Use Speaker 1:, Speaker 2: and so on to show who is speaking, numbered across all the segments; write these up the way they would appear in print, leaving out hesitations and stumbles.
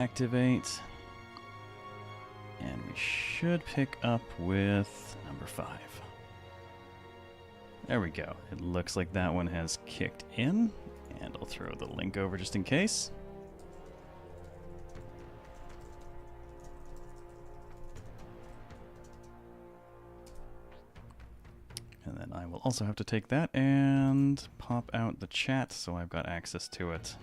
Speaker 1: Activate. And we should pick up with number 5. There we go. It looks like that one has kicked in. And I'll throw the link over just in case. And then I will also have to take that and pop out the chat so I've got access to it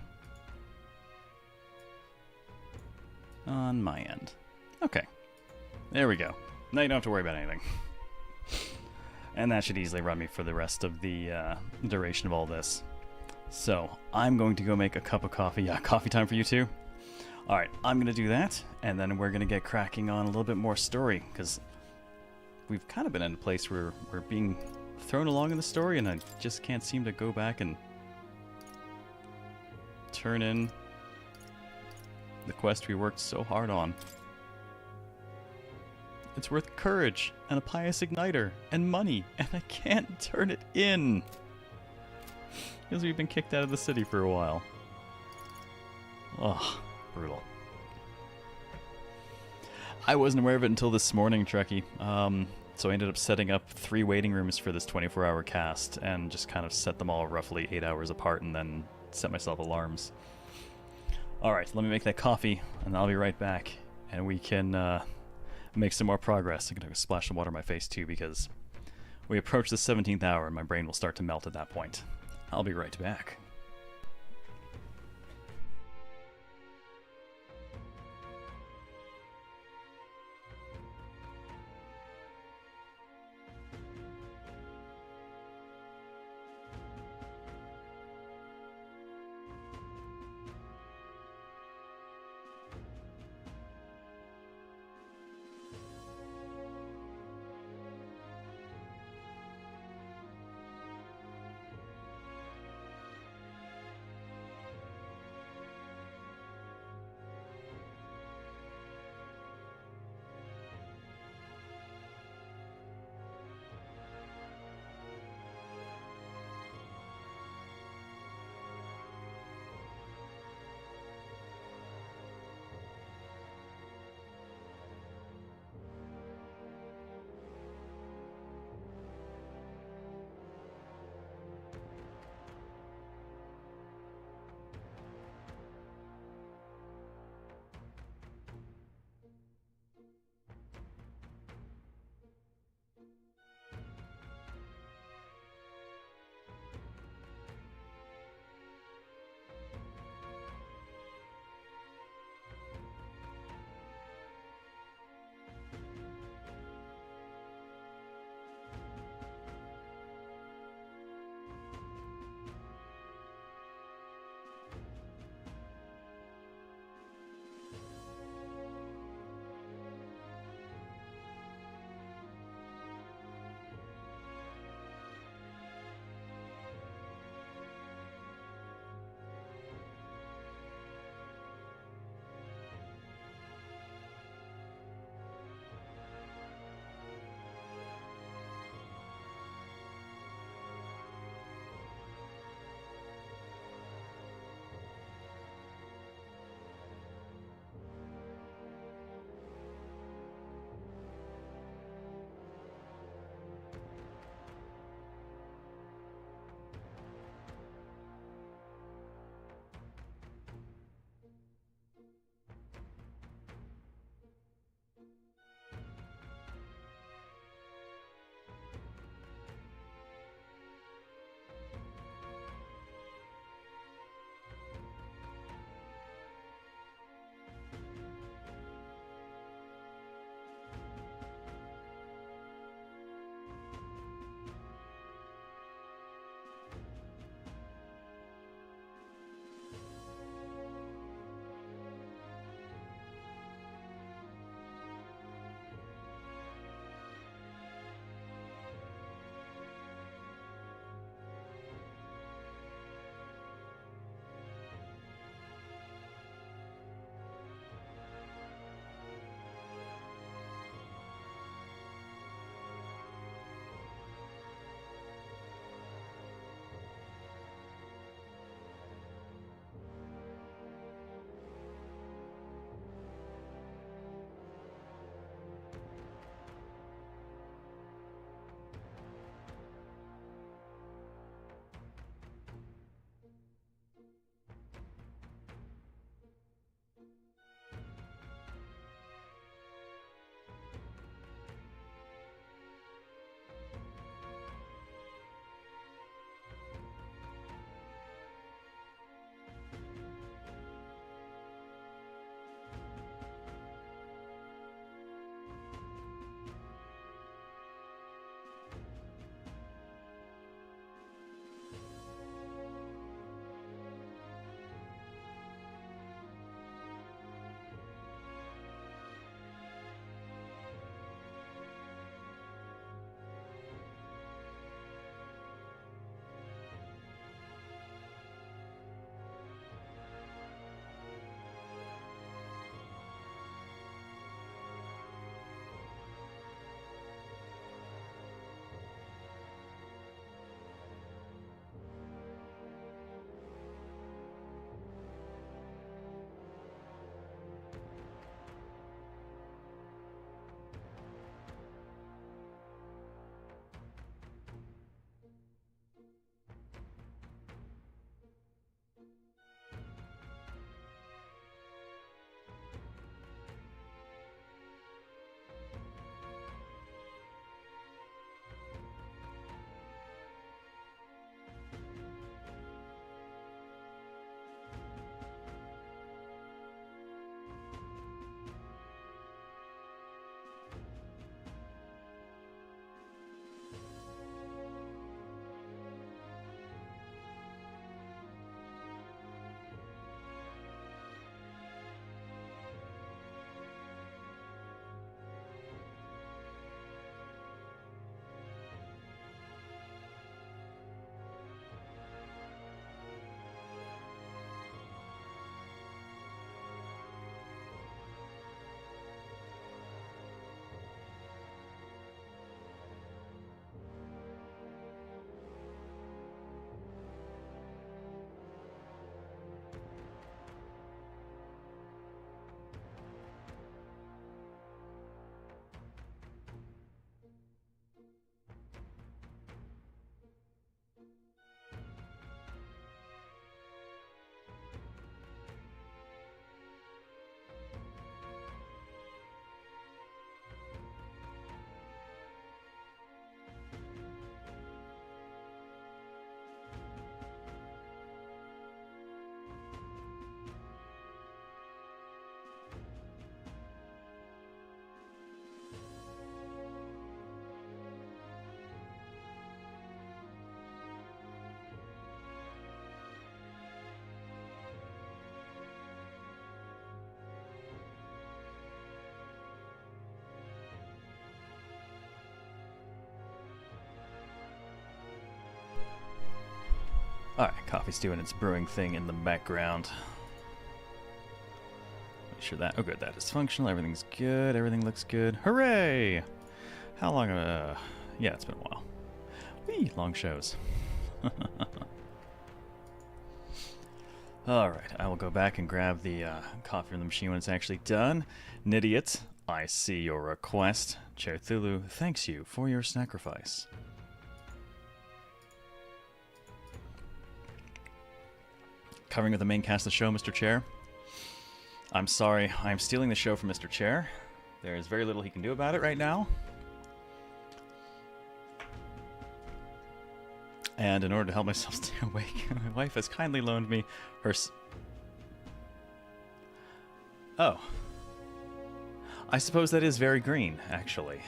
Speaker 1: on my end. Okay. There we go. Now you don't have to worry about anything. And that should easily run me for the rest of the duration of all this. So, I'm going to go make a cup of coffee. Yeah, coffee time for you too? Alright, I'm going to do that, and then we're going to get cracking on a little bit more story, because we've kind of been in a place where we're being thrown along in the story, and I just can't seem to go back and turn in the quest we worked so hard on. It's worth courage, and a pious igniter, and money, and I can't turn it in! Because we've been kicked out of the city for a while. Ugh, brutal. I wasn't aware of it until this morning, Trekkie. So I ended up setting up 3 waiting rooms for this 24-hour cast, and just kind of set them all roughly 8 hours apart, and then set myself alarms. Alright, let me make that coffee, and I'll be right back. And we can make some more progress. I'm going to splash some water on my face too, because we approach the 17th hour, and my brain will start to melt at that point. I'll be right back. Alright, coffee's doing its brewing thing in the background. Make sure that... Oh, good, that is functional. Everything's good. Everything looks good. Hooray! How long... yeah, it's been a while. Whee! Long shows. Alright, I will go back and grab the coffee from the machine when it's actually done. Nidiot, I see your request. Chair Thulu thanks you for your sacrifice. Covering with the main cast of the show, Mr. Chair. I'm sorry, I'm stealing the show from Mr. Chair. There is very little he can do about it right now. And in order to help myself stay awake, my wife has kindly loaned me her... Oh. I suppose that is very green, actually.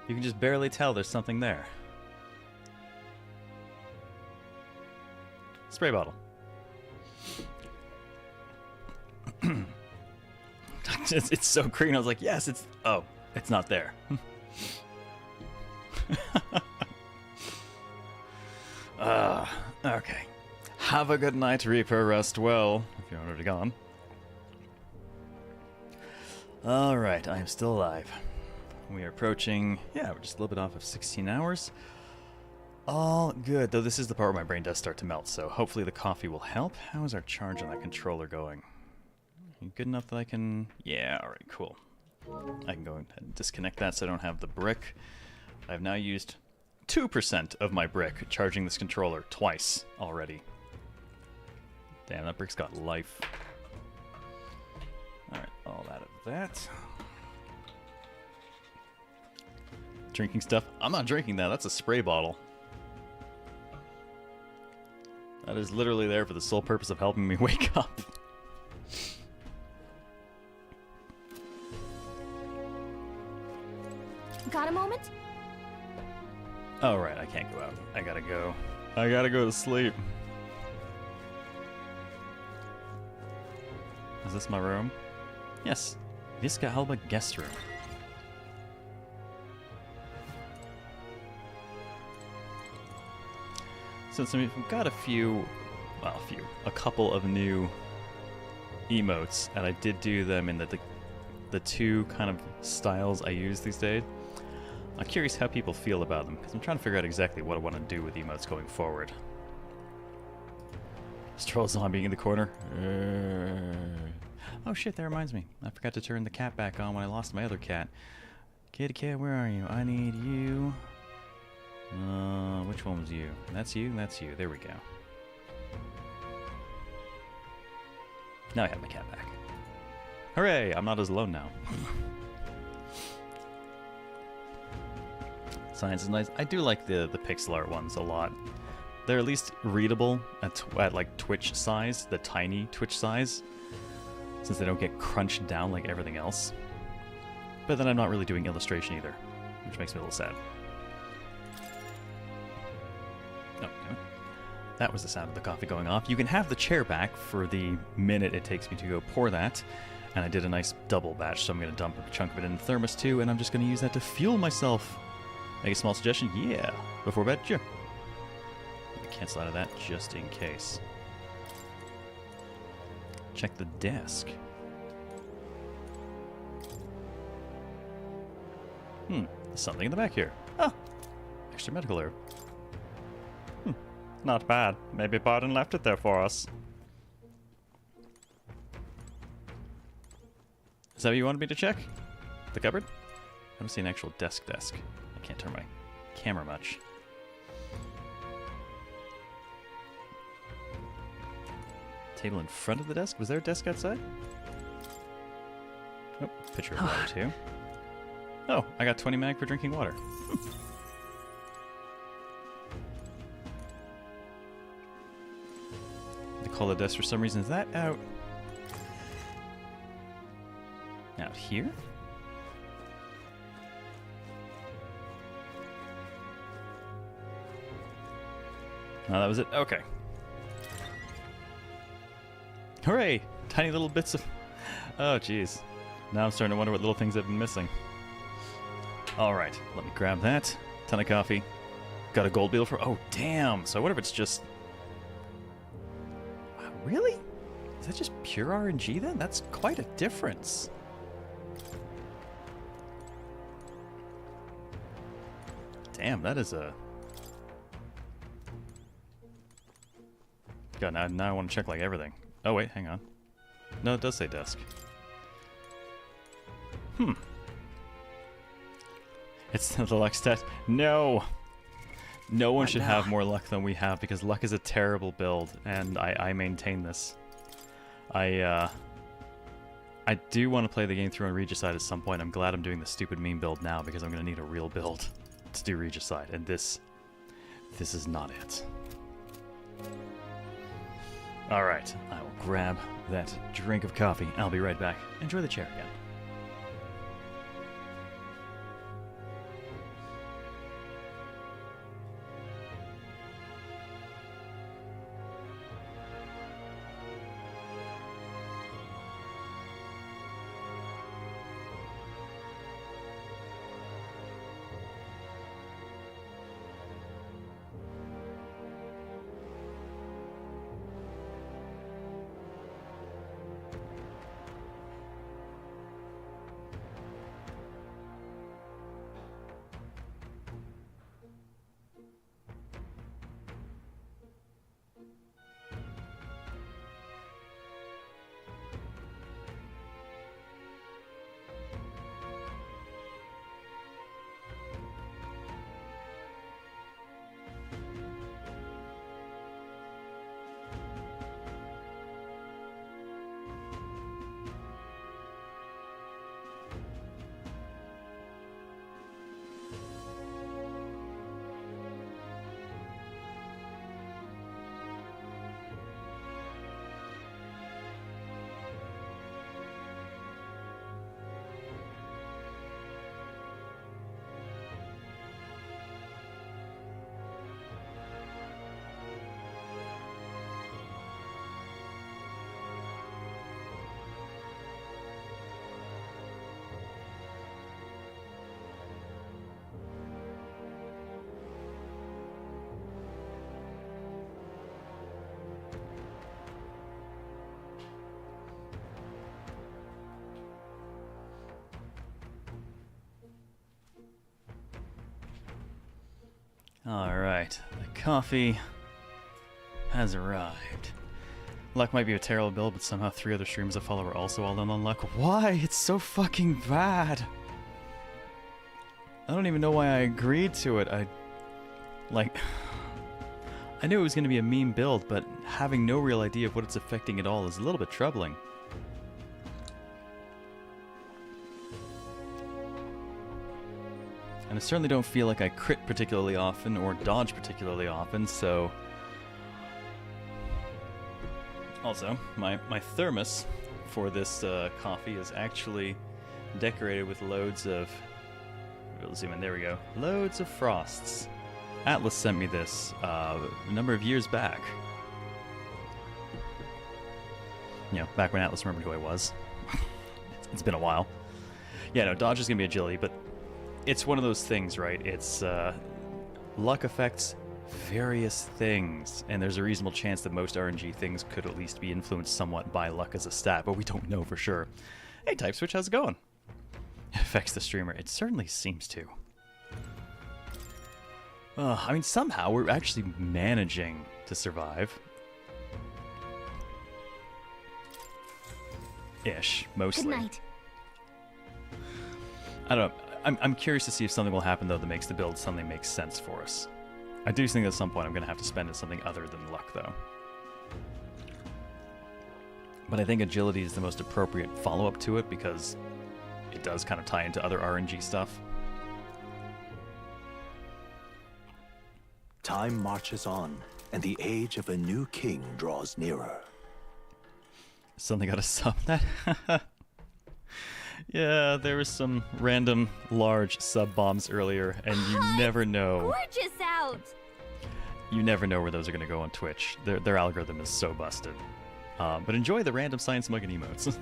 Speaker 1: You can just barely tell there's something there. Spray bottle. It's so green, I was like, yes, it's... Oh, it's not there. Okay. Have a good night, Reaper. Rest well, if you're already gone. Alright, I am still alive. We are approaching... Yeah, we're just a little bit off of 16 hours. All good, though this is the part where my brain does start to melt, so hopefully the coffee will help. How is our charge on that controller going? Good enough that I can... Yeah, alright, cool. I can go ahead and disconnect that so I don't have the brick. I've now used 2% of my brick charging this controller twice already. Damn, that brick's got life. Alright, all out of that. Drinking stuff? I'm not drinking that, that's a spray bottle. That is literally there for the sole purpose of helping me wake up.
Speaker 2: Got a moment?
Speaker 1: Oh, right, I can't go out. I gotta go. I gotta go to sleep. Is this my room? Yes. Visca Alba guest room. Since we've got a couple of new emotes, and I did do them in the two kind of styles I use these days. I'm curious how people feel about them, because I'm trying to figure out exactly what I want to do with emotes going forward. Stroll zombie in the corner. Oh shit, that reminds me. I forgot to turn the cat back on when I lost my other cat. Kitty cat, where are you? I need you. Which one was you? That's you, that's you. There we go. Now I have my cat back. Hooray! I'm not as alone now. Science is nice. I do like the pixel art ones a lot. They're at least readable at like Twitch size, the tiny Twitch size, since they don't get crunched down like everything else. But then I'm not really doing illustration either, which makes me a little sad. Oh, damn it. That was the sound of the coffee going off. You can have the chair back for the minute it takes me to go pour that. And I did a nice double batch, so I'm going to dump a chunk of it in the thermos too, and I'm just going to use that to fuel myself. Make a small suggestion? Yeah. Before bed? Sure. Cancel out of that just in case. Check the desk. There's something in the back here. Ah! Extra medical herb. Not bad. Maybe Barton left it there for us. Is that what you wanted me to check? The cupboard? I don't see an actual desk. I can't turn my camera much. Table in front of the desk? Was there a desk outside? Oh, pitcher of water too. Oh, I got 20 mag for drinking water. They call the desk for some reason. Is that out? Out here? Oh, that was it? Okay. Hooray! Tiny little bits of... Oh, jeez. Now I'm starting to wonder what little things I've been missing. Alright, let me grab that. Ton of coffee. Got a gold beetle for... Oh, damn. So I wonder if it's just... Really? Is that just pure RNG then? That's quite a difference. Damn, that is a... God, now I want to check like everything. Oh wait, hang on. No, it does say desk. It's the luck stat. No! No one should have more luck than we have, because luck is a terrible build, and I maintain this. I do want to play the game through on Regicide at some point. I'm glad I'm doing the stupid meme build now, because I'm going to need a real build to do Regicide, and this is not it. Alright, I will grab that drink of coffee. I'll be right back. Enjoy the chair again. Alright, the coffee has arrived. Luck might be a terrible build, but somehow 3 other streamers I follow are also all in on luck. Why? It's so fucking bad! I don't even know why I agreed to it. I knew it was going to be a meme build, but having no real idea of what it's affecting at all is a little bit troubling. And I certainly don't feel like I crit particularly often or dodge particularly often, so... Also, my thermos for this coffee is actually decorated with loads of... We'll zoom in, there we go. Loads of frosts. Atlas sent me this a number of years back. You know, back when Atlas remembered who I was. It's been a while. Yeah, no, dodge is going to be agility, but it's one of those things, right? It's luck affects various things, and there's a reasonable chance that most RNG things could at least be influenced somewhat by luck as a stat, but we don't know for sure. Hey, Type Switch, how's it going? It affects the streamer. It certainly seems to. I mean, somehow we're actually managing to survive. Ish, mostly.
Speaker 2: Good night.
Speaker 1: I don't know. I'm curious to see if something will happen, though, that makes the build something that makes sense for us. I do think at some point I'm going to have to spend it something other than luck, though. But I think agility is the most appropriate follow-up to it, because it does kind of tie into other RNG stuff.
Speaker 3: Time marches on, and the age of a new king draws nearer.
Speaker 1: Something got a sub that? Yeah, there was some random large sub bombs earlier, and you never know.
Speaker 2: Gorgeous out.
Speaker 1: You never know where those are going to go on Twitch. Their algorithm is so busted. But enjoy the random science mug and emotes.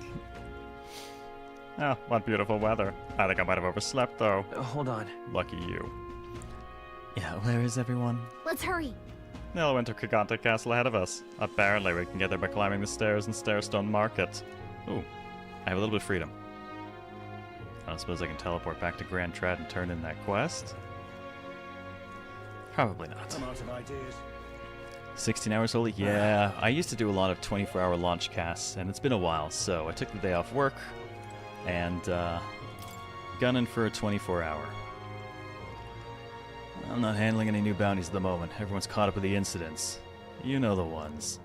Speaker 1: Oh, what beautiful weather. I think I might have overslept, though.
Speaker 4: Hold on.
Speaker 1: Lucky you. Yeah, where is everyone?
Speaker 2: Let's hurry.
Speaker 1: They'll went to Gigante Castle ahead of us. Apparently we can get there by climbing the stairs in Stairstone Market. Ooh, I have a little bit of freedom. I don't suppose I can teleport back to Grand Trad and turn in that quest? Probably not.
Speaker 3: I'm out of ideas.
Speaker 1: 16 hours holy? Yeah, I used to do a lot of 24-hour launch casts, and it's been a while, so I took the day off work and gunning for a 24-hour. I'm not handling any new bounties at the moment. Everyone's caught up with the incidents. You know the ones.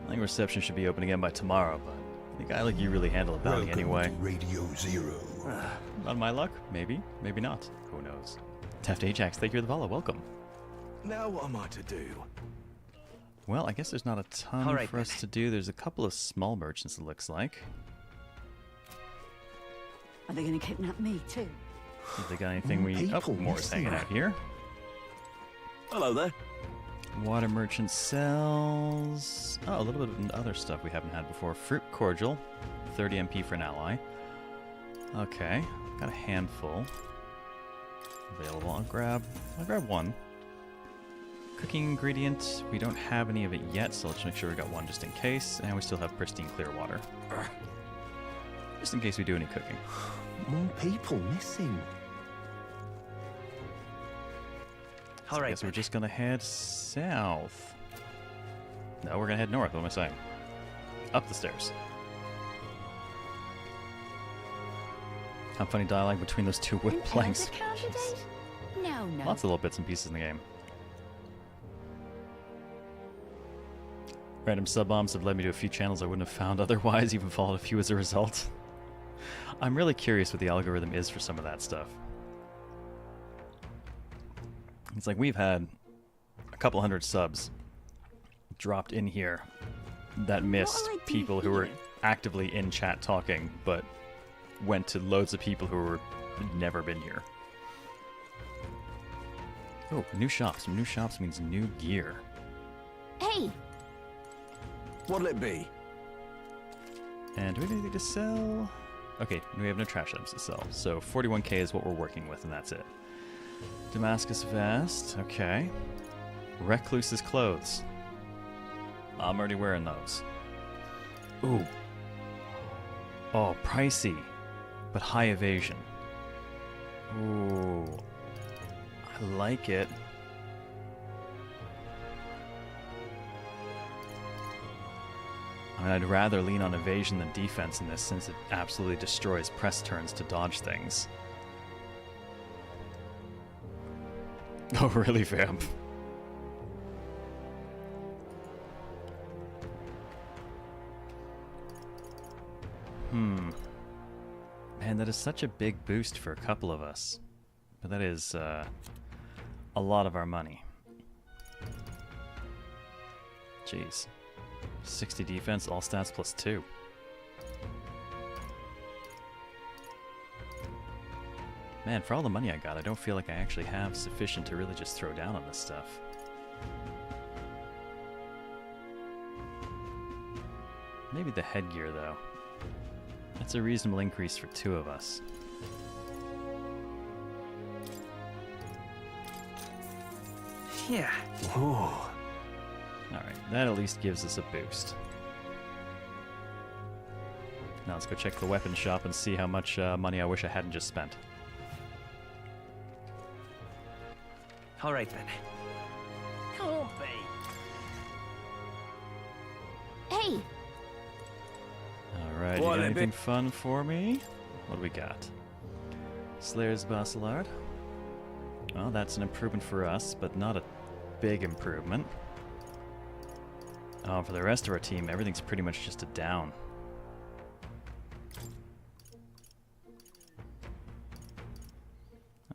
Speaker 1: I think reception should be open again by tomorrow, but a guy like you really handle a bounty anyway.
Speaker 3: Radio Zero.
Speaker 1: On my luck? Maybe. Maybe not. Who knows? Taft Ajax, thank you for the follow. Welcome.
Speaker 3: Now what am I to do?
Speaker 1: Well, I guess there's not a ton for us to do. There's a couple of small merchants, it looks like.
Speaker 2: Are they gonna kidnap me too?
Speaker 1: If they got anything we... Oh, Moore's hanging out here.
Speaker 3: Hello there.
Speaker 1: Water merchant sells... Oh, a little bit of other stuff we haven't had before. Fruit cordial. 30 MP for an ally. Okay. Got a handful. Available. I'll grab one. Cooking ingredient. We don't have any of it yet, so let's make sure we got one just in case. And we still have pristine clear water. Just in case we do any cooking.
Speaker 3: More people missing.
Speaker 1: So I guess we're just gonna head south. No, we're gonna head north. What am I saying? Up the stairs. How funny dialogue between those two wood planks.
Speaker 2: No, no.
Speaker 1: Lots of little bits and pieces in the game. Random sub-bombs have led me to a few channels I wouldn't have found otherwise, even followed a few as a result. I'm really curious what the algorithm is for some of that stuff. It's like we've had a couple hundred subs dropped in here that missed people who were actively in chat talking, but went to loads of people who were never been here. Oh, new shops. New shops means new gear.
Speaker 2: Hey!
Speaker 3: What'll it be?
Speaker 1: And do we have anything to sell? Okay, we have no trash items to sell. So 41k is what we're working with, and that's it. Damascus vest. Okay. Recluse's clothes. I'm already wearing those. Ooh. Oh, pricey, but high evasion. Ooh. I like it. I mean, I'd rather lean on evasion than defense in this, since it absolutely destroys press turns to dodge things. Oh, really, Vamp? Man, that is such a big boost for a couple of us. But that is a lot of our money. Jeez. 60 defense, all stats plus 2. Man, for all the money I got, I don't feel like I actually have sufficient to really just throw down on this stuff. Maybe the headgear, though. That's a reasonable increase for 2 of us.
Speaker 3: Yeah. Oh.
Speaker 1: Alright, that at least gives us a boost. Now let's go check the weapon shop and see how much money I wish I hadn't just spent.
Speaker 3: Alright then.
Speaker 2: Can't be. Hey!
Speaker 1: Alright, you got anything fun for me? What do we got? Slayer's Bacillard. Well, that's an improvement for us, but not a big improvement. Oh, for the rest of our team, everything's pretty much just a down.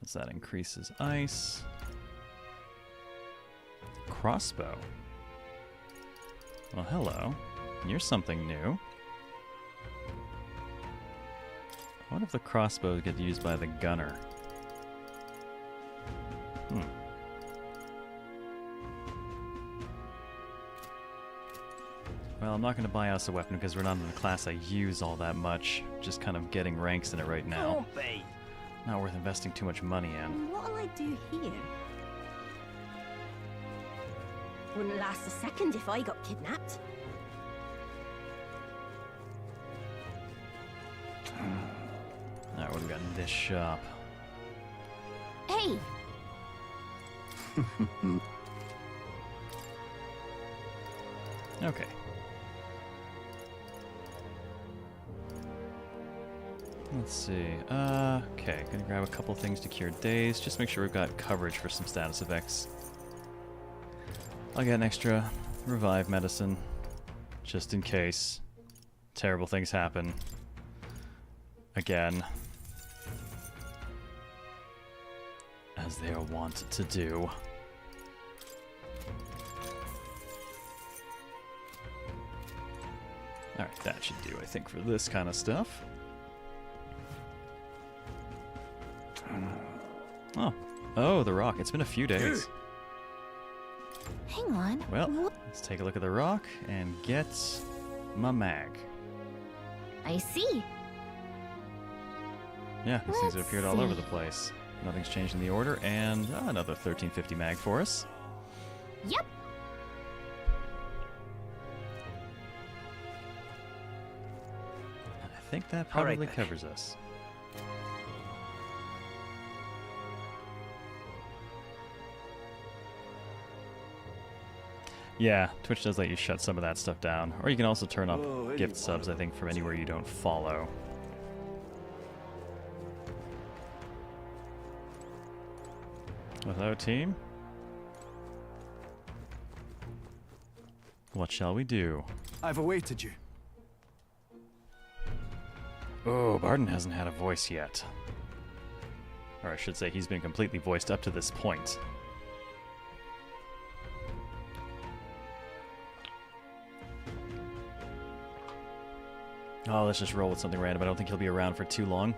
Speaker 1: As that increases ice. Crossbow. Well, hello. You're something new. What if the crossbow gets used by the gunner? Well, I'm not going to buy us a weapon because we're not in a class I use all that much. Just kind of getting ranks in it right now.
Speaker 2: Can't be.
Speaker 1: Not worth investing too much money in.
Speaker 2: What'll I do here?
Speaker 4: Wouldn't last a second if I got kidnapped.
Speaker 1: Alright, what do we got in this shop?
Speaker 2: Hey!
Speaker 1: Okay. Let's see. Okay, gonna grab a couple things to cure days. Just make sure we've got coverage for some status effects. I'll get an extra revive medicine, just in case terrible things happen. Again. As they are wont to do. Alright, that should do, I think, for this kind of stuff. Oh. Oh, the rock. It's been a few days.
Speaker 2: Hang on.
Speaker 1: Well, let's take a look at the rock and get my mag.
Speaker 2: I see.
Speaker 1: Yeah, these things have
Speaker 2: Let's
Speaker 1: appeared all over
Speaker 2: see.
Speaker 1: the place. Nothing's changed in the order, and another 1350 mag for us.
Speaker 2: Yep.
Speaker 1: And I think that
Speaker 5: All right,
Speaker 1: probably
Speaker 5: then.
Speaker 1: covers us. Yeah, Twitch does let you shut some of that stuff down. Or you can also turn up gift subs, I think, from anywhere you don't follow. Hello, team. What shall we do?
Speaker 5: I've awaited you.
Speaker 1: Oh, Barden hasn't had a voice yet. Or I should say, he's been completely voiced up to this point. Oh, let's just roll with something random. I don't think he'll be around for too long.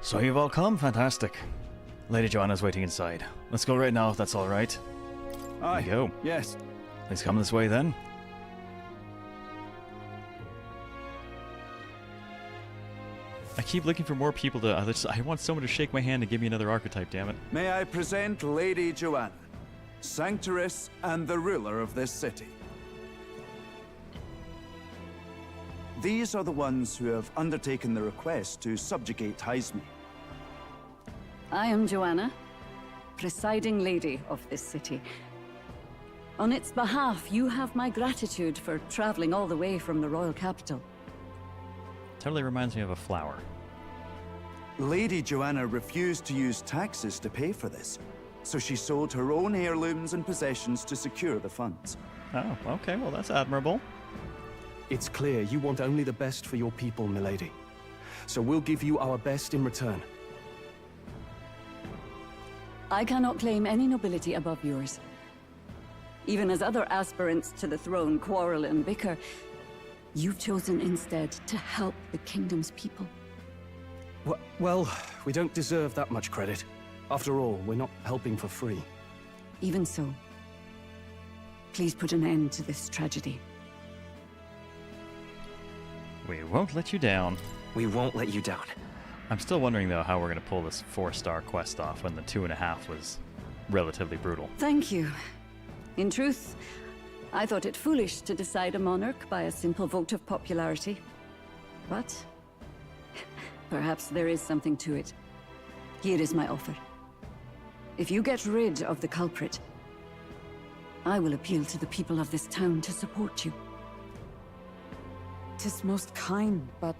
Speaker 1: So you've all come? Fantastic. Lady Joanna's waiting inside. Let's go right now, if that's all right.
Speaker 5: Aye.
Speaker 1: you go.
Speaker 5: Yes.
Speaker 1: Please come this way, then. I keep looking for more people to... I want someone to shake my hand and give me another archetype, damn it.
Speaker 5: May I present Lady Joanna, Sanctoress and the ruler of this city. These are the ones who have undertaken the request to subjugate Heisme.
Speaker 6: I am Joanna, presiding lady of this city. On its behalf, you have my gratitude for traveling all the way from the royal capital.
Speaker 1: Totally reminds me of a flower.
Speaker 5: Lady Joanna refused to use taxes to pay for this, so she sold her own heirlooms and possessions to secure the funds.
Speaker 1: Oh, okay, well that's admirable.
Speaker 7: It's clear you want only the best for your people, milady. So we'll give you our best in return.
Speaker 6: I cannot claim any nobility above yours. Even as other aspirants to the throne quarrel and bicker, you've chosen instead to help the kingdom's people.
Speaker 7: Well, we don't deserve that much credit. After all, we're not helping for free.
Speaker 6: Even so, please put an end to this tragedy.
Speaker 1: We won't let you down.
Speaker 8: We won't let you down.
Speaker 1: I'm still wondering, though, how we're going to pull this 4-star quest off when the 2.5 was relatively brutal.
Speaker 6: Thank you. In truth, I thought it foolish to decide a monarch by a simple vote of popularity. But perhaps there is something to it. Here is my offer. If you get rid of the culprit, I will appeal to the people of this town to support you.
Speaker 9: 'Tis most kind, but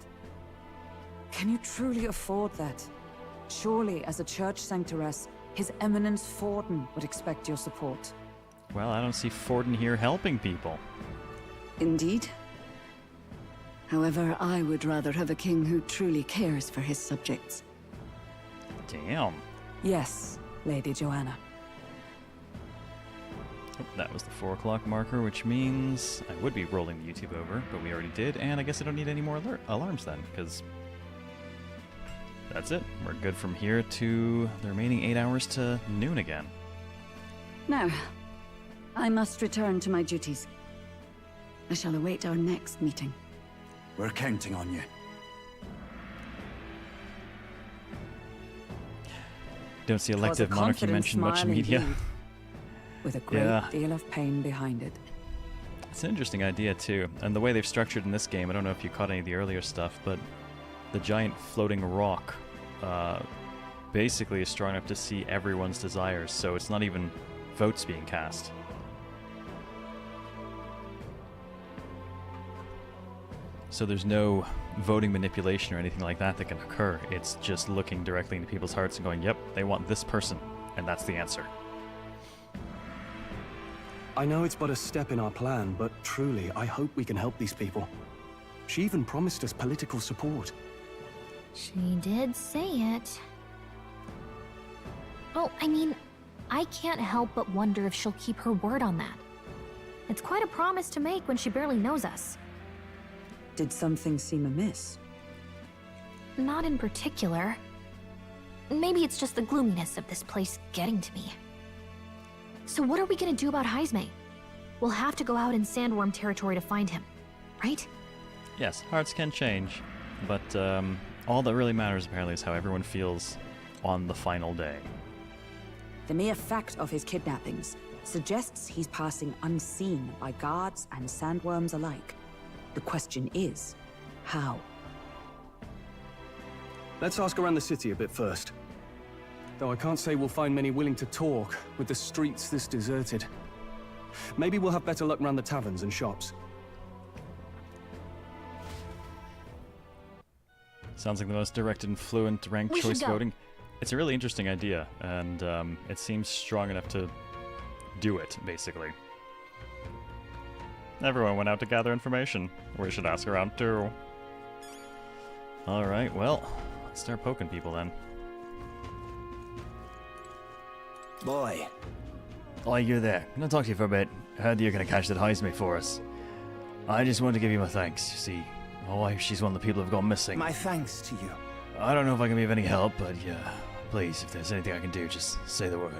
Speaker 9: can you truly afford that? Surely, as a church sanctoress, His Eminence Forden would expect your support.
Speaker 1: Well, I don't see Forden here helping people.
Speaker 6: Indeed. However, I would rather have a king who truly cares for his subjects.
Speaker 1: Damn.
Speaker 9: Yes, Lady Joanna.
Speaker 1: Oh, that was the 4 o'clock marker, which means I would be rolling the YouTube over, but we already did, and I guess I don't need any more alarms then, because that's it. We're good from here to the remaining 8 hours to noon again.
Speaker 6: Now, I must return to my duties. I shall await our next meeting.
Speaker 5: We're counting on you.
Speaker 1: Don't see
Speaker 9: 'Twas
Speaker 1: elective
Speaker 9: a
Speaker 1: monarchy
Speaker 9: confident
Speaker 1: mentioned much in
Speaker 9: smile
Speaker 1: media.
Speaker 9: indeed. with a great
Speaker 1: Yeah.
Speaker 9: deal of pain behind it.
Speaker 1: It's an interesting idea, too. And the way they've structured in this game, I don't know if you caught any of the earlier stuff, but the giant floating rock basically is strong enough to see everyone's desires, so it's not even votes being cast. So there's no voting manipulation or anything like that that can occur. It's just looking directly into people's hearts and going, yep, they want this person, and that's the answer.
Speaker 7: I know it's but a step in our plan, but truly, I hope we can help these people. She even promised us political support.
Speaker 2: She did say it. Oh, I mean, I can't help but wonder if she'll keep her word on that. It's quite a promise to make when she barely knows us.
Speaker 9: Did something seem amiss?
Speaker 2: Not in particular. Maybe it's just the gloominess of this place getting to me. So what are we gonna do about Heisme? We'll have to go out in Sandworm territory to find him, right?
Speaker 1: Yes, hearts can change, but all that really matters apparently is how everyone feels on the final day.
Speaker 9: The mere fact of his kidnappings suggests he's passing unseen by guards and sandworms alike. The question is, how?
Speaker 7: Let's ask around the city a bit first. Though I can't say we'll find many willing to talk with the streets this deserted. Maybe we'll have better luck around the taverns and shops.
Speaker 1: Sounds like the most direct and fluent ranked
Speaker 2: We should
Speaker 1: choice
Speaker 2: go.
Speaker 1: voting. It's a really interesting idea, and it seems strong enough to do it, basically. Everyone went out to gather information. We should ask around too. Alright, well, let's start poking people then.
Speaker 3: Boy,
Speaker 8: Oh, you there. Can I talk to you for a bit? I heard that you're going to catch that Heisme for us. I just wanted to give you my thanks. You see, my wife, she's one of the people who've gone missing.
Speaker 3: my thanks to you.
Speaker 8: I don't know if I can be of any help, but yeah, please, if there's anything I can do, just say the word.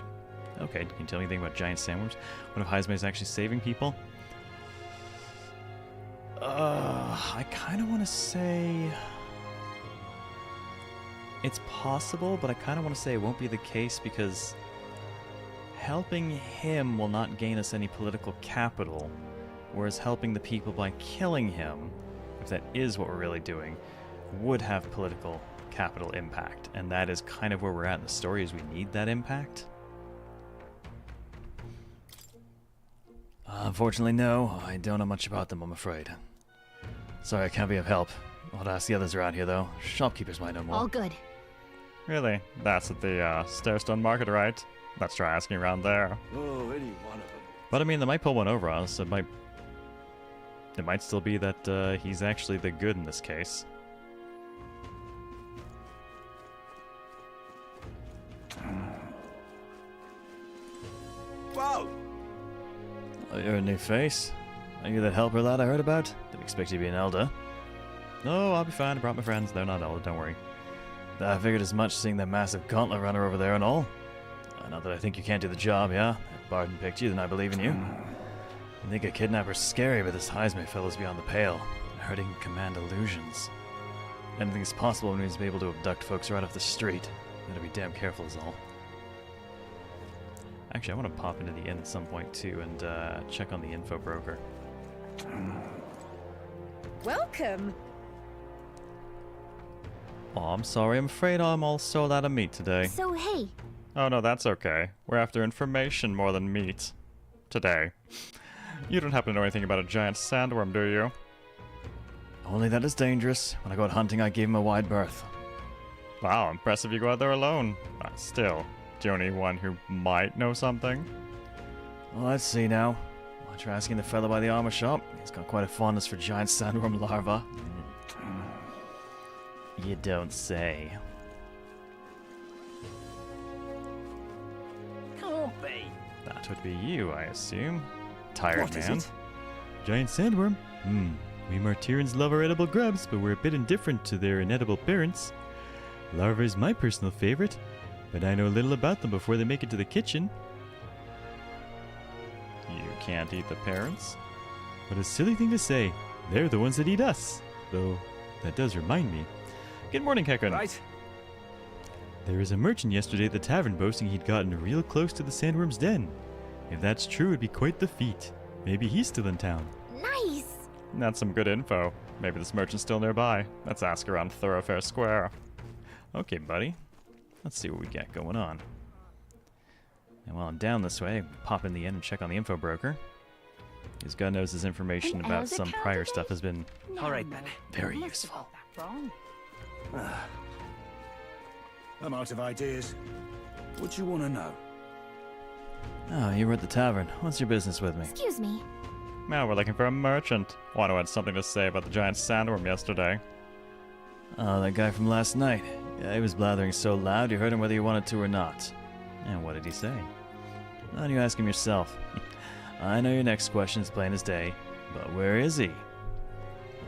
Speaker 1: Okay, can you tell me anything about giant sandworms? What if Heisme is actually saving people? I kind of want to say... It's possible, but I kind of want to say it won't be the case because helping him will not gain us any political capital, whereas helping the people by killing him, if that is what we're really doing, would have political capital impact. And that is kind of where we're at in the story, is we need that impact.
Speaker 8: Unfortunately, no. I don't know much about them, I'm afraid. Sorry, I can't be of help. I'll ask the others around here, though. Shopkeepers might know more.
Speaker 2: All good.
Speaker 1: Really? That's at the Stairstone Market, right? Let's try asking around there.
Speaker 3: Oh, any one of them.
Speaker 1: But I mean, they might pull one over on us. It might still be that he's actually the good in this case.
Speaker 3: Whoa!
Speaker 8: Oh, you're a new face. Are you that helper lad I heard about? Didn't expect you to be an elder.
Speaker 1: No, I'll be fine. I brought my friends. They're not old, don't worry.
Speaker 8: I figured as much seeing that massive gauntlet runner over there and all. Not that I think you can't do the job, yeah? If Barton picked you, then I believe in you. I think a kidnapper's scary, but this Heisme fellow's beyond the pale. I heard he can command illusions. Anything's possible when he's able to abduct folks right off the street. Gotta be damn careful is all.
Speaker 1: Actually, I want to pop into the inn at some point too and check on the info broker.
Speaker 4: Welcome.
Speaker 1: Oh, I'm sorry. I'm afraid I'm all sold out of meat today.
Speaker 2: So, hey,
Speaker 1: Oh no, that's okay. We're after information more than meat. Today. You don't happen to know anything about a giant sandworm, do you?
Speaker 8: Only that is dangerous. When I go out hunting, I give him a wide berth.
Speaker 1: Wow, impressive you go out there alone. Still, do you know anyone who might know something?
Speaker 8: Well, let's see now. I'll try asking the fellow by the armor shop. He's got quite a fondness for giant sandworm larvae.
Speaker 1: You don't say.
Speaker 3: Can't be.
Speaker 1: That would be you, I assume. Tired
Speaker 3: What is
Speaker 1: man.
Speaker 3: it?
Speaker 1: Giant sandworm? We Martyrans love our edible grubs, but we're a bit indifferent to their inedible parents. Larva is my personal favorite, but I know little about them before they make it to the kitchen. You can't eat the parents? What a silly thing to say. They're the ones that eat us. Though, that does remind me. Good morning, Kekun.
Speaker 3: Right.
Speaker 1: There was a merchant yesterday at the tavern boasting he'd gotten real close to the sandworm's den. If that's true, it'd be quite the feat. Maybe he's still in town.
Speaker 2: Nice!
Speaker 1: That's some good info. Maybe this merchant's still nearby. Let's ask around Thoroughfare Square. Okay, buddy. Let's see what we got going on. And while I'm down this way, pop in the inn and check on the info broker. Because God knows his information about some prior stuff has been
Speaker 3: Alright then.
Speaker 1: very useful.
Speaker 3: I'm out of ideas. What do you want to know?
Speaker 8: Oh, you were at the tavern. What's your business with me?
Speaker 2: Excuse me.
Speaker 1: Now we're looking for a merchant. Want to had something to say about the giant sandworm yesterday.
Speaker 8: Oh, that guy from last night. Yeah, he was blathering so loud you heard him whether you wanted to or not. And what did he say? Why don't you ask him yourself? I know your next question is plain as day, but where is he?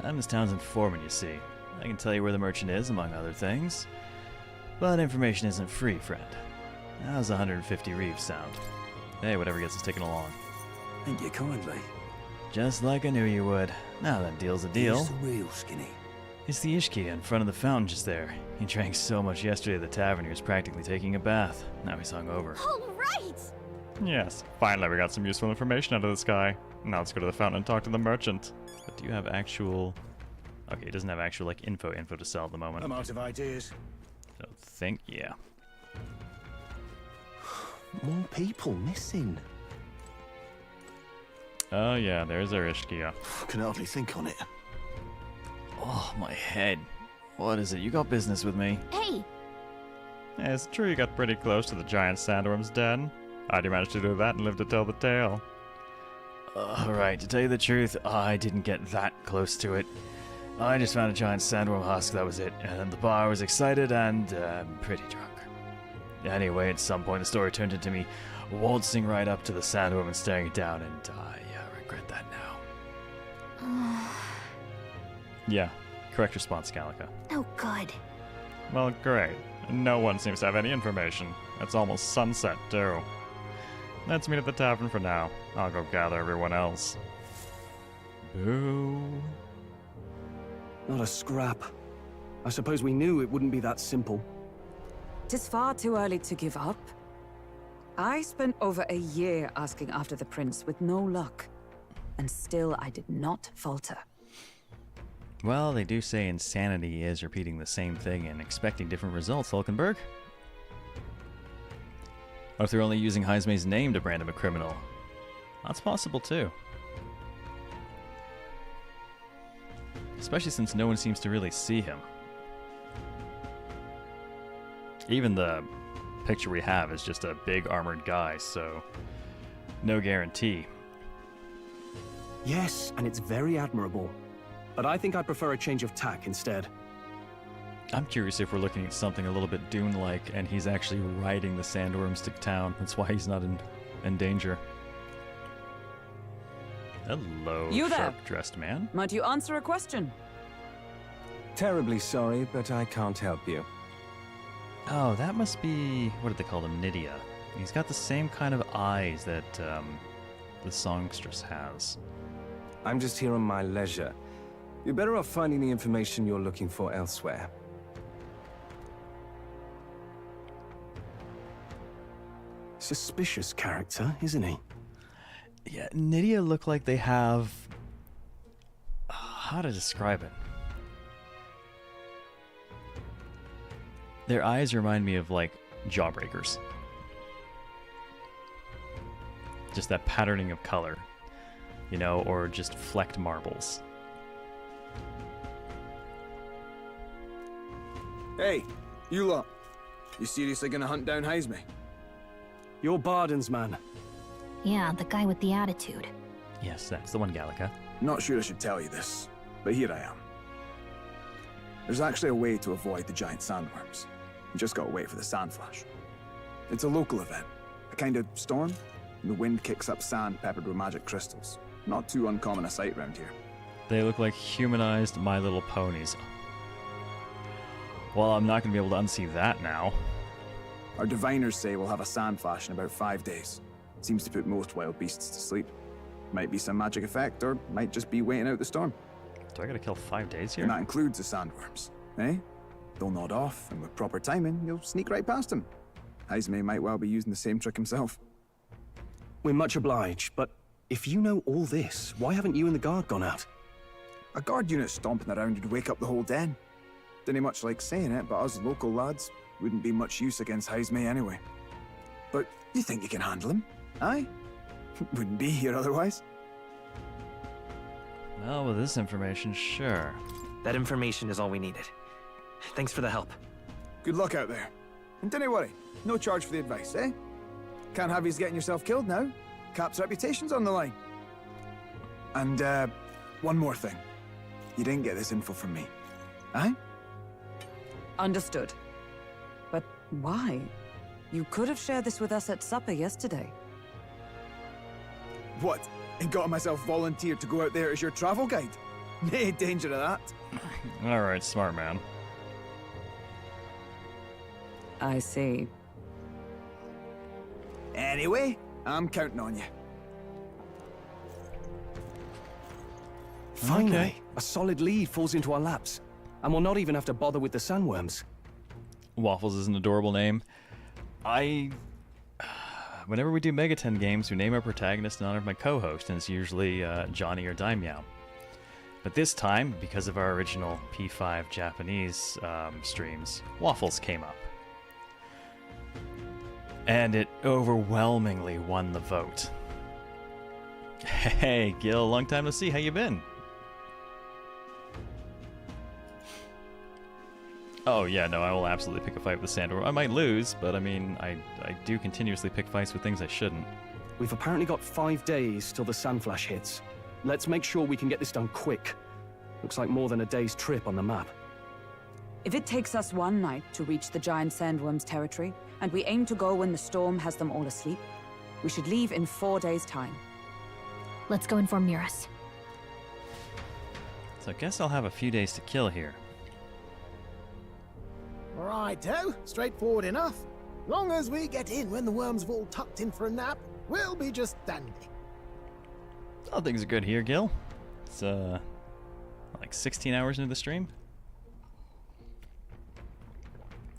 Speaker 8: I'm this town's informant, you see. I can tell you where the merchant is, among other things. But information isn't free, friend. How's 150 reefs sound? Hey, whatever gets us taken along.
Speaker 3: Thank you kindly.
Speaker 8: Just like I knew you would. Now that deal's a deal.
Speaker 3: He's the real skinny.
Speaker 8: It's the Ishki in front of the fountain just there. He drank so much yesterday at the tavern he was practically taking a bath. Now he's hungover.
Speaker 4: All right!
Speaker 1: Yes, finally we got some useful information out of this guy. Now let's go to the fountain and talk to the merchant. But do you have actual... Okay, he doesn't have actual, like, info to sell at the moment.
Speaker 3: I'm out of ideas.
Speaker 1: Don't think, yeah.
Speaker 3: More people missing.
Speaker 1: Oh yeah, there's our Ishkia.
Speaker 3: Can hardly think on it.
Speaker 8: Oh, my head. What is it? You got business with me?
Speaker 2: Hey!
Speaker 1: Yeah, it's true you got pretty close to the giant sandworm's den. How'd you manage to do that and live to tell the tale?
Speaker 8: Alright, to tell you the truth, I didn't get that close to it. I just found a giant sandworm husk, that was it. And the bar was excited and pretty drunk. Anyway, at some point the story turned into me waltzing right up to the sandworm and staring it down, and I regret that now.
Speaker 1: Yeah, correct response, Calica.
Speaker 2: Oh, good.
Speaker 1: Well, great. No one seems to have any information. It's almost sunset, too. Let's meet at the tavern for now. I'll go gather everyone else. Boo.
Speaker 7: Not a scrap. I suppose we knew it wouldn't be that simple.
Speaker 9: 'Tis far too early to give up. I spent over a year asking after the prince with no luck. And still I did not falter.
Speaker 1: Well, they do say insanity is repeating the same thing and expecting different results, Hulkenberg. Or if they're only using Heisme's name to brand him a criminal. That's possible too. Especially since no one seems to really see him. Even the picture we have is just a big armored guy, so no guarantee.
Speaker 7: Yes, and it's very admirable. But I think I'd prefer a change of tack instead.
Speaker 1: I'm curious if we're looking at something a little bit Dune-like and he's actually riding the sandworms to town. That's why he's not in danger. Hello,
Speaker 9: You there?
Speaker 1: sharp-dressed man.
Speaker 9: Might you answer a question?
Speaker 10: Terribly sorry, but I can't help you.
Speaker 1: Oh, that must be... what did they call him? Nydia. He's got the same kind of eyes that the songstress has.
Speaker 10: I'm just here on my leisure. You're better off finding the information you're looking for elsewhere.
Speaker 7: Suspicious character, isn't he?
Speaker 1: Yeah, Nydia look like they have... how to describe it? Their eyes remind me of, like, Jawbreakers. Just that patterning of color. You know, or just flecked marbles.
Speaker 11: Hey, you lot. You seriously gonna hunt down Heisme?
Speaker 7: You're Barden's man.
Speaker 2: Yeah, the guy with the attitude.
Speaker 1: Yes, that's the one, Gallica.
Speaker 11: Not sure I should tell you this, but here I am. There's actually a way to avoid the giant sandworms. You just gotta wait for the sand flash. It's a local event, a kind of storm, and the wind kicks up sand peppered with magic crystals. Not too uncommon a sight round here.
Speaker 1: They look like humanized My Little Ponies. Well, I'm not going to be able to unsee that now.
Speaker 11: Our diviners say we'll have a sand flash in about 5 days. Seems to put most wild beasts to sleep. Might be some magic effect, or might just be waiting out the storm.
Speaker 1: Do I gotta kill 5 days here?
Speaker 11: And that includes the sandworms, eh? They'll nod off, and with proper timing, you'll sneak right past him. Heisme might well be using the same trick himself.
Speaker 7: We're much obliged, but if you know all this, why haven't you and the guard gone out?
Speaker 11: A guard unit stomping around would wake up the whole den. Didn't much like saying it, but us local lads wouldn't be much use against Heismay anyway. But you think you can handle him? Aye? Wouldn't be here otherwise.
Speaker 8: Well, with this information, sure.
Speaker 12: That information is all we needed. Thanks for the help.
Speaker 11: Good luck out there. And don't worry, no charge for the advice, eh? Can't have you getting yourself killed now. Cap's reputation's on the line. And, one more thing. You didn't get this info from me. Aye?
Speaker 9: Understood. But why? You could have shared this with us at supper yesterday.
Speaker 11: What? And got myself volunteered to go out there as your travel guide? Nay danger of that.
Speaker 1: Alright, smart man.
Speaker 9: I see.
Speaker 11: Anyway, I'm counting on you.
Speaker 7: Finally,
Speaker 1: Okay.
Speaker 7: a solid lead falls into our laps. And we'll not even have to bother with the sandworms.
Speaker 1: Waffles is an adorable name. Whenever we do Megaten games, we name our protagonist in honor of my co-host, and it's usually Johnny or Daimyo. But this time, because of our original P5 Japanese streams, Waffles came up. And it overwhelmingly won the vote. Hey, Gil, long time no see. How you been? Oh, yeah, no, I will absolutely pick a fight with the Sandworm. I might lose, but I mean, I do continuously pick fights with things I shouldn't.
Speaker 7: We've apparently got 5 days till the Sandflash hits. Let's make sure we can get this done quick. Looks like more than a day's trip on the map.
Speaker 9: If it takes us one night to reach the giant sandworm's territory, and we aim to go when the storm has them all asleep, we should leave in 4 days' time.
Speaker 2: Let's go inform Miras.
Speaker 1: So I guess I'll have a few days to kill here.
Speaker 13: Righto, straightforward enough. Long as we get in when the worms have all tucked in for a nap, we'll be just dandy.
Speaker 1: Oh, things are good here, Gil. It's like 16 hours into the stream.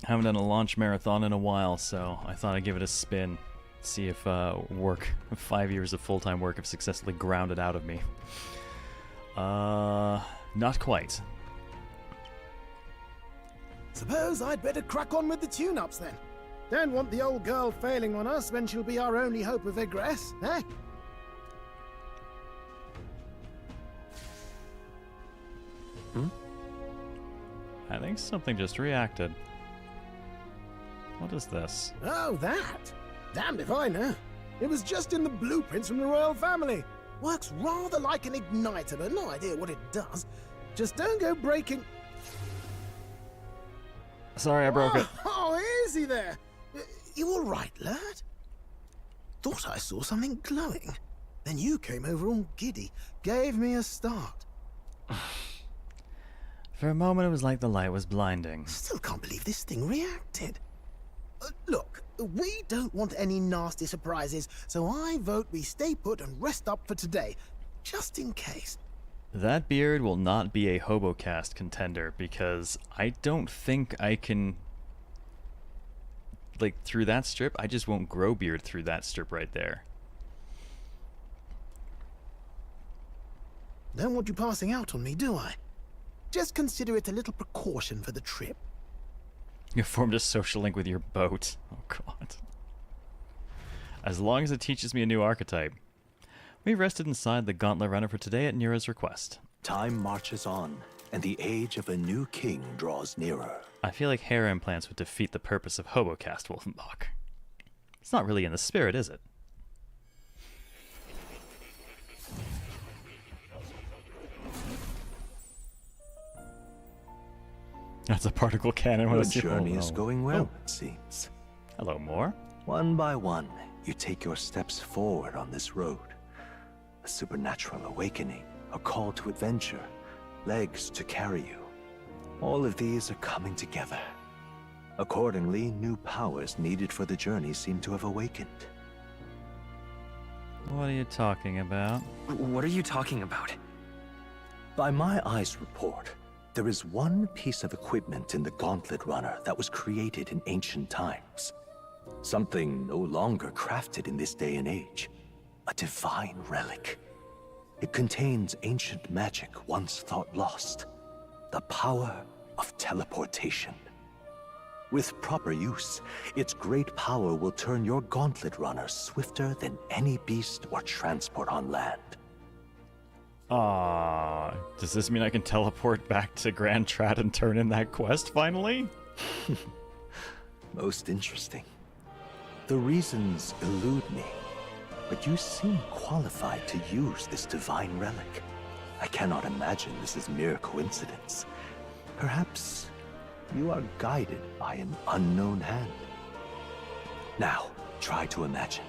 Speaker 1: Haven't done a launch marathon in a while, so I thought I'd give it a spin. See if 5 years of full-time work have successfully ground it out of me. Not quite.
Speaker 13: Suppose I'd better crack on with the tune-ups then. Don't want the old girl failing on us when she'll be our only hope of egress, eh?
Speaker 1: I think something just reacted. What is this?
Speaker 13: Oh, that? Damned if I know. It was just in the blueprints from the royal family. Works rather like an igniter, but no idea what it does. Just don't go breaking...
Speaker 1: Sorry, I broke it.
Speaker 13: Oh, easy there. You all right, lad? Thought I saw something glowing. Then you came over all giddy, gave me a start.
Speaker 1: For a moment, it was like the light was blinding.
Speaker 13: Still can't believe this thing reacted. Look, we don't want any nasty surprises, so I vote we stay put and rest up for today, just in case.
Speaker 1: That beard will not be a HoboCast contender, because I don't think I can... Like, through that strip, I just won't grow beard through that strip right there.
Speaker 13: Don't want you passing out on me, do I? Just consider it a little precaution for the trip.
Speaker 1: You formed a social link with your boat. Oh, God. As long as it teaches me a new archetype. We rested inside the Gauntlet Runner for today at Nira's request.
Speaker 3: Time marches on, and the age of a new king draws nearer.
Speaker 1: I feel like hair implants would defeat the purpose of HoboCast, Wolfenbach. It's not really in the spirit, is it? That's a particle cannon.
Speaker 3: Your journey is going well, it seems.
Speaker 1: Hello, Moore.
Speaker 3: One by one, you take your steps forward on this road. A supernatural awakening, a call to adventure, legs to carry you. All of these are coming together. Accordingly, new powers needed for the journey seem to have awakened.
Speaker 1: What are you talking about?
Speaker 12: What are you talking about?
Speaker 3: By my eyes report, there is one piece of equipment in the Gauntlet Runner that was created in ancient times. Something no longer crafted in this day and age. a divine relic. It contains ancient magic once thought lost. The power of teleportation. With proper use, its great power will turn your gauntlet runner swifter than any beast or transport on land.
Speaker 1: Does this mean I can teleport back to Grand Trat and turn in that quest finally?
Speaker 3: Most interesting. The reasons elude me, but you seem qualified to use this divine relic. I cannot imagine this is mere coincidence. Perhaps you are guided by an unknown hand. Now, try to imagine.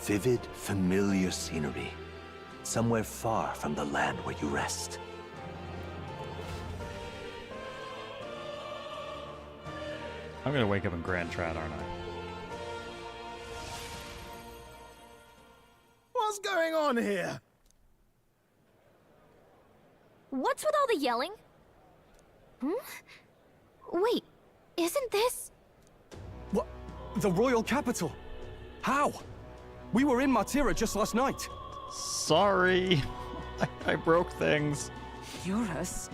Speaker 3: Vivid, familiar scenery. Somewhere far from the land where you rest.
Speaker 1: I'm gonna wake up in Grand Trat, aren't I?
Speaker 13: What's going on here?
Speaker 2: What's with all the yelling? Wait, isn't this...
Speaker 7: What? The royal capital? How? We were in Martira just last night.
Speaker 1: Sorry. I broke things.
Speaker 9: Eurus?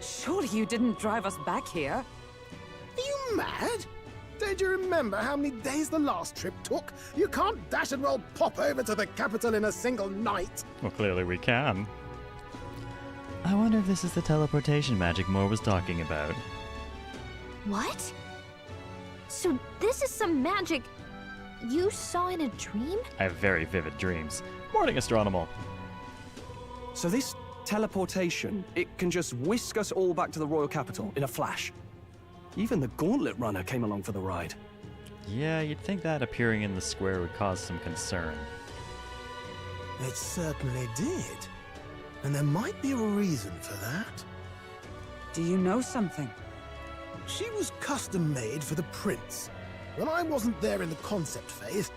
Speaker 9: Surely you didn't drive us back here?
Speaker 13: Are you mad? Don't you remember how many days the last trip took? You can't dash and roll pop over to the capital in a single night.
Speaker 1: Well, clearly we can.
Speaker 8: I wonder if this is the teleportation magic Moore was talking about.
Speaker 2: What? So this is some magic you saw in a dream?
Speaker 1: I have very vivid dreams. Morning, Astronomal.
Speaker 7: So this teleportation, it can just whisk us all back to the royal capital in a flash. Even the gauntlet runner came along for the ride.
Speaker 1: Yeah, you'd think that appearing in the square would cause some concern.
Speaker 13: It certainly did. And there might be a reason for that.
Speaker 9: Do you know something?
Speaker 13: She was custom made for the prince. When I wasn't there in the concept phase,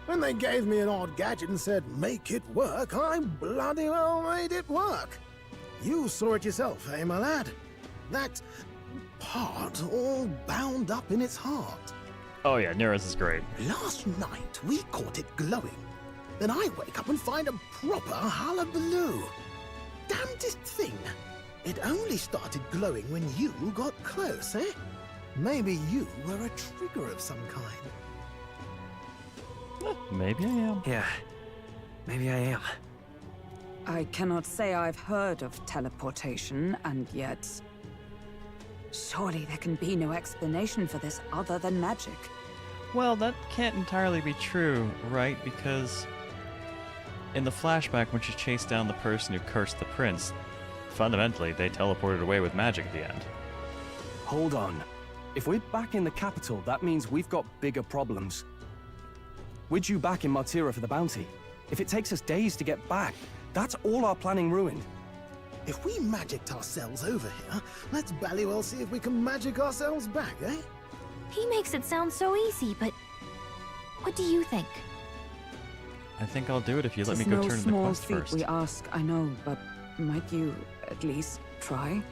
Speaker 13: when they gave me an odd gadget and said, make it work, I bloody well made it work. You saw it yourself, eh, my lad? That part all bound up in its heart.
Speaker 1: Oh yeah, Neros is great.
Speaker 13: Last night, we caught it glowing. Then I wake up and find a proper hullabaloo. Damnedest thing. It only started glowing when you got close, eh? Maybe you were a trigger of some kind.
Speaker 1: Maybe I am.
Speaker 12: Yeah, maybe I am.
Speaker 6: I cannot say I've heard of teleportation, and yet... surely there can be no explanation for this other than magic.
Speaker 1: Well, that can't entirely be true, right? Because in the flashback when she chased down the person who cursed the prince, fundamentally they teleported away with magic at the end.
Speaker 7: Hold on. If we're back in the capital, that means we've got bigger problems. We're due back in Martira for the bounty. If it takes us days to get back, that's all our planning ruined.
Speaker 13: If we magicked ourselves over here, let's bally well see if we can magic ourselves back, eh?
Speaker 2: He makes it sound so easy, but what do you think?
Speaker 1: I think I'll do it if you let me
Speaker 6: It's
Speaker 1: go
Speaker 6: no
Speaker 1: turn in the
Speaker 6: small
Speaker 1: quest
Speaker 6: feat
Speaker 1: first.
Speaker 6: we ask, I know, but might you at least try?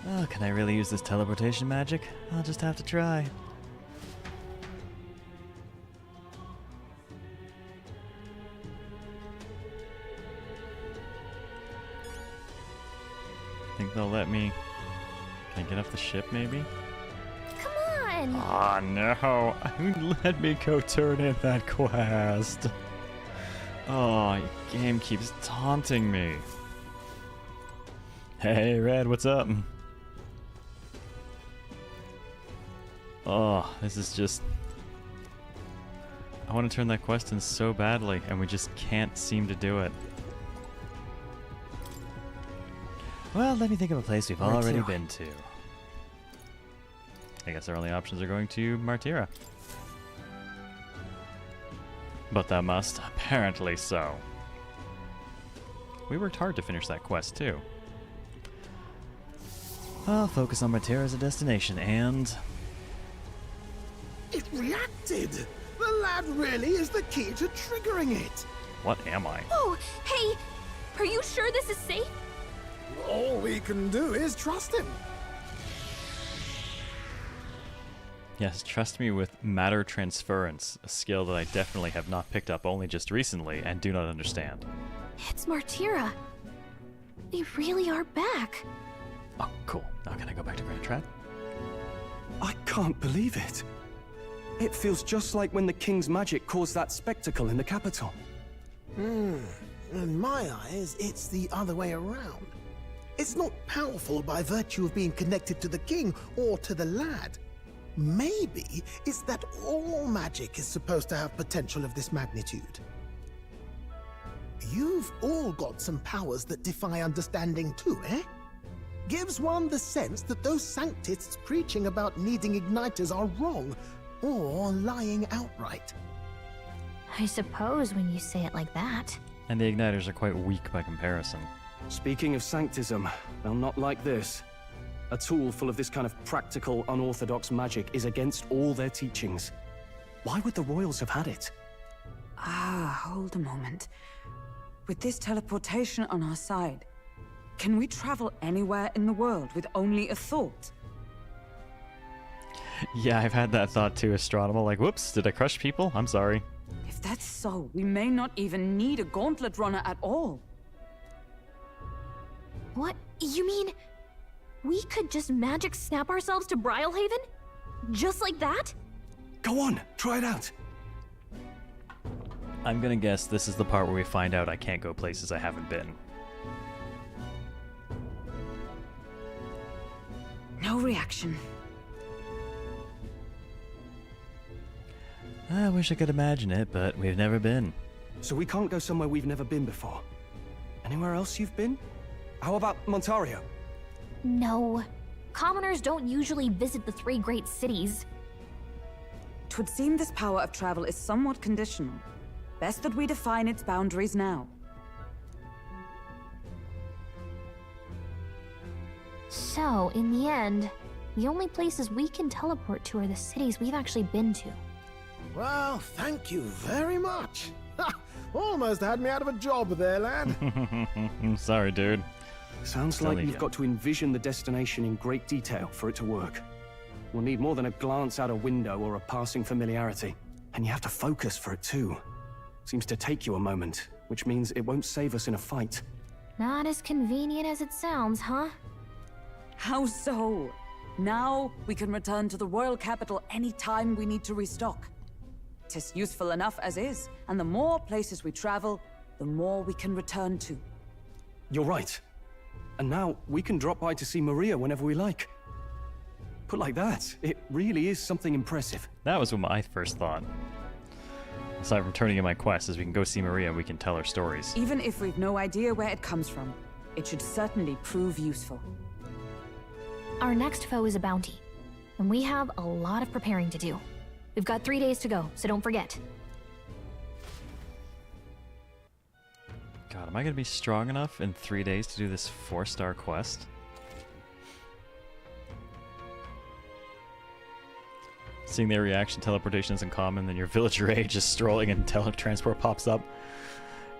Speaker 8: Oh, can I really use this teleportation magic? I'll just have to try.
Speaker 1: Think they'll let me... Can I get off the ship, maybe?
Speaker 2: Come on!
Speaker 1: Ah, no. Let me go turn in that quest. Oh, your game keeps taunting me. Hey, Red, what's up? Oh, this is just... I want to turn that quest in so badly, and we just can't seem to do it.
Speaker 8: Well, let me think of a place we've
Speaker 7: Where
Speaker 8: already
Speaker 7: to?
Speaker 8: been to.
Speaker 1: I guess our only options are going to Martira. But that must, apparently so. We worked hard to finish that quest, too.
Speaker 8: I'll focus on Martira as a destination, and...
Speaker 13: It reacted! The lad really is the key to triggering it!
Speaker 1: What am I?
Speaker 2: Oh, hey! Are you sure this is safe?
Speaker 13: All we can do is trust him.
Speaker 1: Yes, trust me with matter transference, a skill that I definitely have not picked up only just recently and do not understand.
Speaker 2: It's Martira. They really are back.
Speaker 1: Oh, cool. Now can I go back to Grand Trad?
Speaker 7: I can't believe it. It feels just like when the king's magic caused that spectacle in the capital.
Speaker 13: In my eyes, it's the other way around. It's not powerful by virtue of being connected to the king or to the lad. Maybe it's that all magic is supposed to have potential of this magnitude. You've all got some powers that defy understanding too, eh? Gives one the sense that those sanctists preaching about needing igniters are wrong, or lying outright.
Speaker 2: I suppose when you say it like that.
Speaker 1: And the igniters are quite weak by comparison.
Speaker 7: Speaking of sanctism, well, not like this. A tool full of this kind of practical, unorthodox magic is against all their teachings. Why would the royals have had it?
Speaker 9: Hold a moment. With this teleportation on our side, can we travel anywhere in the world with only a thought?
Speaker 1: Yeah, I've had that thought too, Astronomal. Like, whoops, did I crush people? I'm sorry.
Speaker 9: If that's so, we may not even need a gauntlet runner at all.
Speaker 2: What? You mean we could just magic snap ourselves to Brylehaven? Just like that?
Speaker 7: Go on, try it out.
Speaker 1: I'm gonna guess this is the part where we find out I can't go places I haven't been.
Speaker 9: No reaction.
Speaker 1: I wish I could imagine it, but we've never been.
Speaker 7: So we can't go somewhere we've never been before. Anywhere else you've been? How about Montario?
Speaker 2: No. Commoners don't usually visit the 3 great cities.
Speaker 9: 'Twould seem this power of travel is somewhat conditional. Best that we define its boundaries now.
Speaker 2: So, in the end, the only places we can teleport to are the cities we've actually been to.
Speaker 13: Well, thank you very much. Ha! Almost had me out of a job there, lad.
Speaker 1: I'm sorry, dude.
Speaker 7: Sounds
Speaker 1: Still
Speaker 7: like
Speaker 1: need
Speaker 7: you've
Speaker 1: ya.
Speaker 7: got to envision the destination in great detail for it to work. We'll need more than a glance out a window or a passing familiarity. And you have to focus for it too. Seems to take you a moment, which means it won't save us in a fight.
Speaker 2: Not as convenient as it sounds, huh?
Speaker 9: How so? Now we can return to the royal capital any time we need to restock. 'Tis useful enough as is, and the more places we travel, the more we can return to.
Speaker 7: You're right. And now we can drop by to see Maria whenever we like. Put like that, it really is something impressive.
Speaker 1: That was what my first thought. Aside from turning in my quest, is we can go see Maria and we can tell her stories.
Speaker 9: Even if we've no idea where it comes from, it should certainly prove useful.
Speaker 2: Our next foe is a bounty, and we have a lot of preparing to do. We've got 3 days to go, so don't forget.
Speaker 1: God, am I gonna be strong enough in 3 days to do this 4-star quest? Seeing their reaction, teleportation isn't common, then your villager age is strolling and teletransport pops up.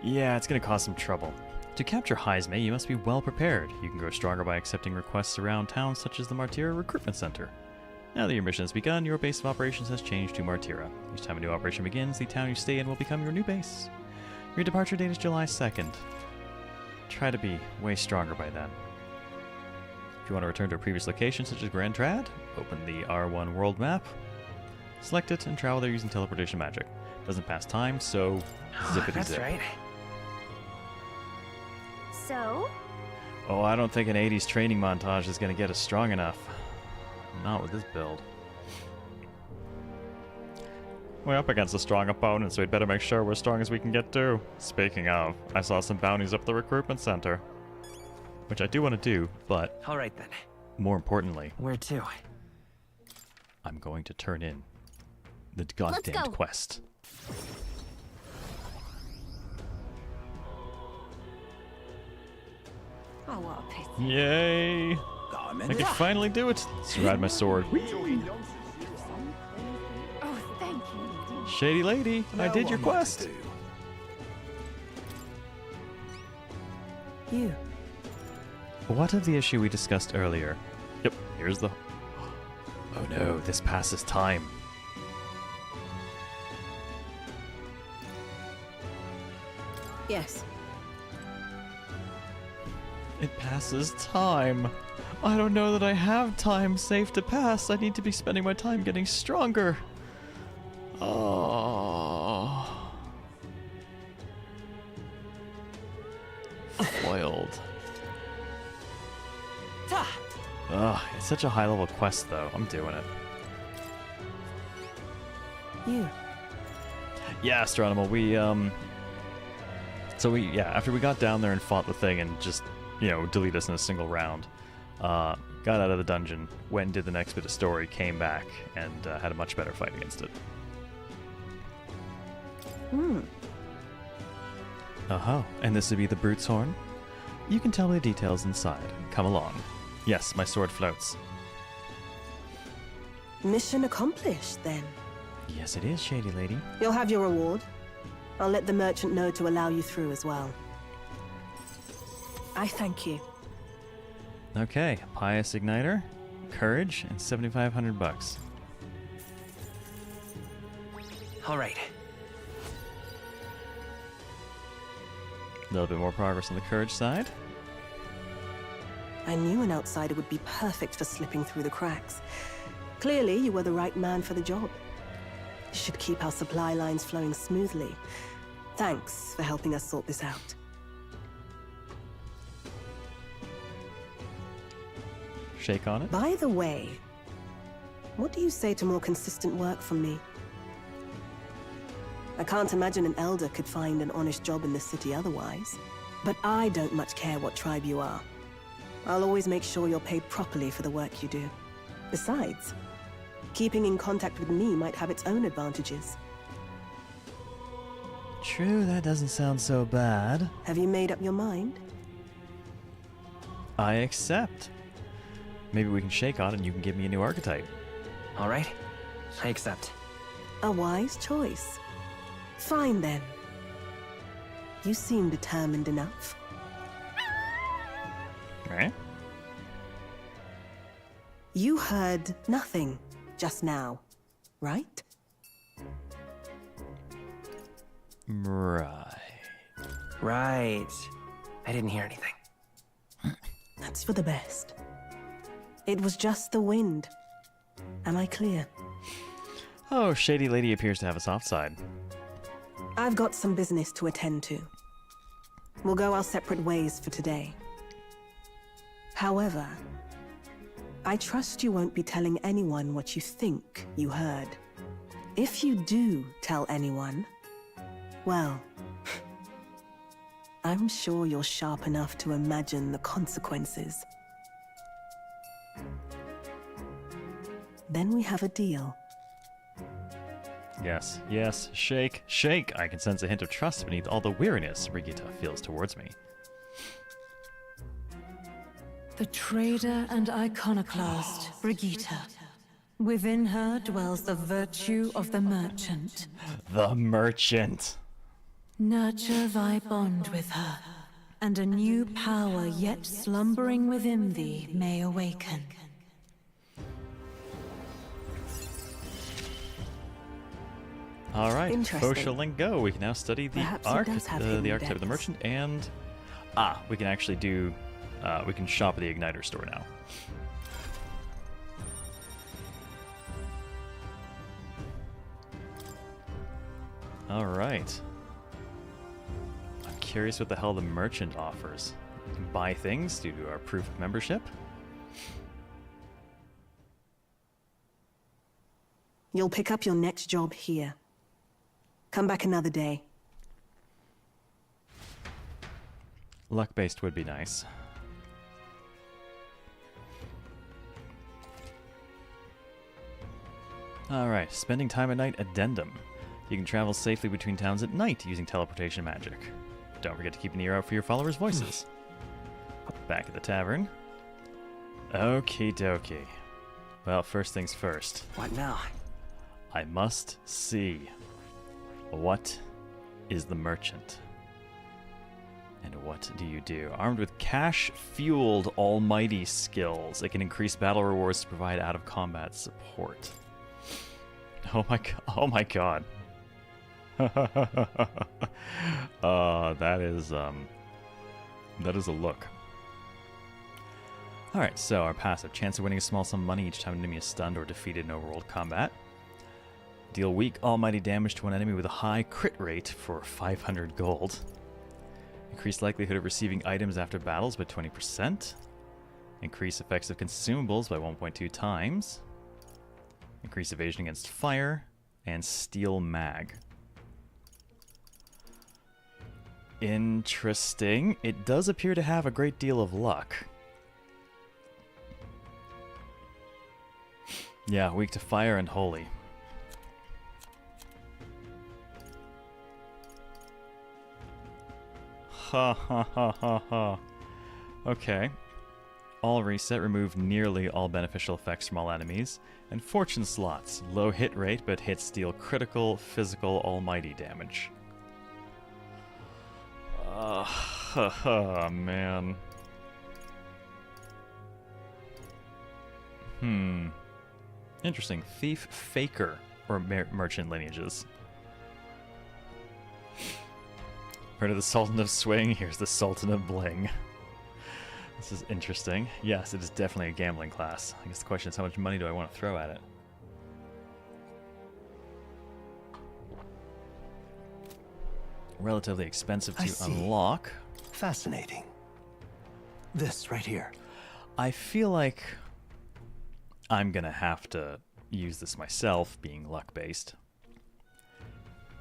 Speaker 1: Yeah, it's gonna cause some trouble. To capture Heisme, you must be well prepared. You can grow stronger by accepting requests around towns such as the Martira Recruitment Center. Now that your mission has begun, your base of operations has changed to Martira. Each time a new operation begins, the town you stay in will become your new base. Your departure date is July 2nd. Try to be way stronger by then. If you want to return to a previous location, such as Grand Trad, open the R1 world map, select it, and travel there using teleportation magic. Doesn't pass time, so zippity
Speaker 12: That's
Speaker 1: zip.
Speaker 12: right.
Speaker 2: So?
Speaker 1: Oh, I don't think an 80s training montage is going to get us strong enough. Not with this build. We're up against a strong opponent, so we'd better make sure we're as strong as we can get to. Speaking of, I saw some bounties up the recruitment center. Which I do want to do, but
Speaker 12: All right then.
Speaker 1: more importantly,
Speaker 12: Where to?
Speaker 1: I'm going to turn in the
Speaker 2: go.
Speaker 1: goddamned quest.
Speaker 9: Oh, what a pity.
Speaker 1: Yay! I can finally do it! Let's ride my sword.
Speaker 9: Oh, thank you.
Speaker 1: Shady lady, I did your quest!
Speaker 9: You.
Speaker 1: What of the issue we discussed earlier? Yep, here's the...
Speaker 8: Oh no, this passes time.
Speaker 4: Yes.
Speaker 8: It passes time. I don't know that I have time safe to pass. I need to be spending my time getting stronger. Oh. Foiled. Ugh, it's such a high level quest though. I'm doing it.
Speaker 4: You.
Speaker 8: Yeah, Astronomal, after we got down there and fought the thing and just, delete us in a single round, got out of the dungeon, went and did the next bit of story, came back, and had a much better fight against it. Oh, and this would be the Brute's Horn? You can tell me the details inside. Come along. Yes, my sword floats.
Speaker 4: Mission accomplished, then.
Speaker 8: Yes, it is, Shady Lady.
Speaker 4: You'll have your reward. I'll let the merchant know to allow you through as well. I thank you.
Speaker 8: Okay, Pious Igniter, Courage, and 7,500 bucks.
Speaker 12: All right.
Speaker 8: A little bit more progress on the Courage side.
Speaker 4: I knew an outsider would be perfect for slipping through the cracks. Clearly, you were the right man for the job. You should keep our supply lines flowing smoothly. Thanks for helping us sort this out.
Speaker 8: Shake on it.
Speaker 4: By the way, what do you say to more consistent work from me? I can't imagine an elder could find an honest job in this city otherwise. But I don't much care what tribe you are. I'll always make sure you're paid properly for the work you do. Besides, keeping in contact with me might have its own advantages.
Speaker 8: True, that doesn't sound so bad.
Speaker 4: Have you made up your mind?
Speaker 8: I accept. Maybe we can shake on it and you can give me a new archetype.
Speaker 12: All right. I accept.
Speaker 4: A wise choice. Fine then. You seem determined enough.
Speaker 8: Right?
Speaker 4: You heard nothing just now, right?
Speaker 8: Right.
Speaker 12: Right. I didn't hear anything.
Speaker 4: That's for the best. It was just the wind. Am I clear?
Speaker 8: Oh, Shady Lady appears to have a soft side.
Speaker 4: I've got some business to attend to. We'll go our separate ways for today. However, I trust you won't be telling anyone what you think you heard. If you do tell anyone, well, I'm sure you're sharp enough to imagine the consequences. Then we have a deal.
Speaker 8: Yes, yes, shake, shake. I can sense a hint of trust beneath all the weariness Brigitte feels towards me.
Speaker 6: The trader and iconoclast, Brigitte. Within her dwells the virtue of the merchant.
Speaker 8: The merchant.
Speaker 6: Nurture thy bond with her, and a new power yet slumbering within thee may awaken.
Speaker 8: All right,
Speaker 4: Interesting.
Speaker 8: social link go. We can now study the
Speaker 4: Perhaps it
Speaker 8: arc,
Speaker 4: does have
Speaker 8: the
Speaker 4: hidden
Speaker 8: archetype of the
Speaker 4: depths.
Speaker 8: merchant, and we can actually do. We can shop at the Igniter store now. All right. I'm curious what the hell the merchant offers. We can buy things due to our proof of membership.
Speaker 4: You'll pick up your next job here. Come back another day.
Speaker 8: Luck-based would be nice. Alright, spending time at night addendum. You can travel safely between towns at night using teleportation magic. Don't forget to keep an ear out for your followers' voices. Back at the tavern. Okie dokie. Well, first things first.
Speaker 12: What now?
Speaker 8: I must see. What is the merchant?
Speaker 1: And what do you do? Armed with cash-fueled almighty skills, it can increase battle rewards to provide out-of-combat support. Oh my god. That is a look. Alright, so our passive. Chance of winning a small sum of money each time an enemy is stunned or defeated in overworld combat. Deal weak almighty damage to one enemy with a high crit rate for 500 gold. Increase likelihood of receiving items after battles by 20%. Increase effects of consumables by 1.2 times. Increase evasion against fire. And steel mag. Interesting. It does appear to have a great deal of luck. Yeah, weak to fire and holy. Ha ha ha ha ha. Okay. All reset, remove nearly all beneficial effects from all enemies. And fortune slots. Low hit rate, but hits deal critical, physical, almighty damage. Man. Interesting. Thief, Faker, or merchant lineages. Heard of the Sultan of Swing? Here's the Sultan of Bling. This is interesting. Yes, it is definitely a gambling class. I guess the question is, how much money do I want to throw at it? Relatively expensive to unlock.
Speaker 3: Fascinating. This right here.
Speaker 1: I feel like I'm gonna have to use this myself, being luck-based.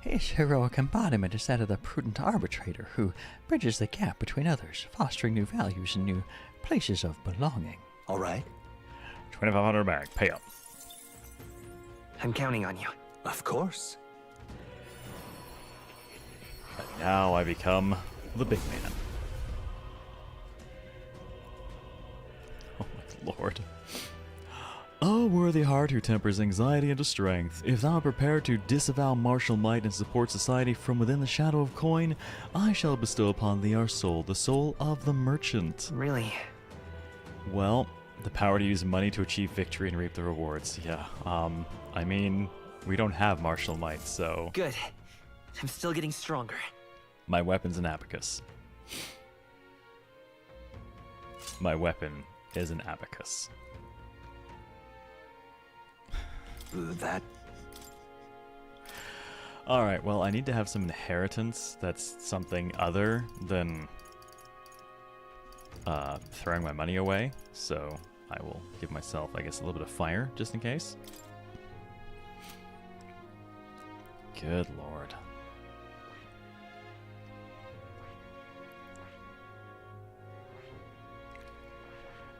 Speaker 14: His heroic embodiment is that of the prudent arbitrator who bridges the gap between others, fostering new values and new places of belonging.
Speaker 3: All right.
Speaker 1: 2,500 back. Pay up.
Speaker 12: I'm counting on you.
Speaker 3: Of course.
Speaker 1: And now I become the big man. Oh my lord. O worthy heart who tempers anxiety into strength, if thou art prepared to disavow martial might and support society from within the shadow of coin, I shall bestow upon thee our soul, the soul of the merchant.
Speaker 12: Really?
Speaker 1: Well, the power to use money to achieve victory and reap the rewards. Yeah, I mean, we don't have martial might, so...
Speaker 12: Good. I'm still getting stronger.
Speaker 1: My weapon's an abacus. My weapon is an abacus.
Speaker 3: That...
Speaker 1: Alright, well, I need to have some inheritance that's something other than throwing my money away, so I will give myself, I guess, a little bit of fire, just in case. Good lord.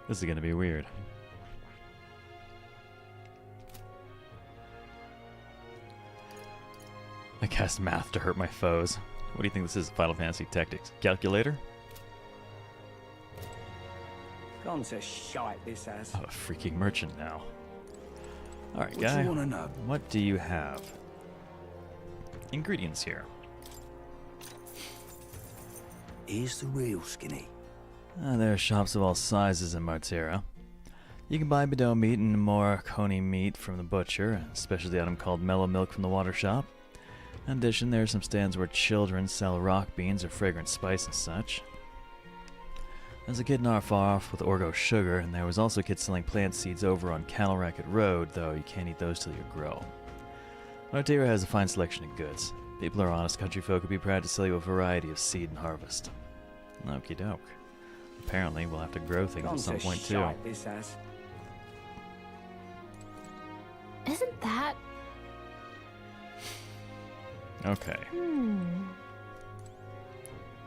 Speaker 1: This is gonna be weird. I cast math to hurt my foes. What do you think this is, Final Fantasy Tactics? Calculator?
Speaker 15: Gone to shite, this has.
Speaker 1: I'm a freaking merchant now. Alright,
Speaker 15: What
Speaker 1: guy.
Speaker 15: you wanna know?
Speaker 1: What do you have? Ingredients here.
Speaker 15: Here's the real skinny.
Speaker 1: There are shops of all sizes in Martira. You can buy Bidot meat and Moroconi meat from the butcher, a specialty item called mellow milk from the water shop. In addition, there are some stands where children sell rock beans or fragrant spice and such. There's a kid not far off with Orgo sugar, and there was also a kid selling plant seeds over on Cattle Racket Road, though you can't eat those till you grow. Martira has a fine selection of goods. People are honest country folk who be proud to sell you a variety of seed and harvest. Okie doke. Apparently, we'll have to grow things at some point too.
Speaker 15: This has.
Speaker 2: Isn't that...
Speaker 1: Okay.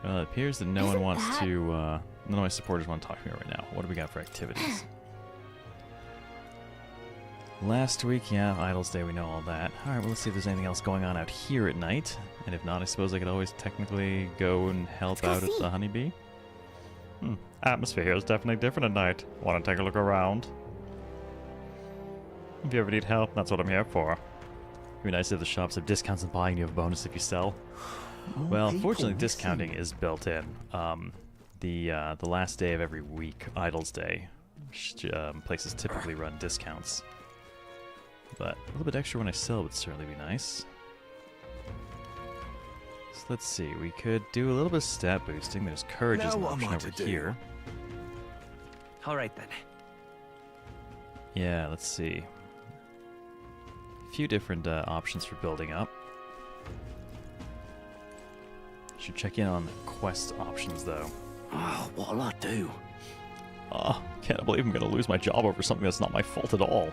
Speaker 1: Well, it appears that no one wants to, none of my supporters want to talk to me right now. What do we got for activities? Last week, yeah, Idle's Day, we know all that. Alright, well, let's see if there's anything else going on out here at night. And if not, I suppose I could always technically go and help out at the Honeybee. Atmosphere here is definitely different at night. Want to take a look around? If you ever need help, that's what I'm here for. It'd be nice if the shops have discounts on buying, you have a bonus if you sell. Well, fortunately, discounting is built in. The last day of every week, Idle's Day, places typically run discounts. But a little bit extra when I sell would certainly be nice. So let's see, we could do a little bit of stat boosting. There's courage as an option over here.
Speaker 12: Alright then.
Speaker 1: Yeah, let's see. A few different options for building up. Should check in on quest options though.
Speaker 15: Oh, what'll I do?
Speaker 1: Can't believe I'm gonna lose my job over something that's not my fault at all.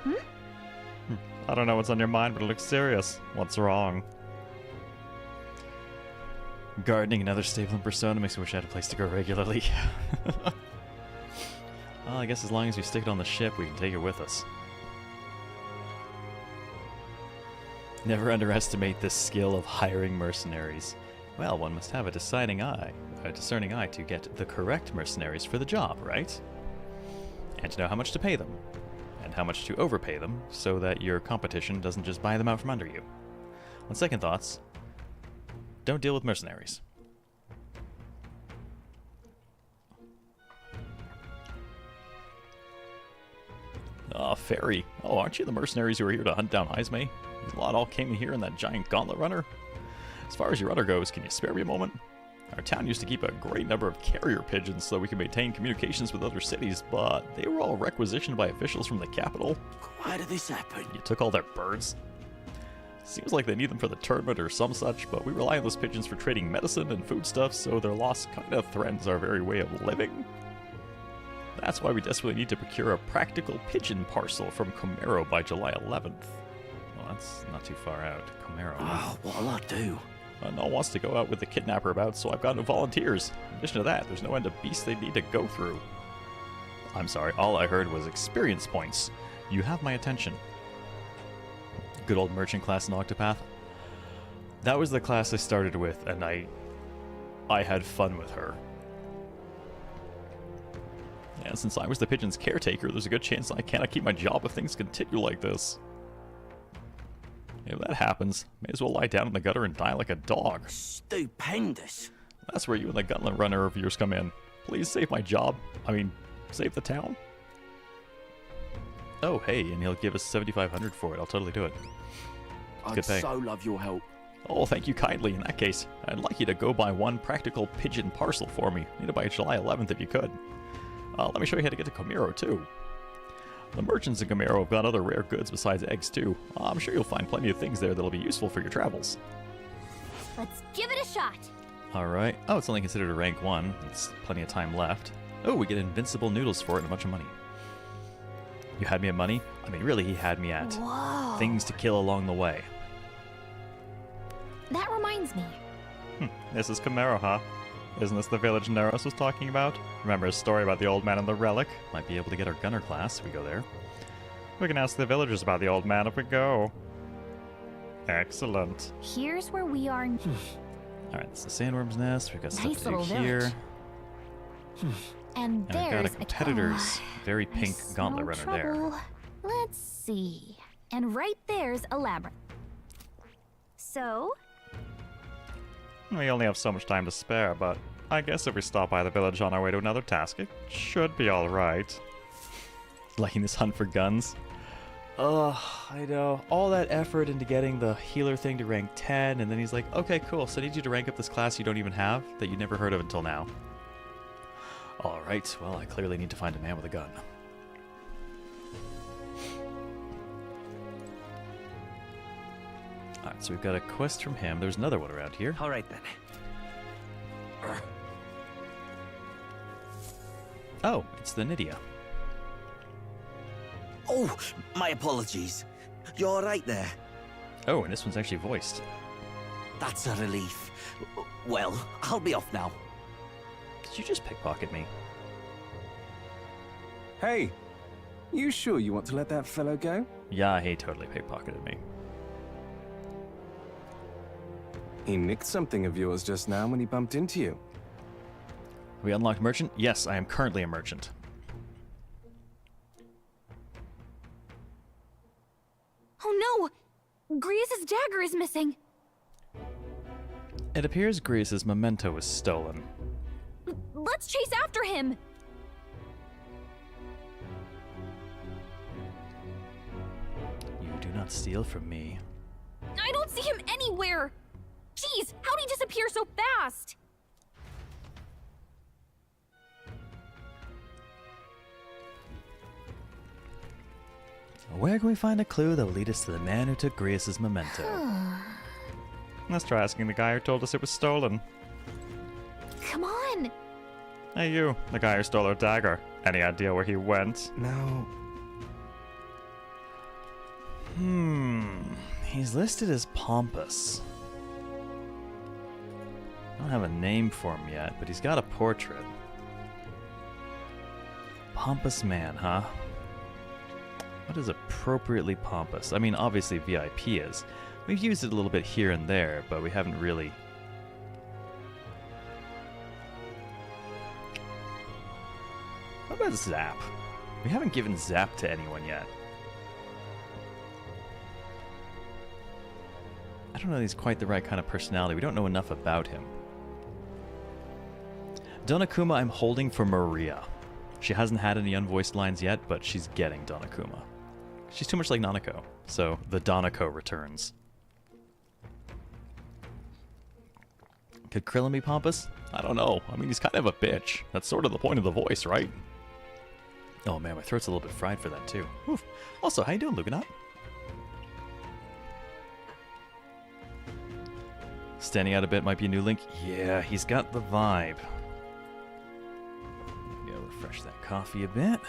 Speaker 1: I don't know what's on your mind, but it looks serious. What's wrong? Gardening, another staple in Persona, makes me wish I had a place to go regularly. Well, I guess as long as we stick it on the ship, we can take it with us. Never underestimate the skill of hiring mercenaries. Well, one must have a discerning eye to get the correct mercenaries for the job, right? And to know how much to pay them, and how much to overpay them, so that your competition doesn't just buy them out from under you. On second thoughts, don't deal with mercenaries. Fairy. Oh, aren't you the mercenaries who are here to hunt down Heisme? You lot all came here in that giant gauntlet runner? As far as your rudder goes, can you spare me a moment? Our town used to keep a great number of carrier pigeons so we could maintain communications with other cities, but they were all requisitioned by officials from the capital.
Speaker 15: Why did this happen?
Speaker 1: You took all their birds? Seems like they need them for the tournament or some such, but we rely on those pigeons for trading medicine and foodstuffs, so their loss kind of threatens our very way of living. That's why we desperately need to procure a practical pigeon parcel from Comero by July 11th. Well, that's not too far out. Comero.
Speaker 15: Oh, what'll I do?
Speaker 1: No one wants to go out with the kidnapper about, so I've got no volunteers. In addition to that, there's no end of beasts they need to go through. I'm sorry, all I heard was experience points. You have my attention. Good old merchant class in Octopath. That was the class I started with, and I had fun with her. And since I was the pigeon's caretaker, there's a good chance I cannot keep my job if things continue like this. If that happens, may as well lie down in the gutter and die like a dog.
Speaker 15: Stupendous.
Speaker 1: That's where you and the gauntlet runner of yours come in. Please save my job. I mean, save the town. Oh, hey, and he'll give us 7,500 for it. I'll totally do it.
Speaker 15: I'd so love your help.
Speaker 1: Oh, thank you kindly. In that case, I'd like you to go buy one practical pigeon parcel for me. Need it by July 11th if you could. Let me show you how to get to Comero, too. The merchants in Comero have got other rare goods besides eggs, too. I'm sure you'll find plenty of things there that'll be useful for your travels.
Speaker 2: Let's give it a shot.
Speaker 1: Alright. Oh, it's only considered a rank 1. It's plenty of time left. Oh, we get invincible noodles for it and a bunch of money. You had me at money? I mean, really, he had me at things to kill along the way.
Speaker 2: That reminds me.
Speaker 1: This is Comero, huh? Isn't this the village Neros was talking about? Remember his story about the old man and the relic? Might be able to get our gunner class if we go there. We can ask the villagers about the old man if we go. Excellent.
Speaker 2: Here's where we are.
Speaker 1: Alright, it's the sandworm's nest. We've got
Speaker 2: Nice
Speaker 1: stuff to do
Speaker 2: little
Speaker 1: here.
Speaker 2: And
Speaker 1: we've got a
Speaker 2: there's
Speaker 1: competitor's very pink gauntlet runner there.
Speaker 2: Let's see. And right there's a labyrinth. So?
Speaker 1: We only have so much time to spare, but I guess if we stop by the village on our way to another task, it should be alright. Liking this hunt for guns? I know. All that effort into getting the healer thing to rank 10, and then he's like, okay, cool, so I need you to rank up this class you don't even have, that you never heard of until now. Alright, well, I clearly need to find a man with a gun. Alright, so we've got a quest from him. There's another one around here.
Speaker 15: Alright then.
Speaker 1: Oh, it's the Nydia.
Speaker 15: Oh, my apologies. You're right there.
Speaker 1: Oh, and this one's actually voiced.
Speaker 15: That's a relief. Well, I'll be off now.
Speaker 1: Did you just pickpocket me?
Speaker 10: Hey, you sure you want to let that fellow go?
Speaker 1: Yeah, he totally pickpocketed me.
Speaker 10: He nicked something of yours just now when he bumped into you.
Speaker 1: We unlocked merchant? Yes, I am currently a merchant.
Speaker 2: Oh no! Grius's dagger is missing!
Speaker 1: It It appears Grease's memento was stolen.
Speaker 2: Let's chase after him!
Speaker 1: You do not steal from me.
Speaker 2: I don't see him anywhere! Jeez, how'd he disappear so fast?
Speaker 1: Where can we find a clue that'll lead us to the man who took Grease's memento? Let's try asking the guy who told us it was stolen.
Speaker 2: Come on!
Speaker 1: Hey you, the guy who stole our dagger. Any idea where he went?
Speaker 10: No.
Speaker 1: He's listed as Pompous. I don't have a name for him yet, but he's got a portrait. Pompous man, huh? What is appropriately pompous? I mean, obviously VIP is. We've used it a little bit here and there, but we haven't really... How about Zap? We haven't given Zap to anyone yet. I don't know if he's quite the right kind of personality. We don't know enough about him. Donakuma I'm holding for Maria. She hasn't had any unvoiced lines yet, but she's getting Donakuma. She's too much like Nanako, so the Donako returns. Could Krillin be pompous? I don't know. I mean, he's kind of a bitch. That's sort of the point of the voice, right? Oh man, my throat's a little bit fried for that too. Oof. Also, how you doing, Luganot? Standing out a bit might be a new Link. Yeah, he's got the vibe. Gotta refresh that coffee a bit.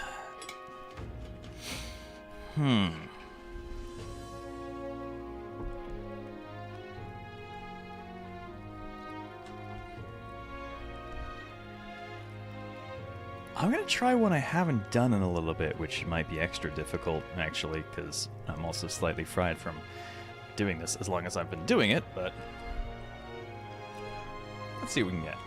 Speaker 1: I'm gonna try one I haven't done in a little bit, which might be extra difficult, actually, because I'm also slightly fried from doing this as long as I've been doing it, but let's see what we can get.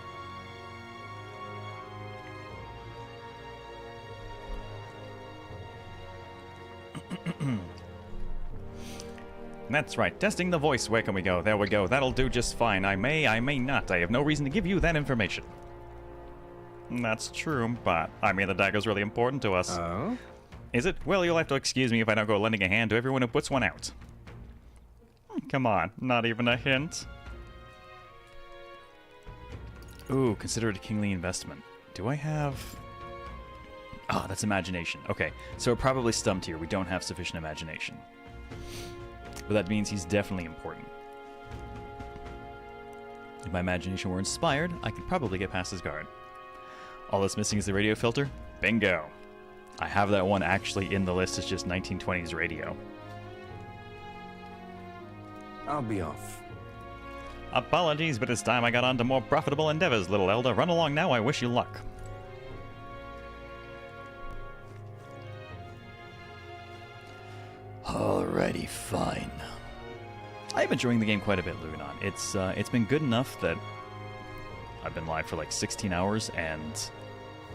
Speaker 1: That's right, testing the voice. Where can we go? There we go. That'll do just fine. I may not. I have no reason to give you that information. That's true, but I mean the dagger's really important to us.
Speaker 10: Oh?
Speaker 1: Is it? Well, you'll have to excuse me if I don't go lending a hand to everyone who puts one out. Come on, not even a hint. Ooh, consider it a kingly investment. Do I have... Oh, that's imagination. Okay, so we're probably stumped here. We don't have sufficient imagination. But that means he's definitely important. If my imagination were inspired, I could probably get past his guard. All that's missing is the radio filter? Bingo! I have that one actually in the list. It's just 1920s radio.
Speaker 10: I'll be off.
Speaker 1: Apologies, but it's time I got on to more profitable endeavors, little elder. Run along now, I wish you luck. Alrighty, fine. I've been enjoying the game quite a bit, Luganon. It's been good enough that I've been live for like 16 hours, and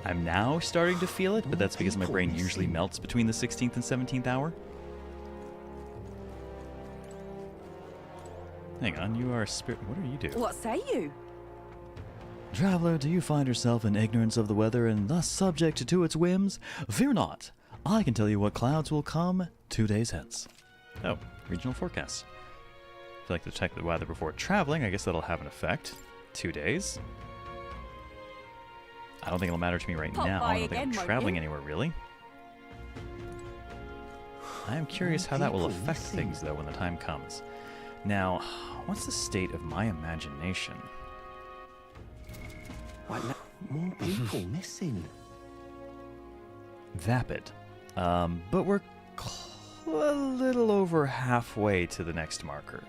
Speaker 1: I'm now starting to feel it, but that's because my brain usually melts between the 16th and 17th hour. Hang on, you are a spirit. What do you do?
Speaker 9: What say you?
Speaker 1: Traveler, do you find yourself in ignorance of the weather and thus subject to its whims? Fear not. I can tell you what clouds will come 2 days hence. Oh, regional forecasts. I feel like to check the weather before traveling. I guess that'll have an effect. 2 days. I don't think it'll matter to me right now. I don't think I'm traveling anywhere, really. I am curious how that will affect things, though, when the time comes. Now, what's the state of my imagination?
Speaker 15: What? More people missing.
Speaker 1: Vapid. But we're a little over halfway to the next marker.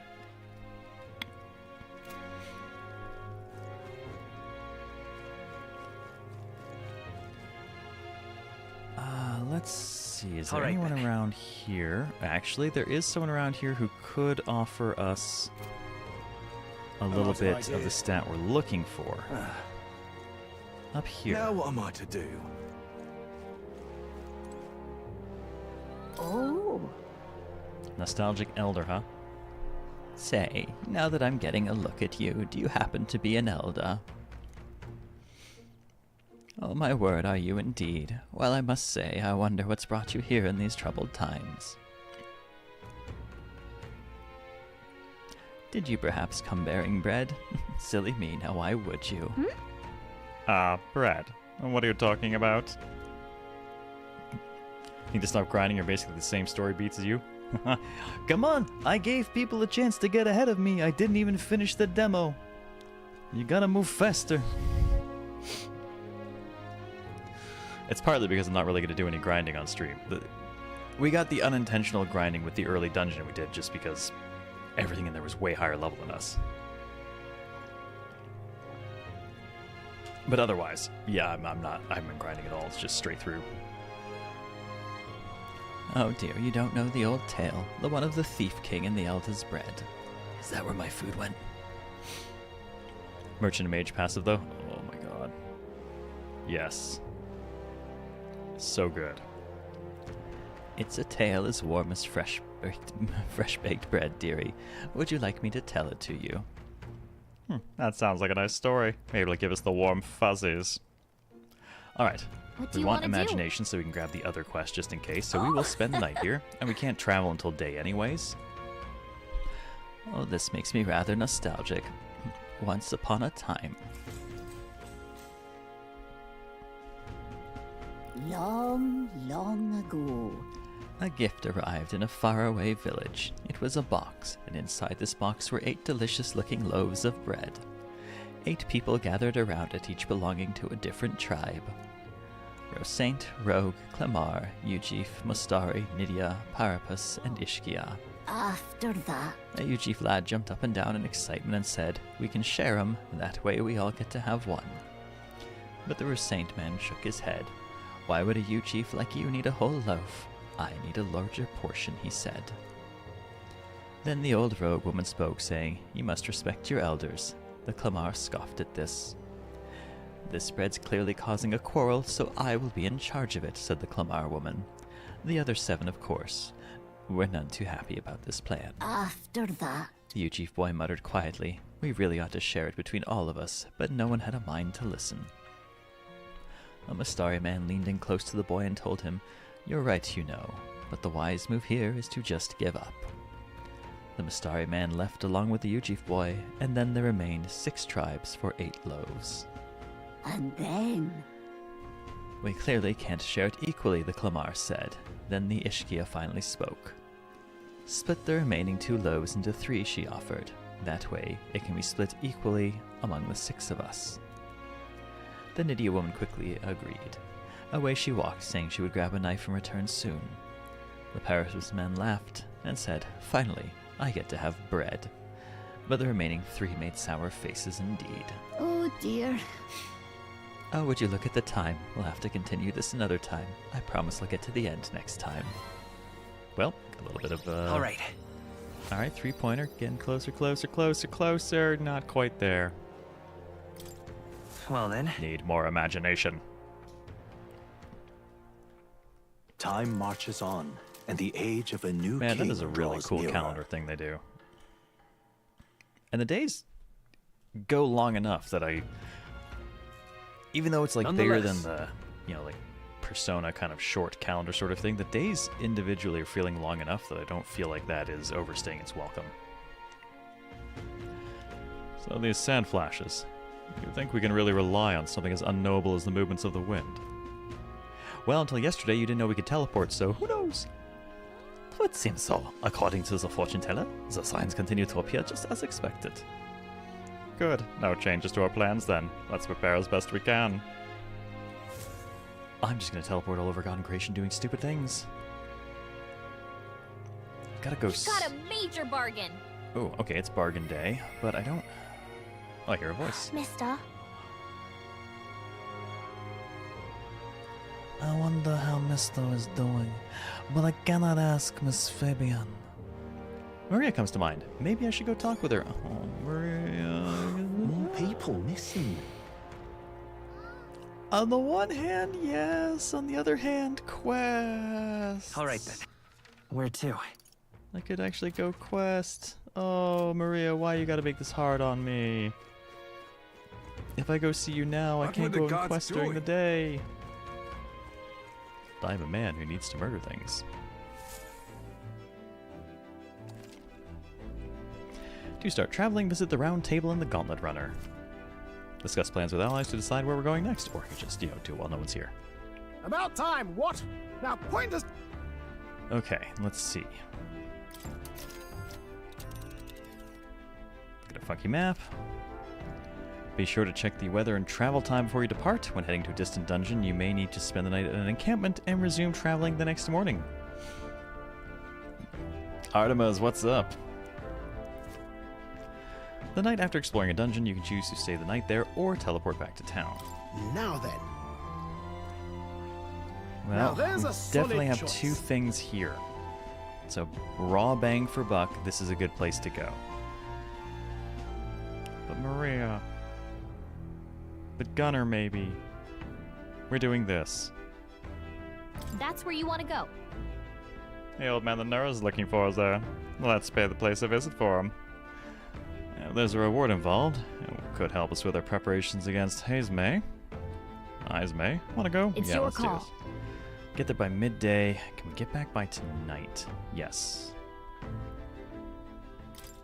Speaker 1: Let's see. Is there anyone around here? Actually, there is someone around here who could offer us a little bit of the stat we're looking for. Up here.
Speaker 3: Now what am I to do?
Speaker 2: Oh.
Speaker 1: Nostalgic Elder, huh?
Speaker 14: Say, now that I'm getting a look at you, do you happen to be an elder? Oh my word, are you indeed? Well, I must say, I wonder what's brought you here in these troubled times. Did you perhaps come bearing bread? Silly me, now why would you?
Speaker 1: Bread. What are you talking about? Need to stop grinding, you're basically the same story beats as you.
Speaker 8: Come on, I gave people a chance to get ahead of me. I didn't even finish the demo. You gotta move faster.
Speaker 1: It's partly because I'm not really going to do any grinding on stream. We got the unintentional grinding with the early dungeon we did just because everything in there was way higher level than us. But otherwise, yeah, I haven't been grinding at all. It's just straight through.
Speaker 14: Oh dear, you don't know the old tale, the one of the Thief King and the Elder's bread.
Speaker 8: Is that where my food went?
Speaker 1: Merchant and Mage passive, though? Oh my god. Yes. So good.
Speaker 14: It's a tale as warm as fresh-baked bread, dearie. Would you like me to tell it to you?
Speaker 1: That sounds like a nice story. Maybe it'll give us the warm fuzzies. Alright. We want imagination so we can grab the other quest just in case, so we will spend the night here, and we can't travel until day anyways.
Speaker 14: Oh, this makes me rather nostalgic. Once upon a time.
Speaker 16: Long, long ago.
Speaker 14: A gift arrived in a faraway village. It was a box, and inside this box were 8 delicious-looking loaves of bread. 8 people gathered around it, each belonging to a different tribe. Rosaint, Rogue, Clemar, Ujif, Mustari, Nydia, Parapus, and Ishkia.
Speaker 16: After that...
Speaker 14: A Ujif lad jumped up and down in excitement and said, "We can share 'em, that way we all get to have one." But the Rosaint man shook his head. "Why would a Ujif like you need a whole loaf? I need a larger portion," he said. Then the old rogue woman spoke, saying, "You must respect your elders." The Clemar scoffed at this. "This bread's clearly causing a quarrel, so I will be in charge of it," said the Clemar woman. The other 7, of course, were none too happy about this plan.
Speaker 16: After that...
Speaker 14: The Ujif boy muttered quietly, "We really ought to share it between all of us," but no one had a mind to listen. A Mustari man leaned in close to the boy and told him, "You're right, you know, but the wise move here is to just give up." The Mustari man left along with the Ujif boy, and then there remained 6 tribes for 8 loaves.
Speaker 16: And then...
Speaker 14: "We clearly can't share it equally," the Clemar said. Then the Ishkia finally spoke. "Split the remaining 2 loaves into 3, she offered. That way, it can be split equally among the 6 of us." The Nydia woman quickly agreed. Away she walked, saying she would grab a knife and return soon. The Parapus man laughed and said, "Finally, I get to have bread." But the remaining 3 made sour faces indeed.
Speaker 16: Oh dear.
Speaker 14: Oh, would you look at the time? We'll have to continue this another time. I promise I'll get to the end next time.
Speaker 1: Well, a little bit of
Speaker 12: Alright.
Speaker 1: Alright, 3-pointer. Getting closer, closer, closer, closer. Not quite there.
Speaker 12: Well then.
Speaker 1: Need more imagination.
Speaker 3: Time marches on, and the age of a new
Speaker 1: Man,
Speaker 3: king
Speaker 1: that is a really
Speaker 3: draws
Speaker 1: cool
Speaker 3: nearer.
Speaker 1: calendar thing they do. And the days go long enough that even though it's like bigger than the, like Persona kind of short calendar sort of thing, the days individually are feeling long enough that I don't feel like that is overstaying its welcome. So these sand flashes. You think we can really rely on something as unknowable as the movements of the wind? Well, until yesterday you didn't know we could teleport, so who knows?
Speaker 8: It seems so. According to the fortune teller, the signs continue to appear just as expected.
Speaker 1: Good. No changes to our plans then. Let's prepare as best we can. I'm just gonna teleport all over God and creation doing stupid things. Gotta go.
Speaker 2: Got a major bargain.
Speaker 1: Oh, okay, it's bargain day, but I don't. Oh, I hear a voice.
Speaker 2: Mister.
Speaker 8: I wonder how Mister is doing, but I cannot ask Miss Fabian.
Speaker 1: Maria comes to mind. Maybe I should go talk with her. Oh, Maria.
Speaker 3: More people missing.
Speaker 8: On the one hand, yes. On the other hand, quests.
Speaker 12: Alright then. Where to?
Speaker 1: I could actually go quest.
Speaker 8: Oh, Maria, why you gotta make this hard on me? If I go see you now, I
Speaker 10: What
Speaker 8: can't
Speaker 10: were the
Speaker 8: go and
Speaker 10: gods
Speaker 8: quest during the
Speaker 10: doing?
Speaker 8: day. I'm a man who needs to murder things. To start traveling, visit the Round Table and the Gauntlet Runner. Discuss plans with allies to decide where we're going next, or you just, do it while no one's here.
Speaker 13: About time, what? Now point us...
Speaker 8: Okay, let's see. Get a funky map. Be sure to check the weather and travel time before you depart. When heading to a distant dungeon, you may need to spend the night at an encampment and resume traveling the next morning. Artemis, what's up? The night after exploring a dungeon, you can choose to stay the night there or teleport back to town.
Speaker 13: Now then.
Speaker 8: Well,
Speaker 13: Now there's
Speaker 8: we
Speaker 13: a solid
Speaker 8: definitely have
Speaker 13: choice.
Speaker 8: 2 things here. So, raw bang for buck, this is a good place to go. But Maria... But Gunner, maybe. We're doing this.
Speaker 2: That's where you want to go.
Speaker 8: The old man the Nura's looking for us there. Let's pay the place a visit for him. There's a reward involved. It could help us with our preparations against Hazme. Hazme, wanna go?
Speaker 2: It's
Speaker 8: yeah,
Speaker 2: your
Speaker 8: let's do
Speaker 2: call.
Speaker 8: this. Get there by midday. Can we get back by tonight? Yes.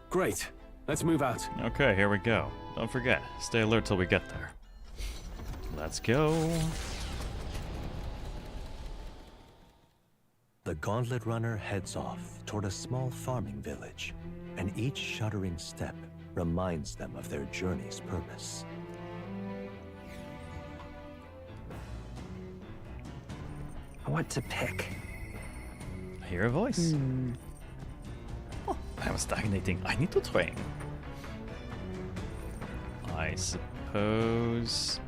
Speaker 7: Great. Let's move out.
Speaker 8: Okay, here we go. Don't forget, stay alert till we get there. Let's go.
Speaker 3: The Gauntlet Runner heads off toward a small farming village, and each shuddering step reminds them of their journey's purpose.
Speaker 12: What to pick?
Speaker 8: I hear a voice.
Speaker 1: Oh, I'm stagnating. I need to train.
Speaker 8: I suppose...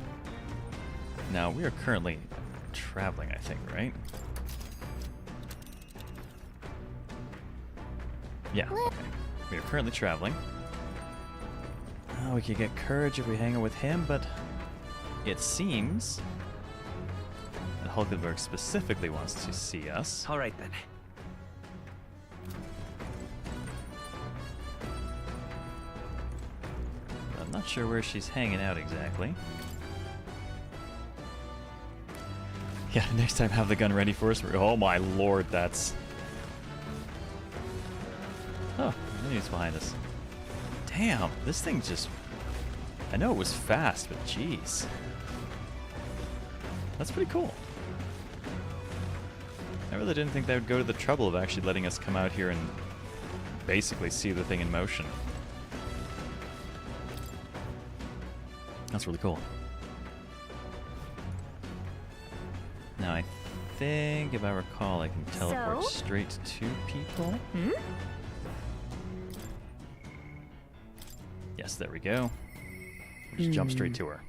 Speaker 8: Now, we are currently traveling, I think, right? Yeah, okay. We are currently traveling. We could get courage if we hang out with him, but it seems that Hulkenberg specifically wants to see us.
Speaker 12: All right, then.
Speaker 8: I'm not sure where she's hanging out exactly. Yeah, next time have the gun ready for us. Oh my lord, that's... Oh, enemies behind us. Damn, this thing just... I know it was fast, but jeez. That's pretty cool. I really didn't think they would go to the trouble of actually letting us come out here and basically see the thing in motion. That's really cool. Now I think, if I recall, I can teleport straight to people. Yes, there we go. Just jump straight to her.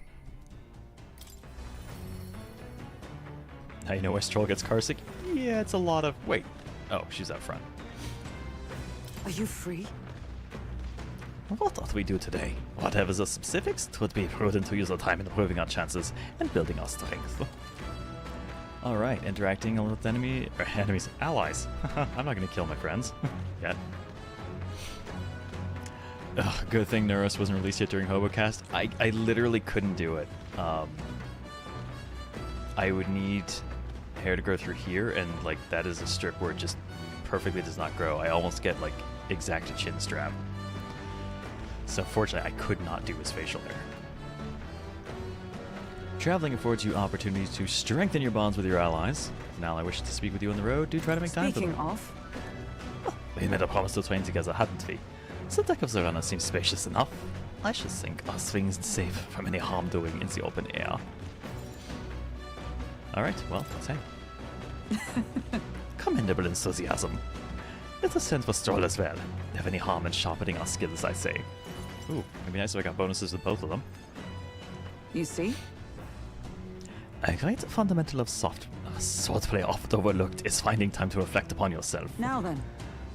Speaker 8: Now you know why Stroll gets carsick? Yeah, it's a lot of... Wait. Oh, she's out front.
Speaker 9: Are you free?
Speaker 1: What ought we do today? Whatever the specifics, it would be prudent to use our time in improving our chances and building our strength.
Speaker 8: Alright, interacting with enemies, allies. I'm not gonna kill my friends. Yet. Ugh, good thing Neuros wasn't released yet during HoboCast. I literally couldn't do it. I would need hair to grow through here, and like that is a strip where it just perfectly does not grow. I almost get like exact chin strap. So unfortunately, I could not do his facial hair. Traveling affords you opportunities to strengthen your bonds with your allies. If an ally wishes to speak with you on the road, do try to make time for them.
Speaker 9: Speaking of,
Speaker 1: We made a promise to train together, hadn't we? The deck of the runner seems spacious enough. I should think our swings safe from any harm doing in the open air.
Speaker 8: Alright, well, let's hang.
Speaker 1: Commendable enthusiasm. It's a sense for Stroll as well. Have any harm in sharpening our skills, I say.
Speaker 8: Ooh, it'd be nice if I got bonuses with both of them.
Speaker 9: you see?
Speaker 1: A great fundamental of swordplay often overlooked is finding time to reflect upon yourself.
Speaker 9: Now then.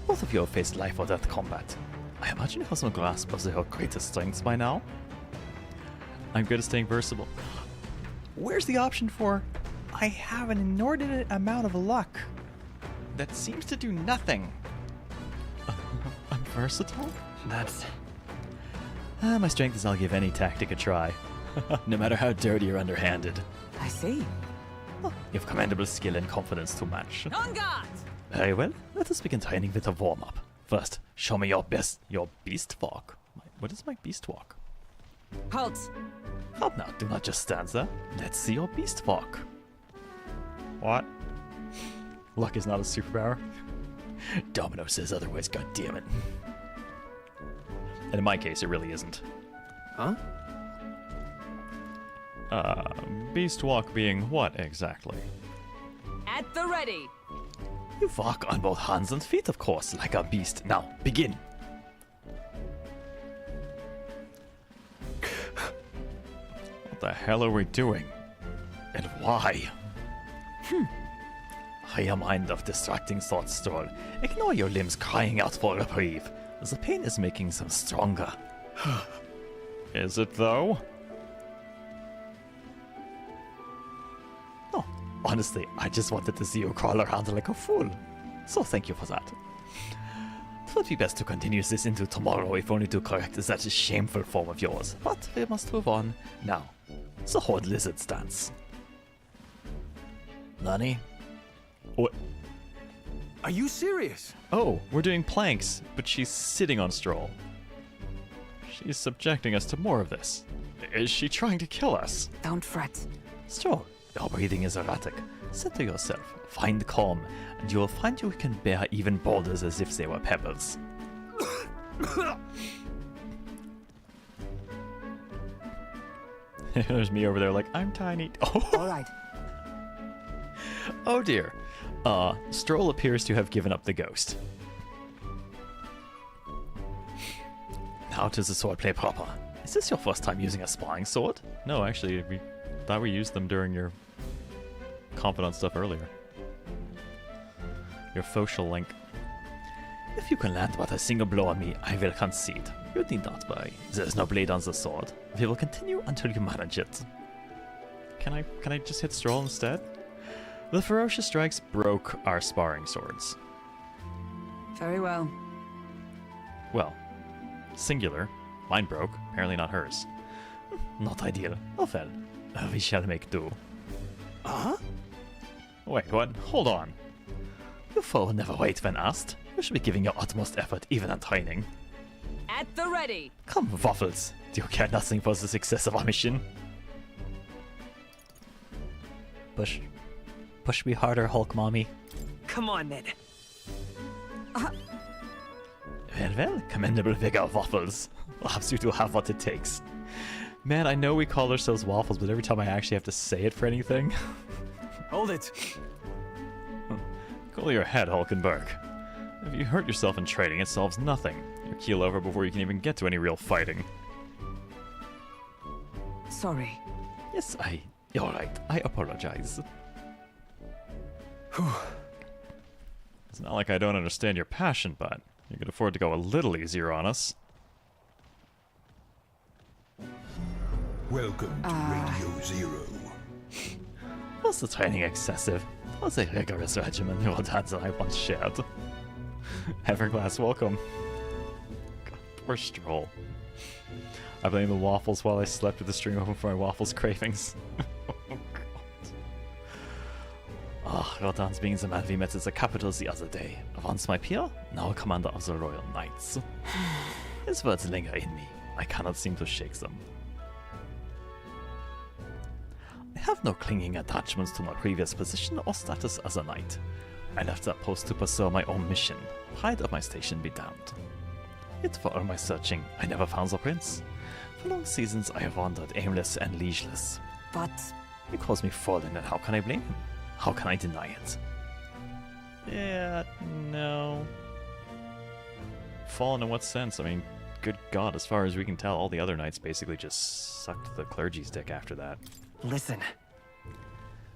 Speaker 1: Both of you have faced life or death combat. I imagine you have some grasp of your greatest strengths by now.
Speaker 8: I'm good at staying versatile. Where's the option for I have an inordinate amount of luck that seems to do nothing?
Speaker 1: I'm versatile?
Speaker 12: That's...
Speaker 8: My strength is I'll give any tactic a try, no matter how dirty or underhanded.
Speaker 9: I see.
Speaker 8: You've commendable skill and confidence to match.
Speaker 9: On guard!
Speaker 8: Very well, let us begin training with a warm-up. First, show me your beast walk. What is my beast walk?
Speaker 9: Halt!
Speaker 8: Halt now, do not just stand there. Let's see your beast walk. What? Luck is not a superpower. Domino says otherwise, goddammit. And in my case, it really isn't.
Speaker 10: Huh?
Speaker 1: Beast walk being what exactly?
Speaker 9: At the ready!
Speaker 8: You walk on both hands and feet, of course, like a beast. Now, begin.
Speaker 1: What the hell are we doing?
Speaker 8: And why? Higher mind of distracting thoughts, Stroll. Ignore your limbs crying out for reprieve. The pain is making them stronger.
Speaker 1: Is it though?
Speaker 8: No, honestly, I just wanted to see you crawl around like a fool. So thank you for that. It would be best to continue this into tomorrow, if only to correct that shameful form of yours. But we must move on. Now, the horned lizard stance. Nani?
Speaker 1: What?
Speaker 10: Are you serious?
Speaker 1: Oh, we're doing planks, but she's sitting on Stroll. She's subjecting us to more of this. Is she trying to kill us?
Speaker 9: Don't fret.
Speaker 8: Stroll, your breathing is erratic. Center yourself, find calm, and you will find you can bear even boulders as if they were pebbles.
Speaker 1: There's me over there like, I'm tiny. Oh,
Speaker 9: Alright.
Speaker 1: oh dear. Stroll appears to have given up the ghost.
Speaker 8: Now to the swordplay proper. Is this your first time using a sparring sword?
Speaker 1: No, actually, we thought we used them during your confidant stuff earlier. Your social link.
Speaker 8: If you can land but a single blow on me, I will concede. You need not worry. There is no blade on the sword. We will continue until you manage it.
Speaker 1: Can I just hit Stroll instead? The ferocious strikes broke our sparring swords.
Speaker 9: Very well.
Speaker 1: Well, singular. Mine broke. Apparently not hers.
Speaker 8: Not ideal. Oh well. We shall make do.
Speaker 10: Huh?
Speaker 1: Wait, what? Hold on.
Speaker 8: You foe never wait when asked. You should be giving your utmost effort even in training.
Speaker 9: At the ready!
Speaker 8: Come, Waffles. Do you care nothing for the success of our mission? Push. Push me harder, Hulk Mommy.
Speaker 12: Come on, then.
Speaker 8: Well, commendable vigor, Waffles. Perhaps you do have what it takes.
Speaker 1: Man, I know we call ourselves Waffles, but every time I actually have to say it for anything...
Speaker 10: Hold it.
Speaker 1: Cool your head, Hulkenberg. If you hurt yourself in training, it solves nothing. You keel over before you can even get to any real fighting.
Speaker 9: Sorry.
Speaker 8: Yes, you're right. I apologize.
Speaker 1: It's not like I don't understand your passion, but you could afford to go a little easier on us.
Speaker 17: Welcome to Radio Zero.
Speaker 8: Was the training excessive? It was a rigorous regimen your dads and I once shared.
Speaker 1: Everglass, welcome. God, poor Stroll. I blame the waffles while I slept with the string open for my waffles cravings.
Speaker 8: Rodan's being the man we met at the capital the other day. Once my peer, now a commander of the Royal Knights. His words linger in me. I cannot seem to shake them. I have no clinging attachments to my previous position or status as a knight. I left that post to pursue my own mission. Pride of my station be damned. Yet for all my searching, I never found the prince. For long seasons I have wandered aimless and leisureless.
Speaker 9: But...
Speaker 8: He calls me fallen, and how can I blame him? How can I deny it?
Speaker 1: Yeah, no. Fallen in what sense? I mean, good God, as far as we can tell, all the other knights basically just sucked the clergy's dick after that.
Speaker 12: Listen.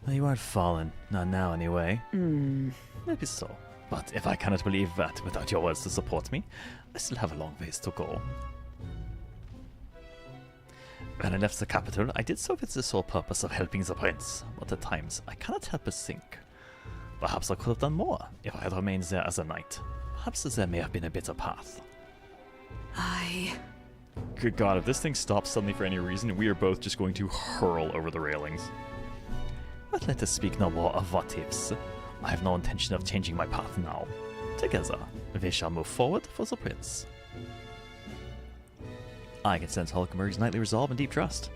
Speaker 8: Well, you aren't fallen. Not now, anyway. Maybe so. But if I cannot believe that without your words to support me, I still have a long ways to go. When I left the capital, I did so with the sole purpose of helping the prince, but at times I cannot help but think. Perhaps I could have done more if I had remained there as a knight. Perhaps there may have been a better path.
Speaker 1: Good God, if this thing stops suddenly for any reason, we are both just going to hurl over the railings.
Speaker 8: But let us speak no more of what ifs. I have no intention of changing my path now. Together, we shall move forward for the prince. I can sense Hulkenberg's knightly resolve and deep trust.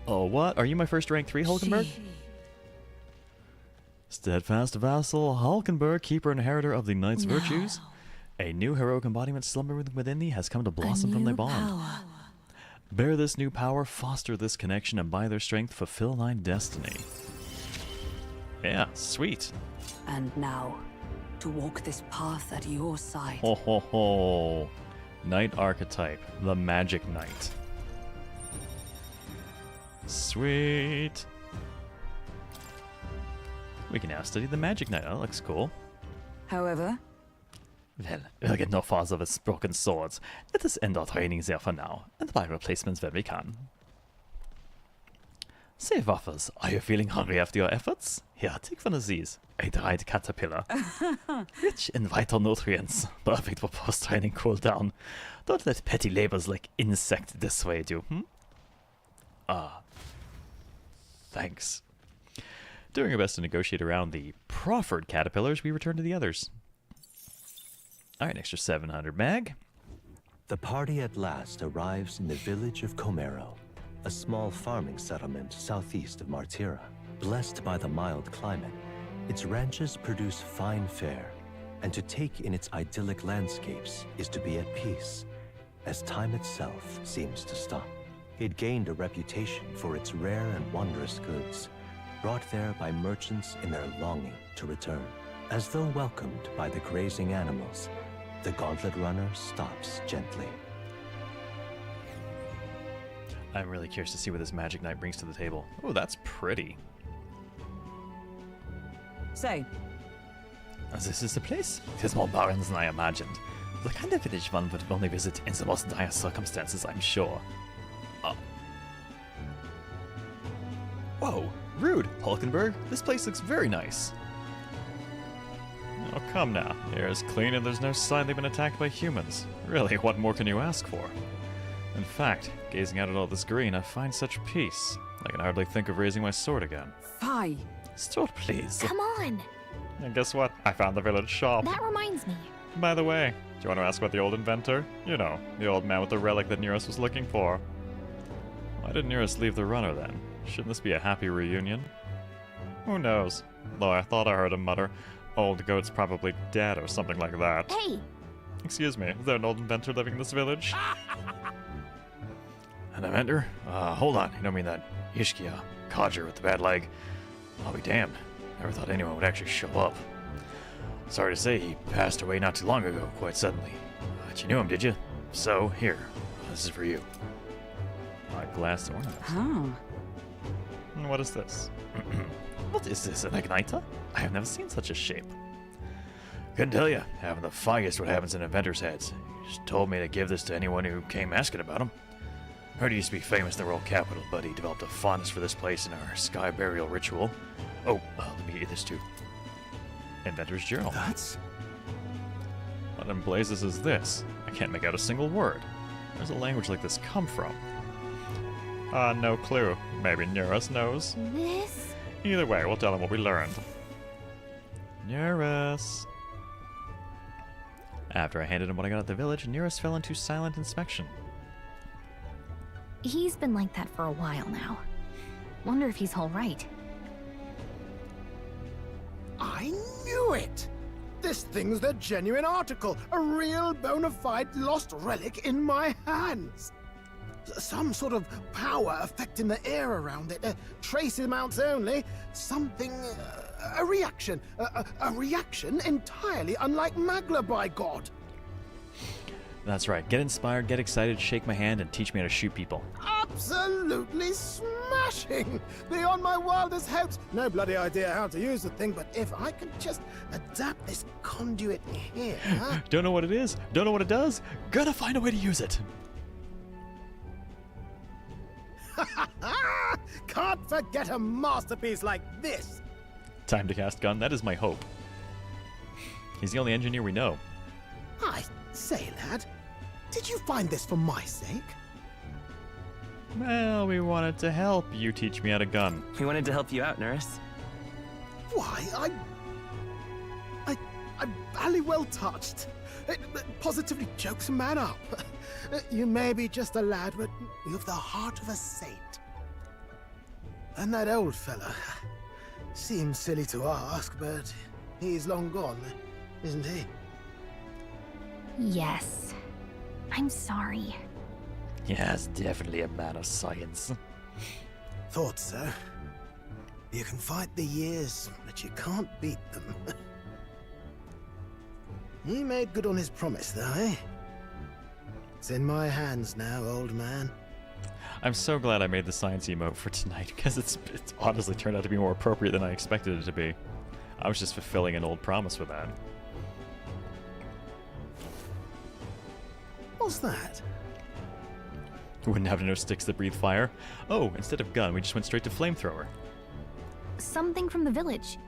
Speaker 1: Oh, what? Are you my first rank 3, Hulkenberg? Steadfast vassal, Hulkenberg, keeper and inheritor of the knight's virtues. A new heroic embodiment slumbering within thee has come to blossom from thy bond. Bear this new power, foster this connection, and by their strength fulfill thy destiny. Yeah, sweet.
Speaker 9: And now, to walk this path at your side.
Speaker 1: Ho ho ho. Knight archetype, the magic knight. Sweet. We can now study the magic knight. That looks cool.
Speaker 9: However,
Speaker 8: well, we'll get no farther with broken swords. Let us end our training there for now, and buy replacements when we can. Say, Waffles, are you feeling hungry after your efforts? Here, take one of these. A dried caterpillar. Rich in vital nutrients. Perfect for post-training cooldown. Don't let petty labors like insect dissuade you,
Speaker 1: Thanks. Doing our best to negotiate around the proffered caterpillars, we return to the others. Alright, extra 700 mag.
Speaker 3: The party at last arrives in the village of Comero, a small farming settlement southeast of Martira. Blessed by the mild climate, its ranches produce fine fare, and to take in its idyllic landscapes is to be at peace, as time itself seems to stop. It gained a reputation for its rare and wondrous goods, brought there by merchants in their longing to return. As though welcomed by the grazing animals, the gauntlet runner stops gently.
Speaker 1: I'm really curious to see what this magic knight brings to the table. Oh, that's pretty.
Speaker 9: say.
Speaker 8: This is the place? It is more barren than I imagined. The kind of village one would only visit in the most dire circumstances, I'm sure.
Speaker 1: Whoa, rude, Hulkenberg. This place looks very nice. Oh, come now. Air is clean and there's no sign they've been attacked by humans. Really, what more can you ask for? In fact, gazing out at all this green, I find such peace. I can hardly think of raising my sword again.
Speaker 9: Fie.
Speaker 8: Sword, please.
Speaker 2: Come on.
Speaker 1: And guess what? I found the village shop.
Speaker 2: That reminds me.
Speaker 1: By the way, do you want to ask about the old inventor? You know, the old man with the relic that Neros was looking for. Why did Neros leave the runner then? Shouldn't this be a happy reunion? Who knows? Though I thought I heard him mutter, "Old goat's probably dead," or something like that.
Speaker 2: Hey!
Speaker 1: Excuse me, is there an old inventor living in this village?
Speaker 8: An inventor? Hold on. You don't mean that Ishkia, codger with the bad leg? I'll be damned. Never thought anyone would actually show up. Sorry to say, he passed away not too long ago, quite suddenly. But you knew him, did you? So, here. This is for you.
Speaker 1: Glass ornament.
Speaker 9: Oh.
Speaker 1: And what is this?
Speaker 8: What is this, an igniter? I have never seen such a shape. Couldn't tell you. Haven't the foggiest what happens in inventors' heads. He just told me to give this to anyone who came asking about him. Heard he used to be famous in the royal capital, but he developed a fondness for this place in our sky burial ritual. Oh, let me read this too.
Speaker 1: Inventor's journal.
Speaker 11: That's...
Speaker 1: What in blazes is this? I can't make out a single word. Where's a language like this come from? No clue. Maybe Neros knows.
Speaker 2: This?
Speaker 1: Either way, we'll tell him what we learned. Neros. After I handed him what I got at the village, Neros fell into silent inspection.
Speaker 2: He's been like that for a while now. Wonder if he's all right.
Speaker 13: I knew it! This thing's the genuine article, a real bona fide lost relic in my hands. Some sort of power affecting the air around it. Trace amounts only. Something... a reaction. A reaction entirely unlike Magla, by God.
Speaker 1: That's right. Get inspired, get excited, shake my hand, and teach me how to shoot people.
Speaker 13: Absolutely smashing! Beyond my wildest hopes. No bloody idea how to use the thing, but if I can just adapt this conduit here...
Speaker 1: Don't know what it is. Don't know what it does. Gotta find a way to use it.
Speaker 13: Can't forget a masterpiece like this!
Speaker 1: Time to cast gun. That is my hope. He's the only engineer we know.
Speaker 13: I say, lad, Did you find this for my sake?
Speaker 8: Well, we wanted to help you teach me how to gun.
Speaker 12: We wanted to help you out, nurse.
Speaker 13: Why, I'm barely well touched. It positively chokes a man up. You may be just a lad, but you've the heart of a saint. And that old fella. Seems silly to ask, but he's long gone, isn't he?
Speaker 2: Yes. I'm sorry.
Speaker 8: Yes, definitely a man of science.
Speaker 13: Thought so. You can fight the years, but you can't beat them. He made good on his promise, though, eh? It's in my hands now, old man.
Speaker 8: I'm so glad I made the science emote for tonight, because it's honestly turned out to be more appropriate than I expected it to be. I was just fulfilling an old promise with that.
Speaker 13: What's that?
Speaker 8: Wouldn't have no sticks that breathe fire. Oh, instead of gun, we just went straight to flamethrower.
Speaker 2: Something from the village.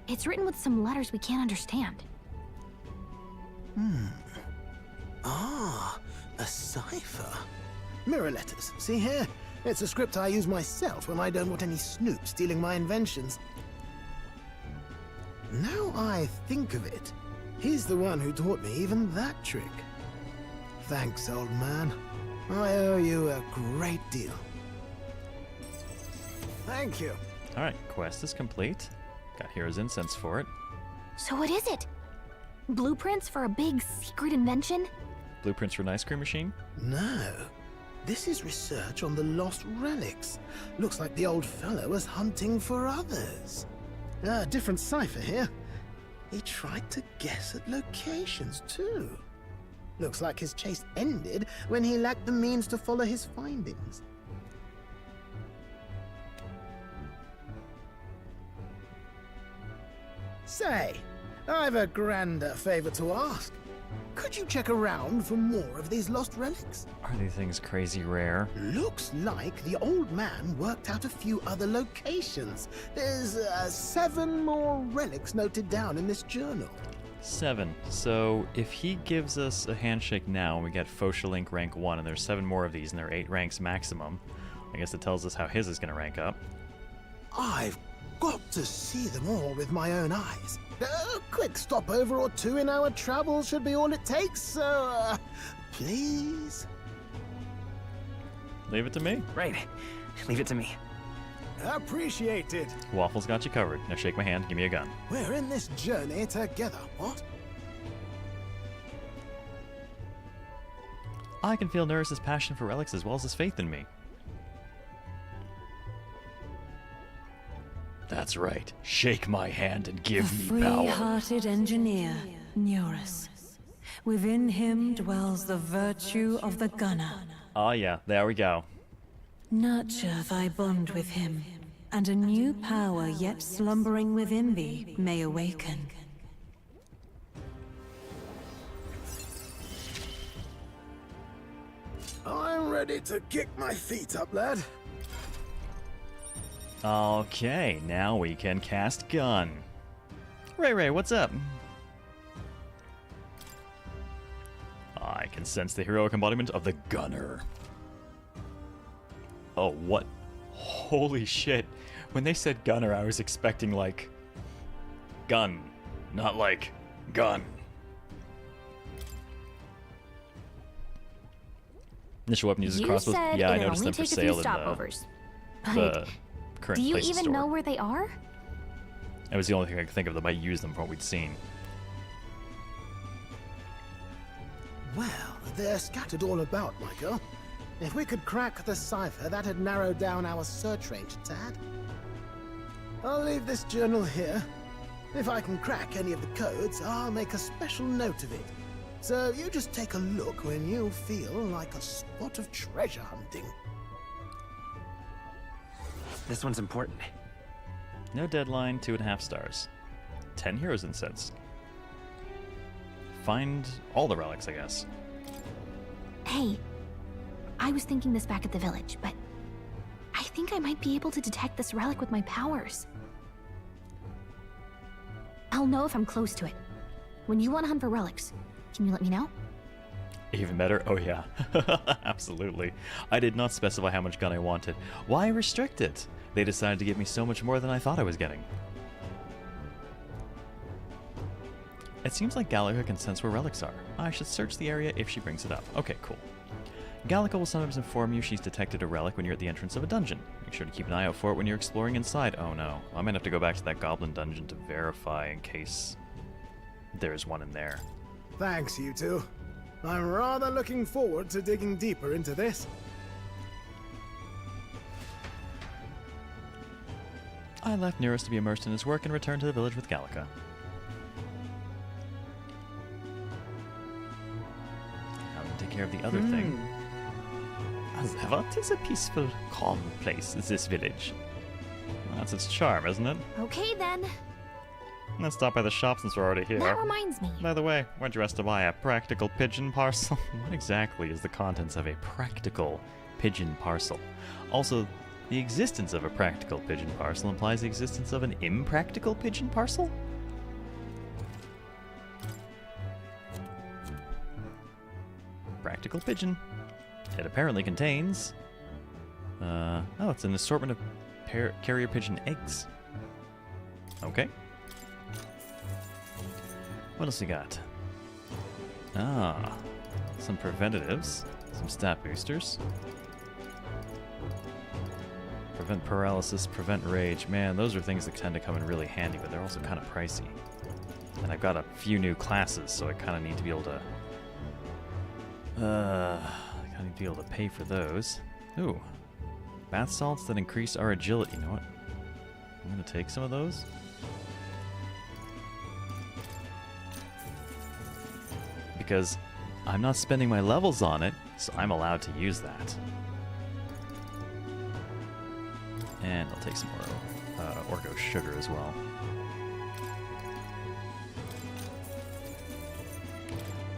Speaker 2: It's written with some letters we can't understand.
Speaker 13: Ah, a cipher. Mirror letters, see here? It's a script I use myself when I don't want any snoop stealing my inventions. Now I think of it, he's the one who taught me even that trick. Thanks, old man. I owe you a great deal. Thank you.
Speaker 8: Alright, quest is complete. Got Hero's Incense for it.
Speaker 2: So what is it? Blueprints for a big secret invention?
Speaker 8: Blueprints for an ice cream machine?
Speaker 13: No. This is research on the lost relics. Looks like the old fellow was hunting for others. Different cipher here. He tried to guess at locations, too. Looks like his chase ended when he lacked the means to follow his findings. Say, I've a grander favor to ask. Could you check around for more of these lost relics?
Speaker 8: Are these things crazy rare?
Speaker 13: Looks like the old man worked out a few other locations. There's 7 more relics noted down in this journal.
Speaker 8: 7. So if he gives us a handshake now and we get Fosha Link rank 1 and there's 7 more of these and they're 8 ranks maximum, I guess it tells us how his is going to rank up.
Speaker 13: I've got to see them all with my own eyes. A quick stopover or 2 in our travels should be all it takes, so please?
Speaker 8: Leave it to me.
Speaker 12: Right. Leave it to me.
Speaker 13: Appreciated.
Speaker 8: Waffles got you covered. Now shake my hand, give me a gun.
Speaker 13: We're in this journey together, what?
Speaker 8: I can feel Nurse's passion for relics as well as his faith in me. That's right. Shake my hand and give me power.
Speaker 9: Free-hearted engineer, Neurus. Within him dwells the virtue of the gunner.
Speaker 8: Oh yeah, there we go.
Speaker 9: Nurture thy bond with him, and a new power yet slumbering within thee may awaken.
Speaker 13: I'm ready to kick my feet up, lad.
Speaker 8: Okay, now we can cast gun. Ray, what's up? I can sense the heroic embodiment of the gunner. Oh, what? Holy shit. When they said gunner, I was expecting, like, gun, not like gun. Initial weapon uses crossbows. Yeah, I noticed them for sale in the current
Speaker 2: do you
Speaker 8: Places
Speaker 2: even
Speaker 8: store.
Speaker 2: know where they are?
Speaker 8: That was the only thing I could think of that might use them from what we'd seen.
Speaker 13: Well, they're scattered all about, Michael. If we could crack the cipher, that'd narrow down our search range a tad. I'll leave this journal here. If I can crack any of the codes, I'll make a special note of it. So you just take a look when you feel like a spot of treasure hunting.
Speaker 12: This one's important.
Speaker 8: No deadline, 2.5 stars. 10 Heroes Incense. Find all the relics, I guess.
Speaker 2: Hey, I was thinking this back at the village, but I think I might be able to detect this relic with my powers. I'll know if I'm close to it. When you want to hunt for relics, can you let me know?
Speaker 8: Even better? Oh yeah. Absolutely. I did not specify how much gun I wanted. Why restrict it? They decided to give me so much more than I thought I was getting. It seems like Gallica can sense where relics are. I should search the area if she brings it up. Okay, cool. Gallica will sometimes inform you she's detected a relic when you're at the entrance of a dungeon. Make sure to keep an eye out for it when you're exploring inside. Oh no, I might have to go back to that goblin dungeon to verify in case there's one in there.
Speaker 13: Thanks, you two. I'm rather looking forward to digging deeper into this.
Speaker 8: I left Nearest to be immersed in his work and returned to the village with Gallica. Now we can take care of the other thing. What is a peaceful, calm place, is this village? Well, that's its charm, isn't it?
Speaker 2: Okay then.
Speaker 8: Let's stop by the shop since we're already here.
Speaker 2: That reminds me.
Speaker 8: By the way, weren't you asked to buy a practical pigeon parcel? What exactly is the contents of a practical pigeon parcel? Also, the existence of a practical pigeon parcel implies the existence of an impractical pigeon parcel? Practical pigeon. It apparently contains... oh, it's an assortment of carrier pigeon eggs. Okay. What else we got? Ah, some preventatives, some stat boosters. Prevent paralysis, prevent rage. Man, those are things that tend to come in really handy, but they're also kind of pricey. And I've got a few new classes, so I kind of need to be able to... I kind of need to be able to pay for those. Ooh. Bath salts that increase our agility. You know what? I'm going to take some of those. Because I'm not spending my levels on it, so I'm allowed to use that. And I'll take some more Orgo sugar as well.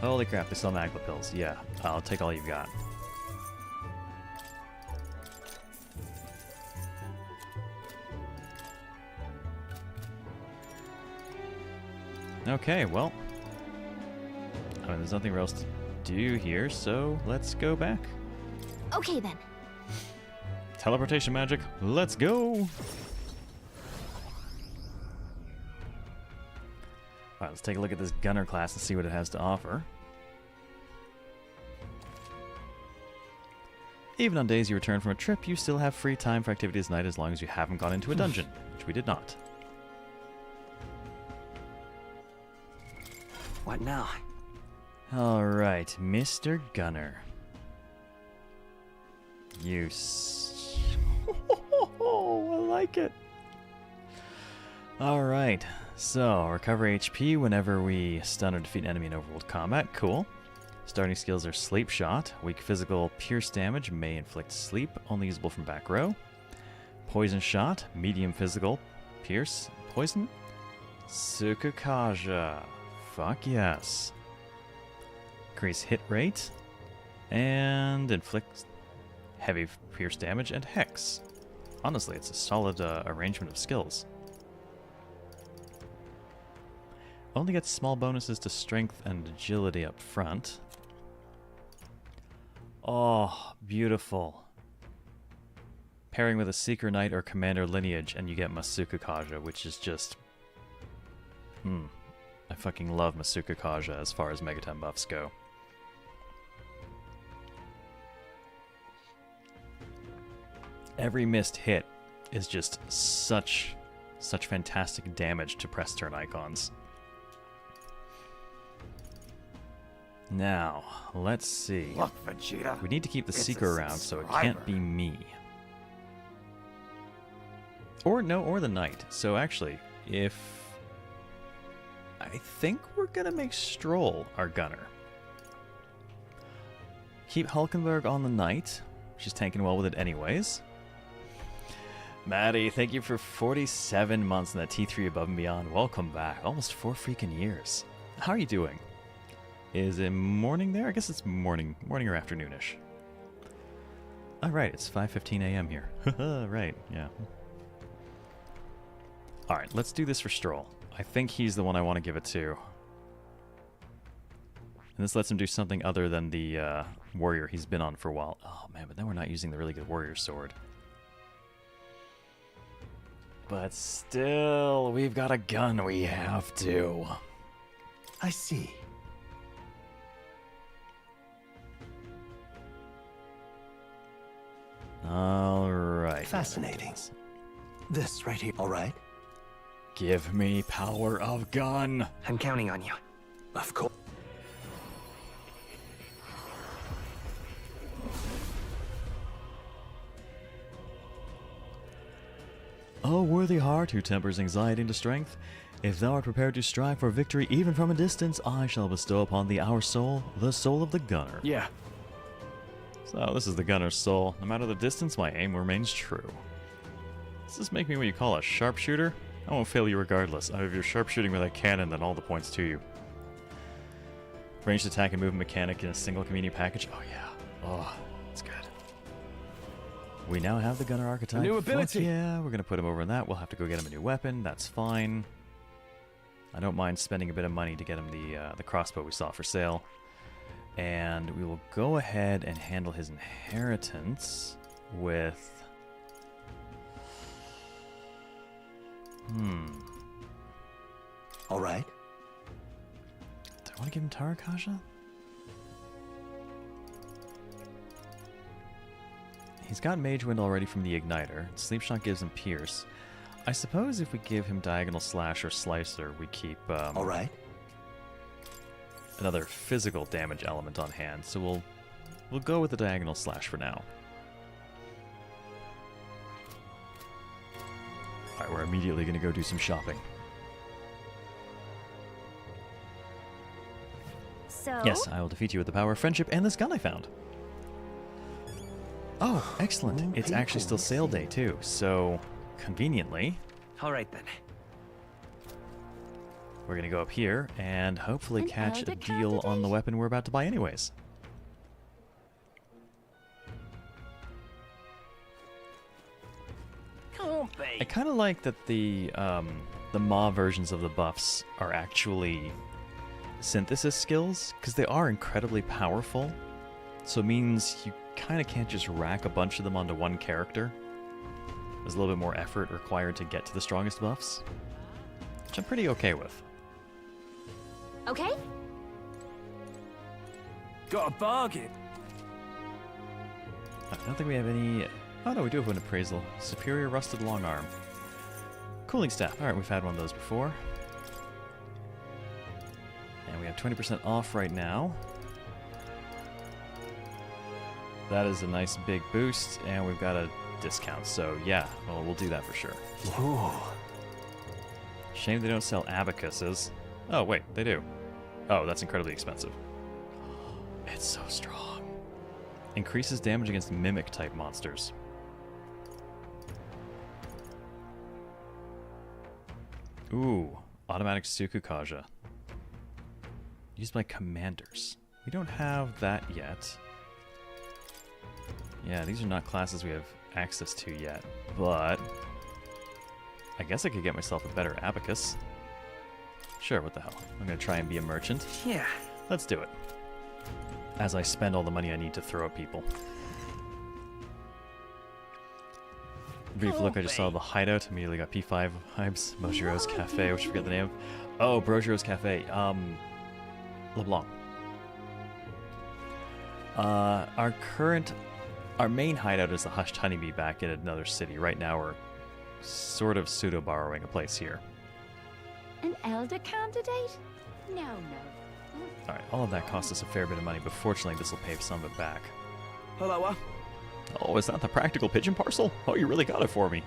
Speaker 8: Holy crap, they sell Magma pills. Yeah, I'll take all you've got. Okay, well... I mean, there's nothing else to do here, so let's go back.
Speaker 2: Okay then.
Speaker 8: Teleportation magic, let's go! Alright, let's take a look at this gunner class and see what it has to offer. Even on days you return from a trip, you still have free time for activities at night as long as you haven't gone into a dungeon, which we did not.
Speaker 12: What now?
Speaker 8: Alright, Mr. Gunner. You I like it. Alright, so recover HP whenever we stun or defeat an enemy in overworld combat. Cool. Starting skills are Sleep Shot. Weak physical pierce damage may inflict sleep, only usable from back row. Poison Shot. Medium physical pierce poison. Sukukaja. Fuck yes. Increase hit rate. And inflict heavy pierce damage and hex. Honestly, it's a solid arrangement of skills. Only gets small bonuses to strength and agility up front. Oh, beautiful. Pairing with a Seeker Knight or Commander Lineage and you get Masuka Kaja, which is just... I fucking love Masuka Kaja as far as Megaten buffs go. Every missed hit is just such fantastic damage to press turn icons. Now, let's see.
Speaker 15: Look, Vegeta.
Speaker 8: We need to keep the
Speaker 15: It's
Speaker 8: Seeker
Speaker 15: a
Speaker 8: around, so it
Speaker 15: subscriber.
Speaker 8: can't be me. Or the Knight. So actually, if... I think we're gonna make Stroll our gunner. Keep Hulkenberg on the Knight. She's tanking well with it anyways. Maddie, thank you for 47 months in that T3 Above and Beyond. Welcome back. Almost 4 freaking years. How are you doing? Is it morning there? I guess it's morning or afternoonish. Oh, right, it's 5:15 a.m. here. Right, yeah. Alright, let's do this for Stroll. I think he's the one I want to give it to.
Speaker 1: And this lets him do something other than the warrior he's been on for a while. Oh man, but then we're not using the really good warrior sword. But still, we've got a gun we have to.
Speaker 3: I see.
Speaker 1: Alright.
Speaker 3: Fascinating. This right here, alright?
Speaker 1: Give me power of gun.
Speaker 12: I'm counting on you.
Speaker 3: Of course.
Speaker 8: O worthy heart who tempers anxiety into strength, if thou art prepared to strive for victory even from a distance, I shall bestow upon thee our soul, the soul of the gunner.
Speaker 7: Yeah.
Speaker 1: So this is the gunner's soul. No matter the distance, my aim remains true. Does this make me what you call a sharpshooter? I won't fail you regardless. If you're sharpshooting with a cannon, then all the points to you. Ranged attack and movement mechanic in a single convenient package. Oh yeah. Oh, that's good. We now have the gunner archetype.
Speaker 7: A new ability.
Speaker 1: Fuck yeah, we're gonna put him over in that. We'll have to go get him a new weapon. That's fine. I don't mind spending a bit of money to get him the crossbow we saw for sale. And we will go ahead and handle his inheritance with...
Speaker 3: Alright.
Speaker 1: Do I want to give him Tarakaja? He's got Mage Wind already from the Igniter. Sleep Shot gives him Pierce. I suppose if we give him Diagonal Slash or Slicer, we keep...
Speaker 3: Alright.
Speaker 1: Another physical damage element on hand, so we'll go with the Diagonal Slash for now. Alright, we're immediately going to go do some shopping.
Speaker 2: So?
Speaker 1: Yes, I will defeat you with the power of friendship and this gun I found. Oh, excellent. It's actually still sale day too, so conveniently...
Speaker 12: Alright then.
Speaker 1: We're going to go up here and hopefully catch a deal on the weapon we're about to buy anyways. I kind of like that the Maw versions of the buffs are actually synthesis skills, because they are incredibly powerful. So it means you kind of can't just rack a bunch of them onto one character. There's a little bit more effort required to get to the strongest buffs, which I'm pretty okay with.
Speaker 2: Okay.
Speaker 7: Got a bargain.
Speaker 1: I don't think we have any... Oh no, we do have an appraisal. Superior Rusted Long Arm. Cooling Staff. Alright, we've had one of those before. And we have 20% off right now. That is a nice big boost, and we've got a discount. So yeah, well, we'll do that for sure.
Speaker 3: Ooh.
Speaker 1: Shame they don't sell abacuses. Oh wait, they do. Oh, that's incredibly expensive. It's so strong. Increases damage against mimic-type monsters. Ooh, automatic Sukukaja. Used by commanders. We don't have that yet. Yeah, these are not classes we have access to yet, but I guess I could get myself a better abacus. Sure, what the hell. I'm gonna try and be a merchant.
Speaker 12: Yeah.
Speaker 1: Let's do it. As I spend all the money I need to throw at people. Brief look, I just saw the hideout. Immediately got P5 vibes. Mojiro's Cafe, which I forget the name of. Oh, Brojiro's Cafe. LeBlanc. Our main hideout is the Hushed Honeybee back in another city. Right now we're sort of pseudo-borrowing a place here.
Speaker 16: An elder candidate? No.
Speaker 1: Alright, all of that cost us a fair bit of money, but fortunately this will pay some of it back.
Speaker 7: Hello.
Speaker 1: Oh, is that the practical pigeon parcel? Oh, you really got it for me.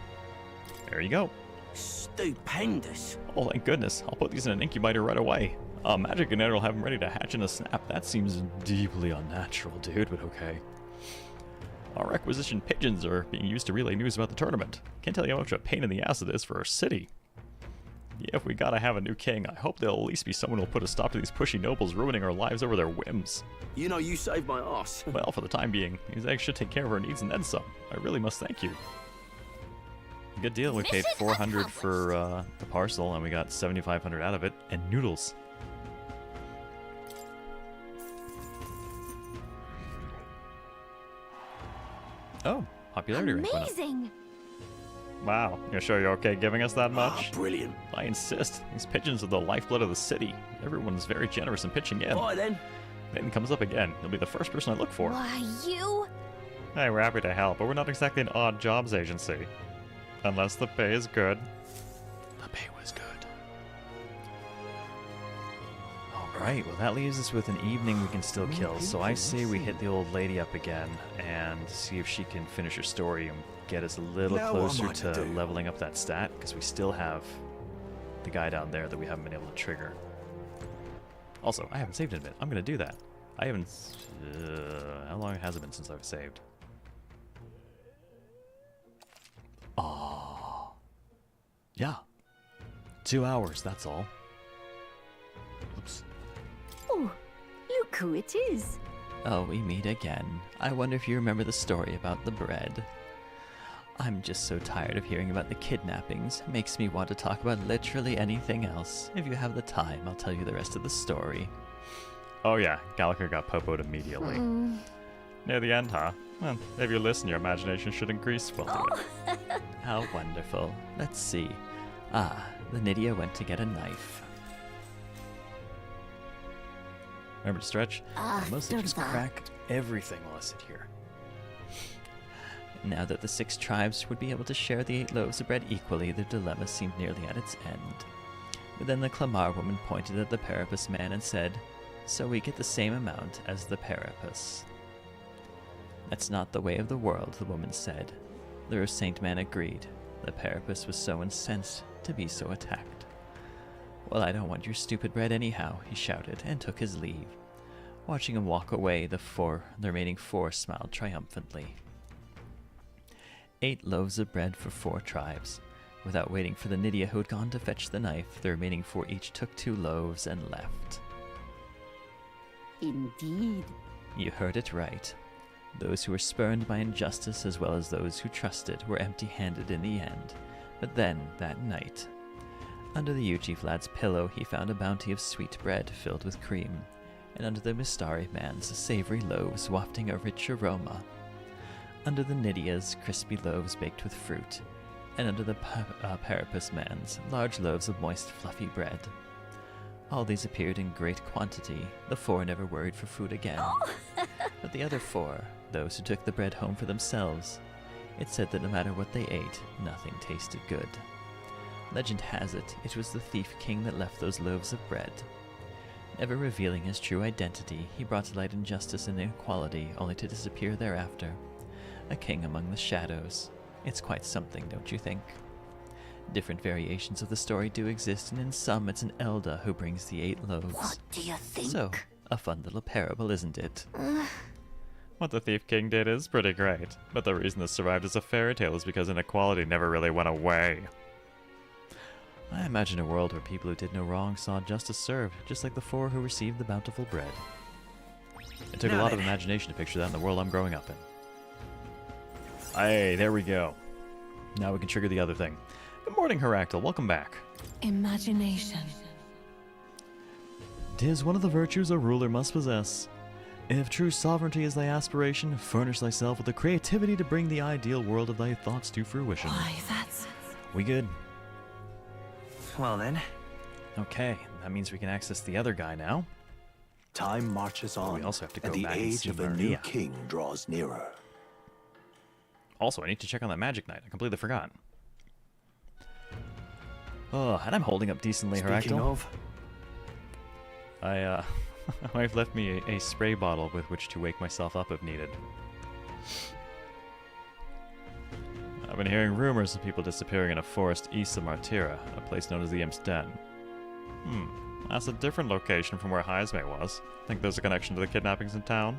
Speaker 1: There you go.
Speaker 15: Stupendous.
Speaker 1: Oh, thank goodness. I'll put these in an incubator right away. Magic Igniter will have them ready to hatch in a snap. That seems deeply unnatural, dude, but okay. Our requisition pigeons are being used to relay news about the tournament. Can't tell you how much of a pain in the ass it is for our city. Yeah, if we gotta have a new king, I hope there'll at least be someone who'll put a stop to these pushy nobles ruining our lives over their whims.
Speaker 15: You know, you saved my ass.
Speaker 1: Well, for the time being, these eggs should take care of our needs and then some. I really must thank you. Good deal. We paid $400 for the parcel, and we got $7,500 out of it, and noodles.
Speaker 8: Oh, popularity rank went up.
Speaker 2: Amazing!
Speaker 8: Wow, you're sure you're okay giving us that much?
Speaker 15: Brilliant.
Speaker 8: I insist. These pigeons are the lifeblood of the city. Everyone's very generous in pitching in.
Speaker 15: Bye then.
Speaker 8: Nathan comes up again. He'll be the first person I look for.
Speaker 2: Why, you?
Speaker 8: Hey, we're happy to help, but we're not exactly an odd jobs agency. Unless the pay is good. The pay was good. Alright, well that leaves us with an evening we can still kill, so I say we hit the old lady up again and see if she can finish her story and get us a little closer to leveling up that stat, because we still have the guy down there that we haven't been able to trigger. Also, I haven't saved in a bit. I'm going to do that. I haven't... how long has it been since I've saved? Oh. Yeah. 2 hours, that's all. Oops.
Speaker 16: Oh, look who it is.
Speaker 14: Oh, we meet again. I wonder if you remember the story about the bread. I'm just so tired of hearing about the kidnappings. Makes me want to talk about literally anything else. If you have the time, I'll tell you the rest of the story.
Speaker 8: Oh yeah, Gallagher got popoed immediately. Near the end, huh? Well, if you listen, your imagination should increase. Well, do it.
Speaker 14: How wonderful. Let's see. Ah, the Nydia went to get a knife.
Speaker 8: Remember to stretch?
Speaker 2: Ah,
Speaker 8: I mostly just
Speaker 2: Durga.
Speaker 8: crack everything while I sit here.
Speaker 14: Now that the 6 tribes would be able to share the 8 loaves of bread equally, their dilemma seemed nearly at its end. But then the Clamar woman pointed at the Parapus man and said, "So we get the same amount as the Parapus." "That's not the way of the world," the woman said. The Saint man agreed. The Parapus was so incensed to be so attacked. "Well, I don't want your stupid bread anyhow," he shouted, and took his leave. Watching him walk away, the remaining 4 smiled triumphantly. 8 loaves of bread for 4 tribes. Without waiting for the Nydia who had gone to fetch the knife, the remaining 4 each took 2 loaves and left.
Speaker 16: Indeed.
Speaker 14: You heard it right. Those who were spurned by injustice as well as those who trusted were empty-handed in the end. But then, that night, under the Uchief lad's pillow he found a bounty of sweet bread filled with cream, and under the Mistari man's savory loaves wafting a rich aroma. Under the Nydia's crispy loaves baked with fruit, and under the Parapus man's large loaves of moist fluffy bread. All these appeared in great quantity. The 4 never worried for food again. But the other 4, those who took the bread home for themselves, it said that no matter what they ate, nothing tasted good. Legend has it, it was the Thief King that left those loaves of bread. Never revealing his true identity, he brought to light injustice and inequality, only to disappear thereafter. A king among the shadows. It's quite something, don't you think? Different variations of the story do exist, and in some it's an Elda who brings the 8 loaves.
Speaker 2: What do you think?
Speaker 14: So, a fun little parable, isn't it?
Speaker 8: What the Thief King did is pretty great, but the reason this survived as a fairy tale is because inequality never really went away.
Speaker 14: I imagine a world where people who did no wrong saw justice served, just like the 4 who received the bountiful bread. It took a lot of imagination to picture that in the world I'm growing up in.
Speaker 8: Hey, there we go. Now we can trigger the other thing. Good morning, Heractyl. Welcome back.
Speaker 4: Imagination.
Speaker 8: 'Tis one of the virtues a ruler must possess. If true sovereignty is thy aspiration, furnish thyself with the creativity to bring the ideal world of thy thoughts to fruition.
Speaker 4: Why, that's...
Speaker 8: We good?
Speaker 12: Well then.
Speaker 8: Okay, that means we can access the other guy now.
Speaker 3: Time marches on,
Speaker 8: We also have to go
Speaker 3: and the
Speaker 8: back and
Speaker 3: age
Speaker 8: see
Speaker 3: of a new
Speaker 8: Maria.
Speaker 3: king draws nearer.
Speaker 8: Also, I need to check on that magic knight. I completely forgot. Oh, and I'm holding up decently,
Speaker 3: Speaking
Speaker 8: Heractyl.
Speaker 3: of,
Speaker 8: My wife left me a spray bottle with which to wake myself up if needed. I've been hearing rumors of people disappearing in a forest east of Martira, a place known as the Imp's Den. That's a different location from where Heisme was. Think there's a connection to the kidnappings in town?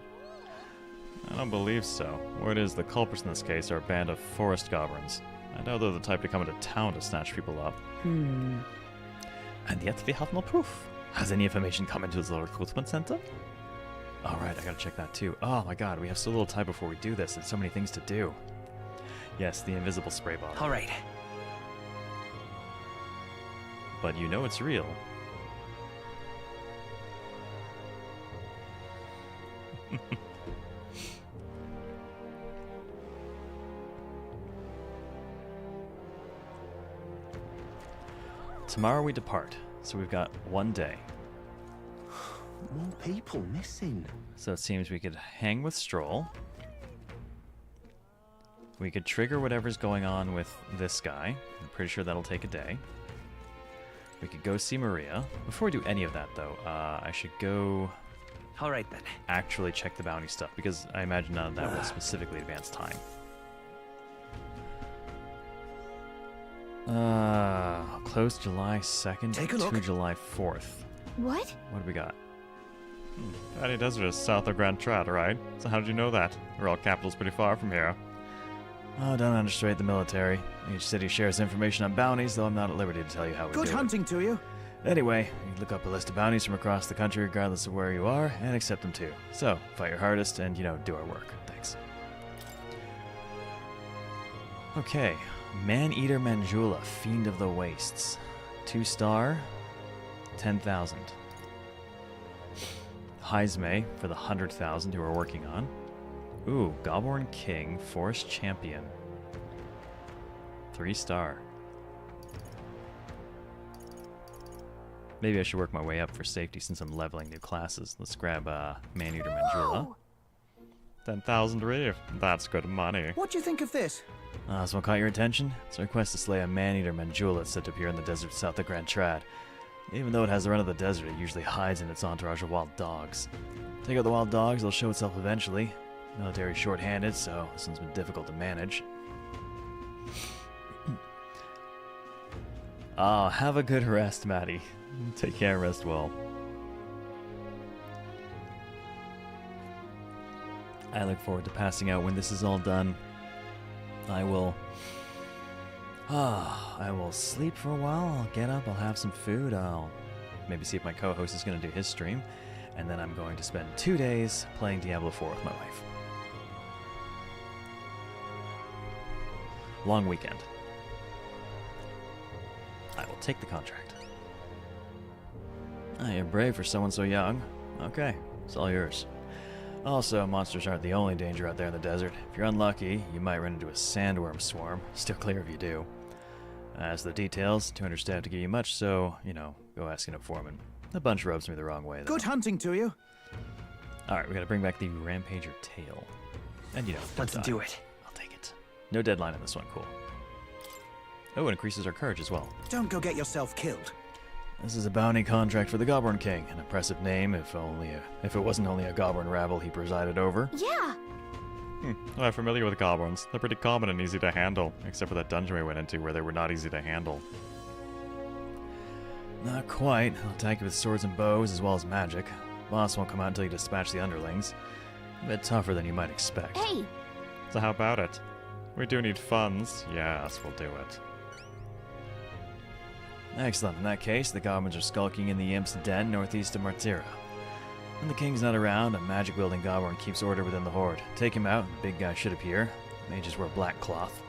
Speaker 8: I don't believe so. Word is the culprits in this case are a band of forest goblins. I doubt they're the type to come into town to snatch people up. And yet we have no proof. Has any information come into the recruitment center? Alright, I gotta check that too. Oh my god, we have so little time before we do this and so many things to do. Yes, the invisible spray bottle.
Speaker 12: Alright.
Speaker 8: But you know it's real. tomorrow we depart, so we've got 1 day.
Speaker 15: More people missing.
Speaker 8: So it seems we could hang with Stroll. We could trigger whatever's going on with this guy. I'm pretty sure that'll take a day. We could go see Maria. Before we do any of that, though, I should go...
Speaker 12: Alright then.
Speaker 8: Actually check the bounty stuff, because I imagine none of that will specifically advance time. Close July 2nd to July 4th.
Speaker 2: What?
Speaker 8: What do we got? Valley Desert is south of Grand Trad, right? So how did you know that? The royal capital's pretty far from here. Oh, don't underestimate the military. Each city shares information on bounties, though I'm not at liberty to tell you how we do it.
Speaker 5: Good hunting to you.
Speaker 8: Anyway, you look up a list of bounties from across the country regardless of where you are, and accept them too. So, fight your hardest and, you know, do our work. Thanks. Okay. Man-Eater Manjula, Fiend of the Wastes. 2-star, 10,000. Heisme for the 100,000 who we're working on. Ooh, Goborn King, Forest Champion. 3-star. Maybe I should work my way up for safety since I'm leveling new classes. Let's grab Man-Eater Manjula. 10,000 reef. That's good money.
Speaker 5: What do you think of this?
Speaker 8: So what caught your attention? It's a request to slay a Man-Eater Manjula that's said to appear in the desert south of Grand Trad. Even though it has the run of the desert, it usually hides in its entourage of wild dogs. Take out the wild dogs, they'll show itself eventually. Military short-handed, so this one's been difficult to manage. Have a good rest, Maddie. Take care, rest well. I look forward to passing out when this is all done. I will sleep for a while, I'll get up, I'll have some food, I'll maybe see if my co-host is going to do his stream, and then I'm going to spend 2 days playing Diablo 4 with my wife. Long weekend. I will take the contract. You're brave for someone so young. Okay, it's all yours. Also, monsters aren't the only danger out there in the desert. If you're unlucky, you might run into a sandworm swarm. Still clear if you do. As for the details, 200 staff to give you much, so, you know, go asking a foreman. A bunch rubs me the wrong way, though.
Speaker 5: Good hunting to you.
Speaker 8: Alright, we gotta bring back the Rampager tail. And, you know,
Speaker 12: let's do it.
Speaker 8: I'll take it. No deadline on this one, cool. Oh, it increases our courage as well.
Speaker 5: Don't go get yourself killed.
Speaker 8: This is a bounty contract for the Goblin King. An impressive name, if it wasn't only a goblin rabble he presided over.
Speaker 2: Yeah.
Speaker 8: I'm familiar with goblins. They're pretty common and easy to handle, except for that dungeon we went into where they were not easy to handle. Not quite. They'll attack you with swords and bows as well as magic. Boss won't come out until you dispatch the underlings. A bit tougher than you might expect.
Speaker 2: Hey!
Speaker 8: So how about it? We do need funds. Yes, we'll do it. Excellent. In that case, the goblins are skulking in the Imp's Den northeast of Martira. When the king's not around, a magic-wielding goblin keeps order within the horde. Take him out, and the big guy should appear. Mages wear black cloth.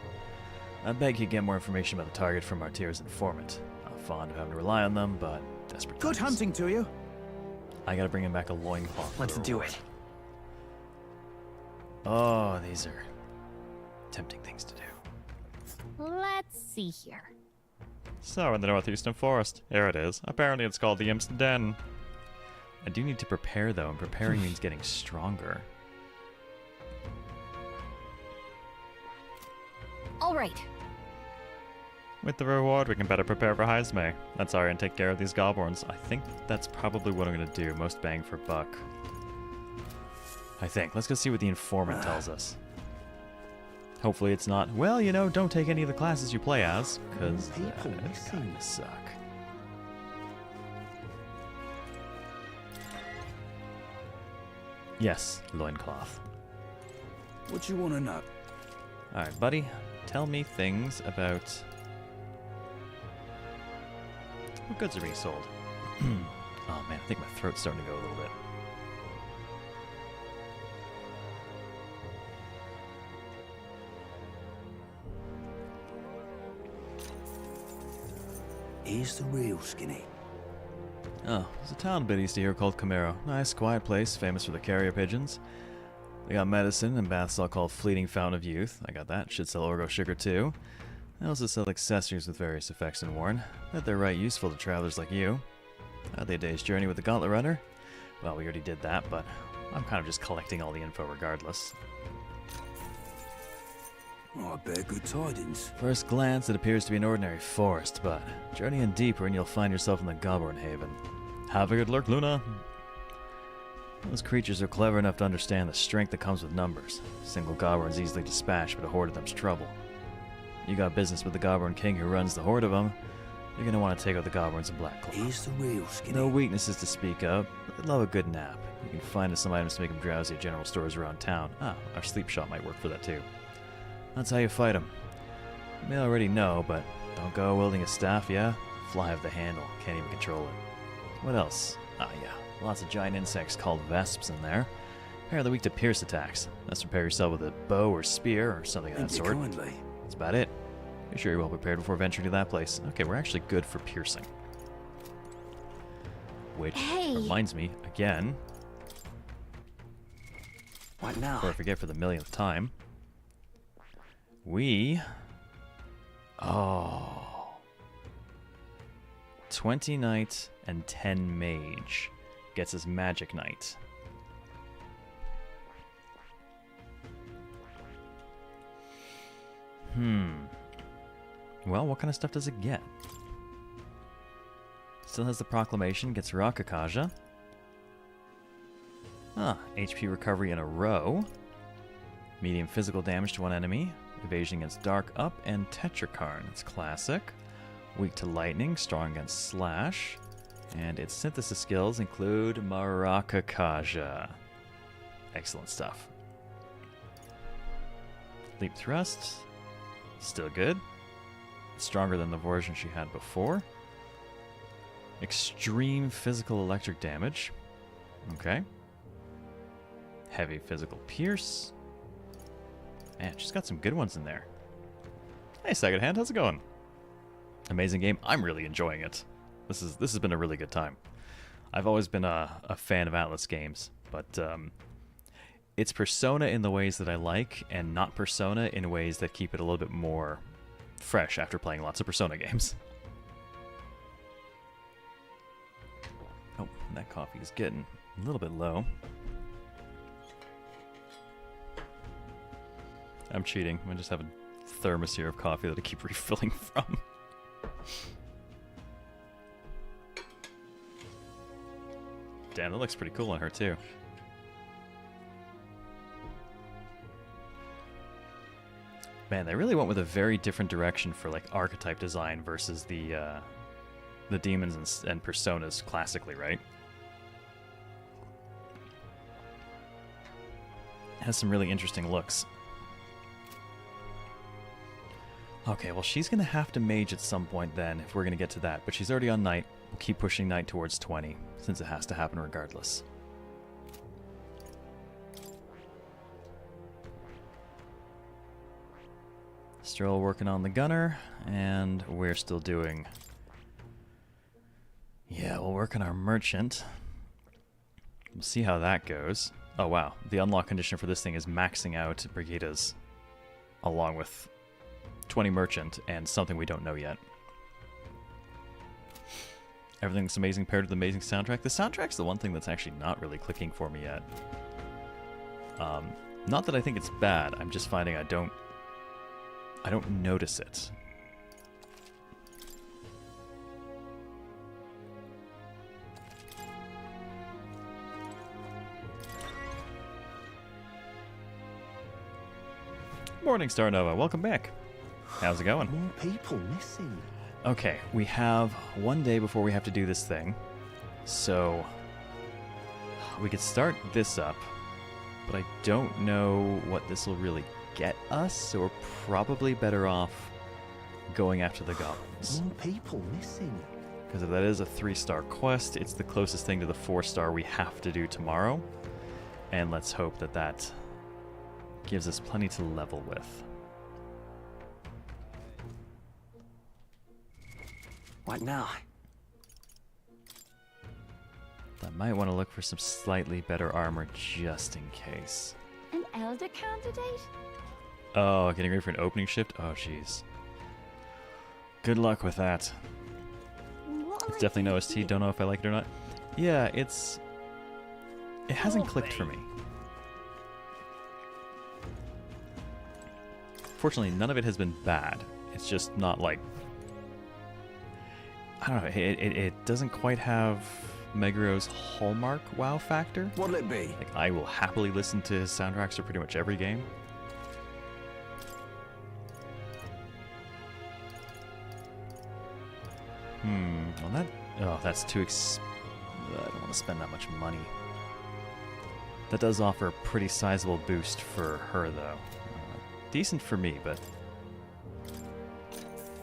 Speaker 8: I beg you get more information about the target from Martira's informant. Not fond of having to rely on them, but desperate times.
Speaker 5: Good hunting to you.
Speaker 8: I gotta bring him back a loincloth.
Speaker 12: Let's do it.
Speaker 8: Oh, these are tempting things to do.
Speaker 2: Let's see here.
Speaker 8: So, in the northeastern forest. Here it is. Apparently it's called the Imp's Den. I do need to prepare, though, and preparing means getting stronger.
Speaker 2: All right.
Speaker 8: With the reward, we can better prepare for Heisme. That's and take care of these goblins. I think that's probably what I'm going to do. Most bang for buck. I think. Let's go see what the informant tells us. Hopefully it's not, well, you know, don't take any of the classes you play as, because that kind of suck. Yes, loincloth.
Speaker 5: What you want to know?
Speaker 8: Alright, buddy. Tell me things about... what goods are being sold? Oh man, I think my throat's starting to go a little bit.
Speaker 15: Here's the real skinny.
Speaker 8: Oh, there's a town a bit east of here called Camaro. Nice, quiet place, famous for the carrier pigeons. They got medicine and baths all called Fleeting Fountain of Youth. I got that. Should sell Orgo sugar too. They also sell accessories with various effects in Warren. Bet they're right useful to travelers like you. Hardly a day's journey with the Gauntlet Runner. Well, we already did that, but I'm kind of just collecting all the info regardless.
Speaker 17: Oh, I bear good tidings.
Speaker 8: First glance, it appears to be an ordinary forest, but journey in deeper and you'll find yourself in the Goblin Haven. Have a good look, Luna. Those creatures are clever enough to understand the strength that comes with numbers. A single Goblin's easily dispatched, but a horde of them's trouble. You got business with the Goblin King who runs the horde of them. You're gonna want to take out the Goblins in Blackclaw.
Speaker 17: Here's the real skinny.
Speaker 8: No weaknesses to speak of, but they love a good nap. You can find us some items to make them drowsy at general stores around town. Ah, our sleep shop might work for that too. That's how you fight them. You may already know, but don't go wielding a staff, yeah? Fly off the handle, can't even control it. What else? Ah, yeah, lots of giant insects called vesps in there. Apparently weak to pierce attacks. Let's prepare yourself with a bow or spear or something of that sort.
Speaker 17: Kindly.
Speaker 8: That's about it. Be sure you're well prepared before venturing to that place. Okay, we're actually good for piercing. Which reminds me, again,
Speaker 15: What now?
Speaker 8: before I forget for the millionth time, we... Oh. 20 Knight and 10 Mage gets us Magic Knight. Well, what kind of stuff does it get? Still has the Proclamation, gets Rakakaja. Ah, HP recovery in a row. Medium physical damage to one enemy. Evasion against Dark Up and Tetrakarn. It's classic. Weak to lightning, strong against slash. And its synthesis skills include Marakakaja. Excellent stuff. Leap thrust. Still good. Stronger than the version she had before. Extreme physical electric damage. Okay. Heavy physical pierce. Man, she's got some good ones in there. Hey, Secondhand, how's it going? Amazing game. I'm really enjoying it. This has been a really good time. I've always been a fan of Atlas games, but it's Persona in the ways that I like, and not Persona in ways that keep it a little bit more fresh after playing lots of Persona games. Oh, that coffee is getting a little bit low. I'm cheating. I just have a thermos here of coffee that I keep refilling from. Damn, that looks pretty cool on her too. Man, they really went with a very different direction for like archetype design versus the demons and personas classically, right? It has some really interesting looks. Okay, well she's gonna have to mage at some point then if we're gonna get to that, but she's already on Knight. We'll keep pushing Knight towards 20 since it has to happen regardless. Still working on the gunner, and we're still doing... Yeah, we'll work on our merchant. We'll see how that goes. Oh wow, the unlock condition for this thing is maxing out Brigida's along with 20 merchant and something we don't know yet. Everything's amazing paired with the amazing soundtrack. The soundtrack's the one thing that's actually not really clicking for me yet. Not that I think it's bad, I'm just finding I don't notice it. Morning, Star Nova. Welcome back. How's it going?
Speaker 3: More people missing.
Speaker 8: Okay, we have one day before we have to do this thing. So we could start this up, but I don't know what this will really get us, so we're probably better off going after the goblins.
Speaker 3: More people missing.
Speaker 8: Because if that is a 3-star quest, it's the closest thing to the 4-star we have to do tomorrow. And let's hope that that gives us plenty to level with.
Speaker 15: What now?
Speaker 8: I might want to look for some slightly better armor just in case.
Speaker 16: An elder candidate?
Speaker 8: Oh, getting ready for an opening shift? Oh, jeez.
Speaker 1: Good luck with that. It's definitely no OST. Don't know if I like it or not. Yeah, it hasn't clicked for me. Fortunately, none of it has been bad. It's just not like... I don't know, it doesn't quite have Meguro's hallmark wow factor.
Speaker 17: What'll it be?
Speaker 1: Like, I will happily listen to his soundtracks for pretty much every game. Well, that's too I don't want to spend that much money. That does offer a pretty sizable boost for her, though. Decent for me, but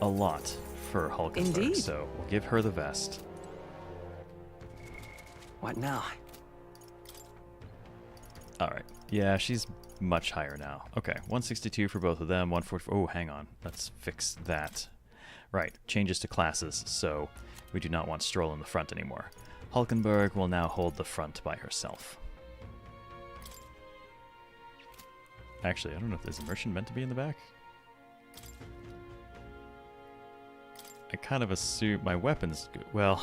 Speaker 1: a lot for Hulkenberg.
Speaker 9: Indeed.
Speaker 1: So we'll give her the vest.
Speaker 12: What now?
Speaker 1: All right. Yeah, she's much higher now. Okay, 162 for both of them. 144. Oh, hang on. Let's fix that. Right. Changes to classes. So we do not want Stroll in the front anymore. Hulkenberg will now hold the front by herself. Actually, I don't know if there's a merchant meant to be in the back. I kind of assume my weapons... Well,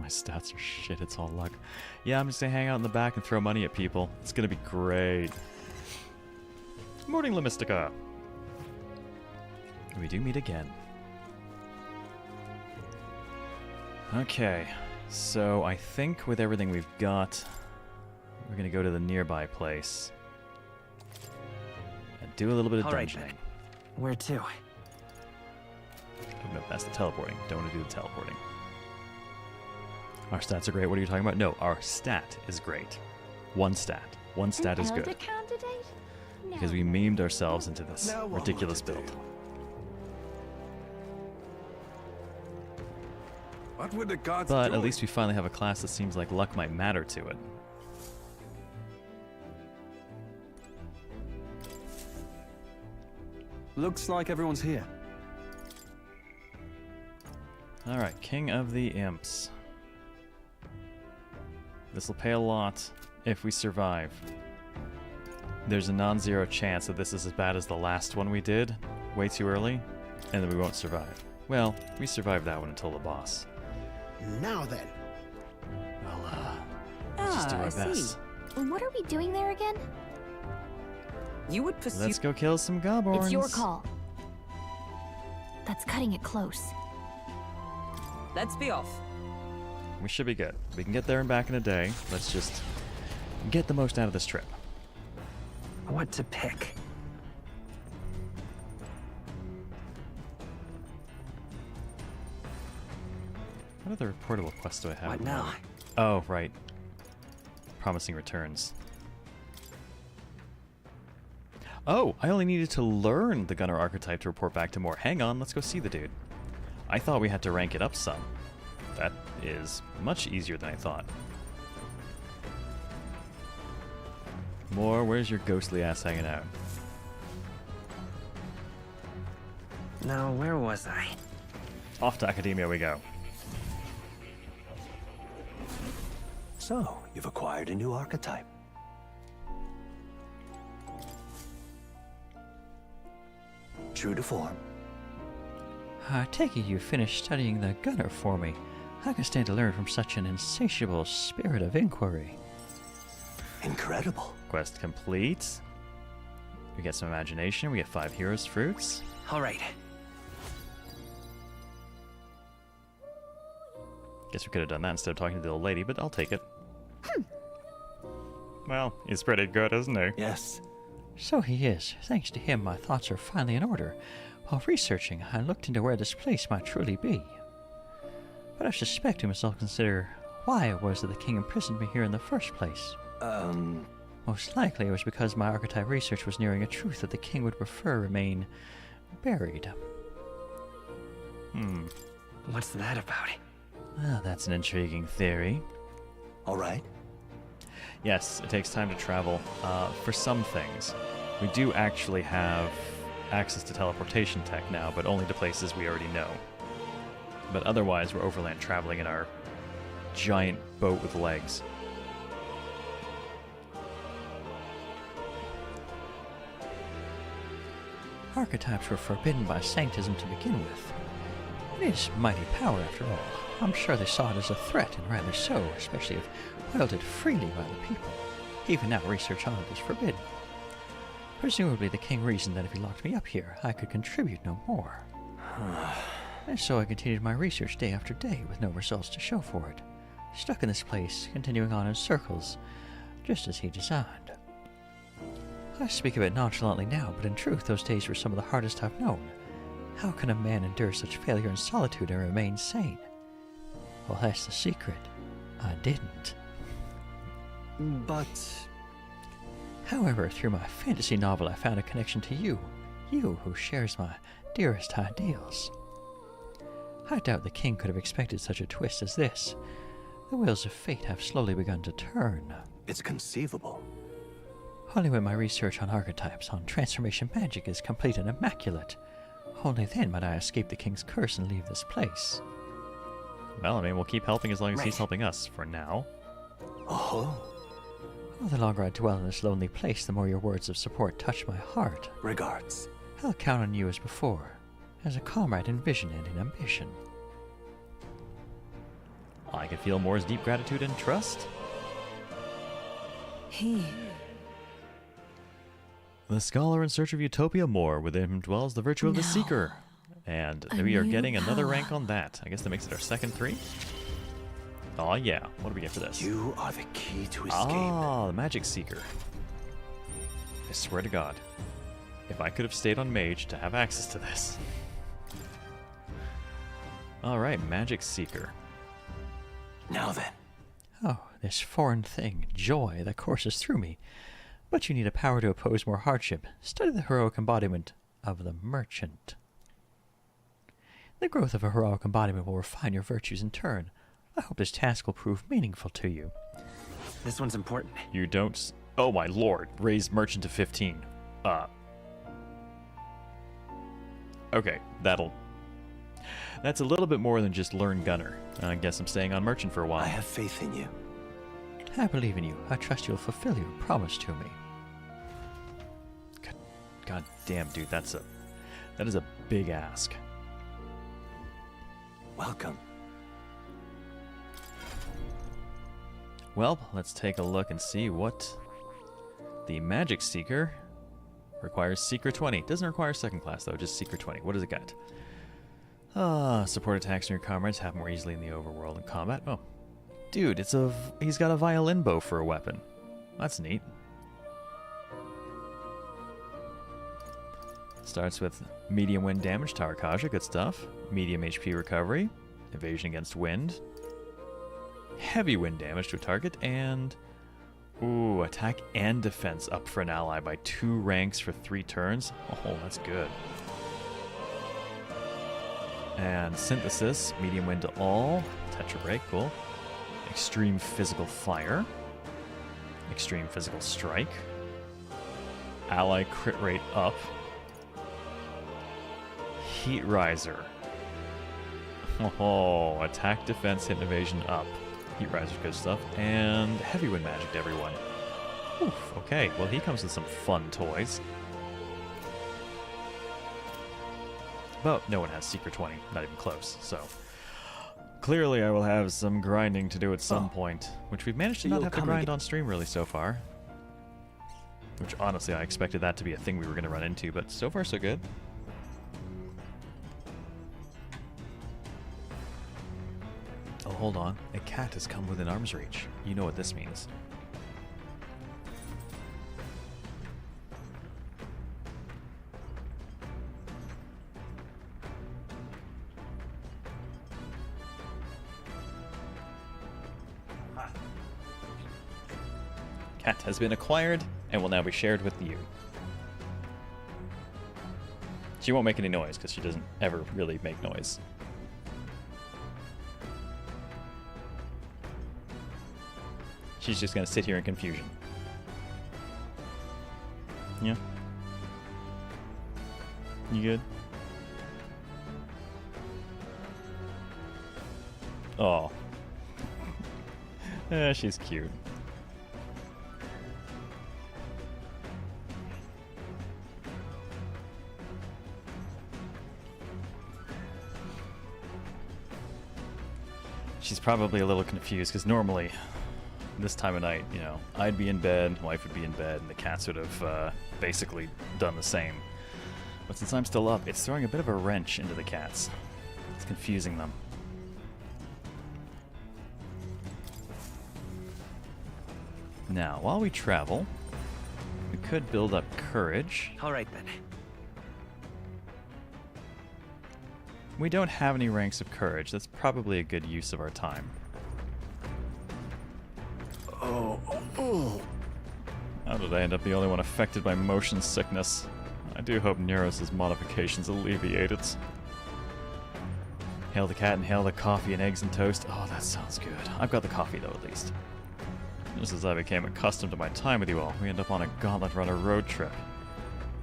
Speaker 1: my stats are shit. It's all luck. Yeah, I'm just going to hang out in the back and throw money at people. It's going to be great. Morning, La Mystica. We do meet again. Okay, so I think with everything we've got, we're going to go to the nearby place. And do a little bit of dungeoning.
Speaker 12: Where to?
Speaker 1: Oh, no, that's the teleporting. Don't want to do the teleporting. Our stats are great. What are you talking about? No, our stat is great. One stat. One stat is good. Because we memed ourselves into this ridiculous build.
Speaker 10: What would the gods
Speaker 1: But
Speaker 10: do?
Speaker 1: at least we finally have a class that seems like luck might matter to it.
Speaker 7: Looks like everyone's here.
Speaker 1: Alright, King of the Imps. This will pay a lot if we survive. There's a non-zero chance that this is as bad as the last one we did, way too early, and that we won't survive. Well, we survived that one until the boss.
Speaker 13: Now then.
Speaker 1: Well, let's just do our best.
Speaker 2: What are we doing there again?
Speaker 9: You would pursue...
Speaker 1: Let's go kill some goblins.
Speaker 2: It's your call. That's cutting it close.
Speaker 9: Let's be off.
Speaker 1: We should be good. We can get there and back in a day. Let's just get the most out of this trip.
Speaker 12: What to pick?
Speaker 1: What other reportable quests do I have?
Speaker 12: What now?
Speaker 1: Oh, right. Promising returns. Oh, I only needed to learn the Gunner archetype to report back to more. Hang on, let's go see the dude. I thought we had to rank it up some. That is much easier than I thought. More, where's your ghostly ass hanging out?
Speaker 12: Now, where was I?
Speaker 1: Off to Academia we go.
Speaker 3: So, you've acquired a new archetype. True to form.
Speaker 14: I take it you finished studying the gunner for me. I can stand to learn from such an insatiable spirit of inquiry.
Speaker 3: Incredible.
Speaker 1: Quest complete. We get some imagination. We get 5 heroes fruits.
Speaker 12: All right.
Speaker 1: Guess we could have done that instead of talking to the old lady, but I'll take it. Well, he's pretty good, isn't he?
Speaker 3: Yes.
Speaker 14: So he is. Thanks to him, my thoughts are finally in order. While researching, I looked into where this place might truly be. But I suspect you must all consider why it was that the king imprisoned me here in the first place. Most likely it was because my archetype research was nearing a truth that the king would prefer remain buried.
Speaker 12: What's that about?
Speaker 1: Well, that's an intriguing theory.
Speaker 3: All right.
Speaker 1: Yes, it takes time to travel. For some things, we do actually have access to teleportation tech now, but only to places we already know. But otherwise, we're overland traveling in our giant boat with legs.
Speaker 14: Archetypes were forbidden by sanctism to begin with. It is mighty power, after all. I'm sure they saw it as a threat, and rightly so, especially if wielded freely by the people. Even now, research on it is forbidden. Presumably the king reasoned that if he locked me up here, I could contribute no more. And so I continued my research day after day with no results to show for it. Stuck in this place, continuing on in circles, just as he designed. I speak of it nonchalantly now, but in truth those days were some of the hardest I've known. How can a man endure such failure and solitude and remain sane? Well, that's the secret. I didn't.
Speaker 3: But...
Speaker 14: However, through my fantasy novel I found a connection to you. You who shares my dearest ideals. I doubt the king could have expected such a twist as this. The wheels of fate have slowly begun to turn.
Speaker 3: It's conceivable.
Speaker 14: Only when my research on archetypes, on transformation magic is complete and immaculate. Only then might I escape the king's curse and leave this place.
Speaker 1: Well, I mean, we'll keep helping as long as he's helping us, for now.
Speaker 3: Oh.
Speaker 14: Well, the longer I dwell in this lonely place, the more your words of support touch my heart.
Speaker 3: Regards.
Speaker 14: I'll count on you as before, as a comrade in vision and in ambition.
Speaker 1: I can feel Moore's deep gratitude and trust. The scholar in search of utopia Moore, within him dwells the virtue of the seeker. And we are getting another rank on that. I guess that makes it our second 3. Oh yeah, what do we get for this?
Speaker 3: You are the key to escape.
Speaker 1: Ah, the magic seeker. I swear to God, if I could have stayed on mage to have access to this. Alright, magic seeker.
Speaker 3: Now then.
Speaker 14: Oh, this foreign thing, joy, that courses through me. But you need a power to oppose more hardship. Study the heroic embodiment of the merchant. The growth of a heroic embodiment will refine your virtues in turn. I hope this task will prove meaningful to you.
Speaker 12: This one's important.
Speaker 1: You don't... Oh my lord, raise merchant to 15. Okay, that's a little bit more than just learn gunner. I guess I'm staying on merchant for a while.
Speaker 3: I have faith in you.
Speaker 14: I believe in you. I trust you'll fulfill your promise to me.
Speaker 1: God damn, dude, that is a big ask.
Speaker 3: Welcome.
Speaker 1: Well, let's take a look and see what the Magic Seeker requires. Seeker 20. Doesn't require second class, though, just Seeker 20. What does it got? Support attacks from your comrades happen more easily in the overworld and combat. Oh. Dude, he's got a violin bow for a weapon. That's neat. Starts with medium wind damage to Arkaja, good stuff. Medium HP recovery, evasion against wind. Heavy wind damage to a target, and ooh, attack and defense up for an ally by 2 ranks for 3 turns. Oh, that's good. And synthesis, medium wind to all. Tetra break, cool. Extreme physical fire. Extreme physical strike. Ally crit rate up. Heat riser. Oh, attack, defense, hit, and evasion up. Heat riser's good stuff. And heavy wind magic to everyone. Oof, okay, well he comes with some fun toys. But no one has Secret 20, not even close, so... Clearly I will have some grinding to do at some point, which we've managed to not have to grind on stream really so far. Which honestly I expected that to be a thing we were going to run into, but so far so good. Oh, hold on. A cat has come within arm's reach. You know what this means. Cat has been acquired and will now be shared with you. She won't make any noise because she doesn't ever really make noise. She's just gonna sit here in confusion. Yeah. You good? Oh. She's cute. She's probably a little confused, because normally, this time of night, you know, I'd be in bed, wife would be in bed, and the cats would have basically done the same. But since I'm still up, it's throwing a bit of a wrench into the cats. It's confusing them. Now, while we travel, we could build up courage.
Speaker 12: All right, then.
Speaker 1: We don't have any ranks of courage. That's probably a good use of our time.
Speaker 13: Oh.
Speaker 1: How did I end up the only one affected by motion sickness? I do hope Neros' modifications alleviate it. Hail the cat and hail the coffee and eggs and toast. Oh, that sounds good. I've got the coffee, though, at least. Just as I became accustomed to my time with you all, we end up on a Gauntlet Runner road trip.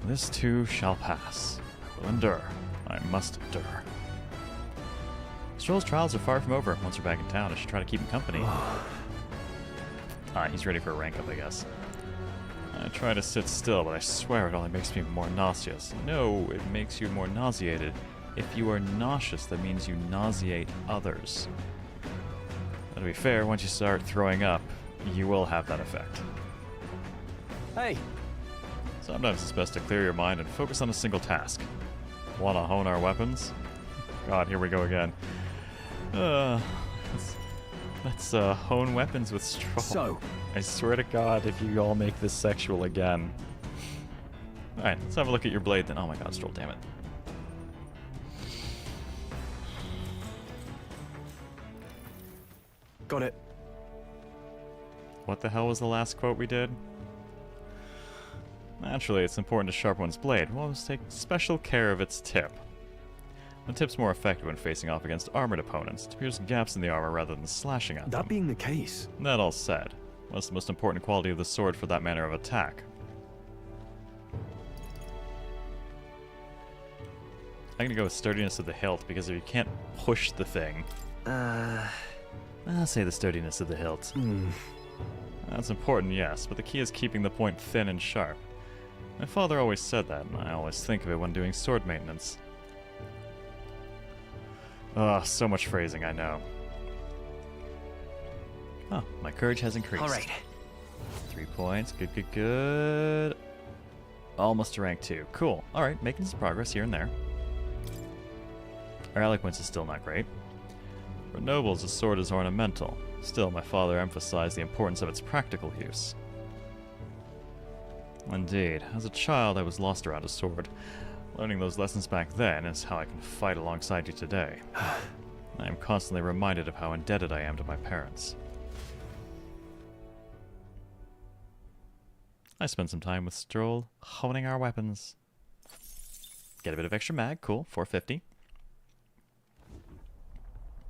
Speaker 1: This too shall pass. I will endure. I must endure. Stroll's trials are far from over. Once we're back in town, I should try to keep him company. He's ready for a rank up, I guess. I try to sit still, but I swear it only makes me more nauseous. No, it makes you more nauseated. If you are nauseous, that means you nauseate others. But to be fair, once you start throwing up, you will have that effect.
Speaker 7: Hey!
Speaker 1: Sometimes it's best to clear your mind and focus on a single task. Wanna hone our weapons? God, here we go again. Let's hone weapons with Stroll.
Speaker 7: So,
Speaker 1: I swear to God, if you all make this sexual again. Alright, let's have a look at your blade then. Oh my God, Stroll, damn it.
Speaker 7: got it.
Speaker 1: What the hell was the last quote we did? Naturally, it's important to sharpen one's blade. We'll always take special care of its tip. The tip's more effective when facing off against armored opponents, to pierce gaps in the armor rather than slashing at them.
Speaker 7: That being the case...
Speaker 1: That all said, what's the most important quality of the sword for that manner of attack? I'm gonna go with sturdiness of the hilt, because if you can't push the thing... I'll say the sturdiness of the hilt. That's important, yes, but the key is keeping the point thin and sharp. My father always said that, and I always think of it when doing sword maintenance. So much phrasing, I know. Oh, my courage has increased.
Speaker 12: All right.
Speaker 1: 3 points. Good, good, good. Almost to rank 2. Cool. All right, making some progress here and there. Our eloquence is still not great. For nobles, a sword is ornamental. Still, my father emphasized the importance of its practical use. Indeed, as a child, I was lost around a sword. Learning those lessons back then is how I can fight alongside you today. I am constantly reminded of how indebted I am to my parents. I spent some time with Stroll, honing our weapons. Get a bit of extra mag, cool, 450.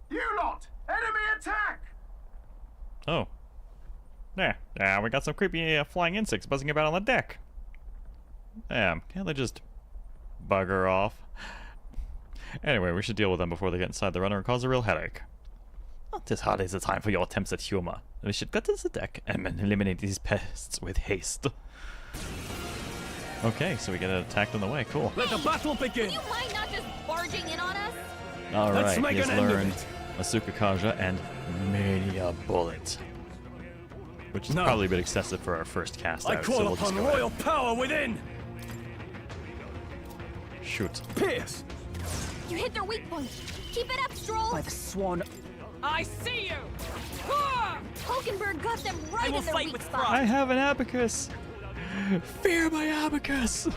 Speaker 18: You lot! Enemy attack!
Speaker 1: Oh. Yeah, we got some creepy flying insects buzzing about on the deck. Damn, can't they just bugger off? Anyway, we should deal with them before they get inside the runner and cause a real headache. Not as hard as the time for your attempts at humor. We should get to the deck and eliminate these pests with haste. Okay, so we get attacked on the way. Cool.
Speaker 7: Let the battle begin!
Speaker 2: Would you mind not just barging in on us?
Speaker 1: Alright,
Speaker 7: make
Speaker 1: he has
Speaker 7: an end of
Speaker 1: learned
Speaker 7: it.
Speaker 1: Asuka Kaja and Mania Bullet. Which is probably a bit excessive for our first cast
Speaker 7: I
Speaker 1: out,
Speaker 7: call
Speaker 1: so we'll just
Speaker 7: upon
Speaker 1: go
Speaker 7: royal
Speaker 1: ahead.
Speaker 7: power within!
Speaker 1: Shoot.
Speaker 7: Pierce!
Speaker 2: You hit their weak point. Keep it up, Stroll.
Speaker 9: By the swan. I see you!
Speaker 2: Hulkenberg got them right in their weak spot.
Speaker 1: I have an abacus! Fear my abacus!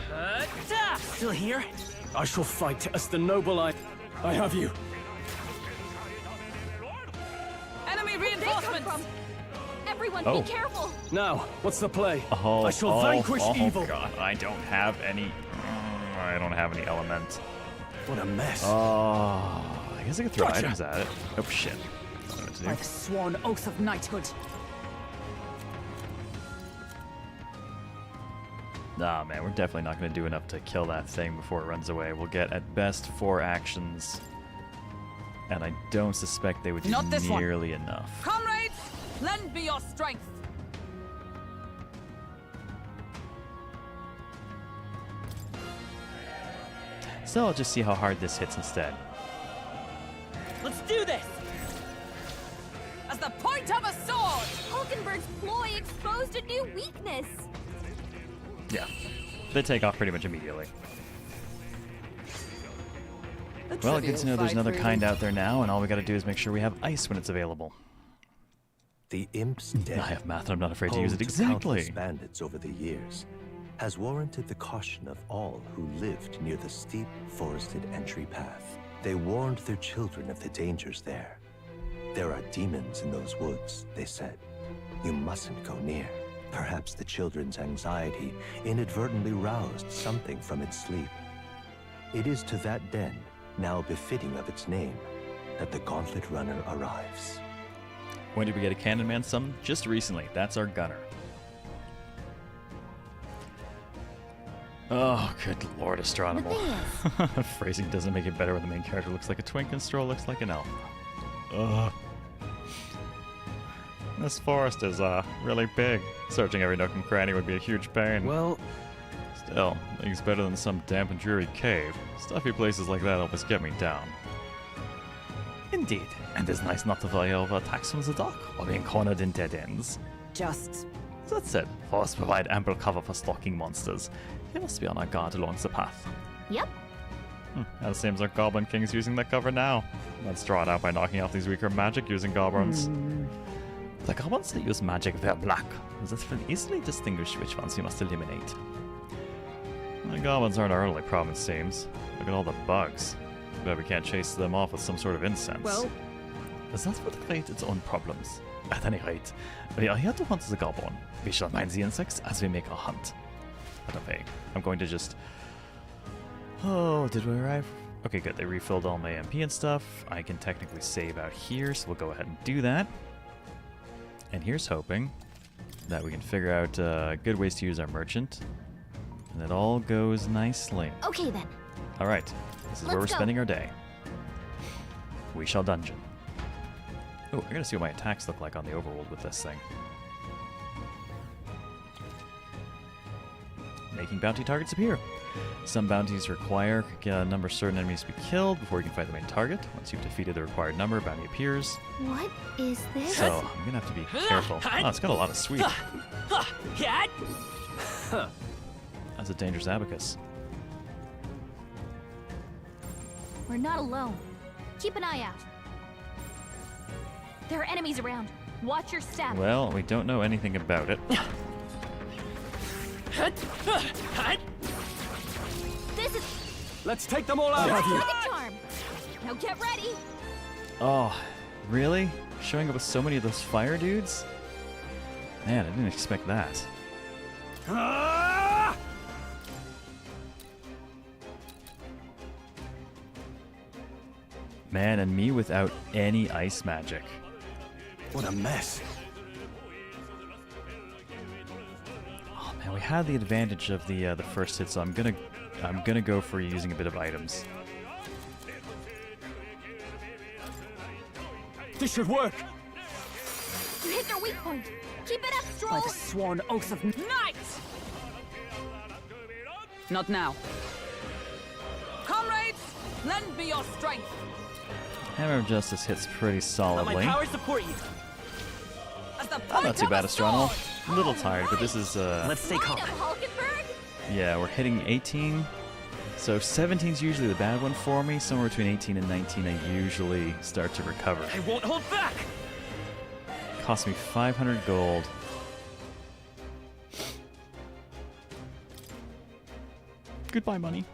Speaker 12: Still here?
Speaker 7: I shall fight as the noble I have you.
Speaker 9: Enemy
Speaker 2: Where'd they come
Speaker 9: reinforcements!
Speaker 2: from? Everyone,
Speaker 1: Oh.
Speaker 2: be careful.
Speaker 7: Now, what's the play?
Speaker 1: Oh,
Speaker 7: I shall vanquish evil.
Speaker 1: God, I don't have any... I don't have any element.
Speaker 7: What a mess.
Speaker 1: Oh, I guess I could throw
Speaker 7: Gotcha.
Speaker 1: items at it. Oh, shit. I don't know what to
Speaker 9: By
Speaker 1: do.
Speaker 9: the sworn oath of knighthood.
Speaker 1: Nah, man, we're definitely not going to do enough to kill that thing before it runs away. We'll get, at best, 4 actions. And I don't suspect they would do
Speaker 9: Not this one.
Speaker 1: nearly enough.
Speaker 9: Comrades, lend me your strength.
Speaker 1: So I'll just see how hard this hits instead.
Speaker 12: Let's do this!
Speaker 9: as the point of a sword!
Speaker 16: Hulkenberg's ploy exposed a new weakness.
Speaker 1: Yeah. They take off pretty much immediately. Well, good to know there's another kind out there now, and all we gotta do is make sure we have ice when it's available.
Speaker 3: The Imp's Den,
Speaker 1: I have math and I'm not afraid to
Speaker 3: home
Speaker 1: use it exactly.
Speaker 3: countless bandits over the years, has warranted the caution of all who lived near the steep, forested entry path. They warned their children of the dangers there. There are demons in those woods, they said. You mustn't go near. Perhaps the children's anxiety inadvertently roused something from its sleep. It is to that den, now befitting of its name, that the Gauntlet Runner arrives.
Speaker 1: When did we get a Cannon Man summon? Just recently. That's our gunner. Oh, good lord, Astronomal. Phrasing doesn't make it better when the main character looks like a twink and Stroll looks like an elf. Ugh. This forest is, really big. Searching every nook and cranny would be a huge pain.
Speaker 7: Well...
Speaker 1: Still, it's better than some damp and dreary cave. Stuffy places like that always get me down. Indeed, and it's nice not to fly over attacks from the dock, or being cornered in dead ends.
Speaker 9: Just...
Speaker 1: That said, forests provide ample cover for stalking monsters. You must be on our guard along the path.
Speaker 2: Yep.
Speaker 1: It seems our Goblin King's using that cover now. Let's draw it out by knocking off these weaker magic using goblins. The goblins that use magic wear black. This will easily distinguish which ones you must eliminate. The goblins aren't our only problem, it seems. Look at all the bugs. Bet we can't chase them off with some sort of incense.
Speaker 9: Well...
Speaker 1: Does that would create its own problems? At any rate, we are here to hunt the goblin. We shall mine the insects as we make our hunt. But okay, I'm going to just... Oh, did we arrive? Okay, good. They refilled all my MP and stuff. I can technically save out here, so we'll go ahead and do that. And here's hoping that we can figure out good ways to use our merchant. And it all goes nicely.
Speaker 2: Okay then.
Speaker 1: Alright, this is where we're spending our day. We shall dungeon. Oh, I gotta see what my attacks look like on the overworld with this thing. Making bounty targets appear. Some bounties require a number of certain enemies to be killed before you can fight the main target. Once you've defeated the required number, a bounty appears.
Speaker 2: What is this?
Speaker 1: So, I'm gonna have to be careful. Oh, it's got a lot of sweet. That's a dangerous abacus.
Speaker 2: We're not alone. Keep an eye out. There are enemies around. Watch your step.
Speaker 1: Well, we don't know anything about it.
Speaker 2: This is...
Speaker 7: Let's take them all out!
Speaker 2: Charm. Now get ready.
Speaker 1: Oh, really? Showing up with so many of those fire dudes? Man, I didn't expect that. Man, and me without any ice magic.
Speaker 10: What a mess.
Speaker 1: Oh man, we had the advantage of the first hit, so I'm gonna go for using a bit of items.
Speaker 7: This should work.
Speaker 2: You hit their weak point. Keep it up, Stroll.
Speaker 9: By the sworn oath of night! Not now. Comrades, lend me your strength.
Speaker 1: Hammer of Justice hits pretty solidly.
Speaker 12: Let my power support you.
Speaker 1: Not too bad, Astronomal. A little tired, but this is
Speaker 12: Let's stay calm.
Speaker 1: Yeah, we're hitting 18. So 17 is usually the bad one for me. Somewhere between 18 and 19, I usually start to recover.
Speaker 12: I won't hold back.
Speaker 1: Cost me 500 gold. Goodbye, money.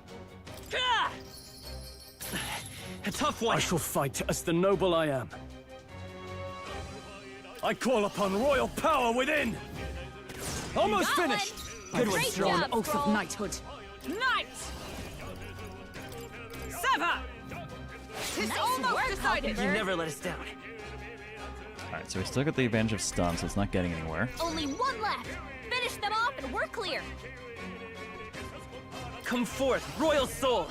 Speaker 12: A tough one.
Speaker 7: I shall fight as the noble I am. I call upon royal power within. Almost finished.
Speaker 9: Good one, sworn oath of knighthood. Knight! Sever! Tis almost decided.
Speaker 12: You never let us down.
Speaker 1: Alright, so we still got the advantage of stun, so it's not getting anywhere.
Speaker 2: Only one left. Finish them off and we're clear.
Speaker 12: Come forth, royal soul.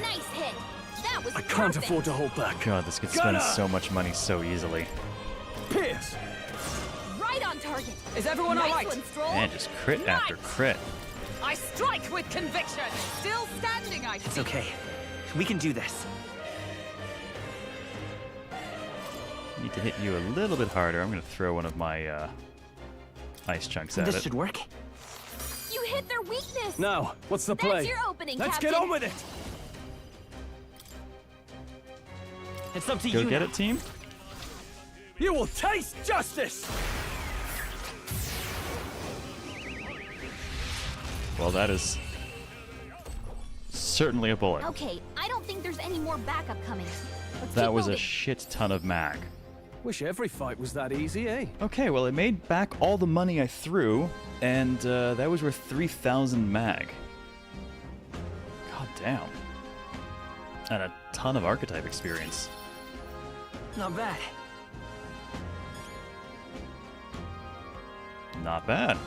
Speaker 2: Nice hit. That was
Speaker 7: I can't afford to hold back.
Speaker 1: God, this could spend so much money so easily.
Speaker 7: Pierce!
Speaker 2: Right on target.
Speaker 9: Is everyone
Speaker 2: nice
Speaker 9: alright?
Speaker 2: one, Stroll.
Speaker 1: And just crit after crit.
Speaker 9: I strike with conviction. Still standing, I see.
Speaker 12: It's okay. We can do this.
Speaker 1: Need to hit you a little bit harder. I'm going to throw one of my ice chunks at it.
Speaker 12: This should work.
Speaker 16: You hit their weakness!
Speaker 7: Now, what's the play?
Speaker 16: That's your opening,
Speaker 7: Let's
Speaker 16: Captain.
Speaker 7: get on with it!
Speaker 12: It's up to
Speaker 1: Go
Speaker 12: you
Speaker 1: get
Speaker 12: now.
Speaker 1: it, team.
Speaker 7: You will taste justice!
Speaker 1: Well, that is certainly a bullet.
Speaker 16: Okay, I don't think there's any more backup coming. Let's
Speaker 1: That
Speaker 16: keep
Speaker 1: was a
Speaker 16: moving.
Speaker 1: shit ton of mag.
Speaker 7: Wish every fight was that easy, eh?
Speaker 1: Okay, well, it made back all the money I threw, and that was worth 3,000 mag. God damn. And a ton of archetype experience.
Speaker 12: Not bad.
Speaker 1: Not bad.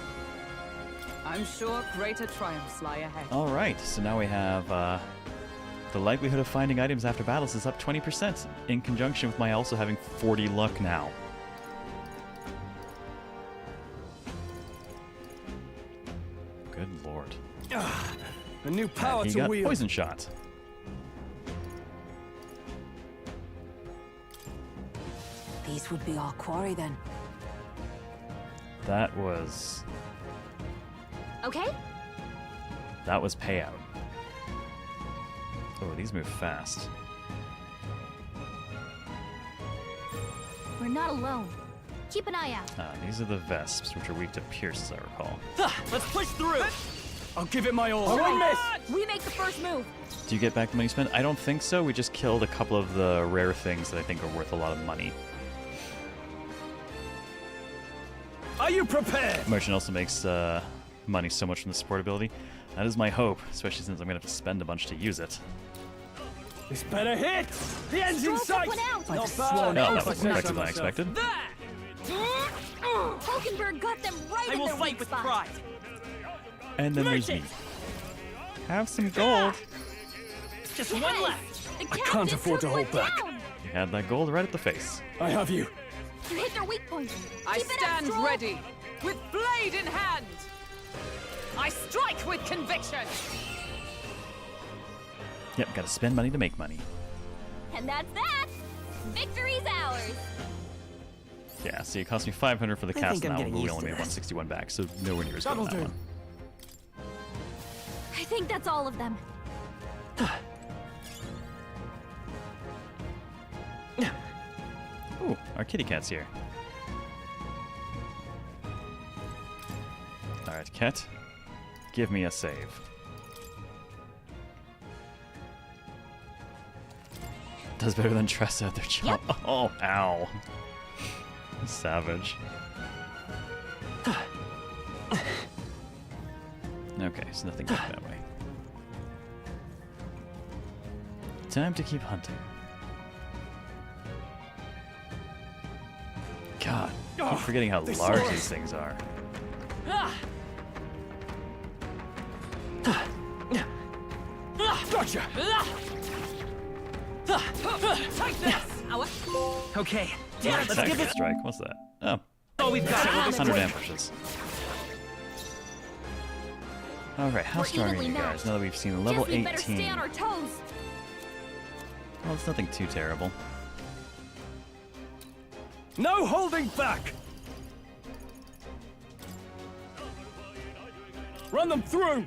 Speaker 9: I'm sure greater triumphs lie ahead.
Speaker 1: Alright, so now we have the likelihood of finding items after battles is up 20%, in conjunction with my also having 40 luck now. Good lord.
Speaker 7: A new power
Speaker 1: And he
Speaker 7: to
Speaker 1: got
Speaker 7: wield.
Speaker 1: poison shot.
Speaker 9: These would be our quarry then.
Speaker 1: That was
Speaker 16: Okay?
Speaker 1: payout. Oh, these move fast.
Speaker 16: We're not alone. Keep an eye out.
Speaker 1: These are the Vesps, which are weak to Pierce, as I recall.
Speaker 12: Let's push through.
Speaker 7: I'll give it my all.
Speaker 9: All
Speaker 7: Don't miss!
Speaker 9: We make the first move.
Speaker 1: Do you get back the money spent? I don't think so. We just killed a couple of the rare things that I think are worth a lot of money.
Speaker 7: Are you prepared?
Speaker 1: Merchant also makes money so much from the support ability. That is my hope, especially since I'm going to have to spend a bunch to use it.
Speaker 7: This better hit! The end's in
Speaker 16: Stroll
Speaker 7: sight!
Speaker 16: one out.
Speaker 7: Not
Speaker 1: No,
Speaker 7: bad.
Speaker 1: that was better than I expected.
Speaker 16: Hulkenberg got them right
Speaker 12: I
Speaker 16: in
Speaker 12: will
Speaker 16: their
Speaker 12: fight
Speaker 16: weak
Speaker 12: with
Speaker 16: spot.
Speaker 12: pride.
Speaker 1: And then there's me. Have some gold.
Speaker 12: Just
Speaker 16: Yes!
Speaker 12: one left.
Speaker 16: The
Speaker 7: I can't
Speaker 16: captain
Speaker 7: afford to
Speaker 16: took
Speaker 7: hold
Speaker 16: one
Speaker 7: back.
Speaker 16: down.
Speaker 1: You had that gold right at the face.
Speaker 7: I have you.
Speaker 16: You hit their weak point.
Speaker 9: I
Speaker 16: Keep it up,
Speaker 9: stand
Speaker 16: Stroll.
Speaker 9: ready, with blade in hand. I strike with conviction.
Speaker 1: Yep, gotta spend money to make money.
Speaker 16: And that's that. Victory's ours.
Speaker 1: Yeah, see, it cost me 500 for the
Speaker 12: I
Speaker 1: cast
Speaker 12: think I'm
Speaker 1: now,
Speaker 12: getting
Speaker 1: but we
Speaker 12: used
Speaker 1: only
Speaker 12: to
Speaker 1: made
Speaker 12: this.
Speaker 1: 161 back, so nowhere near as good on that
Speaker 12: That'll
Speaker 1: one.
Speaker 16: I think that's all of them.
Speaker 1: Ooh, our kitty cat's here. Alright, cat. Give me a save. Does better than Tressa at their job.
Speaker 16: Yep.
Speaker 1: Oh, ow. Savage. Okay, so nothing good that way. Time to keep hunting. God, I keep forgetting how large these things are.
Speaker 7: Gotcha!
Speaker 9: Take this.
Speaker 12: Okay.
Speaker 1: Let's
Speaker 12: Let's give it.
Speaker 1: strike. What's that? Oh,
Speaker 12: Oh, we've got it.
Speaker 1: 100 ampushes. Alright, how
Speaker 16: We're
Speaker 1: strong are
Speaker 16: evenly
Speaker 1: you guys
Speaker 16: matched.
Speaker 1: now that we've seen level
Speaker 16: Guess we better stay
Speaker 1: 18?
Speaker 16: on our toes.
Speaker 1: Well, it's nothing too terrible.
Speaker 7: No holding back! Run them through!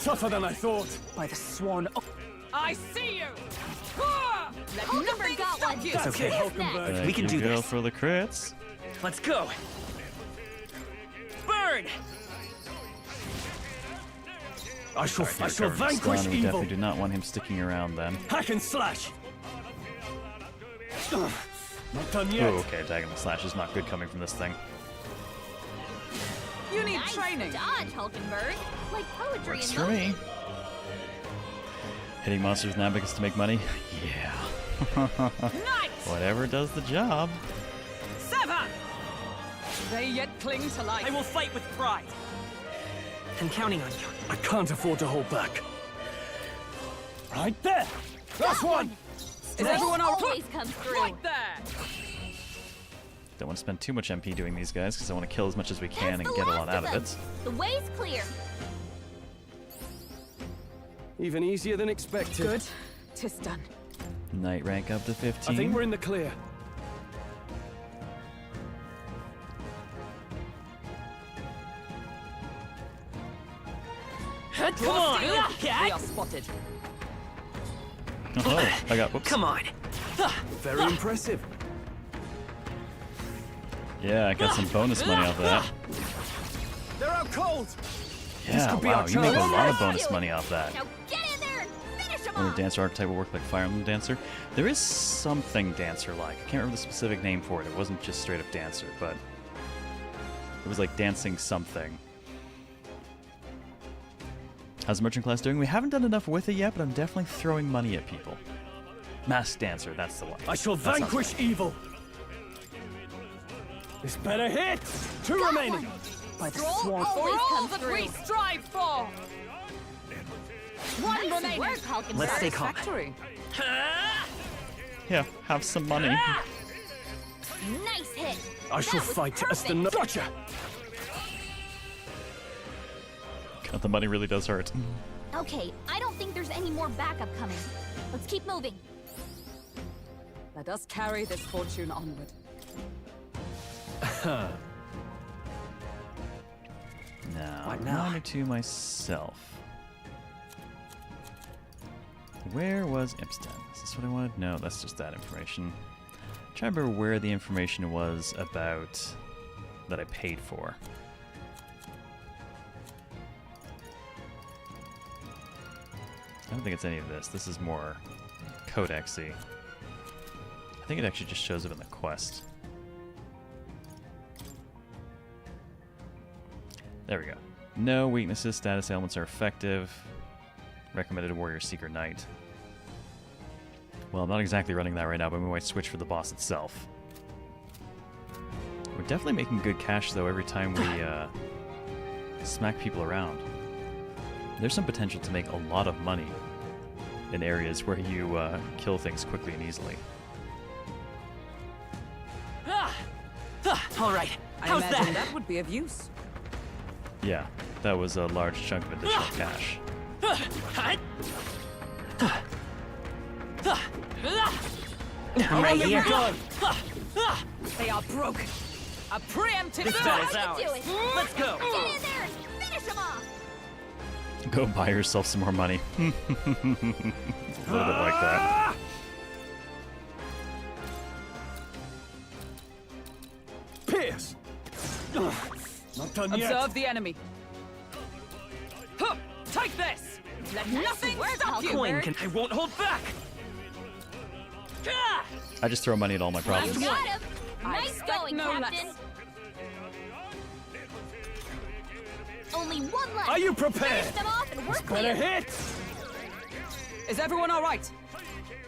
Speaker 7: Tougher than I thought.
Speaker 9: By the sworn oath. I see you. Let
Speaker 16: Hulkenberg
Speaker 9: nothing
Speaker 16: got
Speaker 9: stop
Speaker 16: one.
Speaker 9: you.
Speaker 12: It's okay.
Speaker 16: Who's next?
Speaker 1: Thank
Speaker 12: We can
Speaker 1: you,
Speaker 12: do
Speaker 1: Gil,
Speaker 12: this.
Speaker 1: for the crits.
Speaker 12: Let's go. Burn!
Speaker 7: I shall
Speaker 1: You're
Speaker 7: vanquish
Speaker 1: covered in stun. We
Speaker 7: evil.
Speaker 1: definitely do not want him sticking around then.
Speaker 7: Hack and slash. Not done yet.
Speaker 1: Oh, okay, diagonal slash is not good coming from this thing.
Speaker 9: You need
Speaker 16: Nice
Speaker 9: training.
Speaker 16: dodge, Hulkenberg. Like poetry
Speaker 1: Works
Speaker 16: in
Speaker 1: for me.
Speaker 16: motion.
Speaker 1: Hitting monsters with Nabicus to make money? Yeah.
Speaker 9: Night.
Speaker 1: Whatever does the job.
Speaker 9: Sever. They yet cling to life.
Speaker 12: I will fight with pride. I'm counting on you.
Speaker 7: I can't afford to hold back. Right there! Last one!
Speaker 9: Is everyone all
Speaker 16: always comes through.
Speaker 9: right there?
Speaker 1: Don't want to spend too much MP doing these guys because I want to kill as much as we can
Speaker 16: That's
Speaker 1: and
Speaker 16: the
Speaker 1: get a lot
Speaker 16: last
Speaker 1: out of
Speaker 16: them.
Speaker 1: it.
Speaker 16: The way's clear.
Speaker 7: Even easier than expected.
Speaker 9: Good. 'Tis done.
Speaker 1: Knight rank up to 15.
Speaker 7: I think we're in the clear.
Speaker 9: Come on! We are spotted.
Speaker 1: Oh, I got. Whoops.
Speaker 12: Come on.
Speaker 7: Very impressive.
Speaker 1: Yeah, I got some bonus money off of that.
Speaker 7: They're out cold.
Speaker 1: Yeah, wow, you make a lot of bonus money off that.
Speaker 16: Now get in there and finish him
Speaker 1: When
Speaker 16: off!
Speaker 1: the dancer archetype will work like Fire Emblem Dancer. There is something Dancer-like. I can't remember the specific name for it. It wasn't just straight up Dancer, but it was like dancing something. How's the merchant class doing? We haven't done enough with it yet, but I'm definitely throwing money at people. Masked Dancer, that's the one.
Speaker 7: I shall
Speaker 1: That sounds
Speaker 7: vanquish
Speaker 1: right.
Speaker 7: evil. This better hit. Two remaining.
Speaker 4: By the
Speaker 16: Stroll
Speaker 4: swamp.
Speaker 9: For
Speaker 16: always
Speaker 9: all
Speaker 16: comes
Speaker 9: that
Speaker 16: through.
Speaker 9: we strive for! One
Speaker 16: Nice
Speaker 9: remaining.
Speaker 16: work, Hulk and
Speaker 12: Let's stay calm.
Speaker 9: Satisfactory.
Speaker 1: Yeah, have some money.
Speaker 16: Nice hit.
Speaker 7: I shall
Speaker 16: That was
Speaker 7: fight as the
Speaker 16: perfect.
Speaker 7: Gotcha.
Speaker 1: God, the money really does hurt.
Speaker 16: Okay, I don't think there's any more backup coming. Let's keep moving.
Speaker 9: Let us carry this fortune onward.
Speaker 1: Now,
Speaker 12: What now?
Speaker 1: reminder to myself. Where was Impstead? Is this what I wanted? No, that's just that information. I'm trying to remember where the information was about that I paid for. I don't think it's any of this. This is more codexy. I think it actually just shows up in the quest. There we go. No weaknesses, status ailments are effective. Recommended Warrior Seeker Knight. Well, I'm not exactly running that right now, but we might switch for the boss itself. We're definitely making good cash, though, every time we smack people around. There's some potential to make a lot of money in areas where you kill things quickly and easily.
Speaker 12: All right.
Speaker 9: I
Speaker 12: How's
Speaker 9: imagine
Speaker 12: that?
Speaker 9: that would be of use.
Speaker 1: Yeah, that was a large chunk of additional cash.
Speaker 12: I'm right here.
Speaker 9: They are broken. A preemptive
Speaker 12: This
Speaker 9: strike.
Speaker 12: battle's ours.
Speaker 16: Do it.
Speaker 12: Let's go.
Speaker 16: Get in there and finish him off.
Speaker 1: Go buy yourself some more money. A little bit like that.
Speaker 7: Pierce. Not done yet.
Speaker 9: Observe the enemy. Huh, take this! Let nothing stop you!
Speaker 12: Coin can. I won't hold back.
Speaker 1: I just throw money at all my problems.
Speaker 16: Got him.
Speaker 9: I
Speaker 16: Nice
Speaker 9: expect
Speaker 16: going,
Speaker 9: no
Speaker 16: Captain.
Speaker 9: less.
Speaker 16: Only one left.
Speaker 7: Are you prepared?
Speaker 16: Finish them off and we're
Speaker 7: Better
Speaker 16: clear.
Speaker 7: hit.
Speaker 9: Is everyone all right?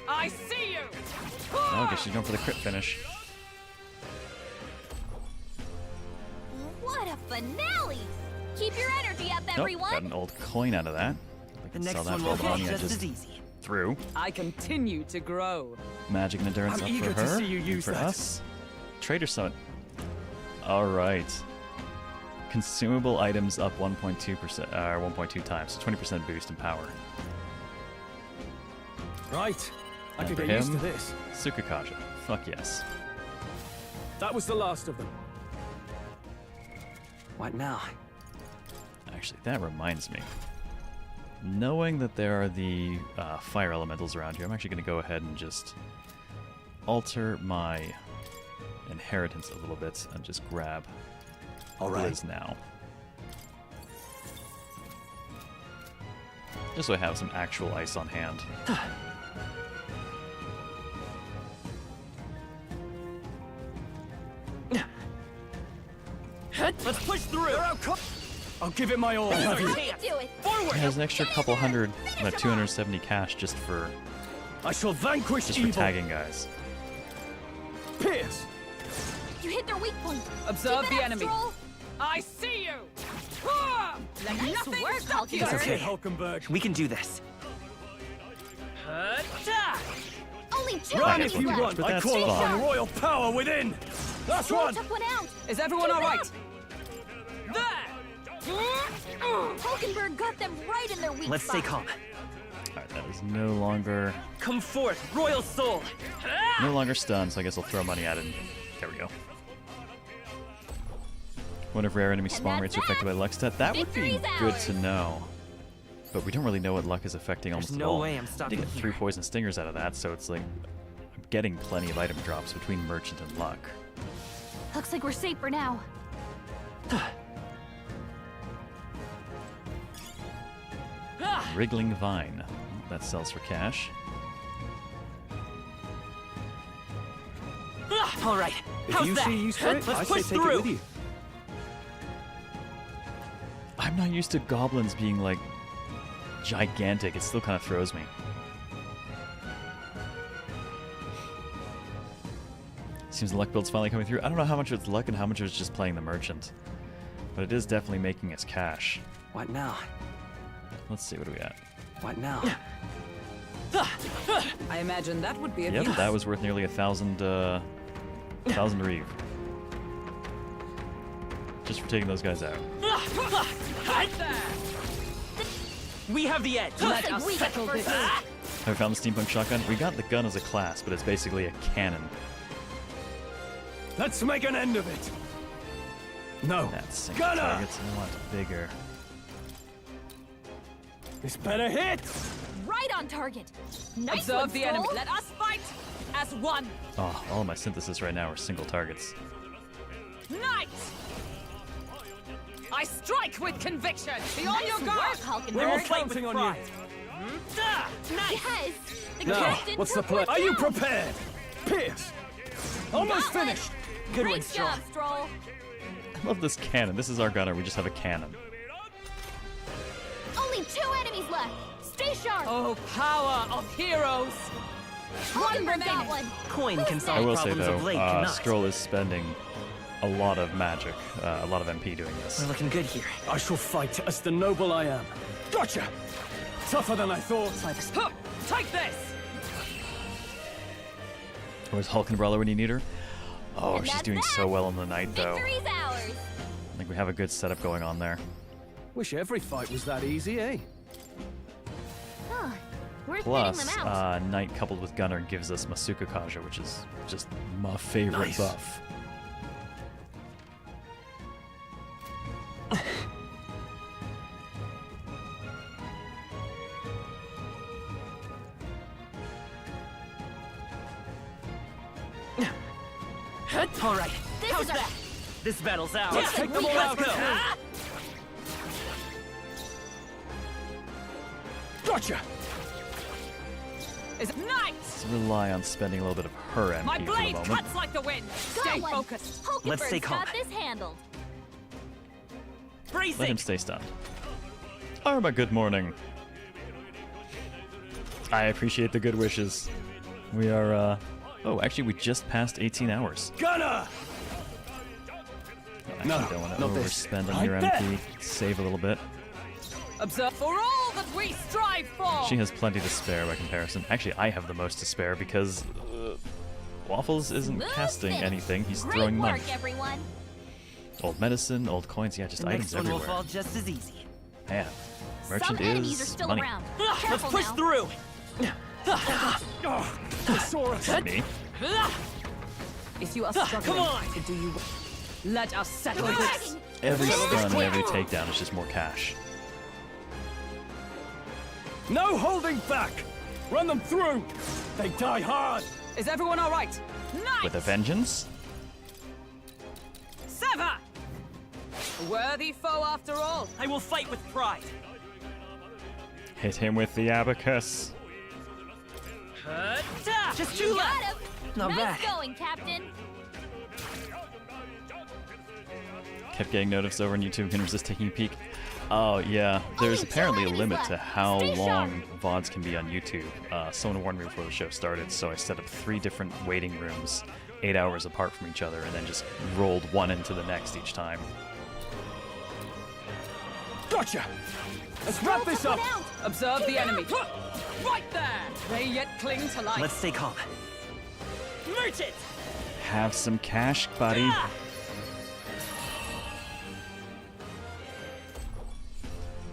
Speaker 9: I see you!
Speaker 1: Oh, I guess she's going for the crit finish.
Speaker 16: What a finale! Keep your energy up,
Speaker 1: Nope,
Speaker 16: everyone.
Speaker 1: got an old coin out of that. I
Speaker 12: The
Speaker 1: can
Speaker 12: next
Speaker 1: sell that
Speaker 12: one
Speaker 1: for all
Speaker 12: will
Speaker 1: the money
Speaker 12: be
Speaker 1: I
Speaker 12: just
Speaker 1: just
Speaker 12: as easy.
Speaker 1: threw.
Speaker 9: I continue to grow.
Speaker 1: Magic and endurance
Speaker 7: I'm
Speaker 1: up
Speaker 7: eager
Speaker 1: for
Speaker 7: to
Speaker 1: her.
Speaker 7: see you
Speaker 1: and
Speaker 7: use
Speaker 1: for
Speaker 7: that.
Speaker 1: us. Trader Summit. All right. Consumable items up 1.2%, or 1.2 times, 20% boost in power.
Speaker 7: Right. I
Speaker 1: And
Speaker 7: can
Speaker 1: for
Speaker 7: get used to
Speaker 1: him,
Speaker 7: this.
Speaker 1: Tsukakaja. Fuck yes.
Speaker 7: That was the last of them.
Speaker 12: What now?
Speaker 1: Actually, that reminds me. Knowing that there are the fire elementals around here, I'm actually going to go ahead and just alter my inheritance a little bit and just grab Liz now. Just so I have some actual ice on hand.
Speaker 12: Let's push through.
Speaker 7: I'll give it my all.
Speaker 16: Do it.
Speaker 1: It has an extra couple hundred, about 270 cash just for
Speaker 7: I shall vanquish
Speaker 1: just for
Speaker 7: evil.
Speaker 1: tagging guys.
Speaker 7: Pierce.
Speaker 16: You hit their weak point.
Speaker 9: Observe
Speaker 16: Keep
Speaker 9: the
Speaker 16: it up,
Speaker 9: enemy.
Speaker 16: Stroll.
Speaker 9: I see you! Ah! Let
Speaker 16: Nice
Speaker 9: nothing
Speaker 16: work,
Speaker 9: stop you!
Speaker 12: It's okay.
Speaker 7: Hulkenberg.
Speaker 12: We can do this.
Speaker 16: Only two
Speaker 7: Run
Speaker 16: enemies
Speaker 7: if you
Speaker 16: left.
Speaker 7: want.
Speaker 1: but
Speaker 7: I
Speaker 1: that's
Speaker 7: call upon
Speaker 1: fine.
Speaker 7: royal power within. Last
Speaker 16: Stroll
Speaker 7: one.
Speaker 16: took one out.
Speaker 9: Is everyone
Speaker 16: Keep
Speaker 9: all
Speaker 16: it
Speaker 9: right?
Speaker 16: up.
Speaker 9: There!
Speaker 16: Hulkenberg got them right in their weak
Speaker 12: Let's stay
Speaker 16: spot.
Speaker 12: calm.
Speaker 1: Alright, that is no longer
Speaker 12: Come forth, royal soul.
Speaker 1: stunned, so I guess I'll throw money at it. And there we go. One of rare enemy spawn
Speaker 16: that's
Speaker 1: rates are affected by luck stat. That would be
Speaker 16: Victory's
Speaker 1: good
Speaker 16: ours.
Speaker 1: to know. But we don't really know what luck is affecting almost
Speaker 12: no
Speaker 1: at all.
Speaker 12: way I'm
Speaker 1: I
Speaker 12: stopping
Speaker 1: did get 3 poison stingers out of that, so it's like I'm getting plenty of item drops between merchant and luck.
Speaker 16: Looks like we're safe for now.
Speaker 1: Wriggling Vine. That sells for cash.
Speaker 12: All right.
Speaker 7: If
Speaker 12: How's
Speaker 7: you
Speaker 12: that?
Speaker 7: see use for it,
Speaker 12: Let's
Speaker 7: I
Speaker 12: push
Speaker 7: say take
Speaker 12: through.
Speaker 7: it with you.
Speaker 1: I'm not used to goblins being like gigantic. It still kind of throws me. Seems the luck build's finally coming through. I don't know how much of it's luck and how much of it's just playing the merchant. But it is definitely making us cash.
Speaker 12: What now?
Speaker 1: Let's see, what do we got?
Speaker 12: What now?
Speaker 9: I imagine that would be a
Speaker 1: Yep,
Speaker 9: use.
Speaker 1: that was worth nearly 1,000 reeve. Just for taking those guys out.
Speaker 12: We have the edge.
Speaker 9: Let us settle this.
Speaker 1: Have we found the steampunk shotgun? We got the gun as a class, but it's basically a cannon.
Speaker 7: Let's make an end of it. No.
Speaker 1: That single
Speaker 7: Gunner!
Speaker 1: target's a lot bigger.
Speaker 7: This better hit.
Speaker 16: Right on target. Nice
Speaker 9: Observe
Speaker 16: one,
Speaker 9: the enemy.
Speaker 16: Stroll.
Speaker 9: Let us fight as one.
Speaker 1: Oh, all of my synthesis right now are single targets.
Speaker 9: Knight! I strike with conviction. Be on
Speaker 16: Nice
Speaker 9: your guard.
Speaker 16: work, Hulkenberg.
Speaker 7: We're all counting on you.
Speaker 16: Yes. The
Speaker 7: Now,
Speaker 16: captain
Speaker 7: what's the
Speaker 16: took
Speaker 7: plan?
Speaker 16: one
Speaker 7: Are you
Speaker 16: down.
Speaker 7: prepared? Pierce. Almost
Speaker 16: Got one.
Speaker 7: finished.
Speaker 12: Good one,
Speaker 16: Great
Speaker 12: Stroll.
Speaker 16: job, Stroll.
Speaker 1: I love this cannon. This is our gunner. We just have a cannon.
Speaker 16: Only 2 enemies left. Stay sharp.
Speaker 9: Oh, power of heroes. One
Speaker 16: Hulkenberg got
Speaker 9: remaining.
Speaker 16: one.
Speaker 12: Coin can
Speaker 1: I
Speaker 12: solve
Speaker 1: will say
Speaker 12: problems
Speaker 1: though,
Speaker 12: of late cannot.
Speaker 1: Stroll is spending a lot of magic, a lot of MP doing this.
Speaker 12: We're looking good here.
Speaker 7: I shall fight as the noble I am. Gotcha. Tougher than I thought.
Speaker 9: Huh, take this.
Speaker 1: Where's Hulkenbrawler when you need her? Oh,
Speaker 16: And
Speaker 1: she's
Speaker 16: that's
Speaker 1: doing
Speaker 16: that.
Speaker 1: so well on the night though.
Speaker 16: Victory's ours.
Speaker 1: I think we have a good setup going on there.
Speaker 7: Wish every fight was that easy, eh?
Speaker 16: Huh. Worth
Speaker 1: Plus,
Speaker 16: getting them out.
Speaker 1: Knight coupled with Gunner gives us Masuka Kaja, which is just my favorite
Speaker 12: Nice.
Speaker 1: buff.
Speaker 12: All right.
Speaker 16: This
Speaker 12: How's
Speaker 16: is our-
Speaker 12: that? This battle's ours.
Speaker 16: Let's take them all out.
Speaker 12: Let's go.
Speaker 7: Gotcha.
Speaker 9: Is Knight.
Speaker 1: Let's rely on spending a little bit of her MP
Speaker 9: My
Speaker 1: for the
Speaker 9: blade
Speaker 1: moment.
Speaker 9: cuts like the wind. Stay
Speaker 16: Got one.
Speaker 9: focused.
Speaker 12: Let's stay
Speaker 16: Hulkenberg's
Speaker 12: calm.
Speaker 16: got this handled.
Speaker 1: Let him
Speaker 12: Bracing.
Speaker 1: stay stunned. Arma, good morning. I appreciate the good wishes. We are, oh, actually, we just passed 18 hours.
Speaker 7: Gunner.
Speaker 1: I
Speaker 7: No,
Speaker 1: actually don't want to
Speaker 7: not this.
Speaker 1: overspend on
Speaker 7: Right
Speaker 1: your
Speaker 7: there.
Speaker 1: MP. Save a little bit.
Speaker 9: Observe for all that we strive for.
Speaker 1: She has plenty to spare by comparison. Actually, I have the most to spare because Waffles isn't
Speaker 16: Smooth
Speaker 1: casting
Speaker 16: finish.
Speaker 1: anything. He's
Speaker 16: Great
Speaker 1: throwing
Speaker 16: work,
Speaker 1: money.
Speaker 16: everyone.
Speaker 1: Old medicine, old coins, yeah, just
Speaker 12: The
Speaker 1: items
Speaker 12: next one will
Speaker 1: everywhere.
Speaker 12: fall just as easy.
Speaker 1: Man, merchant
Speaker 16: Some enemies are
Speaker 1: is
Speaker 16: still
Speaker 1: money.
Speaker 16: around.
Speaker 12: Let's
Speaker 16: Careful
Speaker 12: push
Speaker 16: now.
Speaker 12: through.
Speaker 1: Me?
Speaker 9: If you are struggling
Speaker 12: Come on.
Speaker 9: to do you, let us settle this.
Speaker 16: Dragging.
Speaker 1: Every stun and every takedown is just more cash.
Speaker 7: No holding back. Run them through. They die hard.
Speaker 9: Is everyone all right? Knight.
Speaker 1: With a vengeance?
Speaker 9: Sever. A worthy foe after all.
Speaker 12: I will fight with pride.
Speaker 1: Hit him with the abacus.
Speaker 12: Just
Speaker 16: You
Speaker 12: two
Speaker 16: got
Speaker 12: left.
Speaker 16: him.
Speaker 12: Not
Speaker 16: Nice
Speaker 12: bad.
Speaker 16: going, Captain.
Speaker 1: Kept getting noticed over on YouTube. Can resist taking a peek. Oh yeah, there's
Speaker 16: Only two
Speaker 1: apparently a
Speaker 16: enemies
Speaker 1: limit
Speaker 16: left.
Speaker 1: to how
Speaker 16: Stay
Speaker 1: long VODs can be on YouTube. Someone warned me before the show started, so I set up 3 different waiting rooms, 8 hours apart from each other, and then just rolled one into the next each time.
Speaker 7: Gotcha. Let's wrap this up.
Speaker 9: Observe the enemy. Right there. They yet cling to life.
Speaker 12: Let's stay calm. Merchant.
Speaker 1: Have some cash, buddy.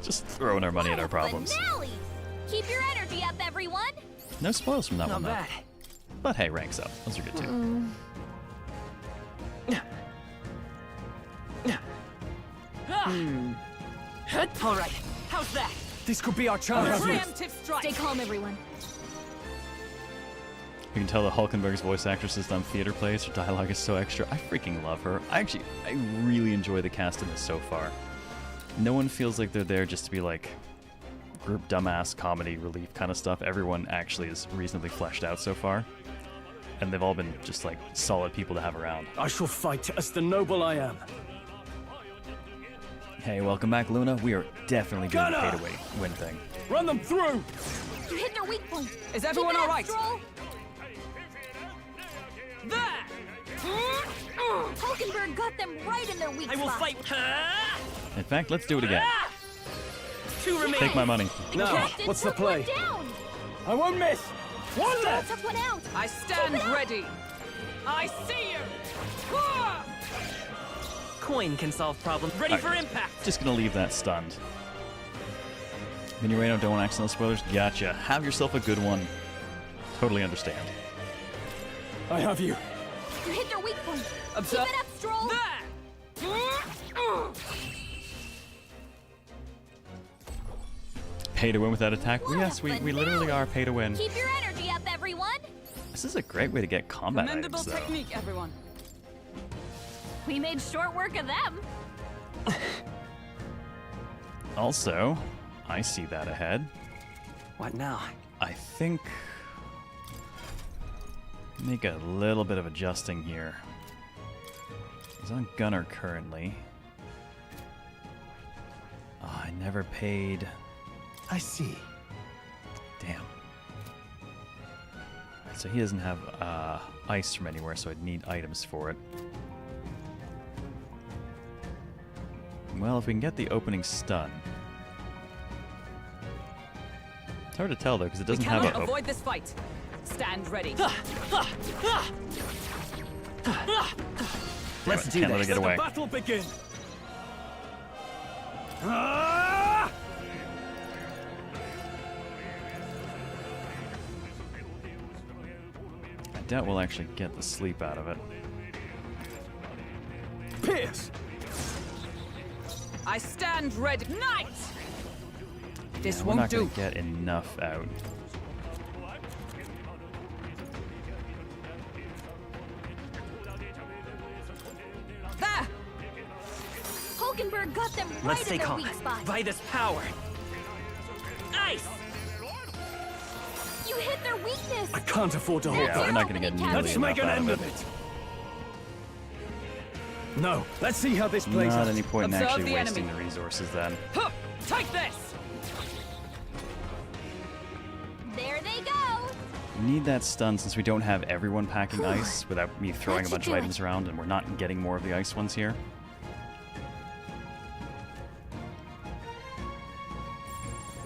Speaker 1: Just throwing our money at our problems.
Speaker 16: Finale. Keep your energy up, everyone.
Speaker 1: No spoils from that
Speaker 12: Not
Speaker 1: one, though.
Speaker 12: bad.
Speaker 1: But hey, ranks up. Those are good too.
Speaker 12: All right. How's that?
Speaker 7: This could be our chance.
Speaker 9: Preemptive strike.
Speaker 16: Stay calm, everyone.
Speaker 1: You can tell that Hulkenberg's voice actress has done theater plays. Her dialogue is so extra. I freaking love her. I really enjoy the cast in this so far. No one feels like they're there just to be like group dumbass comedy relief kind of stuff. Everyone actually is reasonably fleshed out so far. And they've all been just like solid people to have around.
Speaker 7: I shall fight as the noble I am.
Speaker 1: Hey, welcome back, Luna. We are definitely doing the pay-to-win thing.
Speaker 7: Run them through!
Speaker 16: You hit their weak point.
Speaker 9: Is everyone
Speaker 16: Keep it
Speaker 9: all
Speaker 16: up,
Speaker 9: right?
Speaker 16: Stroll.
Speaker 9: There!
Speaker 16: Hulkenberg got them right in their weak
Speaker 15: I will
Speaker 16: spot.
Speaker 15: fight.
Speaker 1: In fact, let's do it again.
Speaker 15: Two remain.
Speaker 1: Take my money.
Speaker 7: Now,
Speaker 16: Captain
Speaker 7: what's the
Speaker 16: took one
Speaker 7: play?
Speaker 16: down.
Speaker 7: I won't miss! One
Speaker 16: Stroll
Speaker 7: left!
Speaker 16: took one out.
Speaker 9: I stand
Speaker 16: Keep it up.
Speaker 9: ready. I see you.
Speaker 15: Coin can solve problems. Ready for impact.
Speaker 1: Just gonna leave that stunned. Minureno, don't want accidental spoilers? Gotcha. Have yourself a good one. Totally understand.
Speaker 7: I have you.
Speaker 16: You hit their weak point.
Speaker 9: Observe.
Speaker 16: Keep it up, Stroll.
Speaker 1: Pay to win with that attack?
Speaker 16: What
Speaker 1: Yes,
Speaker 16: a
Speaker 1: we
Speaker 16: finale.
Speaker 1: literally are pay to win.
Speaker 16: Keep your energy up, everyone.
Speaker 1: This is a great way to get combat
Speaker 9: Commendable
Speaker 1: items, though.
Speaker 9: technique, everyone.
Speaker 16: We made short work of them.
Speaker 1: Also, I see that ahead.
Speaker 15: What now?
Speaker 1: I think make a little bit of adjusting here. He's on Gunner currently. Oh, I never paid.
Speaker 3: I see.
Speaker 1: Damn. So he doesn't have ice from anywhere, so I'd need items for it. Well, if we can get the opening stun. It's hard to tell though, because it doesn't
Speaker 9: We
Speaker 1: have
Speaker 9: cannot
Speaker 1: a.
Speaker 9: avoid this fight. Stand ready.
Speaker 15: Let's do
Speaker 1: Can't let
Speaker 15: this.
Speaker 1: it get away.
Speaker 7: The battle begin!
Speaker 1: I doubt we'll actually get the sleep out of it.
Speaker 7: Pierce!
Speaker 9: I stand ready. Knight! This
Speaker 1: Yeah, we're
Speaker 9: won't
Speaker 1: not
Speaker 9: do.
Speaker 1: gonna get enough out.
Speaker 9: There!
Speaker 16: Hulkenberg got them right
Speaker 15: Let's
Speaker 16: in
Speaker 15: stay
Speaker 16: their
Speaker 15: calm.
Speaker 16: weak spot.
Speaker 15: By this power. Ice!
Speaker 16: You hit their weakness.
Speaker 7: I can't afford to hold
Speaker 1: Yeah, we're
Speaker 7: back.
Speaker 1: not gonna get nearly
Speaker 7: Let's make
Speaker 1: enough
Speaker 7: an
Speaker 1: out
Speaker 7: end
Speaker 1: of
Speaker 7: of
Speaker 1: it.
Speaker 7: it. No, let's see how this plays
Speaker 1: Not
Speaker 7: out.
Speaker 1: any point in
Speaker 9: Observe
Speaker 1: actually
Speaker 9: the
Speaker 1: wasting
Speaker 9: enemy.
Speaker 1: the resources then.
Speaker 9: Huh, take this!
Speaker 16: There they go.
Speaker 1: Need that stun since we don't have everyone packing ice without me throwing a
Speaker 16: That
Speaker 1: bunch
Speaker 16: should
Speaker 1: of
Speaker 16: do it.
Speaker 1: items around, and we're not getting more of the ice ones here.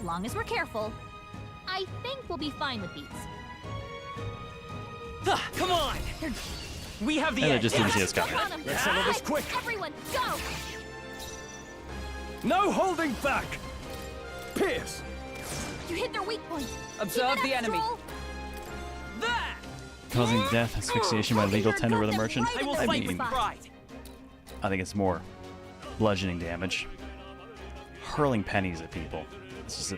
Speaker 16: Long as we're careful, I think we'll be fine with these.
Speaker 15: Come on! We have the
Speaker 1: And they
Speaker 15: edge.
Speaker 1: just didn't see us coming.
Speaker 16: Jump on them.
Speaker 7: Let's settle this quick.
Speaker 16: Everyone, go.
Speaker 7: No holding back! Pierce!
Speaker 16: You hit their weak point.
Speaker 9: Observe
Speaker 16: Keep it
Speaker 9: the
Speaker 16: up,
Speaker 9: enemy.
Speaker 16: Stroll.
Speaker 9: There!
Speaker 1: Causing death, asphyxiation by legal
Speaker 16: Hulkenberg
Speaker 1: tender
Speaker 16: got
Speaker 1: with a
Speaker 16: them
Speaker 1: merchant.
Speaker 16: right
Speaker 15: I
Speaker 16: in
Speaker 15: will
Speaker 16: their
Speaker 15: fight
Speaker 16: weak
Speaker 15: with
Speaker 16: spot.
Speaker 15: pride.
Speaker 1: I think it's more bludgeoning damage. Hurling pennies at people. It's just a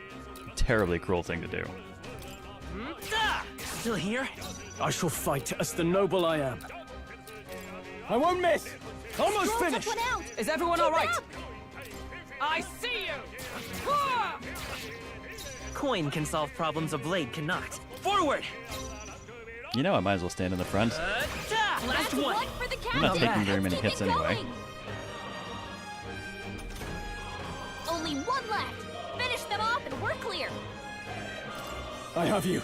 Speaker 1: terribly cruel thing to do.
Speaker 15: Still here?
Speaker 7: I shall fight as the noble I am. I won't miss! Almost
Speaker 16: Stroll took
Speaker 7: finished!
Speaker 16: one out.
Speaker 9: Is everyone
Speaker 16: Keep
Speaker 9: all
Speaker 16: it
Speaker 9: right?
Speaker 16: up.
Speaker 9: I see you! Huh!
Speaker 15: Coin can solve problems a blade cannot. Forward!
Speaker 1: You know, I might as well stand in the front.
Speaker 15: Last
Speaker 16: That's
Speaker 15: one!
Speaker 16: one for the
Speaker 1: We're not
Speaker 16: captain.
Speaker 1: taking very
Speaker 16: Let's
Speaker 1: many
Speaker 16: keep
Speaker 1: hits
Speaker 16: it
Speaker 1: anyway.
Speaker 16: going. Only one left. Finish them off and we're clear.
Speaker 7: I have you.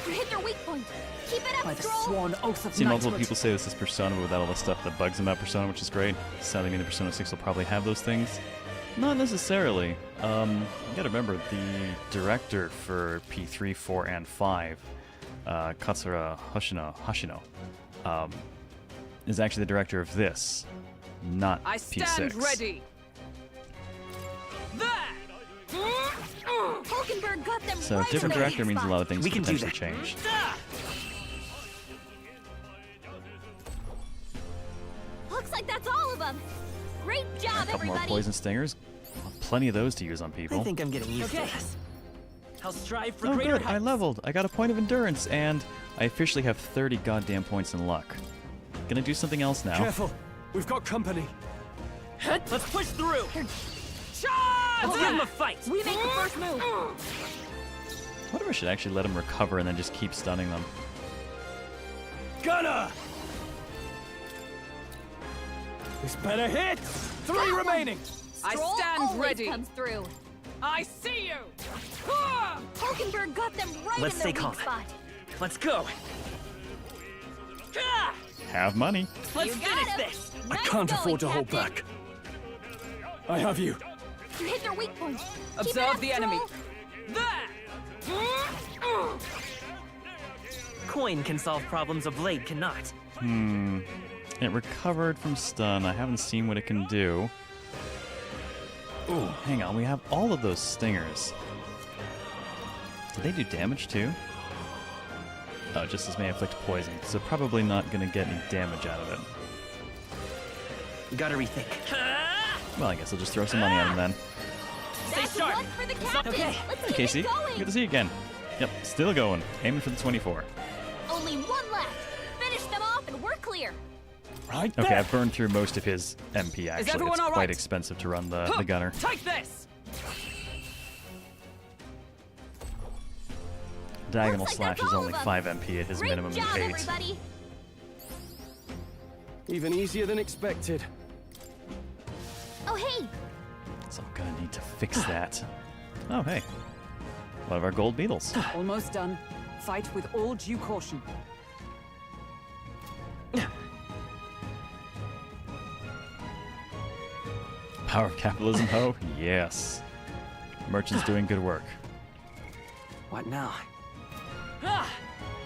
Speaker 16: You hit their weak point. Keep it
Speaker 9: By
Speaker 16: up,
Speaker 9: the
Speaker 16: Stroll.
Speaker 9: sworn oath of
Speaker 1: See multiple
Speaker 9: knighthood.
Speaker 1: people say this is Persona, but without all the stuff that bugs them about Persona, which is great. Sadly, I mean, the Persona 6 will probably have those things. Not necessarily. You gotta remember, the director for P3, 4, and 5, Katsura Hashino, is actually the director of this, not
Speaker 9: I stand
Speaker 1: P6.
Speaker 9: ready. There!
Speaker 16: Hulkenberg got them
Speaker 1: So
Speaker 16: right in
Speaker 1: different
Speaker 16: their
Speaker 1: director
Speaker 16: weak
Speaker 1: means a
Speaker 16: spot.
Speaker 1: lot of things
Speaker 15: We
Speaker 1: can
Speaker 15: can do
Speaker 1: potentially
Speaker 15: that.
Speaker 1: change.
Speaker 16: Looks like that's all of them. Great job,
Speaker 1: A couple more
Speaker 16: everybody.
Speaker 1: poison stingers. Plenty of those to use on people.
Speaker 15: I think I'm getting used to this. I'll strive for
Speaker 1: Oh
Speaker 15: greater
Speaker 1: good,
Speaker 15: heights.
Speaker 1: I leveled. I got a point of endurance, and I officially have 30 goddamn points in luck. Gonna do something else now.
Speaker 7: Careful! We've got company.
Speaker 15: Let's push through.
Speaker 9: Charge!
Speaker 15: Let's give him a fight.
Speaker 9: We make the first move.
Speaker 1: I wonder if I should actually let him recover and then just keep stunning them.
Speaker 7: Gunner! This better hit! 3 remaining!
Speaker 9: I
Speaker 16: Stroll
Speaker 9: stand
Speaker 16: always
Speaker 9: ready.
Speaker 16: comes through.
Speaker 9: I see you.
Speaker 16: Hulkenberg got them right
Speaker 15: Let's
Speaker 16: in
Speaker 15: stay
Speaker 16: their
Speaker 15: calm.
Speaker 16: weak spot.
Speaker 15: Let's go.
Speaker 1: Have money.
Speaker 15: Let's
Speaker 16: You got
Speaker 15: finish
Speaker 16: him.
Speaker 15: this.
Speaker 7: I
Speaker 16: Nice
Speaker 7: can't
Speaker 16: going,
Speaker 7: afford to hold
Speaker 16: Captain.
Speaker 7: back. I have you.
Speaker 16: You hit their weak point. Keep it
Speaker 9: Observe
Speaker 16: up,
Speaker 9: the enemy.
Speaker 16: Stroll.
Speaker 9: There.
Speaker 15: Coin can solve problems a blade cannot.
Speaker 1: It recovered from stun. I haven't seen what it can do. Ooh, hang on. We have all of those stingers. Do they do damage too? Oh, just as may inflict poison. So probably not going to get any damage out of it.
Speaker 15: Gotta rethink.
Speaker 1: Well, I guess I'll just throw some money at him then.
Speaker 16: That's
Speaker 15: sharp.
Speaker 16: one for the captain.
Speaker 15: Okay.
Speaker 16: Let's
Speaker 1: Hey,
Speaker 16: keep
Speaker 1: Casey.
Speaker 16: it going.
Speaker 1: Good to see you again. Yep, still going. Aiming for the 24.
Speaker 16: Only one left. Finish them off and we're clear.
Speaker 7: Right
Speaker 1: Okay,
Speaker 7: there.
Speaker 1: I've burned through most of his MP, actually.
Speaker 9: everyone
Speaker 1: It's
Speaker 9: all
Speaker 1: quite
Speaker 9: right?
Speaker 1: expensive to run the gunner.
Speaker 9: Take this.
Speaker 1: Diagonal
Speaker 16: Looks like
Speaker 1: slash
Speaker 16: that's
Speaker 1: is
Speaker 16: all
Speaker 1: only
Speaker 16: of 'em.
Speaker 1: 5 MP at his
Speaker 16: Great
Speaker 1: minimum
Speaker 16: job,
Speaker 1: of 8.
Speaker 16: everybody.
Speaker 7: Even easier than expected.
Speaker 16: Oh, hey.
Speaker 1: So I'm gonna need to fix that. Oh, hey. One of our gold beetles.
Speaker 9: Almost done. Fight with all due caution.
Speaker 1: Power of capitalism, ho? Yes. Merchant's doing good work.
Speaker 15: What now?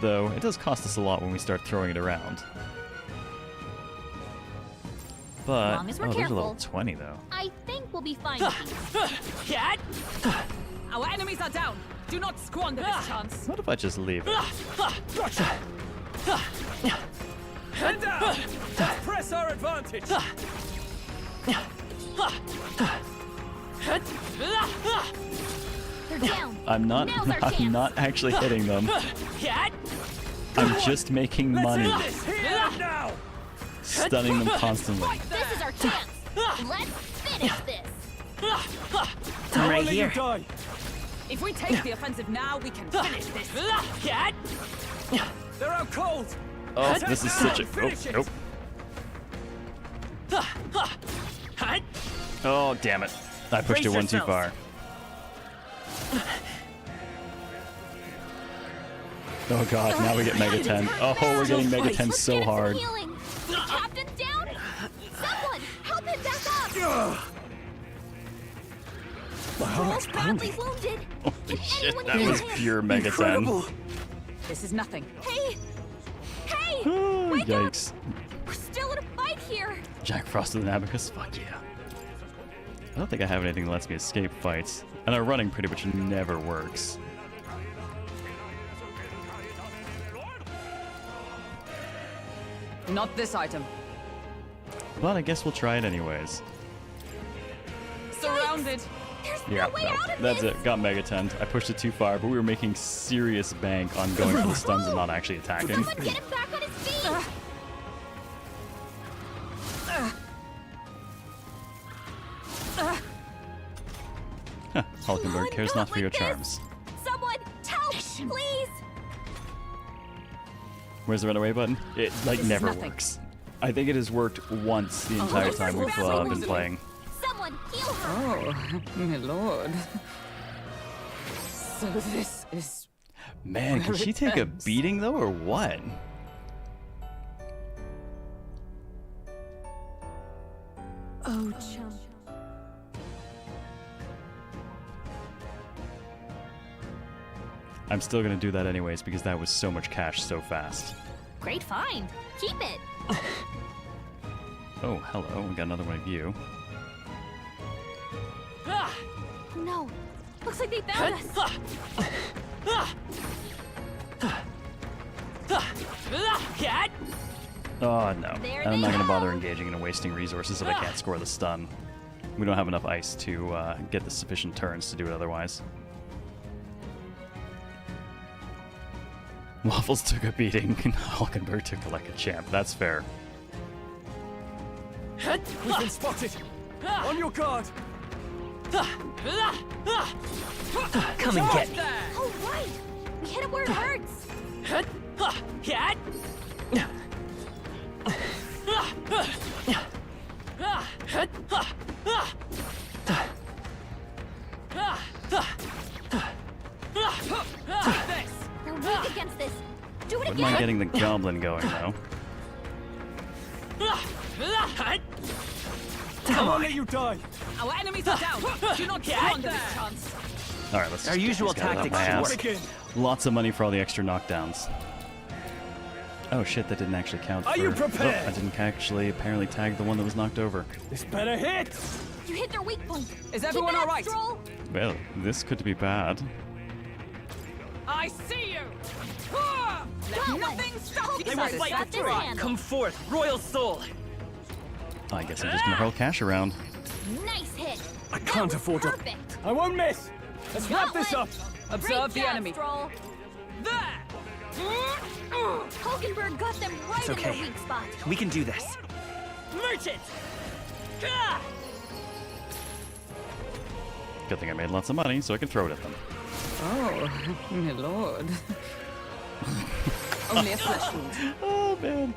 Speaker 1: Though, it does cost us a lot when we start throwing it around. But,
Speaker 16: Long as we're
Speaker 1: oh, there's a level
Speaker 16: careful.
Speaker 1: 20, though.
Speaker 16: I think we'll be fine with these.
Speaker 9: Cat. Our enemies are down. Do not squander this chance.
Speaker 1: What if I just leave it?
Speaker 7: Head down! Let's press our advantage!
Speaker 16: They're down.
Speaker 1: I'm not,
Speaker 16: Now's our
Speaker 1: I'm
Speaker 16: chance.
Speaker 1: not actually hitting them.
Speaker 15: Cat.
Speaker 1: I'm just making money,
Speaker 7: This here and now!
Speaker 1: stunning them constantly.
Speaker 16: This is our chance. Let's finish this.
Speaker 15: I'm right
Speaker 7: Only you
Speaker 15: here.
Speaker 7: die.
Speaker 9: If we take the offensive now, we can finish this.
Speaker 15: Cat.
Speaker 7: They're out cold!
Speaker 1: Oh, this is such a...
Speaker 7: Finish it.
Speaker 1: Oh,
Speaker 15: Hut.
Speaker 1: oh, damn it. I pushed it
Speaker 15: Brace
Speaker 1: one too
Speaker 15: yourselves.
Speaker 1: far. Oh god, now we get Mega 10. Oh, we're getting Mega 10
Speaker 16: Let's
Speaker 1: so
Speaker 16: get him some
Speaker 1: hard.
Speaker 16: healing. The captain's down. Someone, help him back up. Stroll's badly wounded.
Speaker 1: Holy shit,
Speaker 16: anyone
Speaker 1: that
Speaker 16: heal
Speaker 1: was
Speaker 16: him?
Speaker 1: pure Mega 10.
Speaker 15: Incredible.
Speaker 9: This is nothing.
Speaker 16: Hey! Hey!
Speaker 1: Oh,
Speaker 16: Wake up!
Speaker 1: yikes.
Speaker 16: We're still in a fight here.
Speaker 1: Jack Frost with an Abacus? Fuck yeah. I don't think I have anything that lets me escape fights. And our running pretty much never works.
Speaker 9: Not this item.
Speaker 1: But I guess we'll try it anyways.
Speaker 9: Surrounded.
Speaker 16: There's
Speaker 1: Yeah,
Speaker 16: no way out of
Speaker 1: that's
Speaker 16: this.
Speaker 1: it. Got Mega 10. I pushed it too far, but we were making serious bank on going for the stuns and not actually attacking.
Speaker 16: Someone get him back on his feet.
Speaker 1: Hulkenberg cares not for your
Speaker 16: like this.
Speaker 1: charms.
Speaker 16: Someone, help, please.
Speaker 1: Where's the run away button? It
Speaker 9: This is
Speaker 1: never
Speaker 9: nothing.
Speaker 1: works. I think it has worked once the entire
Speaker 16: this
Speaker 1: time
Speaker 16: is
Speaker 1: we've
Speaker 16: badly
Speaker 1: been
Speaker 16: wounded.
Speaker 1: playing.
Speaker 16: Someone heal her.
Speaker 9: Oh, my lord. So this is...
Speaker 1: Man, can
Speaker 9: Where
Speaker 1: she
Speaker 9: it
Speaker 1: take a
Speaker 9: ends.
Speaker 1: beating though, or what?
Speaker 16: Oh, chum.
Speaker 1: I'm still gonna do that anyways because that was so much cash so fast.
Speaker 16: Great find. Keep it.
Speaker 1: Oh, hello. We got another one of you.
Speaker 16: No. Looks like they found us.
Speaker 15: Cat.
Speaker 1: Oh no.
Speaker 16: There
Speaker 1: I'm
Speaker 16: they
Speaker 1: not gonna
Speaker 16: go.
Speaker 1: bother engaging and wasting resources if I can't score the stun. We don't have enough ice to get the sufficient turns to do it otherwise. Waffles took a beating, and Hulkenberg took it like a champ. That's fair.
Speaker 7: We've been spotted! On your guard!
Speaker 15: Come and get me.
Speaker 16: Oh, right! We hit it where it hurts! They're weak against this! Do it
Speaker 1: Wouldn't
Speaker 16: again!
Speaker 1: mind getting the goblin going, though.
Speaker 7: Come on, let you die!
Speaker 9: Our enemies are down. Do not squander this chance.
Speaker 1: Alright, let's
Speaker 15: Our
Speaker 1: just get
Speaker 15: usual
Speaker 1: these guys out
Speaker 15: tactics
Speaker 1: my ass.
Speaker 7: Begin.
Speaker 1: Lots of money for all the extra knockdowns. Oh shit, that didn't actually count
Speaker 7: Are
Speaker 1: for...
Speaker 7: you prepared?
Speaker 1: Oh, I didn't actually apparently tag the one that was knocked over.
Speaker 7: This better hit!
Speaker 16: You hit their weak point!
Speaker 9: Is everyone all right?
Speaker 1: Well, this could be bad.
Speaker 9: I see you.
Speaker 16: Got
Speaker 9: Nothing stop you.
Speaker 15: They will fight
Speaker 16: Got
Speaker 15: for
Speaker 16: this
Speaker 15: Troy.
Speaker 16: handled.
Speaker 15: Come forth, royal soul.
Speaker 1: I guess I'm just gonna hurl cash around.
Speaker 16: Nice hit!
Speaker 7: I can't afford to...
Speaker 16: Perfect!
Speaker 7: I won't miss! Let's wrap this up!
Speaker 9: Observe
Speaker 16: Great
Speaker 9: the
Speaker 16: job,
Speaker 9: enemy.
Speaker 16: Stroll.
Speaker 9: There.
Speaker 16: Hulkenberg got them right
Speaker 15: It's
Speaker 16: in
Speaker 15: okay.
Speaker 16: their weak spot.
Speaker 15: We can do this.
Speaker 9: Merchant.
Speaker 1: Good thing I made lots of money, so I can throw it at them.
Speaker 9: Oh, my lord. Only a flesh wound.
Speaker 1: Oh, man.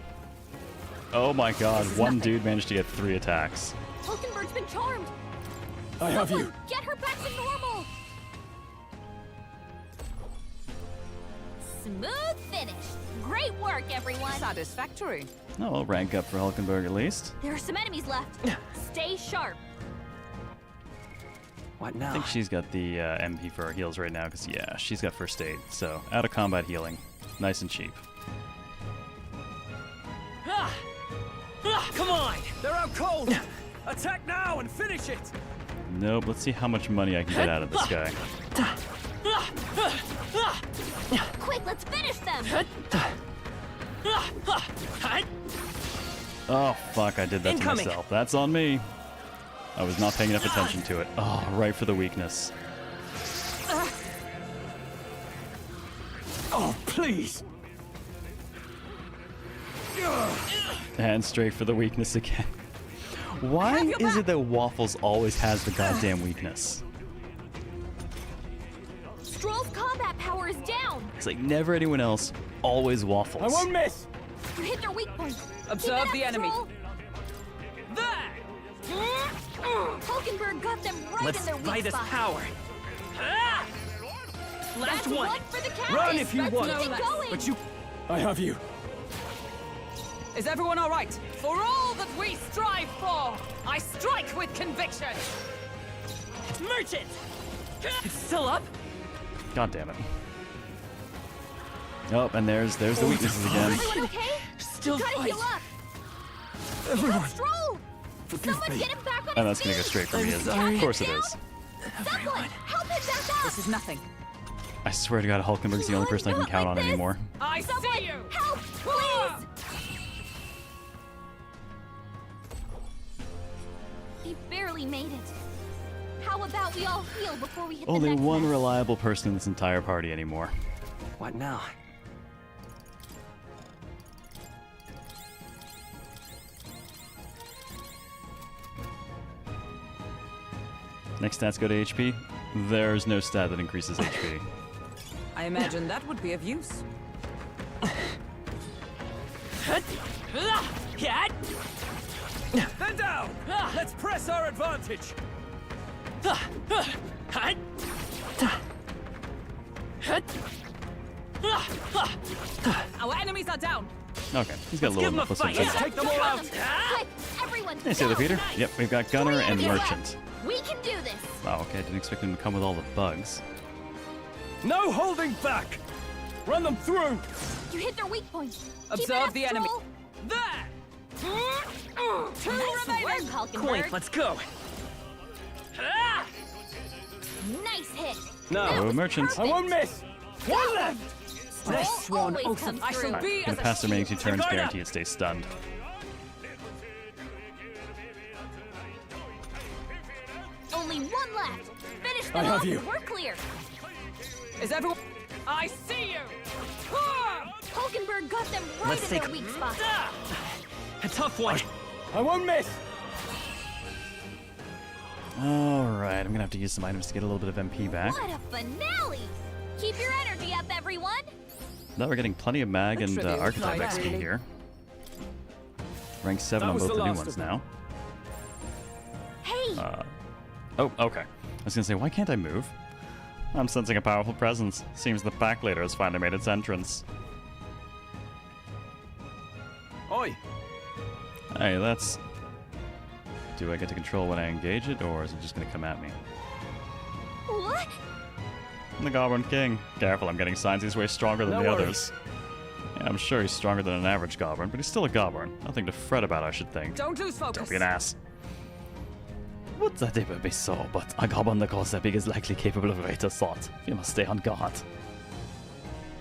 Speaker 1: Oh my god, one dude managed to get 3 attacks.
Speaker 16: Hulkenberg's been charmed.
Speaker 7: I have you.
Speaker 16: Someone get her back to normal. Smooth finish. Great work, everyone.
Speaker 9: Satisfactory.
Speaker 1: No, I'll rank up for Hulkenberg at least.
Speaker 16: There are some enemies left. Stay sharp.
Speaker 15: What
Speaker 1: I
Speaker 15: now?
Speaker 1: think she's got the MP for her heals right now, because yeah, she's got first aid. So, out of combat healing. Nice and cheap.
Speaker 15: Come on!
Speaker 7: They're out cold! Attack now and finish it!
Speaker 1: Nope, let's see how much money I can get out of this guy.
Speaker 16: Quick, let's finish them.
Speaker 1: Oh, fuck, I did that
Speaker 15: Incoming.
Speaker 1: to myself. That's on me. I was not paying enough attention to it. Oh, right for the weakness.
Speaker 7: Oh, please!
Speaker 1: And straight for the weakness again. Why is it that Waffles always has the goddamn weakness?
Speaker 16: Stroll's combat power is down.
Speaker 1: It's like never anyone else, always Waffles.
Speaker 7: I won't miss!
Speaker 16: You hit their weak point.
Speaker 9: Observe
Speaker 16: Keep it
Speaker 9: the
Speaker 16: up,
Speaker 9: enemy.
Speaker 16: Stroll.
Speaker 9: There.
Speaker 16: Hulkenberg got them right
Speaker 15: Let's
Speaker 16: in their weak
Speaker 15: buy this
Speaker 16: spot.
Speaker 15: power. Last
Speaker 16: That's
Speaker 15: one.
Speaker 16: for the count.
Speaker 7: Run if you
Speaker 16: Let's
Speaker 7: want.
Speaker 16: keep it going.
Speaker 7: But you... I have you.
Speaker 9: Is everyone all right? For all that we strive for, I strike with conviction.
Speaker 15: Merchant! It's still up?
Speaker 1: God damn it. Oh, and there's the weaknesses again.
Speaker 16: Everyone okay?
Speaker 15: Still
Speaker 16: You gotta
Speaker 15: fight.
Speaker 16: heal up.
Speaker 7: Everyone.
Speaker 16: Stroll.
Speaker 7: Forgive
Speaker 16: Someone
Speaker 7: me.
Speaker 16: get him back on
Speaker 1: And
Speaker 16: his
Speaker 1: that's gonna go
Speaker 16: feet.
Speaker 1: straight for me,
Speaker 15: I'm
Speaker 1: isn't it?
Speaker 15: sorry.
Speaker 1: Of course it is.
Speaker 16: Someone help him back up.
Speaker 9: This is nothing.
Speaker 1: I swear to God, Hulkenberg's the only person I can
Speaker 16: Not
Speaker 1: count
Speaker 16: like
Speaker 1: on
Speaker 16: this.
Speaker 1: anymore.
Speaker 9: I
Speaker 16: Someone
Speaker 9: see you.
Speaker 16: help, please. He barely made it. How about we all heal before we hit
Speaker 1: Only
Speaker 16: the next
Speaker 1: one
Speaker 16: mess?
Speaker 1: reliable person in this entire party anymore.
Speaker 15: What now?
Speaker 1: Next stats go to HP. There's no stat that increases HP.
Speaker 9: I imagine that would be of use.
Speaker 7: They're down! Let's press our advantage!
Speaker 9: Our enemies are down.
Speaker 1: Okay, he's got a little enough. Let's switch
Speaker 7: Let's
Speaker 1: it.
Speaker 7: take them all out!
Speaker 16: Quick, everyone.
Speaker 1: Hey, Sailor
Speaker 16: go.
Speaker 1: Peter. Yep, we've got Gunner and
Speaker 16: Three of you
Speaker 1: Merchant.
Speaker 16: left. We can do this.
Speaker 1: Wow, okay, I didn't expect him to come with all the bugs.
Speaker 7: No holding back! Run them through!
Speaker 16: You hit their weak point.
Speaker 9: Observe the enemy.
Speaker 16: Stroll.
Speaker 9: There. Two
Speaker 16: Nice
Speaker 9: remaining.
Speaker 16: work, Hulkenberg.
Speaker 15: Coin, let's go.
Speaker 16: Nice hit.
Speaker 7: No.
Speaker 16: That
Speaker 1: Oh,
Speaker 16: was
Speaker 1: Merchant.
Speaker 16: perfect.
Speaker 7: I won't miss! One left!
Speaker 16: Stroll
Speaker 15: Nice swan
Speaker 16: always
Speaker 15: oath
Speaker 16: comes
Speaker 9: I
Speaker 16: through.
Speaker 9: shall
Speaker 1: Alright,
Speaker 9: be
Speaker 1: gonna
Speaker 9: as a
Speaker 1: pass the remaining 2
Speaker 9: shield.
Speaker 1: turns,
Speaker 15: Zagarda!
Speaker 1: guarantee it stays stunned.
Speaker 16: one left. Finish them
Speaker 7: I have
Speaker 16: off
Speaker 7: you.
Speaker 16: and we're clear.
Speaker 9: Is everyone... I see you!
Speaker 16: Hulkenberg got them right
Speaker 15: Let's
Speaker 16: in
Speaker 15: take
Speaker 16: their weak spot.
Speaker 15: a tough one.
Speaker 7: I won't miss!
Speaker 1: Alright, I'm gonna have to use some items to get a little bit of MP back.
Speaker 16: What a finale! Keep your energy up, everyone.
Speaker 1: Now we're getting plenty of mag and
Speaker 9: trivial
Speaker 1: archetype
Speaker 9: climax,
Speaker 1: XP
Speaker 9: really.
Speaker 1: here. Rank 7
Speaker 7: That
Speaker 1: on
Speaker 7: was
Speaker 1: both
Speaker 7: the
Speaker 1: the new
Speaker 7: last
Speaker 1: ones
Speaker 7: of them.
Speaker 1: now.
Speaker 16: Hey!
Speaker 1: Oh, okay. I was gonna say, why can't I move? I'm sensing a powerful presence. Seems the pack leader has finally made its entrance.
Speaker 7: Oi!
Speaker 1: Hey, that's... Do I get to control when I engage it, or is it just gonna come at me?
Speaker 16: What?
Speaker 1: The Goblin King. Careful, I'm getting signs he's way stronger than
Speaker 7: No
Speaker 1: the
Speaker 7: worries.
Speaker 1: others. Yeah, I'm sure he's stronger than an average Goblin, but he's still a Goblin. Nothing to fret about, I should think.
Speaker 9: Don't lose focus.
Speaker 1: Don't be an ass.
Speaker 8: Would that it would be so, but a goblin that goes that big is likely capable of greater thought. You must stay on guard.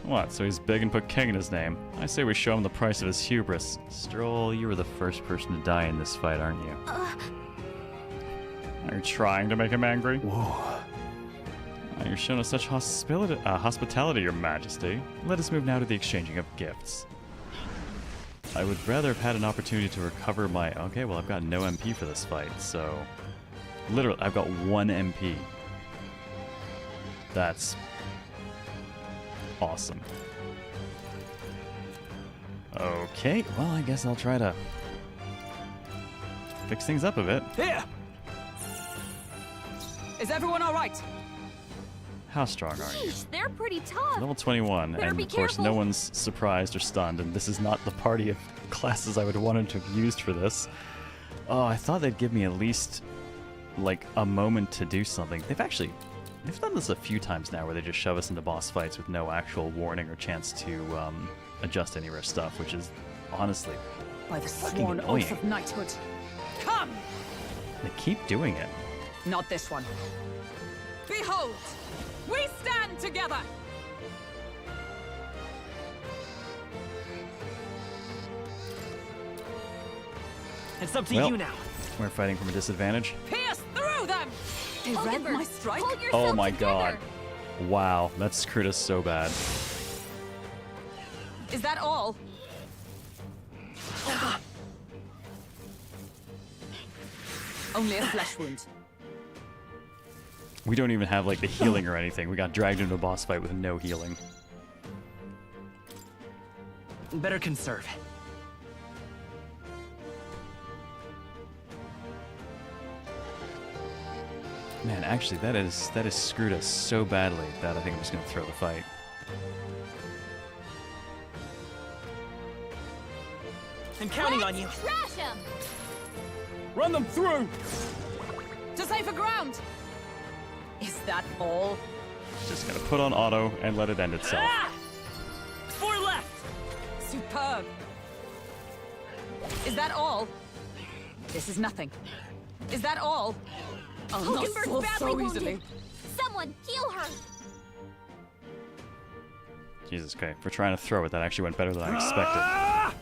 Speaker 1: What, so he's big and put King in his name? I say we show him the price of his hubris. Stroll, you were the first person to die in this fight, aren't you? Are you trying to make him angry?
Speaker 3: Whoa.
Speaker 1: You're showing us such hospitality, Your Majesty. Let us move now to the exchanging of gifts. I would rather have had an opportunity to recover my... Okay, well, I've got no MP for this fight, so... Literally, I've got 1 MP. That's... awesome. Okay, well, I guess I'll try to... fix things up a bit.
Speaker 9: Here! Is everyone alright?
Speaker 1: How strong are you?
Speaker 16: Sheesh, they're pretty tough.
Speaker 1: Level 21,
Speaker 16: Better
Speaker 1: and
Speaker 16: be
Speaker 1: of course no
Speaker 16: careful.
Speaker 1: one's surprised or stunned, and this is not the party of classes I would have wanted to have used for this. Oh, I thought they'd give me at least, like, a moment to do something. They've done this a few times now where they just shove us into boss fights with no actual warning or chance to adjust any of our stuff, which is honestly
Speaker 9: By the
Speaker 1: fucking
Speaker 9: sworn
Speaker 1: annoying.
Speaker 9: oath of knighthood. Come!
Speaker 1: They keep doing it.
Speaker 9: Not this one. Behold! We stand together!
Speaker 15: It's up to
Speaker 1: Well,
Speaker 15: you now.
Speaker 1: We're fighting from a disadvantage.
Speaker 9: Pierce through them! They read
Speaker 16: Hulkenberg,
Speaker 9: my strike?
Speaker 16: hold yourself
Speaker 1: Oh my
Speaker 16: together.
Speaker 1: god. Wow, that screwed us so bad.
Speaker 9: Is that all? Only a flesh wound.
Speaker 1: We don't even have, like, the healing or anything. We got dragged into a boss fight with no healing.
Speaker 15: Better conserve.
Speaker 1: Man, actually, that is screwed us so badly that I think I'm just gonna throw the fight.
Speaker 15: I'm counting on you.
Speaker 16: Trash him!
Speaker 7: Run them through!
Speaker 9: To safer ground! Is that all?
Speaker 1: Just gonna put on auto and let it end itself.
Speaker 15: Ah! 4 left.
Speaker 9: Superb! Is that all? This is nothing. Is that all? I'll not
Speaker 16: Hulkenberg's
Speaker 9: fall
Speaker 16: badly
Speaker 9: so
Speaker 16: wounded.
Speaker 9: easily.
Speaker 16: Someone heal her!
Speaker 1: Jesus, okay. For trying to throw it, that actually went better than I expected.
Speaker 7: Ah!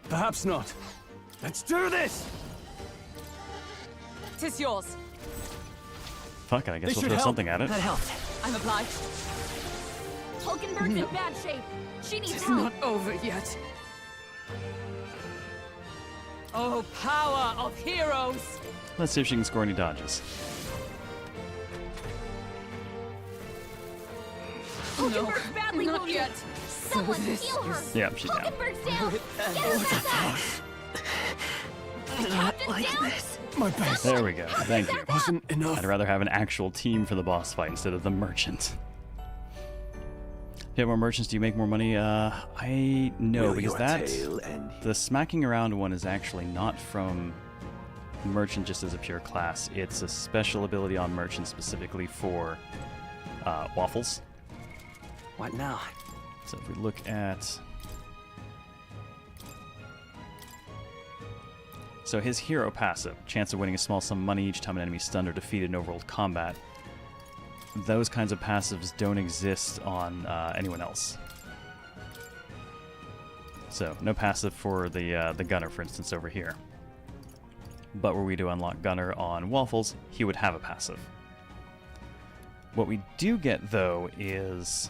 Speaker 7: Perhaps not. Let's do this!
Speaker 9: Tis yours.
Speaker 1: Fuck it, I guess
Speaker 7: This
Speaker 1: we'll
Speaker 7: should
Speaker 1: throw
Speaker 7: help.
Speaker 1: something at it.
Speaker 15: That helped.
Speaker 9: I'm obliged.
Speaker 16: Hulkenberg's in bad shape. She needs
Speaker 9: It's
Speaker 16: help.
Speaker 9: not over yet. Oh, power of heroes!
Speaker 1: Let's see if she can score any dodges.
Speaker 16: Hulkenberg's badly
Speaker 9: not
Speaker 16: wounded.
Speaker 9: yet.
Speaker 16: Someone
Speaker 9: So this
Speaker 16: heal her.
Speaker 9: is-
Speaker 1: Yeah, she's down.
Speaker 16: Hulkenberg's down. Get her back up. Captain's down.
Speaker 7: My best.
Speaker 1: There we go. Thank you.
Speaker 7: Wasn't enough.
Speaker 1: I'd rather have an actual team for the boss fight instead of the merchant. If you have more merchants, do you make more money? I no,
Speaker 3: Will
Speaker 1: because
Speaker 3: your
Speaker 1: that
Speaker 3: tale end here?
Speaker 1: the smacking around one is actually not from merchant just as a pure class. It's a special ability on merchant specifically for waffles.
Speaker 15: What now?
Speaker 1: So if we look at... So his hero passive, chance of winning a small sum of money each time an enemy is stunned or defeated in overworld combat. Those kinds of passives don't exist on anyone else. So no passive for the gunner, for instance, over here. but were we to unlock Gunner on Waffles, he would have a passive. What we do get, though, is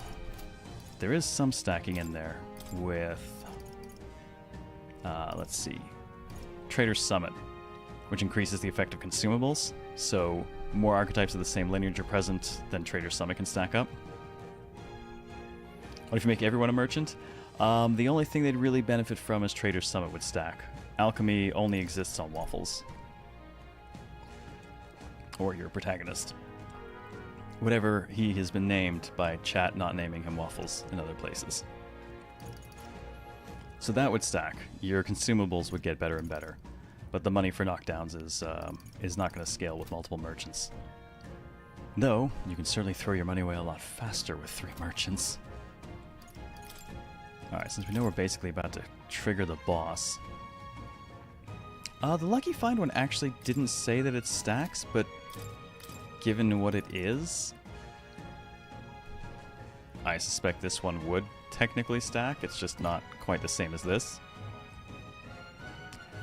Speaker 1: there is some stacking in there with, let's see, Trader's Summit, which increases the effect of consumables, so more archetypes of the same lineage are present than Trader's Summit can stack up. What if you make everyone a merchant? The only thing they'd really benefit from is Trader's Summit would stack. Alchemy only exists on Waffles. Or your protagonist. Whatever he has been named by chat not naming him Waffles in other places. So that would stack. Your consumables would get better and better. But the money for knockdowns is not going to scale with multiple merchants. Though, you can certainly throw your money away a lot faster with 3 merchants. Alright, since we know we're basically about to trigger the boss. The Lucky Find one actually didn't say that it stacks, but given what it is, I suspect this one would technically stack. It's just not quite the same as this.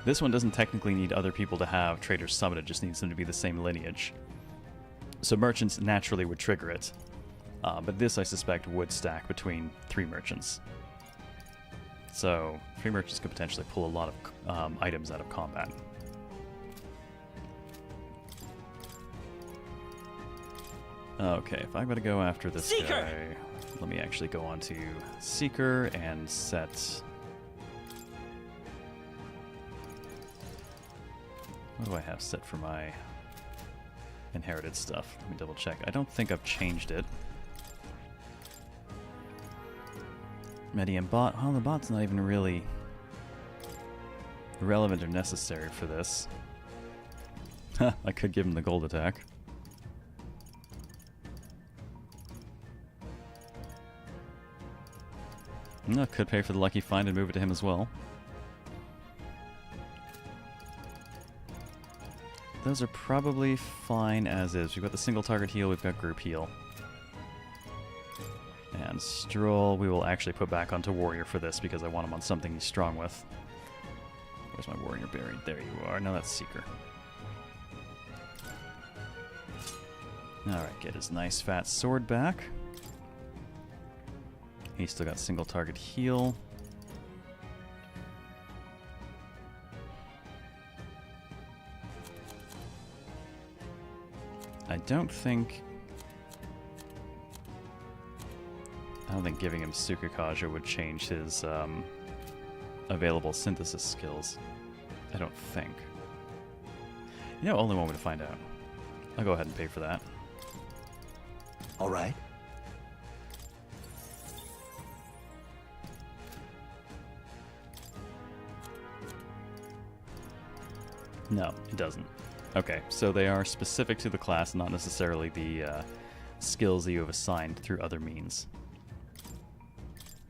Speaker 1: This one doesn't technically need other people to have Trader's Summit, it just needs them to be the same lineage. So merchants naturally would trigger it. But this, I suspect, would stack between 3 merchants. So 3 merchants could potentially pull a lot of items out of combat. Okay, if I'm going to go after this guy, let me actually go on to Seeker and set... What do I have set for my inherited stuff? Let me double check. I don't think I've changed it. Medium bot. Well, the bot's not even really relevant or necessary for this. I could give him the gold attack. No, could pay for the Lucky Find and move it to him as well. Those are probably fine as is. We've got the single target heal, we've got group heal. And Stroll, we will actually put back onto Warrior for this because I want him on something he's strong with. Where's my Warrior buried? There you are. No, that's Seeker. Alright, get his nice fat sword back. He's still got single target heal. I don't think giving him Sukakaja would change his available synthesis skills. I don't think. You know, only one way to find out. I'll go ahead and pay for that.
Speaker 3: All right.
Speaker 1: No, it doesn't. Okay, so they are specific to the class, not necessarily the skills that you have assigned through other means.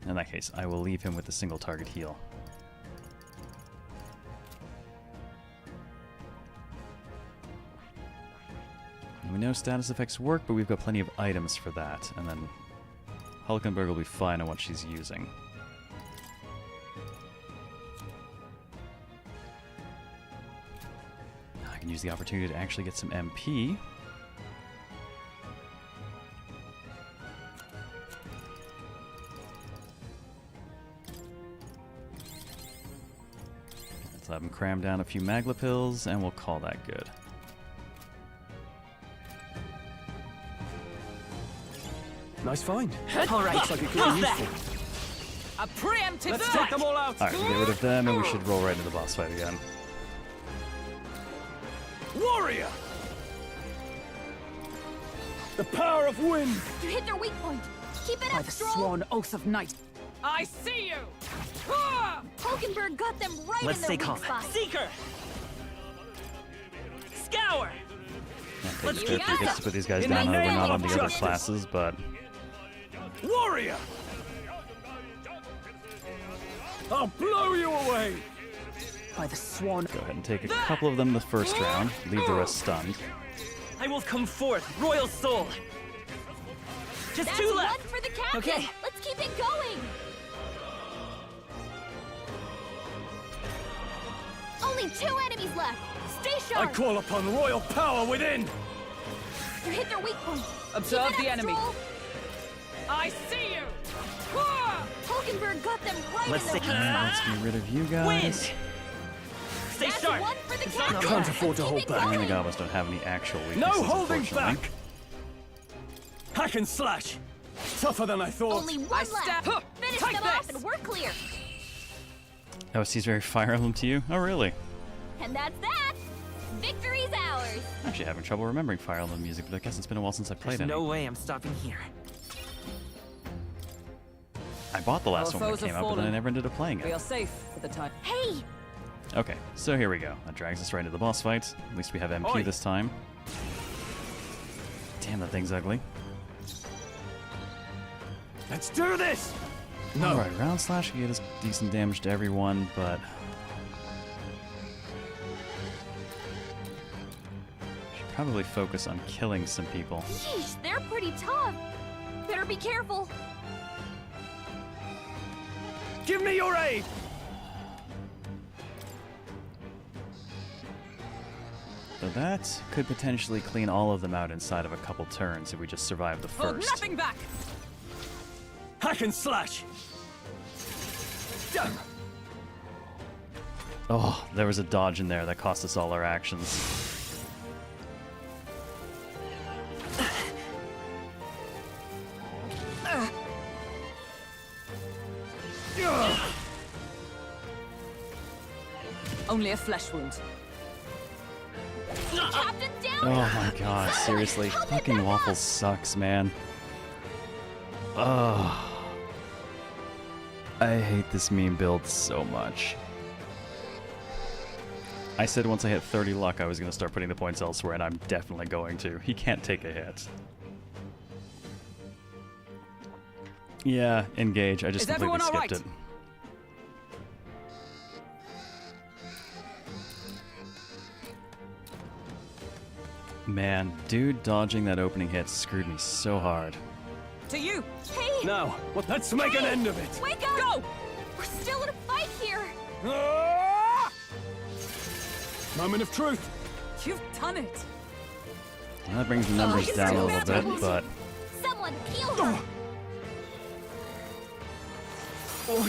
Speaker 1: In that case, I will leave him with the single target heal. And we know status effects work, but we've got plenty of items for that. And then Hulkenberg will be fine on what she's using. I can use the opportunity to actually get some MP. Let's have him cram down a few Magla pills, and we'll call that good.
Speaker 7: Nice find.
Speaker 9: All right,
Speaker 7: looks like it could be useful.
Speaker 9: A preemptive
Speaker 7: Let's
Speaker 9: strike.
Speaker 7: take them all out.
Speaker 1: Alright, we'll get rid of them, and we should roll right into the boss fight again.
Speaker 7: Warrior! The power of wind!
Speaker 16: You hit their weak point. Keep it
Speaker 9: By
Speaker 16: up,
Speaker 9: the
Speaker 16: Stroll.
Speaker 9: sworn oath of night. I see you. Ah!
Speaker 16: Hulkenberg got them right
Speaker 15: Let's
Speaker 16: in their
Speaker 15: stay
Speaker 16: weak
Speaker 15: calm.
Speaker 16: spot.
Speaker 15: Seeker! Scour!
Speaker 1: Let's keep it. To put these guys down, we're not on the other classes, but
Speaker 7: Warrior! I'll blow you away!
Speaker 9: By the sworn.
Speaker 1: go ahead and take a couple of them the first round, leave the rest stunned.
Speaker 15: I will come forth, royal soul! Just
Speaker 16: That's
Speaker 15: 2 left!
Speaker 16: one for the captain.
Speaker 15: Okay.
Speaker 16: Let's keep it going. Only 2 enemies left. Stay
Speaker 7: I call upon royal power within!
Speaker 16: You hit their weak point.
Speaker 9: Observe
Speaker 16: Keep it
Speaker 9: the
Speaker 16: up,
Speaker 9: enemy.
Speaker 16: Stroll.
Speaker 9: I see you!
Speaker 16: Hulkenberg got them right
Speaker 15: Let's
Speaker 16: in the
Speaker 15: take
Speaker 16: weak spot.
Speaker 1: Let's get rid of you guys.
Speaker 15: Stay
Speaker 16: That's
Speaker 15: sharp.
Speaker 16: one for the
Speaker 15: It's not
Speaker 16: captain.
Speaker 7: Can't afford to hold back.
Speaker 1: And the goblins don't have any actual weaknesses,
Speaker 7: No holding
Speaker 1: unfortunately.
Speaker 7: back! Hack and slash! Tougher than I thought.
Speaker 16: Only one left. Finish
Speaker 9: Take
Speaker 16: them off
Speaker 9: this.
Speaker 16: and we're clear.
Speaker 1: OST's very Fire Emblem to you? Oh, really?
Speaker 16: And that's that. Victory's ours.
Speaker 1: I'm actually having trouble remembering Fire Emblem music, but I guess it's been a while since I played
Speaker 15: There's
Speaker 1: it.
Speaker 15: no way I'm stopping here.
Speaker 1: I bought the last
Speaker 9: Our
Speaker 1: one when it
Speaker 9: foes have
Speaker 1: came out, but then I
Speaker 9: fallen.
Speaker 1: never ended up playing
Speaker 9: We
Speaker 1: it.
Speaker 9: are safe for the time.
Speaker 16: Hey,
Speaker 1: Okay, so here we go. That drags us right into the boss fight. At least we have MP
Speaker 7: Oi.
Speaker 1: this time. Damn, that thing's ugly.
Speaker 7: Let's do this! No.
Speaker 1: Alright, round slash can get us decent damage to everyone, but... should probably focus on killing some people.
Speaker 16: yeesh, they're pretty tough. Better be careful.
Speaker 7: Give me your aid!
Speaker 1: So that could potentially clean all of them out inside of a couple turns if we just survive the
Speaker 9: Hold
Speaker 1: first.
Speaker 9: nothing back!
Speaker 7: Hack and slash! Damn!
Speaker 1: Oh, there was a dodge in there that cost us all our actions.
Speaker 9: Only a flesh wound.
Speaker 16: Captain down.
Speaker 1: Oh my god, seriously. Fucking Waffle sucks, man. Ugh. I hate this meme build so much. I said once I hit 30 luck I was going to start putting the points elsewhere, and I'm definitely going to. He can't take a hit. Yeah, engage. I just
Speaker 9: Is
Speaker 1: completely
Speaker 9: everyone all
Speaker 1: skipped
Speaker 9: right?
Speaker 1: it. Man, dude dodging that opening hit screwed me so hard.
Speaker 9: To you!
Speaker 16: Hey,
Speaker 7: Now, let's make an end of it!
Speaker 16: wake up.
Speaker 9: Go!
Speaker 16: We're still in a fight here.
Speaker 7: Ah! Moment of truth!
Speaker 9: You've done it!
Speaker 1: Well, that brings the numbers
Speaker 16: he's
Speaker 1: down a
Speaker 16: still
Speaker 1: little
Speaker 16: bad.
Speaker 1: bit, but
Speaker 16: Someone heal her.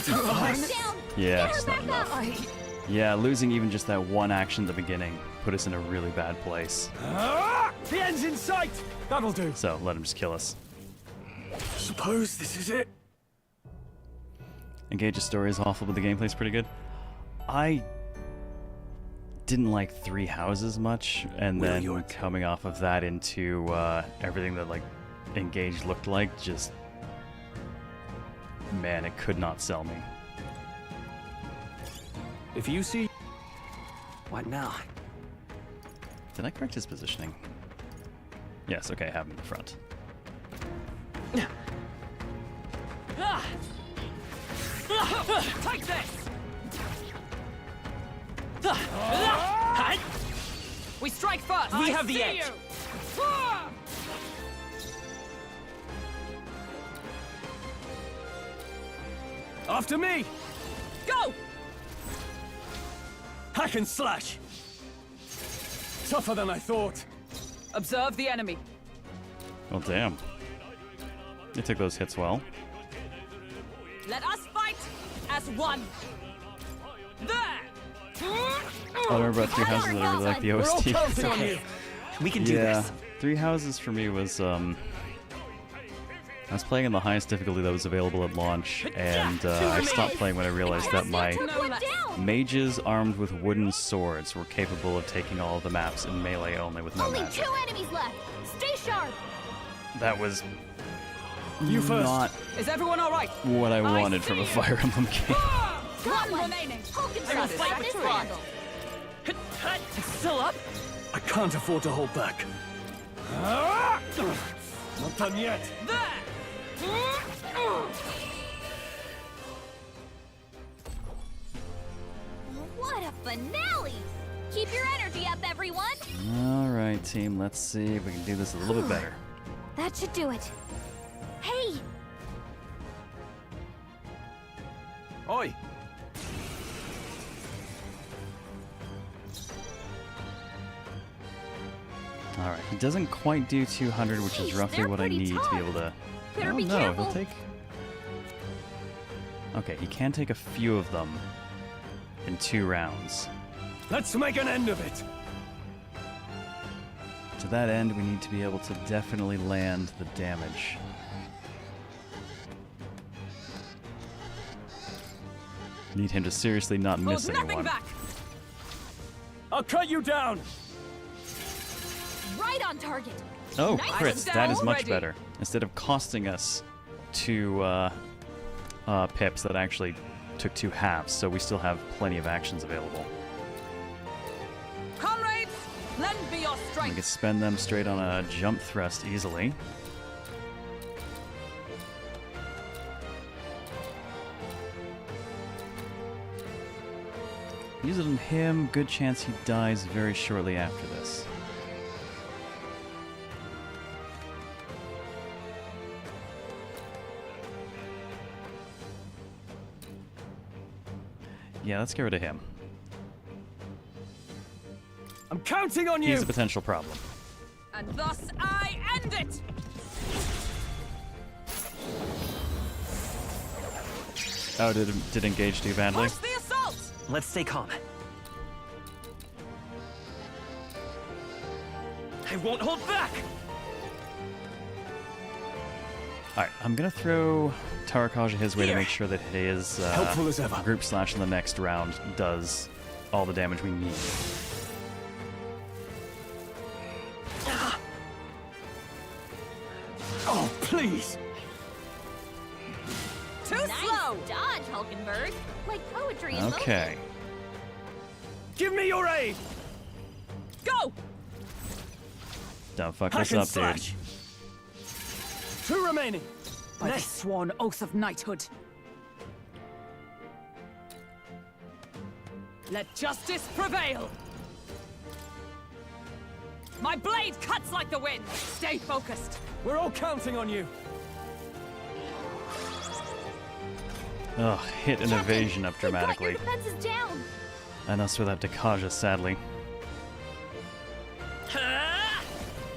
Speaker 16: Down.
Speaker 1: yeah,
Speaker 16: Get
Speaker 1: it's
Speaker 16: her
Speaker 1: not
Speaker 16: back
Speaker 1: enough.
Speaker 16: up.
Speaker 1: Yeah, losing even just that one action at the beginning put us in a really bad place.
Speaker 7: Ah! The end's in sight! That'll do.
Speaker 1: So let him just kill us.
Speaker 7: Suppose this is it.
Speaker 1: Engage's story is awful, but the gameplay's pretty good. I didn't like Three Houses much, and then coming off of that into everything that like Engage looked like, just man, it could not sell me.
Speaker 10: If you see...
Speaker 15: What now?
Speaker 1: Did I correct his positioning? Yes, okay, I have him in the front.
Speaker 9: Take this! We strike first!
Speaker 15: We have the
Speaker 9: see
Speaker 15: edge.
Speaker 9: You.
Speaker 7: After me!
Speaker 9: Go!
Speaker 7: Hack and slash! Tougher than I thought.
Speaker 9: Observe the enemy.
Speaker 1: Well, damn. They took those hits well.
Speaker 9: Let us fight as one. There!
Speaker 1: Oh, I remember about Three Houses that I really like the
Speaker 7: We're all
Speaker 1: OST.
Speaker 7: counting on you.
Speaker 15: We can do
Speaker 1: Yeah,
Speaker 15: this.
Speaker 1: Three Houses for me was, I was playing in the highest difficulty that was available at launch, and I stopped playing when I realized that my mages armed with wooden swords were capable of taking all of the maps in melee only with no
Speaker 16: Only
Speaker 1: magic.
Speaker 16: 2 enemies left. Stay sharp.
Speaker 1: That was
Speaker 7: You first.
Speaker 1: not
Speaker 9: Is everyone all right?
Speaker 1: what I wanted from a
Speaker 9: see you.
Speaker 1: Fire Emblem game.
Speaker 16: Got one.
Speaker 9: remaining.
Speaker 16: Hulkenberg got this handle.
Speaker 15: It's still up?
Speaker 7: I can't afford to hold back. Ah! Not done yet.
Speaker 9: There!
Speaker 16: What a finale. Keep your energy up, everyone.
Speaker 1: Alright, team, let's see if we can do this a little bit better.
Speaker 16: That should do it. Hey,
Speaker 1: Alright, he doesn't quite do 200, which is
Speaker 2: Jeez,
Speaker 1: roughly
Speaker 2: they're
Speaker 1: what I
Speaker 2: pretty
Speaker 1: need to be able to...
Speaker 2: Better
Speaker 1: oh
Speaker 2: be
Speaker 1: no,
Speaker 2: careful.
Speaker 1: he'll take... Okay, he can take a few of them in 2 rounds.
Speaker 7: Let's make an end of it!
Speaker 1: To that end, we need to be able to definitely land the damage. Need him to seriously not miss anyone.
Speaker 7: I'll cut you down!
Speaker 16: Right on target.
Speaker 1: Oh,
Speaker 16: Nice
Speaker 1: crits.
Speaker 16: down
Speaker 1: That is much
Speaker 16: already.
Speaker 1: better. Instead of costing us 2 pips, that actually took 2 halves, so we still have plenty of actions available.
Speaker 9: Comrades, lend me your
Speaker 1: We
Speaker 9: strength.
Speaker 1: can spend them straight on a jump thrust easily. Use it on him, good chance he dies very shortly after this. Yeah, let's get rid of him.
Speaker 7: I'm counting on you!
Speaker 1: He's a potential problem.
Speaker 9: And thus I end it.
Speaker 1: Oh, did engage too badly?
Speaker 9: Push the assault.
Speaker 15: Let's stay calm. I won't hold back!
Speaker 1: Alright, I'm gonna throw Tarakaja his way to make sure that his
Speaker 7: Helpful as ever.
Speaker 1: group slash in the next round does all the damage we need.
Speaker 7: Oh, please!
Speaker 9: Too
Speaker 16: Nice
Speaker 9: slow.
Speaker 16: dodge, Hulkenberg. Like poetry in
Speaker 1: Okay.
Speaker 7: Give me your aid!
Speaker 9: Go.
Speaker 1: Don't fuck
Speaker 7: Hack
Speaker 1: us
Speaker 7: and
Speaker 1: up, dude.
Speaker 7: slash. 2 remaining.
Speaker 9: By the sworn oath of knighthood. Let justice prevail. My blade cuts like the wind. Stay focused.
Speaker 7: We're all counting on you.
Speaker 1: Ugh, hit an evasion up
Speaker 16: They've got your
Speaker 1: dramatically.
Speaker 16: defenses down.
Speaker 1: And us without Dakaja, sadly.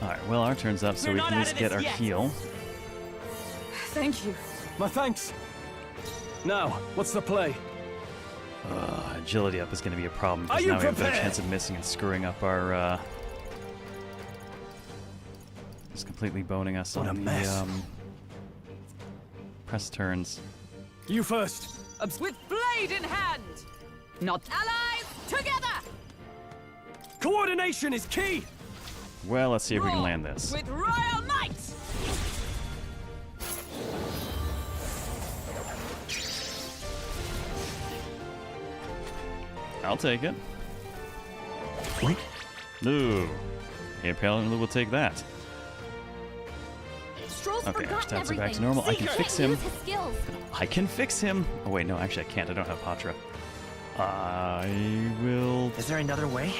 Speaker 1: Alright, well, our turn's up, so
Speaker 15: We're
Speaker 1: we
Speaker 15: not
Speaker 1: can at
Speaker 15: out
Speaker 1: least
Speaker 15: of
Speaker 1: get
Speaker 15: this
Speaker 1: our
Speaker 15: yet.
Speaker 1: heal.
Speaker 9: Thank you.
Speaker 7: My thanks. Now, what's the play?
Speaker 1: Agility up is going to be a problem,
Speaker 7: Are
Speaker 1: because
Speaker 7: you
Speaker 1: now we have a better
Speaker 7: prepared?
Speaker 1: chance of missing and screwing up our, just completely boning us
Speaker 7: What a
Speaker 1: on the,
Speaker 7: mess.
Speaker 1: press turns.
Speaker 7: You first.
Speaker 9: With blade in hand. Not allies together.
Speaker 7: Coordination is key!
Speaker 1: Well, let's see if we can
Speaker 9: Roar
Speaker 1: land this.
Speaker 9: With royal might.
Speaker 1: I'll take it. No. He apparently will take that.
Speaker 16: Stroll's
Speaker 1: Okay, our
Speaker 16: forgotten
Speaker 1: stats are
Speaker 16: everything.
Speaker 1: back to normal. I can
Speaker 16: Can't
Speaker 1: fix him.
Speaker 16: use his skills.
Speaker 1: I can fix him. Oh wait, no, actually I can't. I don't have Patra. I will...
Speaker 15: Is there another way?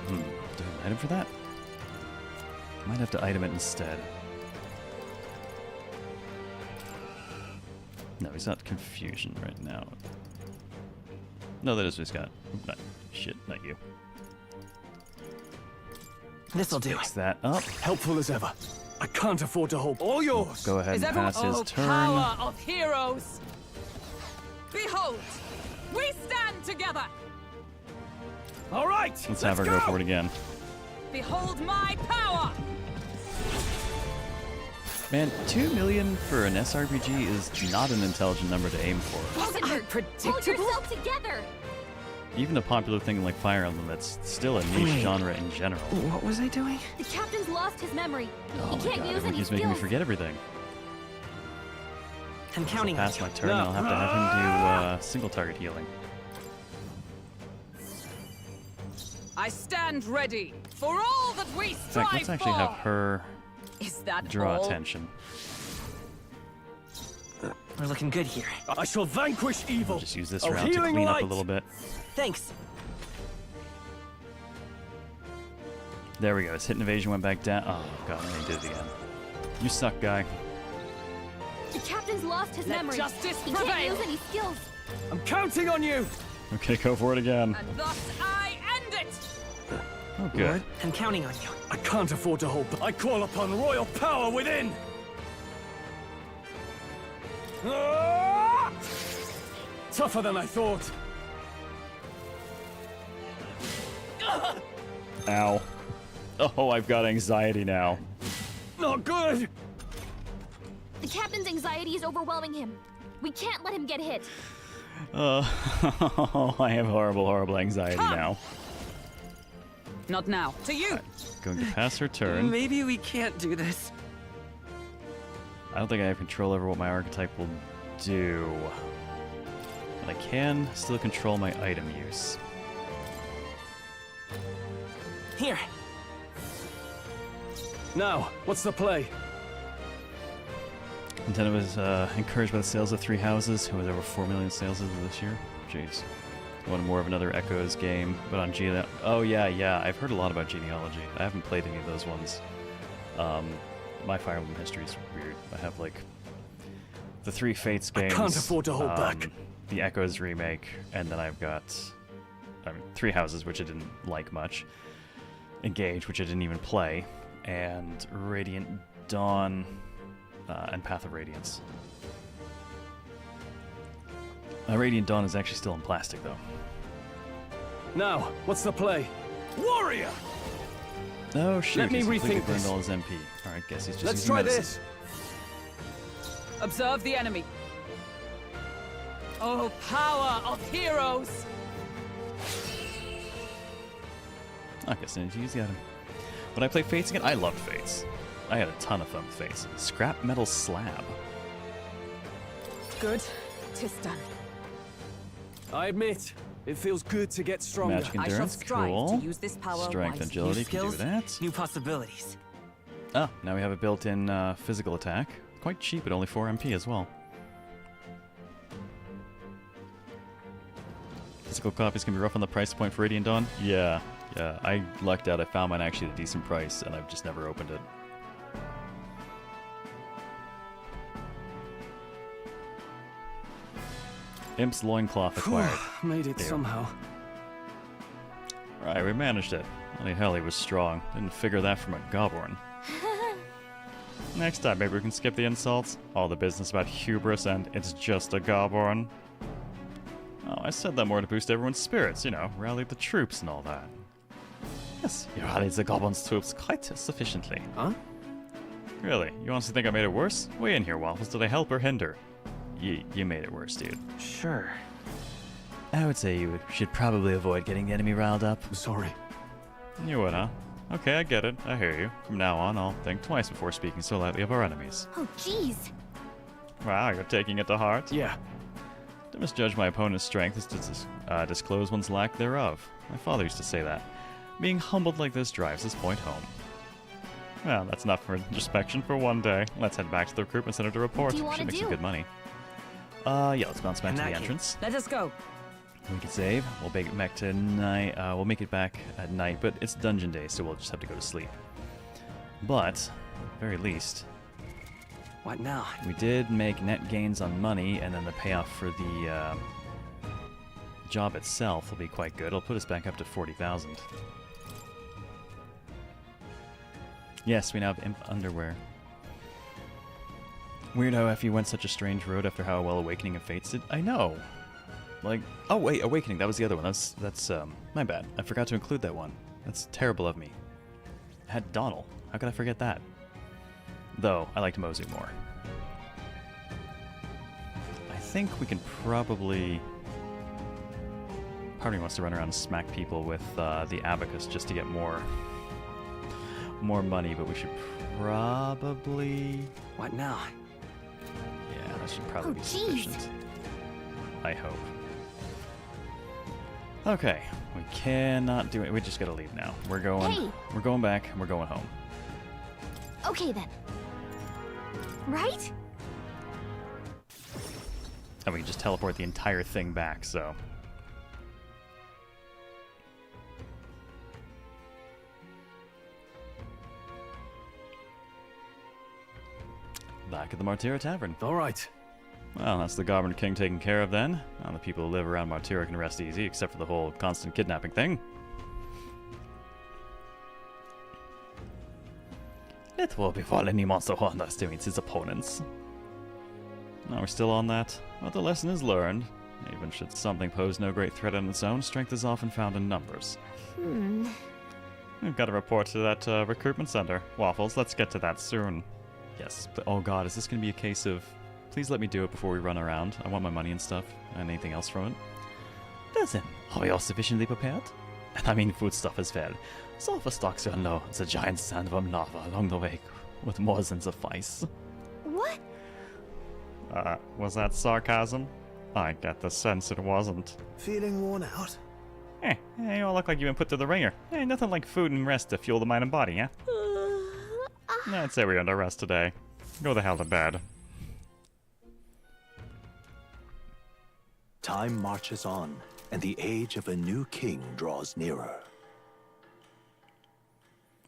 Speaker 1: Do I have an item for that? Might have to item it instead. No, he's not confusion right now. No, that is what he's got. Not, shit, not you.
Speaker 15: This'll do.
Speaker 1: Fix that up.
Speaker 7: Helpful as ever. I can't afford to hold all yours.
Speaker 1: Go ahead
Speaker 9: Is
Speaker 1: and
Speaker 9: everyone?
Speaker 1: pass his
Speaker 9: Oh,
Speaker 1: turn.
Speaker 9: power of heroes! Behold, we stand together.
Speaker 7: All right,
Speaker 1: Let's have her go for it again.
Speaker 9: Behold my power!
Speaker 1: Man, 2 million for an SRPG is not an intelligent number to aim for.
Speaker 16: Hulkenberg, hold yourself together.
Speaker 1: Even a popular thing like Fire Emblem, that's still a niche
Speaker 15: Wait.
Speaker 1: genre in general.
Speaker 15: What was I doing?
Speaker 16: The captain's lost his memory.
Speaker 1: Oh
Speaker 16: he
Speaker 1: my
Speaker 16: can't
Speaker 1: god,
Speaker 16: use
Speaker 1: everyone
Speaker 16: any
Speaker 1: keeps
Speaker 16: skills.
Speaker 1: making me forget everything.
Speaker 15: I'm counting on
Speaker 1: Pass
Speaker 15: you.
Speaker 1: my turn, and I'll have to have him do single target healing.
Speaker 9: I stand ready for all that we
Speaker 1: In
Speaker 9: strive
Speaker 1: fact, let's actually
Speaker 9: for.
Speaker 1: have her
Speaker 9: Is that
Speaker 1: draw
Speaker 9: all?
Speaker 1: attention.
Speaker 15: We're looking good here.
Speaker 7: I shall vanquish evil.
Speaker 1: Just use this
Speaker 7: Oh,
Speaker 1: round to
Speaker 7: healing
Speaker 1: clean
Speaker 7: light.
Speaker 1: up a little bit.
Speaker 15: Thanks.
Speaker 1: There we go. His hit and evasion went back down. Oh god, and he did it again. You suck, guy.
Speaker 16: The captain's lost his
Speaker 9: Let
Speaker 16: memory.
Speaker 9: justice
Speaker 16: he
Speaker 9: prevail.
Speaker 16: can't use any skills.
Speaker 7: I'm counting on you.
Speaker 1: Okay, go for it again.
Speaker 9: And thus I end it.
Speaker 1: Oh, good.
Speaker 15: I'm counting on you.
Speaker 7: I can't afford to hold back. I call upon royal power within! Ah! Tougher than I thought.
Speaker 1: Ow. Oh, I've got anxiety now.
Speaker 7: Not good!
Speaker 16: The captain's anxiety is overwhelming him. We can't let him get hit.
Speaker 1: I have horrible, horrible anxiety now.
Speaker 9: Not now. To you!
Speaker 1: Going to pass her turn.
Speaker 15: Maybe we can't do this.
Speaker 1: I don't think I have control over what my archetype will do. But I can still control my item use.
Speaker 15: Here.
Speaker 7: Now, what's the play?
Speaker 1: Nintendo was encouraged by the sales of 3 Houses, who was over 4 million sales as of this year. Jeez. Wanted more of another Echoes game, but on Oh, yeah, I've heard a lot about Genealogy. I haven't played any of those ones. My Fire Emblem history is weird. I have, like, the 3 Fates games.
Speaker 7: I can't afford to hold back.
Speaker 1: The Echoes remake, and then I've got 3 Houses, which I didn't like much. Engage, which I didn't even play. And Radiant Dawn and Path of Radiance. Radiant Dawn is actually still in plastic, though.
Speaker 7: Now, what's the play? Warrior!
Speaker 1: Oh, shoot.
Speaker 7: Let me
Speaker 1: He's completely
Speaker 7: rethink
Speaker 1: burned
Speaker 7: this.
Speaker 1: all his MP. Alright, guess he's just
Speaker 7: Let's
Speaker 1: using
Speaker 7: try
Speaker 1: medicine.
Speaker 7: this.
Speaker 9: Observe the enemy. Oh, power of heroes!
Speaker 1: I guess I need to use the item. When I play Fates again, I loved Fates. I had a ton of fun with Fates. Scrap Metal Slab.
Speaker 9: Good. 'Tis done.
Speaker 7: I admit, it feels good to get stronger.
Speaker 1: Magic
Speaker 9: I shall
Speaker 1: Endurance,
Speaker 9: strive
Speaker 1: cool.
Speaker 9: to use this power
Speaker 1: Strength
Speaker 9: wisely.
Speaker 1: Agility,
Speaker 15: New
Speaker 1: can do
Speaker 15: skills,
Speaker 1: that.
Speaker 15: new possibilities.
Speaker 1: Oh, now we have a built-in physical attack. Quite cheap at only 4 MP as well. Physical copies can be rough on the price point for Radiant Dawn. Yeah. I lucked out. I found mine actually at a decent price, and I've just never opened it. Imp's Loincloth acquired.
Speaker 7: Made it
Speaker 1: There.
Speaker 7: somehow.
Speaker 1: Right, we managed it. Holy hell, he was strong. Didn't figure that from a Goblin. Next time, maybe we can skip the insults. All the business about hubris and it's just a Goblin. Oh, I said that more to boost everyone's spirits, you know, rally the troops and all that. Yes, you rallied the Goblin's troops quite sufficiently.
Speaker 7: Huh?
Speaker 1: Really? You honestly think I made it worse? Weigh in here, Waffles. Did I help or hinder? You made it worse, dude.
Speaker 15: Sure.
Speaker 8: I would say you should probably avoid getting the enemy riled up.
Speaker 7: I'm sorry.
Speaker 1: You would, huh? Okay, I get it. I hear you. From now on, I'll think twice before speaking so lightly of our enemies.
Speaker 16: Oh, jeez.
Speaker 1: Wow, you're taking it to heart?
Speaker 7: Yeah.
Speaker 1: To misjudge my opponent's strength is to disclose one's lack thereof. My father used to say that. Being humbled like this drives this point home. Well, that's enough for introspection for one day. Let's head back to the recruitment center to report.
Speaker 16: do you wanna
Speaker 1: Should make some
Speaker 16: do?
Speaker 1: good money. Yeah, let's bounce back to the entrance.
Speaker 9: Let us go.
Speaker 1: We can save. We'll make it back tonight. We'll make it back at night, but it's dungeon day, so we'll just have to go to sleep. But, at the very least,
Speaker 15: What now?
Speaker 1: we did make net gains on money, and then the payoff for the job itself will be quite good. It'll put us back up to 40,000. Yes, we now have imp underwear. Weird how Effie went such a strange road after how well Awakening and Fates did. I know. Like, oh wait, Awakening, that was the other one. That's my bad. I forgot to include that one. That's terrible of me. I had Donald. How could I forget that? Though, I liked Mozu more. I think we can probably... Part of me wants to run around and smack people with the abacus just to get more money, but we should probably...
Speaker 15: What now?
Speaker 1: Yeah, that should probably be
Speaker 16: jeez.
Speaker 1: sufficient. I hope. Okay, we cannot do it. We just gotta leave now. We're going.
Speaker 16: Hey.
Speaker 1: We're going back. We're going home.
Speaker 16: Okay then. Right?
Speaker 1: And we can just teleport the entire thing back. So. Back at the Martira Tavern.
Speaker 7: All right.
Speaker 1: Well, that's the Goblin King taken care of then. Now the people who live around Martira can rest easy, except for the whole constant kidnapping thing. Let woe befall any monster who underestimates his opponents. Now we're still on that. Well, the lesson is learned. Even should something pose no great threat on its own, strength is often found in numbers. We've got to report to that recruitment center. Waffles, let's get to that soon. Yes, but oh god, is this going to be a case of... Please let me do it before we run around. I want my money and stuff, and anything else from it. Listen, are we all sufficiently prepared? And I mean foodstuff as well. Sulfur stocks are low. It's a giant sandworm larva along the way with more than suffice.
Speaker 2: What?
Speaker 1: Was that sarcasm? I get the sense it wasn't.
Speaker 13: Feeling worn out?
Speaker 1: You all look like you've been put through the ringer. Nothing like food and rest to fuel the mind and body, huh? I'd say we're under rest today. Go the hell to bed.
Speaker 3: Time marches on, and the age of a new king draws nearer.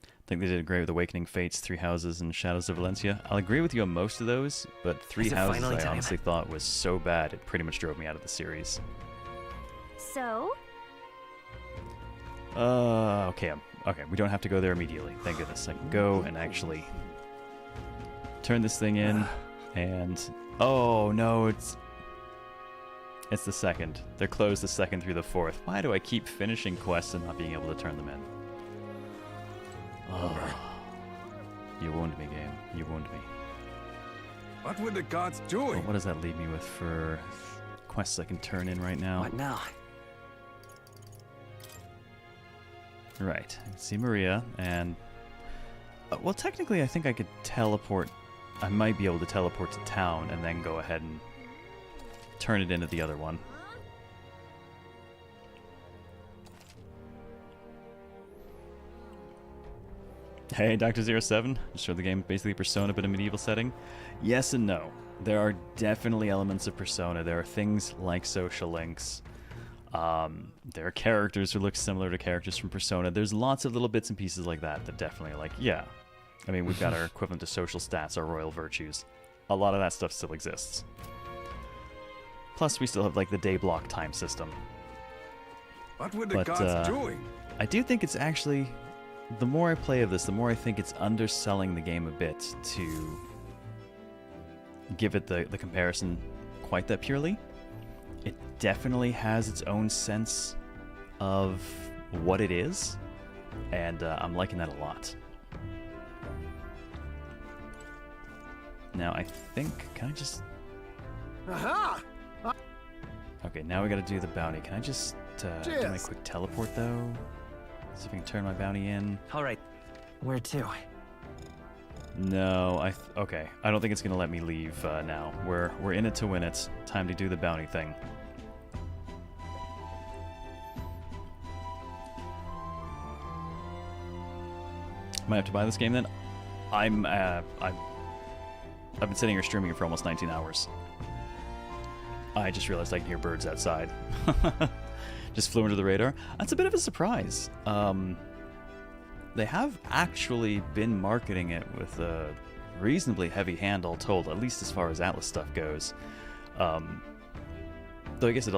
Speaker 1: I think they did great with Awakening Fates, Three Houses, and Shadows of Valencia. I'll agree with you on most of those, but Three Houses I honestly thought was so bad it pretty much drove me out of the series.
Speaker 2: So?
Speaker 1: Okay, we don't have to go there immediately. Thank goodness. I can go and actually turn this thing in, and... Oh, no, it's the second. They're closed the second through the fourth. Why do I keep finishing quests and not being able to turn them in? Oh, you wound me, game. You wound me.
Speaker 10: What were the gods doing?
Speaker 1: Well, what does that leave me with for quests I can turn in right now?
Speaker 12: What now?
Speaker 1: Right. I can see Maria, and... well, technically, I think I could teleport... I might be able to teleport to town and then go ahead and turn it into the other one. Hey, Dr. 07. Just showed the game basically Persona, but in a medieval setting. Yes and no. There are definitely elements of Persona. There are things like social links. There are characters who look similar to characters from Persona. There's lots of little bits and pieces like that that definitely are like, yeah. I mean, we've got our equivalent to social stats, our royal virtues. A lot of that stuff still exists. Plus, we still have, like, the day block time system.
Speaker 10: What were the gods doing?
Speaker 1: I do think it's actually... The more I play of this, the more I think it's underselling the game a bit to give it the comparison quite that purely. It definitely has its own sense of what it is, and I'm liking that a lot. Now, I think... Can I just...
Speaker 13: Aha!
Speaker 1: Okay, now we gotta do the bounty. Can I just do my quick teleport, though? See if I can turn my bounty in.
Speaker 12: Alright. Where to?
Speaker 1: No, okay. I don't think it's gonna let me leave now. We're in it to win it. Time to do the bounty thing. Might have to buy this game then. I've been sitting here streaming it for almost 19 hours. I just realized I can hear birds outside. Just flew under the radar. That's a bit of a surprise. They have actually been marketing it with a reasonably heavy hand, all told, at least as far as Atlas stuff goes. Though I guess it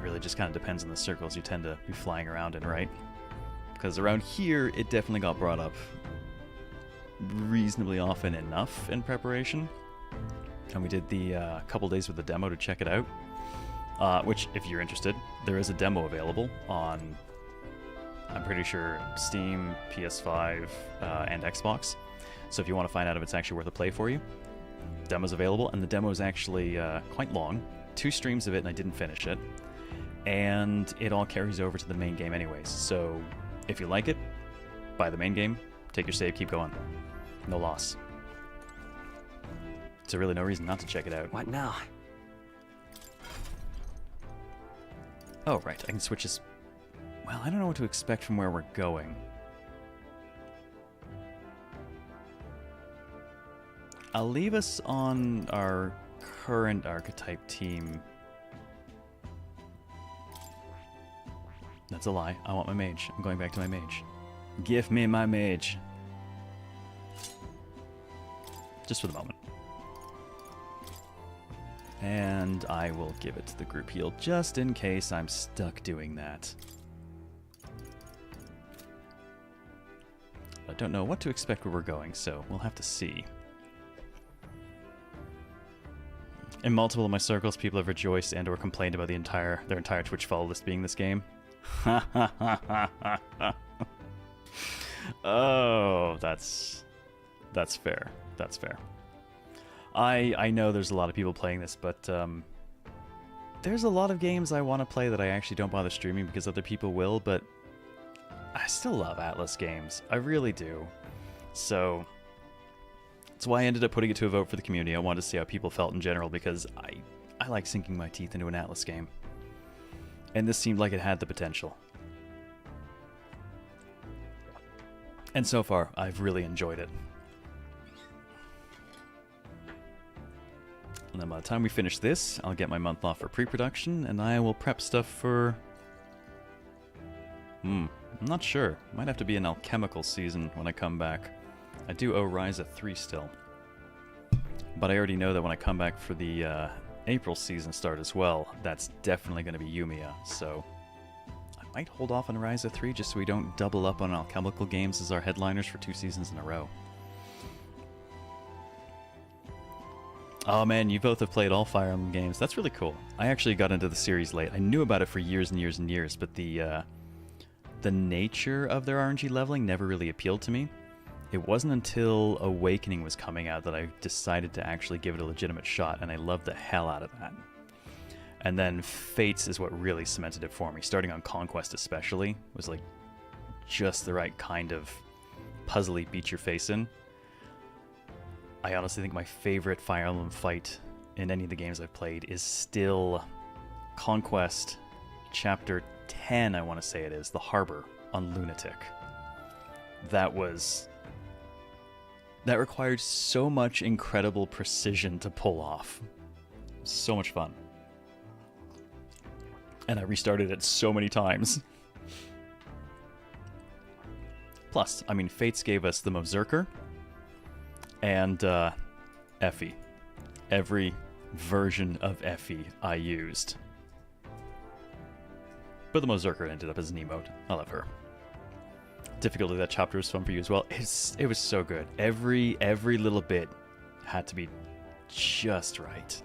Speaker 1: really just kind of depends on the circles you tend to be flying around in, right? Because around here, it definitely got brought up reasonably often enough in preparation. And we did the couple days with the demo to check it out. Which, if you're interested, there is a demo available on, I'm pretty sure, Steam, PS5, and Xbox. So if you want to find out if it's actually worth a play for you, demo's available, and the demo is actually quite long. 2 streams of it, and I didn't finish it. And it all carries over to the main game anyways. So if you like it, buy the main game, take your save, keep going. No loss. So really no reason not to check it out.
Speaker 12: What now?
Speaker 1: Oh, right, I can switch this... Well, I don't know what to expect from where we're going. I'll leave us on our current archetype team. That's a lie. I want my mage. I'm going back to my mage. Give me my mage. Just for the moment. And I will give it to the group heal just in case I'm stuck doing that. I don't know what to expect where we're going, so we'll have to see. In multiple of my circles, people have rejoiced and or complained about their entire Twitch follow list being this game. Oh, that's fair. That's fair. I know there's a lot of people playing this, but there's a lot of games I want to play that I actually don't bother streaming because other people will, but I still love Atlas games. I really do. So that's why I ended up putting it to a vote for the community. I wanted to see how people felt in general because I like sinking my teeth into an Atlas game. And this seemed like it had the potential. And so far, I've really enjoyed it. And then by the time we finish this, I'll get my month off for pre-production, and I will prep stuff for... I'm not sure. Might have to be an alchemical season when I come back. I do owe Ryza 3 still. But I already know that when I come back for the April season start as well, that's definitely going to be Yumiya, so... I might hold off on Ryza 3 just so we don't double up on alchemical games as our headliners for 2 seasons in a row. Oh man, you both have played all Fire Emblem games. That's really cool. I actually got into the series late. I knew about it for years and years and years, but the nature of their RNG leveling never really appealed to me. It wasn't until Awakening was coming out that I decided to actually give it a legitimate shot, and I loved the hell out of that. And then Fates is what really cemented it for me. Starting on Conquest especially was like just the right kind of puzzly beat your face in. I honestly think my favorite Fire Emblem fight in any of the games I've played is still Conquest Chapter 10, I want to say it is, the Harbor on Lunatic. That required so much incredible precision to pull off. So much fun. And I restarted it so many times. Plus, I mean, Fates gave us the Berserker and Effie. Every version of Effie I used. But the Berserker ended up as an emote. I love her. Difficulty of that chapter was fun for you as well. It was so good. Every little bit had to be just right.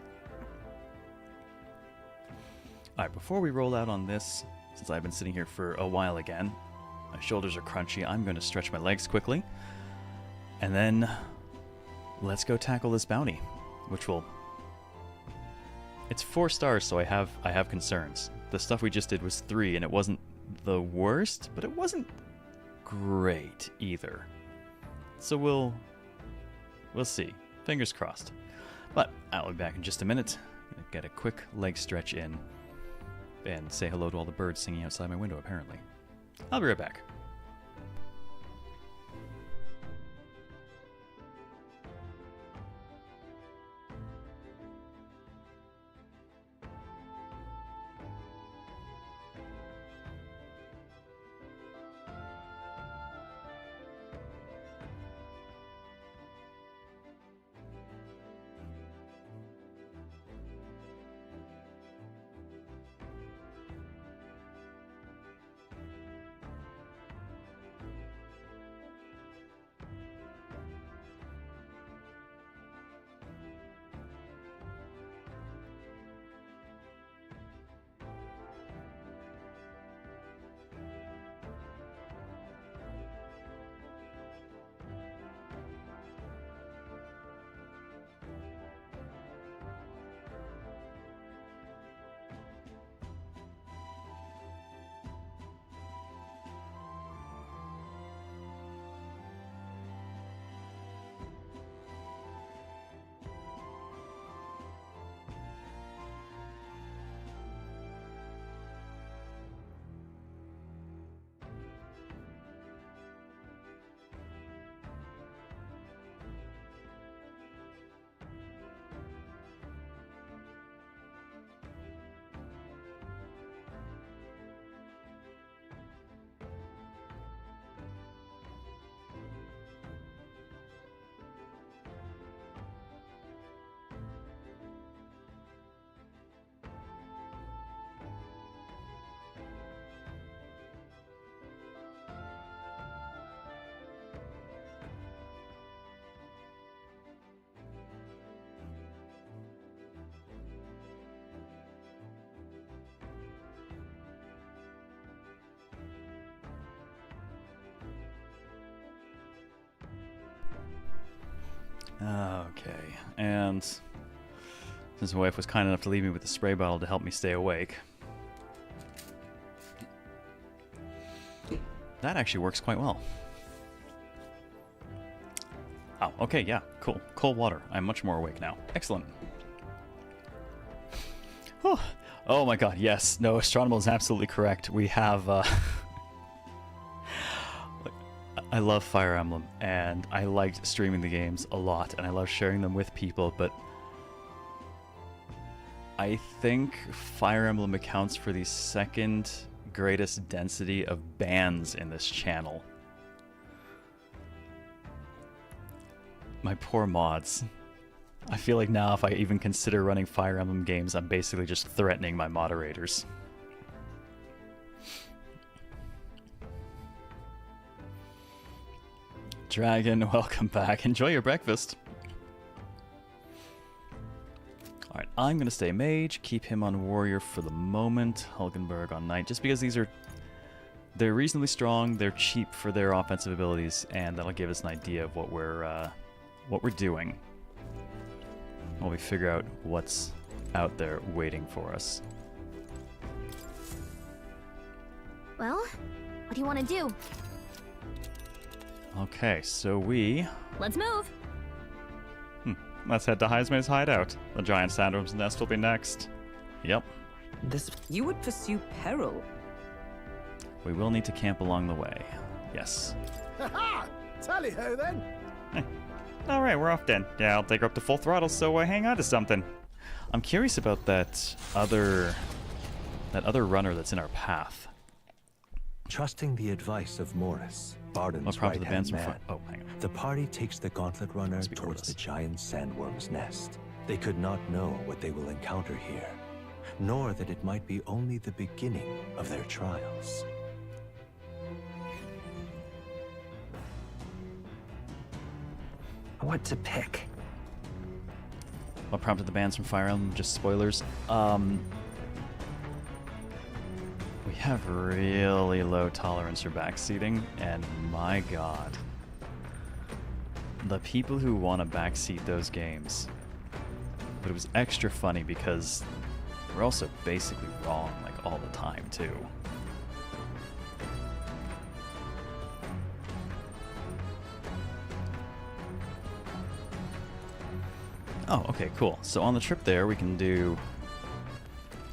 Speaker 1: Alright, before we roll out on this, since I've been sitting here for a while again, my shoulders are crunchy, I'm going to stretch my legs quickly, and then let's go tackle this bounty, which will... It's 4 stars, so I have concerns. The stuff we just did was 3, and it wasn't the worst, but it wasn't great either. So we'll see. Fingers crossed. But I'll be back in just a minute. Get a quick leg stretch in. And say hello to all the birds singing outside my window, apparently. I'll be right back. Okay, and since my wife was kind enough to leave me with the spray bottle to help me stay awake, that actually works quite well. Oh, okay, yeah, cool. Cold water. I'm much more awake now. Excellent. Oh my god, yes. No, Astronomal is absolutely correct. We have, I love Fire Emblem, and I liked streaming the games a lot, and I love sharing them with people, but I think Fire Emblem accounts for the second greatest density of bans in this channel. My poor mods. I feel like now if I even consider running Fire Emblem games, I'm basically just threatening my moderators. Dragon, welcome back. Enjoy your breakfast. Alright, I'm going to stay mage, keep him on warrior for the moment, Hulkenberg on knight, just because they're reasonably strong, they're cheap for their offensive abilities, and that'll give us an idea of what we're doing while we figure out what's out there waiting for us.
Speaker 2: Well, what do you want to do?
Speaker 1: Okay, so
Speaker 2: let's move.
Speaker 1: Let's head to Heismay's hideout. The giant sandworm's nest will be next. Yep.
Speaker 9: You would pursue peril.
Speaker 1: We will need to camp along the way. Yes.
Speaker 13: Ha-ha! Tally-ho then!
Speaker 1: Alright, we're off then. Yeah, I'll take her up to full throttle, so hang on to something. I'm curious about that other runner that's in our path.
Speaker 3: Trusting the advice of Morris, Barden's right-hand man, the party takes the gauntlet runner towards the giant sandworm's nest. They could not know what they will encounter here, nor that it might be only the beginning of their trials.
Speaker 12: What to pick?
Speaker 1: What prompted the bans from Fire Emblem? Just spoilers. We have really low tolerance for backseating, and my god. The people who want to backseat those games. But it was extra funny because we're also basically wrong, like, all the time, too. Oh, okay, cool. So on the trip there, we can do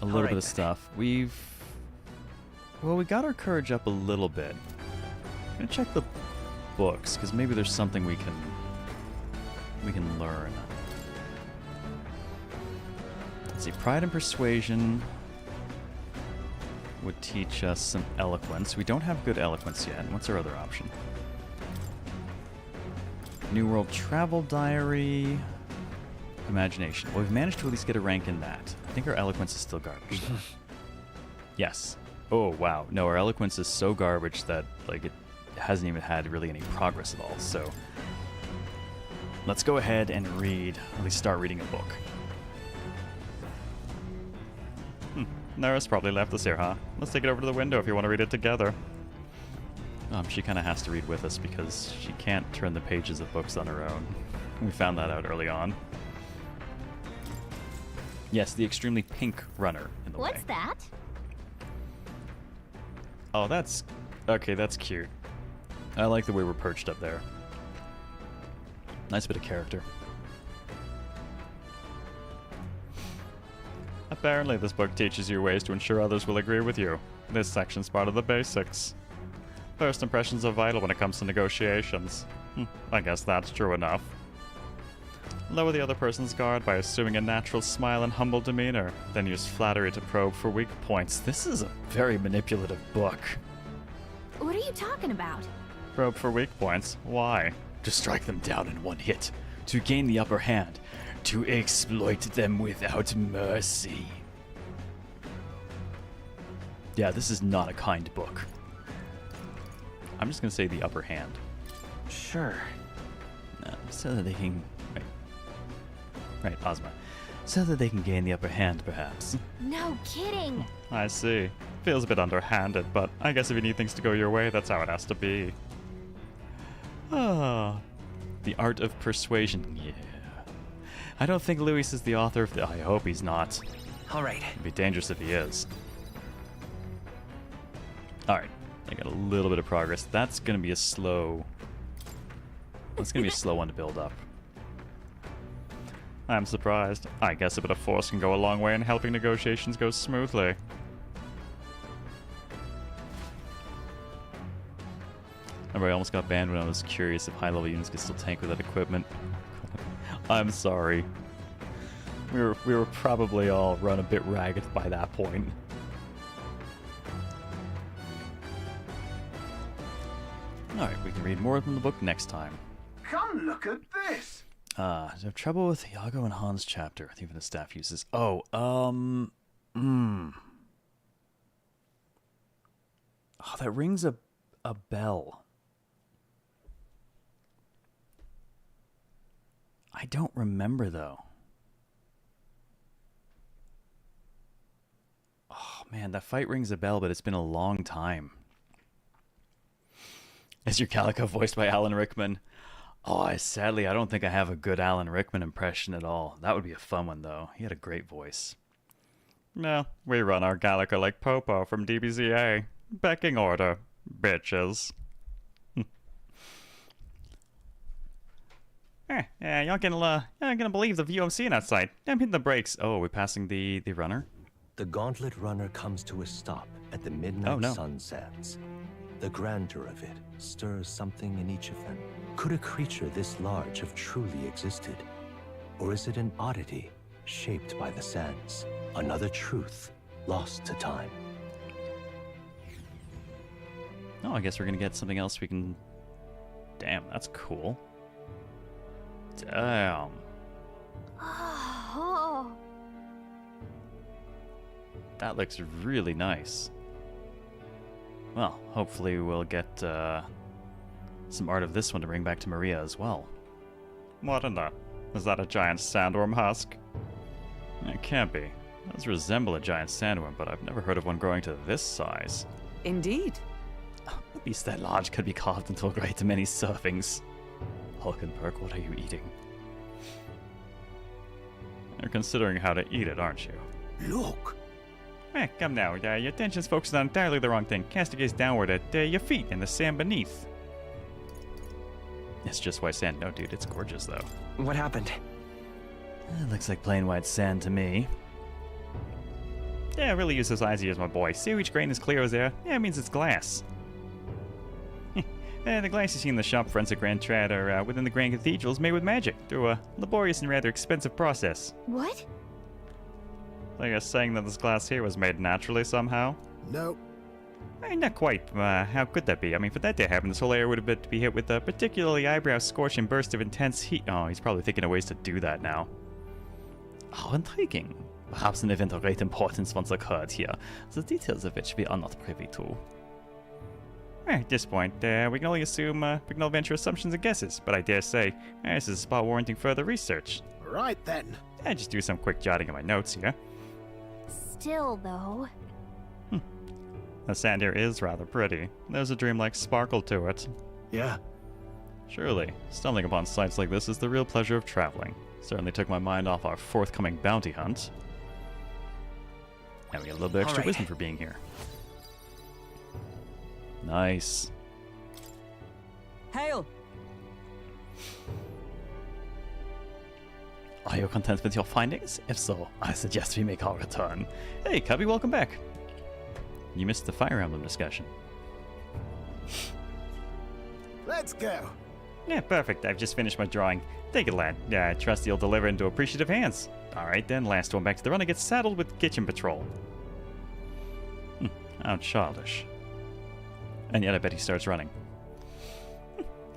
Speaker 1: a little bit of stuff. We got our courage up a little bit. I'm gonna check the books, because maybe there's something we can learn. Let's see, Pride and Persuasion would teach us some eloquence. We don't have good eloquence yet. What's our other option? New World Travel Diary. Imagination. Well, we've managed to at least get a rank in that. I think our eloquence is still garbage. Yes. Oh, wow. No, our eloquence is so garbage that, like, it hasn't even had really any progress at all. So, let's go ahead and read, at least start reading a book. Nara's probably left us here, huh? Let's take it over to the window if you want to read it together. She kind of has to read with us because she can't turn the pages of books on her own. We found that out early on. Yes, the extremely pink runner in the way.
Speaker 2: What's that?
Speaker 1: Oh, that's... Okay, that's cute. I like the way we're perched up there. Nice bit of character. Apparently, this book teaches you ways to ensure others will agree with you. This section's part of the basics. First impressions are vital when it comes to negotiations. I guess that's true enough. Lower the other person's guard by assuming a natural smile and humble demeanor, then use flattery to probe for weak points. This is a very manipulative book.
Speaker 2: What are you talking about?
Speaker 1: Probe for weak points? Why? To strike them down in one hit, to gain the upper hand, to exploit them without mercy. Yeah, this is not a kind book. I'm just gonna say the upper hand.
Speaker 12: Sure.
Speaker 1: So that they can... Right, Ozma. So that they can gain the upper hand, perhaps.
Speaker 2: No kidding!
Speaker 1: I see. Feels a bit underhanded, but I guess if you need things to go your way, that's how it has to be. Ah. The Art of Persuasion. Yeah. I don't think Luis is the author of the... I hope he's not.
Speaker 12: All right.
Speaker 1: It'd be dangerous if he is. Alright. I got a little bit of progress. That's going to be a slow... That's going to be a slow one to build up. I'm surprised. I guess a bit of force can go a long way in helping negotiations go smoothly. Remember, I almost got banned when I was curious if high-level units could still tank with that equipment. I'm sorry. We were probably all run a bit ragged by that point. Alright, we can read more from the book next time.
Speaker 18: Come look at this!
Speaker 1: I have trouble with Iago and Han's chapter. Even the staff uses... Oh, that rings a bell. I don't remember, though. Oh, man, that fight rings a bell, but it's been a long time. Is your Calico voiced by Alan Rickman? Oh, sadly, I don't think I have a good Alan Rickman impression at all. That would be a fun one, though. He had a great voice. No, we run our Calico like Popo from DBZA. Backing order, bitches. Y'all gonna believe the view I'm seeing outside. I'm hitting the brakes. Oh, we're passing the runner?
Speaker 3: The gauntlet runner comes to a stop at the midnight sun sands. The grandeur of it stirs something in each of them. Could a creature this large have truly existed? Or is it an oddity shaped by the sands? Another truth lost to time.
Speaker 1: Oh, I guess we're gonna get something else we can... Damn, that's cool. Damn.
Speaker 2: Oh.
Speaker 1: That looks really nice. Well, hopefully we'll get some art of this one to bring back to Maria as well. What in the... Is that a giant sandworm husk? It can't be. It does resemble a giant sandworm, but I've never heard of one growing to this size.
Speaker 9: Indeed.
Speaker 1: A beast that large could be carved into a great many servings. Hulkenberg, what are you eating? You're considering how to eat it, aren't you?
Speaker 13: Look!
Speaker 1: Come now, your attention's focused on entirely the wrong thing. Cast your gaze downward at your feet and the sand beneath. It's just white sand. No, dude, it's gorgeous, though.
Speaker 12: What happened?
Speaker 1: It looks like plain white sand to me. Yeah, really use those eyes of yours, my boy. See how each grain is clear as air? Yeah, it means it's glass. The glass you see in the shop fronts at Grand Trad are within the Grand Cathedral is made with magic through a laborious and rather expensive process.
Speaker 2: What?
Speaker 1: Like you're saying that this glass here was made naturally somehow?
Speaker 13: No.
Speaker 1: Not quite. How could that be? I mean, for that to happen, this whole area would have be hit with a particularly eyebrow-scorching burst of intense heat. Oh, he's probably thinking of ways to do that now. How intriguing. Perhaps an event of great importance once occurred here, the details of which we are not privy to. At this point, we can only assume, we can all venture assumptions and guesses, but I dare say, this is a spot warranting further research.
Speaker 13: Right then.
Speaker 1: Just do some quick jotting of my notes here.
Speaker 2: Still, though...
Speaker 1: The sand here is rather pretty. There's a dreamlike sparkle to it.
Speaker 10: Yeah.
Speaker 1: Surely, stumbling upon sights like this is the real pleasure of traveling. Certainly took my mind off our forthcoming bounty hunt. And we get a little bit extra wisdom for being here. Nice.
Speaker 9: Hail!
Speaker 1: Are you content with your findings? If so, I suggest we make our return. Hey, Cubby, welcome back. You missed the Fire Emblem discussion.
Speaker 13: Let's go.
Speaker 1: Yeah, perfect. I've just finished my drawing. Take it, lad. I trust you'll deliver into appreciative hands. Alright then, last one back to the run. I get saddled with kitchen patrol. How childish. And yet I bet he starts running.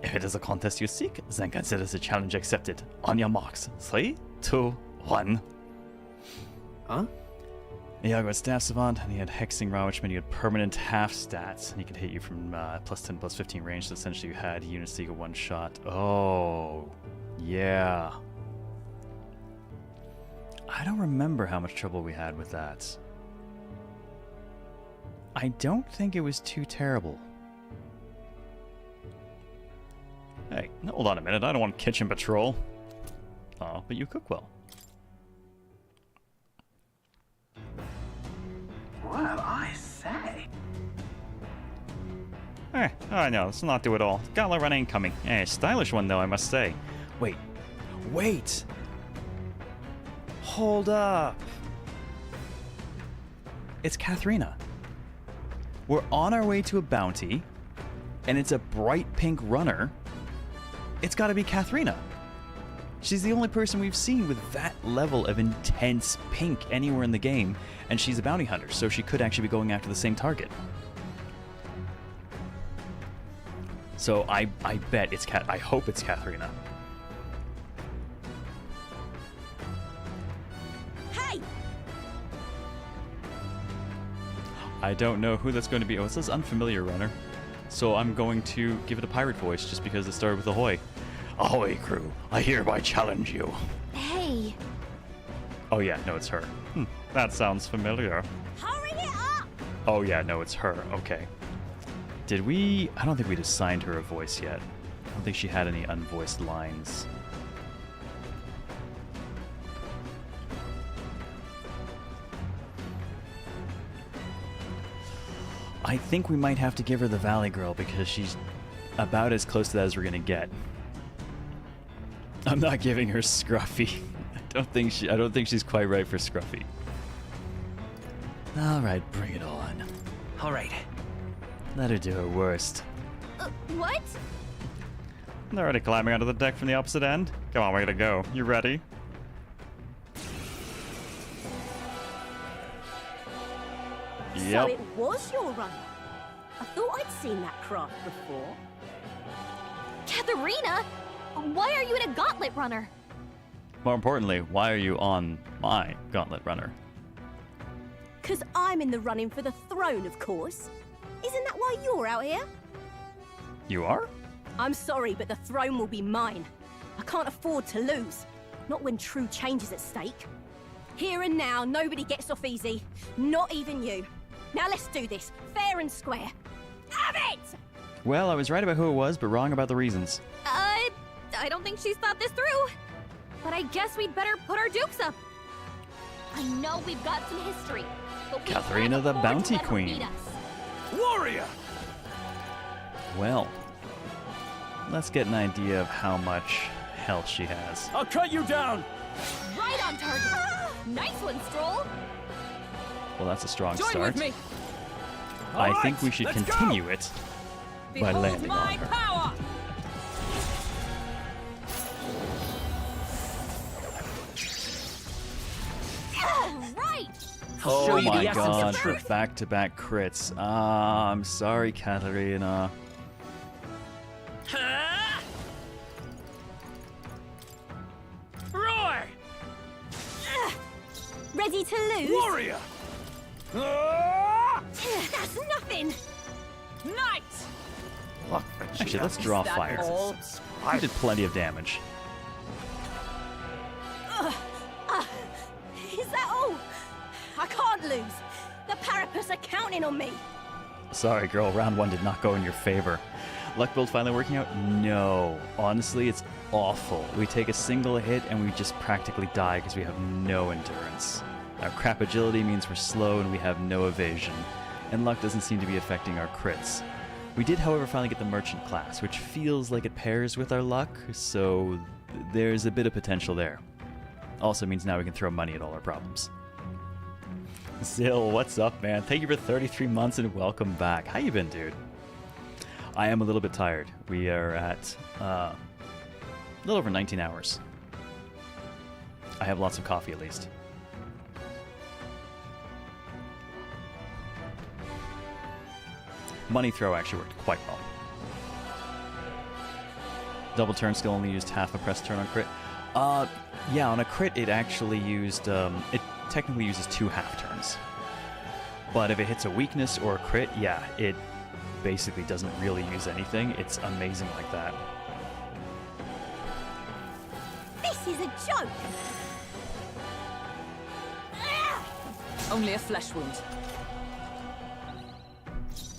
Speaker 1: If it is a contest you seek, then consider the challenge accepted. On your marks. 3, 2, 1.
Speaker 10: Huh?
Speaker 1: Iago had Staff Savant, and he had Hexing Raw, which meant you had permanent half stats. And he could hit you from plus 10, plus 15 range, so essentially you had units that you could one shot. Oh, yeah. I don't remember how much trouble we had with that. I don't think it was too terrible. Hey, hold on a minute. I don't want kitchen patrol. Oh, but you cook well.
Speaker 18: Well, I say.
Speaker 1: Oh no, let's not do it all. Gauntlet run ain't coming. Stylish one though, I must say. Wait. Wait! Hold up! It's Katharina. We're on our way to a bounty, and it's a bright pink runner. It's gotta be Katharina. She's the only person we've seen with that level of intense pink anywhere in the game, and she's a bounty hunter, so she could actually be going after the same target. So I bet it's I hope it's Katharina.
Speaker 16: Hey!
Speaker 1: I don't know who that's going to be. Oh, it says unfamiliar runner. So I'm going to give it a pirate voice just because it started with ahoy. Ahoy, crew. I hereby challenge you.
Speaker 2: Hey!
Speaker 1: Oh yeah, no, it's her. That sounds familiar.
Speaker 16: Hurry it up!
Speaker 1: Oh yeah, no, it's her. Okay. Did we... I don't think we'd assigned her a voice yet. I don't think she had any unvoiced lines. I think we might have to give her the Valley Girl because she's about as close to that as we're gonna get. I'm not giving her Scruffy. I don't think she's quite right for Scruffy. All right, bring it on.
Speaker 15: All right.
Speaker 1: Let her do her worst.
Speaker 16: What?
Speaker 1: They're already climbing onto the deck from the opposite end. Come on, we're gonna go. You ready? Yep.
Speaker 16: So it was your runner. I thought I'd seen that craft before.
Speaker 2: Katharina! Why are you in a gauntlet runner?
Speaker 1: More importantly, why are you on my gauntlet runner?
Speaker 16: 'Cause I'm in the running for the throne, of course. Isn't that why you're out here?
Speaker 1: You are?
Speaker 16: I'm sorry, but the throne will be mine. I can't afford to lose. Not when true change is at stake. Here and now, nobody gets off easy. Not even you. Now let's do this, fair and square. Have it!
Speaker 1: Well, I was right about who it was, but wrong about the reasons.
Speaker 2: I don't think she's thought this through. But I guess we'd better put our dukes up. I know we've got some history, but we
Speaker 1: Katharina
Speaker 2: can't
Speaker 1: the
Speaker 2: afford to
Speaker 1: Bounty
Speaker 2: let her
Speaker 1: Queen.
Speaker 2: beat us.
Speaker 10: Warrior!
Speaker 1: Well, let's get an idea of how much health she has.
Speaker 7: I'll cut you down!
Speaker 2: Right on target. Nice one, Stroll.
Speaker 1: Well, that's a strong
Speaker 9: Join
Speaker 1: start.
Speaker 9: with me.
Speaker 1: I think we should continue it by
Speaker 9: Behold
Speaker 1: landing
Speaker 9: my
Speaker 1: on her.
Speaker 9: power!
Speaker 2: Right.
Speaker 15: I'll show
Speaker 1: Oh
Speaker 15: you
Speaker 1: my
Speaker 15: the essence
Speaker 1: god,
Speaker 15: of
Speaker 1: the
Speaker 15: truth.
Speaker 1: back-to-back crits. I'm sorry, Katharina.
Speaker 15: Ha! Roar!
Speaker 16: Ready to lose?
Speaker 10: Warrior!
Speaker 16: That's nothing.
Speaker 9: Night!
Speaker 1: Actually, let's draw
Speaker 9: Is that
Speaker 1: fire.
Speaker 9: all?
Speaker 1: You did plenty of damage.
Speaker 16: Is that all? I can't lose. The Parapus are counting on me.
Speaker 1: Sorry, girl, round one did not go in your favor. Luck build finally working out? No. Honestly, it's awful. We take a single hit and we just practically die because we have no endurance. Our crap agility means we're slow and we have no evasion. And luck doesn't seem to be affecting our crits. We did, however, finally get the merchant class, which feels like it pairs with our luck, so there's a bit of potential there. Also means now we can throw money at all our problems. Zill, what's up, man? Thank you for 33 months and welcome back. How you been, dude? I am a little bit tired. We are at a little over 19 hours. I have lots of coffee, at least. Money throw actually worked quite well. Double turn skill only used half a press turn on crit. Yeah, on a crit it actually used, it technically uses 2 half turns. But if it hits a weakness or a crit, yeah, it basically doesn't really use anything. It's amazing like that.
Speaker 16: This is a joke.
Speaker 9: Only a flesh wound.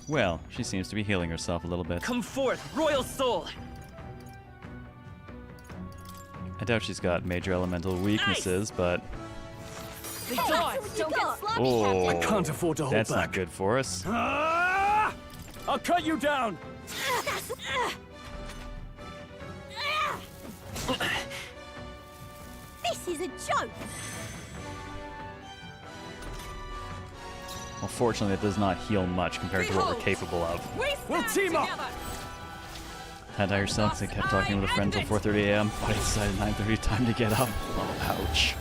Speaker 1: Well, she seems to be healing herself a little bit.
Speaker 15: Come forth, royal soul!
Speaker 1: I doubt she's got major elemental weaknesses, but...
Speaker 15: They die!
Speaker 16: Don't get sloppy,
Speaker 1: Oh,
Speaker 7: I can't afford to hold
Speaker 1: that's
Speaker 7: back.
Speaker 1: not good for us.
Speaker 7: Ah! I'll cut you down!
Speaker 16: This is a joke!
Speaker 1: Well, fortunately, it does not heal much compared to what we're capable of.
Speaker 7: We'll team up!
Speaker 1: Had dire sucks. I kept talking with a friend till 4:30 a.m., but I decided 9:30 time to get up. Oh, ouch.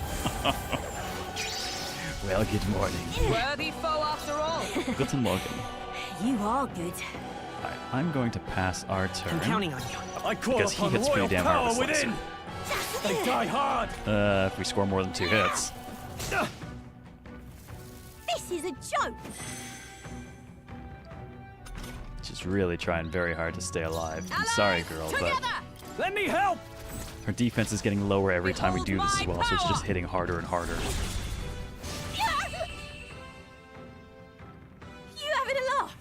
Speaker 1: Well, good morning.
Speaker 9: Worthy foe after all.
Speaker 1: Guten Morgen.
Speaker 16: You are good.
Speaker 1: Alright, I'm going to pass our turn.
Speaker 15: I'm counting on you.
Speaker 7: I call
Speaker 1: Because he
Speaker 7: upon
Speaker 1: hits pretty
Speaker 7: royal
Speaker 1: damn hard
Speaker 7: power
Speaker 1: with Slicer.
Speaker 7: within! They die hard!
Speaker 1: If we score more than 2 hits.
Speaker 16: This is a joke!
Speaker 1: She's really trying very hard to stay alive. I'm sorry, girl, but
Speaker 7: Let me help!
Speaker 1: her defense is getting lower every time we do this as well, so it's just hitting harder and harder.
Speaker 16: You having a laugh?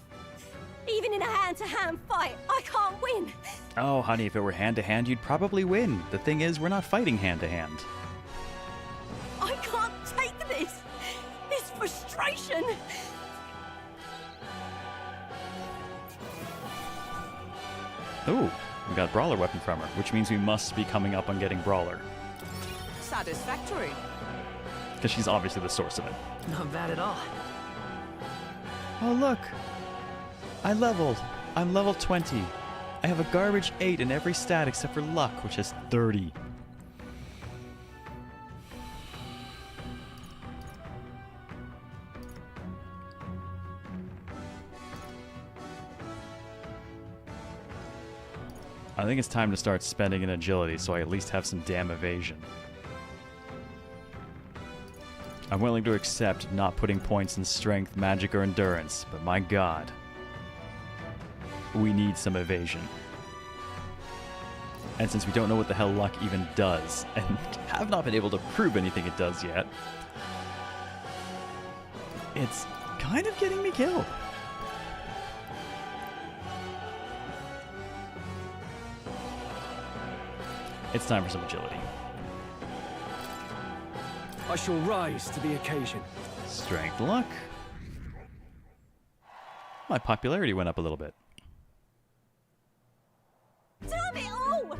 Speaker 16: Even in a hand-to-hand fight, I can't win.
Speaker 1: Oh, honey, if it were hand-to-hand, you'd probably win. The thing is, we're not fighting hand-to-hand.
Speaker 16: I can't take this. This frustration.
Speaker 1: Ooh, we got Brawler weapon from her, which means we must be coming up on getting Brawler.
Speaker 9: Satisfactory.
Speaker 1: Because she's obviously the source of it.
Speaker 15: Not bad at all.
Speaker 1: Oh, look. I leveled. I'm level 20. I have a garbage 8 in every stat except for luck, which is 30. I think it's time to start spending in agility so I at least have some damn evasion. I'm willing to accept not putting points in strength, magic, or endurance, but my god, we need some evasion. And since we don't know what the hell luck even does, and have not been able to prove anything it does yet, it's kind of getting me killed. It's time for some agility.
Speaker 7: I shall rise to the occasion.
Speaker 1: Strength, luck. My popularity went up a little bit.
Speaker 16: Damn it all!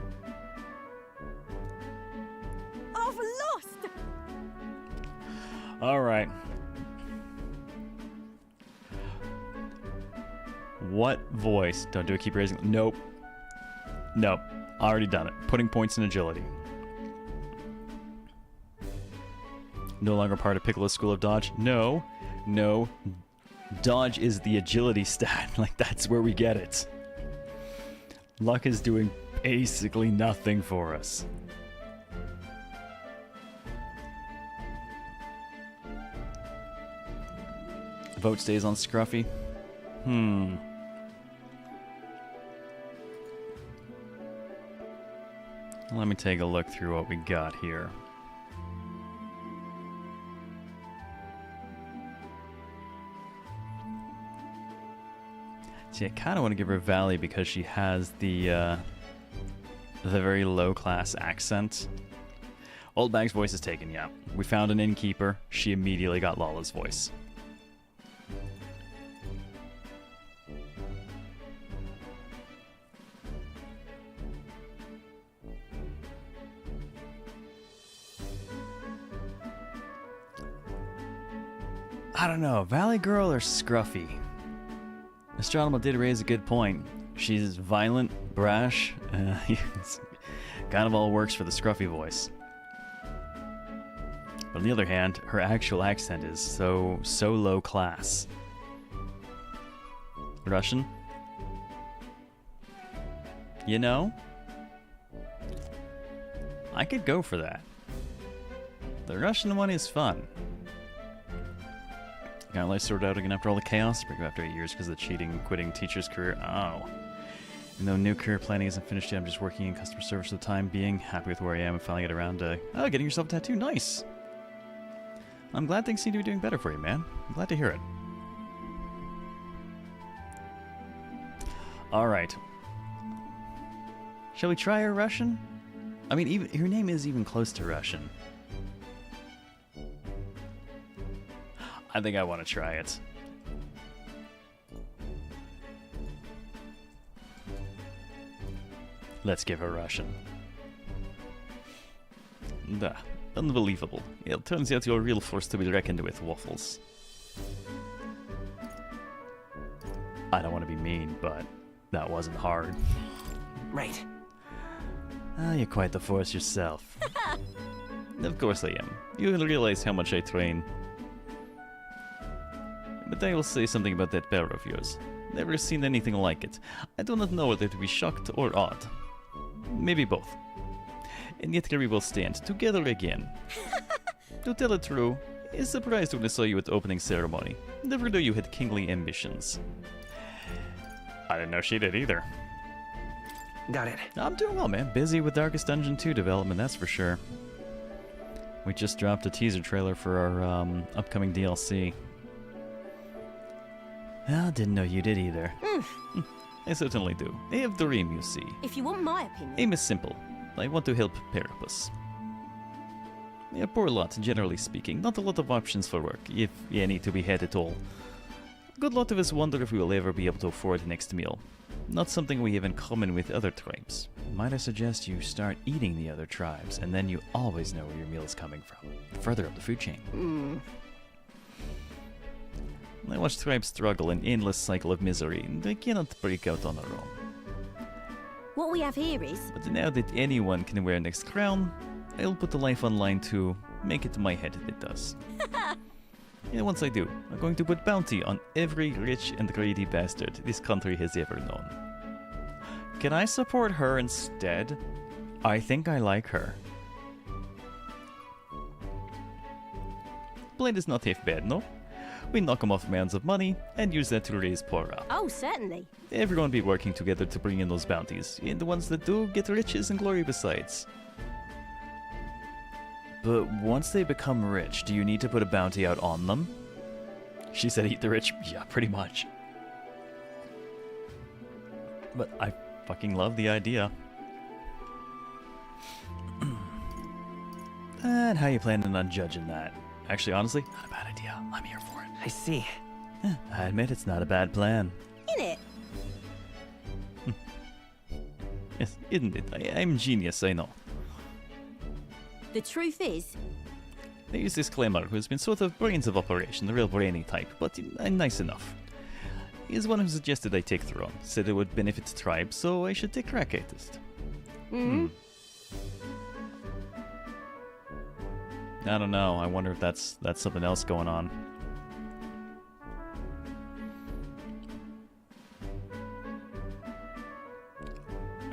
Speaker 16: I've lost!
Speaker 1: Alright. What voice? Don't do it, keep raising. Nope. Nope. Already done it. Putting points in agility. No longer part of Piccolo's School of Dodge? No. No. Dodge is the agility stat. Like, that's where we get it. Luck is doing basically nothing for us. Vote stays on Scruffy. Let me take a look through what we got here. See, I kind of want to give her Valley because she has the very low-class accent. Old Bag's voice is taken, yeah. We found an innkeeper. She immediately got Lala's voice. I don't know, Valley Girl or Scruffy? Nostromo did raise a good point. She's violent, brash, kind of all works for the Scruffy voice. But on the other hand, her actual accent is so low class. Russian? You know? I could go for that. The Russian one is fun. Got life sorted out again after all the chaos. Break up after 8 years because of the cheating, quitting teacher's career. Oh. Even though new career planning isn't finished yet, I'm just working in customer service for the time being. Happy with where I am and finally get around to... Oh, getting yourself a tattoo. Nice. I'm glad things seem to be doing better for you, man. I'm glad to hear it. Alright. Shall we try a Russian? I mean, even her name is even close to Russian. I think I want to try it. Let's give her Russian. Duh. Unbelievable. It turns out you're a real force to be reckoned with, Waffles. I don't want to be mean, but that wasn't hard.
Speaker 12: Right.
Speaker 1: Ah, you're quite the force yourself. Of course I am. You realize how much I train. But I will say something about that power of yours. Never seen anything like it. I do not know whether to be shocked or awed. Maybe both. And yet here we will stand, together again. To tell it true, I surprised when I saw you at the opening ceremony. Never knew you had kingly ambitions. I didn't know she did either.
Speaker 12: Got it.
Speaker 1: I'm doing well, man. Busy with Darkest Dungeon 2 development, that's for sure. We just dropped a teaser trailer for our upcoming DLC. I didn't know you did either. I certainly do. I have the dream, you see.
Speaker 16: If you want my opinion...
Speaker 1: Aim is simple. I want to help Peripus. A poor lot, generally speaking. Not a lot of options for work, if any to be had at all. A good lot of us wonder if we will ever be able to afford the next meal. Not something we have in common with other tribes. Might I suggest you start eating the other tribes, and then you always know where your meal is coming from. Further up the food chain. I watch tribes struggle an endless cycle of misery, and they cannot break out on their own.
Speaker 16: What we have here is...
Speaker 1: But now that anyone can wear next crown, I'll put the life online to make it my head that does. And once I do, I'm going to put bounty on every rich and greedy bastard this country has ever known. Can I support her instead? I think I like her. Blade is not half bad, no? We knock him off mounds of money and use that to raise poor up.
Speaker 16: Oh, certainly.
Speaker 1: Everyone be working together to bring in those bounties, and the ones that do get riches and glory besides. But once they become rich, do you need to put a bounty out on them? She said eat the rich. Yeah, pretty much. But I fucking love the idea. And how you planning on judging that? Actually, honestly, not a bad idea. I'm here for it.
Speaker 12: I see.
Speaker 1: I admit it's not a bad plan.
Speaker 16: In it?
Speaker 1: Yes, isn't it? I'm genius, I know.
Speaker 16: The truth is...
Speaker 1: There is this Claymore who has been sort of brains of operation, the real brainy type, but nice enough. He is one who suggested I take Throne, said it would benefit the tribe, so I should take crack at it. I don't know, I wonder if that's something else going on.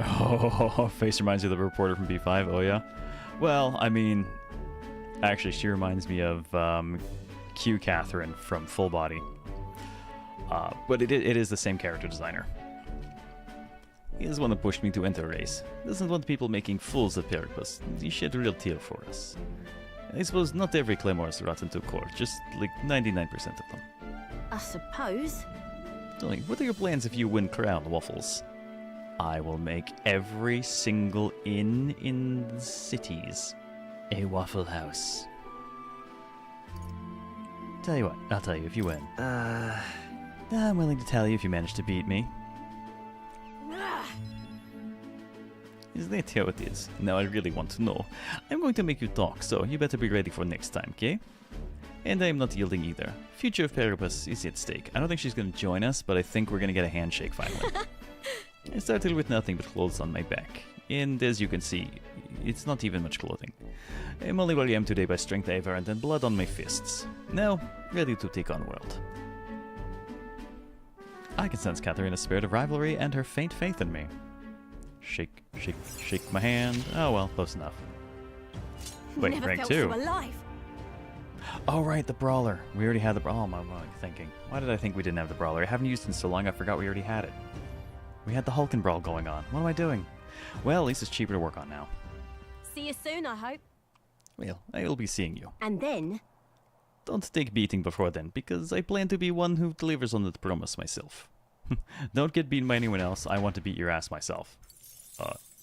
Speaker 1: Oh, face reminds you of the reporter from B5, oh yeah? Well, I mean, actually she reminds me of Q Catherine from Full Body. But it is the same character designer. He is one that pushed me to enter a race. Doesn't want people making fools of Peripus. He shed a real tear for us. I suppose not every Claymore is rotten to core, just like 99% of them.
Speaker 16: I suppose.
Speaker 1: Tell me, what are your plans if you win Crown, Waffles? I will make every single inn in the cities a Waffle House. Tell you what, I'll tell you if you win. I'm willing to tell you if you manage to beat me. Is that how it is? Now I really want to know. I'm going to make you talk, so you better be ready for next time, okay? And I am not yielding either. Future of Peripus is at stake. I don't think she's going to join us, but I think we're going to get a handshake finally. I started with nothing but clothes on my back. And as you can see, it's not even much clothing. I'm only where I am today by strength I've earned and blood on my fists. Now, ready to take on world. I can sense Katharina's spirit of rivalry and her faint faith in me. Shake, shake, shake my hand. Oh well, close enough. Wait,
Speaker 16: Never
Speaker 1: rank
Speaker 16: felt
Speaker 1: 2.
Speaker 16: so alive.
Speaker 1: Oh right, the brawler. We already had the brawler. Oh, my thinking. Why did I think we didn't have the brawler? I haven't used it in so long I forgot we already had it. We had the Hulk brawl going on. What am I doing? Well, at least it's cheaper to work on now.
Speaker 16: See you soon, I hope.
Speaker 1: Well, I will be seeing you.
Speaker 16: And then...
Speaker 1: Don't take beating before then, because I plan to be one who delivers on the promise myself. Don't get beaten by anyone else. I want to beat your ass myself.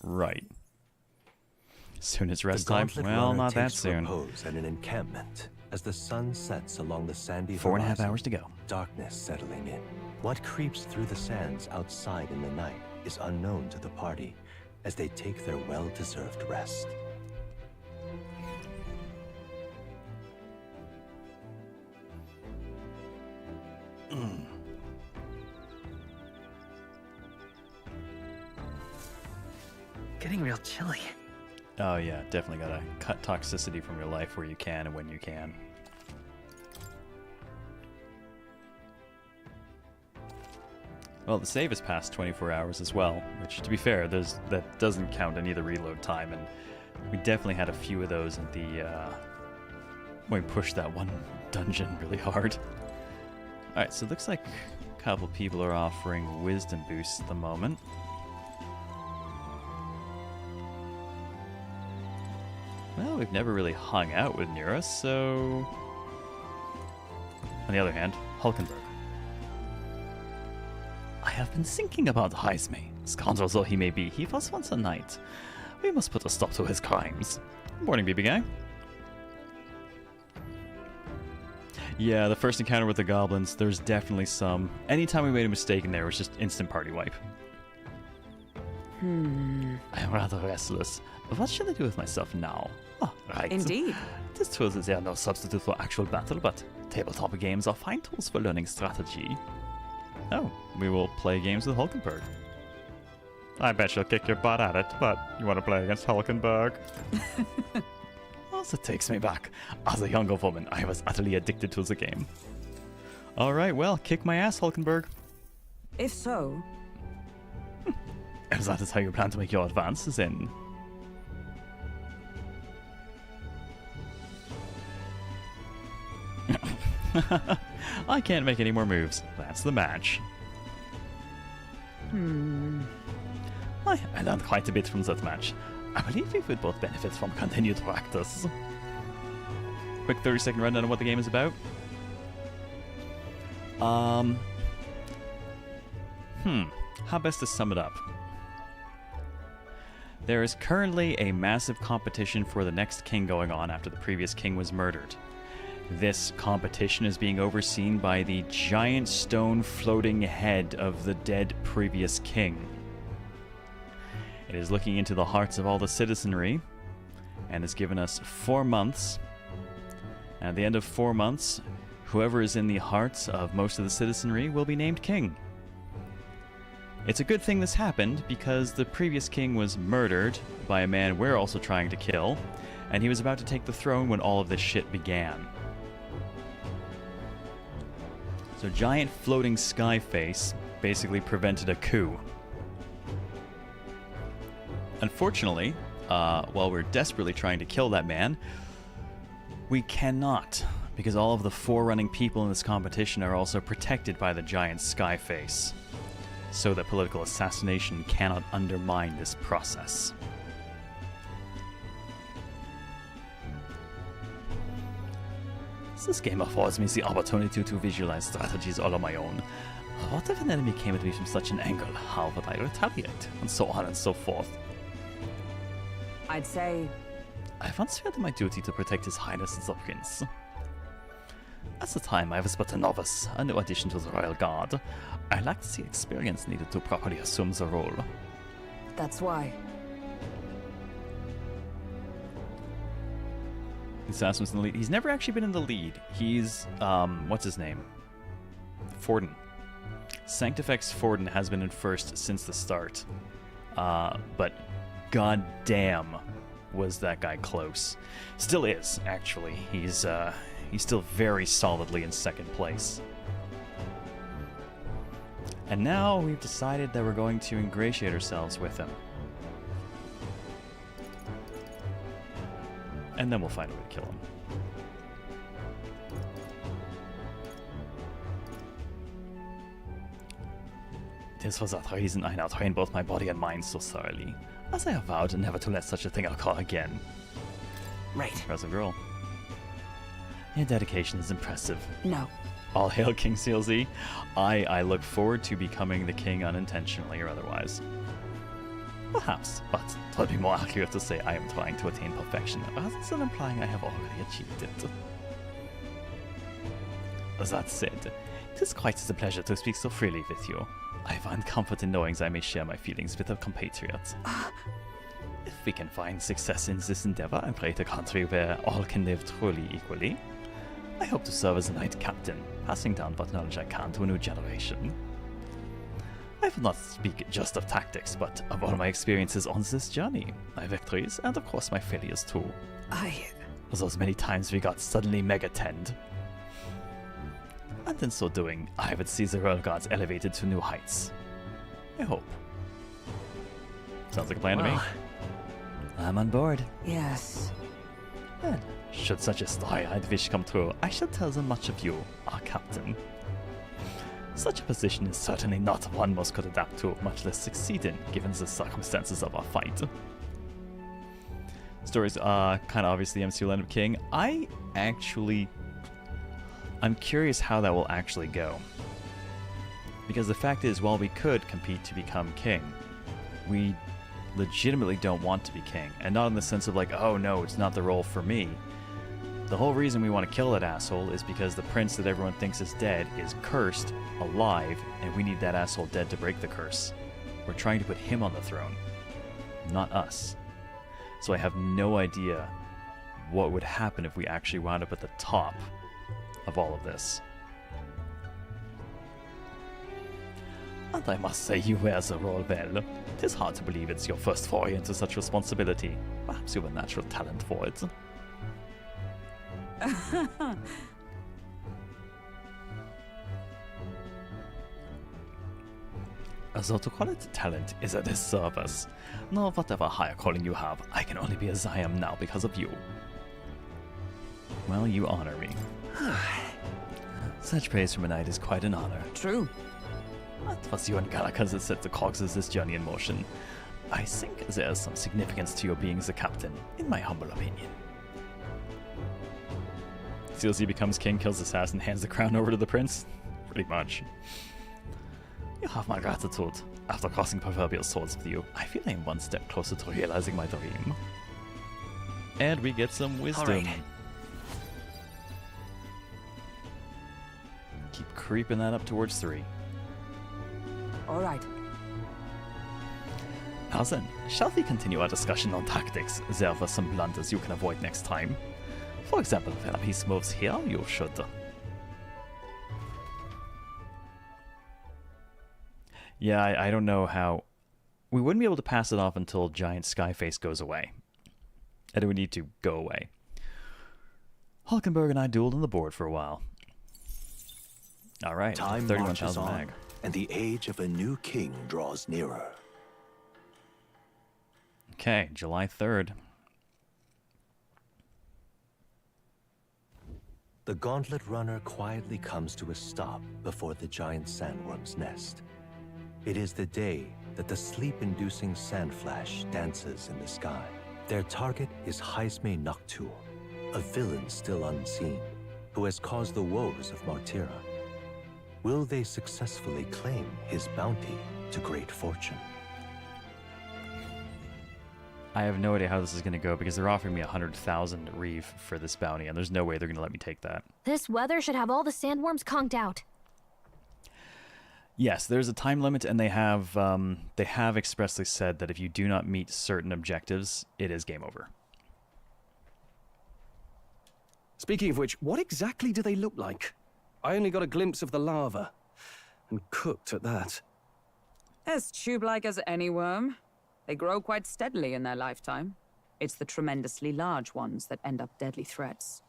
Speaker 1: Right. Soon as rest
Speaker 3: The
Speaker 1: time?
Speaker 3: gauntlet
Speaker 1: Well,
Speaker 3: runner
Speaker 1: not that
Speaker 3: takes
Speaker 1: soon.
Speaker 3: repose at an encampment as the sun sets along the sandy
Speaker 1: 4.5
Speaker 3: horizon,
Speaker 1: hours to go.
Speaker 3: darkness settling in. What creeps through the sands outside in the night is unknown to the party as they take their well-deserved rest.
Speaker 15: Getting real chilly.
Speaker 1: Oh yeah, definitely gotta cut toxicity from your life where you can and when you can. Well, the save is past 24 hours as well, which, to be fair, that doesn't count any of the reload time, and we definitely had a few of those in the when we pushed that one dungeon really hard. Alright, so it looks like a couple people are offering wisdom boosts at the moment. Well, we've never really hung out with Nira, so... On the other hand, Hulkenberg. I have been thinking about Heisme. Scoundrel though he may be, he was once a knight. We must put a stop to his crimes. Morning, BB Gang. Yeah, the first encounter with the goblins, there's definitely some... Anytime we made a mistake in there, it was just instant party wipe.
Speaker 9: I
Speaker 1: am rather restless. What shall I do with myself now? Oh, right.
Speaker 9: Indeed.
Speaker 1: It is true that they are no substitute for actual battle, but tabletop games are fine tools for learning strategy. Oh, we will play games with Hulkenberg. I bet she'll kick your butt at it, but you want to play against Hulkenberg? Also takes me back. As a younger woman, I was utterly addicted to the game. Alright, well, kick my ass, Hulkenberg.
Speaker 9: If so...
Speaker 1: If that is how you plan to make your advance, then... I can't make any more moves. That's the match. I learned quite a bit from that match. I believe we would both benefit from continued practice. Quick 30-second rundown on what the game is about. How best to sum it up? There is currently a massive competition for the next king going on after the previous king was murdered. This competition is being overseen by the giant stone floating head of the dead previous king. It is looking into the hearts of all the citizenry and has given us 4 months. And at the end of 4 months, whoever is in the hearts of most of the citizenry will be named king. It's a good thing this happened because the previous king was murdered by a man we're also trying to kill, and he was about to take the throne when all of this shit began. So giant floating sky face basically prevented a coup. Unfortunately, while we're desperately trying to kill that man, we cannot, because all of the forerunning people in this competition are also protected by the giant sky face, so that political assassination cannot undermine this process. This game affords me the opportunity to visualize strategies all on my own. What if an enemy came at me from such an angle? How would I retaliate? And so on and so forth.
Speaker 9: I'd say...
Speaker 1: I once felt it my duty to protect His Highness the Prince. At the time, I was but a novice, a new addition to the Royal Guard. I lacked the experience needed to properly assume the role.
Speaker 9: That's why.
Speaker 1: Assassin's in the lead. He's never actually been in the lead. He's, what's his name? Forden. Sanctifex Forden has been in first since the start. But goddamn was that guy close. Still is, actually. He's still very solidly in second place. And now we've decided that we're going to ingratiate ourselves with him. And then we'll find a way to kill him. This was that reason I now train both my body and mind so thoroughly, as I have vowed never to let such a thing occur again.
Speaker 15: Right.
Speaker 1: Impressive girl. Your dedication is impressive.
Speaker 9: No.
Speaker 1: All hail King CLZ. I look forward to becoming the king unintentionally or otherwise.
Speaker 8: Perhaps, but it would be more accurate to say I am trying to attain perfection, rather than implying I have already achieved it. That said, it is quite a pleasure to speak so freely with you. I find comfort in knowing that I may share my feelings with a compatriot. If we can find success in this endeavor and create a country where all can live truly equally, I hope to serve as a knight captain, passing down what knowledge I can to a new generation. I will not speak just of tactics, but of all my experiences on this journey, my victories, and of course my failures too. Those many times we got suddenly mega-tenned. And in so doing, I would see the Royal Guards elevated to new heights. I hope. Sounds like a plan to me.
Speaker 14: I'm on board.
Speaker 9: Yes.
Speaker 8: Well, should such a story-eyed wish come true, I shall tell them much of you, our captain. Such a position is certainly not one most could adapt to, much less succeed in, given the circumstances of our fight. Stories are kind of obviously MCU will end up king. I'm curious how that will actually go. Because the fact is, while we could compete to become king, we legitimately don't want to be king. And not in the sense of like, oh no, it's not the role for me. The whole reason we want to kill that asshole is because the prince that everyone thinks is dead is cursed, alive, and we need that asshole dead to break the curse. We're trying to put him on the throne, not us. So I have no idea what would happen if we actually wound up at the top of all of this. And I must say you wear the role well. It is hard to believe it's your first foray into such responsibility. Perhaps you have a natural talent for it. So to call it talent is a disservice. Nor whatever higher calling you have, I can only be as I am now because of you. Well, you honor me. Such praise from a knight is quite an honor.
Speaker 9: True.
Speaker 8: It was you and Galakas that set the cogs of this journey in motion. I think there's some significance to your being the captain, in my humble opinion. CLC becomes king, kills the assassin, hands the crown over to the prince? Pretty much. You have my gratitude. After crossing proverbial swords with you, I feel I am one step closer to realizing my dream. And we get some wisdom.
Speaker 12: All right.
Speaker 8: Keep creeping that up towards 3.
Speaker 9: All right.
Speaker 8: Now then, shall we continue our discussion on tactics? There were some blunders you can avoid next time. For example, when a piece moves here, you should... Yeah, I don't know how... We wouldn't be able to pass it off until Giant Skyface goes away. And it would need to go away. Hulkenberg and I dueled on the board for a while. Alright,
Speaker 3: Time
Speaker 8: 31,000
Speaker 3: marches
Speaker 8: mag.
Speaker 3: on, and the age of a new king draws nearer.
Speaker 8: Okay, July 3rd.
Speaker 3: The gauntlet runner quietly comes to a stop before the giant sandworm's nest. It is the day that the sleep-inducing sand flash dances in the sky. Their target is Heisme Noctur, a villain still unseen, who has caused the woes of Martira. Will they successfully claim his bounty to great fortune?
Speaker 8: I have no idea how this is going to go because they're offering me 100,000 reef for this bounty, and there's no way they're going to let me take that.
Speaker 2: This weather should have all the sandworms conked out.
Speaker 8: Yes, there's a time limit, and they have expressly said that if you do not meet certain objectives, it is game over.
Speaker 7: Speaking of which, what exactly do they look like? I only got a glimpse of the lava. And cooked at that.
Speaker 9: As tube-like as any worm. They grow quite steadily in their lifetime. It's the tremendously large ones that end up deadly threats.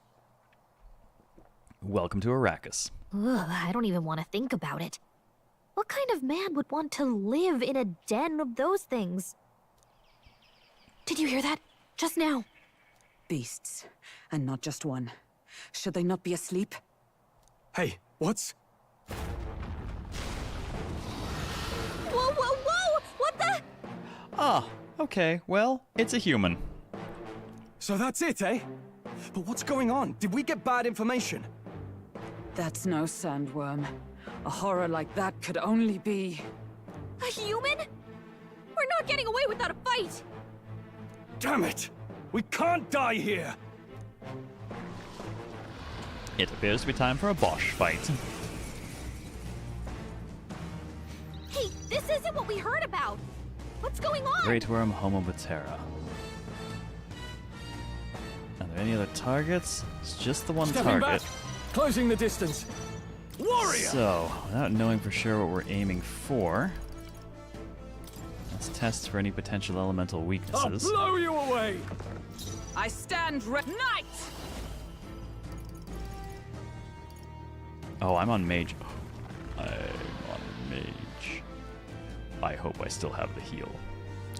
Speaker 8: Welcome to Arrakis.
Speaker 2: Ugh, I don't even want to think about it. What kind of man would want to live in a den of those things? Did you hear that? Just now.
Speaker 9: Beasts. And not just one. Should they not be asleep?
Speaker 7: Hey, what's...
Speaker 16: Whoa, whoa, whoa! What the?
Speaker 8: Ah, okay, well, it's a human.
Speaker 7: So that's it, eh? But what's going on? Did we get bad information?
Speaker 9: That's no sandworm. A horror like that could only be...
Speaker 16: A human? We're not not getting away without a fight!
Speaker 7: Damn it! We can't die here!
Speaker 1: It appears to be time for a Bosch fight.
Speaker 16: Hey, this isn't what we heard about! What's going on?
Speaker 1: Great Worm Homobatera. Are there any other targets? It's just the one
Speaker 7: Stepping
Speaker 1: target.
Speaker 7: back. Closing the distance. Warrior!
Speaker 1: So, without knowing for sure what we're aiming for, let's test for any potential elemental
Speaker 7: I'll
Speaker 1: weaknesses.
Speaker 7: blow you away!
Speaker 9: I stand Knight!
Speaker 1: Oh, I'm on mage. I'm on mage. I hope I still have the heal.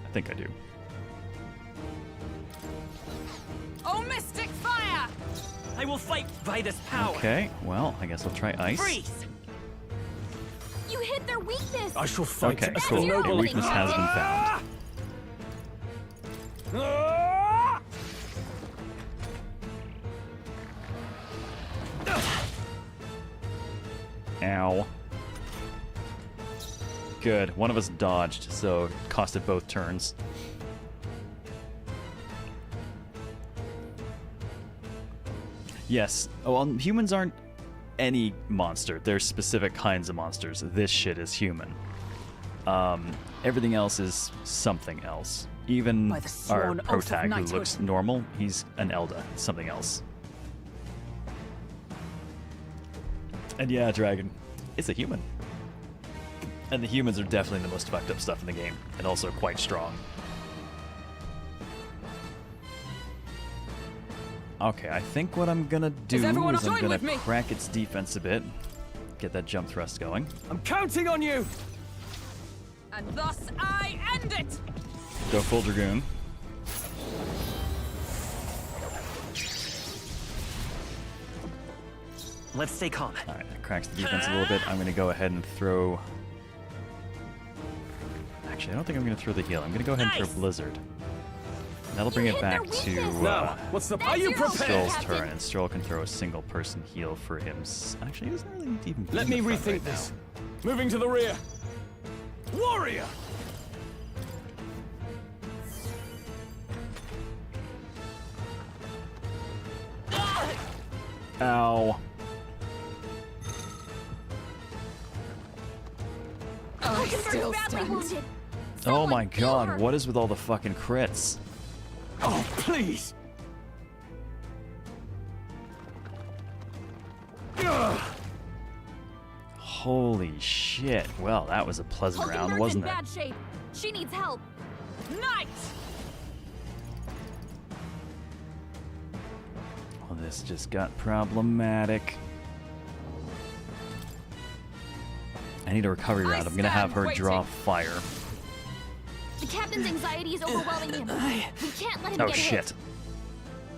Speaker 1: I think I do.
Speaker 9: Oh, mystic fire!
Speaker 15: I will fight by this power.
Speaker 1: Okay, well, I guess I'll try ice.
Speaker 15: Freeze!
Speaker 16: You hit their weakness!
Speaker 7: I shall fight
Speaker 1: Okay,
Speaker 7: as
Speaker 1: cool.
Speaker 7: the
Speaker 1: Their
Speaker 7: noble.
Speaker 1: weakness has been found. Ow. Good. One of us dodged, so it costed both turns. Yes. Oh, well, humans aren't any monster. They're specific kinds of monsters. This shit is human. Everything else is something else. Even
Speaker 9: By the
Speaker 1: our
Speaker 9: sworn oath of
Speaker 1: protag, who
Speaker 9: knighthood.
Speaker 1: looks normal, he's an Elda. It's something else. And yeah, Dragon is a human. And the humans are definitely the most fucked up stuff in the game, and also quite strong. Okay, I think what I'm gonna do is I'm gonna crack its defense a bit. Get that jump thrust going.
Speaker 7: I'm counting on you!
Speaker 9: And thus I end it!
Speaker 1: Go full Dragoon.
Speaker 15: Let's stay calm.
Speaker 1: Alright, that cracks the defense a little bit. I'm gonna go ahead and throw... Actually, I don't think I'm gonna throw the heal. I'm gonna go ahead and throw Blizzard. That'll bring it back to
Speaker 7: Now, what's the... Are you prepared?
Speaker 1: Stroll's turn, and Stroll can throw a single person heal for him. Actually, he doesn't really need to even be
Speaker 7: Let
Speaker 1: in
Speaker 7: me
Speaker 1: the front
Speaker 7: rethink
Speaker 1: right
Speaker 7: this.
Speaker 1: now.
Speaker 7: Moving to the rear. Warrior!
Speaker 1: Ow.
Speaker 9: I still stand.
Speaker 1: Oh my god, what is with all the fucking crits?
Speaker 7: Oh, please!
Speaker 1: Holy shit. Well, that was a pleasant round, wasn't
Speaker 16: in
Speaker 1: it?
Speaker 16: bad shape. She needs help.
Speaker 9: Knight!
Speaker 1: Well, this just got problematic. I need a recovery round. I'm gonna have her draw fire.
Speaker 16: The captain's anxiety is overwhelming him. We can't let him
Speaker 1: Oh
Speaker 16: get
Speaker 1: shit.
Speaker 16: hit.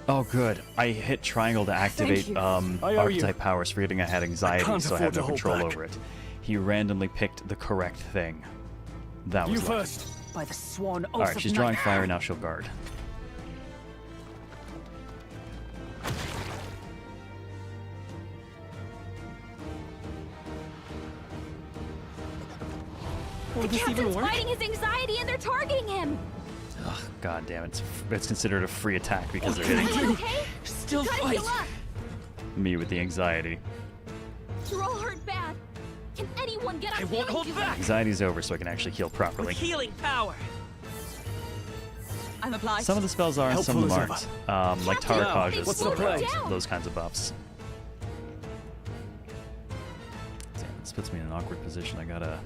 Speaker 1: Oh good. I hit triangle to activate
Speaker 7: I owe you.
Speaker 1: archetype powers, forgetting I had anxiety,
Speaker 7: can't
Speaker 1: so I
Speaker 7: afford
Speaker 1: had
Speaker 7: to
Speaker 1: no
Speaker 7: hold
Speaker 1: control
Speaker 7: back.
Speaker 1: over it. He randomly picked the correct thing. That was
Speaker 7: You
Speaker 1: lucky.
Speaker 7: first.
Speaker 9: By the sworn oath
Speaker 1: Alright,
Speaker 9: of
Speaker 1: she's drawing
Speaker 9: Knight.
Speaker 1: fire, now she'll guard.
Speaker 16: The captain's fighting his anxiety and they're targeting him.
Speaker 1: Ugh, god damn it. It's considered a free attack because they're
Speaker 16: Are
Speaker 1: hitting
Speaker 16: you okay?
Speaker 15: Still
Speaker 16: Gotta
Speaker 15: fight.
Speaker 16: heal up.
Speaker 1: me with the anxiety.
Speaker 16: You're all hurt bad. Can anyone get
Speaker 15: I
Speaker 16: up?
Speaker 15: won't hold back.
Speaker 1: Anxiety's over so I can actually heal properly.
Speaker 15: With healing power.
Speaker 9: I'm applied.
Speaker 1: Some of the spells are and some of them aren't. Like
Speaker 16: Captain,
Speaker 1: Tarakaj's
Speaker 7: what's the plan?
Speaker 1: those kinds of buffs. Damn, this puts me in an awkward position. I gotta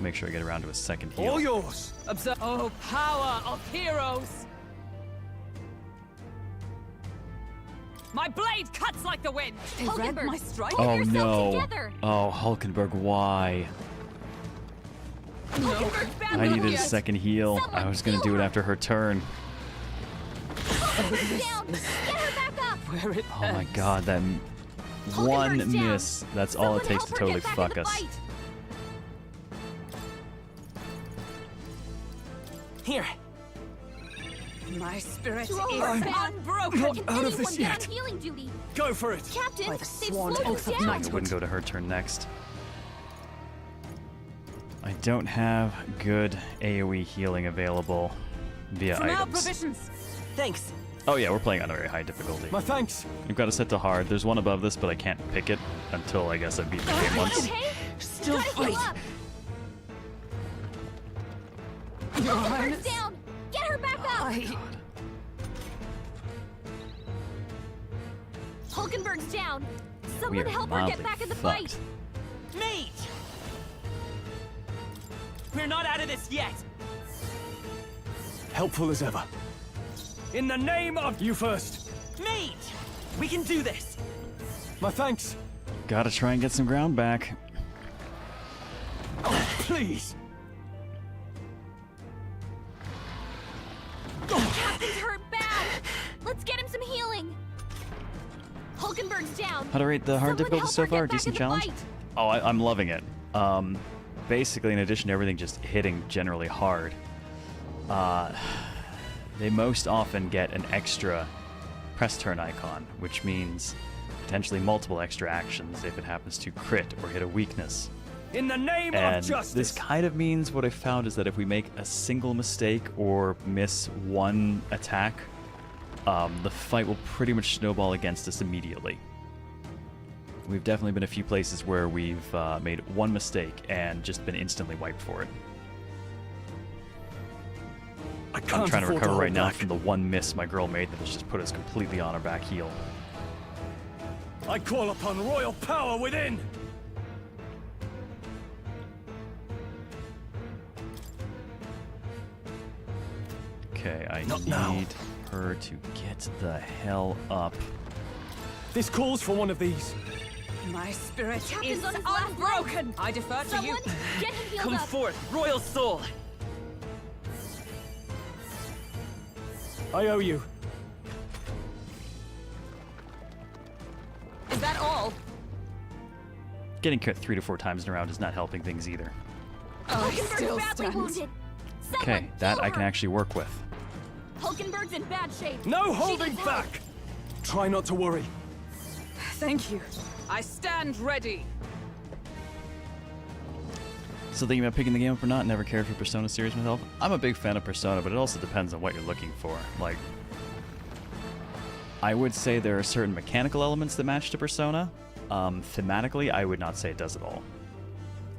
Speaker 1: make sure I get around to a second heal.
Speaker 7: All yours!
Speaker 9: Observe. Oh, power of heroes! My blade cuts like the wind. They read
Speaker 16: Hulkenberg,
Speaker 9: my strike.
Speaker 16: pull
Speaker 1: Oh
Speaker 16: yourself
Speaker 1: no.
Speaker 16: together.
Speaker 1: Oh, Hulkenberg, why?
Speaker 16: Hulkenberg's badly
Speaker 1: I needed a
Speaker 16: wounded.
Speaker 1: second heal. I was gonna do it after her turn.
Speaker 16: Hulkenberg's down. Get her back up.
Speaker 9: Where it
Speaker 1: Oh my god, that one
Speaker 16: Hulkenberg's down.
Speaker 1: miss. That's all it
Speaker 16: Someone
Speaker 1: takes
Speaker 16: help
Speaker 1: to
Speaker 16: her
Speaker 1: totally
Speaker 16: get back in
Speaker 1: fuck
Speaker 16: the
Speaker 1: us.
Speaker 16: fight.
Speaker 15: Here.
Speaker 9: My spirit
Speaker 16: Throw
Speaker 9: is
Speaker 16: her back.
Speaker 9: unbroken.
Speaker 7: Not
Speaker 16: Can
Speaker 7: out of
Speaker 16: anyone
Speaker 7: this
Speaker 16: get
Speaker 7: yet.
Speaker 16: on healing duty?
Speaker 7: Go for it!
Speaker 16: Captain,
Speaker 9: By the
Speaker 16: they've
Speaker 9: sworn
Speaker 16: slowed
Speaker 9: oath of
Speaker 16: you down.
Speaker 1: I wouldn't go to her turn next. I don't have good AoE healing available via
Speaker 9: For now,
Speaker 1: items.
Speaker 9: provisions.
Speaker 15: Thanks.
Speaker 1: Oh yeah, we're playing on a very high difficulty.
Speaker 7: My thanks.
Speaker 1: You've got to set to hard. There's one above this, but I can't pick it until I guess I beat the game once.
Speaker 16: Okay?
Speaker 15: Still
Speaker 16: Gotta heal
Speaker 15: fight.
Speaker 16: up.
Speaker 9: Your
Speaker 16: Hulkenberg's
Speaker 9: Highness.
Speaker 16: down! Get her back up! Hulkenberg's down!
Speaker 1: We
Speaker 16: Someone
Speaker 1: are
Speaker 16: help her get
Speaker 1: mildly
Speaker 16: back in the
Speaker 1: fucked.
Speaker 16: fight!
Speaker 15: Mate! We're not out of this yet.
Speaker 7: Helpful as ever. In the name of you first.
Speaker 15: Mate! We can do this.
Speaker 7: My thanks.
Speaker 1: Gotta try and get some ground back.
Speaker 7: Please.
Speaker 16: Captain's hurt bad! Let's get him some healing! Hulkenberg's down!
Speaker 1: How to rate the hard
Speaker 16: Someone
Speaker 1: difficulty
Speaker 16: help
Speaker 1: so
Speaker 16: her
Speaker 1: far?
Speaker 16: get back
Speaker 1: Decent
Speaker 16: in the
Speaker 1: challenge?
Speaker 16: fight.
Speaker 1: Oh, I'm loving it. Basically, in addition to everything just hitting generally hard, they most often get an extra press turn icon, which means potentially multiple extra actions if it happens to crit or hit a weakness.
Speaker 7: In the name
Speaker 1: And
Speaker 7: of justice.
Speaker 1: this kind of means what I found is that if we make a single mistake or miss one attack, the fight will pretty much snowball against us immediately. We've definitely been a few places where we've made one mistake and just been instantly wiped for it. I'm trying to recover right now from the one miss my girl made that has just put us completely on our back heel.
Speaker 7: I call upon royal power within.
Speaker 1: Okay, I
Speaker 7: Not
Speaker 1: need
Speaker 7: now.
Speaker 1: her to get the hell up.
Speaker 7: This calls for one of these.
Speaker 9: My spirit
Speaker 16: Captain's
Speaker 9: is
Speaker 16: on his last
Speaker 9: unbroken. I defer to you.
Speaker 16: Someone, get him healed
Speaker 15: Come
Speaker 16: up!
Speaker 15: forth, royal soul.
Speaker 7: I owe you.
Speaker 9: Is that all?
Speaker 1: Getting cut 3 to 4 times in a round is not helping things either.
Speaker 16: Hulkenberg's
Speaker 9: still
Speaker 16: badly
Speaker 9: stands.
Speaker 16: wounded! Someone
Speaker 1: Okay, that
Speaker 16: heal
Speaker 1: I can
Speaker 16: her.
Speaker 1: actually work with.
Speaker 16: Hulkenberg's in bad shape!
Speaker 7: No
Speaker 16: She
Speaker 7: holding
Speaker 16: needs help.
Speaker 7: back. Try not to worry.
Speaker 9: Thank you. I stand ready.
Speaker 1: So thinking about picking the game up or not, never cared for Persona series myself. I'm a big fan of Persona, but it also depends on what you're looking for. Like, I would say there are certain mechanical elements that match to Persona. Thematically, I would not say it does at all.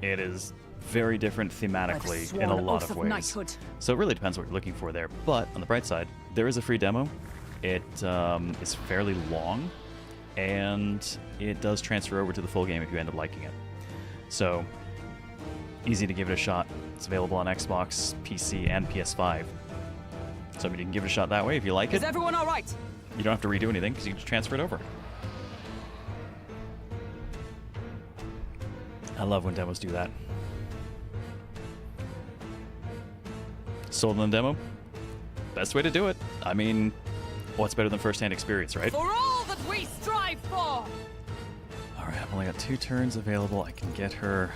Speaker 1: It is very different thematically in a
Speaker 9: sworn
Speaker 1: lot
Speaker 9: oath
Speaker 1: of
Speaker 9: of
Speaker 1: ways.
Speaker 9: knighthood.
Speaker 1: So it really depends what you're looking for there. But on the bright side, there is a free demo. It is fairly long, and it does transfer over to the full game if you end up liking it. So, easy to give it a shot. It's available on Xbox, PC, and PS5. So I mean, you can give it a shot that way if you like
Speaker 9: Is
Speaker 1: it.
Speaker 9: everyone all right?
Speaker 1: You don't have to redo anything because you can just transfer it over. I love when demos do that. Sold on the demo? Best way to do it. I mean, what's better than first-hand experience, right?
Speaker 9: For all that we strive for!
Speaker 1: Alright, I've only got 2 turns available. I can get her...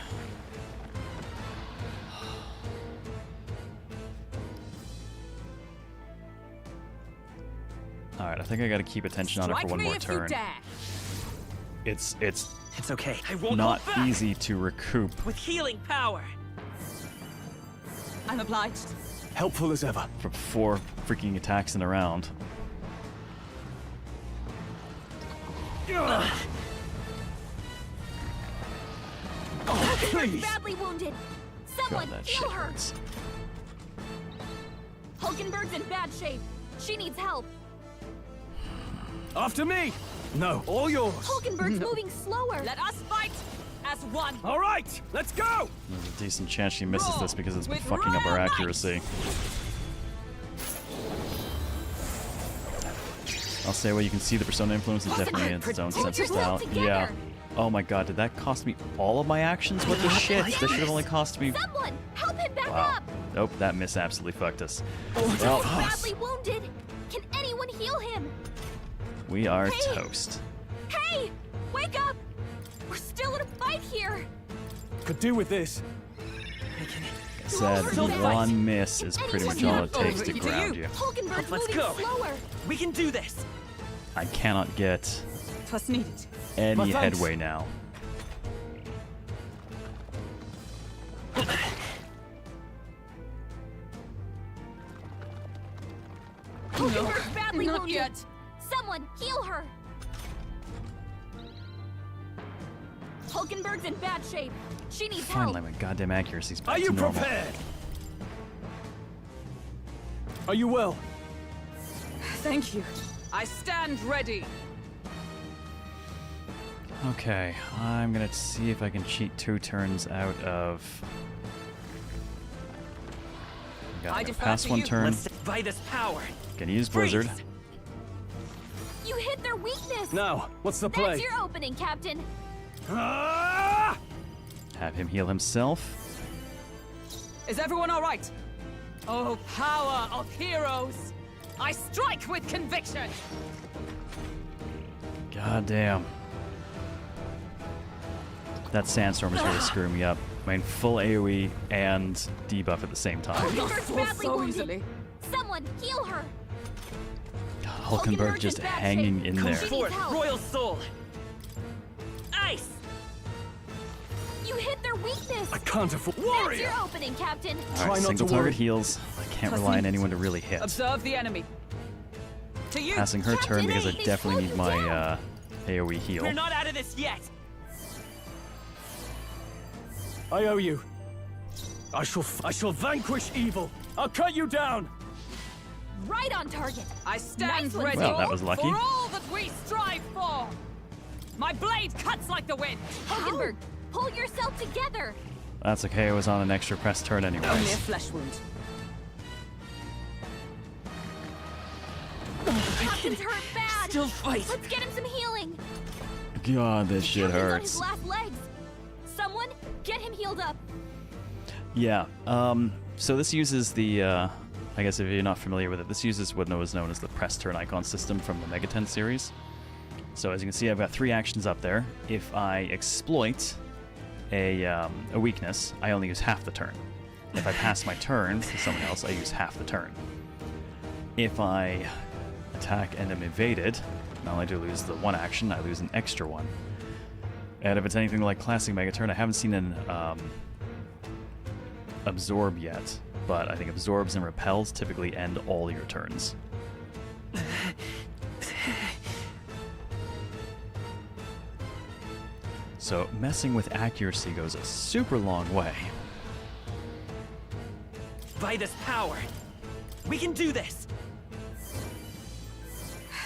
Speaker 1: Alright, I think I gotta keep attention on her for one more turn. It's
Speaker 15: okay. I won't
Speaker 1: not
Speaker 15: hold back.
Speaker 1: easy to recoup
Speaker 15: With healing power.
Speaker 9: I'm obliged.
Speaker 7: Helpful as ever.
Speaker 1: from 4 freaking attacks in a round.
Speaker 16: Hulkenberg's badly wounded! Someone
Speaker 1: God, that
Speaker 16: heal
Speaker 1: shit
Speaker 16: her!
Speaker 1: hurts.
Speaker 16: Hulkenberg's in bad shape. She needs help.
Speaker 7: After me. No, all yours.
Speaker 16: Hulkenberg's moving slower.
Speaker 9: Let us fight as one.
Speaker 7: All right, let's go.
Speaker 1: There's a decent chance she misses this because it's been
Speaker 9: With
Speaker 1: fucking up our
Speaker 9: royal
Speaker 1: accuracy. I'll say, well, you can see the Persona influence is definitely in its own sense of style. Yeah. Oh my god, did that cost me all of my actions? What the shit? That should have only cost me...
Speaker 16: Someone help him back
Speaker 1: Wow.
Speaker 16: up.
Speaker 1: Nope, that miss absolutely fucked us.
Speaker 16: He's
Speaker 1: Well,
Speaker 16: badly wounded. Can anyone heal him?
Speaker 1: we are
Speaker 16: Hey!
Speaker 1: toast.
Speaker 16: Hey, wake up! We're still in a fight here.
Speaker 7: Could do with this.
Speaker 1: I said
Speaker 16: Still fight.
Speaker 1: one miss is pretty much all it takes to ground you.
Speaker 16: Hulkenberg's
Speaker 15: Let's
Speaker 16: moving
Speaker 15: go.
Speaker 16: slower.
Speaker 15: We can do this.
Speaker 1: I cannot get
Speaker 9: 'Twas needed.
Speaker 1: any
Speaker 7: My thanks.
Speaker 1: headway now.
Speaker 2: badly
Speaker 9: Not
Speaker 2: wounded.
Speaker 9: yet.
Speaker 2: Someone heal her. Hulkenberg's in bad shape. She needs help.
Speaker 1: Finally, my goddamn accuracy's back
Speaker 7: Are
Speaker 1: to
Speaker 7: you
Speaker 1: normal.
Speaker 7: prepared? Are you well?
Speaker 9: Thank you. I stand ready.
Speaker 1: Okay, I'm gonna see if I can cheat 2 turns out of.
Speaker 9: I
Speaker 1: Gotta
Speaker 9: defer
Speaker 1: pass
Speaker 9: to
Speaker 1: 1
Speaker 9: you.
Speaker 1: turn.
Speaker 15: Let's by this power.
Speaker 1: Gonna use
Speaker 15: Freeze.
Speaker 1: Blizzard.
Speaker 2: You hit their weakness.
Speaker 7: Now, what's the play?
Speaker 2: That's your opening, Captain.
Speaker 7: Ah!
Speaker 1: Have him heal himself.
Speaker 9: Is everyone all right? Oh, power of heroes! I strike with conviction!
Speaker 1: God damn. That sandstorm is really screwing me up. I mean, full AoE and debuff at the same time.
Speaker 2: Hulkenberg's badly
Speaker 9: so
Speaker 2: wounded.
Speaker 9: easily.
Speaker 2: Someone heal her.
Speaker 1: Hulkenberg just
Speaker 2: in bad
Speaker 1: hanging
Speaker 2: shape.
Speaker 1: in
Speaker 15: Come
Speaker 1: there.
Speaker 15: forth,
Speaker 2: help.
Speaker 15: Royal Soul. Ice.
Speaker 2: You hit their weakness.
Speaker 7: I can't afford.
Speaker 2: That's
Speaker 7: Warrior!
Speaker 2: your opening, Captain.
Speaker 7: Try
Speaker 1: Alright,
Speaker 7: not
Speaker 1: single
Speaker 7: to
Speaker 1: target
Speaker 7: worry.
Speaker 1: heals. I can't rely on anyone to really hit.
Speaker 9: Observe the enemy. To you!
Speaker 1: Passing her turn because I
Speaker 2: They
Speaker 1: definitely need
Speaker 2: slowed you
Speaker 1: my AoE heal.
Speaker 15: We're not out of this yet.
Speaker 7: I owe you. I shall vanquish evil. I'll cut you down.
Speaker 2: Right on target.
Speaker 9: I stand
Speaker 2: Nice one,
Speaker 9: ready
Speaker 1: Well, that was lucky.
Speaker 9: for all that we strive for! My blade cuts like the wind!
Speaker 2: Hulkenberg, pull yourself together.
Speaker 1: That's okay, I was on an extra press turn
Speaker 9: Only a
Speaker 1: anyways.
Speaker 9: flesh wound.
Speaker 2: Captain's hurt bad.
Speaker 15: Still fight.
Speaker 2: Let's get him some healing.
Speaker 1: God, this shit
Speaker 2: Captain's on
Speaker 1: hurts.
Speaker 2: his last legs. Someone get him healed up.
Speaker 1: Yeah, so this uses the, I guess if you're not familiar with it, this uses what was known as the press turn icon system from the Megaten series. So as you can see, I've got 3 actions up there. If I exploit a weakness, I only use half the turn. If I pass my turn to someone else, I use half the turn. If I attack and am evaded, not only do I lose the 1 action, I lose an extra 1. And if it's anything like Classic Megaturn, I haven't seen an absorb yet, but I think absorbs and repels typically end all your turns. So messing with accuracy goes a super long way.
Speaker 15: By this power. We can do this.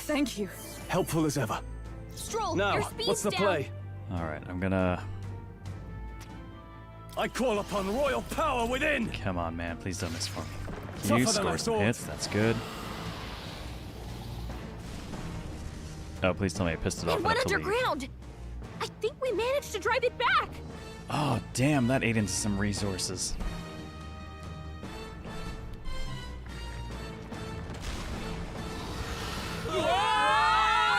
Speaker 9: Thank you.
Speaker 7: Helpful as ever.
Speaker 2: Stroll,
Speaker 7: Now,
Speaker 2: your speed's
Speaker 7: what's the
Speaker 2: down.
Speaker 7: play?
Speaker 1: Alright, I'm gonna...
Speaker 7: I call upon royal power within.
Speaker 1: Come on, man, please don't miss for me.
Speaker 7: Tougher
Speaker 1: You
Speaker 7: than I
Speaker 1: score some
Speaker 7: thought.
Speaker 1: hits, that's good. Oh, please tell me I pissed it off
Speaker 2: It went
Speaker 1: enough to leave.
Speaker 2: underground. I think we managed to drive it back.
Speaker 1: Oh, damn, that ate into some resources.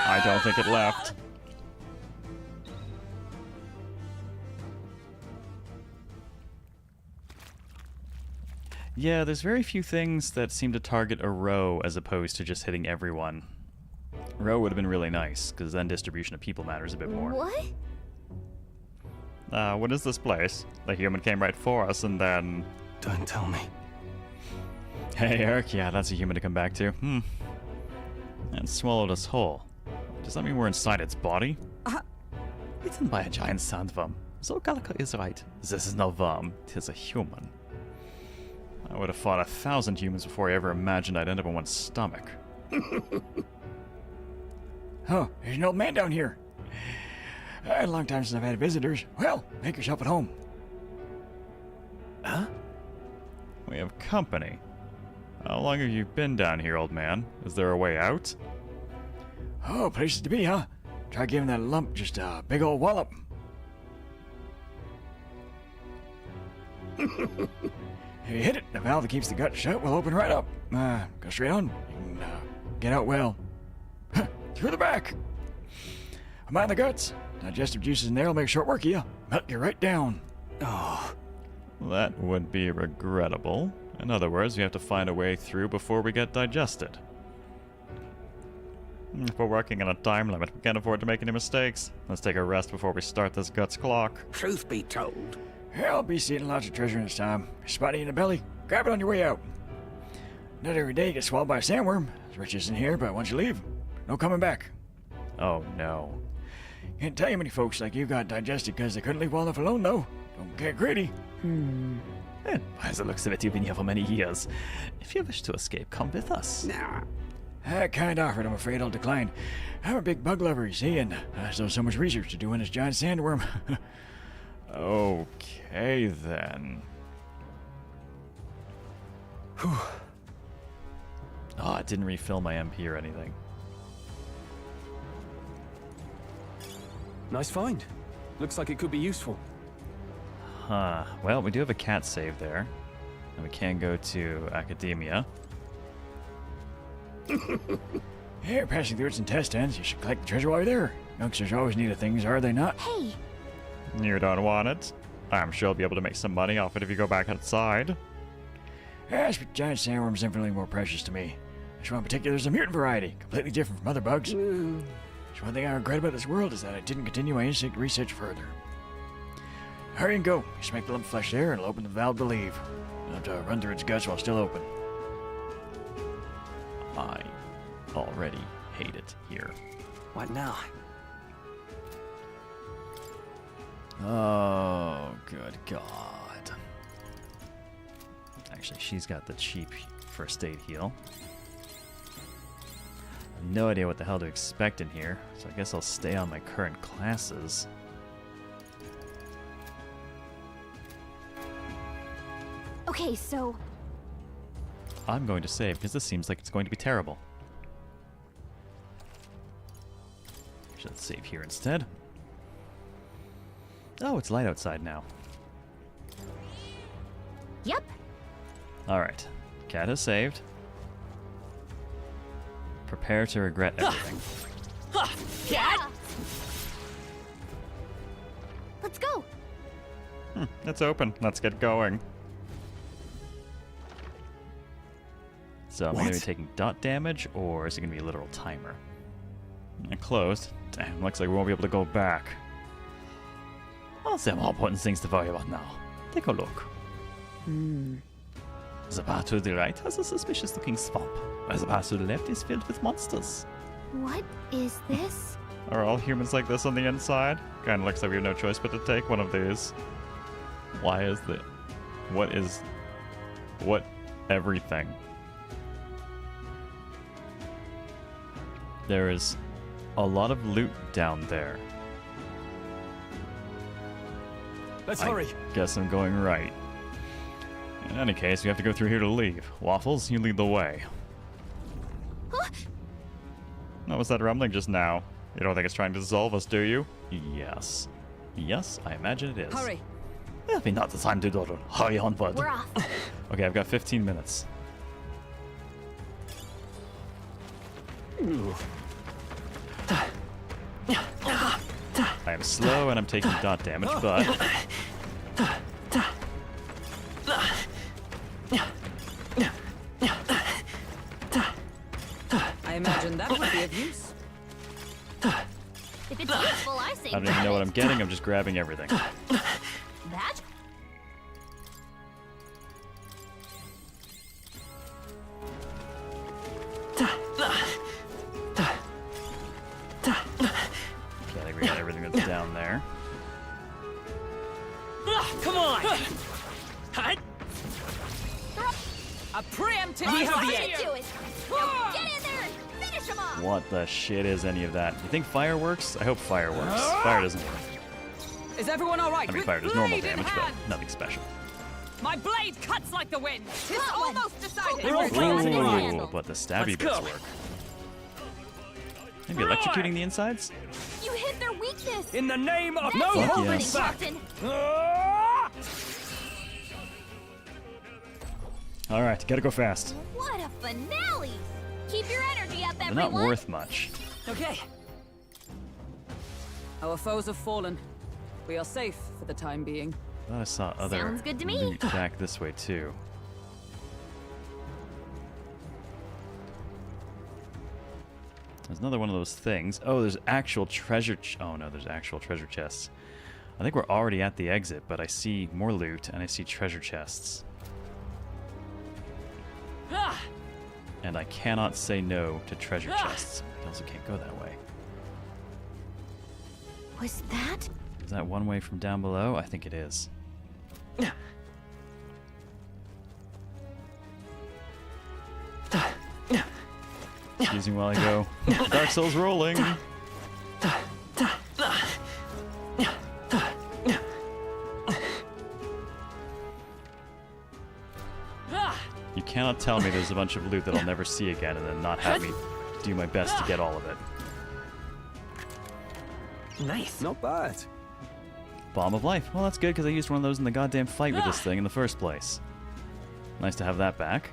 Speaker 1: I don't think it left. Yeah, there's very few things that seem to target a row as opposed to just hitting everyone. Row would have been really nice, because then distribution of people matters a bit more.
Speaker 2: What?
Speaker 1: What is this place? The human came right for us and then...
Speaker 7: Don't tell me.
Speaker 1: Hey, Eric, yeah, that's a human to come back to. And swallowed us whole. Does that mean we're inside its body? Eaten by a giant sandworm. So Galaka is right. This is no worm, tis a human. I would have fought 1,000 humans before I ever imagined I'd end up in one's stomach.
Speaker 19: Oh, there's an old man down here. A long time since I've had visitors. Well, make yourself at home.
Speaker 1: Huh? We have company. How long have you been down here, old man? Is there a way out?
Speaker 19: Oh, places to be, huh? Try giving that lump just a big old wallop. If you hit it, the valve that keeps the gut shut will open right up. Go straight on. You can get out well. Through the back. Mind the guts. Digestive juices in there will make short work of you. Melt you right down.
Speaker 1: Oh. That would be regrettable. In other words, we have to find a way through before we get digested. If we're working on a time limit, we can't afford to make any mistakes. Let's take a rest before we start this guts clock.
Speaker 19: Truth be told, I'll be seeing lots of treasure in this time. Spotty in the belly. Grab it on your way out. Not every day you get swallowed by a sandworm. As rich as in here, but once you leave, no coming back.
Speaker 1: Oh no.
Speaker 19: Can't tell you many folks like you got digested because they couldn't leave well enough alone, though. Don't get greedy.
Speaker 1: By the looks of it, you've been here for many years. If you wish to escape, come with us.
Speaker 19: Nah. That kind offered, I'm afraid I'll decline. I'm a big bug lover, you see, and I still have so much research to do on this giant sandworm.
Speaker 1: Okay, then. Oh, it didn't refill my MP or anything.
Speaker 7: Nice find. Looks like it could be useful.
Speaker 1: Huh. Well, we do have a cat save there. And we can go to Academia.
Speaker 19: Here, passing through some test ends. You should collect the treasure while you're there. Youngsters always need of things, are they not?
Speaker 2: Hey!
Speaker 1: You don't want it? I'm sure I'll be able to make some money off it if you go back outside.
Speaker 19: Yes, but giant sandworms are infinitely more precious to me. This one in particular is a mutant variety, completely different from other bugs. There's one thing I regret about this world is that I didn't continue my instinct research further. Hurry and go. You smack the lump of flesh there and it'll open the valve to leave. You'll have to run through its guts while still open.
Speaker 1: I already hate it here.
Speaker 12: What now?
Speaker 1: Oh, good God. Actually, she's got the cheap first aid heal. No idea what the hell to expect in here, so I guess I'll stay on my current classes.
Speaker 2: Okay, so...
Speaker 1: I'm going to save, because this seems like it's going to be terrible. Let's save here instead. Oh, it's light outside now.
Speaker 2: Yep.
Speaker 1: Alright. Cat has saved. Prepare to regret everything.
Speaker 2: Yeah! Let's go!
Speaker 1: It's open. Let's get going. So, am I going to be taking dot damage, or is it going to be a literal timer? Closed. Damn, looks like we won't be able to go back. Well, there are more important things to worry about now. Take a look. The path to the right has a suspicious-looking swamp, while the path to the left is filled with monsters.
Speaker 2: What is this?
Speaker 1: Are all humans like this on the inside? Kinda looks like we have no choice but to take one of these. Why is the... What is... What... Everything? There is a lot of loot down there.
Speaker 7: Let's hurry.
Speaker 1: Guess I'm going right. In any case, we have to go through here to leave. Waffles, you lead the way.
Speaker 2: Huh?
Speaker 1: What was that rumbling just now? You don't think it's trying to dissolve us, do you? Yes. Yes, I imagine it is.
Speaker 9: Hurry.
Speaker 1: There'll be not the time to dawdle. Hurry onward.
Speaker 2: We're off.
Speaker 1: Okay, I've got 15 minutes. I am slow and I'm taking dot damage, but...
Speaker 9: I imagine that would be of use.
Speaker 2: If it's useful, I say
Speaker 1: I don't even know what I'm getting, I'm just grabbing everything.
Speaker 2: That?
Speaker 1: Okay, I think we got everything that's down there.
Speaker 15: Come on!
Speaker 9: A preemptive
Speaker 15: We have the
Speaker 9: fire!
Speaker 15: edge.
Speaker 2: Do it! Now get in there and finish him off!
Speaker 1: What the shit is any of that? You think fire works? I hope fire works. Fire doesn't work.
Speaker 9: Is everyone all right?
Speaker 1: I mean,
Speaker 9: With
Speaker 1: fire does normal
Speaker 9: blade in
Speaker 1: damage, but
Speaker 9: hand.
Speaker 1: nothing special.
Speaker 9: My blade cuts like the wind. Tis
Speaker 2: Got one.
Speaker 9: almost decided.
Speaker 2: They're all flames in his
Speaker 1: Ooh,
Speaker 2: handle.
Speaker 1: but the stabby
Speaker 15: Let's
Speaker 1: bits
Speaker 15: go.
Speaker 1: work. Maybe electrocuting the insides?
Speaker 2: You hit their weakness!
Speaker 15: In the name of
Speaker 2: That's
Speaker 15: no
Speaker 2: it,
Speaker 1: holding
Speaker 2: opening,
Speaker 1: back.
Speaker 2: Captain!
Speaker 1: Alright, gotta go fast.
Speaker 2: What a finale! Keep your energy up,
Speaker 1: They're
Speaker 2: everyone!
Speaker 1: not worth much.
Speaker 9: Okay. Our foes have fallen. We are safe for the time being.
Speaker 1: I thought I saw other
Speaker 2: Sounds good to me.
Speaker 1: loot back this way too. There's another one of those things. Oh, there's actual treasure. Oh no, there's actual treasure chests. I think we're already at the exit, but I see more loot and I see treasure chests. And I cannot say no to treasure chests. I also can't go that way.
Speaker 2: Was that?
Speaker 1: Is that one way from down below? I think it is. Excuse me while I go. Dark Souls rolling! You cannot tell me there's a bunch of loot that I'll never see again and then not have me do my best to get all of it.
Speaker 12: Nice.
Speaker 10: Not bad.
Speaker 1: Bomb of Life. Well, that's good because I used one of those in the goddamn fight with this thing in the first place. Nice to have that back.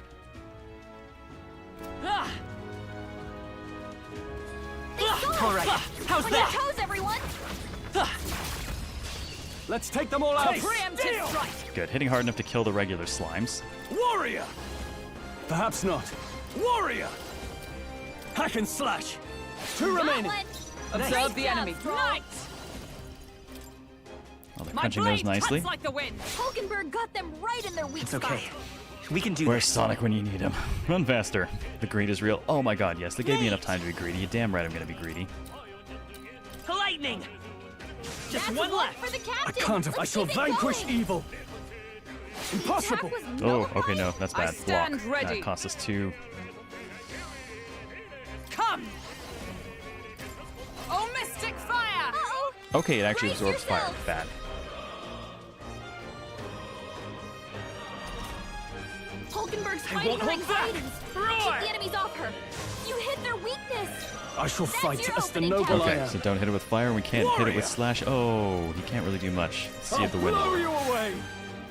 Speaker 15: All right. How's
Speaker 2: On
Speaker 15: that?
Speaker 2: your toes, everyone!
Speaker 7: Let's take them all out.
Speaker 9: Preemptive strike!
Speaker 1: Good. Hitting hard enough to kill the regular slimes.
Speaker 7: Warrior! Perhaps not. Warrior! Hack and slash. Two remaining.
Speaker 9: Observe the enemy. Nice!
Speaker 1: Oh, they're
Speaker 9: My
Speaker 1: punching those
Speaker 9: blade
Speaker 1: nicely.
Speaker 9: cuts like the wind.
Speaker 2: Hulkenberg got them right in their weak
Speaker 12: It's
Speaker 2: spot.
Speaker 12: okay. We can do
Speaker 1: Where's
Speaker 12: this.
Speaker 1: Sonic when you need him? Run faster. The greed is real. Oh my god, yes. They gave me enough time to be greedy. You damn right I'm gonna be greedy.
Speaker 15: Lightning! Just
Speaker 2: That's
Speaker 15: one
Speaker 2: one
Speaker 15: left.
Speaker 2: for the
Speaker 7: I
Speaker 2: captain.
Speaker 7: can't if I
Speaker 2: Let's
Speaker 7: shall
Speaker 2: keep it
Speaker 7: vanquish
Speaker 2: going.
Speaker 7: evil. Impossible.
Speaker 2: That was
Speaker 1: Oh,
Speaker 2: no
Speaker 1: okay, no. That's
Speaker 9: I
Speaker 1: bad.
Speaker 9: stand
Speaker 1: Block.
Speaker 9: ready.
Speaker 1: That cost us 2.
Speaker 9: Come! Oh, mystic fire!
Speaker 2: Uh-oh.
Speaker 1: Okay, it actually
Speaker 2: Brace
Speaker 1: absorbs fire.
Speaker 2: yourselves.
Speaker 1: Bad.
Speaker 2: Hulkenberg's
Speaker 15: I
Speaker 2: fighting
Speaker 15: won't
Speaker 2: her
Speaker 15: hold back.
Speaker 2: anxieties.
Speaker 15: Roar!
Speaker 2: Keep the enemies off her. You hit their weakness.
Speaker 7: I shall
Speaker 2: That's
Speaker 7: fight
Speaker 2: your
Speaker 7: as the
Speaker 2: opening,
Speaker 7: noble I
Speaker 1: Okay,
Speaker 7: am.
Speaker 1: so don't hit it with fire. We can't hit it
Speaker 7: Warrior!
Speaker 1: with slash. Oh, he can't really do much. See at the window.
Speaker 7: Blow you away.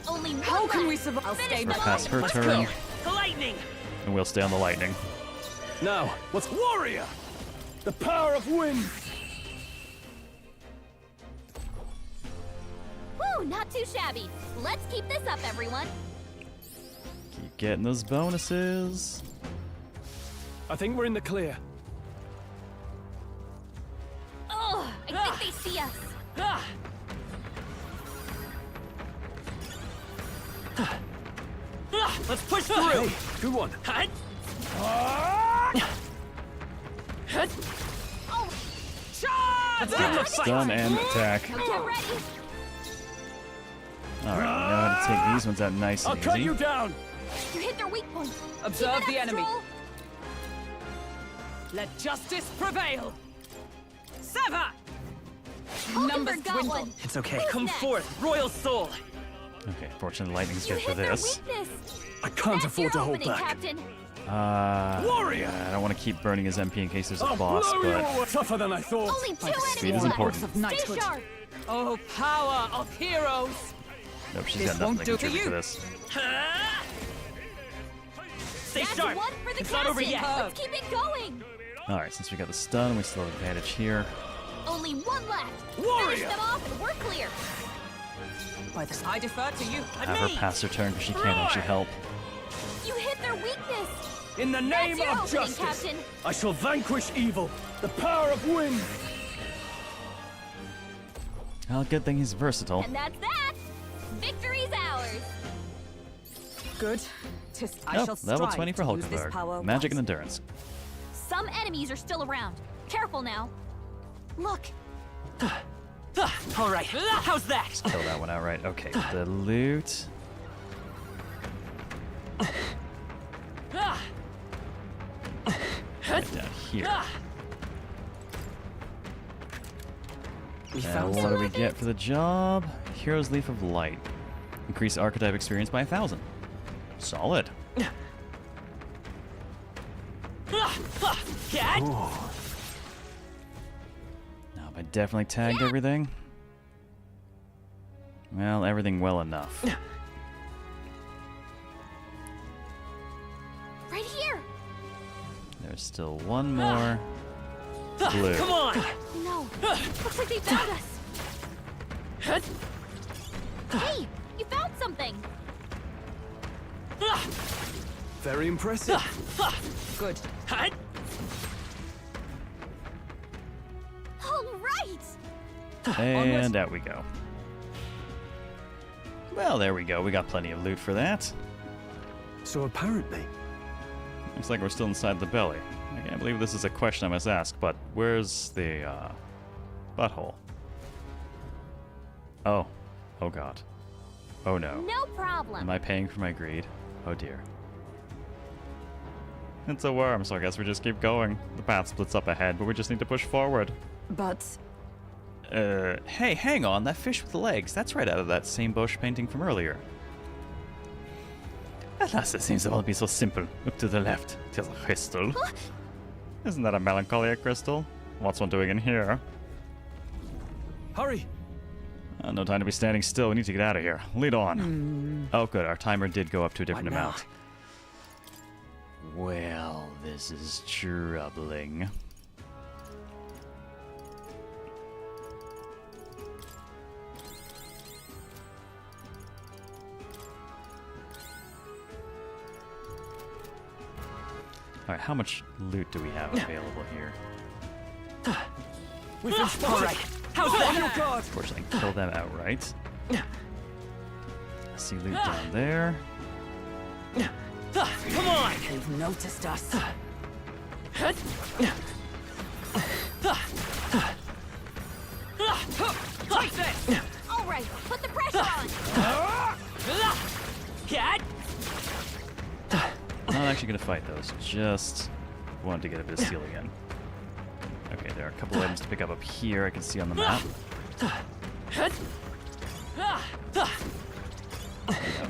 Speaker 2: Only one
Speaker 9: How can
Speaker 2: left.
Speaker 9: we survive? I'll stay
Speaker 2: Finish
Speaker 9: back.
Speaker 1: Pass her
Speaker 15: Let's
Speaker 1: turn,
Speaker 15: go. Lightning!
Speaker 1: and we'll stay on the lightning.
Speaker 7: Now, what's warrior? The power of wind.
Speaker 2: Woo, not too shabby. Let's keep this up, everyone.
Speaker 1: Keep getting those bonuses.
Speaker 7: I think we're in the clear.
Speaker 2: Oh, I think they see us.
Speaker 15: Let's push through!
Speaker 7: Hey, good one.
Speaker 15: Hut.
Speaker 2: Oh,
Speaker 9: Charge!
Speaker 15: Let's give them a fight!
Speaker 1: Stun and attack.
Speaker 2: get ready.
Speaker 1: Alright, we know how to take these ones out nice
Speaker 7: I'll
Speaker 1: and
Speaker 7: cut
Speaker 1: easy.
Speaker 7: you down.
Speaker 2: You hit their weak point.
Speaker 9: Observe
Speaker 2: Keep it
Speaker 9: the
Speaker 2: up,
Speaker 9: enemy.
Speaker 2: Stroll.
Speaker 9: Let justice prevail. Sever! Numbers
Speaker 2: Hulkenberg got
Speaker 9: dwindle.
Speaker 2: one.
Speaker 12: It's okay.
Speaker 2: Who's
Speaker 15: Come
Speaker 2: next?
Speaker 15: forth, Royal Soul!
Speaker 1: Okay, fortunately lightning's
Speaker 2: You
Speaker 1: good for
Speaker 2: hit their
Speaker 1: this.
Speaker 2: weakness.
Speaker 7: I can't
Speaker 2: That's
Speaker 7: afford to
Speaker 2: your
Speaker 7: hold
Speaker 2: opening,
Speaker 7: back.
Speaker 2: Captain.
Speaker 7: Warrior!
Speaker 1: I don't want to keep burning his MP in case there's a
Speaker 7: I'll
Speaker 1: boss,
Speaker 7: blow you
Speaker 1: but
Speaker 7: away. Tougher than I thought.
Speaker 2: Only two enemies
Speaker 1: speed is
Speaker 2: left.
Speaker 1: important.
Speaker 9: Of
Speaker 2: Stay
Speaker 9: knighthood.
Speaker 2: sharp.
Speaker 9: Oh, power of heroes!
Speaker 1: nope, she's
Speaker 9: This
Speaker 1: got nothing
Speaker 9: won't
Speaker 1: to
Speaker 9: do for
Speaker 1: contribute to
Speaker 9: you.
Speaker 1: this.
Speaker 15: Stay
Speaker 2: That's
Speaker 15: sharp!
Speaker 2: one for the
Speaker 15: It's not over
Speaker 2: captain.
Speaker 15: yet!
Speaker 2: Let's keep it going.
Speaker 1: Alright, since we got the stun, we still have advantage here.
Speaker 2: Only one left.
Speaker 7: Warrior!
Speaker 2: Finish them off and we're clear.
Speaker 9: By this, I defer to you.
Speaker 1: Have her pass her turn because she can't actually help.
Speaker 2: You hit their weakness.
Speaker 7: In the name
Speaker 2: That's your
Speaker 7: of
Speaker 2: opening,
Speaker 7: justice,
Speaker 2: Captain.
Speaker 7: I shall vanquish evil. The power of wind.
Speaker 1: Well, good thing he's versatile.
Speaker 2: And that's that. Victory's ours.
Speaker 9: Good. Tis I
Speaker 1: Oh,
Speaker 9: shall
Speaker 1: level
Speaker 9: strive
Speaker 1: 20 for
Speaker 9: to use this
Speaker 1: Hulkenberg.
Speaker 9: power
Speaker 1: Magic and
Speaker 9: wisely.
Speaker 1: endurance.
Speaker 2: Some enemies are still around. Careful now. Look,
Speaker 15: All right, how's that?
Speaker 1: Kill that one outright. Okay, the loot. Right down here. And what do we get for the job? Hero's Leaf of Light. Increase archetype experience by 1,000. Solid.
Speaker 15: Cat?
Speaker 1: Now, have I definitely tagged everything? Well, everything well enough.
Speaker 2: right here.
Speaker 1: There's still one more. Blue.
Speaker 15: Come on!
Speaker 2: No, looks like they found us. Hey, you found something.
Speaker 7: Very impressive.
Speaker 9: Good.
Speaker 2: All right.
Speaker 1: And out we go. Well, there we go. We got plenty of loot for that.
Speaker 10: So apparently,
Speaker 1: Looks like we're still inside the belly. I can't believe this is a question I must ask, but where's the, butthole? Oh. Oh god. Oh no.
Speaker 2: No problem.
Speaker 1: Am I paying for my greed? Oh dear. It's a worm, so I guess we just keep going. The path splits up ahead, but we just need to push forward.
Speaker 6: But...
Speaker 1: hey, hang on, that fish with legs, that's right out of that same bush painting from earlier. At last it seems to all be so simple. Up to the left, there's a crystal.
Speaker 2: Huh?
Speaker 1: Isn't that a melancholia crystal? What's one doing in here?
Speaker 7: Hurry!
Speaker 1: No time to be standing still, we need to get out of here. Lead on. Oh good, our timer did go up to a different
Speaker 12: What now?
Speaker 1: amount. Well, this is troubling. Alright, how much loot do we have available here?
Speaker 7: We've been spotted!
Speaker 15: Right. How's that?
Speaker 7: On your guard!
Speaker 1: Of course, I can kill them outright. I see loot down there.
Speaker 15: Come on!
Speaker 9: They've noticed us.
Speaker 15: Take this!
Speaker 16: All right, put the pressure on.
Speaker 15: Cat!
Speaker 1: I'm not actually going to fight those, just wanted to get a bit of steel again. Okay, there are a couple items to pick up here I can see on the map.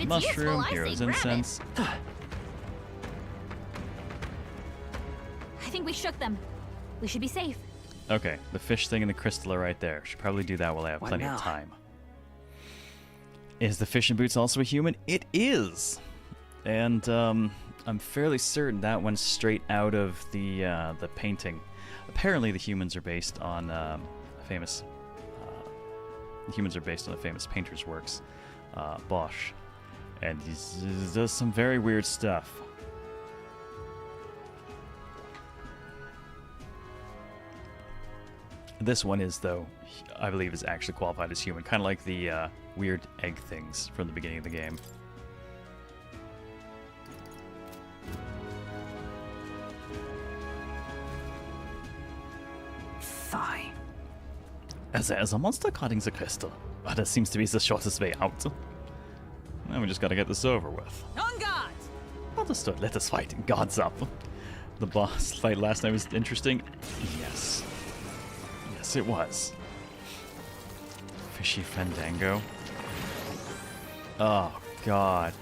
Speaker 1: Mushroom,
Speaker 2: useful, I
Speaker 1: hero's
Speaker 2: say grab it.
Speaker 1: incense.
Speaker 2: I think we shook them. We should be safe.
Speaker 1: Okay, the fish thing and the crystal are right there. Should probably do that while I have
Speaker 12: What
Speaker 1: plenty
Speaker 12: now?
Speaker 1: of time. Is the fish in boots also a human? It is! And I'm fairly certain that went straight out of the painting. Apparently the humans are based on a famous painter's works, Bosch. And he does some very weird stuff. This one is, though, I believe is actually qualified as human, kind of like the weird egg things from the beginning of the game.
Speaker 9: Fine.
Speaker 1: As a monster cutting the crystal, but it seems to be the shortest way out. Now we just gotta get this over with.
Speaker 9: On guard!
Speaker 1: Understood, let us fight. God's up. The boss fight last night was interesting. Yes. Yes, it was. Fishy Fandango. Oh, God.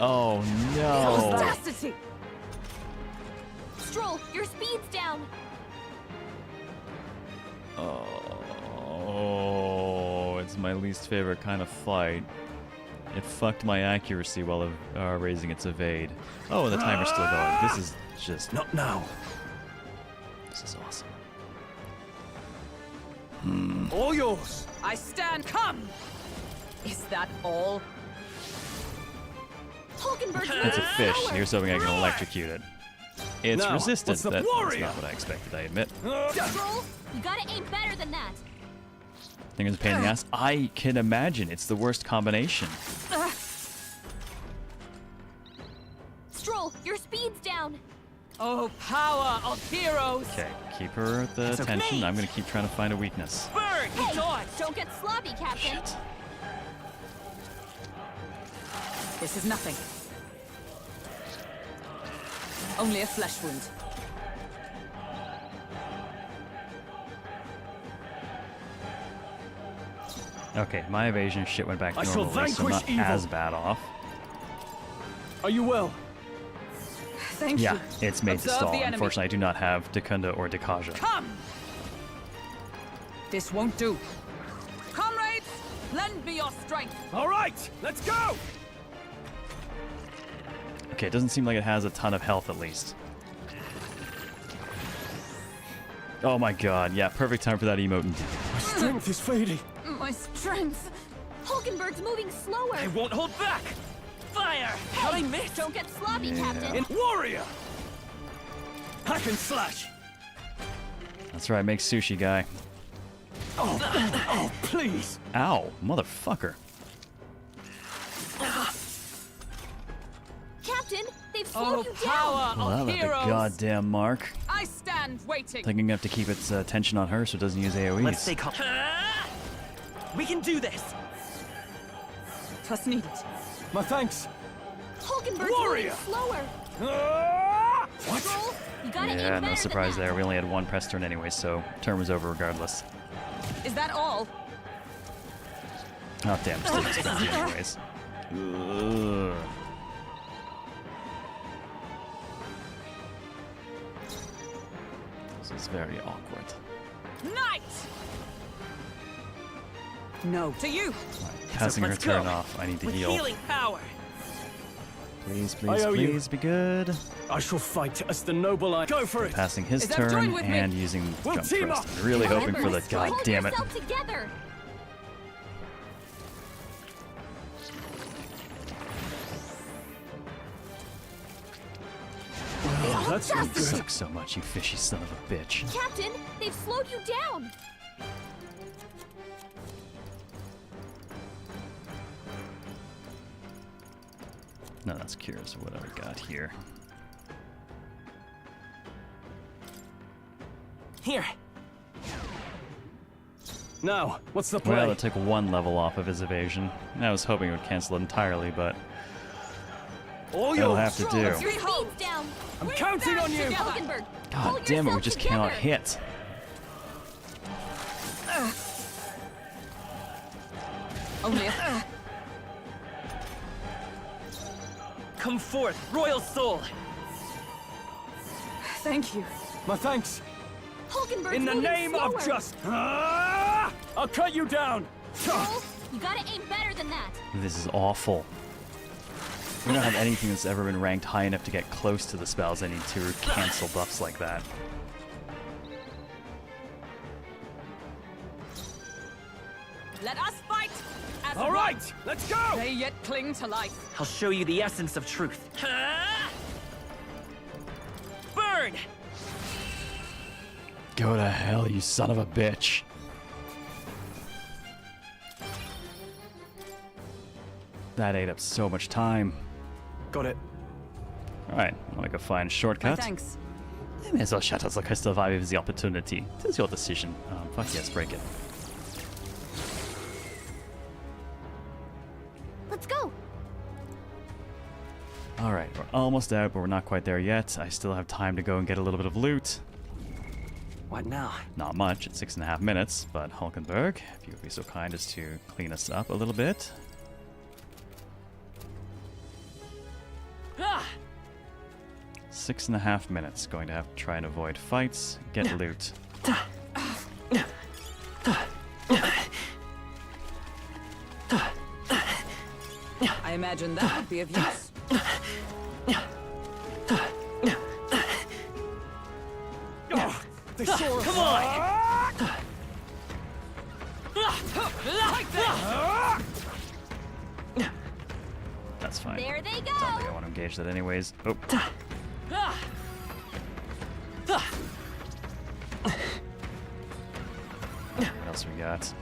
Speaker 1: Oh, no.
Speaker 16: Audacity! Stroll, your speed's down.
Speaker 1: Oh, it's my least favorite kind of fight. It fucked my accuracy while raising its evade. Oh, and the timer's still going. This is just...
Speaker 3: Not now.
Speaker 1: This is awesome.
Speaker 7: All yours!
Speaker 9: I stand. Come! Is that all?
Speaker 16: Hulkenberg's
Speaker 1: It's a
Speaker 16: moving
Speaker 1: fish.
Speaker 16: slower.
Speaker 1: Here's hoping I can electrocute it. It's
Speaker 7: Now,
Speaker 1: resistant.
Speaker 7: what's the
Speaker 1: That's
Speaker 7: worry?
Speaker 1: not what I expected, I admit.
Speaker 16: Stroll, you gotta aim better than that.
Speaker 1: Thing is a pain in the ass. I can imagine. It's the worst combination.
Speaker 16: Stroll, your speed's down.
Speaker 9: Oh, power of heroes!
Speaker 1: Okay, keep her at the attention. I'm gonna keep trying to find a weakness.
Speaker 15: Bird! You
Speaker 16: Hey,
Speaker 15: dodged!
Speaker 16: don't get sloppy, Captain.
Speaker 1: Shit.
Speaker 9: This is nothing. Only a flesh wound.
Speaker 1: Okay, my evasion shit went back to
Speaker 7: I shall
Speaker 1: normal, so I'm not
Speaker 7: vanquish evil.
Speaker 1: as bad off.
Speaker 7: Are you well?
Speaker 9: Thank
Speaker 1: Yeah,
Speaker 9: you.
Speaker 1: it's made to
Speaker 9: Observe
Speaker 1: stall.
Speaker 9: the enemy.
Speaker 1: Unfortunately, I do not have Dekunda or Dekaja.
Speaker 9: Come! This won't do. Comrades, lend me your strength.
Speaker 7: All right, let's go!
Speaker 1: Okay, it doesn't seem like it has a ton of health, at least. Oh my god, yeah, perfect time for that emote indeed.
Speaker 7: My strength is fading.
Speaker 9: My strength.
Speaker 16: Hulkenberg's moving slower.
Speaker 15: I won't hold back! Fire! How'd I miss?
Speaker 16: Don't get sloppy, Captain.
Speaker 7: In warrior! Hack and slash!
Speaker 1: That's right, make sushi, guy.
Speaker 7: Oh, please!
Speaker 1: Ow, motherfucker.
Speaker 16: Captain, they've
Speaker 2: slow you down!
Speaker 9: Power
Speaker 1: Well, that
Speaker 9: of
Speaker 1: left a
Speaker 9: heroes!
Speaker 1: goddamn mark.
Speaker 9: I stand waiting.
Speaker 1: I think I'm gonna have to keep its attention on her so it doesn't use AoEs.
Speaker 15: Let's stay calm. We can do this!
Speaker 9: Trust needed.
Speaker 7: My thanks.
Speaker 2: Hulkenberg's
Speaker 7: Warrior!
Speaker 2: moving slower!
Speaker 7: What?
Speaker 2: Troll, you gotta aim
Speaker 1: Yeah,
Speaker 2: better
Speaker 1: no
Speaker 2: than
Speaker 1: surprise
Speaker 2: that.
Speaker 1: there. We only had one press turn anyway, so turn was over regardless.
Speaker 9: Is that all?
Speaker 1: Oh damn, still expensive anyways. Ugh. This is very awkward.
Speaker 9: Knight! No. To you!
Speaker 1: Passing her
Speaker 15: let's
Speaker 1: turn
Speaker 15: go.
Speaker 1: off. I need to
Speaker 15: With
Speaker 1: heal.
Speaker 15: healing power!
Speaker 1: Please,
Speaker 7: I
Speaker 1: please,
Speaker 7: owe you.
Speaker 1: please be good.
Speaker 7: I shall fight as the noble I go for it.
Speaker 1: Passing his
Speaker 9: Is that join
Speaker 1: turn
Speaker 9: with me?
Speaker 1: and using
Speaker 7: We'll
Speaker 1: jump
Speaker 7: team
Speaker 1: thrust.
Speaker 7: up.
Speaker 1: Really hoping for the
Speaker 2: Hold
Speaker 1: god damn it.
Speaker 2: yourself together!
Speaker 7: Oh, that's no
Speaker 1: You
Speaker 7: good.
Speaker 1: suck so much, you fishy son of a bitch.
Speaker 2: Captain, they've slowed you down!
Speaker 1: No, that's curious what I got here.
Speaker 15: Here!
Speaker 7: Now, what's the play?
Speaker 1: Well, it took one level off of his evasion. I was hoping it would cancel it entirely, but
Speaker 7: All
Speaker 1: it'll
Speaker 7: yours.
Speaker 1: have to do.
Speaker 2: Three beams down!
Speaker 7: I'm counting on you.
Speaker 2: Hulkenberg,
Speaker 1: God
Speaker 2: pull
Speaker 1: damn it, we
Speaker 2: yourself
Speaker 1: just
Speaker 2: together.
Speaker 1: cannot hit.
Speaker 9: Only a...
Speaker 15: Come forth, royal soul!
Speaker 9: Thank you.
Speaker 7: My thanks.
Speaker 2: Hulkenberg's
Speaker 7: In the
Speaker 2: moving
Speaker 7: name
Speaker 2: slower.
Speaker 7: of just... I'll cut you down.
Speaker 2: Troll, you gotta aim better than that.
Speaker 1: This is awful. We don't have anything that's ever been ranked high enough to get close to the spells I need to cancel buffs like that.
Speaker 9: Let us fight! As
Speaker 7: All
Speaker 9: one.
Speaker 7: right, let's go.
Speaker 9: They yet cling to life.
Speaker 15: I'll show you the essence of truth. Burn!
Speaker 1: Go to hell, you son of a bitch. That ate up so much time.
Speaker 7: Got it.
Speaker 1: Alright, I'll make a fine
Speaker 9: My
Speaker 1: shortcut.
Speaker 9: thanks.
Speaker 1: I may as well shut us like I still have the opportunity. It is your decision. Fuck yes, break it.
Speaker 2: Let's go!
Speaker 1: Alright, we're almost out, but we're not quite there yet. I still have time to go and get a little bit of loot.
Speaker 15: What now?
Speaker 1: Not much, it's 6.5 minutes, but Hulkenberg, if you would be so kind as to clean us up a little bit.
Speaker 9: Ah!
Speaker 1: 6.5 minutes. Going to have to try and avoid fights, get loot.
Speaker 9: I imagine that would be of use.
Speaker 7: They saw us.
Speaker 15: Come on!
Speaker 9: Like that!
Speaker 1: That's fine.
Speaker 2: There they
Speaker 1: Don't think I
Speaker 2: go!
Speaker 1: want to engage that anyways. Oh, what else we got?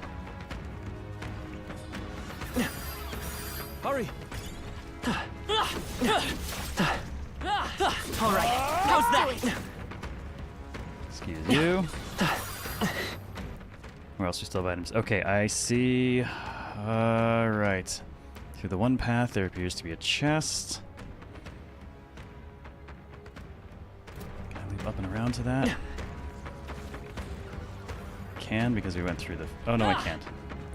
Speaker 7: Hurry.
Speaker 15: All right, how's that?
Speaker 1: Excuse you. Where else we still have items? Okay, I see. Right. Through the one path, there appears to be a chest. Can I leap up and around to that? Can, because we went through the... Oh, no, I can't.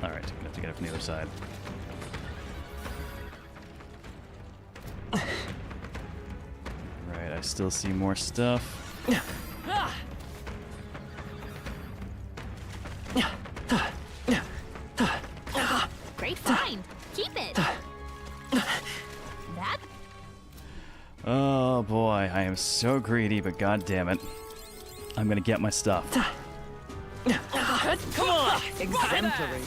Speaker 1: Alright, I'm gonna have to get it from the other side. Right, I still see more stuff.
Speaker 2: Great find! Keep it! That?
Speaker 1: Oh boy, I am so greedy, but god damn it. I'm gonna get my stuff.
Speaker 15: Come on!
Speaker 9: Exemplary.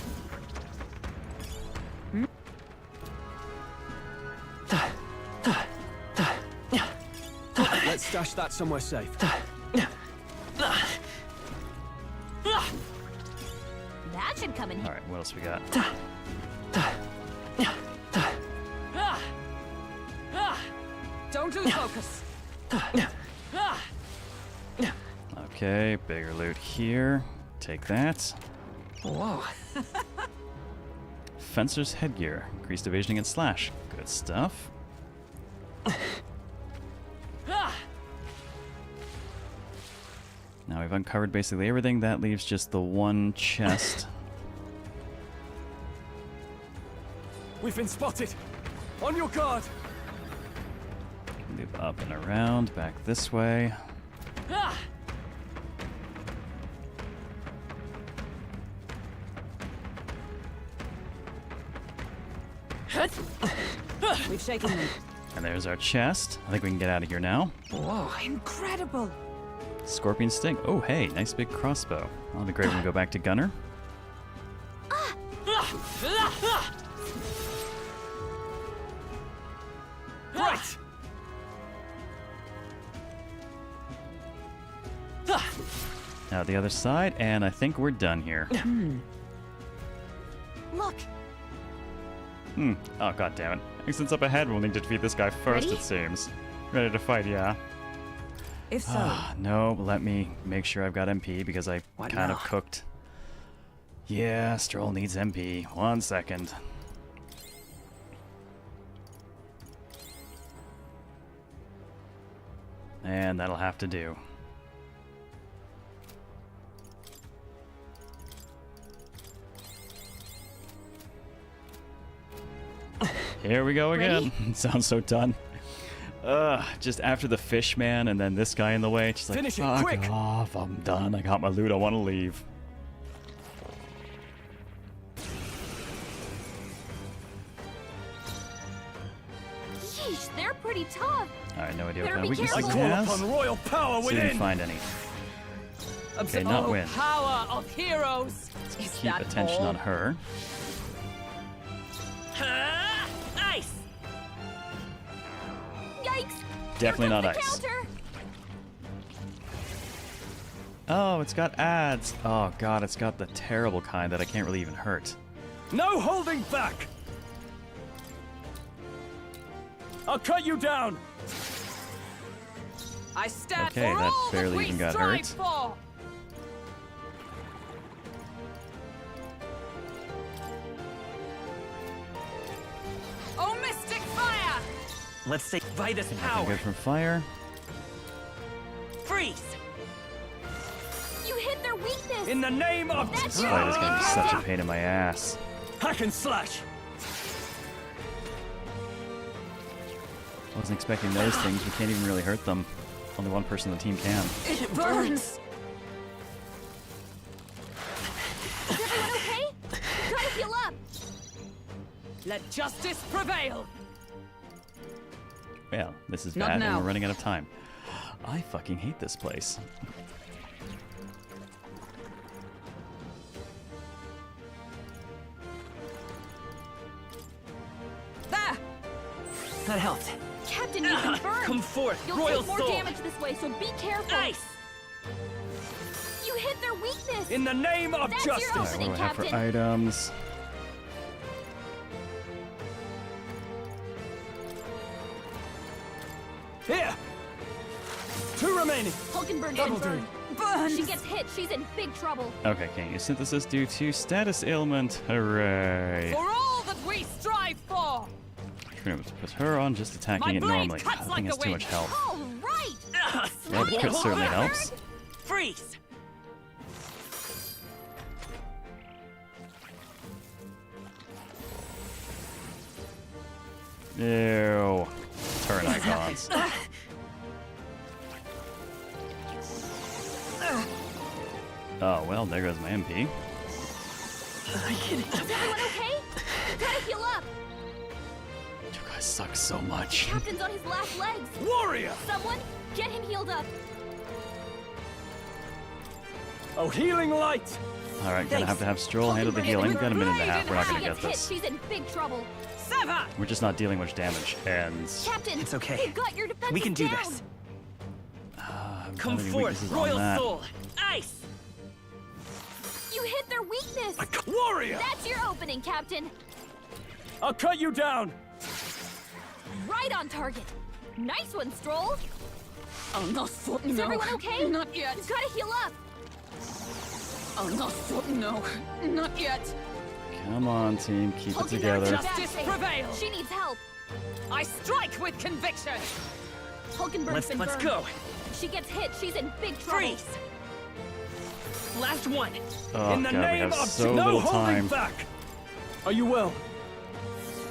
Speaker 7: Let's stash that somewhere safe.
Speaker 2: That should come in here.
Speaker 1: Alright, what else we got?
Speaker 9: Don't To focus.
Speaker 1: Okay, bigger loot here. Take that.
Speaker 15: Whoa.
Speaker 1: Fencer's headgear. Increased evasion against slash. Good stuff. Now we've uncovered basically everything. That leaves just the one chest.
Speaker 7: We've been spotted. On your guard.
Speaker 1: Move up and around, back this way.
Speaker 9: We've shaken them.
Speaker 1: And there's our chest. I think we can get out of here now.
Speaker 9: Whoa, incredible.
Speaker 1: Scorpion sting. Oh, hey, nice big crossbow. That'll be great when we go back to Gunner.
Speaker 7: Right.
Speaker 1: Now the other side, and I think we're done here.
Speaker 16: Look,
Speaker 1: Oh, god damn it. Since up ahead, we'll need to defeat this guy first,
Speaker 16: Ready?
Speaker 1: it seems. Ready to fight, yeah.
Speaker 9: If so,
Speaker 1: No, let me make sure I've got MP because I
Speaker 15: What
Speaker 1: kind
Speaker 15: now?
Speaker 1: of cooked. Yeah, Stroll needs MP. 1 second. And that'll have to do. Here we go again. Sounds so done. Just after the fish man and then this guy in the way, just like,
Speaker 7: Finish it,
Speaker 1: fuck
Speaker 7: quick!
Speaker 1: off, I'm done. I got my loot, I want to leave.
Speaker 2: Yeesh, they're pretty tough.
Speaker 1: Alright, no idea what
Speaker 2: Better
Speaker 1: kind
Speaker 2: be
Speaker 1: of weaknesses
Speaker 7: I
Speaker 1: he
Speaker 7: call
Speaker 1: has.
Speaker 7: upon royal power
Speaker 1: See if we can
Speaker 7: within.
Speaker 1: find any. Okay, not win.
Speaker 9: power of heroes. Is
Speaker 1: Keep
Speaker 9: that
Speaker 1: attention
Speaker 9: all?
Speaker 1: on her.
Speaker 15: Ice!
Speaker 2: Yikes!
Speaker 1: Definitely not
Speaker 2: Here comes
Speaker 1: ice.
Speaker 2: the counter.
Speaker 1: Oh, it's got ads. Oh god, it's got the terrible kind that I can't really even hurt.
Speaker 7: No holding back. I'll cut you down.
Speaker 9: I stand
Speaker 1: Okay,
Speaker 9: for
Speaker 1: that
Speaker 9: all
Speaker 1: barely
Speaker 9: that we
Speaker 1: even got
Speaker 9: strive
Speaker 1: hurt.
Speaker 9: for. Oh, mystic fire!
Speaker 15: Let's say Vitus
Speaker 1: Nothing
Speaker 15: power.
Speaker 1: good from fire.
Speaker 15: Freeze!
Speaker 2: You hit their weakness.
Speaker 7: In the name of
Speaker 2: That's
Speaker 1: Fight is gonna be such a pain in my ass.
Speaker 7: hack and slash.
Speaker 1: Wasn't expecting those things. We can't even really hurt them. Only one person on the team can.
Speaker 9: It burns.
Speaker 2: Is everyone okay? Gotta heal up.
Speaker 9: Let justice prevail.
Speaker 1: Well, this is
Speaker 9: Not
Speaker 1: bad, and
Speaker 9: now.
Speaker 1: we're running out of time. I fucking hate this place.
Speaker 9: There.
Speaker 15: That helped.
Speaker 2: Captain, you've been burned.
Speaker 15: Come forth,
Speaker 2: You'll
Speaker 15: royal
Speaker 2: take more
Speaker 15: soul.
Speaker 2: damage this way, so be careful.
Speaker 15: Ice!
Speaker 2: You hit their weakness.
Speaker 7: In the name of
Speaker 2: That's your
Speaker 7: justice.
Speaker 1: Alright, what
Speaker 2: opening,
Speaker 1: do I have for
Speaker 2: Captain.
Speaker 1: items?
Speaker 7: Here. 2 remaining.
Speaker 2: Hulkenberg
Speaker 7: That'll
Speaker 2: and burn.
Speaker 9: Burns.
Speaker 2: She gets hit. She's in big trouble.
Speaker 1: Okay, can't use synthesis due to status ailment. Hooray.
Speaker 9: For all that we strive for.
Speaker 1: We're gonna put her on just attacking
Speaker 9: My
Speaker 1: it
Speaker 9: blade
Speaker 1: normally.
Speaker 9: cuts
Speaker 1: I
Speaker 9: like
Speaker 1: think it's
Speaker 9: the
Speaker 1: too
Speaker 9: wind.
Speaker 1: much health.
Speaker 2: All right.
Speaker 1: Yeah, the crit certainly helps.
Speaker 15: Freeze!
Speaker 1: Ew. Turn icons. Oh, well, there goes my MP.
Speaker 2: Is everyone okay? Gotta heal up.
Speaker 1: You guys suck so much.
Speaker 2: Captain's on his last legs.
Speaker 7: Warrior.
Speaker 2: Someone, get him healed up.
Speaker 7: Oh, healing light.
Speaker 1: Alright, gonna have to have Stroll handle the healing. We've got a minute and a half. We're not
Speaker 2: She
Speaker 1: gonna
Speaker 2: gets
Speaker 1: get
Speaker 2: hit.
Speaker 1: this.
Speaker 2: She's in big trouble.
Speaker 9: Sever.
Speaker 1: We're just not dealing much damage. And
Speaker 2: Captain,
Speaker 15: It's okay.
Speaker 2: You've got your defenses
Speaker 15: We can do
Speaker 2: down.
Speaker 15: this.
Speaker 1: I've
Speaker 15: Come
Speaker 1: got any
Speaker 15: forth,
Speaker 1: weaknesses on
Speaker 15: royal
Speaker 1: that.
Speaker 15: soul. Ice!
Speaker 2: You hit their weakness.
Speaker 7: Warrior.
Speaker 2: That's your opening, Captain.
Speaker 7: I'll cut you down.
Speaker 2: Right on target. Nice one, Stroll!
Speaker 9: Oh, no,
Speaker 2: Is everyone okay?
Speaker 9: Not yet.
Speaker 2: You gotta heal up!
Speaker 9: Oh, no, not yet.
Speaker 1: Come on, team. Keep it together.
Speaker 9: Justice prevail.
Speaker 2: She needs help!
Speaker 9: I strike with conviction.
Speaker 2: Hulkenberg's been
Speaker 15: Let's
Speaker 2: burned.
Speaker 15: go.
Speaker 2: If she gets hit, she's in big trouble.
Speaker 15: Freeze. Last one.
Speaker 1: Oh, God, we have so little time.
Speaker 7: Back. Are you well?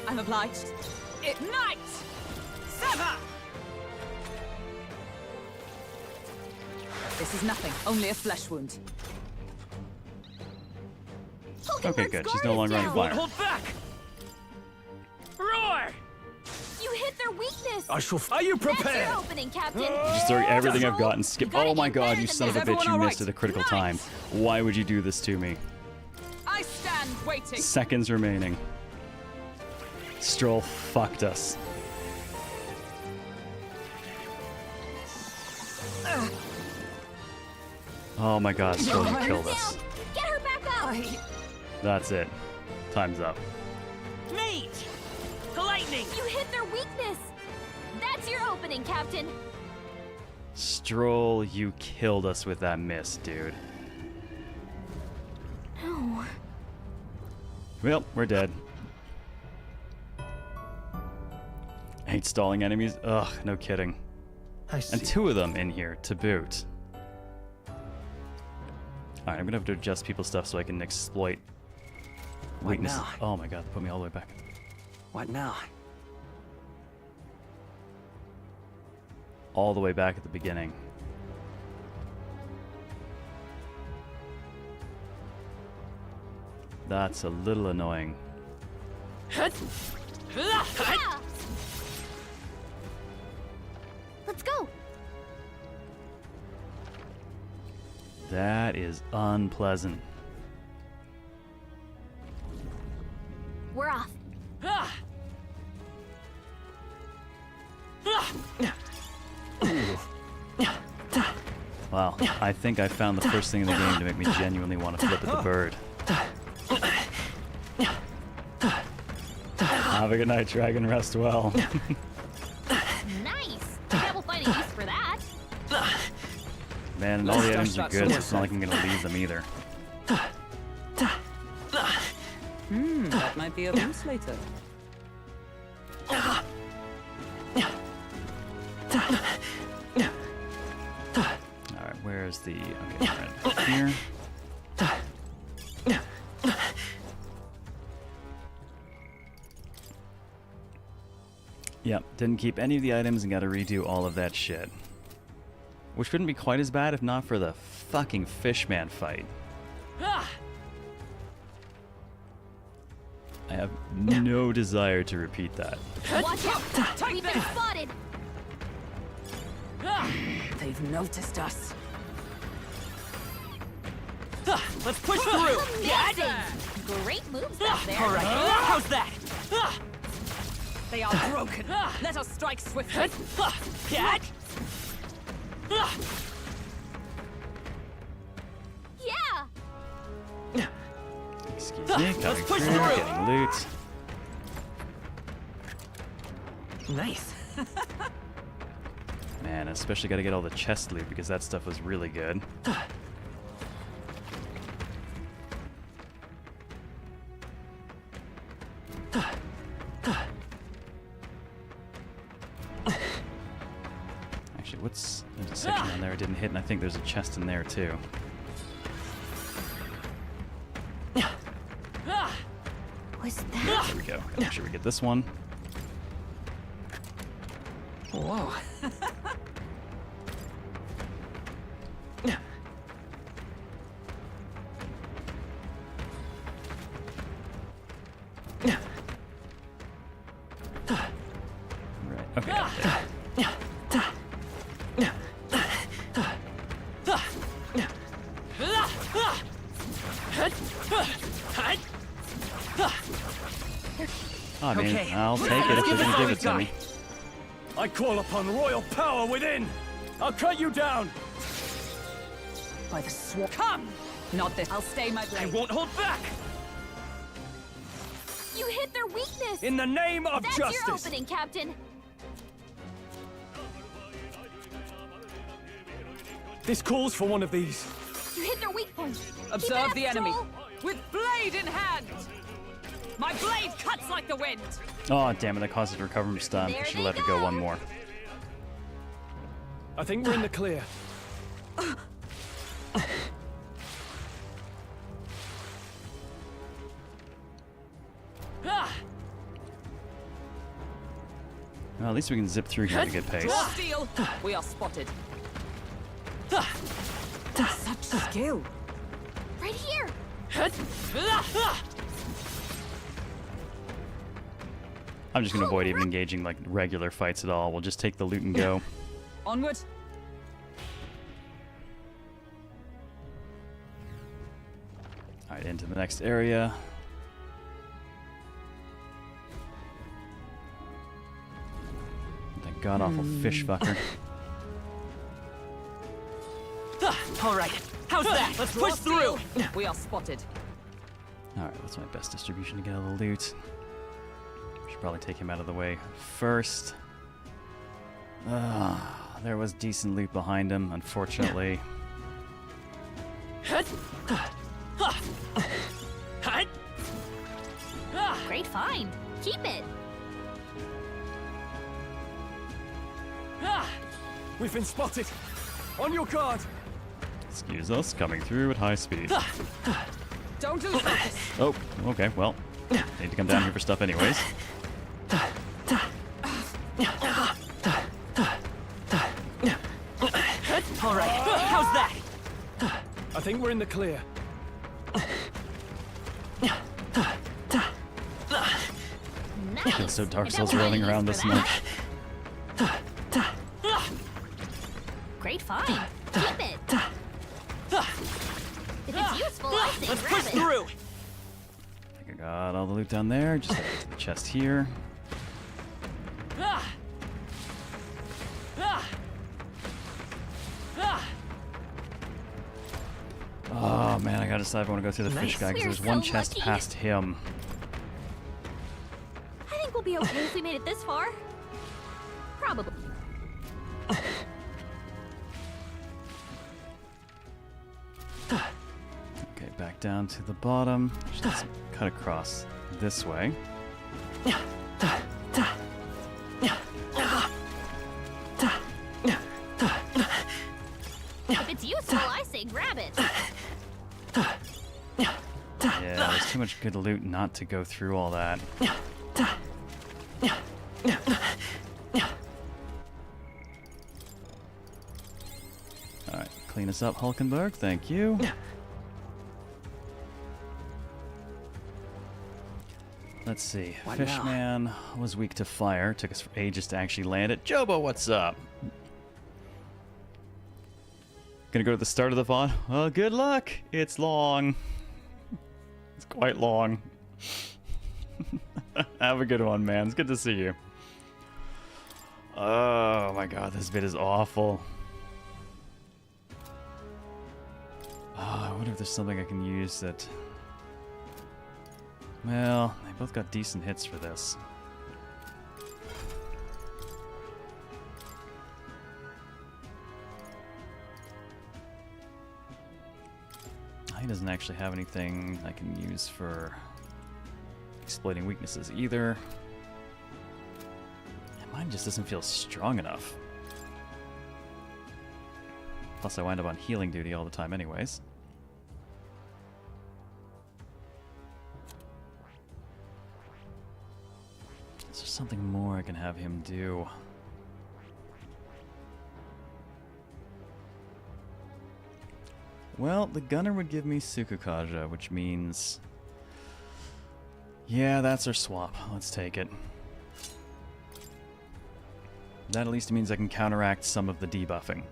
Speaker 9: I'm obliged. Ignite! Sever! This is nothing. Only a flesh wound.
Speaker 1: Okay, good. She's no longer on fire.
Speaker 15: Hold back. Roar!
Speaker 2: You hit their weakness!
Speaker 7: Are you
Speaker 2: That's
Speaker 7: prepared?
Speaker 2: your opening, Captain!
Speaker 1: Just throw everything I've got and skip. Oh my God, you son of a bitch! You missed
Speaker 9: right?
Speaker 1: at a critical time. Why would you do this to me?
Speaker 9: I stand waiting.
Speaker 1: Seconds remaining. Stroll fucked us. Oh my God, Stroll, you killed us.
Speaker 2: Get her back up!
Speaker 1: That's it. Time's up.
Speaker 15: Mate! Lightning!
Speaker 2: You hit their weakness! That's your opening, Captain!
Speaker 1: Stroll, you killed us with that miss, dude.
Speaker 2: No.
Speaker 1: Well, we're dead. I hate stalling enemies. Ugh, no kidding. And 2 of them in here to boot. Alright, I'm gonna have to adjust people's stuff so I can exploit weaknesses.
Speaker 12: now?
Speaker 1: Oh my God, put me all the way back.
Speaker 12: What now?
Speaker 1: All the way back at the beginning. That's a little annoying.
Speaker 2: Yeah. Let's go!
Speaker 1: That is unpleasant.
Speaker 2: We're off.
Speaker 1: Wow, I think I found the first thing in the game to make me genuinely want to flip at the bird. Have a good night, Dragon. Rest well.
Speaker 2: Nice! Bet we'll find a use for that.
Speaker 1: Man, and all the items are good, so it's not like I'm gonna leave them either.
Speaker 9: That might be of use later.
Speaker 1: Alright, where's the... Okay, right here. Yep, didn't keep any of the items and gotta redo all of that shit. Which wouldn't be quite as bad if not for the fucking Fishman fight. I have no desire to repeat that.
Speaker 2: Watch out! We've been spotted!
Speaker 9: They've noticed us.
Speaker 15: Let's push through!
Speaker 2: Amazing! Great moves out there.
Speaker 15: All right, how's that?
Speaker 9: They are broken. Let us strike swiftly.
Speaker 15: Get!
Speaker 2: Yeah!
Speaker 1: Excuse me, coming
Speaker 15: Let's push
Speaker 1: through,
Speaker 15: through.
Speaker 1: getting loot.
Speaker 12: Nice.
Speaker 1: Man, especially gotta get all the chest loot because that stuff was really good. Actually, there's a section down there I didn't hit, and I think there's a chest in there too.
Speaker 2: Was that?
Speaker 1: There we go. Gotta make sure we get this one.
Speaker 12: Whoa.
Speaker 1: Right. Okay. Up there. Oh, man,
Speaker 15: Okay.
Speaker 1: I'll take it if they're gonna give it to me.
Speaker 7: I call upon royal power within. I'll cut you down.
Speaker 9: By the sword. Come! Not this. I'll stay my blade.
Speaker 15: I won't hold back!
Speaker 2: You hit their weakness!
Speaker 7: In the name of
Speaker 2: That's
Speaker 7: justice.
Speaker 2: your opening, Captain!
Speaker 7: This calls for one of these.
Speaker 16: You hit their weak point.
Speaker 9: Observe the enemy. With blade in hand! My blade cuts like the wind!
Speaker 1: Oh, damn it, that caused it to recover from stun. I should have let her go one more.
Speaker 7: I think we're in the clear.
Speaker 1: Well, at least we can zip through here at a good pace.
Speaker 9: Draw steel! We are spotted. Such skill.
Speaker 16: Right here!
Speaker 1: I'm just going to avoid even engaging like regular fights at all. We'll just take the loot and go.
Speaker 9: Onward.
Speaker 1: Alright, into the next area. That god-awful fish fucker.
Speaker 15: All right, how's that? Let's push through.
Speaker 9: We are spotted.
Speaker 1: Alright, what's my best distribution to get all the loot? Should probably take him out of the way first. There was decent loot behind him, unfortunately.
Speaker 2: Great find. Keep it.
Speaker 7: We've been spotted. On your guard.
Speaker 1: Excuse us, coming through at high speed.
Speaker 9: Don't lose focus.
Speaker 1: Oh, okay, well. Need to come down here for stuff anyways.
Speaker 15: All right, how's that?
Speaker 7: I think we're in the clear.
Speaker 1: I feel so Dark Souls rolling around this much.
Speaker 2: Great find. Keep it. If it's useful, I say
Speaker 15: Let's
Speaker 2: grab
Speaker 15: push
Speaker 2: it.
Speaker 15: through.
Speaker 1: I think I got all the loot down there. Just gotta get to the chest here. Oh man, I gotta decide if I want to go through the fish guy because
Speaker 2: We're
Speaker 1: there's one
Speaker 2: so
Speaker 1: chest
Speaker 2: lucky.
Speaker 1: past him.
Speaker 2: I think we'll be okay if we made it this far. Probably.
Speaker 1: Okay, back down to the bottom. Just cut across this way.
Speaker 2: If it's useful, I say grab it.
Speaker 1: Yeah, there's too much good loot not to go through all that. Alright, clean us up, Hulkenberg. Thank you. Let's see. Fishman was weak to fire. Took us ages to actually land it. Jobo, what's up? Gonna go to the start of the VOD? Well, good luck. It's long. It's quite long. Have a good one, man. It's good to see you. Oh my god, this bit is awful. I wonder if there's something I can use that... Well, they both got decent hits for this. He doesn't actually have anything I can use for exploiting weaknesses either. And mine just doesn't feel strong enough. Plus I wind up on healing duty all the time anyways. Is there something more I can have him do? Well, the gunner would give me Sukukaja, which means... Yeah, that's our swap. Let's take it. That at least means I can counteract some of the debuffing.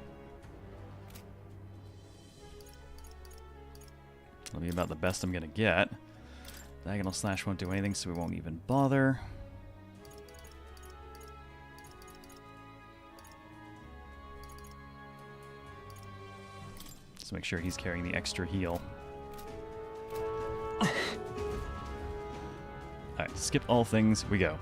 Speaker 1: It'll be about the best I'm gonna get. Diagonal Slash won't do anything, so we won't even bother. Just make sure he's carrying the extra heal. Alright, skip all things, we go.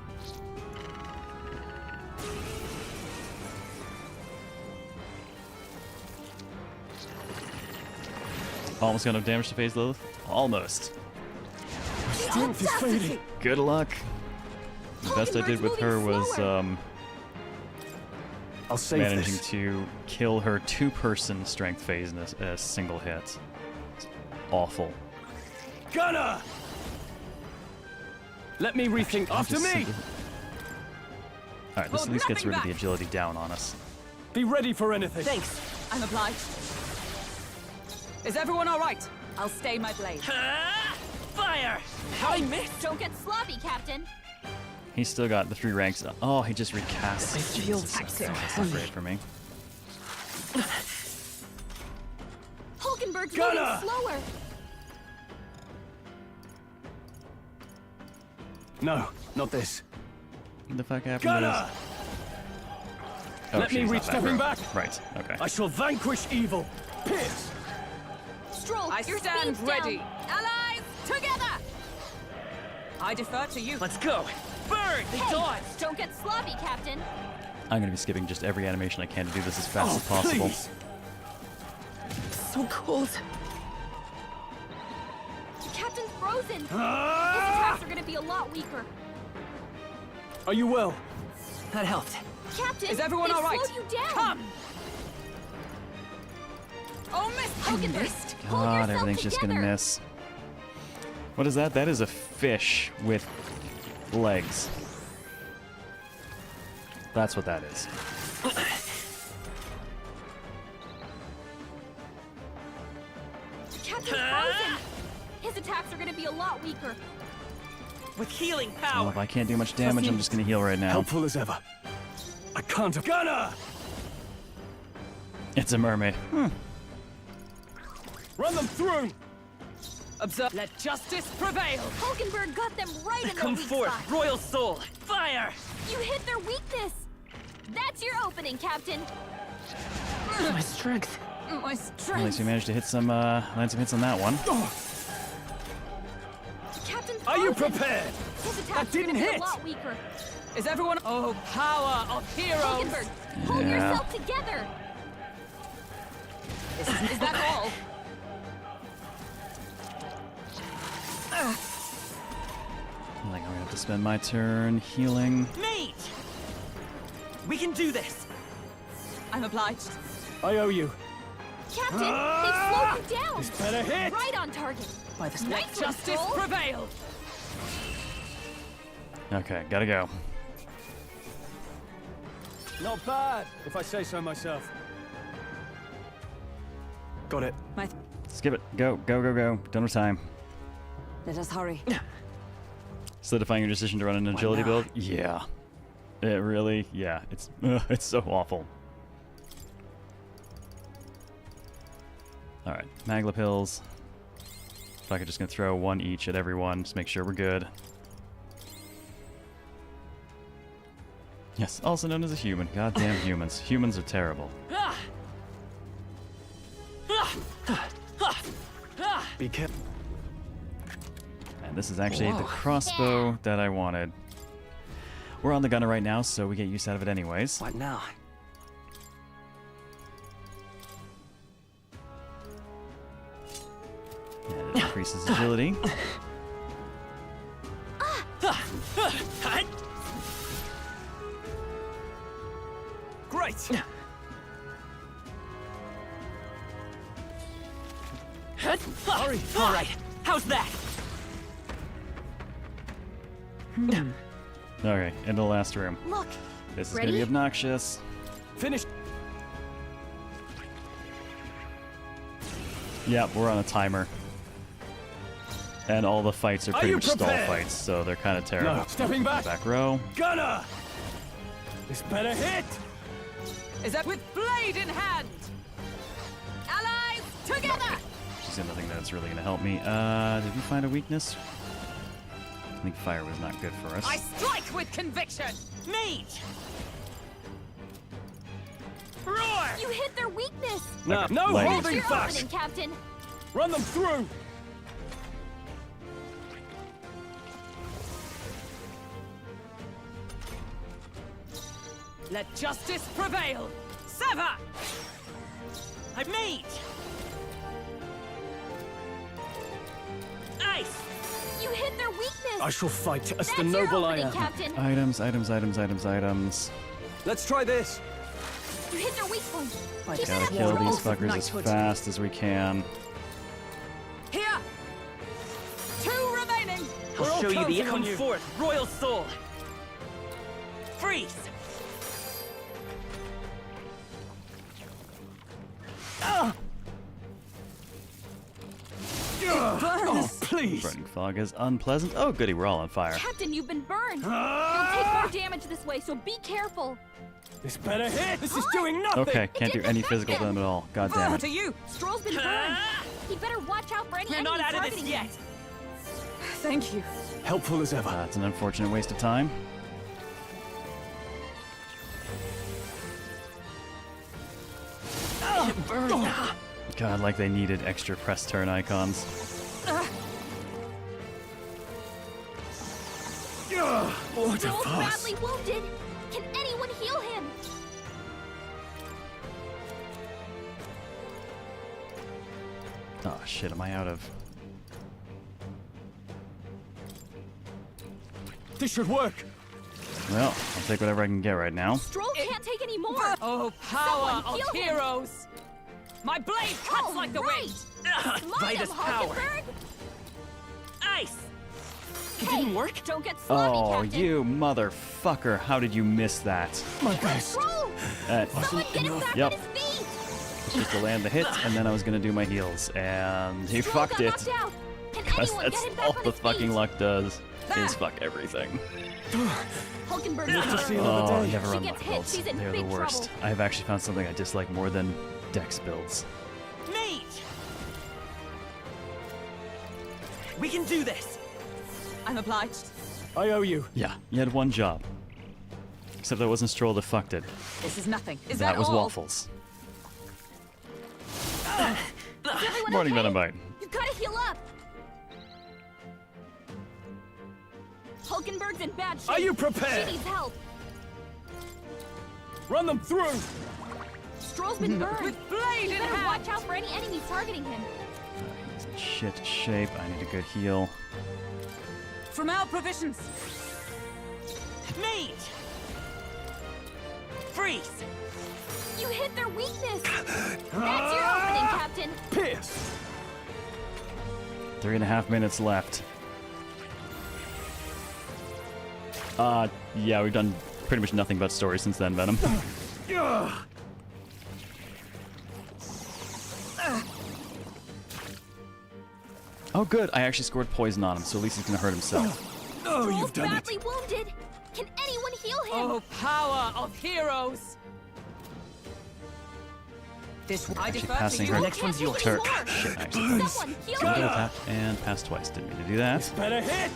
Speaker 1: Almost got enough damage to phase Lilith. Almost.
Speaker 7: Strength is fading.
Speaker 1: Good luck. The best I did with her was
Speaker 7: I'll save
Speaker 1: managing
Speaker 7: this.
Speaker 1: to kill her two-person strength phase in a single hit. It's awful.
Speaker 7: Gunner! Let me rethink. After me!
Speaker 1: Alright, this at least gets rid of the agility down on us.
Speaker 7: Be ready for anything.
Speaker 9: Thanks. I'm obliged. Is everyone all right? I'll stay my blade.
Speaker 15: Fire! I missed!
Speaker 16: Don't get sloppy, Captain.
Speaker 1: He's still got the 3 ranks. Oh, he just recast.
Speaker 15: I feel
Speaker 1: That's not great for me.
Speaker 16: Hulkenberg's
Speaker 7: Gunner!
Speaker 16: moving slower.
Speaker 7: No, not this.
Speaker 1: What the fuck happened to
Speaker 7: Gunner!
Speaker 1: this? Oh,
Speaker 7: Let me
Speaker 1: she's
Speaker 7: reach
Speaker 1: not
Speaker 7: stepping
Speaker 1: back.
Speaker 7: back.
Speaker 1: Right, okay.
Speaker 7: I shall vanquish evil. Pierce!
Speaker 16: Stroll,
Speaker 9: I
Speaker 16: your
Speaker 9: stand
Speaker 16: speed's
Speaker 9: ready.
Speaker 16: down. Allies, together!
Speaker 9: I defer to you.
Speaker 15: Let's go! Burn! They dodged!
Speaker 16: Don't get sloppy, Captain.
Speaker 1: I'm gonna be skipping just every animation I can to do this as fast as possible.
Speaker 7: Please.
Speaker 16: So cold. Captain's frozen. His attacks are gonna be a lot weaker.
Speaker 7: Are you well?
Speaker 15: That helped.
Speaker 16: Captain,
Speaker 9: Is everyone
Speaker 16: they've
Speaker 9: all right?
Speaker 16: slowed you down.
Speaker 9: Come! Oh, Miss
Speaker 16: Hulkenberg, pull
Speaker 1: God,
Speaker 16: yourself
Speaker 1: everything's just gonna
Speaker 16: together.
Speaker 1: miss. What is that? That is a fish with legs. That's what that is.
Speaker 16: Captain's frozen. His attacks are gonna be a lot weaker.
Speaker 15: With healing
Speaker 1: Well,
Speaker 15: power!
Speaker 1: if I can't do much damage, I'm just gonna heal right now.
Speaker 7: Helpful as ever. I can't. Gunner!
Speaker 1: It's a mermaid.
Speaker 7: Run them through!
Speaker 9: Observe. Let justice prevail.
Speaker 16: Hulkenberg got them right in the
Speaker 15: Come
Speaker 16: weak
Speaker 15: forth,
Speaker 16: spot.
Speaker 15: Royal Soul! Fire!
Speaker 16: You hit their weakness. That's your opening, Captain.
Speaker 15: My strength.
Speaker 16: My
Speaker 1: At least
Speaker 16: strength.
Speaker 1: we managed to hit some, land some hits on that one.
Speaker 16: Captain's
Speaker 7: Are you
Speaker 16: frozen.
Speaker 7: prepared?
Speaker 16: His attacks
Speaker 7: That didn't
Speaker 16: are gonna be
Speaker 7: hit.
Speaker 16: a lot weaker.
Speaker 9: Is everyone? Oh, power of heroes!
Speaker 16: Hulkenberg, pull
Speaker 1: Yeah.
Speaker 16: yourself together.
Speaker 9: Is that all?
Speaker 1: I'm gonna have to spend my turn healing.
Speaker 15: Mate! We can do this!
Speaker 9: I'm obliged.
Speaker 7: I owe you.
Speaker 16: Captain, they've slowed you down.
Speaker 7: This better hit.
Speaker 16: Right on target.
Speaker 9: By the
Speaker 16: Nice one,
Speaker 9: justice
Speaker 16: Stroll.
Speaker 9: prevail.
Speaker 1: Okay, gotta go.
Speaker 7: Not bad, if I say so myself. Got it.
Speaker 1: Skip it. Go, go, go, go. Don't have time.
Speaker 6: Let us hurry.
Speaker 1: Solidifying your decision to run an agility build? Yeah. It really, yeah. It's so awful. Alright, Magla pills. If I could just gonna throw one each at everyone, just make sure we're good. Yes, also known as a human. Goddamn humans. Humans are terrible.
Speaker 7: Be careful.
Speaker 1: And this is actually the crossbow that I wanted. We're on the gunner right now, so we get use out of it anyways.
Speaker 15: What now?
Speaker 1: And it increases agility.
Speaker 7: Great.
Speaker 15: Hurry! Alright, how's that?
Speaker 1: Okay, into the last room.
Speaker 16: Look.
Speaker 1: This is
Speaker 16: Ready?
Speaker 1: gonna be obnoxious.
Speaker 7: Finish.
Speaker 1: Yep, we're on a timer. And all the fights are pretty
Speaker 7: you
Speaker 1: much stall
Speaker 7: prepared?
Speaker 1: fights, so they're kind of terrible.
Speaker 7: No, stepping back.
Speaker 1: Back row.
Speaker 7: Gunner! This better hit.
Speaker 9: Is that with blade in hand?
Speaker 16: Allies, together.
Speaker 1: She's got nothing that's really gonna help me. Did we find a weakness? I think fire was not good for us.
Speaker 9: I strike with conviction.
Speaker 15: Mate! Roar!
Speaker 16: You hit their weakness.
Speaker 7: No, no
Speaker 1: Like-
Speaker 16: That's
Speaker 7: holding
Speaker 16: your
Speaker 7: fast.
Speaker 16: opening, Captain.
Speaker 7: Run them through.
Speaker 9: Let justice prevail. Sever!
Speaker 15: I mate! Ice!
Speaker 16: You hit their weakness!
Speaker 7: I shall fight as
Speaker 16: That's
Speaker 7: the
Speaker 16: your
Speaker 7: noble I
Speaker 16: opening,
Speaker 7: am.
Speaker 16: Captain!
Speaker 1: Items.
Speaker 7: Let's try this.
Speaker 16: You hit their weak point! Keep
Speaker 1: Gotta
Speaker 16: it up,
Speaker 1: kill
Speaker 16: Troll.
Speaker 1: these fuckers as fast as we can.
Speaker 9: Here! 2 remaining!
Speaker 15: I'll show you the
Speaker 7: counting on
Speaker 15: come
Speaker 7: you.
Speaker 15: forth, Royal Soul! Freeze!
Speaker 7: Oh, please.
Speaker 1: Burning fog is unpleasant. Oh, goody, we're all on fire.
Speaker 16: Captain, you've been burned! You'll take more damage this way, so be careful!
Speaker 7: This better hit. This is doing nothing.
Speaker 1: Okay, can't do any physical damage at all. God damn it.
Speaker 9: To you!
Speaker 16: Stroll's been burned! He'd better watch out for any
Speaker 15: We're
Speaker 16: enemies
Speaker 15: not out of this
Speaker 16: targeting
Speaker 15: yet!
Speaker 16: him.
Speaker 9: Thank you.
Speaker 7: Helpful as ever.
Speaker 1: That's an unfortunate waste of time. God, like they needed extra press turn icons.
Speaker 7: What a
Speaker 16: Stroll's
Speaker 7: fuss.
Speaker 16: badly wounded! Can anyone heal him?
Speaker 1: Oh shit, am I out of...
Speaker 7: This should work.
Speaker 1: Well, I'll take whatever I can get right now.
Speaker 16: Stroll can't take any more!
Speaker 9: Oh, power
Speaker 16: Someone
Speaker 9: of
Speaker 16: heal him.
Speaker 9: heroes! My blade cuts like the wind!
Speaker 16: Light him,
Speaker 15: Vitus power!
Speaker 16: Hulkenberg!
Speaker 15: Ice!
Speaker 16: It didn't work? Don't get sloppy,
Speaker 1: Oh,
Speaker 16: Captain!
Speaker 1: you motherfucker. How did you miss that?
Speaker 7: My best.
Speaker 16: Stroll! Someone get him back
Speaker 1: Yep.
Speaker 16: on his feet!
Speaker 1: It's just to land the hit, and then I was gonna do my heals. And he
Speaker 16: Stroll
Speaker 1: fucked
Speaker 16: got
Speaker 1: it.
Speaker 16: knocked out. Can
Speaker 1: Because
Speaker 16: anyone
Speaker 1: that's
Speaker 16: get him back
Speaker 1: all
Speaker 16: on
Speaker 1: the
Speaker 16: his
Speaker 1: fucking
Speaker 16: feet?
Speaker 1: luck does, is fuck everything.
Speaker 16: Hulkenberg
Speaker 7: Live to see another
Speaker 1: Oh,
Speaker 7: day.
Speaker 1: never
Speaker 16: She
Speaker 1: run
Speaker 16: gets hit,
Speaker 1: builds.
Speaker 16: she's in
Speaker 1: They're the
Speaker 16: big
Speaker 1: worst.
Speaker 16: trouble.
Speaker 1: I have actually found something I dislike more than Dex builds.
Speaker 15: Mate! We can do this!
Speaker 9: I'm obliged.
Speaker 7: I owe you.
Speaker 1: Yeah, you had one job. Except that wasn't Stroll that fucked it.
Speaker 9: This is nothing. Is
Speaker 1: that was
Speaker 9: all?
Speaker 1: Waffles.
Speaker 16: Is everyone
Speaker 1: Morning,
Speaker 16: okay?
Speaker 1: Venom Bite.
Speaker 16: You gotta heal up! Hulkenberg's in bad shape.
Speaker 7: Are you prepared?
Speaker 16: She needs help.
Speaker 7: Run them through.
Speaker 16: Stroll's been burned.
Speaker 9: With blade
Speaker 16: You
Speaker 9: in
Speaker 16: better
Speaker 9: hand.
Speaker 16: watch out for any enemies targeting him.
Speaker 1: He's in shit shape. I need a good heal.
Speaker 9: From our provisions.
Speaker 15: Mate! Freeze!
Speaker 16: You hit their weakness. That's your opening, Captain.
Speaker 7: Pierce.
Speaker 1: 3.5 minutes left. Yeah, we've done pretty much nothing but story since then, Venom. Oh, good. I actually scored poison on him, so at least he's gonna hurt himself.
Speaker 7: Oh,
Speaker 16: Stroll's
Speaker 7: you've done
Speaker 16: badly
Speaker 7: it.
Speaker 16: wounded. Can anyone heal him?
Speaker 9: Oh, power of heroes! This I
Speaker 1: Actually
Speaker 9: defer to
Speaker 1: passing
Speaker 9: you.
Speaker 1: her
Speaker 16: Next one's yours.
Speaker 1: turn. Shit, actually.
Speaker 16: Someone heal
Speaker 1: Double
Speaker 16: him.
Speaker 1: tap and pass twice. Didn't mean to do that.
Speaker 7: Better hit.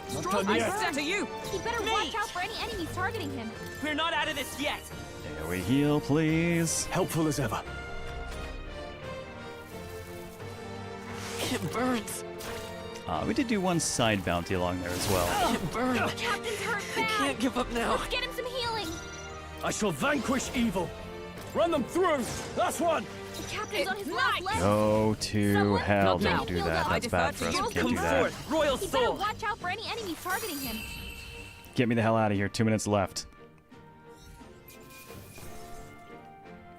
Speaker 16: Stroll's
Speaker 9: I
Speaker 16: been
Speaker 9: step
Speaker 16: burned.
Speaker 9: to you.
Speaker 16: He better watch out for any enemies targeting him.
Speaker 15: We're not out of this yet!
Speaker 1: There we heal, please.
Speaker 7: Helpful as ever.
Speaker 15: It burns!
Speaker 1: We did do one side bounty along there as well.
Speaker 15: It burns!
Speaker 16: The captain's hurt
Speaker 15: I
Speaker 16: bad.
Speaker 15: can't give up now!
Speaker 16: Let's get him some healing.
Speaker 7: I shall vanquish evil. Run them through. Last one.
Speaker 16: The captain's on his last leg.
Speaker 1: Go to
Speaker 16: Someone
Speaker 1: hell.
Speaker 16: not now.
Speaker 1: Don't do that.
Speaker 16: I
Speaker 1: That's bad for us. We
Speaker 16: defer to
Speaker 1: can't
Speaker 16: you.
Speaker 1: do
Speaker 15: Come
Speaker 1: that.
Speaker 15: forth, Royal
Speaker 16: He better
Speaker 15: Soul!
Speaker 16: watch out for any enemies targeting him.
Speaker 1: Get me the hell out of here. 2 minutes left.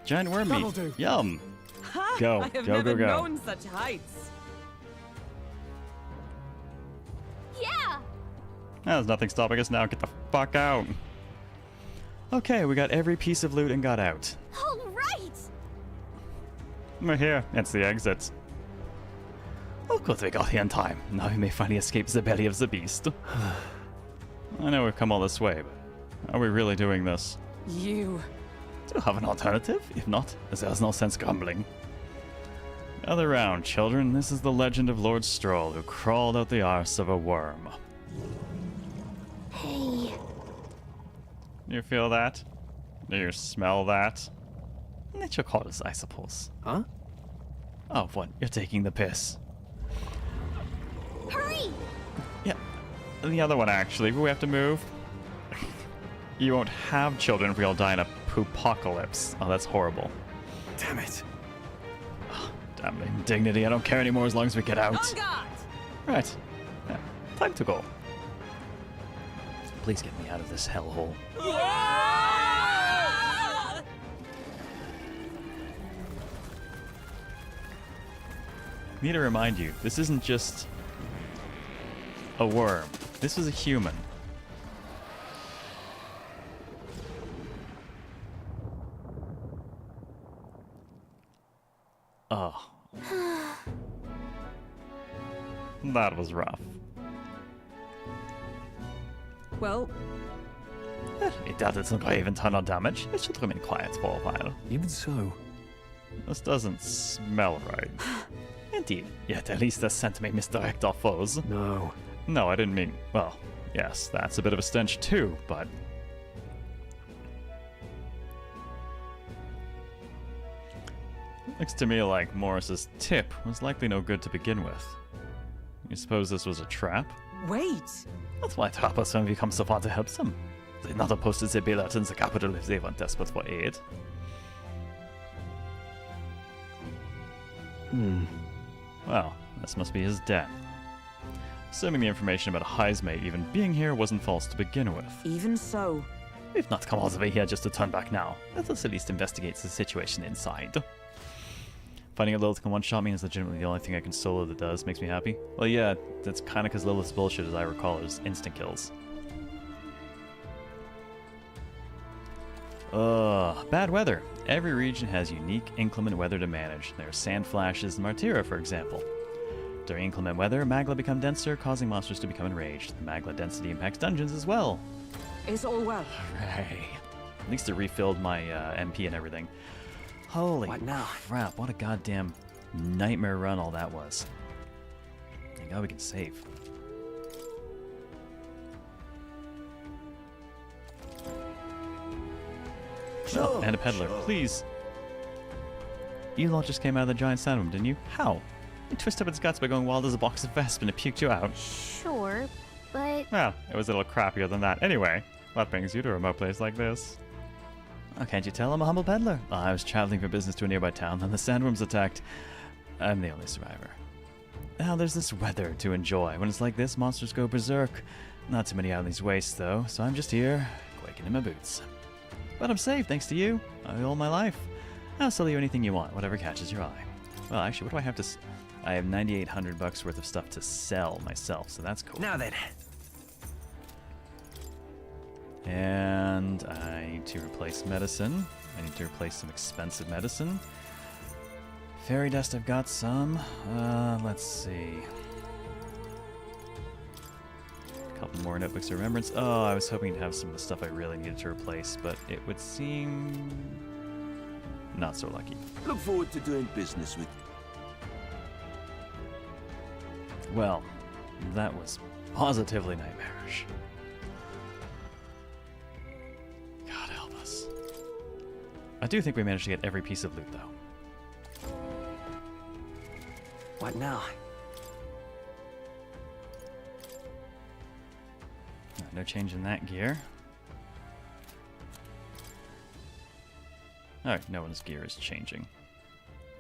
Speaker 1: Giant worm
Speaker 7: That'll
Speaker 1: meat.
Speaker 7: do.
Speaker 1: Yum.
Speaker 9: Ha!
Speaker 1: Go,
Speaker 9: I have
Speaker 1: go,
Speaker 9: never
Speaker 1: go, go.
Speaker 9: known such heights.
Speaker 16: Yeah.
Speaker 1: There's nothing stopping us now. Get the fuck out. Okay, we got every piece of loot and got out.
Speaker 16: All right.
Speaker 1: We're here. It's the exit. Oh, good we got here in time. Now we may finally escape the belly of the beast. I know we've come all this way, but are we really doing this?
Speaker 9: You.
Speaker 1: Do you have an alternative? If not, there's no sense grumbling. Gather round, children. This is the legend of Lord Stroll, who crawled out the arse of a worm.
Speaker 16: Hey.
Speaker 1: You feel that? Do you smell that? Nature calls, I suppose.
Speaker 7: Huh?
Speaker 1: Oh, what? You're taking the piss.
Speaker 16: Hurry.
Speaker 1: Yeah. The other one, actually. We have to move. You won't have children if we all die in a poopocalypse. Oh, that's horrible.
Speaker 7: Damn it.
Speaker 1: Damn indignity. I don't care anymore as long as we get out.
Speaker 9: On guard!
Speaker 1: Right. Yeah. Time to go. Please get me out of this hellhole. Need to remind you, this isn't just a worm. This is a human. Oh. That was rough.
Speaker 9: Well,
Speaker 1: It doesn't look like even ton of damage. It should remain quiet for a while.
Speaker 10: Even so.
Speaker 1: This doesn't smell right. Indeed. Yet at least the scent may misdirect our foes.
Speaker 10: No.
Speaker 1: No, I didn't mean... Well, yes, that's a bit of a stench too, but... Looks to me like Morris's tip was likely no good to begin with. You suppose this was a trap?
Speaker 9: wait.
Speaker 1: That's why trappers when we come so far to help them. They're not opposed to the bailout in the capital if they weren't desperate for aid. Well, this must be his den. Assuming the information about Heismay even being here wasn't false to begin with.
Speaker 9: Even so.
Speaker 1: We've not come all the way here just to turn back now. Let us at least investigate the situation inside. Finding a Lilith can one-shot me is legitimately the only thing I can solo that does. Makes me happy. Well, yeah, that's kind of because Lilith's bullshit, as I recall, is instant kills. Bad weather. Every region has unique inclement weather to manage. There are sand flashes in Martira, for example. During inclement weather, magla become denser, causing monsters to become enraged. The magla density impacts dungeons as well.
Speaker 9: It's all well.
Speaker 1: Hooray. At least it refilled my MP and everything. Holy crap, what a goddamn nightmare run all that was. Thank God we can save. Oh, and a peddler, please. You all just came out of the giant sandworm, didn't you? How? You twisted up its guts by going wild as a box of vesp and it puked you out.
Speaker 2: Sure, but...
Speaker 1: Well, it was a little crappier than that. Anyway, what brings you to a remote place like this? Oh, can't you tell I'm a humble peddler? I was traveling for business to a nearby town, and the sandworms attacked. I'm the only survivor. Now, there's this weather to enjoy. When it's like this, monsters go berserk. Not too many out in these wastes, though, so I'm just here, quaking in my boots. But I'm safe, thanks to you. All my life. I'll sell you anything you want, whatever catches your eye. Well, actually, what do I have to... I have 9,800 bucks worth of stuff to sell myself, so that's cool.
Speaker 15: Now then.
Speaker 1: And I need to replace medicine. I need to replace some expensive medicine. Fairy dust, I've got some. Let's see. A couple more notebooks of remembrance. Oh, I was hoping to have some of the stuff I really needed to replace, but it would seem not so lucky.
Speaker 17: Look forward to doing business with you.
Speaker 1: Well, that was positively nightmarish. God help us. I do think we managed to get every piece of loot, though.
Speaker 15: What now?
Speaker 1: No change in that gear. Alright, no one's gear is changing.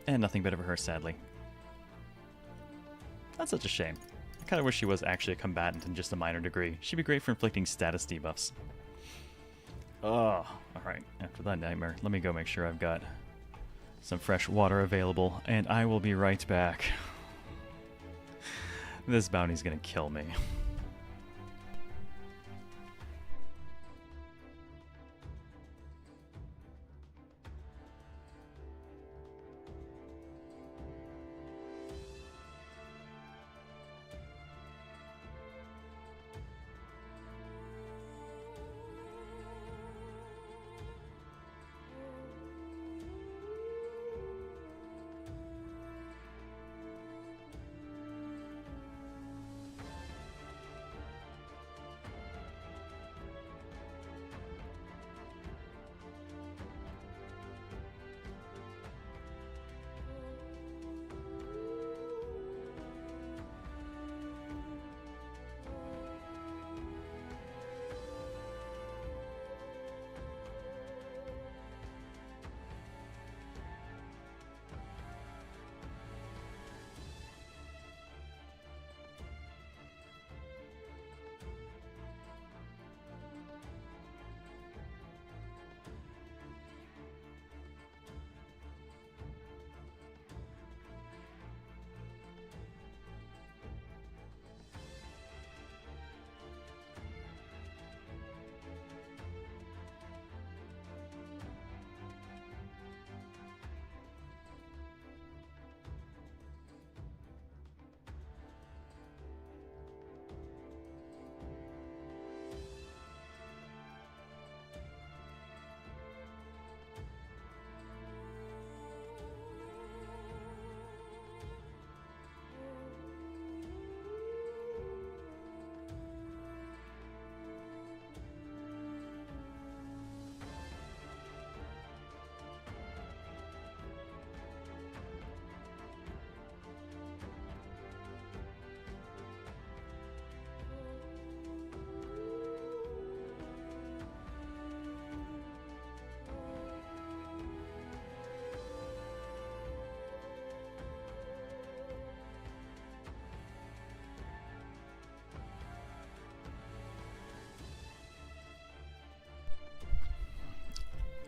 Speaker 1: And nothing better for her, sadly. That's such a shame. I kind of wish she was actually a combatant in just a minor degree. She'd be great for inflicting status debuffs. Oh, alright. After that nightmare, let me go make sure I've got some fresh water available, and I will be right back. This bounty's gonna kill me.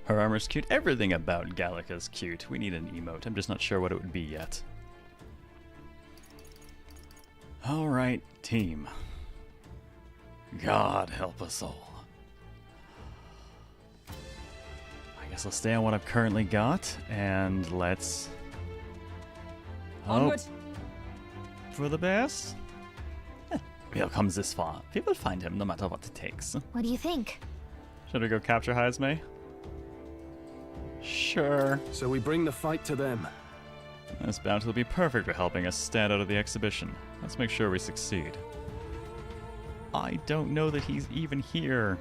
Speaker 1: Her armor's cute. Everything about Gallica's cute. We need an emote. I'm just not sure what it would be yet. Alright, team. God help us all. I guess I'll stay on what I've currently got, and let's
Speaker 9: Onward.
Speaker 1: hope for the best. He'll comes this far. People find him no matter what it takes.
Speaker 2: What do you think?
Speaker 1: Should we go capture Heismay? Sure.
Speaker 7: So we bring the fight to them.
Speaker 1: This bounty will be perfect for helping us stand out of the exhibition. Let's make sure we succeed. I don't know that he's even here.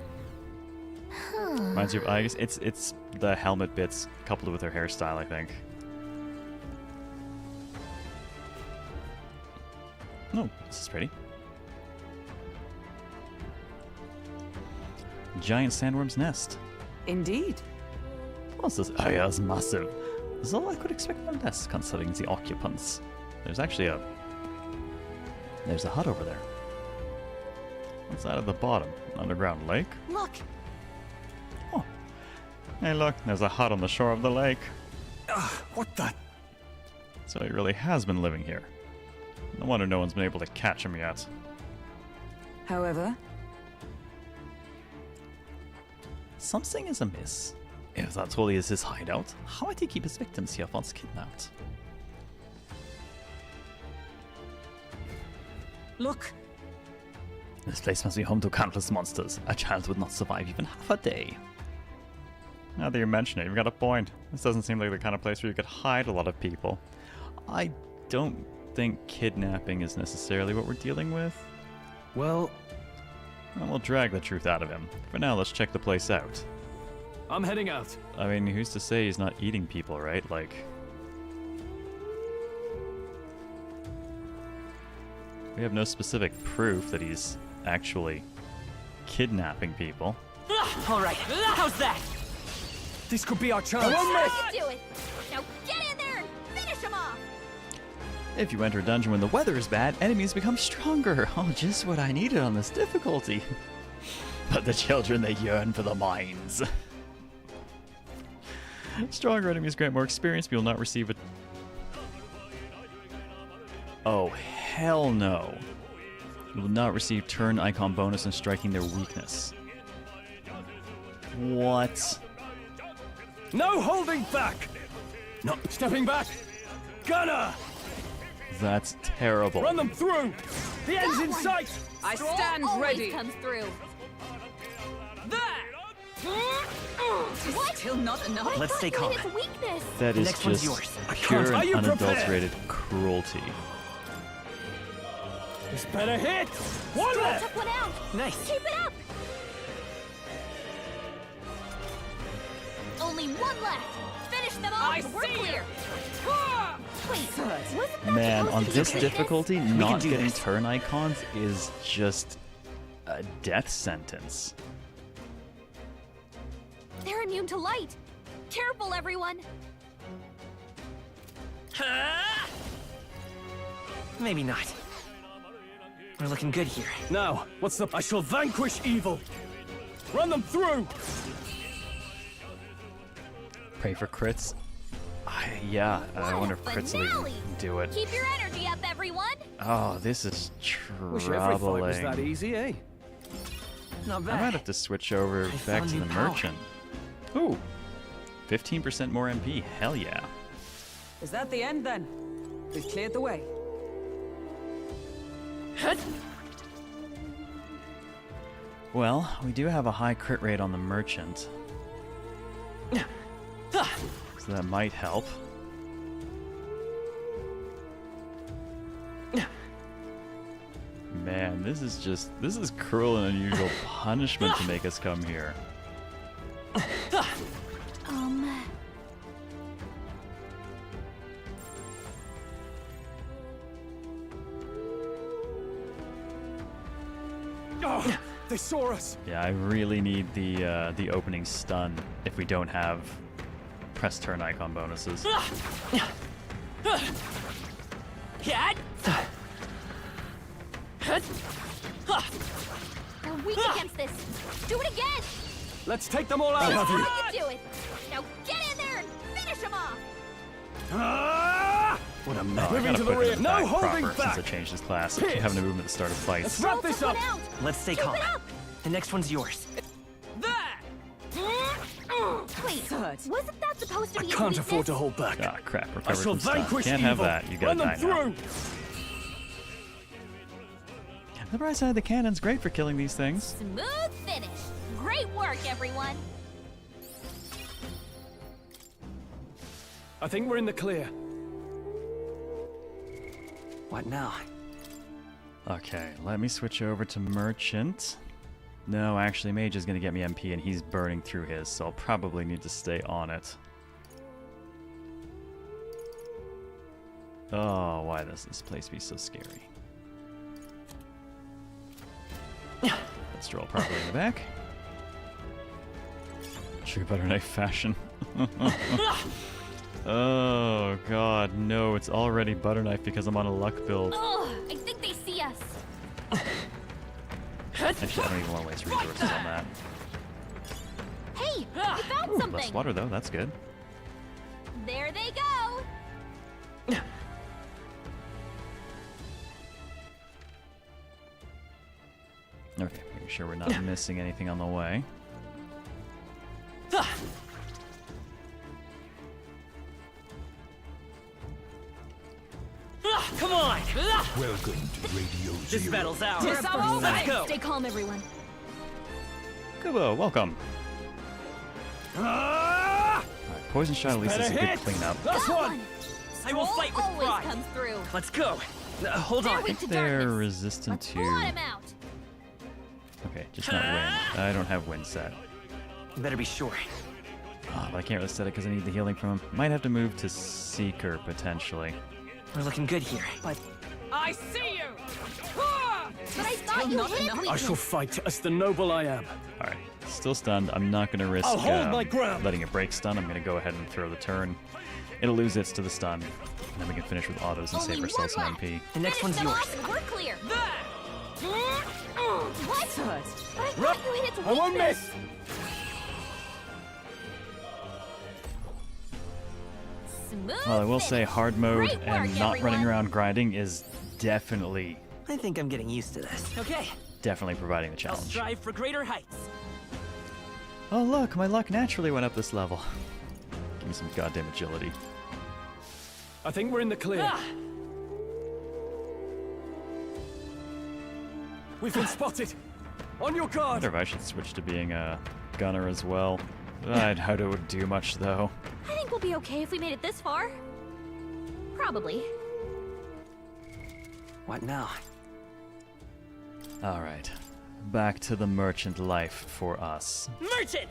Speaker 1: Reminds you of, I guess it's the helmet bits coupled with her hairstyle, I think. Oh, this is pretty. Giant sandworm's nest.
Speaker 9: Indeed.
Speaker 1: What's this? Oh yeah, it's massive. That's all I could expect no less, considering the occupants. There's actually there's a hut over there. What's that at the bottom? An underground lake?
Speaker 16: Look!
Speaker 1: Oh. Hey look, there's a hut on the shore of the lake.
Speaker 7: What the?
Speaker 1: So he really has been living here. No wonder no one's been able to catch him yet.
Speaker 9: However,
Speaker 1: something is amiss. If that truly is his hideout, how might he keep his victims here once kidnapped?
Speaker 9: look.
Speaker 1: This place must be home to countless monsters. A child would not survive even half a day. Now that you mention it, you've got a point. This doesn't seem like the kind of place where you could hide a lot of people. I don't think kidnapping is necessarily what we're dealing with.
Speaker 7: Well,
Speaker 1: we'll drag the truth out of him. For now, let's check the place out.
Speaker 7: I'm heading out.
Speaker 1: I mean, who's to say he's not eating people, right? Like... we have no specific proof that he's actually kidnapping people.
Speaker 15: All right, how's that?
Speaker 7: This could be our chance.
Speaker 16: How you do it? Now get in there and finish him off!
Speaker 1: If you enter a dungeon when the weather is bad, enemies become stronger. Oh, just what I needed on this difficulty. But the children, they yearn for the mines. Stronger enemies grant more experience, but you'll not receive it. Oh, hell no. You will not receive turn icon bonus in striking their weakness. What?
Speaker 7: No holding back! No stepping back! Gunner!
Speaker 1: That's terrible.
Speaker 7: Run them through! The end's in sight!
Speaker 9: I
Speaker 16: Stroll
Speaker 9: stand
Speaker 16: always
Speaker 9: ready.
Speaker 16: comes through.
Speaker 9: What? Still not enough.
Speaker 15: Let's stay calm.
Speaker 16: His weakness.
Speaker 1: That
Speaker 15: The
Speaker 1: is
Speaker 15: next one's
Speaker 1: just
Speaker 15: yours.
Speaker 1: pure
Speaker 7: Are
Speaker 1: and
Speaker 7: you
Speaker 1: unadulterated cruelty.
Speaker 7: This better hit! One
Speaker 16: Stroll
Speaker 7: left!
Speaker 16: took one out.
Speaker 15: Nice.
Speaker 16: Keep it up. Only one left. Finish them off.
Speaker 9: I
Speaker 16: We're
Speaker 9: see you.
Speaker 16: clear. Wait, wasn't that
Speaker 1: Man,
Speaker 16: supposed
Speaker 1: on
Speaker 16: to be
Speaker 1: this
Speaker 16: weakness?
Speaker 1: difficulty,
Speaker 15: can
Speaker 1: not
Speaker 15: do
Speaker 1: getting
Speaker 15: this.
Speaker 1: turn icons is just a death sentence.
Speaker 16: They're immune to light. Careful, everyone.
Speaker 15: Maybe not. We're looking good here.
Speaker 7: Now, what's the... I shall vanquish evil! Run them through!
Speaker 1: Pray for crits. Yeah, I wonder if crits will even
Speaker 16: finale.
Speaker 1: do it.
Speaker 16: Keep your energy up, everyone.
Speaker 1: Oh, this is
Speaker 7: Wish every fight was that
Speaker 1: troubling.
Speaker 7: easy, eh?
Speaker 15: Not
Speaker 1: I
Speaker 15: bad.
Speaker 1: might have to switch over back
Speaker 15: found
Speaker 1: to
Speaker 15: new
Speaker 1: the
Speaker 15: power.
Speaker 1: merchant. Ooh, 15% more MP. Hell yeah.
Speaker 9: Is that the end then? We've cleared the way.
Speaker 1: Well, we do have a high crit rate on the merchant, so that might help. Man, this is cruel and unusual punishment to make us come here.
Speaker 7: Oh, they saw us!
Speaker 1: Yeah, I really need the opening stun if we don't have press turn icon bonuses.
Speaker 16: They're weak against this. Do it again.
Speaker 7: Let's take them all out!
Speaker 16: That's how you do it! Now get in there and finish him off!
Speaker 7: What a
Speaker 1: Oh,
Speaker 7: mess.
Speaker 1: I
Speaker 7: Moving
Speaker 1: gotta
Speaker 7: to the
Speaker 1: put
Speaker 7: rear.
Speaker 1: him
Speaker 7: No
Speaker 1: back
Speaker 7: holding
Speaker 1: proper
Speaker 7: back!
Speaker 1: since I changed his class. I keep having to move him at the start of fights.
Speaker 7: Let's wrap this up!
Speaker 15: Let's stay calm. The next one's yours.
Speaker 16: Wait, wasn't that supposed to
Speaker 7: I
Speaker 16: be
Speaker 7: can't afford to hold back.
Speaker 1: Ah, crap.
Speaker 7: I
Speaker 1: Recovered
Speaker 7: shall
Speaker 1: from stun.
Speaker 7: vanquish
Speaker 1: Can't
Speaker 7: evil.
Speaker 1: have that. You gotta
Speaker 7: Run them
Speaker 1: die
Speaker 7: through.
Speaker 1: now. The bright side of the cannon's great for killing these things.
Speaker 16: Smooth finish! Great work, everyone!
Speaker 7: I think we're in the clear.
Speaker 15: What now?
Speaker 1: Okay, let me switch over to Merchant. No, actually, Mage is going to get me MP, and he's burning through his, so I'll probably need to stay on it. Oh, why does this place be so scary? Let's draw properly in the back. True butter knife fashion. Oh, God, no, it's already butter knife because I'm on a luck build.
Speaker 16: Oh, I think they see us.
Speaker 1: Actually, I don't even want to waste resources on that.
Speaker 16: Hey, we found
Speaker 1: Ooh,
Speaker 16: something.
Speaker 1: less water, though. That's good.
Speaker 16: There they go.
Speaker 1: Okay, making sure we're not missing anything on the way.
Speaker 15: Come on!
Speaker 17: Welcome to Radio
Speaker 15: This
Speaker 17: Zero.
Speaker 15: battle's ours.
Speaker 16: Let's
Speaker 15: Let's go!
Speaker 16: Stay calm, everyone.
Speaker 1: Kubo, welcome. Alright, poison shot at least is a good cleanup.
Speaker 7: That's one!
Speaker 15: I will fight with
Speaker 16: always
Speaker 15: pride.
Speaker 16: comes through.
Speaker 15: Let's go. Hold on.
Speaker 1: I think they're resistant to...
Speaker 16: Blot him out.
Speaker 1: Okay, just not wind. I don't have wind set.
Speaker 15: You better be sure.
Speaker 1: Oh, but I can't really set it because I need the healing from him. Might have to move to Seeker, potentially.
Speaker 15: We're looking good here. But
Speaker 9: I see you!
Speaker 16: But I thought you hit me.
Speaker 7: I shall fight as the noble I am.
Speaker 1: Alright, still stunned. I'm not going to risk
Speaker 7: I'll hold my ground.
Speaker 1: letting it break stun. I'm going to go ahead and throw the turn. It'll lose its to the stun. And then we can finish with autos and
Speaker 16: Only
Speaker 1: save ourselves some
Speaker 16: one left.
Speaker 1: MP.
Speaker 15: the next
Speaker 16: Finish
Speaker 15: one's
Speaker 16: them
Speaker 15: yours.
Speaker 16: off and we're clear. What? But I thought you hit its
Speaker 7: I won't
Speaker 16: weakness.
Speaker 7: miss!
Speaker 16: Smooth
Speaker 1: Well, I will say
Speaker 16: finish.
Speaker 1: hard mode
Speaker 16: Great work,
Speaker 1: and not running
Speaker 16: everyone.
Speaker 1: around grinding is definitely
Speaker 15: I think I'm getting used to this. Okay,
Speaker 1: providing the
Speaker 15: I'll
Speaker 1: challenge.
Speaker 15: strive for greater heights.
Speaker 1: Oh look, my luck naturally went up this level. Give me some goddamn agility.
Speaker 7: I think we're in the clear. We've been spotted. On your
Speaker 1: I
Speaker 7: guard.
Speaker 1: wonder if I should switch to being a gunner as well. I doubt it would do much though.
Speaker 16: I think we'll be okay if we made it this far. Probably.
Speaker 15: What now?
Speaker 1: Alright. Back to the merchant life for us.
Speaker 15: Merchant!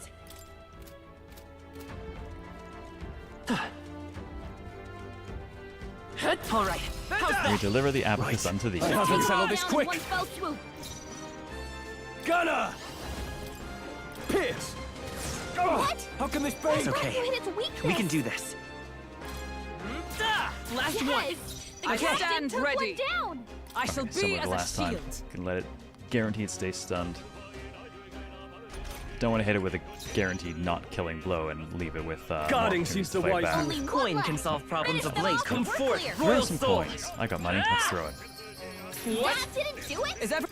Speaker 15: All right. How's
Speaker 1: We
Speaker 15: that?
Speaker 1: deliver the abacus unto thee.
Speaker 7: I haven't settled this
Speaker 16: Down in
Speaker 7: quick.
Speaker 16: one fell swoop.
Speaker 7: Gunner! Pierce! Oh,
Speaker 16: What?
Speaker 7: how can this be?
Speaker 15: It's okay.
Speaker 16: You hit its weakness.
Speaker 15: We can do this. Last one.
Speaker 16: Yes. The
Speaker 9: I
Speaker 16: captain
Speaker 9: stand
Speaker 16: took
Speaker 9: ready.
Speaker 16: one down.
Speaker 9: I shall
Speaker 1: Similar
Speaker 9: be
Speaker 1: to
Speaker 9: as
Speaker 1: last
Speaker 9: a
Speaker 1: time.
Speaker 9: shield.
Speaker 1: Can let it guarantee it stays stunned. Don't want to hit it with a guaranteed not killing blow and leave it with
Speaker 7: Guarding
Speaker 1: opportunities
Speaker 7: seems
Speaker 1: to
Speaker 7: the
Speaker 1: fight
Speaker 7: wise
Speaker 1: back.
Speaker 16: Only one
Speaker 15: Coin
Speaker 16: left.
Speaker 15: can solve problems
Speaker 16: Finish
Speaker 15: of
Speaker 16: them
Speaker 15: late.
Speaker 16: off
Speaker 15: Come
Speaker 16: and we're
Speaker 15: forth.
Speaker 16: clear.
Speaker 1: Throw
Speaker 15: Royal
Speaker 1: some
Speaker 15: sword.
Speaker 1: coins. I got money. Let's throw it.
Speaker 16: That didn't do it.
Speaker 9: Is ever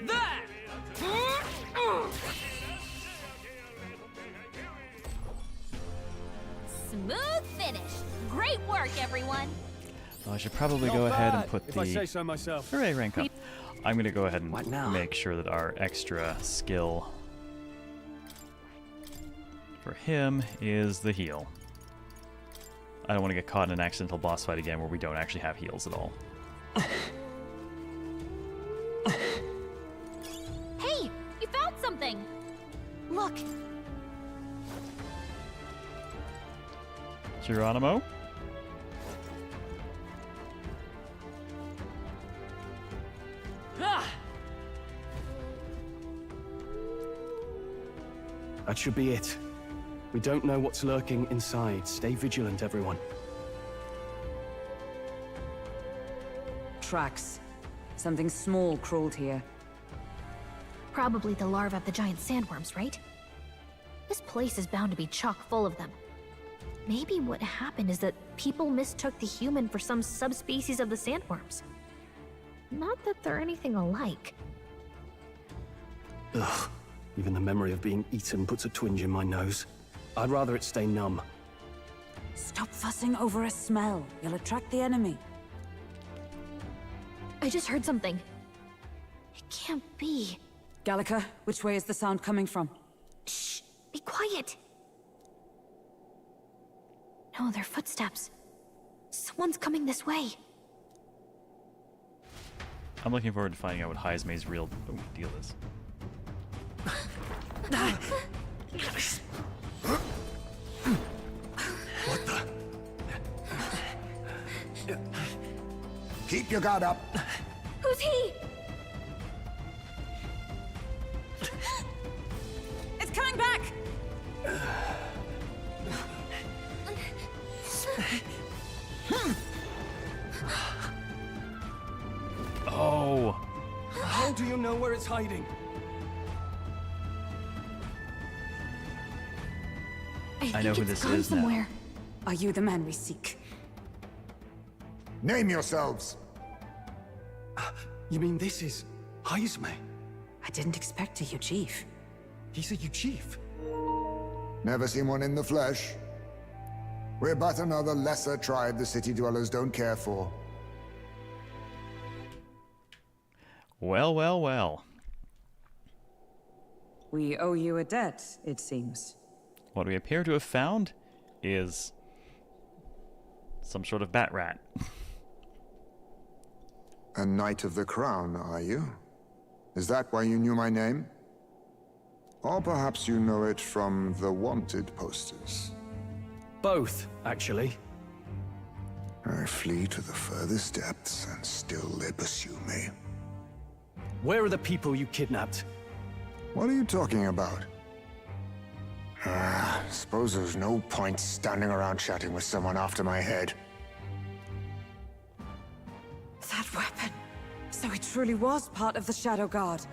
Speaker 9: there?
Speaker 16: Smooth finish. Great work, everyone.
Speaker 1: Well, I should probably
Speaker 7: Not
Speaker 1: go ahead and
Speaker 7: bad,
Speaker 1: put
Speaker 7: if I say
Speaker 1: the
Speaker 7: so myself.
Speaker 1: hooray rank up. I'm going to go ahead and
Speaker 15: What now?
Speaker 1: make sure that our extra skill for him is the heal. I don't want to get caught in an accidental boss fight again where we don't actually have heals at all.
Speaker 16: Hey, you found something. Look,
Speaker 1: Geronimo?
Speaker 7: That should be it. We don't know what's lurking inside. Stay vigilant, everyone.
Speaker 9: Tracks. Something small crawled here.
Speaker 2: Probably the larva of the giant sandworms, right? This place is bound to be chock full of them. Maybe what happened is that people mistook the human for some subspecies of the sandworms. Not that they're anything alike.
Speaker 7: Ugh. Even the memory of being eaten puts a twinge in my nose. I'd rather it stay numb.
Speaker 9: Stop fussing over a smell. You'll attract the enemy.
Speaker 2: I just heard something. It can't be.
Speaker 9: Gallica, which way is the sound coming from?
Speaker 2: Shh! Be quiet! No, they're footsteps. Someone's coming this way.
Speaker 1: I'm looking forward to finding out what Heismei's real deal is.
Speaker 13: What the? Keep your guard up.
Speaker 2: Who's he?
Speaker 9: It's coming back!
Speaker 1: Oh!
Speaker 7: How do you know where it's hiding?
Speaker 1: I know who this is now.
Speaker 9: Are you the man we seek?
Speaker 13: Name yourselves.
Speaker 7: You mean this is Heismei?
Speaker 9: I didn't expect a Uchief.
Speaker 7: He's a Uchief.
Speaker 13: Never seen one in the flesh. We're but another lesser tribe the city dwellers don't care for.
Speaker 1: Well, well, well.
Speaker 9: We owe you a debt, it seems.
Speaker 1: What we appear to have found is some sort of bat rat.
Speaker 13: A Knight of the Crown, are you? Is that why you knew my name? Or perhaps you know it from the wanted posters?
Speaker 7: Both, actually.
Speaker 13: I flee to the furthest depths, and still they pursue me.
Speaker 7: Where are the people you kidnapped?
Speaker 13: What are you talking about? Suppose there's no point standing around chatting with someone after my head.
Speaker 9: That weapon. So it truly was part of the Shadow Guard.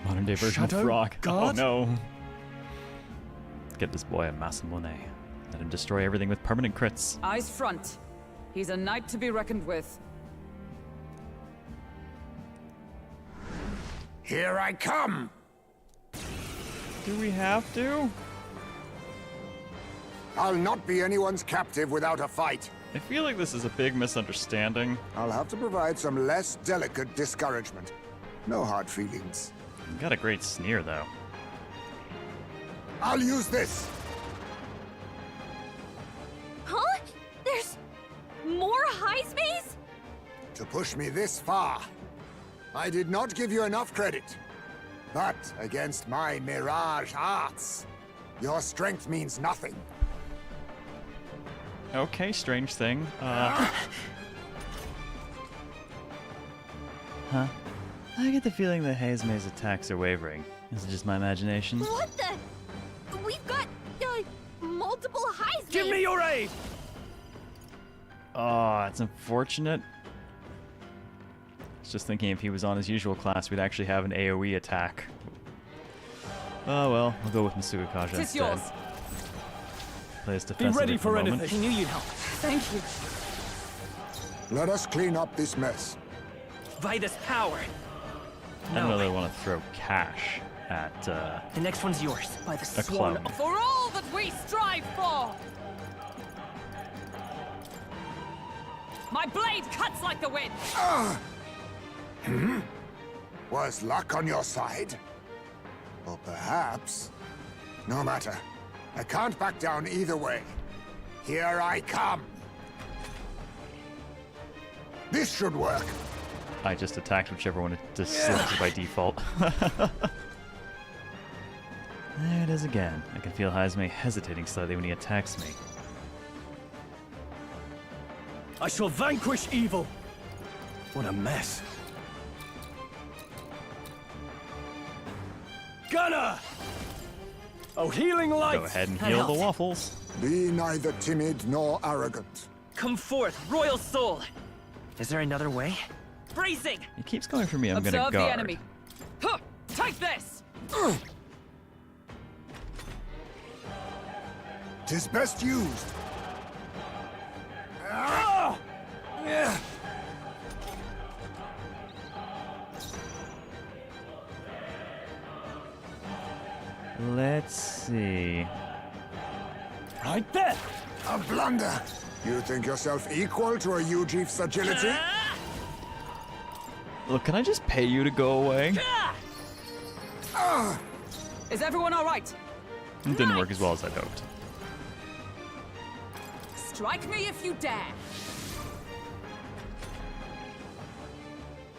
Speaker 1: Modern day version
Speaker 7: Shadow
Speaker 1: of Frog.
Speaker 7: Guard?
Speaker 1: Oh no. Get this boy a Masamune. Let him destroy everything with permanent crits.
Speaker 9: Eyes front. He's a knight to be reckoned with.
Speaker 13: Here I come!
Speaker 1: Do we have to?
Speaker 13: I'll not be anyone's captive without a fight.
Speaker 1: I feel like this is a big misunderstanding.
Speaker 13: I'll have to provide some less delicate discouragement. No hard feelings.
Speaker 1: You got a great sneer, though.
Speaker 13: I'll use this!
Speaker 16: Huh? There's more Heismeis?
Speaker 13: To push me this far. I did not give you enough credit. But against my mirage arts, your strength means nothing.
Speaker 1: Okay, strange thing. Huh? I get the feeling that Heismei's attacks are wavering. Is it just my imagination?
Speaker 16: What the? We've got multiple Heismeis.
Speaker 7: Give me your aid!
Speaker 1: Oh, it's unfortunate. I was just thinking if he was on his usual class, we'd actually have an AoE attack. Oh well, we'll go with Masuga Kaja instead.
Speaker 9: Yours.
Speaker 1: Play as
Speaker 7: Be
Speaker 1: defensively
Speaker 7: ready for
Speaker 1: the moment.
Speaker 7: anything.
Speaker 9: He knew you'd help. Thank you.
Speaker 13: Let us clean up this mess.
Speaker 15: By this power.
Speaker 1: I don't know that I want to throw cash at
Speaker 15: The next one's yours. By the
Speaker 1: a
Speaker 15: swan.
Speaker 1: clone.
Speaker 9: For all that we strive for! My blade cuts like the wind!
Speaker 13: Was luck on your side? Or perhaps... No matter. I can't back down either way. Here I come. This should work.
Speaker 1: I just attacked whichever one it just selected by default. There it is again. I can feel Heismei hesitating slightly when he attacks me.
Speaker 7: I shall vanquish evil! What a mess. Gunner! Oh, healing light!
Speaker 1: Go ahead and heal the waffles.
Speaker 13: Be neither timid nor arrogant.
Speaker 15: Come forth, royal soul.
Speaker 12: Is there another way?
Speaker 15: Bracing.
Speaker 1: He keeps going for me. I'm gonna
Speaker 9: Observe
Speaker 1: guard.
Speaker 9: the enemy. Huh! Take this!
Speaker 13: 'Tis best used.
Speaker 8: Let's see.
Speaker 13: Right there! A blunder! You think yourself equal to a Ujief's agility?
Speaker 8: Look, can I just pay you to go away?
Speaker 9: Is everyone all right?
Speaker 8: It didn't work as well as I'd hoped.
Speaker 9: Strike me if you dare.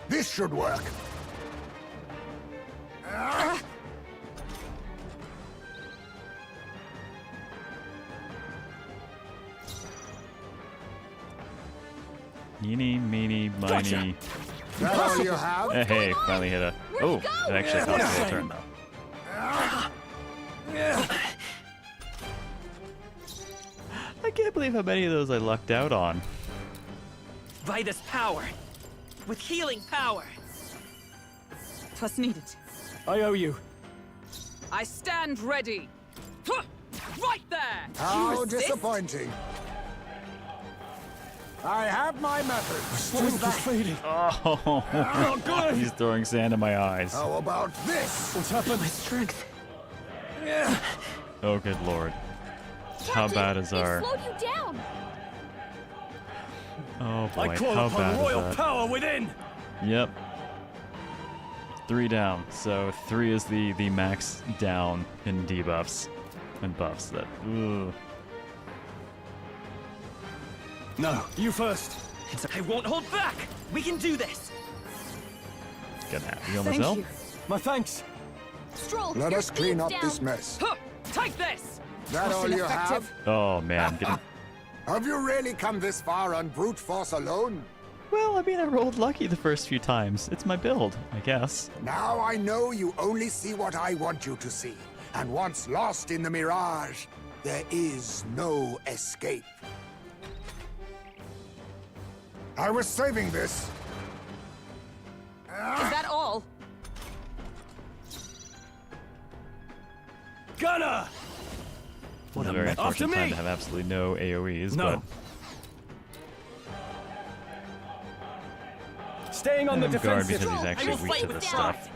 Speaker 13: This should work.
Speaker 8: Eeny, meeny, miny.
Speaker 13: That all you have?
Speaker 8: Hey, finally hit a... Oh, it actually cost me a turn, though. I can't believe how many of those I lucked out on.
Speaker 15: By this power. With healing power.
Speaker 9: 'Twas needed.
Speaker 7: I owe you.
Speaker 9: I stand ready. Right there!
Speaker 13: How
Speaker 9: You resist?
Speaker 13: disappointing. I have my methods.
Speaker 7: Strength is fading.
Speaker 8: Oh,
Speaker 7: good.
Speaker 8: He's throwing sand in my eyes.
Speaker 13: How about this?
Speaker 7: What's happened?
Speaker 15: My strength.
Speaker 8: Oh, good lord. How bad is our...
Speaker 2: Slowed you down.
Speaker 8: Oh boy,
Speaker 7: I call
Speaker 8: how
Speaker 7: upon
Speaker 8: bad
Speaker 7: royal
Speaker 8: is that?
Speaker 7: power within.
Speaker 8: Yep. 3 down. So 3 is the max down in debuffs and buffs. That. Ugh.
Speaker 7: No, you first.
Speaker 15: I won't hold back. We can do this.
Speaker 8: Gonna have to heal
Speaker 9: Thank
Speaker 8: myself.
Speaker 9: you.
Speaker 7: My thanks.
Speaker 2: Stroll,
Speaker 13: Let
Speaker 2: your
Speaker 13: us clean
Speaker 2: speed's
Speaker 13: up
Speaker 2: down.
Speaker 13: this mess.
Speaker 9: Take this!
Speaker 13: That all you have?
Speaker 8: Oh man, getting...
Speaker 13: Have you really come this far on brute force alone?
Speaker 8: Well, I mean, I rolled lucky the first few times. It's my build, I guess.
Speaker 13: Now I know you only see what I want you to see. And once lost in the mirage, there is no escape. I was saving this.
Speaker 9: Is that all?
Speaker 7: Gunner!
Speaker 8: What a very
Speaker 7: After
Speaker 8: unfortunate time
Speaker 7: me!
Speaker 8: to have absolutely no AoEs,
Speaker 7: No. Staying on the
Speaker 8: but... guard
Speaker 7: defensive.
Speaker 8: because he's actually weak to this stuff.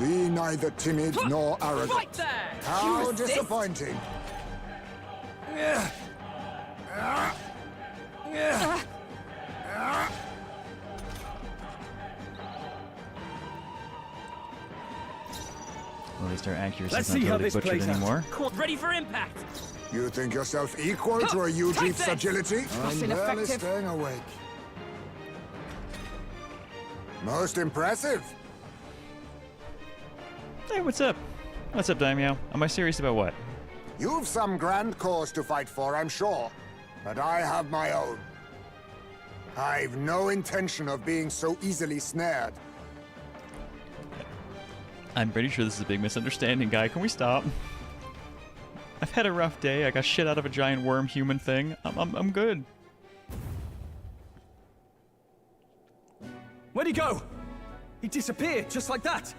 Speaker 13: Be neither timid nor arrogant.
Speaker 9: Right there!
Speaker 13: How
Speaker 9: You resist?
Speaker 13: disappointing.
Speaker 8: Well, at least our accuracy
Speaker 7: Let's
Speaker 8: is not
Speaker 7: see how
Speaker 8: totally
Speaker 7: this
Speaker 8: butchered
Speaker 7: plays out.
Speaker 8: anymore.
Speaker 15: Cool. Ready for impact.
Speaker 13: You think yourself equal to a Ujief's
Speaker 9: this!
Speaker 13: agility?
Speaker 9: That's
Speaker 13: I'm barely
Speaker 9: ineffective.
Speaker 13: staying awake. Most impressive.
Speaker 8: Hey, what's up? What's up, Daimyo? Am I serious about what?
Speaker 13: You've some grand cause to fight for, I'm sure. But I have my own. I've no intention of being so easily snared.
Speaker 8: I'm pretty sure this is a big misunderstanding, guy. Can we stop? I've had a rough day. I got shit out of a giant worm human thing. I'm good.
Speaker 7: Where'd he go? He disappeared just like that.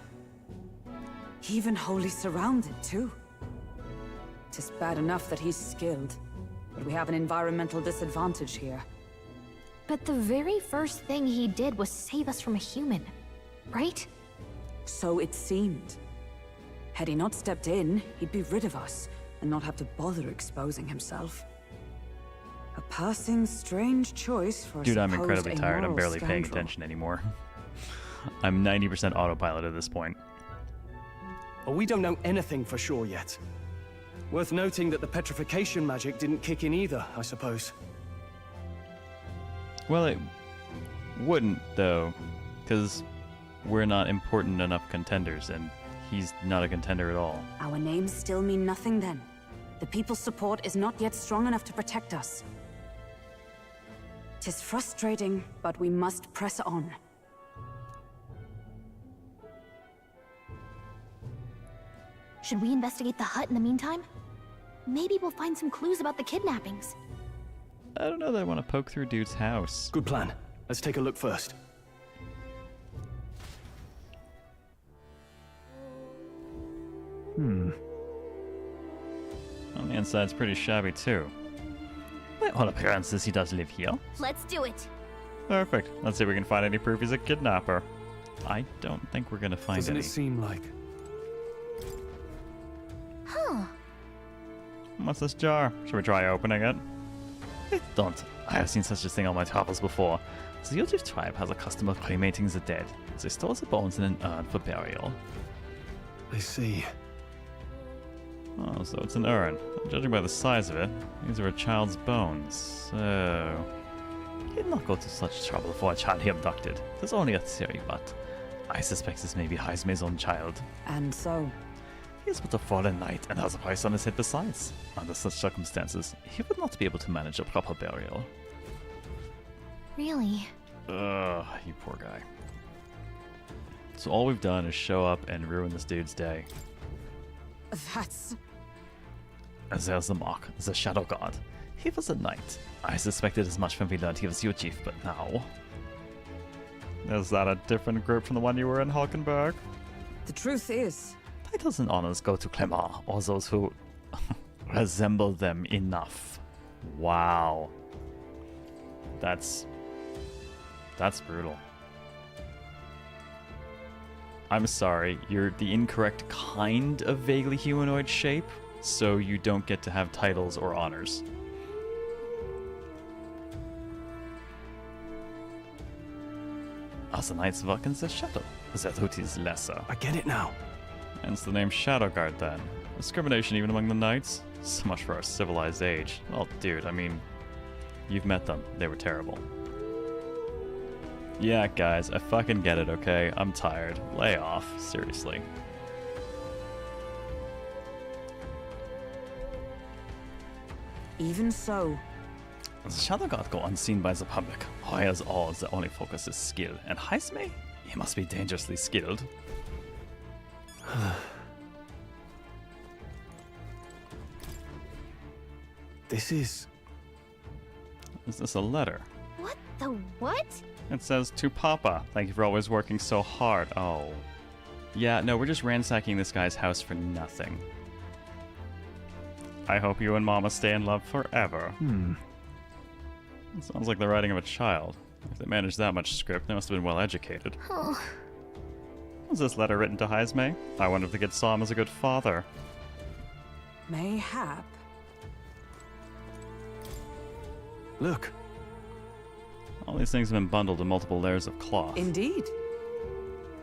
Speaker 9: Even wholly surrounded, too. 'Tis bad enough that he's skilled, but we have an environmental disadvantage here.
Speaker 2: But the very first thing he did was save us from a human, right?
Speaker 9: So it seemed. Had he not stepped in, he'd be rid of us, and not have to bother exposing himself. A passing strange choice for a
Speaker 8: Dude, I'm
Speaker 9: supposed
Speaker 8: incredibly tired. I'm
Speaker 9: amoral
Speaker 8: barely paying
Speaker 9: scoundrel.
Speaker 8: attention anymore. I'm 90% autopilot at this point.
Speaker 7: Well, we don't know anything for sure yet. Worth noting that the petrification magic didn't kick in either, I suppose.
Speaker 8: Well, it wouldn't, though, because we're not important enough contenders, and he's not a contender at all.
Speaker 9: Our names still mean nothing then. The people's support is not yet strong enough to protect us. 'Tis frustrating, but we must press on.
Speaker 2: Should we investigate the hut in the meantime? Maybe we'll find some clues about the kidnappings.
Speaker 8: I don't know that I want to poke through dude's house.
Speaker 7: Good plan. Let's take a look first.
Speaker 1: On the inside, it's pretty shabby too. By all appearances, he does live here.
Speaker 16: Let's do it.
Speaker 1: Perfect. Let's see if we can find any proof he's a kidnapper. I don't think we're gonna find
Speaker 7: Doesn't
Speaker 1: any.
Speaker 7: it seem like...
Speaker 16: Huh.
Speaker 1: What's this jar? Should we try opening it? Don't. I have seen such a thing on my travels before. The Yotiv tribe has a custom of cremating the dead. They store the bones in an urn for burial.
Speaker 7: I see.
Speaker 1: Oh, so it's an urn. Judging by the size of it, these are a child's bones. So... He'd not go to such trouble for a child he abducted. There's only a theory, but... I suspect this may be Haizume's own child.
Speaker 9: And so?
Speaker 1: He is but a fallen knight and has a price on his head besides. Under such circumstances, he would not be able to manage a proper burial.
Speaker 2: Really?
Speaker 1: Ugh, you poor guy. So all we've done is show up and ruin this dude's day.
Speaker 9: That's...
Speaker 1: As there's the mark, the Shadow God. He was a knight. I suspected as much when we learned he was your chief, but now... Is that a different group from the one you were in, Hulkenberg?
Speaker 9: The truth is...
Speaker 1: Titles and honors go to Clemar, or those who resemble them enough. Wow. That's brutal. I'm sorry, you're the incorrect kind of vaguely humanoid shape, so you don't get to have titles or honors. As the Knights of Arkan says Shadow, Zerthut is lesser.
Speaker 7: I get it now.
Speaker 1: Hence the name Shadow Guard then. Discrimination even among the Knights? So much for our civilized age. Well, dude, I mean, you've met them. They were terrible. Yeah, guys, I fucking get it, okay? I'm tired. Lay off. Seriously.
Speaker 9: Even so...
Speaker 1: The Shadow God go unseen by the public. As all, the only focus is skill. And Haizume? He must be dangerously skilled.
Speaker 7: This is...
Speaker 1: Is this a letter?
Speaker 16: What the what?
Speaker 1: It says, to Papa, thank you for always working so hard. Oh. Yeah, no, we're just ransacking this guy's house for nothing. I hope you and Mama stay in love forever. It sounds like the writing of a child. If they managed that much script, they must have been well educated.
Speaker 2: Oh.
Speaker 1: Was this letter written to Haizume? I wonder if the kid saw him as a good father.
Speaker 9: Mayhap.
Speaker 7: Look.
Speaker 1: All these things have been bundled in multiple layers of cloth.
Speaker 9: Indeed.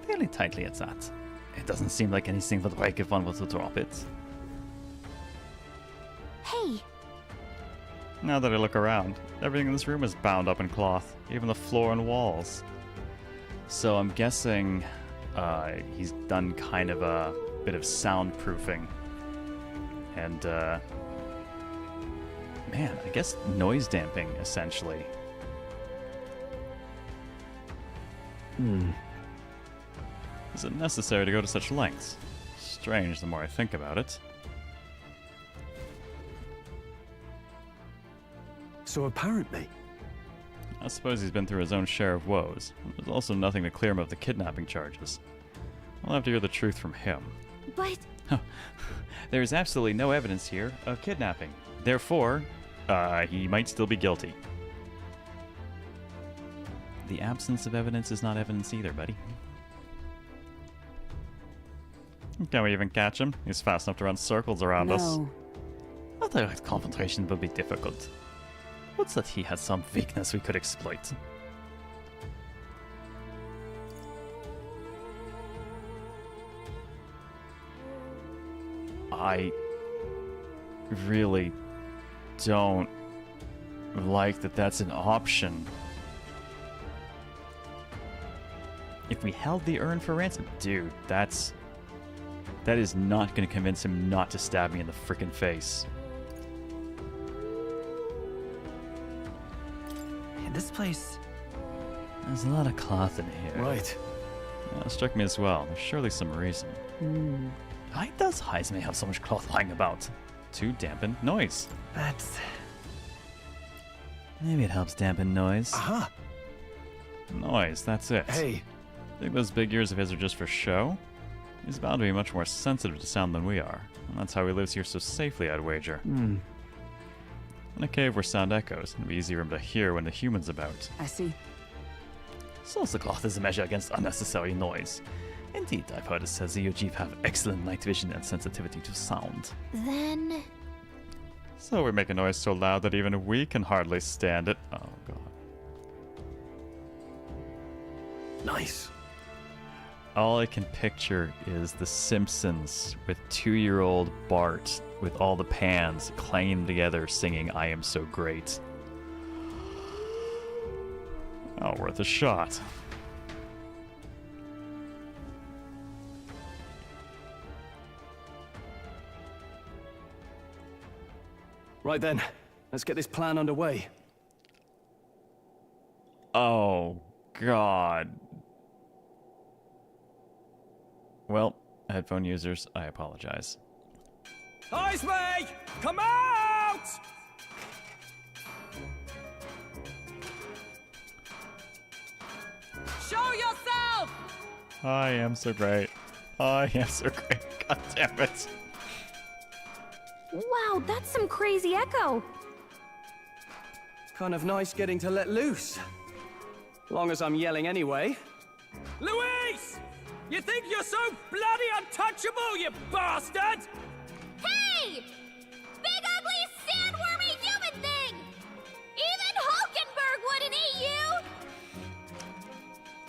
Speaker 1: Fairly tightly at that. It doesn't seem like anything would break if one were to drop it.
Speaker 16: Hey!
Speaker 1: Now that I look around, everything in this room is bound up in cloth, even the floor and walls. So I'm guessing he's done kind of a bit of soundproofing. And, man, I guess noise damping, essentially. Is it necessary to go to such lengths? Strange the more I think about it.
Speaker 7: So apparently...
Speaker 1: I suppose he's been through his own share of woes. There's also nothing to clear him of the kidnapping charges. I'll have to hear the truth from him.
Speaker 16: But...
Speaker 1: There is absolutely no evidence here of kidnapping. Therefore, he might still be guilty. The absence of evidence is not evidence either, buddy. Can we even catch him? He's fast enough to run circles around us. A direct confrontation will be difficult. What's that he has some weakness we could exploit? I really don't like that that's an option. If we held the urn for ransom, dude, that is not going to convince him not to stab me in the frickin' face.
Speaker 15: This place...
Speaker 1: There's a lot of cloth in here.
Speaker 7: Right.
Speaker 1: That struck me as well. There's surely some reason. Why does Haizume have so much cloth lying about? To dampen noise.
Speaker 15: That's...
Speaker 1: Maybe it helps dampen noise.
Speaker 7: Aha!
Speaker 1: Noise, that's it.
Speaker 7: Hey.
Speaker 1: Think those big ears of his are just for show? He's bound to be much more sensitive to sound than we are, and that's how he lives here so safely, I'd wager. In a cave where sound echoes, it'd be easier for him to hear when the human's about.
Speaker 9: I see.
Speaker 8: Salsa cloth is a measure against unnecessary noise. Indeed, I've heard it says the Ujiv have excellent night vision and sensitivity to sound.
Speaker 2: Then...
Speaker 1: So we make a noise so loud that even we can hardly stand it. Oh, God.
Speaker 7: Nice.
Speaker 1: All I can picture is The Simpsons with 2-year-old Bart with all the pans clanging together singing I Am So Great. Oh, worth a shot.
Speaker 7: Right then, let's get this plan underway.
Speaker 1: Oh, God. Well, headphone users, I apologize.
Speaker 7: Heisme! Come out!
Speaker 9: Show yourself!
Speaker 1: I am so great. I am so great. God damn it.
Speaker 2: Wow, that's some crazy echo.
Speaker 7: Kind of nice getting to let loose. Long as I'm yelling anyway.
Speaker 15: Luis! You think you're so bloody untouchable, you bastard?
Speaker 20: Hey! Big ugly sandwormy human thing! Even Hulkenberg wouldn't eat you!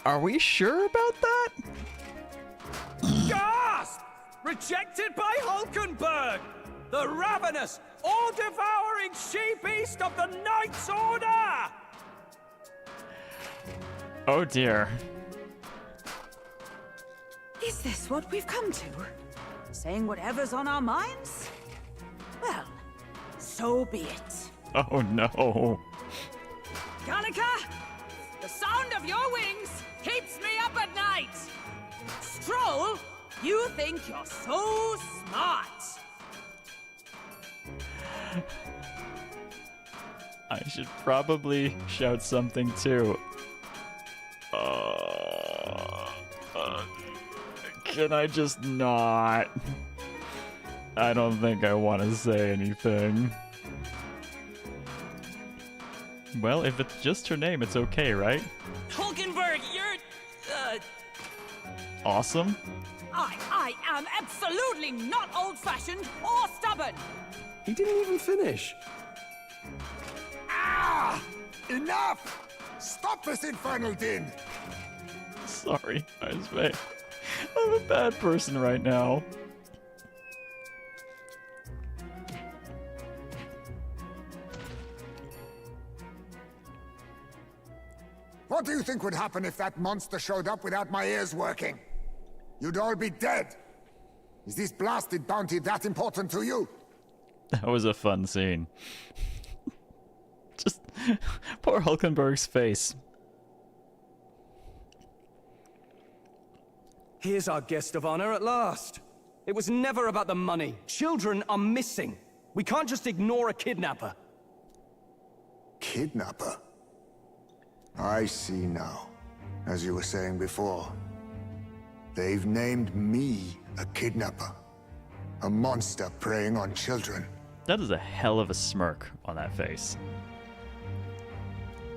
Speaker 1: Are we sure about that?
Speaker 15: Gasp! Rejected by Hulkenberg! The ravenous, all-devouring she-beast of the Knight's Order!
Speaker 1: Oh dear.
Speaker 9: Is this what we've come to? Saying whatever's on our minds? Well, so be it.
Speaker 1: Oh no.
Speaker 9: Gallica, the sound of your wings keeps me up at night. Stroll, you think you're so smart.
Speaker 1: I should probably shout something too. Can I just not? I don't think I want to say anything. Well, if it's just her name, it's okay, right?
Speaker 15: Hulkenberg, you're...
Speaker 1: Awesome?
Speaker 9: I am absolutely not old-fashioned or stubborn.
Speaker 7: He didn't even finish.
Speaker 13: Ah! Enough! Stop this infernal din!
Speaker 1: Sorry, Heisme. I'm a bad person right now.
Speaker 13: What do you think would happen if that monster showed up without my ears working? You'd all be dead. Is this blasted bounty that important to you?
Speaker 1: That was a fun scene. Just poor Hulkenberg's face.
Speaker 7: Here's our guest of honor at last. It was never about the money. Children are missing. We can't just ignore a kidnapper.
Speaker 13: Kidnapper? I see now. As you were saying before, they've named me a kidnapper. A monster preying on children.
Speaker 1: That is a hell of a smirk on that face.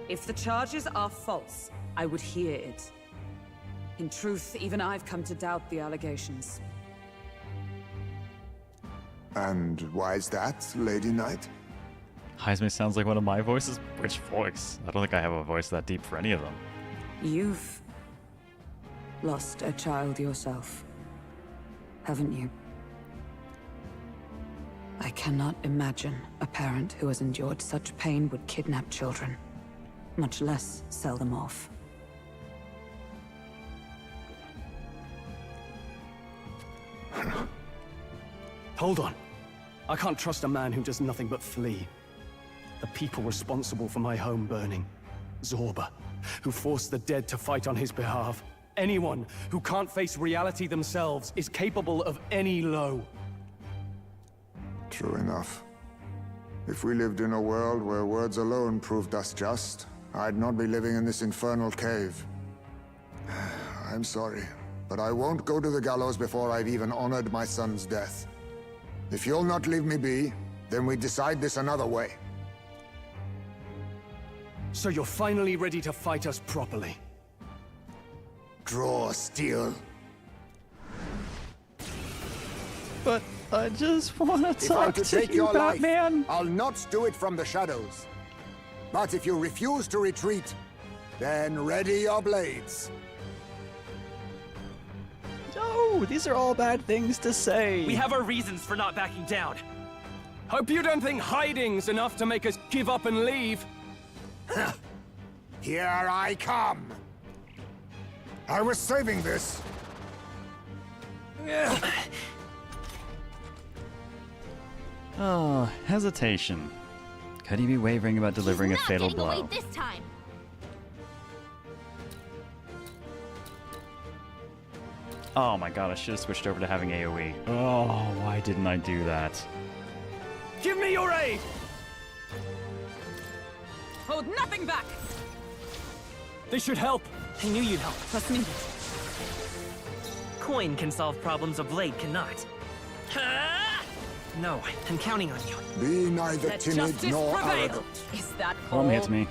Speaker 9: If the charges are false, I would hear it. In truth, even I've come to doubt the allegations.
Speaker 13: And why is that, Lady Knight?
Speaker 1: Heisme sounds like one of my voices. Which voice? I don't think I have a voice that deep for any of them.
Speaker 6: You've lost a child yourself, haven't you? I cannot imagine a parent who has endured such pain would kidnap children, much less sell them off.
Speaker 7: Hold on. I can't trust a man who does nothing but flee. The people responsible for my home burning. Zorba, who forced the dead to fight on his behalf. Anyone who can't face reality themselves is capable of any low.
Speaker 13: True enough. If we lived in a world where words alone proved us just, I'd not be living in this infernal cave. I'm sorry.
Speaker 21: but I won't go to the gallows before I've even honored my son's death. If you'll not leave me be, then we decide this another way.
Speaker 7: So you're finally ready to fight us properly?
Speaker 21: Draw steel.
Speaker 1: But I just want to
Speaker 21: If I'm
Speaker 1: talk
Speaker 21: to
Speaker 1: to
Speaker 21: take
Speaker 1: you,
Speaker 21: your life,
Speaker 1: Batman.
Speaker 21: I'll not do it from the shadows. But if you refuse to retreat, then ready your blades.
Speaker 1: No, these are all bad things to say.
Speaker 15: We have our reasons for not backing down.
Speaker 7: Hope you don't think hiding's enough to make us give up and leave.
Speaker 21: Here I come. I was saving this.
Speaker 1: Oh, hesitation. Could he be wavering about delivering a fatal blow?
Speaker 20: Away this time.
Speaker 1: Oh my god, I should have switched over to having AoE. Oh, why didn't I do that?
Speaker 7: Give me your aid!
Speaker 9: Hold nothing back!
Speaker 7: This should help.
Speaker 12: I knew you'd help.
Speaker 9: Trust me.
Speaker 12: Coin can solve problems a blade cannot. No, I'm counting on you.
Speaker 21: Be neither
Speaker 9: Let
Speaker 21: timid
Speaker 9: justice
Speaker 21: nor
Speaker 9: prevail.
Speaker 21: arrogant.
Speaker 9: Is that
Speaker 1: Bomb
Speaker 9: all?
Speaker 1: hits me.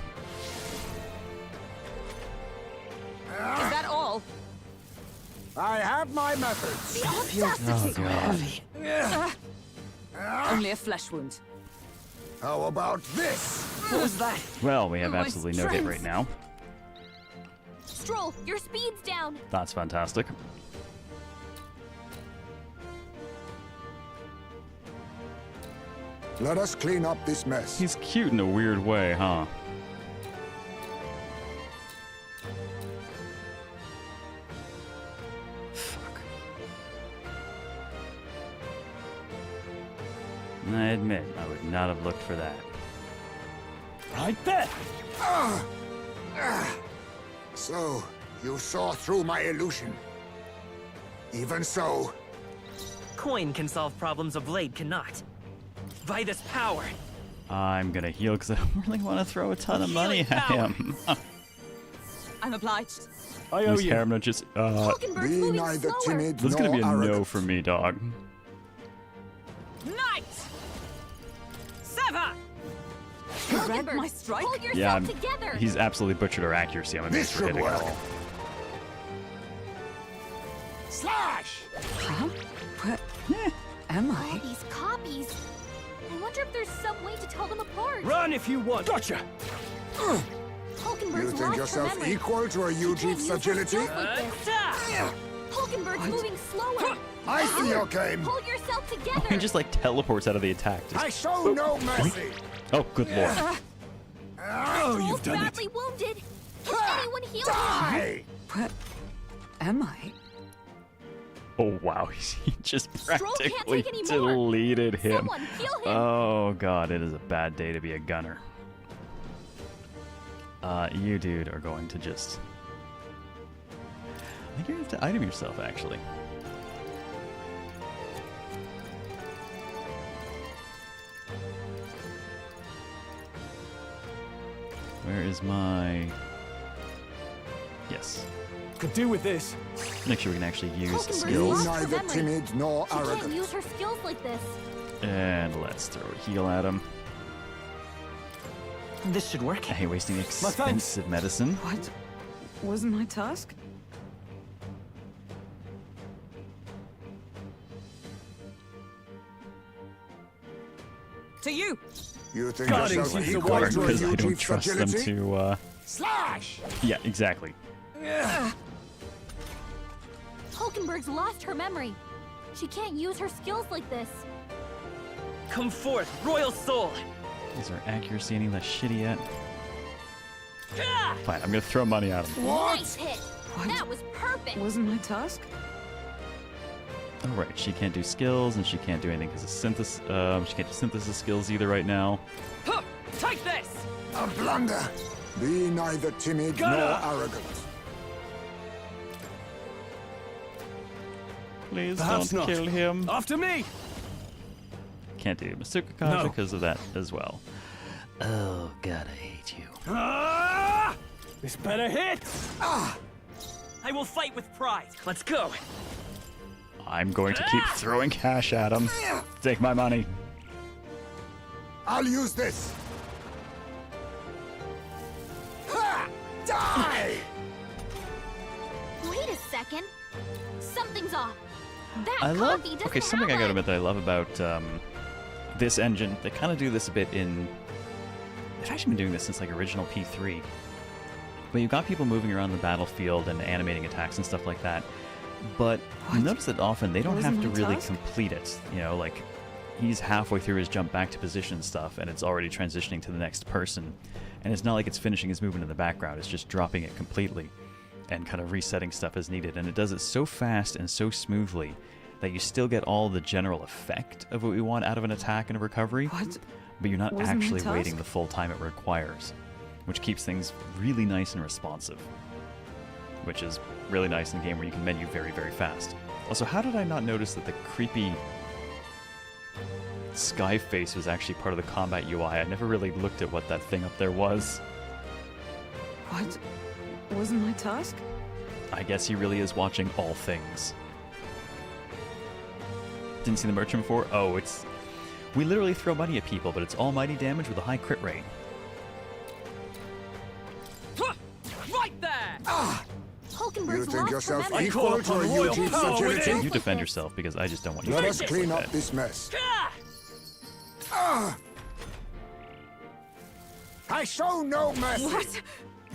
Speaker 9: Is that all?
Speaker 21: I have my methods.
Speaker 9: The audacity!
Speaker 1: Oh god.
Speaker 9: Only a flesh wound.
Speaker 21: How about this?
Speaker 9: What was that?
Speaker 1: Well, we have
Speaker 9: My
Speaker 1: absolutely no hit right
Speaker 9: strength.
Speaker 1: now.
Speaker 20: Stroll, your speed's down.
Speaker 1: That's fantastic.
Speaker 21: Let us clean up this mess.
Speaker 1: He's cute in a weird way, huh? Fuck. I admit, I would not have looked for that.
Speaker 7: Right there!
Speaker 21: So, you saw through my illusion. Even so,
Speaker 12: Coin can solve problems a blade cannot. By this power.
Speaker 1: I'm gonna heal because I don't really want to throw a ton of money at him.
Speaker 9: I'm obliged.
Speaker 7: I owe
Speaker 1: This
Speaker 7: you.
Speaker 1: camera just,
Speaker 21: be neither timid
Speaker 1: That's
Speaker 21: nor
Speaker 1: gonna be a no
Speaker 21: arrogant.
Speaker 1: for me, dog.
Speaker 9: Knight! Sever! Read my strike?
Speaker 20: Hold yourself
Speaker 1: Yeah,
Speaker 20: together.
Speaker 1: he's absolutely butchered our accuracy on my
Speaker 21: This
Speaker 1: base for
Speaker 21: should
Speaker 1: hitting at
Speaker 21: work.
Speaker 1: all.
Speaker 21: Slash!
Speaker 9: Huh? Where am
Speaker 20: All
Speaker 9: I?
Speaker 20: these copies. I wonder if there's some way to tell them apart.
Speaker 7: Run if you want. Gotcha!
Speaker 20: Hulkenberg's
Speaker 21: You think
Speaker 20: lost her
Speaker 21: yourself
Speaker 20: memory.
Speaker 21: equal to a
Speaker 20: She can't
Speaker 21: Yuji's
Speaker 20: use her
Speaker 21: agility?
Speaker 20: skills like this. Hulkenberg's moving slower.
Speaker 21: I see your game.
Speaker 20: Hold yourself
Speaker 1: He
Speaker 20: together.
Speaker 1: just like teleports out of the attack. Just-
Speaker 21: I show no mercy.
Speaker 1: Oh, good lord.
Speaker 21: Oh,
Speaker 20: Stroll's badly wounded. Can anyone heal him?
Speaker 21: Die!
Speaker 9: Where am I?
Speaker 1: Oh wow, he just
Speaker 20: Stroll can't
Speaker 1: practically
Speaker 20: take any more.
Speaker 1: deleted him.
Speaker 20: Someone heal him.
Speaker 1: Oh god, it is a bad day to be a gunner. You dude are going to just... I think you have to item yourself actually. Where is my... Yes.
Speaker 7: Could do with this.
Speaker 1: Make sure we can actually use
Speaker 20: Hulkenberg's
Speaker 1: skills.
Speaker 20: lost her
Speaker 21: Neither
Speaker 20: memory.
Speaker 21: timid nor
Speaker 20: She can't
Speaker 21: arrogant.
Speaker 20: use her skills like this.
Speaker 1: And let's throw a heal at him.
Speaker 12: This should work.
Speaker 1: I hate wasting
Speaker 7: thanks.
Speaker 1: expensive medicine.
Speaker 9: What was my task? To you!
Speaker 21: You think
Speaker 7: Guarding
Speaker 21: yourself
Speaker 7: seems to
Speaker 21: equal
Speaker 7: work
Speaker 21: to a
Speaker 1: Because I don't
Speaker 21: Yuji's
Speaker 1: trust them
Speaker 21: agility?
Speaker 1: to,
Speaker 21: Slash!
Speaker 1: Yeah, exactly.
Speaker 20: Hulkenberg's lost her memory. She can't use her skills like this.
Speaker 12: Come forth, royal soul.
Speaker 1: Is our accuracy any less shitty yet? Fine, I'm gonna throw money at him.
Speaker 20: Nice hit. That was perfect.
Speaker 9: Wasn't my task?
Speaker 1: Oh right, she can't do skills and she can't do anything because of synthesis. She can't do synthesis skills either right now.
Speaker 15: Huh, take this!
Speaker 21: A blunder. Be neither timid nor arrogant.
Speaker 1: Please
Speaker 7: Perhaps
Speaker 1: don't
Speaker 7: not.
Speaker 1: kill him.
Speaker 7: After me!
Speaker 1: Can't do Masuka Kaja
Speaker 7: No.
Speaker 1: because of that as well. Oh god, I hate you.
Speaker 7: This better hit!
Speaker 12: I will fight with pride. Let's go.
Speaker 1: I'm going to keep throwing cash at him. Take my money.
Speaker 21: I'll use this. Ha! Die!
Speaker 20: Wait a second. Something's off. That
Speaker 1: I love.
Speaker 20: coffee doesn't
Speaker 1: Okay, something I
Speaker 20: have
Speaker 1: gotta admit that I love about this engine. They kind of do this a bit in. They've actually been doing this since like original P3. But you've got people moving around the battlefield and animating attacks and stuff like that. But you notice that often they don't have to really complete it. You know, like he's halfway through his jump back to position stuff and it's already transitioning to the next person. And it's not like it's finishing his movement in the background, it's just dropping it completely and kind of resetting stuff as needed. And it does it so fast and so smoothly that you still get all the general effect of what we want out of an attack and a recovery, but you're not actually waiting the full time it requires, which keeps things really nice and responsive, which is really nice in a game where you can menu very, very fast. Also, how did I not notice that the creepy sky face was actually part of the combat UI? I never really looked at what that thing up there was.
Speaker 9: What? Wasn't my task?
Speaker 1: I guess he really is watching all things. Didn't see the merchant before? Oh, it's... We literally throw money at people, but it's almighty damage with a high crit rate.
Speaker 15: Right there!
Speaker 21: You think yourself equal to a UG's agility?
Speaker 1: You defend yourself, because I just don't want you
Speaker 21: Let
Speaker 1: to
Speaker 21: us
Speaker 1: get
Speaker 21: clean
Speaker 1: like
Speaker 21: up
Speaker 1: that.
Speaker 21: this mess. I show no mercy.
Speaker 9: What?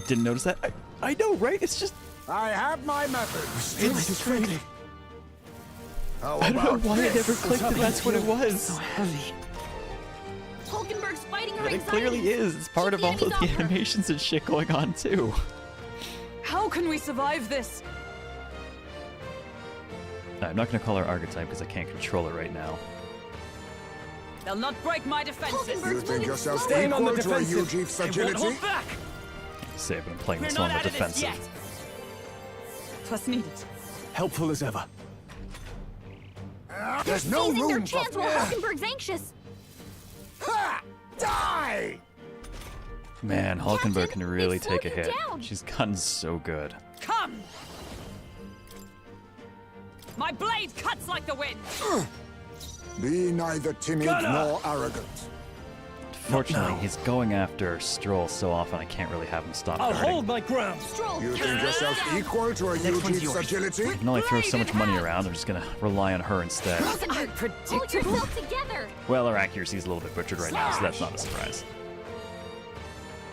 Speaker 1: Didn't notice that? I know, right? It's just...
Speaker 21: I have my methods.
Speaker 1: It's friendly. I don't know why it never clicked that that's what it was.
Speaker 12: So heavy.
Speaker 20: Hulkenberg's fighting her
Speaker 1: But it
Speaker 20: anxiety.
Speaker 1: clearly is. It's part of all of the animations and shit going on, too.
Speaker 9: How can we survive this?
Speaker 1: I'm not going to call her archetype because I can't control it right now.
Speaker 9: They'll not break my defenses.
Speaker 21: You think yourself
Speaker 9: Staying on the
Speaker 21: equal to a
Speaker 9: defensive.
Speaker 21: UG's
Speaker 9: They won't
Speaker 21: agility?
Speaker 9: hold back.
Speaker 1: Say, but I'm playing
Speaker 9: We're
Speaker 1: this
Speaker 9: not
Speaker 1: one on the
Speaker 9: out of this
Speaker 1: defensive.
Speaker 9: yet. Twas needed.
Speaker 7: Helpful as ever.
Speaker 21: There's no
Speaker 20: Seizing their
Speaker 21: room for...
Speaker 20: chance while Hulkenberg's anxious.
Speaker 21: Ha! Die!
Speaker 1: Man, Hulkenberg can really take a
Speaker 20: slowed you
Speaker 1: hit.
Speaker 20: down.
Speaker 1: She's gotten so good.
Speaker 9: Come! My blade cuts like the wind.
Speaker 21: Be neither timid nor arrogant.
Speaker 1: Fortunately, he's going after Stroll so often I can't really have him stop guarding.
Speaker 12: my ground.
Speaker 21: You think yourself equal to a UG's agility?
Speaker 1: I can only throw so much money around, I'm just going to rely on her instead.
Speaker 20: Hold yourself together.
Speaker 1: Well, her accuracy is a little bit butchered right now, so that's not a surprise.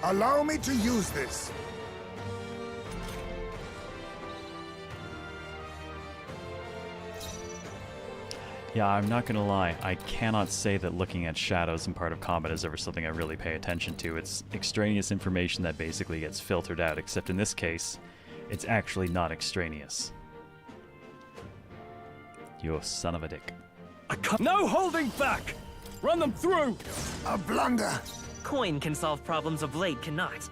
Speaker 21: Allow me to use this.
Speaker 1: Yeah, I'm not gonna lie, I cannot say that looking at shadows in part of combat is ever something I really pay attention to. It's extraneous information that basically gets filtered out, except in this case, it's actually not extraneous. You son of a dick.
Speaker 12: No holding back! Run them through!
Speaker 21: A blunder!
Speaker 12: Coin can solve problems a blade cannot.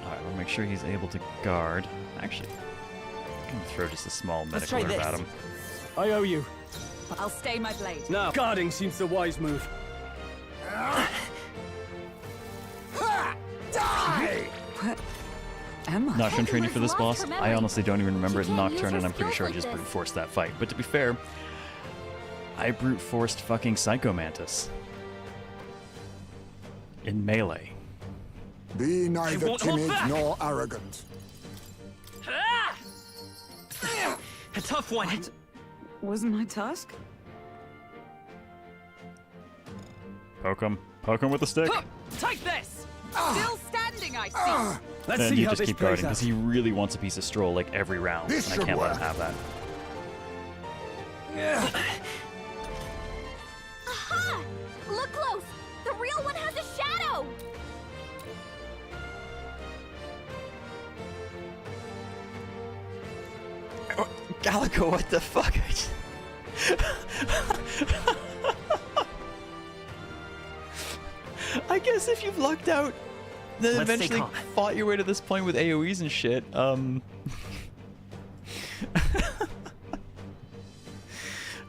Speaker 1: Alright, we'll make sure he's able to guard. Actually, I can throw just a small
Speaker 12: Let's
Speaker 1: medical
Speaker 12: try
Speaker 1: herb at
Speaker 12: this.
Speaker 1: him.
Speaker 7: I owe you.
Speaker 9: I'll stay my blade.
Speaker 7: No. Guarding seems the wise move.
Speaker 21: Ha! Die!
Speaker 9: What am I?
Speaker 1: Nocturne training for this
Speaker 20: Hulkenberg's
Speaker 1: boss?
Speaker 20: lost her
Speaker 1: I
Speaker 20: memory.
Speaker 1: honestly don't even remember it
Speaker 20: She
Speaker 1: in
Speaker 20: can't use
Speaker 1: Nocturne,
Speaker 20: her
Speaker 1: and I'm pretty
Speaker 20: skills
Speaker 1: sure I
Speaker 20: like
Speaker 1: just
Speaker 20: this.
Speaker 1: brute forced that fight. But to be fair, I brute forced fucking Psycho Mantis in melee.
Speaker 21: Be neither
Speaker 12: won't hold
Speaker 21: timid
Speaker 12: back.
Speaker 21: nor arrogant.
Speaker 12: A tough one.
Speaker 9: What? Wasn't my task?
Speaker 1: Poke him with a stick.
Speaker 9: Take this! Still standing, I see.
Speaker 7: Let's
Speaker 1: And
Speaker 7: see
Speaker 1: you
Speaker 7: how
Speaker 1: just
Speaker 7: this
Speaker 1: keep
Speaker 7: plays
Speaker 1: guarding
Speaker 7: out.
Speaker 1: because he really wants a piece of Stroll like every round,
Speaker 21: This
Speaker 1: and I
Speaker 21: should
Speaker 1: can't let
Speaker 21: work.
Speaker 1: him have that.
Speaker 20: Aha! Look close. The real one has a shadow.
Speaker 1: Gallico, what the fuck? I guess if you've lucked out, then
Speaker 12: Let's stay
Speaker 1: eventually
Speaker 12: calm.
Speaker 1: fought your way to this point with AoEs and shit,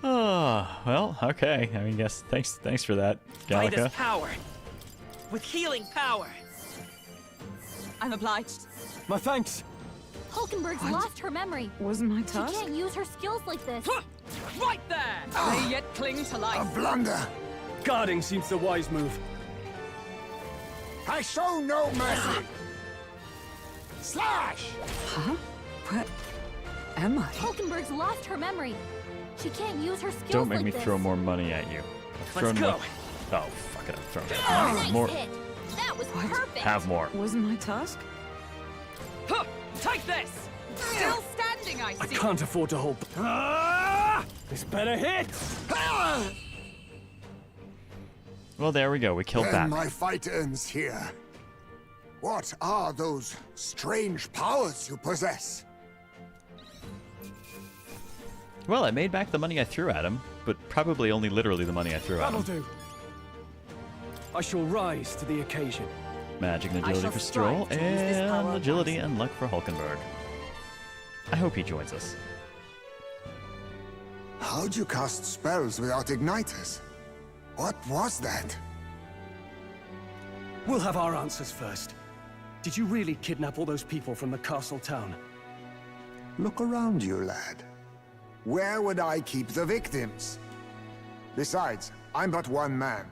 Speaker 1: Oh, well, okay. I mean, guess thanks for that,
Speaker 12: Find us
Speaker 1: Gallica.
Speaker 12: power. With healing power.
Speaker 9: I'm obliged.
Speaker 7: My thanks.
Speaker 20: Hulkenberg's lost her memory.
Speaker 9: Wasn't my
Speaker 20: She
Speaker 9: task?
Speaker 20: can't use her skills like this.
Speaker 9: Right there! They yet cling to life.
Speaker 21: A blunder!
Speaker 7: Guarding seems the wise move.
Speaker 21: I show no mercy! Slash!
Speaker 9: Huh? Where am I?
Speaker 20: Hulkenberg's lost her memory. She can't use her skills
Speaker 1: Don't make
Speaker 20: like
Speaker 1: me
Speaker 20: this.
Speaker 1: throw more money at you. I've
Speaker 12: Let's
Speaker 1: thrown
Speaker 12: go.
Speaker 1: more- Oh, fuck it, I've thrown it.
Speaker 20: Nice
Speaker 1: More.
Speaker 20: hit. That was perfect.
Speaker 1: Have more.
Speaker 9: Wasn't my task?
Speaker 15: Huh! Take this!
Speaker 9: Still standing, I
Speaker 7: I
Speaker 9: see.
Speaker 7: can't afford to hold. This better hit!
Speaker 1: Well, there we go. We killed
Speaker 21: Then
Speaker 1: that.
Speaker 21: my fight ends here. What are those strange powers you possess?
Speaker 1: Well, I made back the money I threw at him, but probably only literally the money I threw at
Speaker 7: That'll
Speaker 1: him.
Speaker 7: do. I shall rise to the occasion.
Speaker 1: Magic and
Speaker 9: I
Speaker 1: agility
Speaker 9: shall
Speaker 1: for Stroll,
Speaker 9: strive to use this power
Speaker 1: and agility and luck for Hulkenberg. I hope he joins us.
Speaker 21: How'd you cast spells without igniters? What was that?
Speaker 7: We'll have our answers first. Did you really kidnap all those people from the castle town?
Speaker 21: Look around you, lad. Where would I keep the victims? Besides, I'm but one man.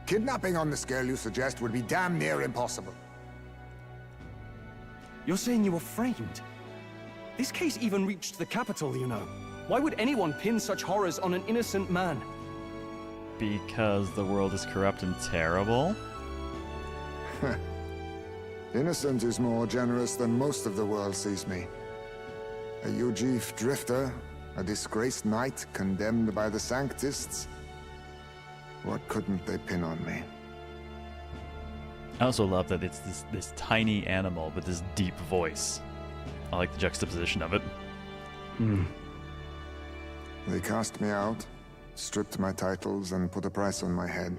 Speaker 21: Kidnapping on the scale you suggest would be damn near impossible.
Speaker 7: You're saying you were framed? This case even reached the capital, you know. Why would anyone pin such horrors on an innocent man?
Speaker 1: Because the world is corrupt and terrible?
Speaker 21: Innocent is more generous than most of the world sees me. A Ujif drifter, a disgraced knight condemned by the Sanctists. What couldn't they pin on me?
Speaker 1: I also love that it's this tiny animal with this deep voice. I like the juxtaposition of it.
Speaker 21: They cast me out, stripped my titles, and put a price on my head.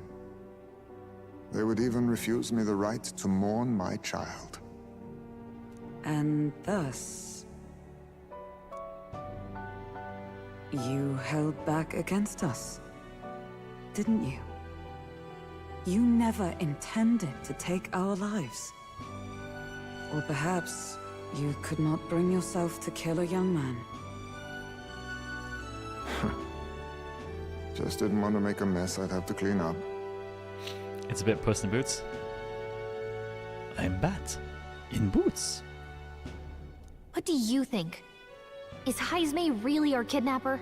Speaker 21: They would even refuse me the right to mourn my child.
Speaker 9: And thus, you held back against us, didn't you? You never intended to take our lives. Or perhaps you could not bring yourself to kill a young man.
Speaker 21: Just didn't want to make a mess I'd have to clean up.
Speaker 1: It's a bit Puss in Boots. I'm Bat. In boots.
Speaker 2: What do you think? Is Heismay really our kidnapper?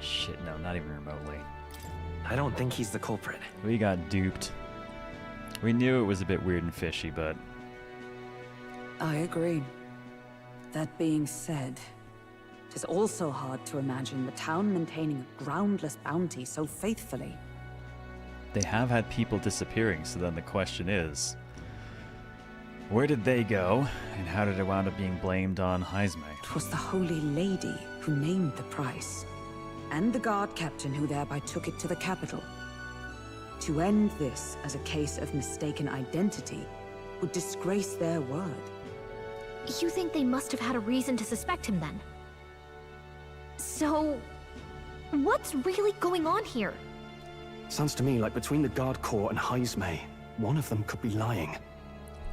Speaker 1: Shit, no, not even remotely.
Speaker 12: I don't think he's the culprit.
Speaker 1: We got duped. We knew it was a bit weird and fishy, but...
Speaker 9: I agree. That being said, it is also hard to imagine the town maintaining a groundless bounty so faithfully.
Speaker 1: They have had people disappearing, so then the question is... where did they go, and how did it wound up being blamed on Heismay?
Speaker 9: It was the Holy Lady who named the price, and the guard captain who thereby took it to the capital. To end this as a case of mistaken identity would disgrace their word.
Speaker 2: You think they must have had a reason to suspect him then? So, what's really going on here?
Speaker 7: Sounds to me like between the Guard Corps and Heismay, one of them could be lying.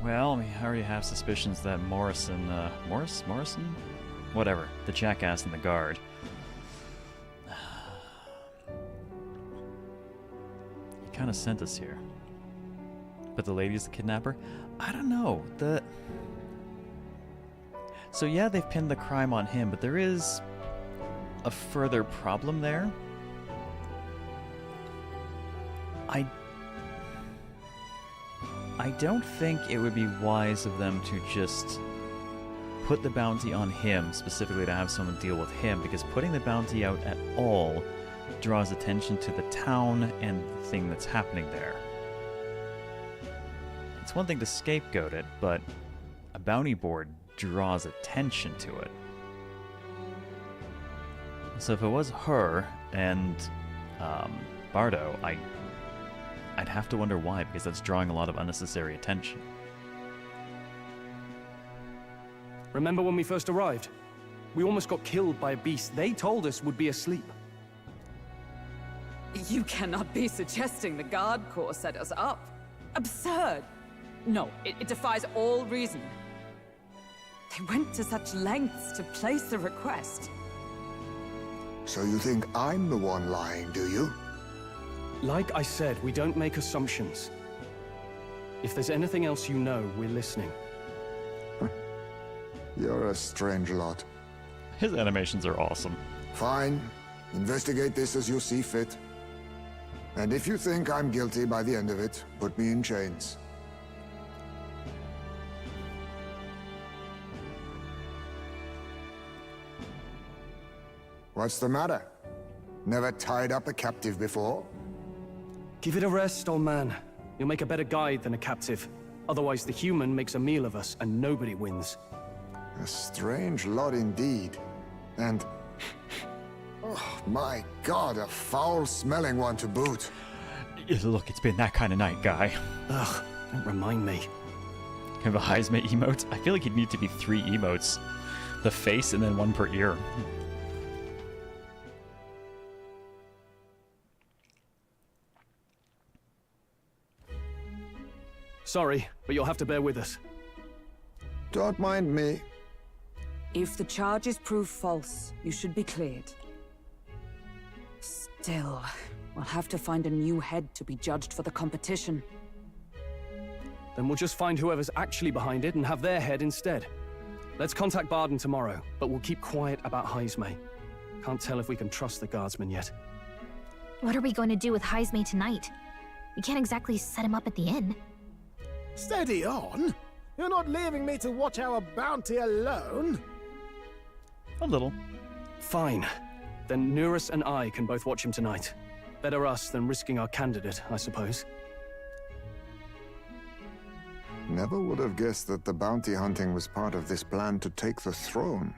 Speaker 1: Well, we already have suspicions that Morrison, Morrison? Whatever, the jackass in the guard. He kind of sent us here. But the lady's the kidnapper? I don't know. So yeah, they've pinned the crime on him, but there is a further problem there. I don't think it would be wise of them to just put the bounty on him, specifically to have someone deal with him, because putting the bounty out at all draws attention to the town and the thing that's happening there. It's one thing to scapegoat it, but a bounty board draws attention to it. So if it was her and Bardo, I'd have to wonder why, because that's drawing a lot of unnecessary attention.
Speaker 7: Remember when we first arrived? We almost got killed by a beast they told us would be asleep.
Speaker 9: You cannot be suggesting the Guard Corps set us up. Absurd! No, it defies all reason. They went to such lengths to place the request.
Speaker 21: So you think I'm the one lying, do you?
Speaker 7: Like I said, we don't make assumptions. If there's anything else you know, we're listening.
Speaker 21: You're a strange lot.
Speaker 1: His animations are awesome.
Speaker 21: Fine. Investigate this as you see fit. And if you think I'm guilty by the end of it, put me in chains. What's the matter? Never tied up a captive before?
Speaker 7: Give it a rest, old man. You'll make a better guide than a captive. Otherwise, the human makes a meal of us, and nobody wins.
Speaker 21: A strange lot indeed. And... oh, my God, a foul-smelling one to boot.
Speaker 1: Look, it's been that kind of night, guy.
Speaker 7: Ugh, don't remind me.
Speaker 1: Have a Heisme emote? I feel like it'd need to be 3 emotes. The face and then 1 per ear.
Speaker 7: Sorry, but you'll have to bear with us.
Speaker 21: Don't mind me.
Speaker 9: If the charges prove false, you should be cleared. Still, we'll have to find a new head to be judged for the competition.
Speaker 7: Then we'll just find whoever's actually behind it and have their head instead. Let's contact Barden tomorrow, but we'll keep quiet about Heisme. Can't tell if we can trust the guardsman yet.
Speaker 2: What are we going to do with Heisme tonight? We can't exactly set him up at the inn.
Speaker 13: Steady on! You're not leaving me to watch our bounty alone!
Speaker 1: A little.
Speaker 7: Fine. Then Nurus and I can both watch him tonight. Better us than risking our candidate, I suppose.
Speaker 21: Never would have guessed that the bounty hunting was part of this plan to take the throne.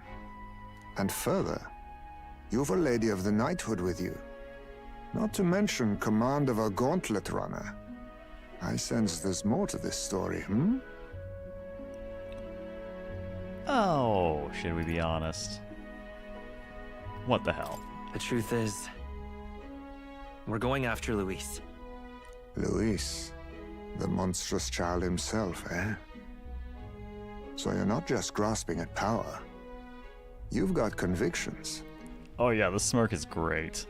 Speaker 21: And further, you've a Lady of the Knighthood with you. Not to mention command of a gauntlet runner. I sense there's more to this story, hmm?
Speaker 1: Oh, should we be honest? What the hell?
Speaker 12: The truth is, we're going after Luis.
Speaker 21: Luis, the monstrous child himself, eh? So you're not just grasping at power. You've got convictions.
Speaker 1: Oh yeah, the smirk is great.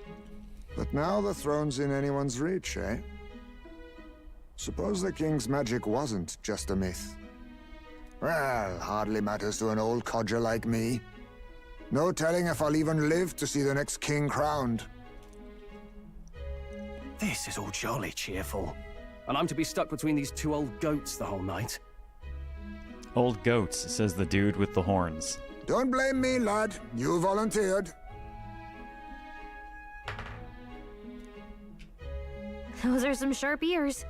Speaker 21: But now the throne's in anyone's reach, eh? Suppose the king's magic wasn't just a myth. Well, hardly matters to an old codger like me. No telling if I'll even live to see the next king crowned.
Speaker 7: This is all jolly cheerful. And I'm to be stuck between these 2 old goats the whole night.
Speaker 1: Old goats, says the dude with the horns.
Speaker 21: Don't blame me, lad. You volunteered.
Speaker 2: Those are some sharp ears.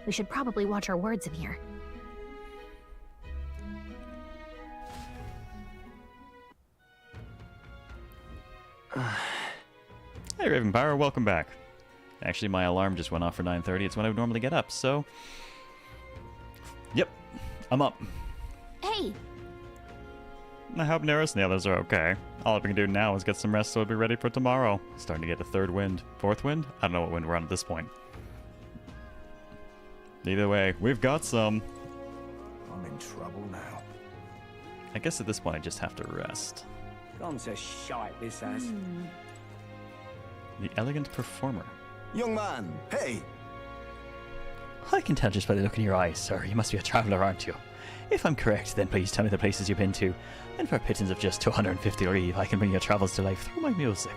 Speaker 2: We should probably watch our words in here.
Speaker 1: Hey Ravenpower, welcome back. Actually, my alarm just went off for 9:30. It's when I would normally get up, so... Yep, I'm up.
Speaker 2: Hey!
Speaker 1: I hope Neris and the others are okay. All we can do now is get some rest so we'll be ready for tomorrow. Starting to get a 3rd wind. 4th wind? I don't know what wind we're on at this point. Either way, we've got some.
Speaker 10: I'm in trouble now.
Speaker 1: I guess at this point I just have to rest.
Speaker 10: Gone to shite, this has.
Speaker 1: The Elegant Performer.
Speaker 3: Young man, hey!
Speaker 14: I can tell just by the look in your eyes, sir. You must be a traveller, aren't you? If I'm correct, then please tell me the places you've been to, and for a pittance of just 250 reeve, I can bring your travels to life through my music.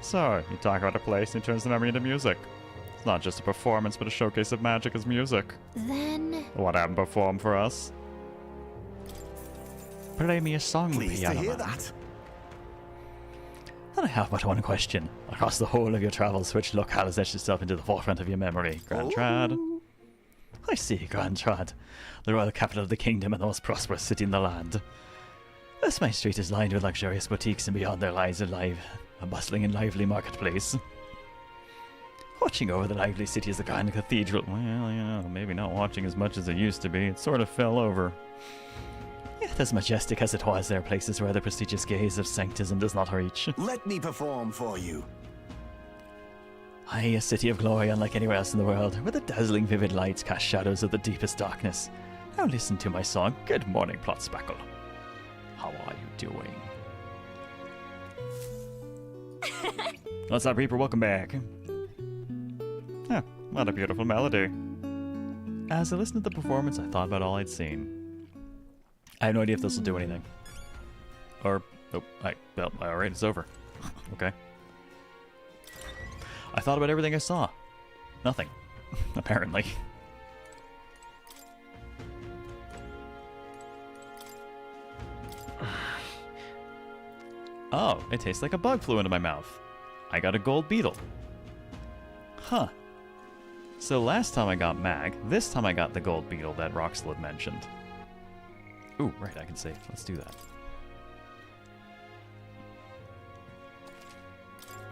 Speaker 1: So, you talk about a place and it turns the memory into music. It's not just a performance, but a showcase of magic as music.
Speaker 2: Then...
Speaker 1: What happened perform for us?
Speaker 14: Play me a song,
Speaker 3: Pleased to
Speaker 14: piano
Speaker 3: hear
Speaker 14: man.
Speaker 3: that.
Speaker 14: And I have but one question. Across the whole of your travels, which locale has etched itself into the forefront of your memory?
Speaker 1: Grand Trad.
Speaker 14: I see, Grand Trad. The royal capital of the kingdom and the most prosperous city in the land. This my street is lined with luxurious boutiques, and beyond there lies a bustling and lively marketplace. Watching over the lively city is the grand cathedral. Well, you know, maybe not watching as much as it used to be. It sort of fell over. Yet as majestic as it was, there are places where the prestigious gaze of sanctism does not reach.
Speaker 3: Let me perform for you.
Speaker 14: Aye, a city of glory unlike anywhere else in the world, where the dazzling vivid lights cast shadows of the deepest darkness. Now listen to my song, Good Morning, Plot Spackle.
Speaker 8: How are you doing? What's up, Reaper? Welcome back. Yeah, what a beautiful melody. As I listened to the performance, I thought about all I'd seen. I have no idea if this will do anything. Or, oh, well, alright, it's over. Okay. I thought about everything I saw. Nothing. Apparently. Oh, it tastes like a bug flew into my mouth. I got a gold beetle. Huh. So last time I got Mag, this time I got the gold beetle that Roxel had mentioned. Ooh, right, I can save. Let's do that.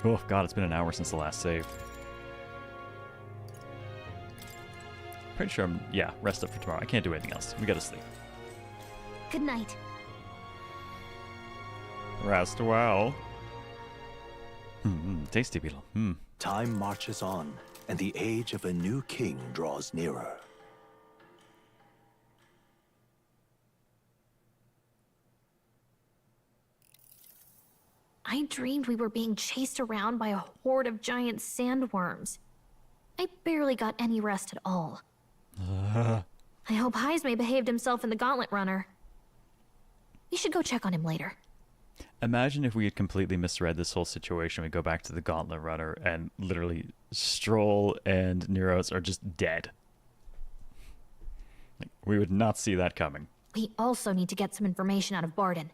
Speaker 8: Oh god, it's been an hour since the last save. Pretty sure I'm, yeah, rest up for tomorrow. I can't do anything else. We gotta sleep.
Speaker 2: Good night.
Speaker 8: Rest well. Tasty beetle.
Speaker 3: Time marches on, and the age of a new king draws nearer.
Speaker 2: I dreamed we were being chased around by a horde of giant sandworms. I barely got any rest at all. I hope Heismay behaved himself in the Gauntlet Runner. We should go check on him later.
Speaker 8: Imagine if we had completely misread this whole situation. We go back to the Gauntlet Runner and literally Stroll and Neuros are just dead. Like, we would not see that coming.
Speaker 2: We also need to get some information out of Barden.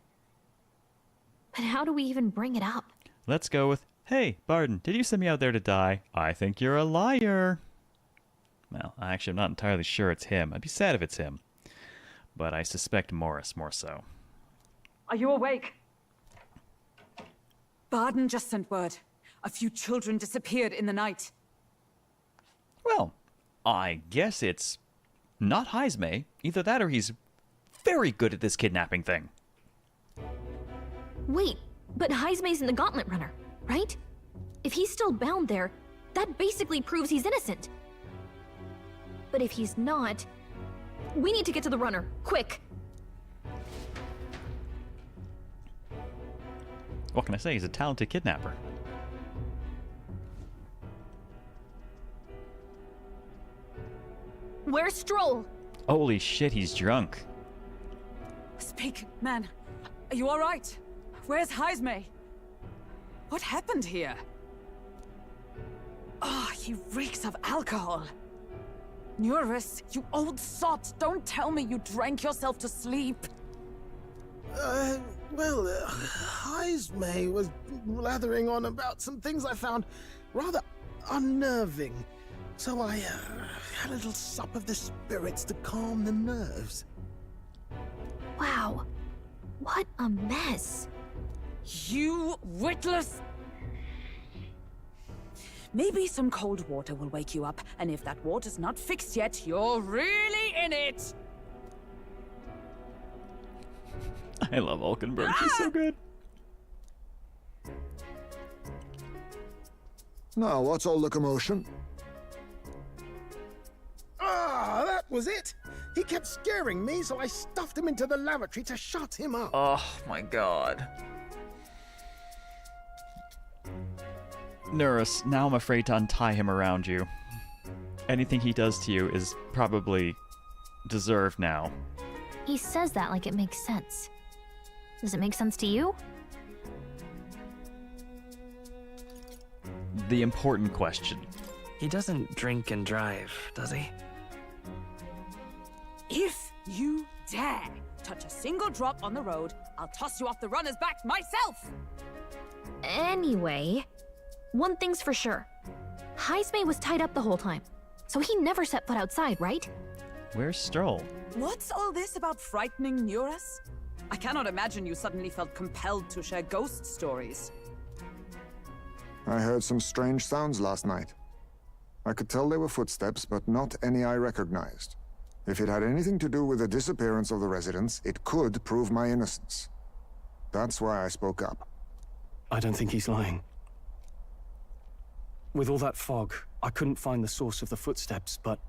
Speaker 2: But how do we even bring it up?
Speaker 8: Let's go with, hey, Barden, did you send me out there to die? I think you're a liar. Well, actually, I'm not entirely sure it's him. I'd be sad if it's him. But I suspect Morris more so.
Speaker 9: Are you awake? Barden just sent word. A few children disappeared in the night.
Speaker 8: Well, I guess it's not Heismay. Either that or he's very good at this kidnapping thing.
Speaker 2: Wait, but Heismay's in the Gauntlet Runner, right? If he's still bound there, that basically proves he's innocent. But if he's not, we need to get to the runner, quick!
Speaker 8: What can I say? He's a talented kidnapper.
Speaker 2: Where's Stroll?
Speaker 8: Holy shit, he's drunk.
Speaker 9: Speak, man. Are you all right? Where's Heismay? What happened here? Oh, he reeks of alcohol. Neuris, you old sot, don't tell me you drank yourself to sleep.
Speaker 13: Heismay was blathering on about some things I found rather unnerving. So I had a little sup of the spirits to calm the nerves.
Speaker 2: Wow, what a mess.
Speaker 9: You witless... Maybe some cold water will wake you up, and if that water's not fixed yet, you're really in it!
Speaker 8: I love Alkenberg, she's so good.
Speaker 21: Now, what's all the commotion?
Speaker 13: Ah, that was it! He kept scaring me, so I stuffed him into the lavatory to shut him up.
Speaker 14: Oh my god.
Speaker 8: Neuris, now I'm afraid to untie him around you. Anything he does to you is probably deserved now.
Speaker 2: He says that like it makes sense. Does it make sense to you?
Speaker 8: The important question.
Speaker 12: He doesn't drink and drive, does he?
Speaker 9: If you dare touch a single drop on the road, I'll toss you off the runner's back myself!
Speaker 2: Anyway, one thing's for sure. Heismay was tied up the whole time, so he never set foot outside, right?
Speaker 8: Where's Stroll?
Speaker 9: What's all this about frightening Neuris? I cannot imagine you suddenly felt compelled to share ghost stories.
Speaker 21: I heard some strange sounds last night. I could tell they were footsteps, but not any I recognized. If it had anything to do with the disappearance of the residents, it could prove my innocence. That's why I spoke up.
Speaker 7: I don't think he's lying. With all that fog, I couldn't find the source of the footsteps, but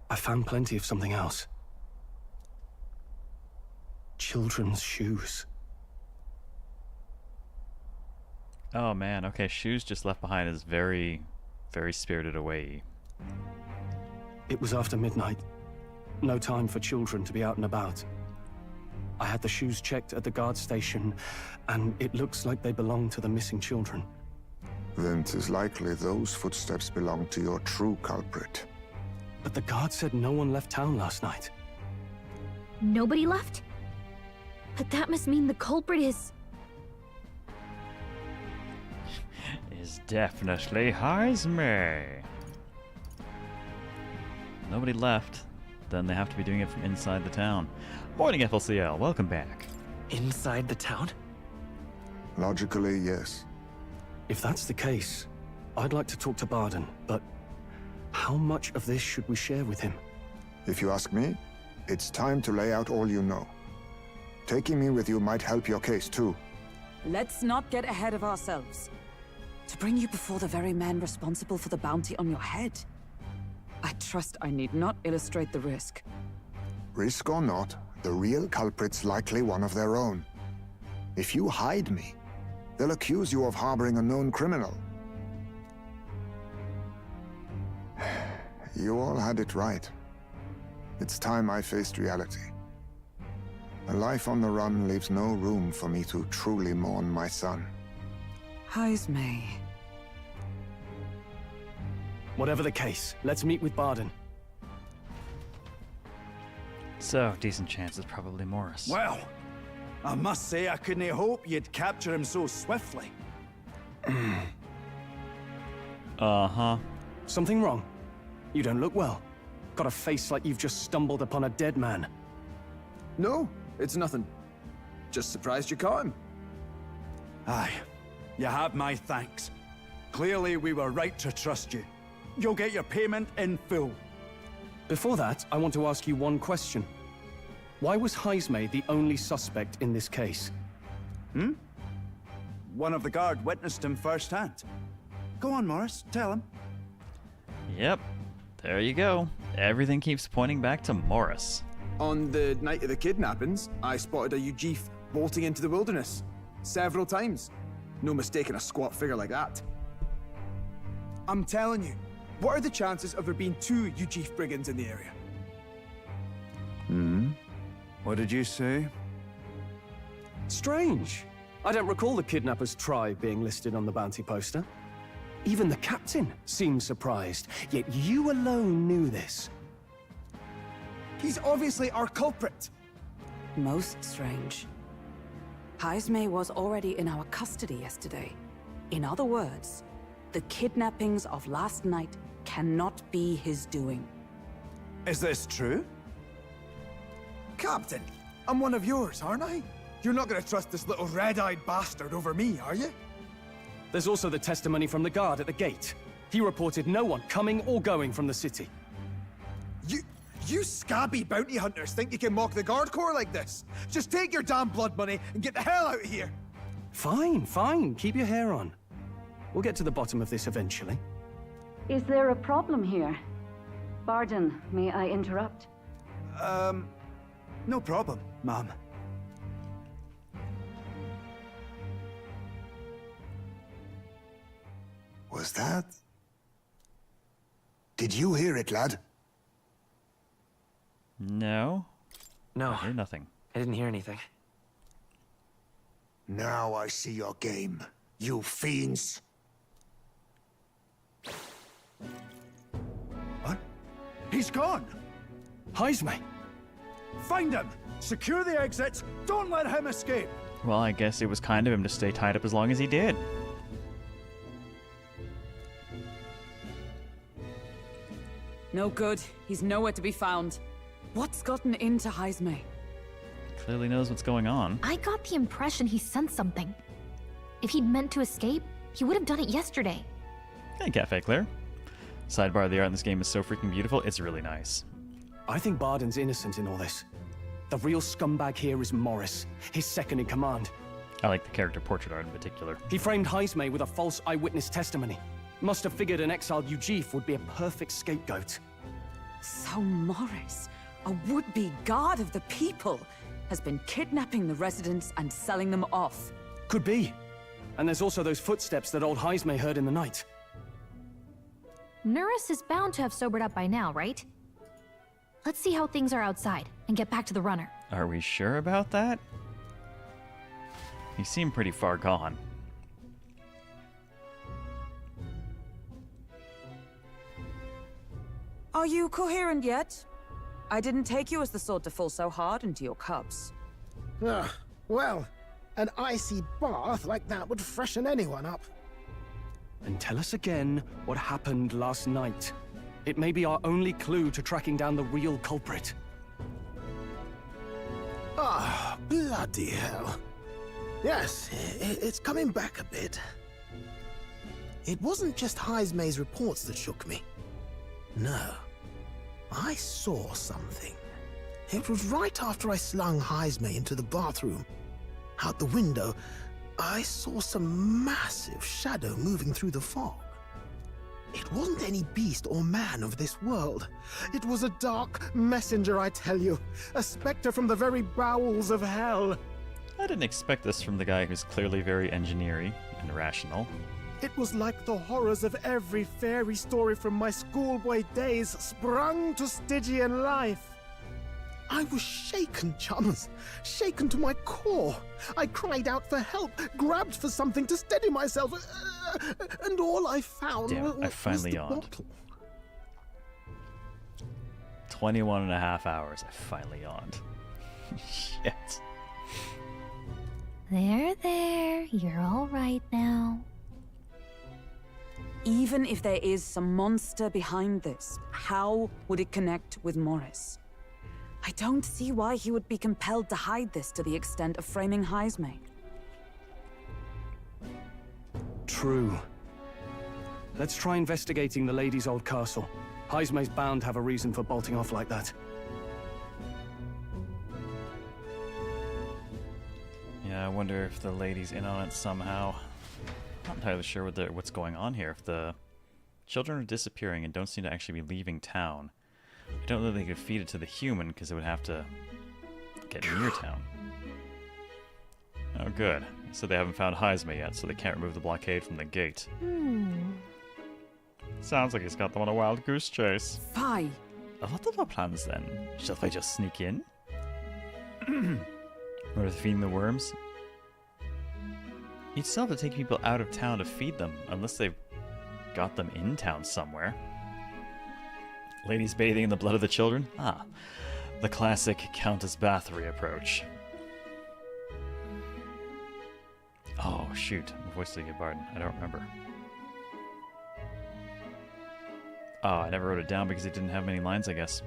Speaker 7: I found plenty of something else. children's shoes.
Speaker 1: Oh man, okay, shoes just left behind is very, very Spirited Away.
Speaker 7: It was after midnight. No time for children to be out and about. I had the shoes checked at the guard station, and it looks like they belong to the missing children.
Speaker 21: Then 'tis likely those footsteps belong to your true culprit.
Speaker 7: But the guard said no one left town last night.
Speaker 2: Nobody left? But that must mean the culprit is...
Speaker 1: Is definitely Heisme. Nobody left. Then they have to be doing it from inside the town. Morning, FLCL. Welcome back.
Speaker 12: Inside the town?
Speaker 21: Logically, yes.
Speaker 7: If that's the case, I'd like to talk to Barden, but how much of this should we share with him?
Speaker 21: If you ask me, it's time to lay out all you know. Taking me with you might help your case, too.
Speaker 9: Let's not get ahead of ourselves. To bring you before the very man responsible for the bounty on your head. I trust I need not illustrate the risk.
Speaker 21: Risk or not, the real culprit's likely one of their own. If you hide me, they'll accuse you of harboring a known criminal. You all had it right. It's time I faced reality. A life on the run leaves no room for me to truly mourn my son.
Speaker 9: Heisme.
Speaker 7: Whatever the case, let's meet with Barden.
Speaker 1: So, decent chance it's probably Morris.
Speaker 5: Well, I must say I couldn't hope you'd capture him so swiftly.
Speaker 1: Uh-huh.
Speaker 7: Something wrong? You don't look well. Got a face like you've just stumbled upon a dead man.
Speaker 11: No, it's nothing. Just surprised you caught him.
Speaker 5: Aye, you have my thanks. Clearly we were right to trust you. You'll get your payment in full.
Speaker 7: Before that, I want to ask you one question. Why was Heisme the only suspect in this case?
Speaker 5: One of the guard witnessed him firsthand. Go on, Morris, tell him.
Speaker 1: Yep. There you go. Everything keeps pointing back to Morris.
Speaker 11: On the night of the kidnappings, I spotted a Ujif bolting into the wilderness. Several times. No mistaking a squat figure like that. I'm telling you, what are the chances of there being 2 Ujif brigands in the area?
Speaker 5: What did you say?
Speaker 7: Strange. I don't recall the kidnapper's tribe being listed on the bounty poster. Even the captain seemed surprised, yet you alone knew this.
Speaker 11: He's obviously our culprit.
Speaker 9: Most strange. Heisme was already in our custody yesterday. In other words, the kidnappings of last night cannot be his doing.
Speaker 5: Is this true?
Speaker 11: Captain, I'm one of yours, aren't I? You're not gonna trust this little red-eyed bastard over me, are you?
Speaker 7: There's also the testimony from the guard at the gate. He reported no one coming or going from the city.
Speaker 11: You scabby bounty hunters think you can mock the guard corps like this? Just take your damn blood money and get the hell out of here!
Speaker 7: Fine, fine. Keep your hair on. We'll get to the bottom of this eventually.
Speaker 6: Is there a problem here? Barden, may I interrupt?
Speaker 5: No problem, ma'am.
Speaker 21: Was that? Did you hear it, lad?
Speaker 1: No.
Speaker 12: No.
Speaker 1: I hear nothing.
Speaker 12: I didn't hear anything.
Speaker 21: Now I see your game, you fiends.
Speaker 5: What? He's gone!
Speaker 7: Heisme!
Speaker 5: Find him! Secure the exits! Don't let him escape!
Speaker 1: Well, I guess it was kind of him to stay tied up as long as he did.
Speaker 9: No good. He's nowhere to be found. What's gotten into Heisme?
Speaker 1: Clearly knows what's going on.
Speaker 2: I got the impression he sensed something. If he'd meant to escape, he would have done it yesterday.
Speaker 1: Hey, Cafe Claire. Sidebar, the art in this game is so freaking beautiful, it's really nice.
Speaker 7: I think Barden's innocent in all this. The real scumbag here is Morris, his second in command.
Speaker 1: I like the character portrait art in particular.
Speaker 7: He framed Heisme with a false eyewitness testimony. Must have figured an exiled Ujif would be a perfect scapegoat.
Speaker 9: So Morris, a would-be god of the people, has been kidnapping the residents and selling them off.
Speaker 7: Could be. And there's also those footsteps that old Heisme heard in the night.
Speaker 2: Nurse is bound to have sobered up by now, right? Let's see how things are outside and get back to the runner.
Speaker 1: Are we sure about that? He seemed pretty far gone.
Speaker 9: Are you coherent yet? I didn't take you as the sort to fall so hard into your cups.
Speaker 13: Well, an icy bath like that would freshen anyone up.
Speaker 7: And tell us again what happened last night. It may be our only clue to tracking down the real culprit.
Speaker 13: Ah, bloody hell. Yes, it's coming back a bit. It wasn't just Heisme's reports that shook me. No. I saw something. It was right after I slung Heisme into the bathroom. Out the window, I saw some massive shadow moving through the fog. It wasn't any beast or man of this world. It was a dark messenger, I tell you. A specter from the very bowels of hell.
Speaker 1: I didn't expect this from the guy who's clearly very engineering and rational.
Speaker 13: It was like the horrors of every fairy story from my schoolboy days sprung to Stygian life. I was shaken, chums. Shaken to my core. I cried out for help, grabbed for something to steady myself, and all I found
Speaker 1: I finally yawned.
Speaker 13: bottle.
Speaker 1: 21 and a half hours. I finally yawned. Shit.
Speaker 2: There. You're all right now.
Speaker 9: Even if there is some monster behind this, how would it connect with Morris? I don't see why he would be compelled to hide this to the extent of framing Heisme.
Speaker 7: True. Let's try investigating the lady's old castle. Heisme's bound to have a reason for bolting off like that.
Speaker 1: Yeah, I wonder if the lady's in on it somehow. Not entirely sure what's going on here. If the children are disappearing and don't seem to actually be leaving town, I don't know that they could feed it to the human because it would have to get near town. Oh, good. So they haven't found Heisme yet, so they can't remove the blockade from the gate. Sounds like he's got them on a wild goose chase.
Speaker 9: Fie.
Speaker 1: What are our plans then? Shall I just sneak in? Or feeding the worms? You'd still have to take people out of town to feed them, unless they've got them in town somewhere. Ladies bathing in the blood of the children? Ah, the classic Countess Bathory approach. Oh, shoot. My voice didn't get pardon. I don't remember. Oh, I never wrote it down because it didn't have many lines, I guess.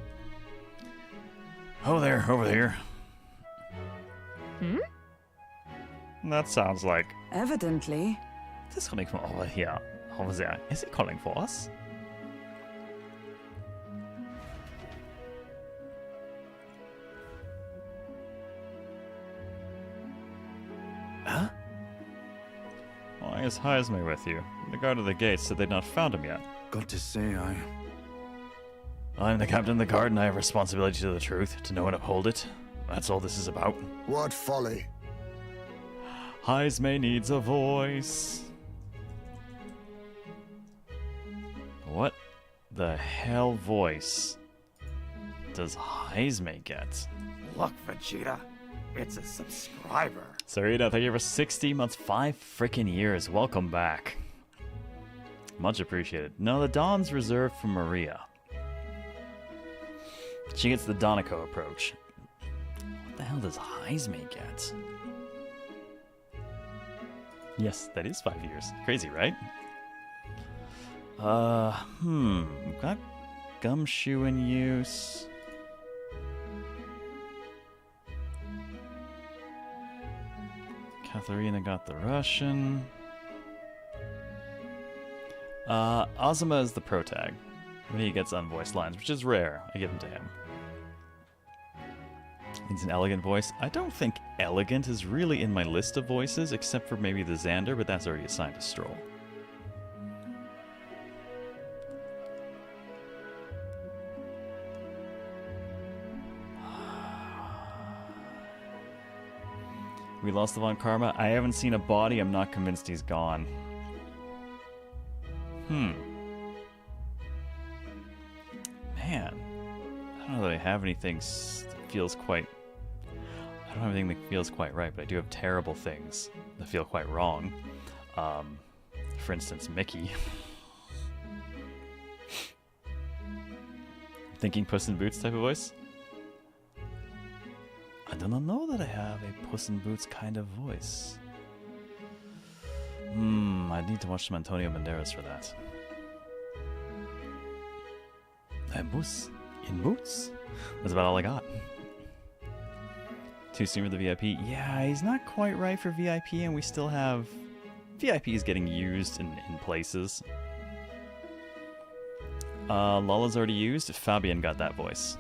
Speaker 1: Oh, there, over there. That sounds like...
Speaker 9: Evidently.
Speaker 1: This is coming from over here. Over there. Is it calling for us?
Speaker 7: Huh?
Speaker 1: Why is Heisme with you? The guard at the gate said they'd not found him yet.
Speaker 5: Got to say,
Speaker 1: I'm the captain of the guard and I have responsibility to the truth, to know and uphold it. That's all this is about.
Speaker 21: What folly?
Speaker 1: Heisme needs a voice. What the hell voice does Heisme get?
Speaker 4: Look, Vegeta, it's a subscriber.
Speaker 1: Sarita, thank you for 60 months, 5 freaking years. Welcome back. Much appreciated. No, the Dawn's reserved for Maria. She gets the Donico approach. What the hell does Heisme get? Yes, that is 5 years. Crazy, right? We've got Gumshoe in use. Katharina got the Russian. Ozma is the protag. When he gets unvoiced lines, which is rare. I give them to him. He's an elegant voice. I don't think elegant is really in my list of voices, except for maybe the Xander, but that's already assigned to Stroll. We lost the Von Karma. I haven't seen a body. I'm not convinced he's gone. Man. I don't know that I have anything that feels quite... I don't have anything that feels quite right, but I do have terrible things that feel quite wrong. For instance, Mickey. Thinking Puss in Boots type of voice? I do not know that I have a Puss in Boots kind of voice. I need to watch some Antonio Banderas for that. A Puss in Boots? That's about all I got. Too soon for the VIP? Yeah, he's not quite right for VIP, and we still have... VIP is getting used in places. Lala's already used. Fabian got that voice.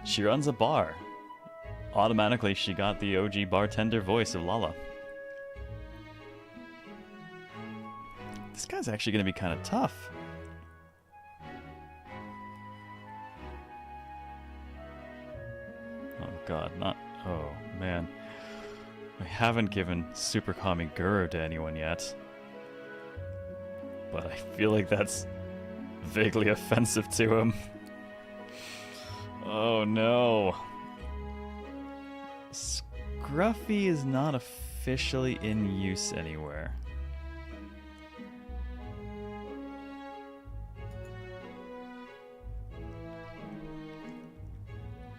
Speaker 1: She runs a bar. Automatically, she got the OG bartender voice of Lala. This guy's actually going to be kind of tough. Oh god, not... Oh, man. I haven't given Super Kami Guru to anyone yet. But I feel like that's vaguely offensive to him. Oh no. Scruffy is not officially in use anywhere.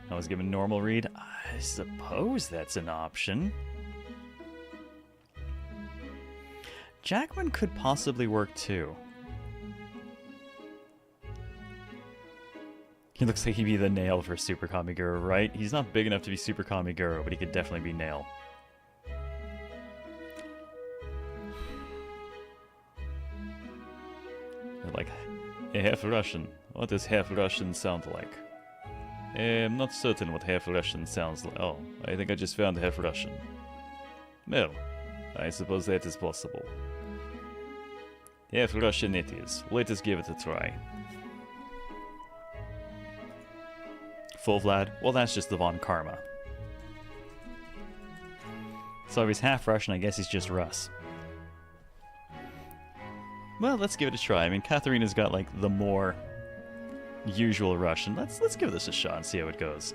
Speaker 1: I was given normal read. I suppose that's an option. Jackman could possibly work too. He looks like he'd be the Nail for Super Kamiguru, right? He's not big enough to be Super Kamiguru, but he could definitely be Nail. Like, half Russian. What does half Russian sound like? I'm not certain what half Russian sounds like. Oh, I think I just found half Russian. Well, I suppose that is possible. Half Russian it is. Let us give it a try. Full Vlad? Well, that's just the Von Karma. So if he's half Russian, I guess he's just Russ. Well, let's give it a try. I mean, Katharina's got, like, the more usual Russian. Let's give this a shot and see how it goes.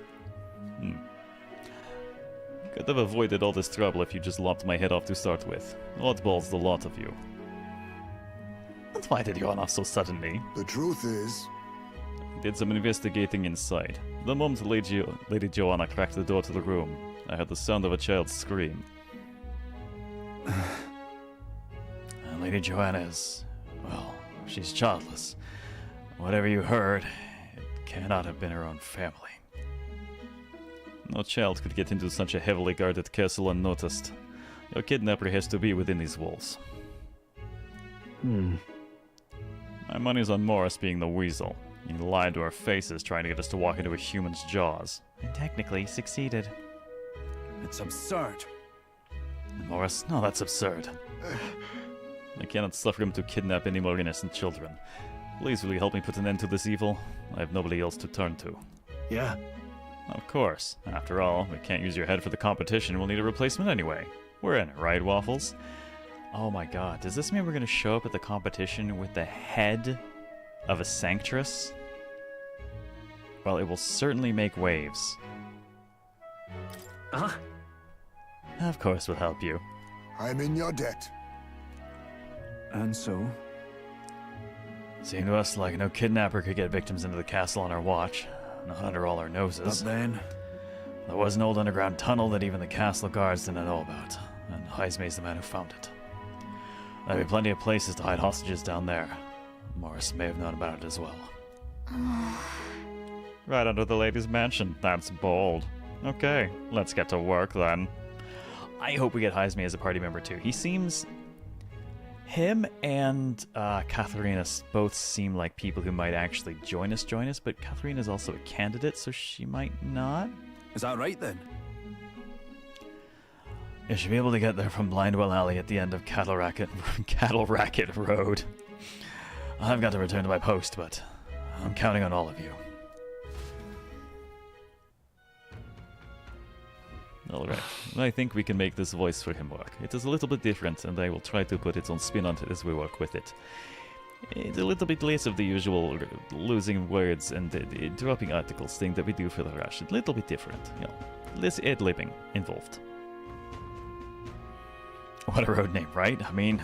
Speaker 1: Could have avoided all this trouble if you just lopped my head off to start with. Oddballs, the lot of you. And why did you run off so suddenly?
Speaker 21: The truth is...
Speaker 1: Did some investigating inside. The moment Lady Joanna cracked the door to the room, I heard the sound of a child's scream. Lady Joanna is... well, she's childless. Whatever you heard, it cannot have been her own family. No child could get into such a heavily guarded castle unnoticed. Your kidnapper has to be within these walls. My money's on Morris being the weasel. He lied to our faces trying to get us to walk into a human's jaws. And technically succeeded.
Speaker 5: It's absurd.
Speaker 1: Morris, no, that's absurd. I cannot suffer him to kidnap any more innocent children. Please, will you help me put an end to this evil? I have nobody else to turn to.
Speaker 5: Yeah.
Speaker 1: Of course. After all, we can't use your head for the competition. We'll need a replacement anyway. We're in it, right, Waffles? Oh my god, does this mean we're going to show up at the competition with the head of a Sanctress? Well, it will certainly make waves. Of course we'll help you.
Speaker 21: I'm in your debt.
Speaker 5: And so?
Speaker 1: Seemed to us like no kidnapper could get victims into the castle on our watch, not under all our noses.
Speaker 5: But then?
Speaker 1: There was an old underground tunnel that even the castle guards didn't know about, and Heismay's the man who found it. There'd be plenty of places to hide hostages down there. Morris may have known about it as well. Right under the lady's mansion. That's bold. Okay, let's get to work then. I hope we get Heismay as a party member too. He seems... Him and Katharina both seem like people who might actually join us, but Katharina's also a candidate, so she might not.
Speaker 5: Is that right then?
Speaker 1: You should be able to get there from Blindwell Alley at the end of Cattle Racket Road. I've got to return to my post, but I'm counting on all of you. Alright, I think we can make this voice for him work. It is a little bit different, and I will try to put its own spin on it as we work with it. It's a little bit less of the usual losing words and dropping articles thing that we do for the Rush. A little bit different, you know. Less ad-libbing involved. What a road name, right? I mean,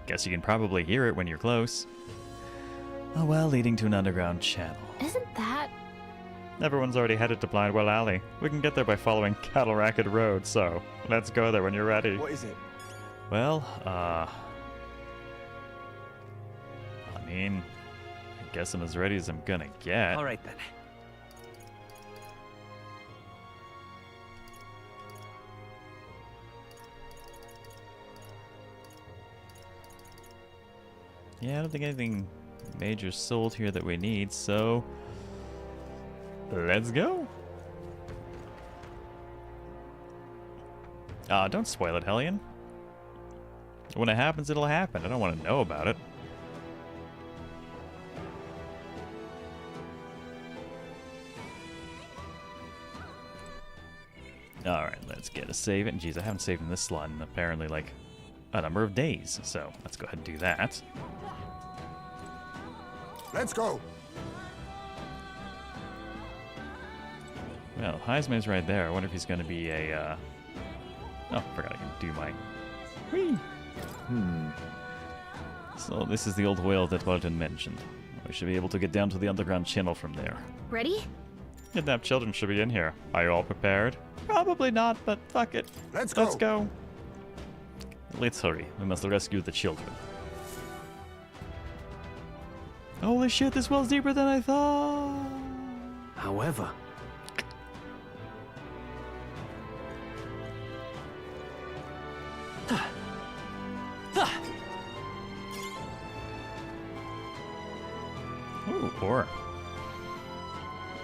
Speaker 1: guess you can probably hear it when you're close. Oh well, leading to an underground channel.
Speaker 2: Isn't that...
Speaker 1: Everyone's already headed to Blindwell Alley. We can get there by following Cattle Racket Road, so let's go there when you're ready.
Speaker 11: What is it?
Speaker 1: Well, I mean, I guess I'm as ready as I'm gonna get.
Speaker 12: All right then.
Speaker 1: Yeah, I don't think anything major sold here that we need, so let's go. Don't spoil it, Hellion. When it happens, it'll happen. I don't want to know about it. Alright, let's get a save it. Jeez, I haven't saved in this slot in apparently like a number of days, so let's go ahead and do that.
Speaker 21: Let's go.
Speaker 1: Well, Heisman's right there. I wonder if he's going to be a, Oh, I forgot I can do my... Whee! So this is the old whale that Walton mentioned. We should be able to get down to the underground channel from there.
Speaker 2: Ready?
Speaker 1: Kidnapped children should be in here. Are you all prepared? Probably not, but fuck it.
Speaker 21: Let's
Speaker 1: go. Let's hurry. We must rescue the children. Holy shit, this well's deeper than I thought.
Speaker 10: However...
Speaker 1: Ooh, 4.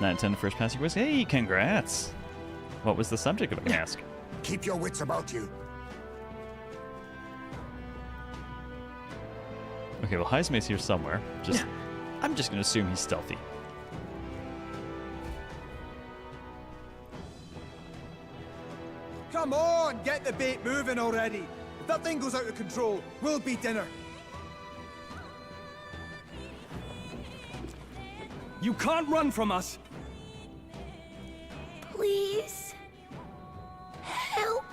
Speaker 1: 9 10 first pass request. Hey, congrats. What was the subject of the ask?
Speaker 21: Keep your wits about you.
Speaker 1: Okay, well, Heismay's here somewhere. I'm just gonna assume he's stealthy.
Speaker 11: Come on, get the bait moving already. If that thing goes out of control, we'll be dinner.
Speaker 7: You can't run from us!
Speaker 16: Please. Help.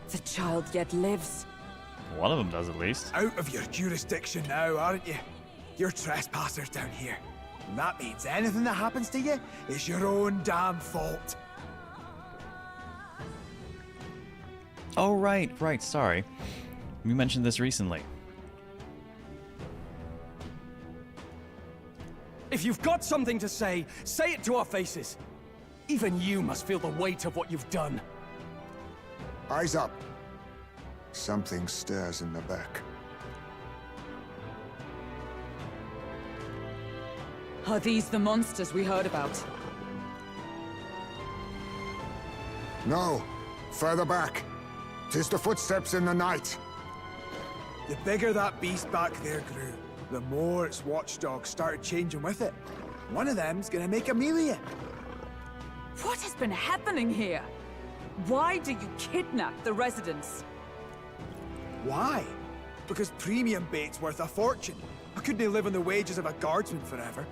Speaker 9: The child yet lives.
Speaker 1: One of them does, at least.
Speaker 11: Out of your jurisdiction now, aren't you? You're trespassers down here. And that means anything that happens to you is your own damn fault.
Speaker 1: Oh, right, sorry. We mentioned this recently.
Speaker 7: If you've got something to say it to our faces. Even you must feel the weight of what you've done.
Speaker 21: Eyes up. Something stirs in the back.
Speaker 9: Are these the monsters we heard about?
Speaker 21: No. Further back. 'Tis the footsteps in the night.
Speaker 11: The bigger that beast back there grew, the more its watchdogs started changing with it. One of them's gonna make Amelia.
Speaker 9: What has been happening here? Why do you kidnap the residents?
Speaker 11: Why? Because premium bait's worth a fortune. I couldn't live on the wages of a guardsman forever.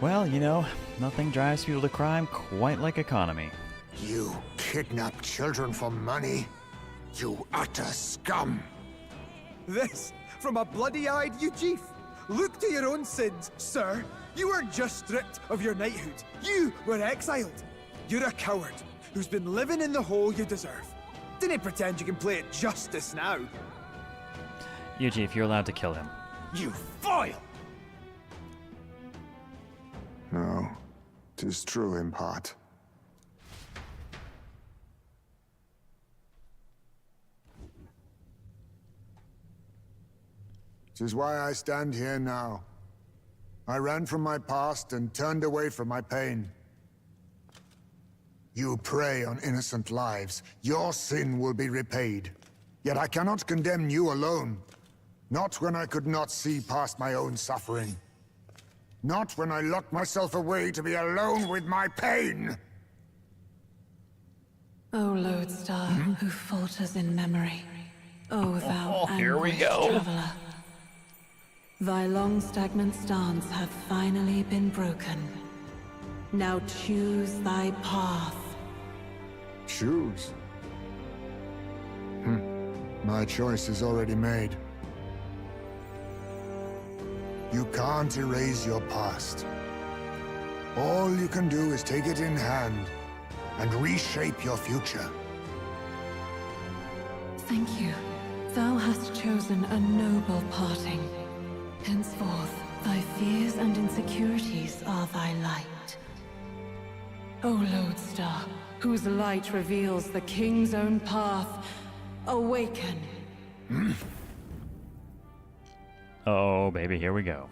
Speaker 1: Well, you know, nothing drives people to crime quite like economy.
Speaker 21: You kidnap children for money? You utter scum!
Speaker 11: This from a bloody-eyed Ujif. Look to your own sins, sir. You were just stripped of your knighthood. You were exiled. You're a coward who's been living in the hole you deserve. Didn't pretend you can play it justice now.
Speaker 1: Yuji, if you're allowed to kill him.
Speaker 11: You foil!
Speaker 21: No, 'tis true in part. Tis why I stand here now. I ran from my past and turned away from my pain. You prey on innocent lives. Your sin will be repaid. Yet I cannot condemn you alone. Not when I could not see past my own suffering. Not when I locked myself away to be alone with my pain.
Speaker 18: O lodestar, who falters in memory, O thou
Speaker 19: here we
Speaker 18: anguished
Speaker 19: go.
Speaker 18: traveler. Thy long stagnant stance hath finally been broken. Now choose thy path.
Speaker 21: Choose? My choice is already made. You can't erase your past. All you can do is take it in hand and reshape your future.
Speaker 18: Thank you. Thou hast chosen a noble parting. Henceforth, thy fears and insecurities are thy light. O lodestar, whose light reveals the king's own path, awaken.
Speaker 1: Oh, baby, here we go.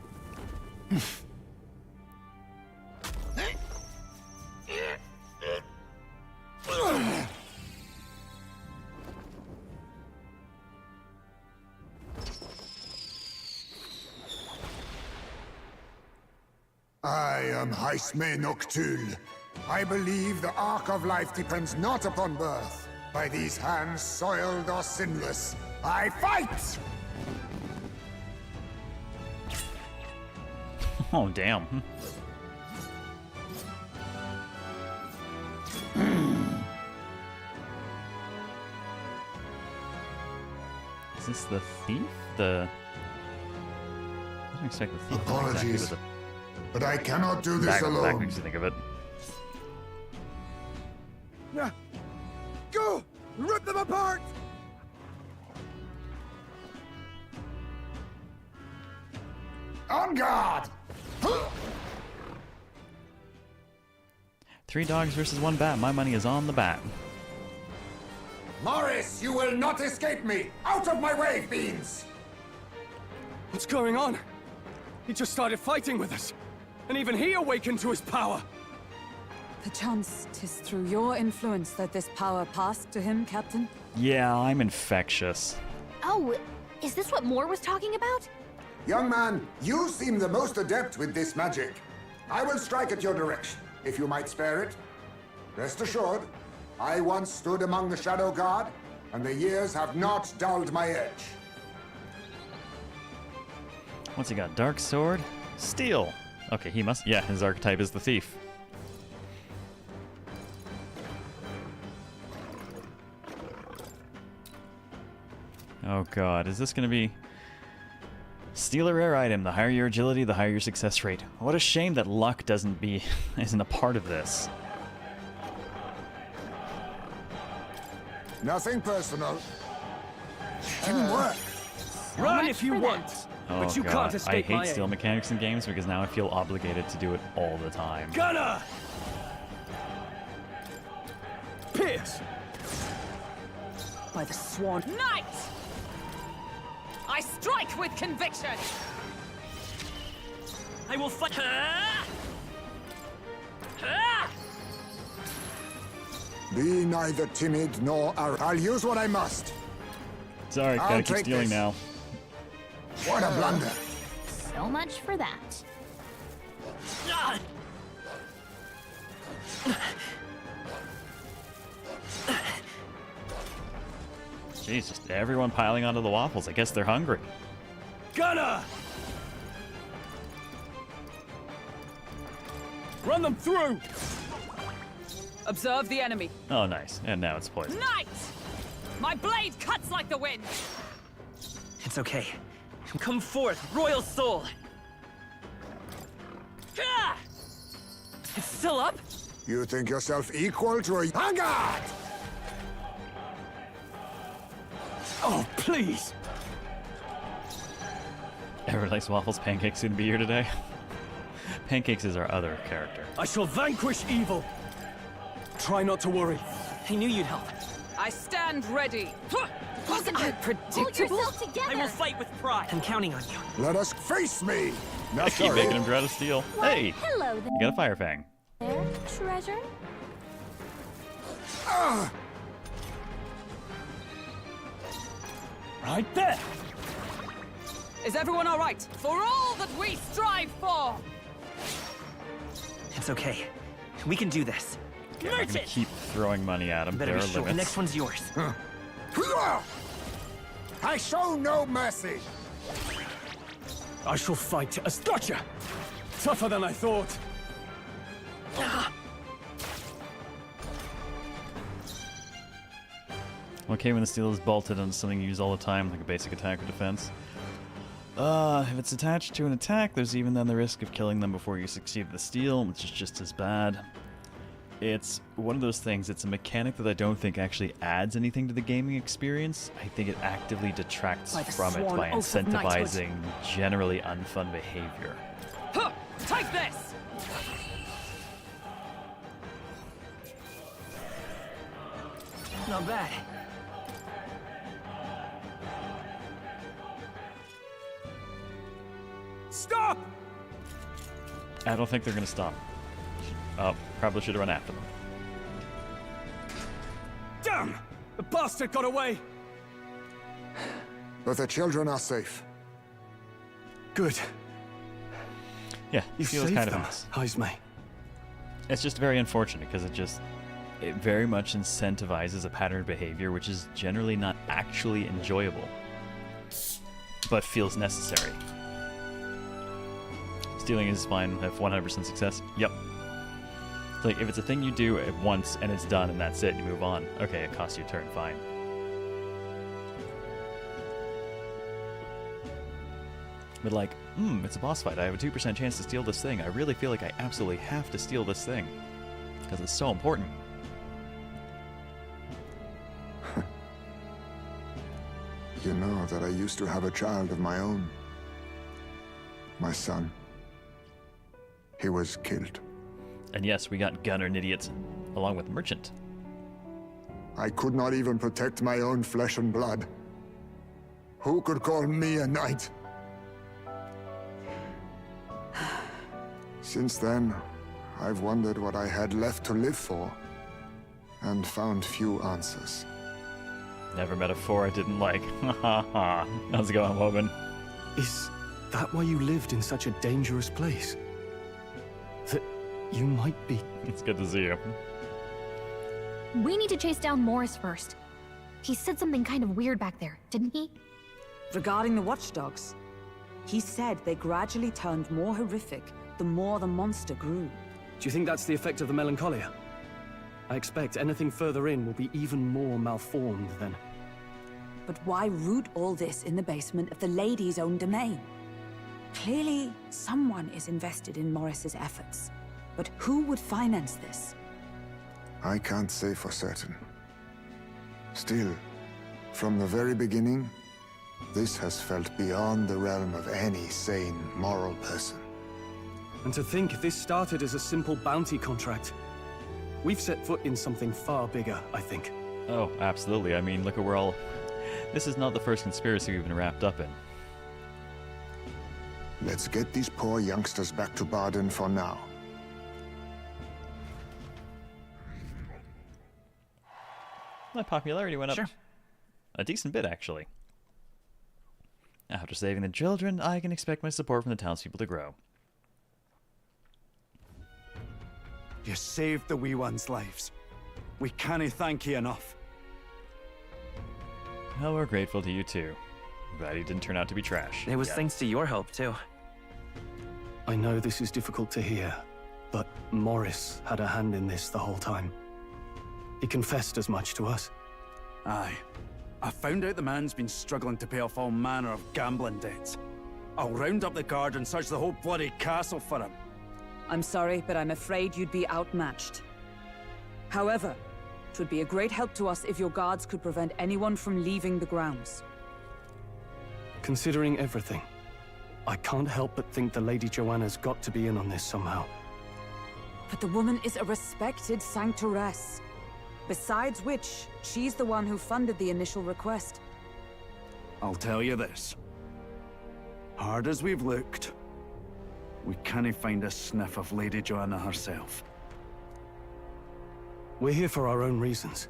Speaker 21: I am Haisme Noctul. I believe the arc of life depends not upon birth. By these hands, soiled or sinless, I fight!
Speaker 1: Oh, damn. Is this the thief? I didn't expect the thief.
Speaker 21: Apologies,
Speaker 1: Exactly
Speaker 21: but I cannot do this
Speaker 1: Back
Speaker 21: alone.
Speaker 1: makes you think of it.
Speaker 11: Go! Rip them apart!
Speaker 21: On guard!
Speaker 1: 3 dogs versus 1 bat. My money is on the bat.
Speaker 21: Morris, you will not escape me! Out of my way, fiends!
Speaker 7: What's going on? He just started fighting with us. And even he awakened to his power.
Speaker 9: Perchance 'tis through your influence that this power passed to him, Captain?
Speaker 1: Yeah, I'm infectious.
Speaker 2: Oh, is this what Moore was talking about?
Speaker 21: Young man, you seem the most adept with this magic. I will strike at your direction, if you might spare it. Rest assured, I once stood among the Shadow Guard, and the years have not dulled my edge.
Speaker 1: What's he got? Dark sword? Steel. Okay, he must... Yeah, his archetype is the thief. Oh god, is this gonna be... Steal a rare item. The higher your agility, the higher your success rate. What a shame that luck isn't a part of this.
Speaker 21: Nothing personal.
Speaker 11: Didn't work.
Speaker 15: Run if you want,
Speaker 1: Oh
Speaker 15: but you
Speaker 1: god,
Speaker 15: can't escape
Speaker 1: I hate
Speaker 15: my
Speaker 1: steal
Speaker 15: aim.
Speaker 1: mechanics in games because now I feel obligated to do it all the time.
Speaker 15: Gunner! Pierce!
Speaker 9: By the swan.
Speaker 22: Knight! I strike with conviction!
Speaker 12: I will fight.
Speaker 21: Be neither timid nor arrogant. I'll use what I must.
Speaker 1: Sorry,
Speaker 21: I'll
Speaker 1: gotta keep
Speaker 21: take
Speaker 1: stealing
Speaker 21: this.
Speaker 1: now.
Speaker 21: What a blunder.
Speaker 2: So much for that.
Speaker 1: Jeez, just everyone piling onto the waffles. I guess they're hungry.
Speaker 15: Gunner! Run them through!
Speaker 22: Observe the enemy.
Speaker 1: Oh, nice. And now it's poison.
Speaker 22: Knight! My blade cuts like the wind!
Speaker 12: It's okay. Come forth, royal soul.
Speaker 22: Gah!
Speaker 12: It's still up?
Speaker 21: You think yourself equal to a... On guard!
Speaker 15: Oh, please!
Speaker 1: Everyone likes waffles. Pancakes gonna be here today. Pancakes is our other character.
Speaker 15: I shall vanquish evil. Try not to worry.
Speaker 12: I knew you'd help.
Speaker 22: I stand ready.
Speaker 9: Wasn't I
Speaker 22: Hold
Speaker 9: predictable?
Speaker 22: yourself together!
Speaker 12: I will fight with pride. I'm counting on you.
Speaker 21: Let us face me! Now,
Speaker 1: I keep
Speaker 21: sorry.
Speaker 1: making him draw out of steel. Hey!
Speaker 2: Hello there.
Speaker 1: You got a fire fang.
Speaker 2: Treasure?
Speaker 15: Right there!
Speaker 22: Is everyone all right? For all that we strive for!
Speaker 12: It's okay. We can do this.
Speaker 1: I'm not gonna keep throwing money at him.
Speaker 12: Better
Speaker 1: There
Speaker 12: be
Speaker 1: are
Speaker 12: sure. The
Speaker 1: limits.
Speaker 12: next one's yours.
Speaker 21: I show no mercy.
Speaker 7: I shall fight as gotcha! Tougher than I thought.
Speaker 1: Okay, when the steel is bolted on something you use all the time, like a basic attack or defense. If it's attached to an attack, there's even then the risk of killing them before you succeed with the steel, which is just as bad. It's one of those things, it's a mechanic that I don't think actually adds anything to the gaming experience. I think it actively detracts from it by incentivizing generally unfun behavior.
Speaker 22: Huh! Take this!
Speaker 12: Not bad.
Speaker 15: Stop!
Speaker 1: I don't think they're gonna stop. Oh, probably should have run after them.
Speaker 7: Damn! The bastard got away!
Speaker 21: But the children are safe.
Speaker 7: Good.
Speaker 1: Yeah,
Speaker 7: You
Speaker 1: feels
Speaker 7: saved
Speaker 1: kind of a
Speaker 7: them,
Speaker 1: mess.
Speaker 7: Haizme.
Speaker 1: It's just very unfortunate because it very much incentivizes a pattern of behavior which is generally not actually enjoyable, but feels necessary. Stealing is fine if 100% success. Yep. It's like if it's a thing you do at once and it's done and that's it, you move on. Okay, it costs you a turn, fine. But like, it's a boss fight. I have a 2% chance to steal this thing. I really feel like I absolutely have to steal this thing because it's so important.
Speaker 21: You know that I used to have a child of my own. My son. He was killed.
Speaker 1: And yes, we got Gunner and Idiot along with Merchant.
Speaker 21: I could not even protect my own flesh and blood. Who could call me a knight? Since then, I've wondered what I had left to live for, and found few answers.
Speaker 1: Never met a four I didn't like. Ha ha ha. How's it going, Woman?
Speaker 7: Is that why you lived in such a dangerous place? That you might be...
Speaker 1: It's good to see you.
Speaker 2: We need to chase down Morris first. He said something kind of weird back there, didn't he?
Speaker 9: Regarding the watchdogs, he said they gradually turned more horrific the more the monster grew.
Speaker 7: Do you think that's the effect of the melancholia? I expect anything further in will be even more malformed then.
Speaker 9: But why root all this in the basement of the lady's own domain? Clearly, someone is invested in Morris's efforts. But who would finance this?
Speaker 21: I can't say for certain. Still, from the very beginning, this has felt beyond the realm of any sane, moral person.
Speaker 7: And to think this started as a simple bounty contract. We've set foot in something far bigger, I think.
Speaker 1: Oh, absolutely. I mean, look at where all... This is not the first conspiracy we've been wrapped up in.
Speaker 21: Let's get these poor youngsters back to Baden for now.
Speaker 1: My popularity went up a decent bit, actually. After saving the children, I can expect my support from the townspeople to grow.
Speaker 5: You saved the wee ones' lives. We can't thank you enough.
Speaker 1: Well, we're grateful to you too. Glad he didn't turn out to be trash.
Speaker 12: It was
Speaker 1: yet.
Speaker 12: thanks to your help, too.
Speaker 7: I know this is difficult to hear, but Morris had a hand in this the whole time. He confessed as much to us.
Speaker 5: Aye. I found out the man's been struggling to pay off all manner of gambling debts. I'll round up the guard and search the whole bloody castle for him.
Speaker 9: I'm sorry, but I'm afraid you'd be outmatched. However, it would be a great help to us if your guards could prevent anyone from leaving the grounds.
Speaker 7: Considering everything, I can't help but think the Lady Joanna's got to be in on this somehow.
Speaker 9: But the woman is a respected sanctoress. Besides which, she's the one who funded the initial request.
Speaker 5: I'll tell you this. Hard as we've looked, we can't find a sniff of Lady Joanna herself.
Speaker 7: We're here for our own reasons.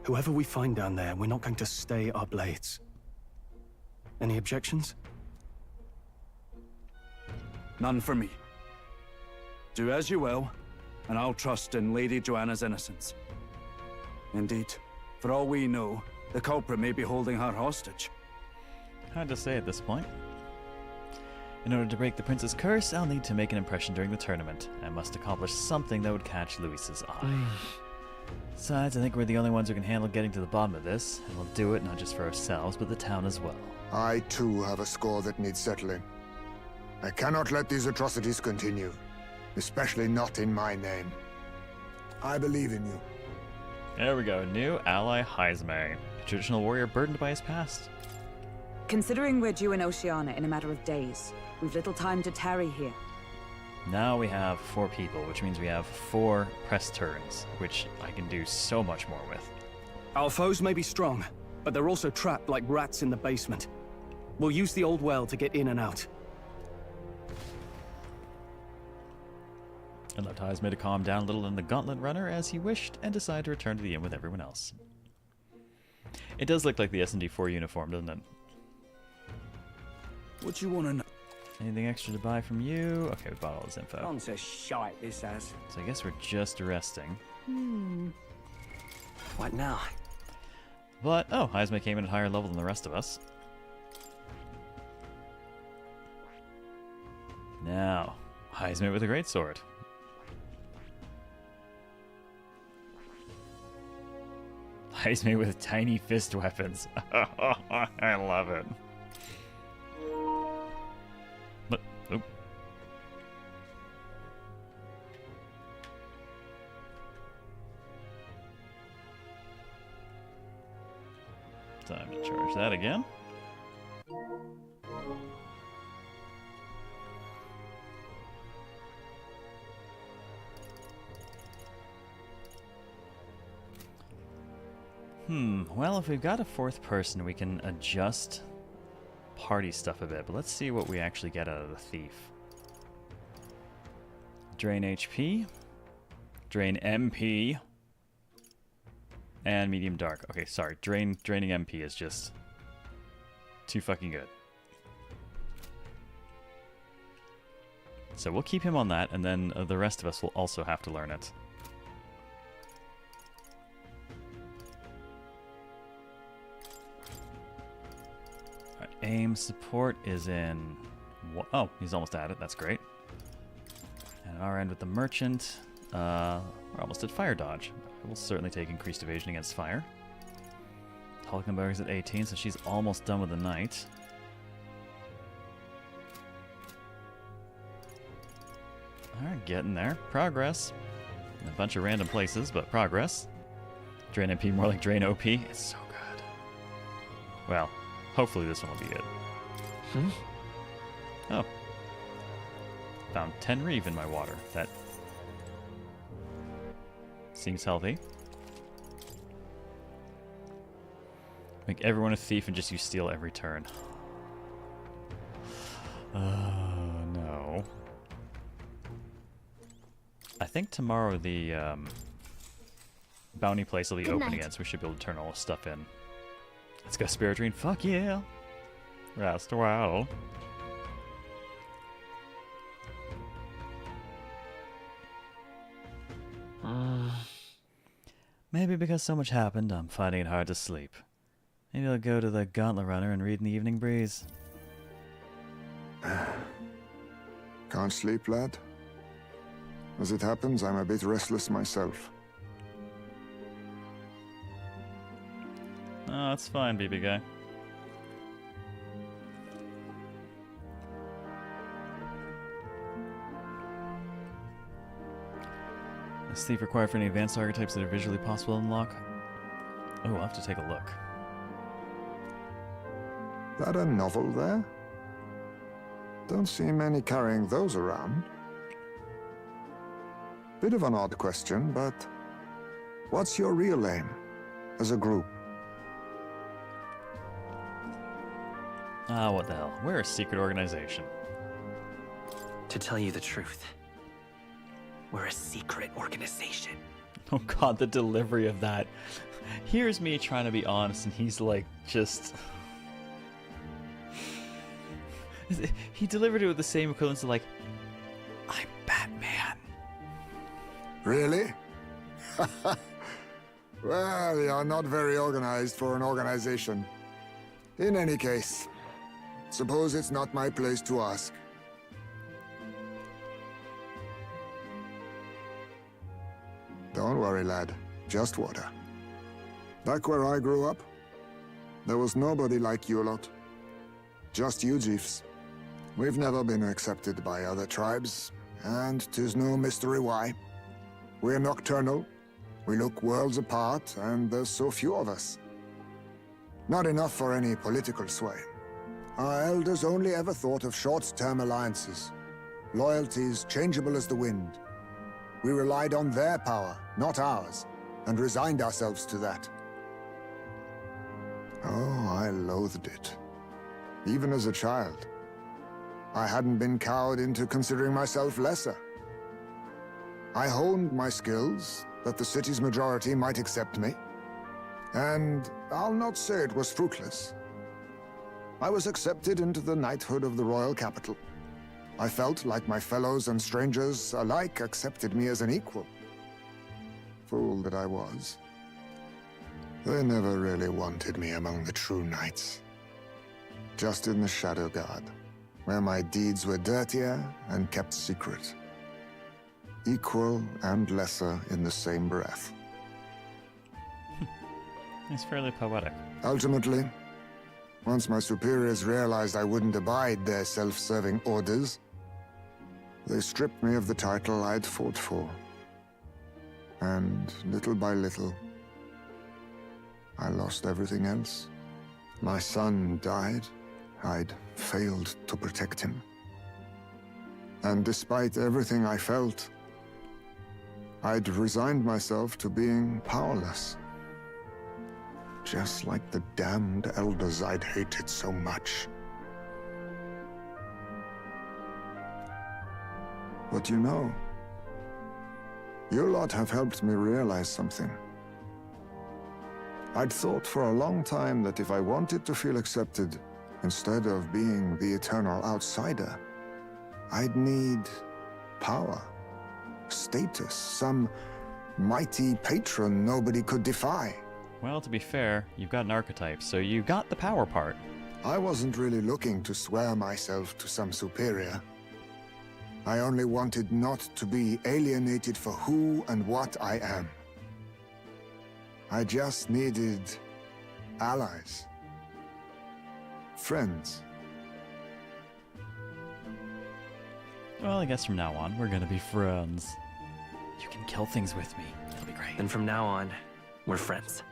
Speaker 7: Whoever we find down there, we're not going to stay our blades. Any objections?
Speaker 5: None for me. Do as you will, and I'll trust in Lady Joanna's innocence. Indeed, for all we know, the culprit may be holding her hostage.
Speaker 1: Hard to say at this point. In order to break the prince's curse, I'll need to make an impression during the tournament. I must accomplish something that would catch Luis's eye. Besides, I think we're the only ones who can handle getting to the bottom of this, and we'll do it not just for ourselves, but the town as well.
Speaker 21: I too have a score that needs settling. I cannot let these atrocities continue, especially not in my name. I believe in you.
Speaker 1: There we go, new ally Heisme, a traditional warrior burdened by his past.
Speaker 9: Considering we're due in Oceania in a matter of days, we've little time to tarry here.
Speaker 1: Now we have 4 people, which means we have 4 press turns, which I can do so much more with.
Speaker 7: Our foes may be strong, but they're also trapped like rats in the basement. We'll use the old well to get in and out.
Speaker 1: And left Heisme to calm down a little in the Gauntlet Runner as he wished, and decide to return to the inn with everyone else. It does look like the S&D 4 uniform, doesn't it?
Speaker 5: What you want to know?
Speaker 1: Anything extra to buy from you? Okay, we bought all this info.
Speaker 4: On to shite, this has.
Speaker 1: So I guess we're just resting.
Speaker 4: What now?
Speaker 1: But, oh, Heisme came in at higher level than the rest of us. Now, Heisme with a greatsword. Heisme with tiny fist weapons. I love it. But, oh. Time to charge that again. Well, if we've got a 4th person, we can adjust party stuff a bit, but let's see what we actually get out of the thief. Drain HP, drain MP, and medium dark. Okay, sorry, draining MP is just too fucking good. So we'll keep him on that, and then the rest of us will also have to learn it. Aim support is in... Oh, he's almost at it. That's great. And our end with the merchant. We're almost at fire dodge. We'll certainly take increased evasion against fire. Hulkenberg's at 18, so she's almost done with the knight. Alright, getting there. Progress. In a bunch of random places, but progress. Drain MP more like drain OP. It's so good. Well... hopefully this one will be good. Oh. Found 10 reeve in my water. That seems healthy. Make everyone a thief and just use steal every turn. No. I think tomorrow the bounty place will be open again, so we should be able to turn all this stuff in. Let's go, Spirit Dream. Fuck yeah. Rest well. Maybe because so much happened, I'm finding it hard to sleep. Maybe I'll go to the Gauntlet Runner and read in the evening breeze.
Speaker 21: Can't sleep, lad? As it happens, I'm a bit restless myself.
Speaker 1: Oh, that's fine, BB guy. Is thief required for any advanced archetypes that are visually possible to unlock? Oh, I'll have to take a look.
Speaker 21: That a novel there? Don't see many carrying those around. Bit of an odd question, but what's your real aim as a group?
Speaker 1: Ah, what the hell. We're a secret organization.
Speaker 12: To tell you the truth, we're a secret organization.
Speaker 1: Oh god, the delivery of that. Here's me trying to be honest, and he's like, just... He delivered it with the same equivalence of like, I'm Batman.
Speaker 21: Really? Well, you're not very organized for an organization. In any case, suppose it's not my place to ask. Don't worry, lad. Just water. Back where I grew up, there was nobody like you lot. Just you chiefs. We've never been accepted by other tribes, and 'tis no mystery why. We're nocturnal, we look worlds apart, and there's so few of us. Not enough for any political sway. Our elders only ever thought of short-term alliances, loyalties changeable as the wind. We relied on their power, not ours, and resigned ourselves to that. Oh, I loathed it. Even as a child. I hadn't been cowed into considering myself lesser. I honed my skills, that the city's majority might accept me. And I'll not say it was fruitless. I was accepted into the knighthood of the royal capital. I felt like my fellows and strangers alike accepted me as an equal. Fool that I was. They never really wanted me among the true knights. Just in the Shadow Guard, where my deeds were dirtier and kept secret. Equal and lesser in the same breath.
Speaker 1: It's fairly poetic.
Speaker 21: Ultimately, once my superiors realized I wouldn't abide their self-serving orders, they stripped me of the title I'd fought for. And little by little, I lost everything else. My son died. I'd failed to protect him. And despite everything I felt, I'd resigned myself to being powerless. Just like the damned elders I'd hated so much. But you know, you lot have helped me realize something. I'd thought for a long time that if I wanted to feel accepted, instead of being the eternal outsider, I'd need power, status, some mighty patron nobody could defy.
Speaker 1: Well, to be fair, you've got an archetype, so you got the power part.
Speaker 21: I wasn't really looking to swear myself to some superior. I only wanted not to be alienated for who and what I am. I just needed allies. Friends.
Speaker 1: Well, I guess from now on, we're gonna be friends. You can kill things with me. It'll be great.
Speaker 12: Then from now on, we're friends.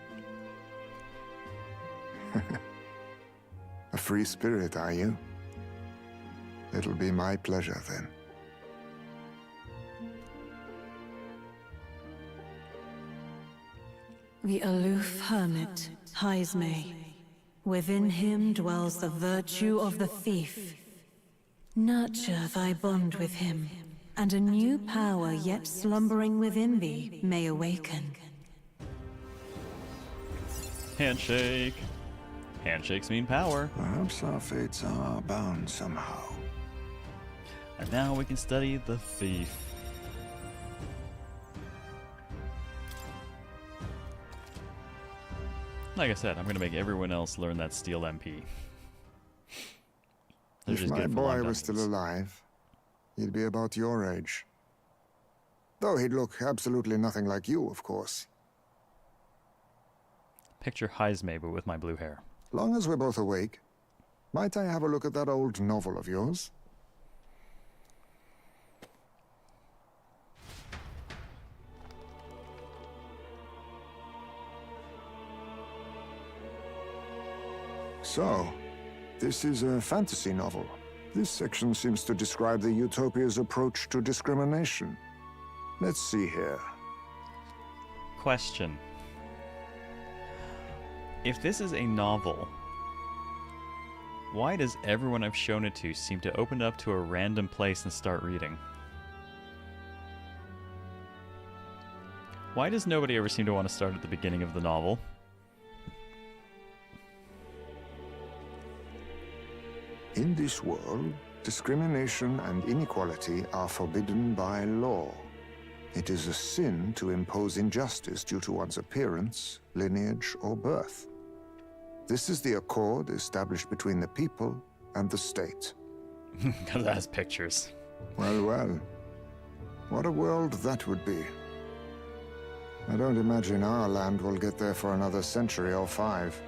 Speaker 21: A free spirit, are you? It'll be my pleasure, then.
Speaker 18: The aloof hermit, Haizme. Within him dwells the virtue of the thief. Nurture thy bond with him, and a new power yet slumbering within thee may awaken.
Speaker 1: Handshake. Handshakes mean power.
Speaker 21: Perhaps our fates are bound somehow.
Speaker 1: And now we can study the thief. Like I said, I'm going to make everyone else learn that steel MP. They're
Speaker 21: If
Speaker 1: just
Speaker 21: my
Speaker 1: good for
Speaker 21: boy
Speaker 1: long
Speaker 21: was still
Speaker 1: dungeons.
Speaker 21: alive, he'd be about your age. Though he'd look absolutely nothing like you, of course.
Speaker 1: Picture Haizme, but with my blue hair.
Speaker 21: Long as we're both awake, might I have a look at that old novel of yours? So, this is a fantasy novel. This section seems to describe the Utopia's approach to discrimination. Let's see here.
Speaker 1: Question. If this is a novel, why does everyone I've shown it to seem to open up to a random place and start reading? Why does nobody ever seem to want to start at the beginning of the novel?
Speaker 21: In this world, discrimination and inequality are forbidden by law. It is a sin to impose injustice due to one's appearance, lineage, or birth. This is the accord established between the people and the state.
Speaker 1: Because it has pictures.
Speaker 21: Well, well. What a world that would be. I don't imagine our land will get there for another century or 5.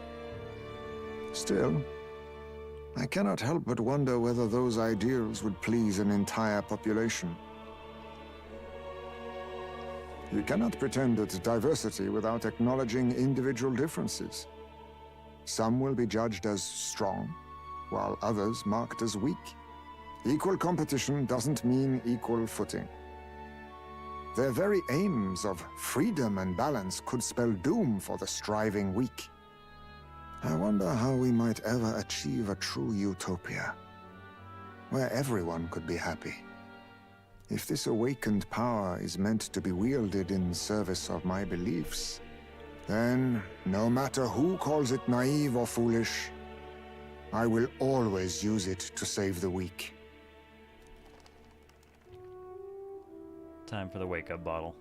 Speaker 21: Still, I cannot help but wonder whether those ideals would please an entire population. You cannot pretend at diversity without acknowledging individual differences. Some will be judged as strong, while others marked as weak. Equal competition doesn't mean equal footing. Their very aims of freedom and balance could spell doom for the striving weak. I wonder how we might ever achieve a true utopia, where everyone could be happy. If this awakened power is meant to be wielded in service of my beliefs, then, no matter who calls it naive or foolish, I will always use it to save the weak.
Speaker 1: Time for the wake-up bottle.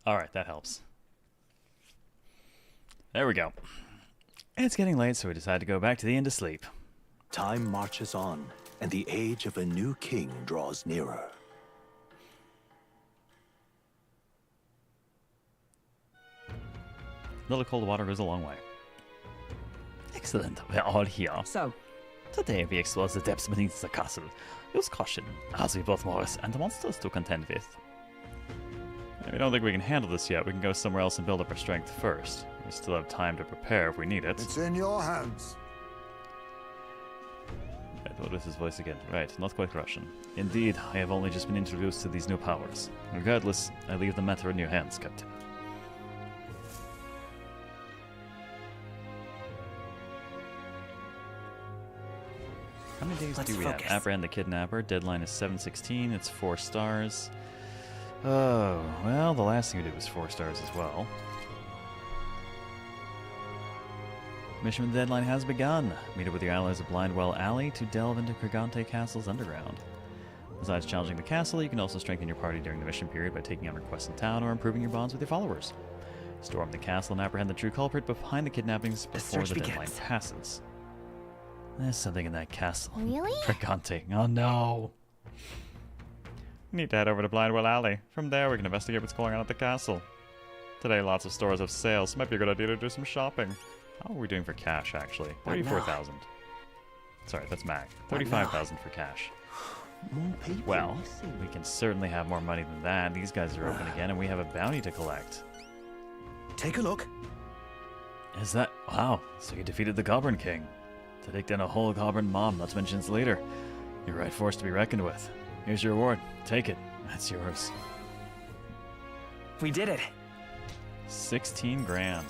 Speaker 1: Alright, that helps. There we go. It's getting late, so we decide to go back to the inn to sleep.
Speaker 3: Time marches on, and the age of a new king draws nearer.
Speaker 1: A little cold water goes a long way. Excellent, we're all here.
Speaker 22: So,
Speaker 1: today we explore the depths beneath the castle. Use caution, as we both Morris and the monsters to contend with. I don't think we can handle this yet. We can go somewhere else and build up our strength first. We still have time to prepare if we need it.
Speaker 21: It's in your hands.
Speaker 1: Right, what was his voice again? Right, not quite Russian. Indeed, I have only just been introduced to these new powers. Regardless, I leave the matter in your hands, Captain. How many days do we have? Apprehend the kidnapper. Deadline is 7/16. It's 4 stars. Oh, well, the last thing we did was 4 stars as well. Mission with the deadline has begun. Meet up with your allies at Blindwell Alley to delve into Krigante Castle's underground. Besides challenging the castle, you can also strengthen your party during the mission period by taking on requests in town or improving your bonds with your followers. Storm the castle and apprehend the true culprit behind the kidnappings before the deadline passes. There's something in that castle.
Speaker 2: Really?
Speaker 1: Krigante. Oh no. We need to head over to Blindwell Alley. From there, we can investigate what's going on at the castle. Today, lots of stores have sales. Might be a good idea to do some shopping. How are we doing for cash, actually? 34,000. Sorry, that's Mac. 35,000 for cash. Well, we can certainly have more money than that. These guys are open again, and we have a bounty to collect.
Speaker 12: Take a look.
Speaker 1: Is that... Wow, so you defeated the Goblin King. To take down a whole Goblin mob, not to mention its leader. You're right force to be reckoned with. Here's your reward. Take it. That's yours.
Speaker 12: We did it.
Speaker 1: 16 grand.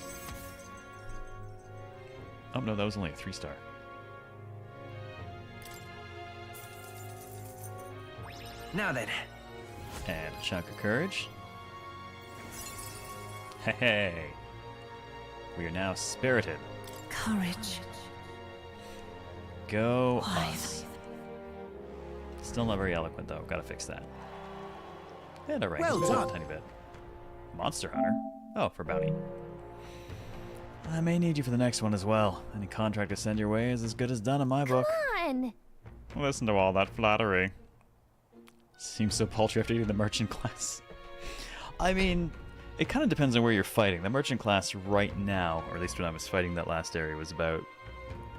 Speaker 1: Oh no, that was only a 3-star.
Speaker 12: Now then.
Speaker 1: And a chunk of courage. Hey. We are now spirited.
Speaker 18: Courage.
Speaker 1: Go us. Still not very eloquent though. Gotta fix that. And a rank.
Speaker 12: Well done.
Speaker 1: A tiny bit. Monster Hunter. Oh, for bounty. I may need you for the next one as well. Any contract I send your way is as good as done in my book.
Speaker 2: Come on!
Speaker 1: Listen to all that flattery. Seems so paltry after eating the merchant class. I mean, it kind of depends on where you're fighting. The merchant class right now, or at least when I was fighting that last area, was about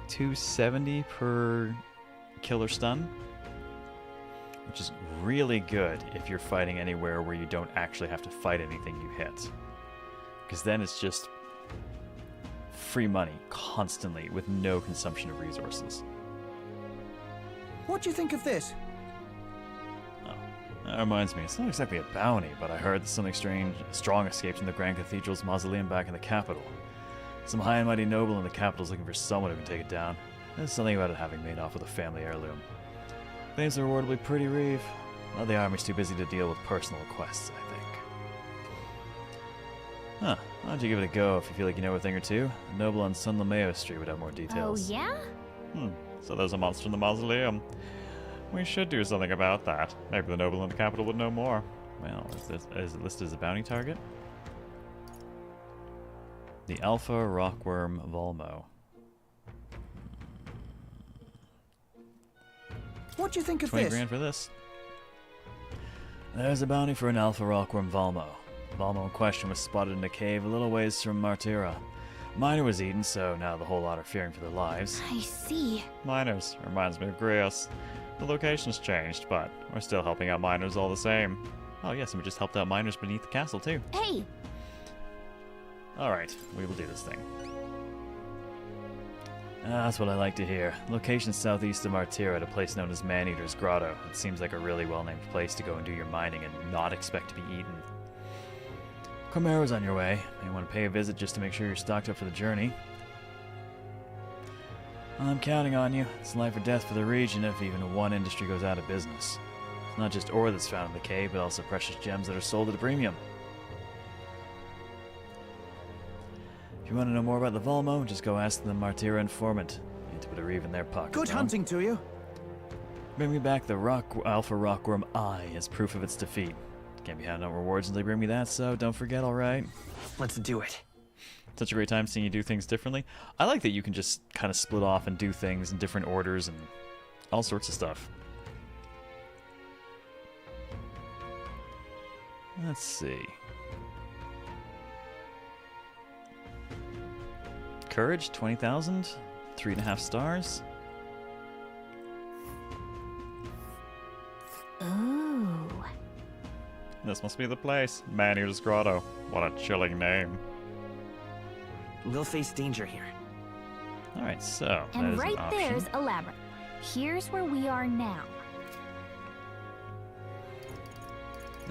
Speaker 1: 270 per killer stun. Which is really good if you're fighting anywhere where you don't actually have to fight anything you hit. Because then it's just free money constantly with no consumption of resources.
Speaker 12: What do you think of this?
Speaker 1: Oh, that reminds me, it's not exactly a bounty, but I heard that something strong escaped from the Grand Cathedral's mausoleum back in the capital. Some high and mighty noble in the capital's looking for someone who can take it down. There's something about it having made off with a family heirloom. Thinks the reward will be pretty reeve. Well, the army's too busy to deal with personal quests, I think. Huh. Why don't you give it a go if you feel like you know a thing or two? A noble on San Lomeo Street would have more details.
Speaker 2: Oh, yeah?
Speaker 1: So there's a monster in the mausoleum. We should do something about that. Maybe the noble in the capital would know more. Well, is it listed as a bounty target? The Alpha Rockworm Volmo.
Speaker 11: What do you think of
Speaker 1: 20
Speaker 11: this?
Speaker 1: grand for this. There's a bounty for an Alpha Rockworm Volmo. Volmo in question was spotted in a cave a little ways from Martira. Miner was eaten, so now the whole lot are fearing for their lives.
Speaker 2: I see.
Speaker 1: Miners. Reminds me of Grios. The location's changed, but we're still helping out miners all the same. Oh yes, and we just helped out miners beneath the castle too.
Speaker 2: Hey!
Speaker 1: Alright, we will do this thing. That's what I like to hear. Location southeast of Martira at a place known as Man-Eater's Grotto. It seems like a really well-named place to go and do your mining and not expect to be eaten. Comero's on your way. You want to pay a visit just to make sure you're stocked up for the journey. I'm counting on you. It's life or death for the region if even one industry goes out of business. It's not just ore that's found in the cave, but also precious gems that are sold at a premium. If you want to know more about the Volmo, just go ask the Martira informant. You need to put a reeve in their pocket.
Speaker 11: Good hunting to you.
Speaker 1: Bring me back the Alpha Rockworm Eye as proof of its defeat. Can't be handing out rewards until they bring me that, so don't forget, alright?
Speaker 12: Let's do it.
Speaker 1: Such a great time seeing you do things differently. I like that you can just kind of split off and do things in different orders and all sorts of stuff. Let's see. Courage, 20,000. 3.5 stars.
Speaker 2: Ooh.
Speaker 1: This must be the place. Man-Eater's Grotto. What a chilling name.
Speaker 12: We'll face danger here.
Speaker 1: Alright, so that
Speaker 2: And
Speaker 1: is
Speaker 2: right
Speaker 1: an option.
Speaker 2: there's a labyrinth. Here's where we are now.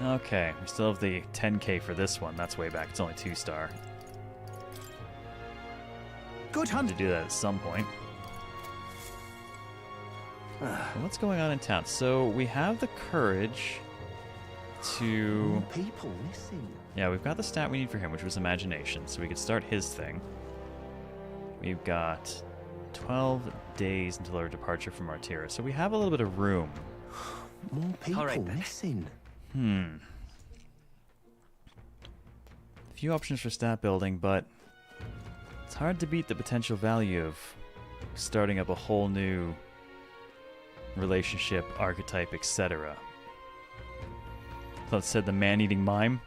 Speaker 1: Okay, we still have the 10k for this one. That's way back. It's only 2-star.
Speaker 11: Good hunt.
Speaker 1: To do that at some point. What's going on in town? So we have the courage to...
Speaker 3: People missing.
Speaker 1: Yeah, we've got the stat we need for him, which was imagination. So we could start his thing. We've got 12 days until our departure from Martira. So we have a little bit of room.
Speaker 3: More people missing.
Speaker 1: A few options for stat building, but it's hard to beat the potential value of starting up a whole new relationship, archetype, etc. Thought it said the man-eating mime.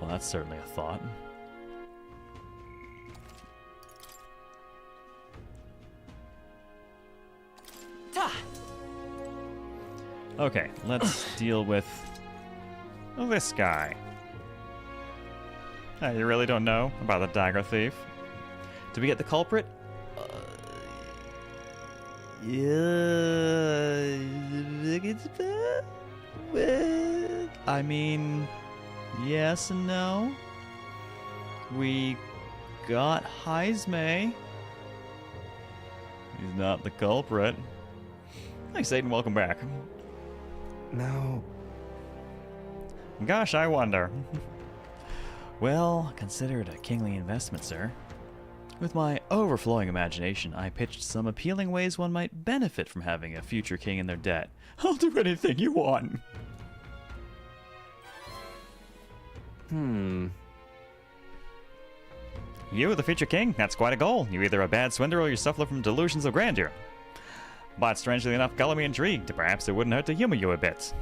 Speaker 1: Well, that's certainly a thought. Okay, let's deal with this guy. You really don't know about the dagger thief? Did we get the culprit? Yeah. I mean, yes and no. We got Heismay. He's not the culprit. Thanks, Aiden. Welcome back.
Speaker 3: No.
Speaker 1: Gosh, I wonder. Well, consider it a kingly investment, sir. With my overflowing imagination, I pitched some appealing ways one might benefit from having a future king in their debt. I'll do anything you want. You, the future king? That's quite a goal. You're either a bad swindler or you suffer from delusions of grandeur. But strangely enough, color me intrigued. Perhaps it wouldn't hurt to humor you a bit.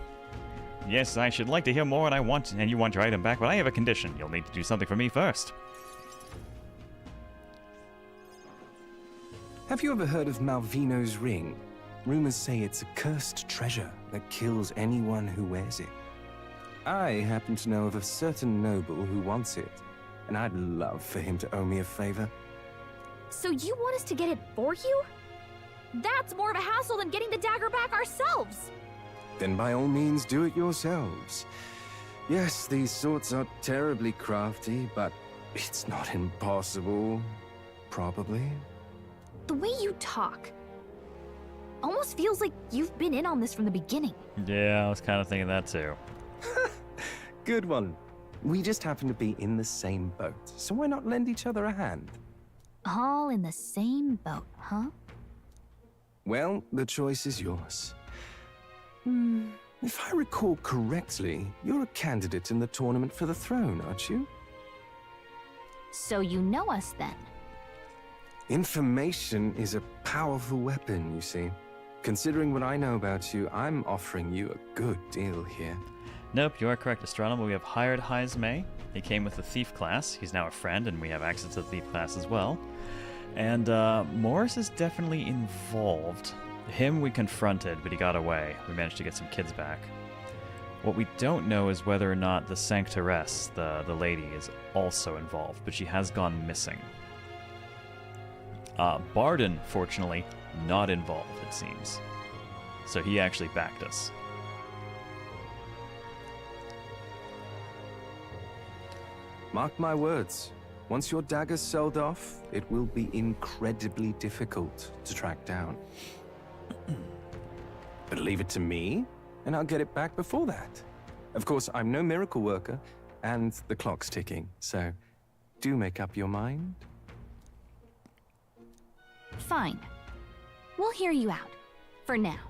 Speaker 1: Yes, I should like to hear more, and you want your item back, but I have a condition. You'll need to do something for me first.
Speaker 10: Have you ever heard of Malvino's ring? Rumors say it's a cursed treasure that kills anyone who wears it. I happen to know of a certain noble who wants it, and I'd love for him to owe me a favor.
Speaker 2: So you want us to get it for you? That's more of a hassle than getting the dagger back ourselves.
Speaker 10: Then by all means do it yourselves. Yes, these sorts are terribly crafty, but it's not impossible. Probably.
Speaker 2: The way you talk almost feels like you've been in on this from the beginning.
Speaker 1: Yeah, I was kind of thinking that too.
Speaker 10: Good one. We just happen to be in the same boat, so why not lend each other a hand?
Speaker 2: All in the same boat, huh?
Speaker 10: Well, the choice is yours. If I recall correctly, you're a candidate in the tournament for the throne, aren't you?
Speaker 2: So you know us then?
Speaker 10: Information is a powerful weapon, you see. Considering what I know about you, I'm offering you a good deal here.
Speaker 1: Nope, you are correct, Astronomer. We have hired Heismay. He came with the Thief class. He's now a friend, and we have access to the Thief class as well. And Morris is definitely involved. Him we confronted, but he got away. We managed to get some kids back. What we don't know is whether or not the Sanctoress, the lady, is also involved, but she has gone missing. Barden, fortunately, not involved, it seems. So he actually backed us.
Speaker 10: Mark my words. Once your dagger's sold off, it will be incredibly difficult to track down. But leave it to me, and I'll get it back before that. Of course, I'm no miracle worker, and the clock's ticking, so do make up your mind.
Speaker 2: Fine. We'll hear you out. For now.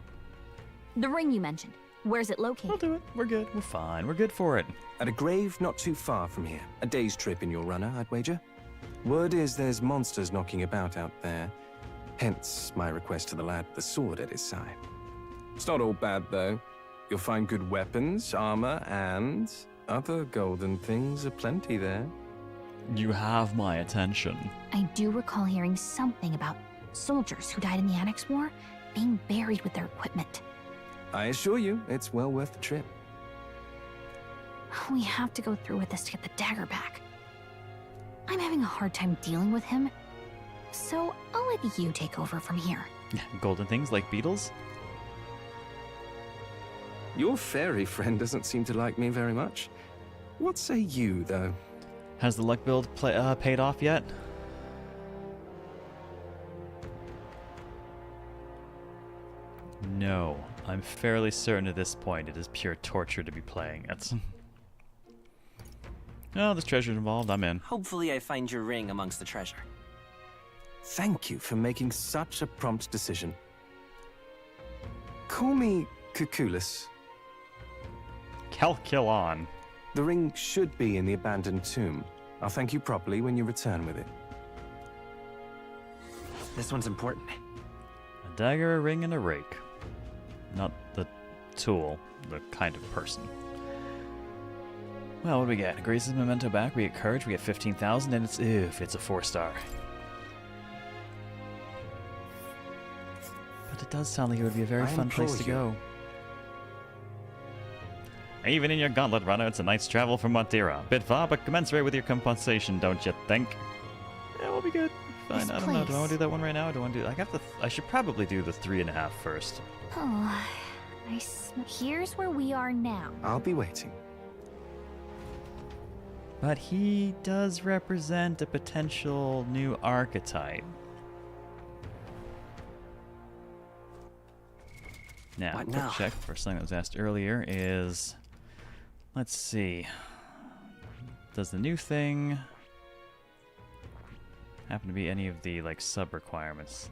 Speaker 2: The ring you mentioned. Where's it located?
Speaker 1: We'll do it. We're good. We're fine. We're good for it.
Speaker 10: At a grave not too far from here. A day's trip in your runner, I'd wager. Word is there's monsters knocking about out there. Hence my request to the lad with the sword at his side. It's not all bad, though. You'll find good weapons, armor, and other golden things aplenty there.
Speaker 1: You have my attention.
Speaker 2: I do recall hearing something about soldiers who died in the Annex War being buried with their equipment.
Speaker 10: I assure you, it's well worth the trip.
Speaker 2: We have to go through with this to get the dagger back. I'm having a hard time dealing with him, so I'll let you take over from here.
Speaker 1: Golden things like beetles?
Speaker 10: Your fairy friend doesn't seem to like me very much. What say you, though?
Speaker 1: Has the luck build paid off yet? No. I'm fairly certain at this point it is pure torture to be playing it. Oh, there's treasure involved. I'm in.
Speaker 12: Hopefully I find your ring amongst the treasure.
Speaker 10: Thank you for making such a prompt decision. Call me Cuculus.
Speaker 1: Calculon.
Speaker 10: The ring should be in the abandoned tomb. I'll thank you properly when you return with it.
Speaker 12: This one's important.
Speaker 1: A dagger, a ring, and a rake. Not the tool, the kind of person. Well, what do we get? Grace's memento back, we get courage, we get 15,000, and it's a 4-star. But it does sound like it would be a very fun place to go. Even in your gauntlet runner, it's a night's travel from Montira. Bit far, but commensurate with your compensation, don't you think? Yeah, we'll be good. Fine, I don't know. Do I want to do that one right now, or do I want to do... I should probably do the 3.5 first.
Speaker 2: Oh, here's where we are now.
Speaker 10: I'll be waiting.
Speaker 1: But he does represent a potential new archetype. Now,
Speaker 12: What
Speaker 1: quick
Speaker 12: now?
Speaker 1: check for something that was asked earlier is... Let's see. Does the new thing happen to be any of the, like, sub-requirements?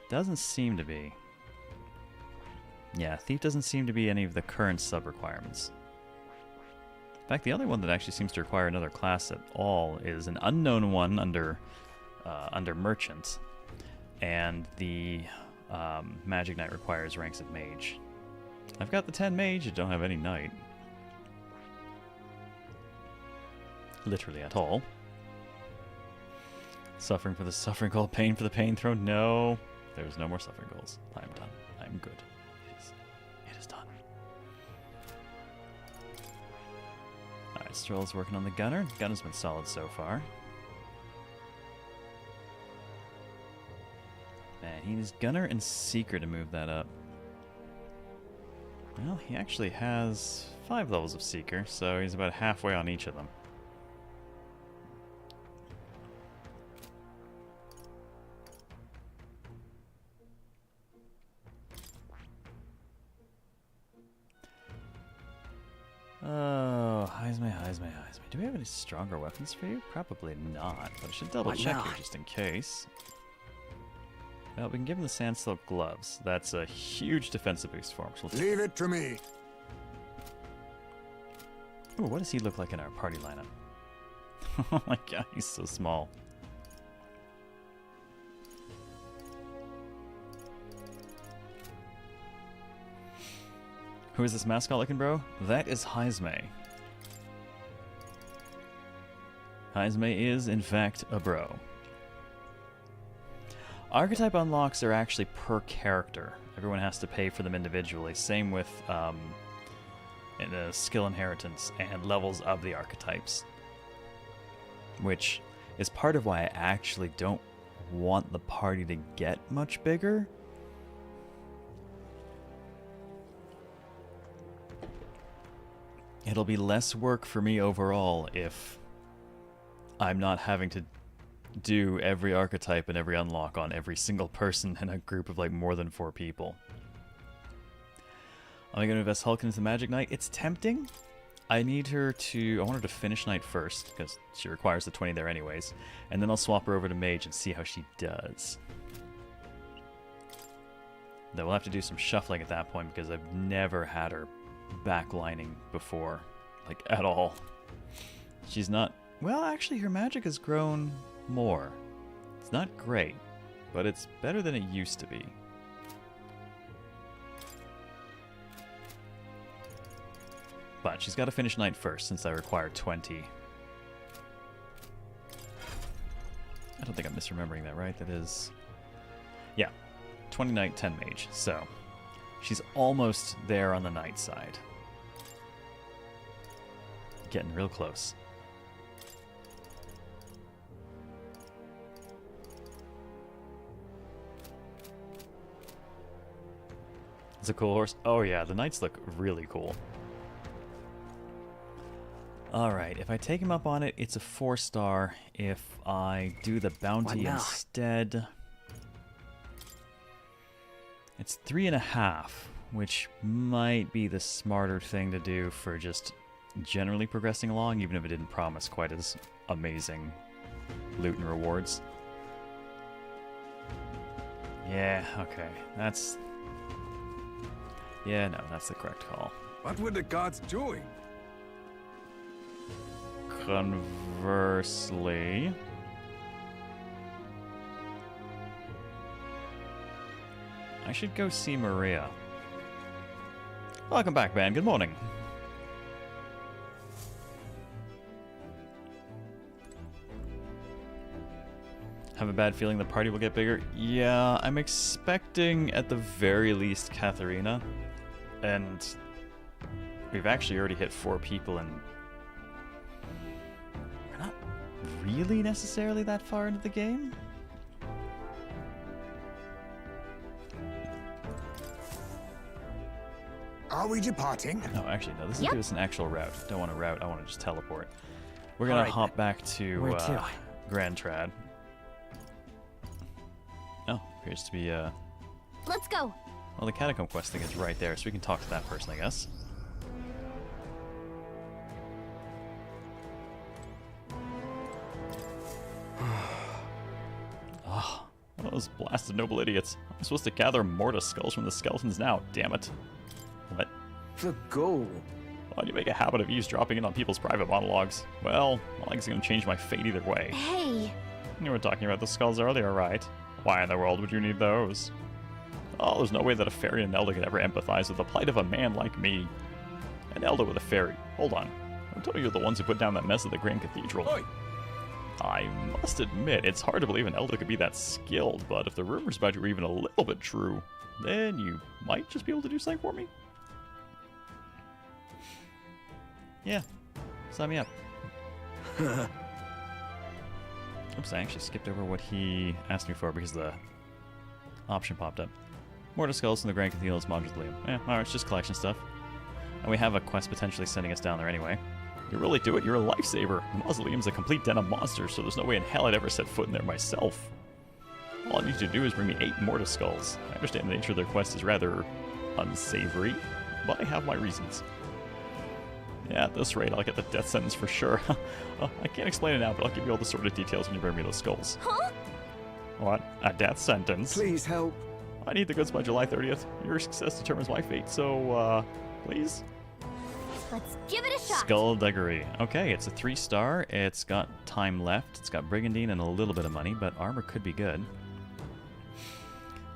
Speaker 1: Doesn't seem to be. Yeah, Thief doesn't seem to be any of the current sub-requirements. In fact, the only one that actually seems to require another class at all is an unknown one under Merchant, and the Magic Knight requires ranks of Mage. I've got the 10 Mage, I don't have any Knight. Literally at all. Suffering for the suffering goal, pain for the pain throw. No, there's no more suffering goals. I'm done. I'm good. It is done. Alright, Stroll's working on the gunner. The gunner's been solid so far. Man, he needs gunner and seeker to move that up. Well, he actually has 5 levels of seeker, so he's about halfway on each of them. Oh, Heismay. Do we have any stronger weapons for you? Probably not, but I should double check here just in case. Well, we can give him the sand silk gloves. That's a huge defensive boost for him. So
Speaker 21: Leave it to me.
Speaker 1: Ooh, what does he look like in our party lineup? Oh my god, he's so small. Who is this mascot looking bro? That is Heisme. Heisme is, in fact, a bro. Archetype unlocks are actually per character. Everyone has to pay for them individually. Same with skill inheritance and levels of the archetypes. Which is part of why I actually don't want the party to get much bigger. It'll be less work for me overall if I'm not having to do every archetype and every unlock on every single person in a group of like more than 4 people. Am I going to invest Hulk into the Magic Knight? It's tempting. I want her to finish Knight first, because she requires the 20 there anyways, and then I'll swap her over to Mage and see how she does. Then we'll have to do some shuffling at that point, because I've never had her backlining before, like at all. She's not... Well, actually, her magic has grown more. It's not great, but it's better than it used to be. But she's got to finish Knight first, since I require 20. I don't think I'm misremembering that, right? That is... Yeah. 20 Knight, 10 Mage. So, she's almost there on the Knight side. Getting real close. It's a cool horse. Oh yeah, the Knights look really cool. Alright, if I take him up on it, it's a 4-star. If I do the bounty instead, it's 3.5, which might be the smarter thing to do for just generally progressing along, even if it didn't promise quite as amazing loot and rewards. Yeah, okay, that's... Yeah, no, that's the correct call.
Speaker 11: What were the gods doing?
Speaker 1: Conversely, I should go see Maria. Welcome back, man. Good morning. Have a bad feeling the party will get bigger? Yeah, I'm expecting at the very least Katharina. And we've actually already hit 4 people and we're not really necessarily that far into the game.
Speaker 21: Are we departing?
Speaker 1: No, actually, no. This will give us an actual route. Don't want to route. I want to just teleport. We're going to hop back to Grand Trad. Oh, appears to be,
Speaker 2: Let's go!
Speaker 1: Well, the Catacomb quest thing is right there, so we can talk to that person, I guess. Oh, those blasted noble idiots. I'm supposed to gather mortar skulls from the skeletons now, damn it. What?
Speaker 11: The goal.
Speaker 1: Why do you make a habit of eavesdropping in on people's private monologues? Well, I think it's going to change my fate either way.
Speaker 2: Hey!
Speaker 1: You were talking about the skulls earlier, right? Why in the world would you need those? Oh, there's no way that a fairy and Elder could ever empathize with the plight of a man like me. An Elder with a fairy. Hold on. I'm telling you, the ones who put down that mess at the Grand Cathedral. Oi. I must admit, it's hard to believe an Elder could be that skilled, but if the rumors about you are even a little bit true, then you might just be able to do something for me. Yeah. Sign me up. Oops, I actually skipped over what he asked me for because the option popped up. Mortar skulls from the Grand Cathedral's Mausoleum. Yeah, alright, it's just collection stuff. And we have a quest potentially sending us down there anyway. You really do it, you're a lifesaver. The Mausoleum's a complete den of monsters, so there's no way in hell I'd ever set foot in there myself. All I need you to do is bring me 8 mortar skulls. I understand the nature of their quest is rather unsavory, but I have my reasons. Yeah, at this rate, I'll get the death sentence for sure. I can't explain it now, but I'll give you all the sort of details when you bring me those skulls.
Speaker 2: Huh?
Speaker 1: What? A death sentence?
Speaker 5: Please help.
Speaker 1: I need the goods by July 30th. Your success determines my fate, so, please?
Speaker 2: Let's give it a shot.
Speaker 1: Skullduggery. Okay, it's a 3-star. It's got time left. It's got Brigandine and a little bit of money, but armor could be good.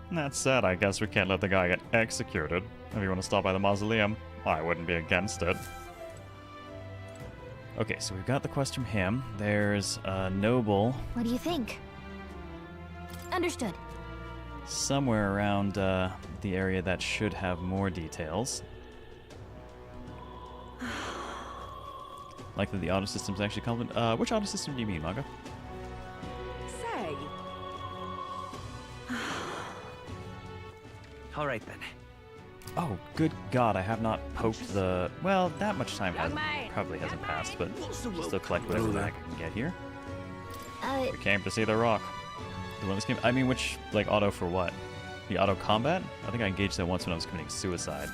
Speaker 1: And that said, I guess we can't let the guy get executed. If you want to stop by the mausoleum, I wouldn't be against it. Okay, so we've got the quest from him. There's a noble.
Speaker 2: What do you think? Understood.
Speaker 1: Somewhere around the area that should have more details. Like that the auto system's actually competent. Which auto system do you mean, Maga?
Speaker 9: Say.
Speaker 12: All right then.
Speaker 1: Oh, good God, I have not poked the... Well, that much time probably hasn't passed, but still collect whatever bag I can get here. We came to see the rock. The one that came... I mean, which, like, auto for what? The auto combat? I think I engaged that once when I was committing suicide.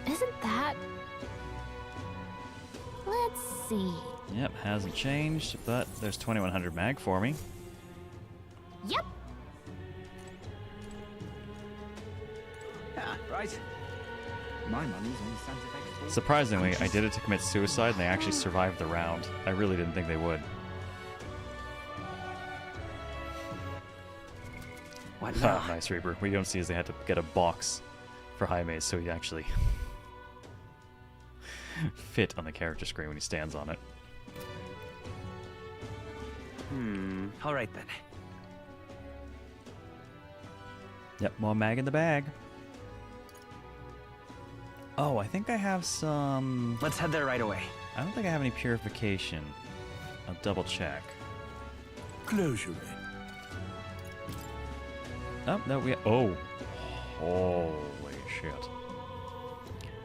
Speaker 2: Isn't that... Let's see.
Speaker 1: Yep, hasn't changed, but there's 2100 mag for me.
Speaker 2: Yep.
Speaker 11: Yeah, right. My money's on Santa Fe.
Speaker 1: Surprisingly, I did it to commit suicide, and they actually survived the round. I really didn't think they would.
Speaker 12: What
Speaker 1: Ah, nice, Reaper. What you don't see is they had to get a box for Jaime, so he actually fit on the character screen when he stands on it.
Speaker 12: All right then.
Speaker 1: Yep, more mag in the bag. Oh, I think I have some...
Speaker 12: Let's head there right away.
Speaker 1: I don't think I have any purification. I'll double check.
Speaker 13: Closure.
Speaker 1: Oh, no, we... Oh. Holy shit.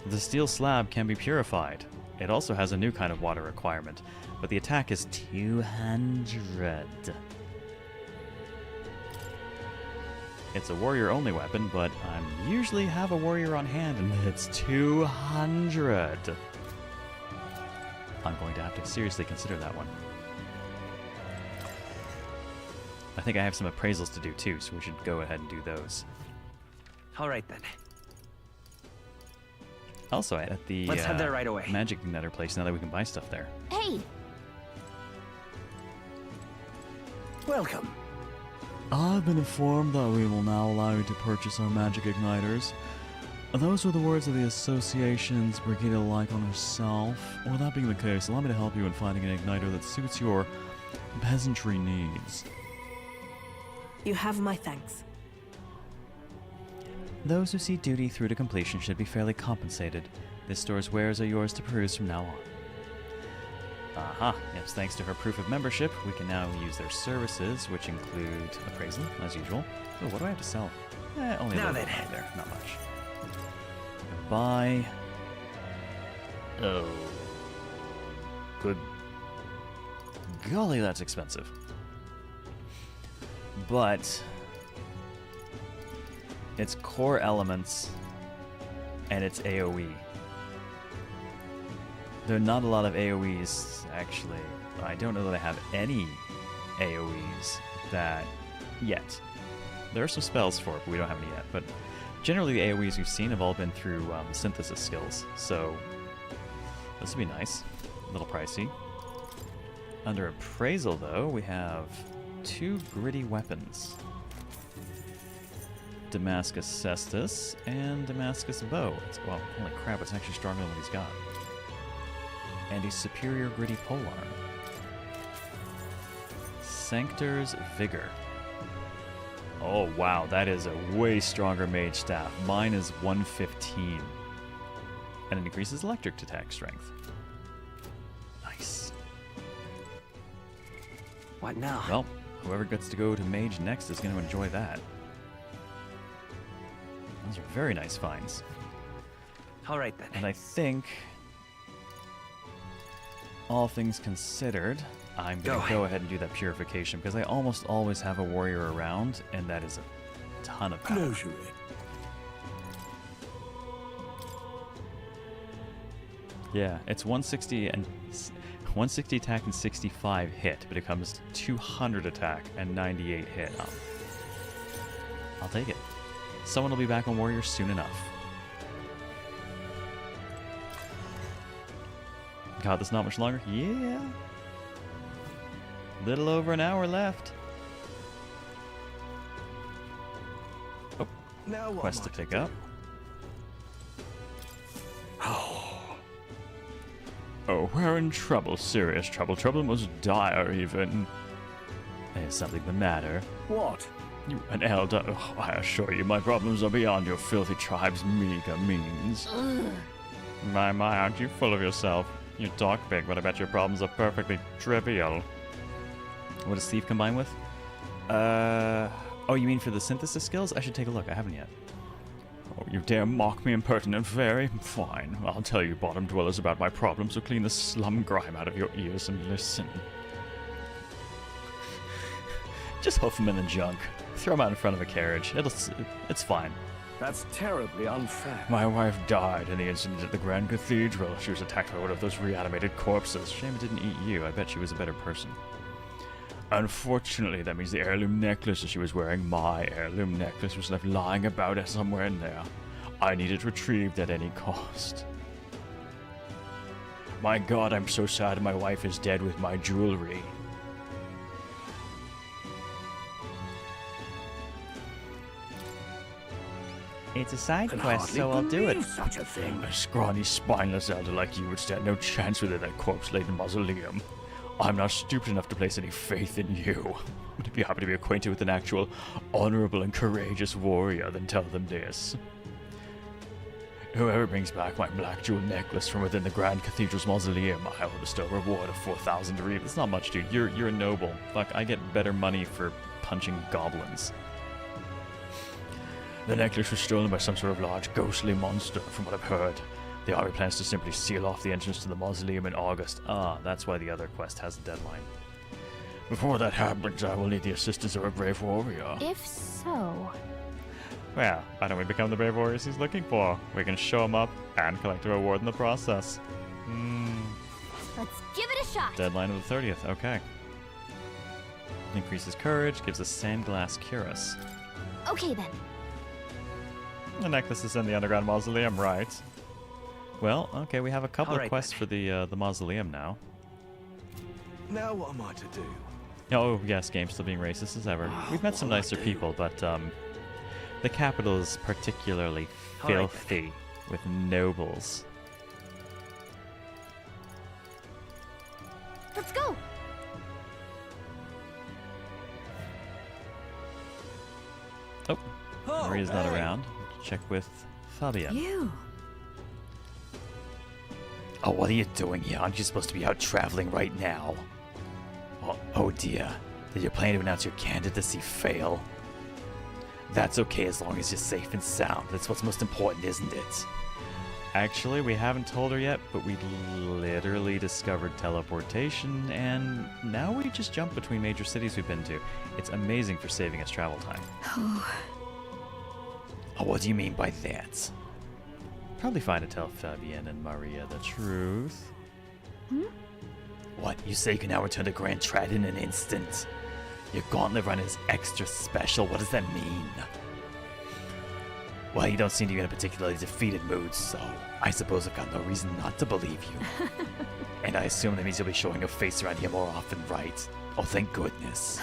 Speaker 1: The steel slab can be purified. It also has a new kind of water requirement, but the attack is 200. It's a warrior-only weapon, but I usually have a warrior on hand, and it's 200. I'm going to have to seriously consider that one. I think I have some appraisals to do too, so we should go ahead and do those.
Speaker 12: All right then.
Speaker 1: Also, at the
Speaker 12: Let's head there right away.
Speaker 1: Magic Netter place, now that we can buy stuff there.
Speaker 2: Hey!
Speaker 13: Welcome.
Speaker 8: I've been informed that we will now allow you to purchase our magic igniters. Those were the words of the Association's Brigida Lycon herself. With that being the case, allow me to help you in finding an igniter that suits your peasantry needs.
Speaker 16: You have my thanks.
Speaker 1: Those who see duty through to completion should be fairly compensated. This store's wares are yours to peruse from now on. Aha, yes, thanks to her proof of membership, we can now use their services, which include appraisal, as usual. Oh, what do I have to sell? Only a little bit there, not much. Buy. Oh. Good. Golly, that's expensive. But it's core elements and it's AoE. There are not a lot of AoEs, actually. I don't know that I have any AoEs that yet. There are some spells for it, but we don't have any yet. But generally the AoEs we've seen have all been through synthesis skills, so this would be nice. A little pricey. Under appraisal, though, we have 2 gritty weapons. Damascus Cestus and Damascus Bow. Well, holy crap, it's actually stronger than what he's got. And a superior gritty polearm. Sanctor's Vigor. Oh wow, that is a way stronger mage staff. Mine is 115. And it increases electric attack strength. Nice.
Speaker 12: What now?
Speaker 1: Well, whoever gets to go to mage next is going to enjoy that. Those are very nice finds.
Speaker 12: All right then.
Speaker 1: And I think, all things considered, I'm going to go ahead and do that purification because I almost always have a warrior around, and that is a ton of power.
Speaker 13: Closure.
Speaker 1: Yeah, it's 160 and 160 attack and 65 hit, but it comes 200 attack and 98 hit. I'll take it. Someone will be back on Warrior soon enough. God, there's not much longer? Yeah. Little over an hour left. Oh,
Speaker 10: now
Speaker 1: quest to pick up. Oh, we're in trouble. Serious trouble. Trouble most dire, even. There's something the matter.
Speaker 10: What?
Speaker 1: You, an elder. Oh, I assure you, my problems are beyond your filthy tribe's meager means. My, aren't you full of yourself? You talk big, but I bet your problems are perfectly trivial. What does Steve combine with? Oh, you mean for the synthesis skills? I should take a look. I haven't yet. Oh, you dare mock me, impertinent fairy? Fine. I'll tell you bottom dwellers about my problems, so clean the slum grime out of your ears and listen. Just hoof them in the junk. Throw them out in front of a carriage. It's fine.
Speaker 10: That's terribly unfair.
Speaker 1: My wife died in the incident at the Grand Cathedral. She was attacked by one of those reanimated corpses. Shame it didn't eat you. I bet she was a better person. Unfortunately, that means the heirloom necklace that she was wearing, my heirloom necklace, was left lying about somewhere in there. I need it retrieved at any cost. My God, I'm so sad my wife is dead with my jewelry. It's a side quest, so I'll do it.
Speaker 13: Such a thing.
Speaker 1: A scrawny, spineless elder like you would stand no chance within that corpse-laden mausoleum. I'm not stupid enough to place any faith in you. But if you happen to be acquainted with an actual honorable and courageous warrior, then tell them this. Whoever brings back my black jewel necklace from within the Grand Cathedral's mausoleum, I will bestow a reward of 4,000 reeve. It's not much, dude. You're a noble. Fuck, I get better money for punching goblins. The necklace was stolen by some sort of large ghostly monster, from what I've heard. The army plans to simply seal off the entrance to the mausoleum in August. Ah, that's why the other quest has a deadline. Before that happens, I will need the assistance of a brave warrior.
Speaker 2: If so...
Speaker 1: Well, why don't we become the brave warriors he's looking for? We can show him up and collect a reward in the process.
Speaker 16: Let's give it a shot.
Speaker 1: Deadline of the 30th, okay. Increases courage, gives us Sandglass Cuirass.
Speaker 2: Okay then.
Speaker 1: The necklace is in the underground mausoleum, right? Well, okay, we have a couple of quests for the mausoleum now.
Speaker 10: Now what am I to do?
Speaker 1: Oh, yes, game's still being racist as ever. We've met some nicer people, but the capital is particularly filthy with nobles.
Speaker 16: Let's go.
Speaker 1: Oh, Maria's not around. Check with Fabian.
Speaker 6: You.
Speaker 8: Oh, what are you doing here? Aren't you supposed to be out traveling right now? Oh dear. Did your plan to announce your candidacy fail? That's okay as long as you're safe and sound. That's what's most important, isn't it?
Speaker 1: Actually, we haven't told her yet, but we literally discovered teleportation, and now we just jump between major cities we've been to. It's amazing for saving us travel time.
Speaker 8: Oh, what do you mean by that?
Speaker 1: Probably fine to tell Fabienne and Maria the truth.
Speaker 8: What? You say you can now return to Grand Trad in an instant? Your gauntlet run is extra special. What does that mean? Well, you don't seem to be in a particularly defeated mood, so I suppose I've got no reason not to believe you. And I assume that means you'll be showing your face around here more often, right? Oh, thank goodness.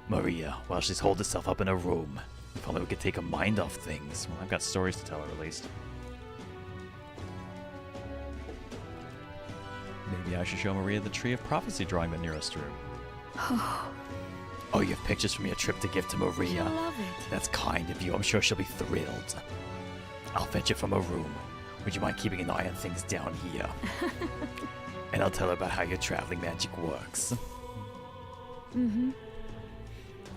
Speaker 8: Maria, while she's holed herself up in her room, if only we could take her mind off things.
Speaker 1: Well, I've got stories to tell her at least. Maybe I should show Maria the Tree of Prophecy drawing the nearest room.
Speaker 8: Oh, you have pictures from your trip to give to Maria.
Speaker 6: I love it.
Speaker 8: That's kind of you. I'm sure she'll be thrilled. I'll fetch her from her room. Would you mind keeping an eye on things down here? And I'll tell her about how your traveling magic works.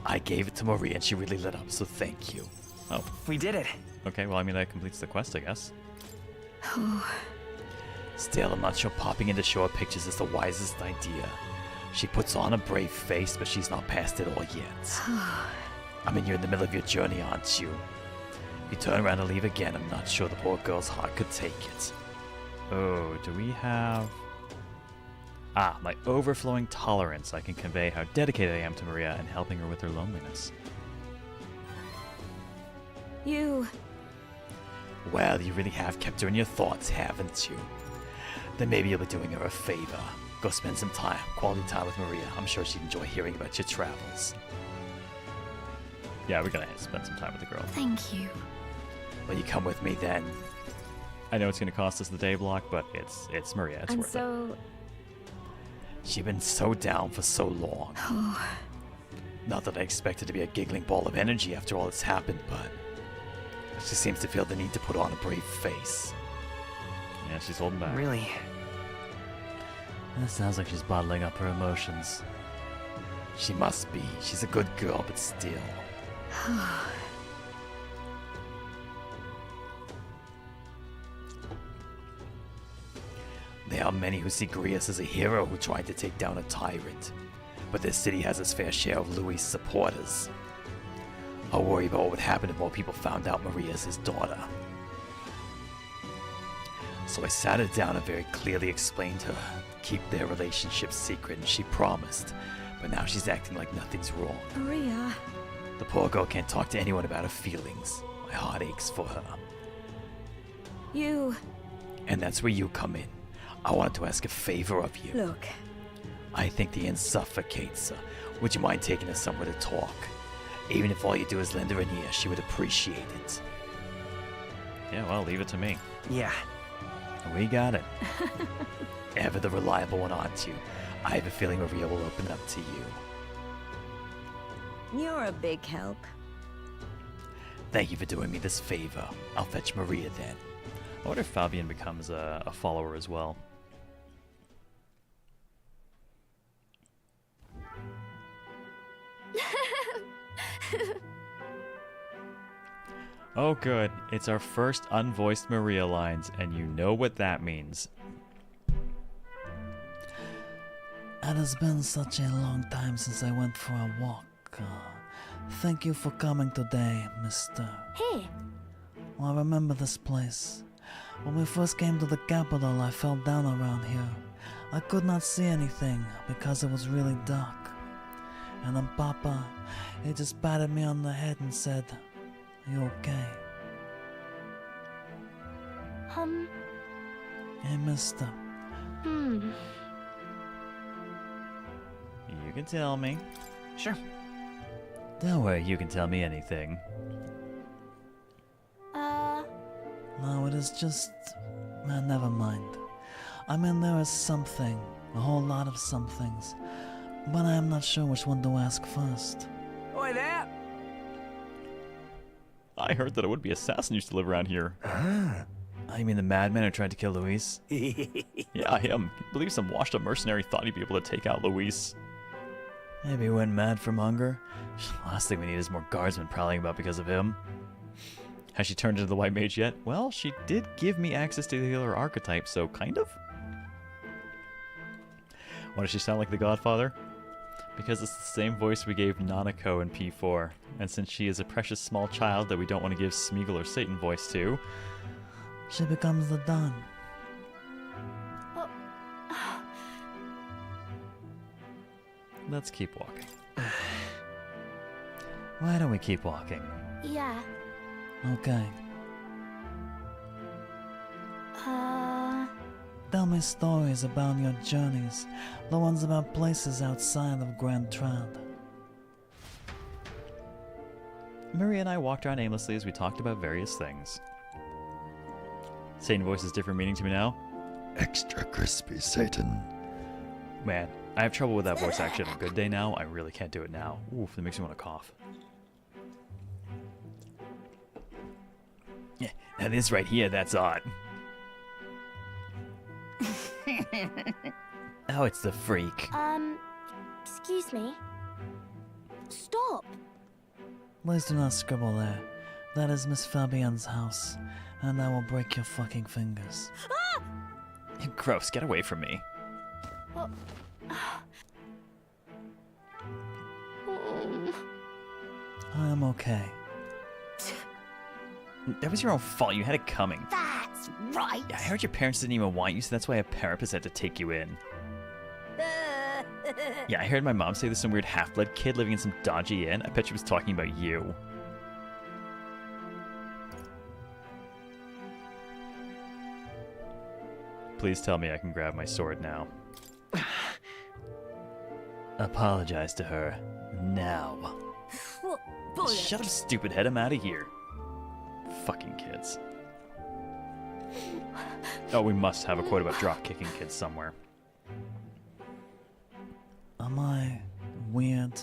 Speaker 8: I gave it to Maria and she really lit up, so thank you.
Speaker 1: Oh.
Speaker 12: We did it.
Speaker 1: Okay, well, I mean, that completes the quest, I guess.
Speaker 8: Still, I'm not sure popping in to show her pictures is the wisest idea. She puts on a brave face, but she's not past it all yet. I mean, you're in the middle of your journey, aren't you? If you turn around and leave again, I'm not sure the poor girl's heart could take it.
Speaker 1: Oh, do we have... Ah, my overflowing tolerance. I can convey how dedicated I am to Maria and helping her with her loneliness.
Speaker 2: You...
Speaker 8: Well, you really have kept her in your thoughts, haven't you? Then maybe you'll be doing her a favor. Go spend some quality time with Maria. I'm sure she'd enjoy hearing about your travels.
Speaker 1: Yeah, we're gonna spend some time with the girl.
Speaker 2: Thank you.
Speaker 8: Will you come with me then?
Speaker 1: I know it's gonna cost us the day block, but it's Maria. It's
Speaker 2: And
Speaker 1: worth
Speaker 2: so...
Speaker 8: She's been so down for so long. Not that I expected to be a giggling ball of energy after all that's happened, but she seems to feel the need to put on a brave face.
Speaker 1: Yeah, she's holding back.
Speaker 12: Really?
Speaker 8: It sounds like she's bottling up her emotions. She must be. She's a good girl, but still. There are many who see Grius as a hero who tried to take down a tyrant, but this city has its fair share of Louis' supporters. I worry about what would happen if more people found out Maria's his daughter. So I sat her down and very clearly explained to her to keep their relationship secret, and she promised, but now she's acting like nothing's wrong.
Speaker 2: Maria...
Speaker 8: The poor girl can't talk to anyone about her feelings. My heart aches for her.
Speaker 2: You...
Speaker 8: And that's where you come in. I wanted to ask a favor of you.
Speaker 2: Look.
Speaker 8: I think the inn suffocates her. Would you mind taking her somewhere to talk? Even if all you do is lend her an ear, she would appreciate it.
Speaker 1: Yeah, well, leave it to me.
Speaker 12: Yeah.
Speaker 8: We got it. Ever the reliable one, aren't you? I have a feeling Maria will open up to you.
Speaker 17: You're a big help.
Speaker 8: Thank you for doing me this favor. I'll fetch Maria then.
Speaker 1: I wonder if Fabian becomes a follower as well. Oh good, it's our first unvoiced Maria lines, and you know what that means.
Speaker 20: It has been such a long time since I went for a walk. Thank you for coming today, mister.
Speaker 2: Hey.
Speaker 20: Well, I remember this place. When we first came to the capital, I fell down around here. I could not see anything because it was really dark. And then Papa, he just patted me on the head and said, "You okay?" Hey, mister.
Speaker 2: Hmm.
Speaker 1: You can tell me.
Speaker 12: Sure.
Speaker 1: Don't worry, you can tell me anything.
Speaker 20: No, it is just... never mind. I mean, there is something. A whole lot of somethings. But I am not sure which one to ask first.
Speaker 15: Oi there!
Speaker 1: I heard that a would-be assassin used to live around here.
Speaker 8: Oh, you mean the madman who tried to kill Luis?
Speaker 1: Yeah, him. I believe some washed-up mercenary thought he'd be able to take out Luis.
Speaker 8: Maybe he went mad from hunger. Last thing we need is more guardsmen prowling about because of him.
Speaker 1: Has she turned into the White Mage yet? Well, she did give me access to the healer archetype, so kind of? Why does she sound like the Godfather? Because it's the same voice we gave Nanako in P4, and since she is a precious small child that we don't want to give Smeagol or Satan voice to...
Speaker 20: She becomes the Dawn.
Speaker 1: Let's keep walking.
Speaker 8: Why don't we keep walking?
Speaker 2: Yeah.
Speaker 20: Okay. Tell me stories about your journeys. The ones about places outside of Grand Trad.
Speaker 1: Maria and I walked around aimlessly as we talked about various things. Satan voice has different meaning to me now.
Speaker 23: Extra crispy, Satan.
Speaker 1: Man, I have trouble with that voice action on a good day now. I really can't do it now. Oof, that makes me want to cough.
Speaker 8: Yeah, now this right here, that's odd. Oh, it's the freak.
Speaker 2: Excuse me. Stop!
Speaker 20: Please do not scribble there. That is Miss Fabienne's house, and I will break your fucking fingers.
Speaker 1: Gross, get away from me.
Speaker 20: I am okay.
Speaker 1: That was your own fault. You had it coming.
Speaker 2: That's right!
Speaker 1: Yeah, I heard your parents didn't even want you, so that's why a therapist had to take you in. Yeah, I heard my mom say there's some weird half-blood kid living in some dodgy inn. I bet she was talking about you. Please tell me I can grab my sword now. Apologize to her. Now. Shut up, stupid head. I'm out of here. Fucking kids. Oh, we must have a quote about drop-kicking kids somewhere.
Speaker 20: Am I weird?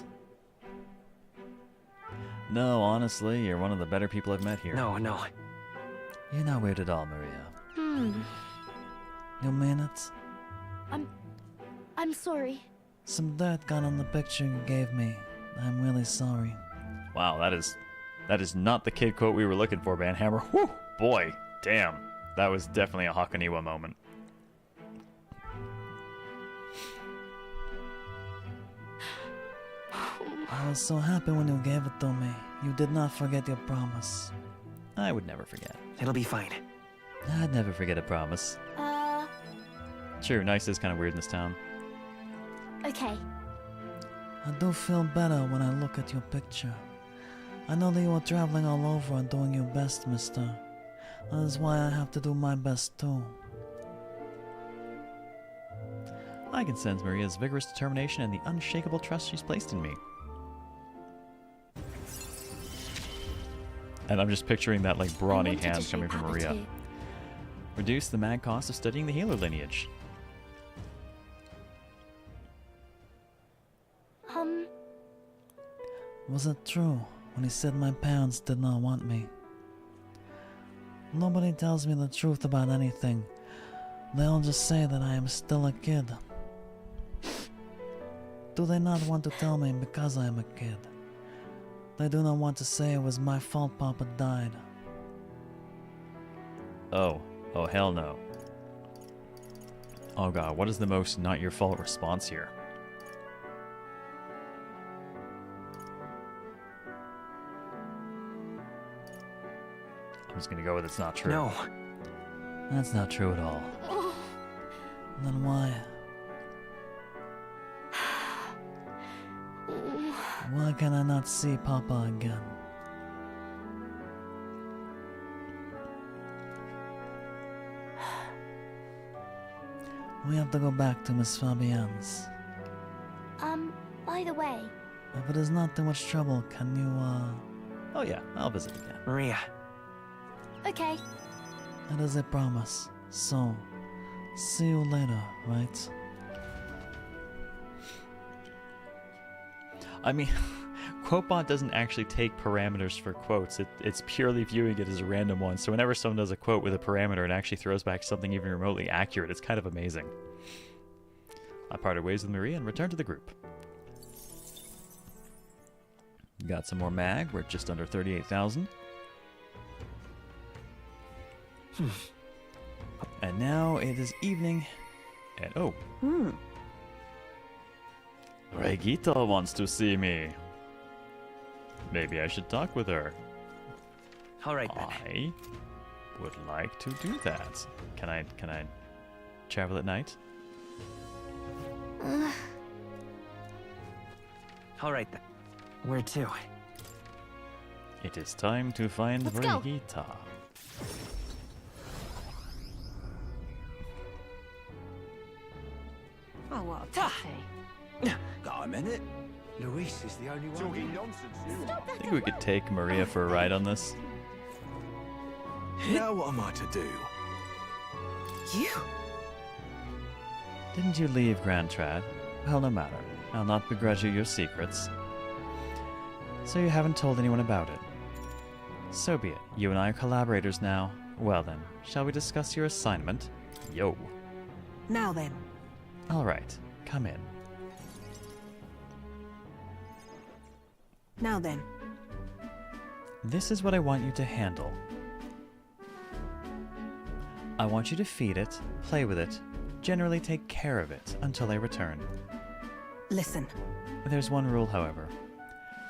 Speaker 1: No, honestly, you're one of the better people I've met here.
Speaker 12: No.
Speaker 1: You're not weird at all, Maria.
Speaker 20: You mean it?
Speaker 2: I'm sorry.
Speaker 20: Some dirt got on the picture you gave me. I'm really sorry.
Speaker 1: Wow, that is not the kid quote we were looking for, Banhammer. Whew, boy, damn. That was definitely a Hakoniwa moment.
Speaker 20: I was so happy when you gave it to me. You did not forget your promise.
Speaker 1: I would never forget.
Speaker 12: It'll be fine.
Speaker 1: I'd never forget a promise. True, nice is kind of weird in this town.
Speaker 2: Okay.
Speaker 20: I do feel better when I look at your picture. I know that you are traveling all over and doing your best, mister. That is why I have to do my best too.
Speaker 1: I can sense Maria's vigorous determination and the unshakable trust she's placed in me. And I'm just picturing that like brawny hand coming from Maria. Reduce the mad cost of studying the healer lineage.
Speaker 20: Was it true when he said my parents did not want me? Nobody tells me the truth about anything. They all just say that I am still a kid. Do they not want to tell me because I am a kid? They do not want to say it was my fault Papa died.
Speaker 1: Oh hell no. Oh god, what is the most not your fault response here? I'm just gonna go with it's not true.
Speaker 12: No.
Speaker 20: That's not true at all. Then why? Why can I not see Papa again? We have to go back to Miss Fabienne's.
Speaker 2: By the way...
Speaker 20: If it is not too much trouble, can you,
Speaker 1: Oh yeah, I'll visit again.
Speaker 12: Maria.
Speaker 2: Okay.
Speaker 20: It is a promise. So, see you later, right?
Speaker 1: I mean, QuoteBot doesn't actually take parameters for quotes. It's purely viewing it as a random one. So whenever someone does a quote with a parameter and actually throws back something even remotely accurate, it's kind of amazing. I parted ways with Maria and returned to the group. Got some more mag. We're just under 38,000. And now it is evening. And oh. Regita wants to see me. Maybe I should talk with her.
Speaker 12: All right, then.
Speaker 1: I would like to do that. Can I travel at night?
Speaker 12: All right, then. Where to?
Speaker 1: It is time to find Regita.
Speaker 16: Oh, what a pity.
Speaker 3: Got a minute? Luis is the only one talking nonsense.
Speaker 1: I think we could take Maria for a ride on this.
Speaker 3: Now what am I to do?
Speaker 16: You?
Speaker 1: Didn't you leave Grand Trad? Well, no matter. I'll not begrudge you your secrets. So you haven't told anyone about it. So be it. You and I are collaborators now. Well then, shall we discuss your assignment? Yo.
Speaker 16: Now then.
Speaker 1: Alright, come in.
Speaker 16: Now then.
Speaker 1: This is what I want you to handle. I want you to feed it, play with it, generally take care of it until I return.
Speaker 16: Listen.
Speaker 1: There's one rule, however.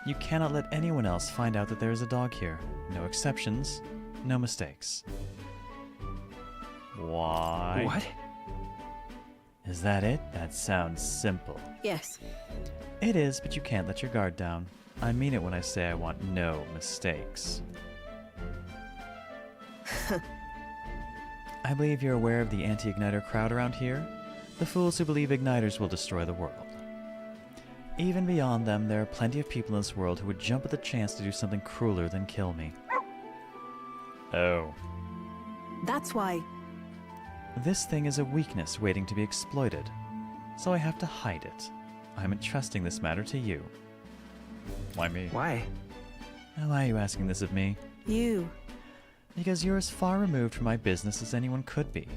Speaker 1: You cannot let anyone else find out that there is a dog here. No exceptions, no mistakes. Why?
Speaker 12: What?
Speaker 1: Is that it? That sounds simple.
Speaker 16: Yes.
Speaker 1: It is, but you can't let your guard down. I mean it when I say I want no mistakes. I believe you're aware of the anti-igniter crowd around here? The fools who believe igniters will destroy the world. Even beyond them, there are plenty of people in this world who would jump at the chance to do something crueler than kill me. Oh.
Speaker 16: That's why...
Speaker 1: This thing is a weakness waiting to be exploited, so I have to hide it. I'm entrusting this matter to you. Why me?
Speaker 12: Why?
Speaker 1: Why are you asking this of me?
Speaker 16: You.
Speaker 1: Because you're as far removed from my business as anyone could be.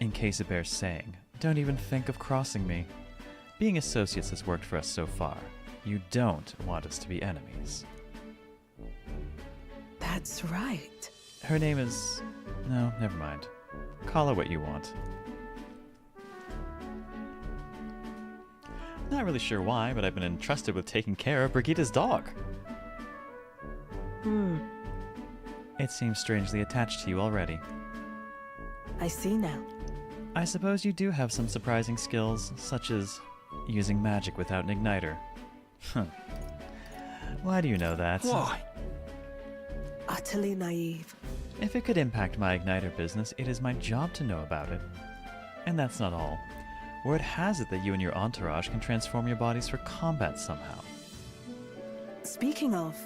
Speaker 1: In case it bears saying, don't even think of crossing me. Being associates has worked for us so far. You don't want us to be enemies.
Speaker 16: That's right.
Speaker 1: Her name is... No, never mind. Call her what you want. Not really sure why, but I've been entrusted with taking care of Brigitte's dog. It seems strangely attached to you already.
Speaker 16: I see now.
Speaker 1: I suppose you do have some surprising skills, such as using magic without an igniter. Why do you know that?
Speaker 12: Why?
Speaker 16: Utterly naive.
Speaker 1: If it could impact my igniter business, it is my job to know about it. And that's not all. Word has it that you and your entourage can transform your bodies for combat somehow.
Speaker 16: Speaking of...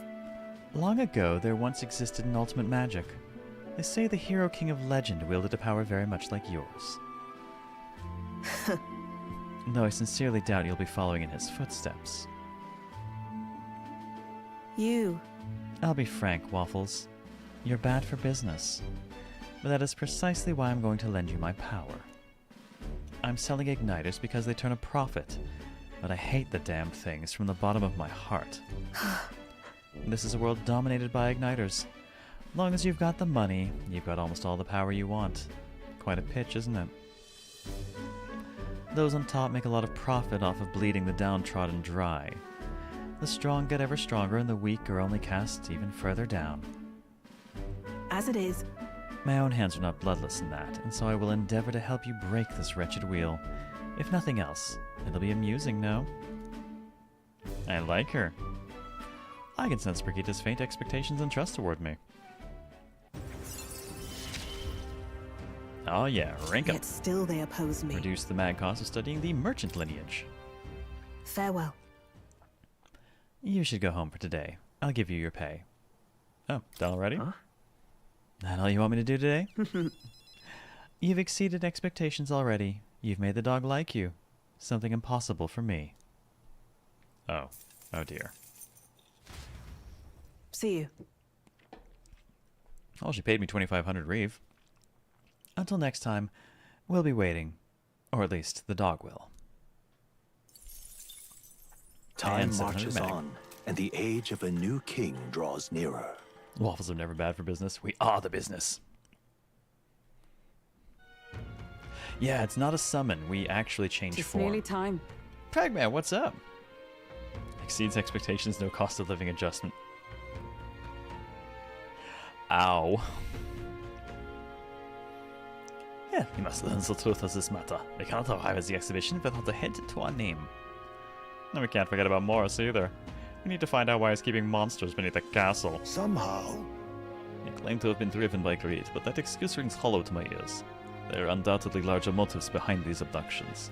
Speaker 1: Long ago, there once existed an ultimate magic. They say the hero king of legend wielded a power very much like yours. Though I sincerely doubt you'll be following in his footsteps.
Speaker 16: You.
Speaker 1: I'll be frank, Waffles. You're bad for business. But that is precisely why I'm going to lend you my power. I'm selling igniters because they turn a profit, but I hate the damn things from the bottom of my heart. This is a world dominated by igniters. As long as you've got the money, you've got almost all the power you want. Quite a pitch, isn't it? Those on top make a lot of profit off of bleeding the downtrodden dry. The strong get ever stronger and the weak are only cast even further down.
Speaker 16: As it is.
Speaker 1: My own hands are not bloodless in that, and so I will endeavor to help you break this wretched wheel. If nothing else, it'll be amusing, no? I like her. I can sense Brigitte's faint expectations and trust toward me. Oh yeah, rank up.
Speaker 16: Yet still they oppose me.
Speaker 1: Reduce the mad cost of studying the merchant lineage.
Speaker 16: Farewell.
Speaker 1: You should go home for today. I'll give you your pay. Oh, done already? Huh? That all you want me to do today? You've exceeded expectations already. You've made the dog like you. Something impossible for me. Oh. Oh dear.
Speaker 16: See you.
Speaker 1: Well, she paid me 2,500 reeve. Until next time, we'll be waiting. Or at least, the dog will.
Speaker 3: Time marches on, and the age of a new king draws nearer.
Speaker 1: Waffles are never bad for business. We are the business. Yeah, it's not a summon. We actually change
Speaker 9: It's
Speaker 1: form.
Speaker 9: nearly time.
Speaker 1: Pragman, what's up? Exceeds expectations, no cost of living adjustment. Ow. Yeah, you must learn the truth of this matter. We cannot arrive at the exhibition without a hint to our name. And we can't forget about Morris either. We need to find out why he's keeping monsters beneath the castle.
Speaker 13: Somehow.
Speaker 1: He claimed to have been driven by greed, but that excuse rings hollow to my ears. There are undoubtedly larger motives behind these abductions.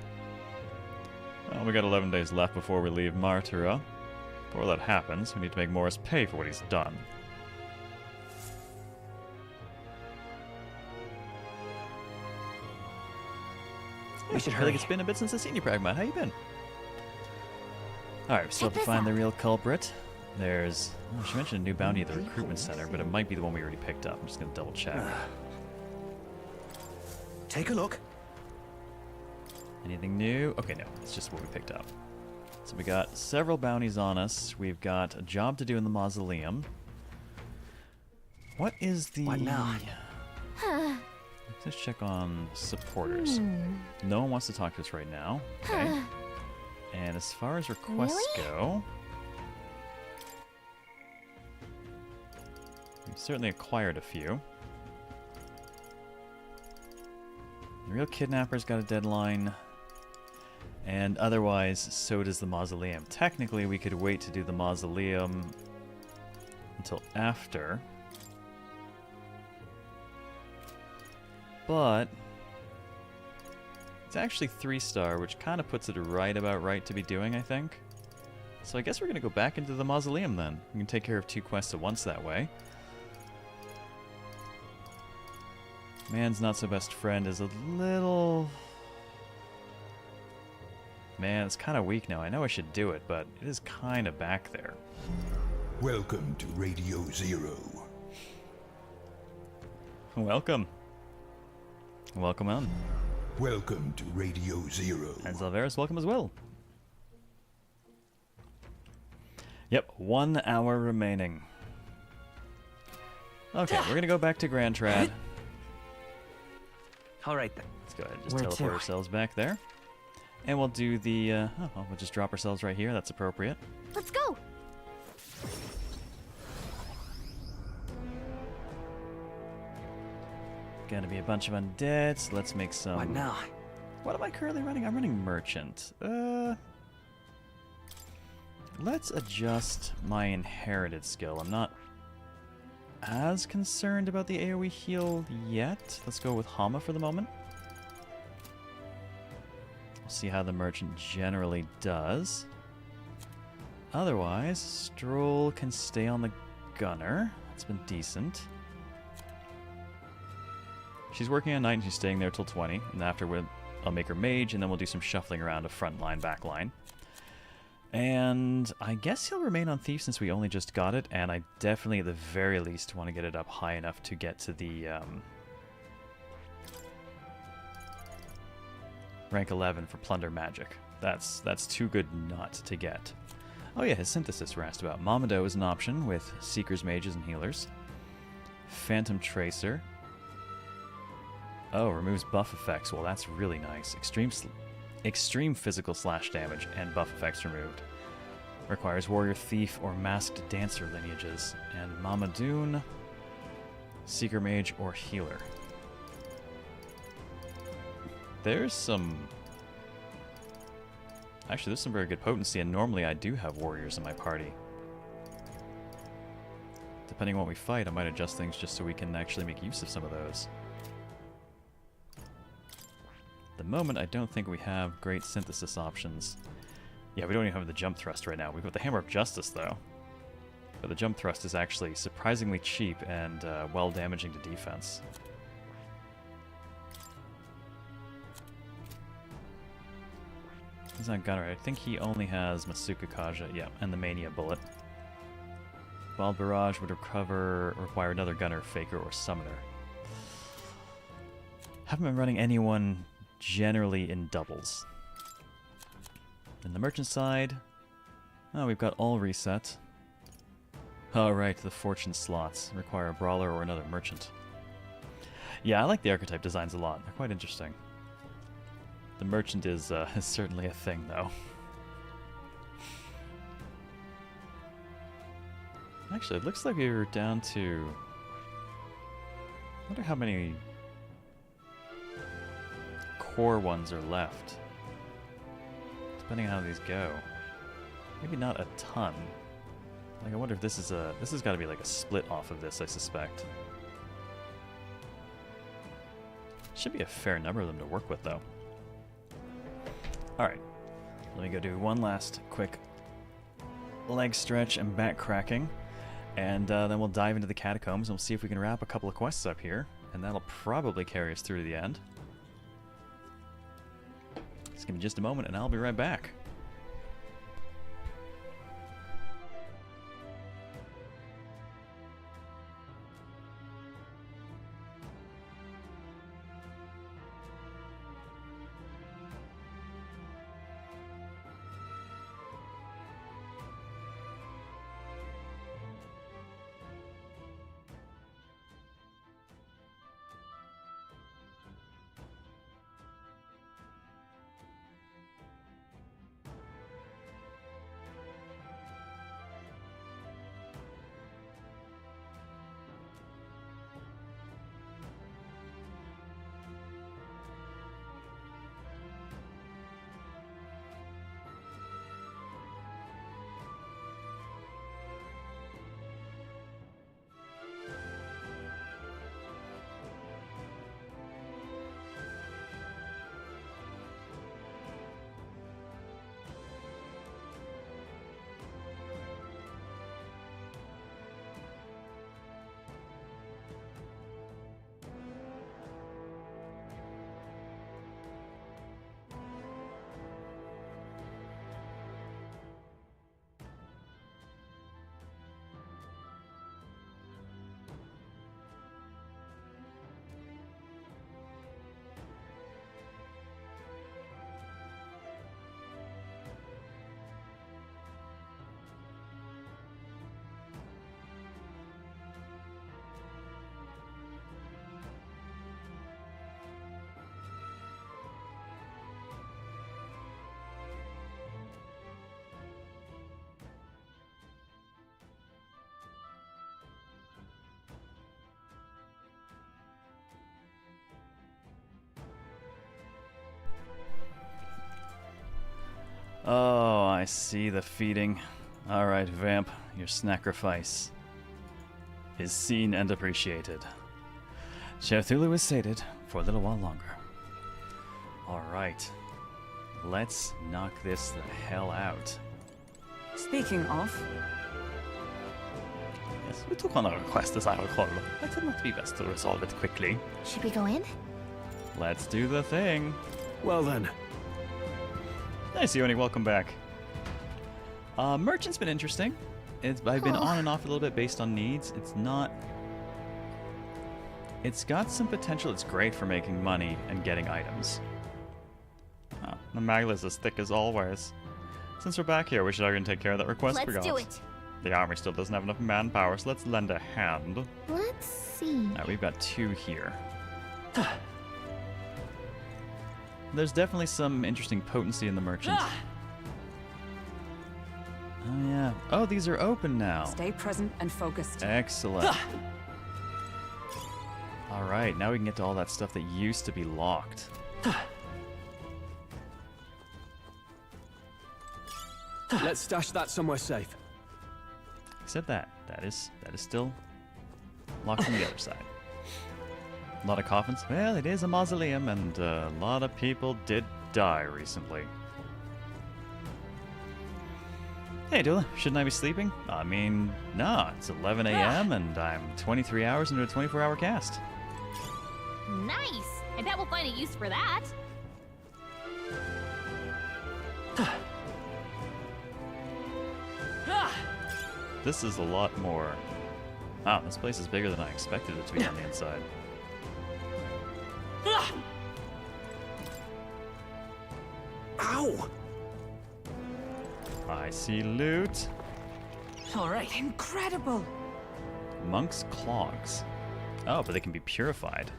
Speaker 1: Well, we got 11 days left before we leave Martyra. Before that happens, we need to make Morris pay for what he's done.
Speaker 12: We should
Speaker 1: I feel
Speaker 12: hurry.
Speaker 1: like it's been a bit since I've seen you, Pragma. How you been? Alright, we still have to find the real culprit. There's... Oh, she mentioned a new bounty at the recruitment center, but it might be the one we already picked up. I'm just going to double check.
Speaker 3: Take a look.
Speaker 1: Anything new? Okay, no. It's just what we picked up. So we got several bounties on us. We've got a job to do in the mausoleum. What is the...
Speaker 12: What now?
Speaker 1: Let's check on supporters. No one wants to talk to us right now. Okay. And as far as requests go... We've certainly acquired a few. The real kidnapper's got a deadline. And otherwise, so does the mausoleum. Technically, we could wait to do the mausoleum until after. But it's actually 3-star, which kind of puts it about right to be doing, I think. So I guess we're going to go back into the mausoleum then. We can take care of 2 quests at once that way. Man's not so best friend is a little... Man, it's kind of weak now. I know I should do it, but it is kind of back there.
Speaker 14: Welcome to Radio Zero.
Speaker 1: Welcome. Welcome on.
Speaker 14: Welcome to Radio Zero.
Speaker 1: And Zalveris, welcome as well. Yep, 1 hour remaining. Okay, we're gonna go back to Grand Trad.
Speaker 12: Alright then.
Speaker 1: Let's go ahead and just
Speaker 12: Where
Speaker 1: teleport
Speaker 12: to?
Speaker 1: ourselves back there. And we'll do the, we'll just drop ourselves right here. That's appropriate.
Speaker 2: Let's go!
Speaker 1: Gonna be a bunch of undead, so let's make some...
Speaker 12: What now?
Speaker 1: What am I currently running? I'm running Merchant. Let's adjust my inherited skill. I'm not as concerned about the AoE heal yet. Let's go with Hama for the moment. We'll see how the Merchant generally does. Otherwise, Stroll can stay on the Gunner. That's been decent. She's working on Knight and she's staying there till 20. And after I'll make her Mage and then we'll do some shuffling around of front line, back line. And I guess he'll remain on Thief since we only just got it. And I definitely, at the very least, want to get it up high enough to get to the rank 11 for Plunder Magic. That's too good not to get. Oh yeah, his Synthesis we're asked about. Mamado is an option with Seekers, Mages, and Healers. Phantom Tracer. Oh, removes buff effects. Well, that's really nice. Extreme physical slash damage and buff effects removed. Requires Warrior, Thief, or Masked Dancer lineages. And Mamadoon, Seeker Mage, or Healer. There's some... Actually, there's some very good potency, and normally I do have Warriors in my party. Depending on what we fight, I might adjust things just so we can actually make use of some of those. At the moment, I don't think we have great synthesis options. Yeah, we don't even have the jump thrust right now. We've got the Hammer of Justice, though. But the jump thrust is actually surprisingly cheap and well damaging to defense. He's on Gunner. I think he only has Masuka Kaja, yeah, and the Mania Bullet. Wild Barrage would require another Gunner, Faker, or Summoner. Haven't been running anyone generally in doubles. In the Merchant side, oh, we've got all reset. Oh, right, the Fortune slots require a Brawler or another Merchant. Yeah, I like the archetype designs a lot. They're quite interesting. The Merchant is certainly a thing, though. Actually, it looks like we were down to... I wonder how many core ones are left. Depending on how these go. Maybe not a ton. Like, I wonder if this is a... This has got to be like a split off of this, I suspect. Should be a fair number of them to work with, though. Alright. Let me go do one last quick leg stretch and back cracking. And then we'll dive into the catacombs and we'll see if we can wrap a couple of quests up here. And that'll probably carry us through to the end. Just give me just a moment and I'll be right back. Oh, I see the feeding. Alright, Vamp, your sacrifice is seen and appreciated. Cthulhu is sated for a little while longer. Alright, let's knock this the hell out.
Speaker 9: Speaking of,
Speaker 1: Yes, we took on a quest, as I recall. Might it not be best to resolve it quickly?
Speaker 2: Should we go in?
Speaker 1: Let's do the thing.
Speaker 15: Well then.
Speaker 1: Nice, Yoni, welcome back. Merchant's been interesting. I've been on and off a little bit based on needs. It's got some potential. It's great for making money and getting items. Oh, the Magla's as thick as always. Since we're back here, we should already take care of that request we got.
Speaker 2: Let's do it.
Speaker 1: The army still doesn't have enough manpower, so let's lend a hand.
Speaker 2: Let's see.
Speaker 1: Alright, we've got 2 here. There's definitely some interesting potency in the merchant. Oh yeah. Oh, these are open now.
Speaker 9: stay present and focused.
Speaker 1: Excellent. Alright, now we can get to all that stuff that used to be locked.
Speaker 15: Let's stash that somewhere safe.
Speaker 1: Except that is still locked from the other side. A lot of coffins. Well, it is a mausoleum, and a lot of people did die recently. Hey, Dula, shouldn't I be sleeping? I mean, nah, it's 11 a.m. and I'm 23 hours into a 24-hour cast.
Speaker 2: Nice! I bet we'll find a use for that.
Speaker 1: This is a lot more... Wow, this place is bigger than I expected it to be on the inside.
Speaker 15: Ow!
Speaker 1: I see loot.
Speaker 9: All right. Incredible.
Speaker 1: Monk's clogs. Oh, but they can be purified.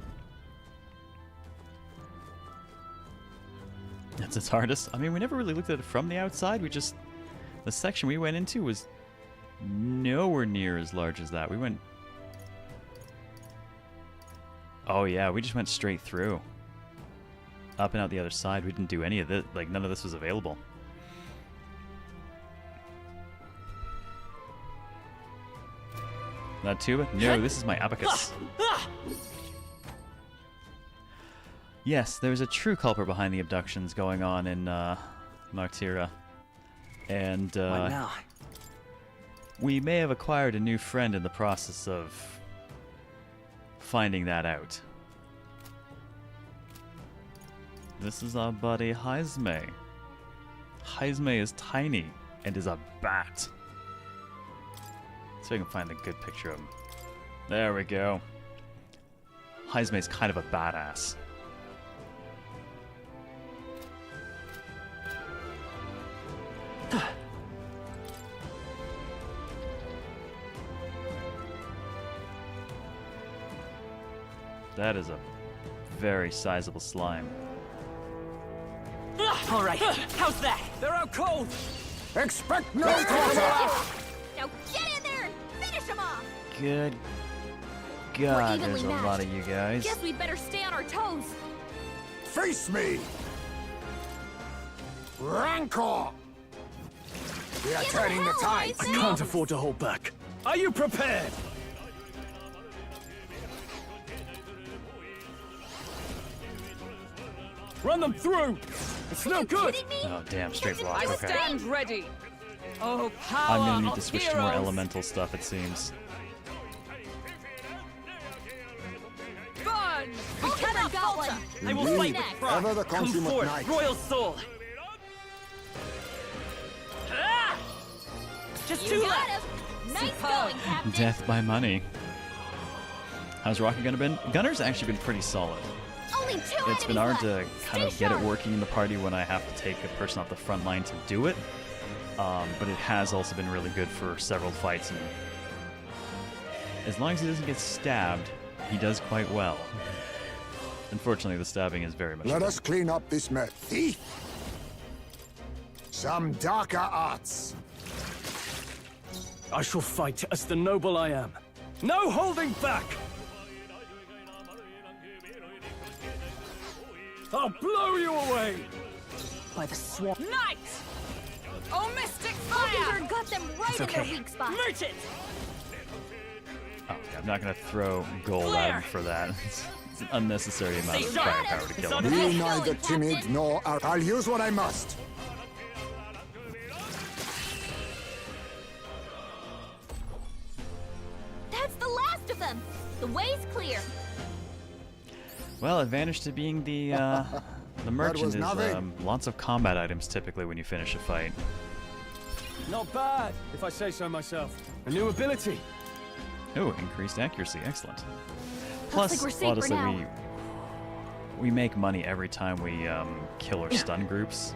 Speaker 1: That's its hardest. I mean, we never really looked at it from the outside. We just... The section we went into was nowhere near as large as that. We went... Oh yeah, we just went straight through. Up and out the other side. We didn't do any of this. Like, none of this was available. Not tuba? No, this is my abacus. Yes, there's a true culprit behind the abductions going on in Martira. And
Speaker 12: What now?
Speaker 1: we may have acquired a new friend in the process of finding that out. This is our buddy Heisme. Heisme is tiny and is a bat. So I can find a good picture of him. There we go. Heisme's kind of a badass. That is a very sizable slime.
Speaker 15: All right, how's that? They're out cold.
Speaker 13: Expect no
Speaker 15: Let's
Speaker 13: quarter!
Speaker 2: Now get in there and finish him off!
Speaker 1: Good
Speaker 2: We're
Speaker 1: God,
Speaker 2: evenly
Speaker 1: there's a lot
Speaker 2: matched.
Speaker 1: of you guys.
Speaker 2: Guess we'd better stay on our toes.
Speaker 13: Face me! Rancor! We are turning the tide.
Speaker 15: I can't afford to hold back. Are you prepared? Run them through! It's no good!
Speaker 1: Oh, damn, straight block.
Speaker 9: I
Speaker 1: Okay.
Speaker 9: stand ready. Oh, power
Speaker 1: I'm gonna need
Speaker 9: of
Speaker 1: to switch to more
Speaker 9: heroes.
Speaker 1: elemental stuff, it seems.
Speaker 9: Burn!
Speaker 2: We cannot got one.
Speaker 15: I will
Speaker 21: Indeed.
Speaker 15: fight with pride.
Speaker 21: Ever the
Speaker 15: Come
Speaker 21: consummate
Speaker 15: forth,
Speaker 21: knight.
Speaker 15: royal soul! Ah! Just
Speaker 2: You
Speaker 15: two
Speaker 2: got
Speaker 15: left!
Speaker 2: him. Nice going, Captain.
Speaker 1: Death by money. How's Rocket Gunner been? Gunner's actually been pretty solid.
Speaker 2: Only two
Speaker 1: It's been hard
Speaker 2: enemies
Speaker 1: to
Speaker 2: left.
Speaker 1: kind of
Speaker 2: Stay
Speaker 1: get it
Speaker 2: sharp.
Speaker 1: working in the party when I have to take a person off the front line to do it. But it has also been really good for several fights. And as long as he doesn't get stabbed, he does quite well. Unfortunately, the stabbing is very much.
Speaker 21: Let us clean up this mess. Thief! Some darker arts.
Speaker 15: I shall fight as the noble I am. No holding back! I'll blow you away!
Speaker 9: By the swamp. Knight! Oh, Mystic Fire!
Speaker 16: Falkenberg got them right
Speaker 12: It's
Speaker 16: in
Speaker 12: okay.
Speaker 16: their weak spot.
Speaker 15: Merchant!
Speaker 1: Oh, okay, I'm not gonna throw gold at him for that. It's an unnecessary amount of firepower to kill him.
Speaker 21: Be neither timid nor I'll use what I must.
Speaker 16: That's the last of them. The way's clear.
Speaker 1: Well, advantage to being the merchant
Speaker 21: was
Speaker 1: is
Speaker 21: nothing.
Speaker 1: lots of combat items typically when you finish a fight.
Speaker 15: Not bad, if I say so myself.
Speaker 10: A new ability.
Speaker 1: Oh, increased accuracy, excellent.
Speaker 16: Looks
Speaker 1: Plus,
Speaker 16: like we're safe for
Speaker 1: honestly,
Speaker 16: now.
Speaker 1: we make money every time we kill or stun groups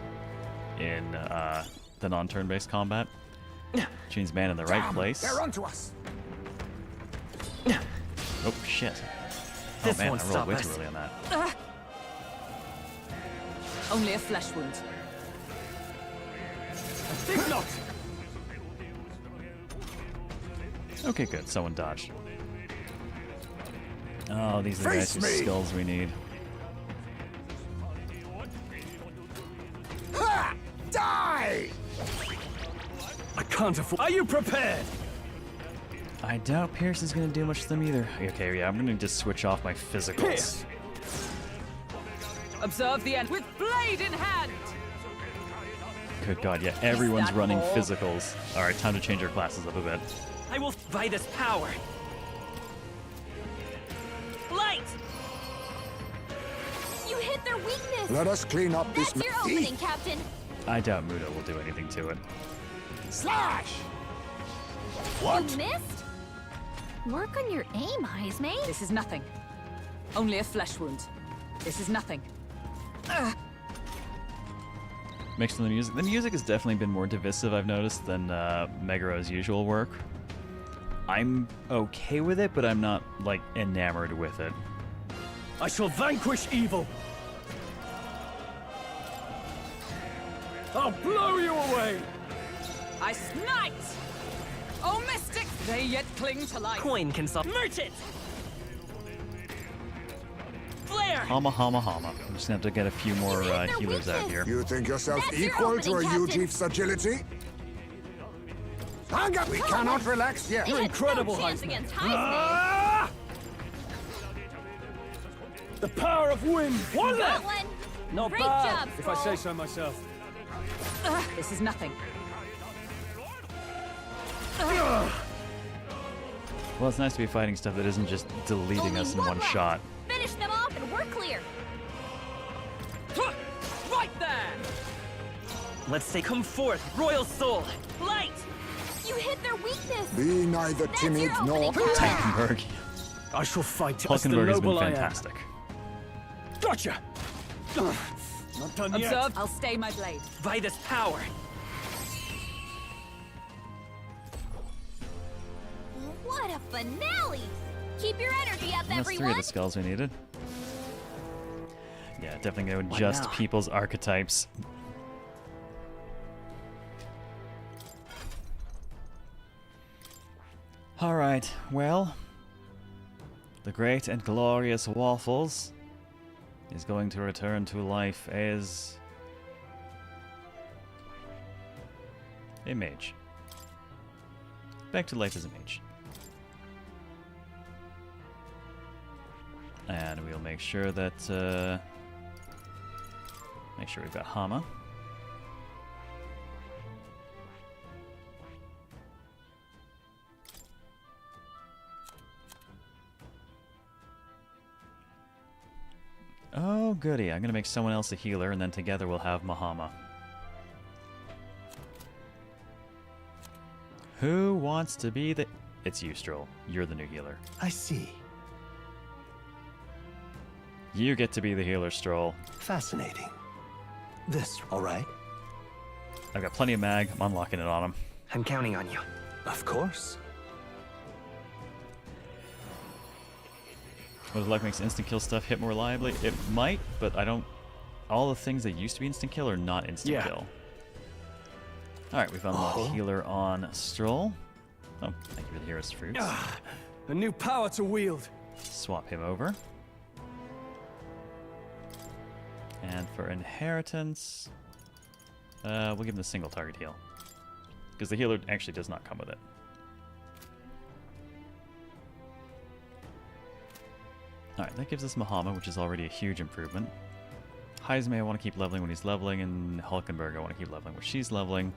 Speaker 1: in the non-turn-based combat. Which means man in the right place.
Speaker 11: They're onto us.
Speaker 1: Oh shit!
Speaker 12: This
Speaker 1: Oh man,
Speaker 12: won't
Speaker 1: I rolled
Speaker 12: stop
Speaker 1: way
Speaker 12: us.
Speaker 1: too early on that.
Speaker 9: Only a flesh wound.
Speaker 15: Think not!
Speaker 1: Okay, good. Someone dodged. Oh, these are the guys with skills we need.
Speaker 11: Ha! Die!
Speaker 10: I can't afford.
Speaker 15: Are you prepared?
Speaker 1: I doubt Pierce is going to do much to them either. Okay, yeah, I'm going to just switch off my physicals.
Speaker 15: Pierce!
Speaker 9: Observe the end with blade in hand.
Speaker 1: Good god, yeah, everyone's
Speaker 9: that
Speaker 1: running
Speaker 9: all?
Speaker 1: physicals. Alright, time to change our classes up a bit.
Speaker 12: I will by this power.
Speaker 16: Light! You hit their weakness.
Speaker 21: Let us clean up this
Speaker 16: That's your
Speaker 21: mess.
Speaker 16: opening, Captain.
Speaker 1: I doubt Muda will do anything to it.
Speaker 21: Slash!
Speaker 16: You missed? Work on your aim, Heisme.
Speaker 9: This is nothing. Only a flesh wound. This is nothing.
Speaker 1: Mixed with the music. The music has definitely been more divisive, I've noticed, than Megaro's usual work. I'm okay with it, but I'm not, like, enamored with it.
Speaker 15: I shall vanquish evil. I'll blow you away.
Speaker 9: I smite! Oh, Mystic! They yet cling to life.
Speaker 12: Coin can solve.
Speaker 15: Merchant! Flare!
Speaker 1: Hama, hama, hama. I'm just gonna have to get a few more healers out here.
Speaker 21: You think yourself
Speaker 16: That's your
Speaker 21: equal to a
Speaker 16: opening, Captain.
Speaker 21: Ujief's agility? Hang up! We cannot relax yet.
Speaker 16: They had
Speaker 15: incredible,
Speaker 16: no chance
Speaker 15: Heisman.
Speaker 16: against Heisme.
Speaker 15: Ah! The power of wind. One
Speaker 16: Got
Speaker 15: left.
Speaker 16: one.
Speaker 15: Not
Speaker 16: Great
Speaker 15: bad,
Speaker 16: job,
Speaker 15: if I say
Speaker 16: Stroll.
Speaker 15: so myself.
Speaker 9: This is nothing.
Speaker 1: Well, it's nice to be fighting stuff that isn't just deleting
Speaker 16: Only
Speaker 1: us in
Speaker 16: one
Speaker 1: one
Speaker 16: left.
Speaker 1: shot.
Speaker 16: Finish them off and we're clear.
Speaker 9: Right there!
Speaker 12: Let's say, come forth, royal soul.
Speaker 16: Light! You hit their weakness.
Speaker 21: Be neither
Speaker 16: That's
Speaker 21: timid
Speaker 16: your
Speaker 21: nor...
Speaker 16: opening, Captain.
Speaker 1: Hulkenberg.
Speaker 15: I shall fight as the
Speaker 1: Hulkenberg has been
Speaker 15: noble I am.
Speaker 1: fantastic.
Speaker 15: Gotcha! Not done yet.
Speaker 9: Observe, I'll stay my blade.
Speaker 12: By this power.
Speaker 16: What a finale! Keep your energy up,
Speaker 1: That's three of
Speaker 16: everyone.
Speaker 1: the skulls we needed. Yeah, definitely going to adjust
Speaker 12: now?
Speaker 1: people's archetypes. Alright, well, the great and glorious Waffles is going to return to life as a mage. Back to life as a mage. And we'll make sure that, make sure we've got Hama. Oh, goody. I'm going to make someone else a healer, and then together we'll have Mahama. Who wants to be the... It's you, Stroll. You're the new healer.
Speaker 3: I see.
Speaker 1: You get to be the healer, Stroll.
Speaker 3: Fascinating. This, all right?
Speaker 1: I've got plenty of mag. I'm unlocking it on him.
Speaker 12: I'm counting on you.
Speaker 3: Of course.
Speaker 1: What luck makes instant kill stuff hit more reliably? It might, but I don't... All the things that used to be instant kill are not instant kill. Alright, we've unlocked healer on Stroll. Oh, thank you for the hero's fruits.
Speaker 15: A new power to wield.
Speaker 1: Swap him over. And for inheritance... We'll give him the single target heal. Because the healer actually does not come with it. Alright, that gives us Mahama, which is already a huge improvement. Heismay I want to keep leveling when he's leveling, and Hulkenberg I want to keep leveling when she's leveling.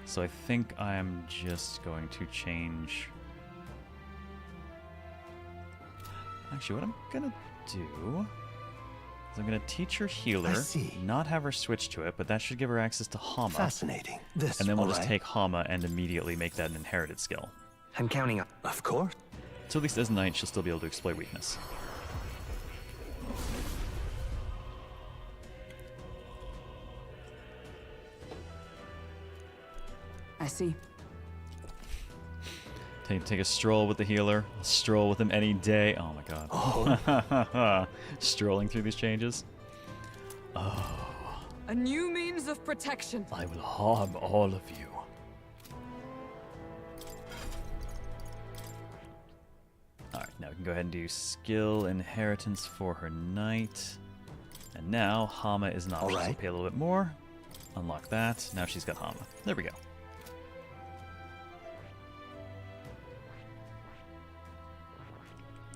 Speaker 1: So I think I'm just going to change... Actually, what I'm going to do is I'm going to teach her healer, not have her switch to it, but that should give her access to Hama.
Speaker 3: Fascinating. This,
Speaker 1: and then we'll
Speaker 3: all
Speaker 1: just
Speaker 3: right.
Speaker 1: take Hama and immediately make that an inherited skill.
Speaker 12: I'm counting on...
Speaker 3: Of course.
Speaker 1: So at least as a knight, she'll still be able to exploit weakness.
Speaker 9: I see.
Speaker 1: Take a stroll with the healer. I'll stroll with him any day. Oh my god. Oh. Strolling through these changes. Oh.
Speaker 9: A new means of protection.
Speaker 1: I will harm all of you. Alright, now we can go ahead and do skill inheritance for her knight. And now Hama is an option. So pay a little bit more. Unlock that. Now she's got Hama. There we go.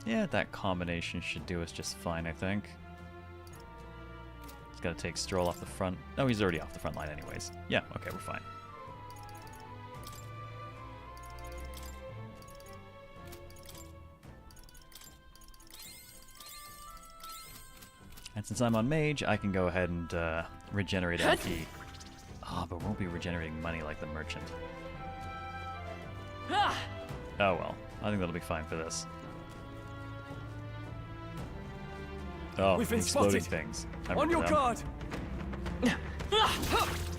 Speaker 1: Yeah, that combination should do us just fine, I think. He's got to take Stroll off the front. Oh, he's already off the front line anyways. Yeah, okay, we're fine. And since I'm on mage, I can go ahead and regenerate MP. Ah, but won't be regenerating money like the merchant. Oh well, I think that'll be fine for this. Oh,
Speaker 15: We've been
Speaker 1: exploding
Speaker 15: spotted.
Speaker 1: things.
Speaker 15: On your guard.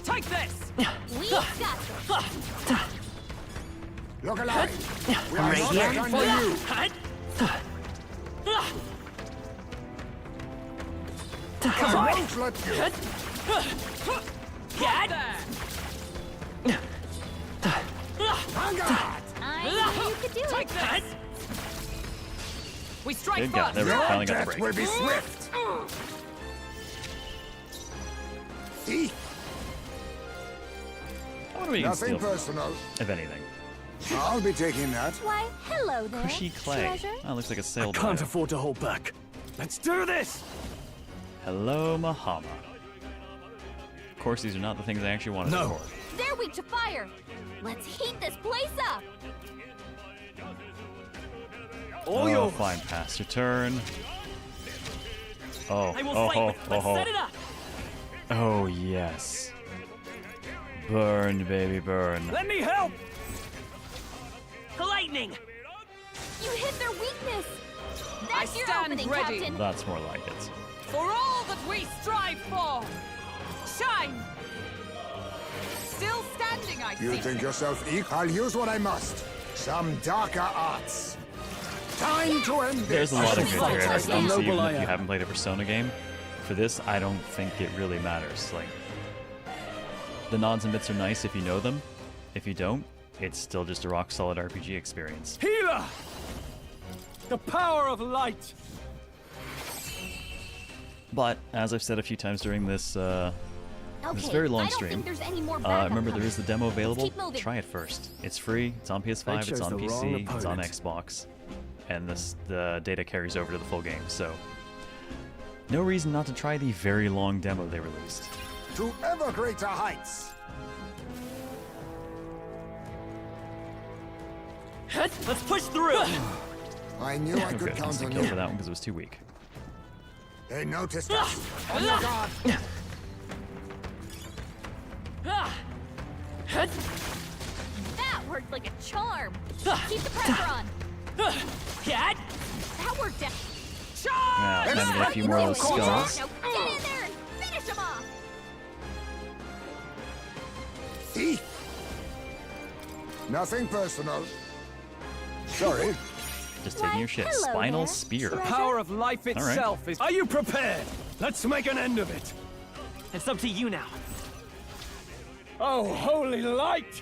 Speaker 15: Take this.
Speaker 16: We got this.
Speaker 21: Look alive! We
Speaker 12: I'm
Speaker 21: are
Speaker 12: right
Speaker 21: not
Speaker 12: here.
Speaker 21: under you!
Speaker 15: Come
Speaker 21: I
Speaker 15: on.
Speaker 21: won't let you!
Speaker 15: Get.
Speaker 21: Vanguard!
Speaker 16: I knew you could do
Speaker 15: Take
Speaker 16: it.
Speaker 15: this. We strike
Speaker 1: Good God,
Speaker 15: first.
Speaker 1: there we go.
Speaker 21: Your
Speaker 1: Finally got the
Speaker 21: death
Speaker 1: break.
Speaker 21: will be swift! Thief!
Speaker 1: What are we
Speaker 21: Nothing
Speaker 1: steal from
Speaker 21: personal.
Speaker 1: them, if anything?
Speaker 21: I'll be taking that.
Speaker 16: Why, hello there,
Speaker 1: Cushy clay.
Speaker 16: treasure.
Speaker 1: Oh, looks like a
Speaker 15: I
Speaker 1: sailboat.
Speaker 15: can't afford to hold back. Let's do this.
Speaker 1: Hello, Mahama. Of course, these are not the things I actually wanted to record.
Speaker 16: They're weak to fire. Let's heat this place up.
Speaker 1: Oh, fine. Pass your turn. Oh,
Speaker 15: I will
Speaker 1: oh,
Speaker 15: fight
Speaker 1: oh,
Speaker 15: with. Let's
Speaker 1: oh,
Speaker 15: set it up.
Speaker 1: oh, yes. Burn, baby, burn.
Speaker 15: Let me help. Lightning.
Speaker 16: You hit their weakness.
Speaker 9: I
Speaker 16: That's your
Speaker 9: stand
Speaker 16: opening,
Speaker 9: ready.
Speaker 16: Captain.
Speaker 1: That's more like it.
Speaker 9: For all that we strive for. Shine. Still standing, I
Speaker 21: You
Speaker 9: see.
Speaker 21: think yourself equal? I'll use what I must. Some darker arts. Time to end this.
Speaker 1: There's a lot of good
Speaker 21: Fight
Speaker 1: characters,
Speaker 21: as the
Speaker 1: even
Speaker 21: noble I
Speaker 1: if you
Speaker 21: am.
Speaker 1: haven't played a Persona game. For this, I don't think it really matters. Like, the nods and bits are nice if you know them. If you don't, it's still just a rock-solid RPG experience.
Speaker 15: Healer. The power of light.
Speaker 1: But, as I've said a few times during this, this
Speaker 16: Okay,
Speaker 1: very long
Speaker 16: I don't
Speaker 1: stream,
Speaker 16: think there's any more backup
Speaker 1: remember there
Speaker 16: coming.
Speaker 1: is the demo available.
Speaker 16: keep moving.
Speaker 1: Try it first. It's free, it's on
Speaker 10: I
Speaker 1: PS5, it's
Speaker 10: chose
Speaker 1: on
Speaker 10: the wrong
Speaker 1: PC, it's on
Speaker 10: opponent.
Speaker 1: Xbox, and the data carries over to the full game, so no reason not to try the very long demo they released.
Speaker 21: To ever greater heights.
Speaker 15: Let's push through.
Speaker 21: I knew I
Speaker 1: Okay,
Speaker 21: could count
Speaker 1: instant
Speaker 21: on
Speaker 1: kill
Speaker 21: you.
Speaker 1: for that one because it was too weak.
Speaker 21: They noticed us. On your guard.
Speaker 16: That worked like a charm. Keep the pressure on.
Speaker 15: Get.
Speaker 16: That worked out.
Speaker 1: Yeah, time to get a few more of those skulls.
Speaker 16: Now get in there and finish him off.
Speaker 21: Thief. Nothing personal. Sorry.
Speaker 1: Just taking your shit.
Speaker 16: hello
Speaker 1: Spinal
Speaker 16: there,
Speaker 1: spear.
Speaker 15: The power of life
Speaker 1: right.
Speaker 15: itself is. Are you prepared? Let's make an end of it.
Speaker 12: It's up to you now.
Speaker 15: Oh, holy light!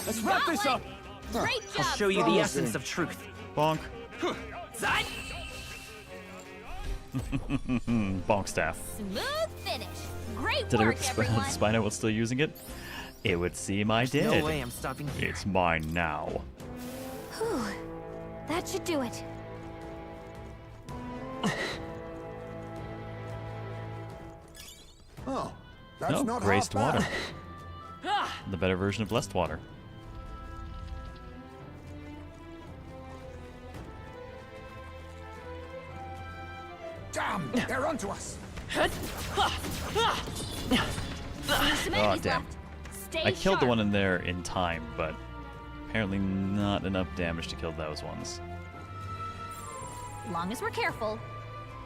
Speaker 15: Let's wrap this up.
Speaker 16: Great job.
Speaker 12: I'll show you the essence of truth.
Speaker 1: Bonk.
Speaker 15: Zai!
Speaker 1: Bonk staff.
Speaker 16: Smooth finish. Great
Speaker 1: Did I
Speaker 16: work,
Speaker 1: rip the
Speaker 16: everyone.
Speaker 1: Spino while still using it? It would seem I did.
Speaker 12: No way I'm stopping here.
Speaker 1: It's mine now.
Speaker 2: Whew. That should do it.
Speaker 21: Oh, that's
Speaker 1: No,
Speaker 21: not
Speaker 1: graced
Speaker 21: half bad.
Speaker 1: water. The better version of blessed water.
Speaker 21: Damn, they're onto us.
Speaker 1: Oh, damn. I killed the one in there in time, but apparently not enough damage to kill those ones.
Speaker 2: Long as we're careful,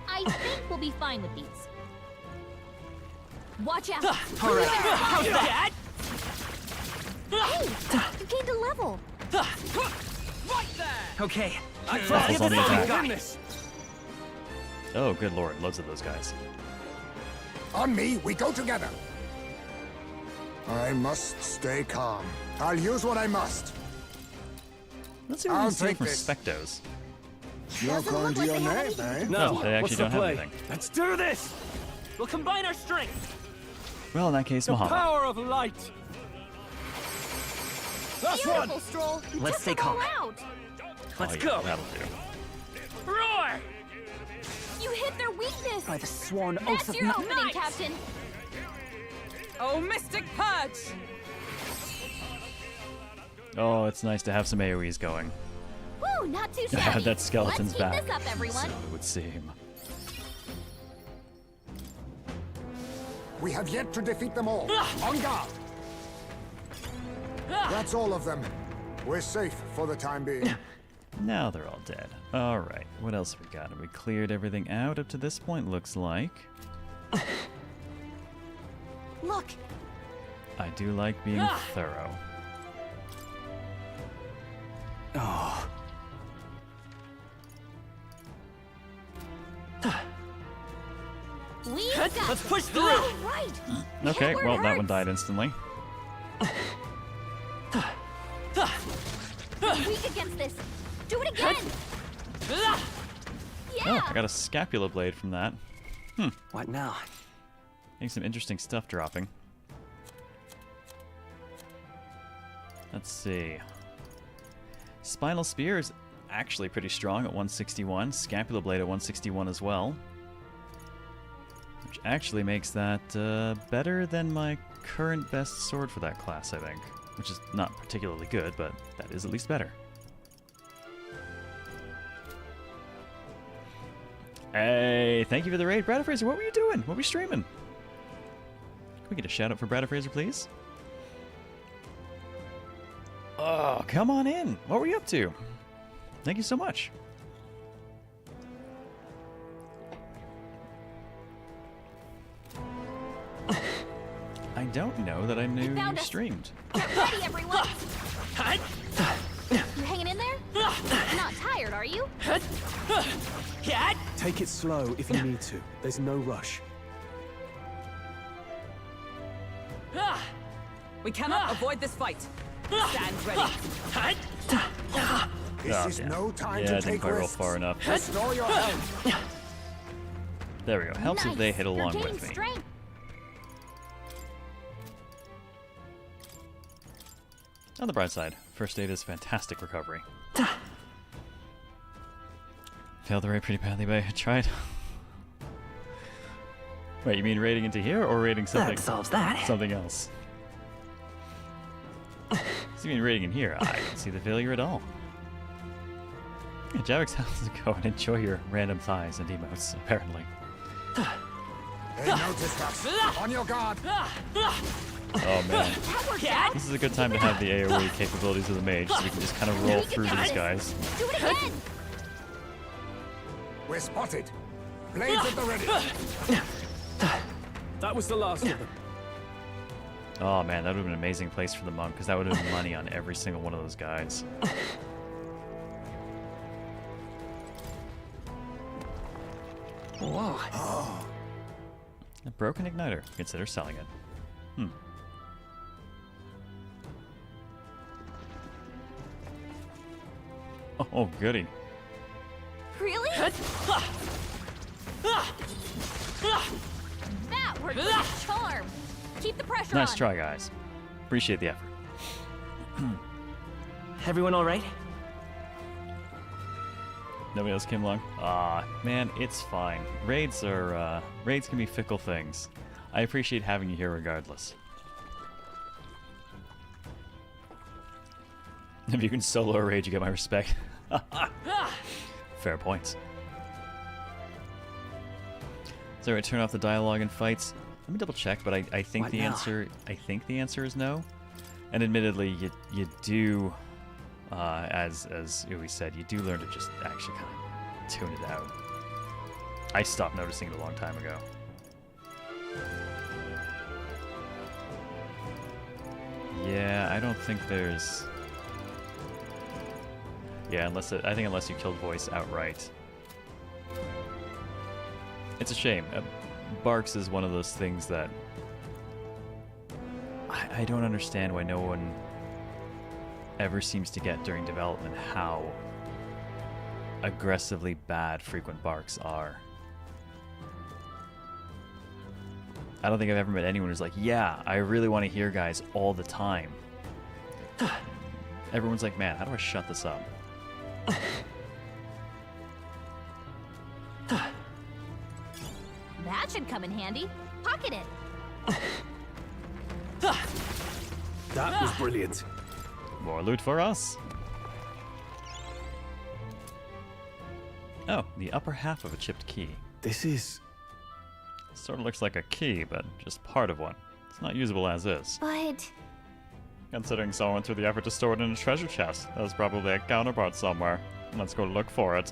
Speaker 2: I think we'll be fine with these. Watch out!
Speaker 15: All right. How's that?
Speaker 2: Hey, you gained a level.
Speaker 15: Right there.
Speaker 12: Okay.
Speaker 1: Buffles on the attack.
Speaker 15: Goodness.
Speaker 1: Oh, good lord, loads of those guys.
Speaker 21: On me, we go together. I must stay calm. I'll use what I must.
Speaker 1: Let's see what we
Speaker 21: I'll
Speaker 1: can steal
Speaker 21: take
Speaker 1: from
Speaker 21: this.
Speaker 1: Spectos.
Speaker 21: You're going to your name, eh?
Speaker 1: No, they actually
Speaker 15: What's the
Speaker 1: don't have
Speaker 15: play?
Speaker 1: anything.
Speaker 15: Let's do this. We'll combine our strength.
Speaker 1: Well, in that case,
Speaker 15: The
Speaker 1: Muhammad.
Speaker 15: power of light. Last one.
Speaker 16: Beautiful, Stroll. You
Speaker 12: Let's
Speaker 16: took
Speaker 12: stay
Speaker 16: them all
Speaker 12: calm.
Speaker 16: out.
Speaker 15: Let's
Speaker 1: Oh, yeah,
Speaker 15: go.
Speaker 1: that'll do.
Speaker 15: Roar.
Speaker 16: You hit their weakness.
Speaker 9: By the sworn oath
Speaker 16: That's
Speaker 9: of
Speaker 16: your
Speaker 9: nothing.
Speaker 16: opening, Captain.
Speaker 9: Oh, Mystic Purge!
Speaker 1: Oh, it's nice to have some AoEs going.
Speaker 16: Woo, not too shabby.
Speaker 1: That skeleton's
Speaker 16: Let's
Speaker 1: back.
Speaker 16: keep this up, everyone.
Speaker 1: So it would seem.
Speaker 21: We have yet to defeat them all. On guard. That's all of them. We're safe for the time being.
Speaker 1: Now they're all dead. Alright, what else we got? Have we cleared everything out up to this point, looks like.
Speaker 16: Look,
Speaker 1: I do like being thorough.
Speaker 10: Oh.
Speaker 16: we got
Speaker 15: Let's push through.
Speaker 16: Oh, right.
Speaker 1: Okay,
Speaker 16: Hit where
Speaker 1: well,
Speaker 16: it
Speaker 1: that one
Speaker 16: hurts.
Speaker 1: died instantly.
Speaker 16: Weak against this. Do it again.
Speaker 1: Oh,
Speaker 16: Yeah.
Speaker 1: I got a scapula blade from that.
Speaker 12: What now?
Speaker 1: Getting some interesting stuff dropping. Let's see. Spinal Spear is actually pretty strong at 161. Scapula Blade at 161 as well. Which actually makes that better than my current best sword for that class, I think. Which is not particularly good, but that is at least better. Hey, thank you for the raid. Brad Fraser, what were you doing? What were you streaming? Can we get a shout out for Brad Fraser, please? Oh, come on in. What were you up to? Thank you so much. I don't know that I knew you
Speaker 16: found us.
Speaker 1: streamed.
Speaker 16: Get ready, everyone. You hanging in there? Not tired, are you?
Speaker 7: Take it slow if you need to. There's no rush.
Speaker 9: We cannot avoid this fight. Stand ready.
Speaker 21: This is
Speaker 1: damn.
Speaker 21: no time
Speaker 1: Yeah,
Speaker 21: to
Speaker 1: I didn't
Speaker 21: take
Speaker 1: quite roll
Speaker 21: risks.
Speaker 1: far enough.
Speaker 21: Restore your health.
Speaker 1: There we go. Helps if they
Speaker 16: Nice.
Speaker 1: hit
Speaker 16: You're
Speaker 1: along
Speaker 16: gaining
Speaker 1: with me.
Speaker 16: strength.
Speaker 1: On the bright side, first aid is fantastic recovery. Failed the raid pretty badly, but I tried. Wait, you mean raiding into here or raiding something?
Speaker 12: That solves that.
Speaker 1: Something else. So you mean raiding in here? I don't see the failure at all. Yeah, Javix, how's it going? Enjoy your random thighs and emotes, apparently.
Speaker 21: They noticed us. On your guard.
Speaker 1: Oh man. This is a good time to have the AoE capabilities of the mage, so we can just kind of roll through these guys.
Speaker 16: Do it again.
Speaker 21: We're spotted. Blades at the ready.
Speaker 7: That was the last of them.
Speaker 1: Oh man, that would have been an amazing place for the monk, because that would have been money on every single one of those guys.
Speaker 12: Whoa.
Speaker 1: A broken igniter. Consider selling it. Oh, goody.
Speaker 16: Really? That
Speaker 2: That worked like a charm. Keep the pressure
Speaker 1: Nice
Speaker 2: on.
Speaker 1: try, guys. Appreciate the effort.
Speaker 12: Everyone all right?
Speaker 1: Nobody else came along? Ah, man, it's fine. Raids can be fickle things. I appreciate having you here regardless. If you can solo a raid, you get my respect. Fair points. So I turn off the dialogue in fights. Let me double check, but I think
Speaker 12: What
Speaker 1: the
Speaker 12: now?
Speaker 1: answer is no. And admittedly, you do, as we said, you do learn to just actually kind of tune it out. I stopped noticing it a long time ago. Yeah, I don't think there's. Yeah, I think unless you killed voice outright. It's a shame. Barks is one of those things that I don't understand why no one ever seems to get during development how aggressively bad frequent barks are. I don't think I've ever met anyone who's like, yeah, I really want to hear guys all the time. Everyone's like, man, how do I shut this up?
Speaker 2: That should come in handy. Pocket it.
Speaker 7: That was brilliant.
Speaker 1: More loot for us. Oh, the upper half of a chipped key.
Speaker 7: This is...
Speaker 1: Sort of looks like a key, but just part of one. It's not usable as is.
Speaker 2: But
Speaker 1: Considering someone went through the effort to store it in a treasure chest, there's probably a counterpart somewhere. Let's go look for it.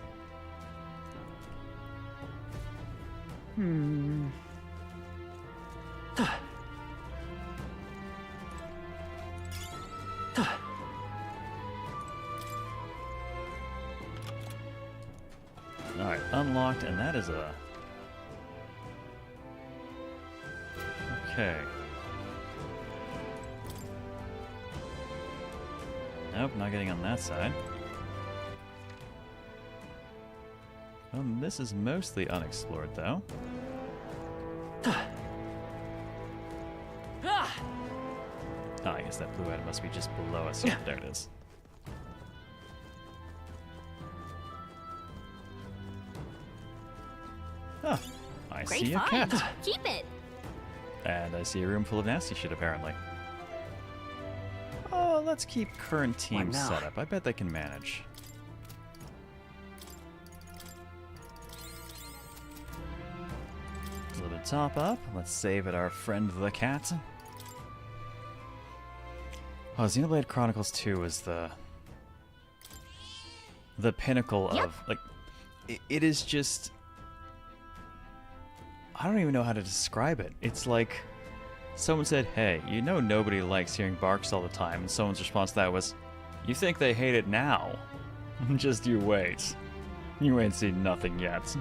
Speaker 1: Alright, unlocked, and that is a... Okay. Nope, not getting on that side. This is mostly unexplored, though. Oh, I guess that blue item must be just below us. Yeah, there it is. Oh, I
Speaker 2: great
Speaker 1: see a
Speaker 2: find.
Speaker 1: cat.
Speaker 2: Keep it.
Speaker 1: And I see a room full of nasty shit, apparently. Oh, let's keep current team
Speaker 12: now?
Speaker 1: set up. I bet they can manage. A little bit of top up. Let's save it our friend the cat. Oh, Xenoblade Chronicles 2 is the pinnacle of, like, it is just... I don't even know how to describe it. It's like someone said, hey, you know nobody likes hearing barks all the time, and someone's response to that was, you think they hate it now? Just you wait. You ain't seen nothing yet.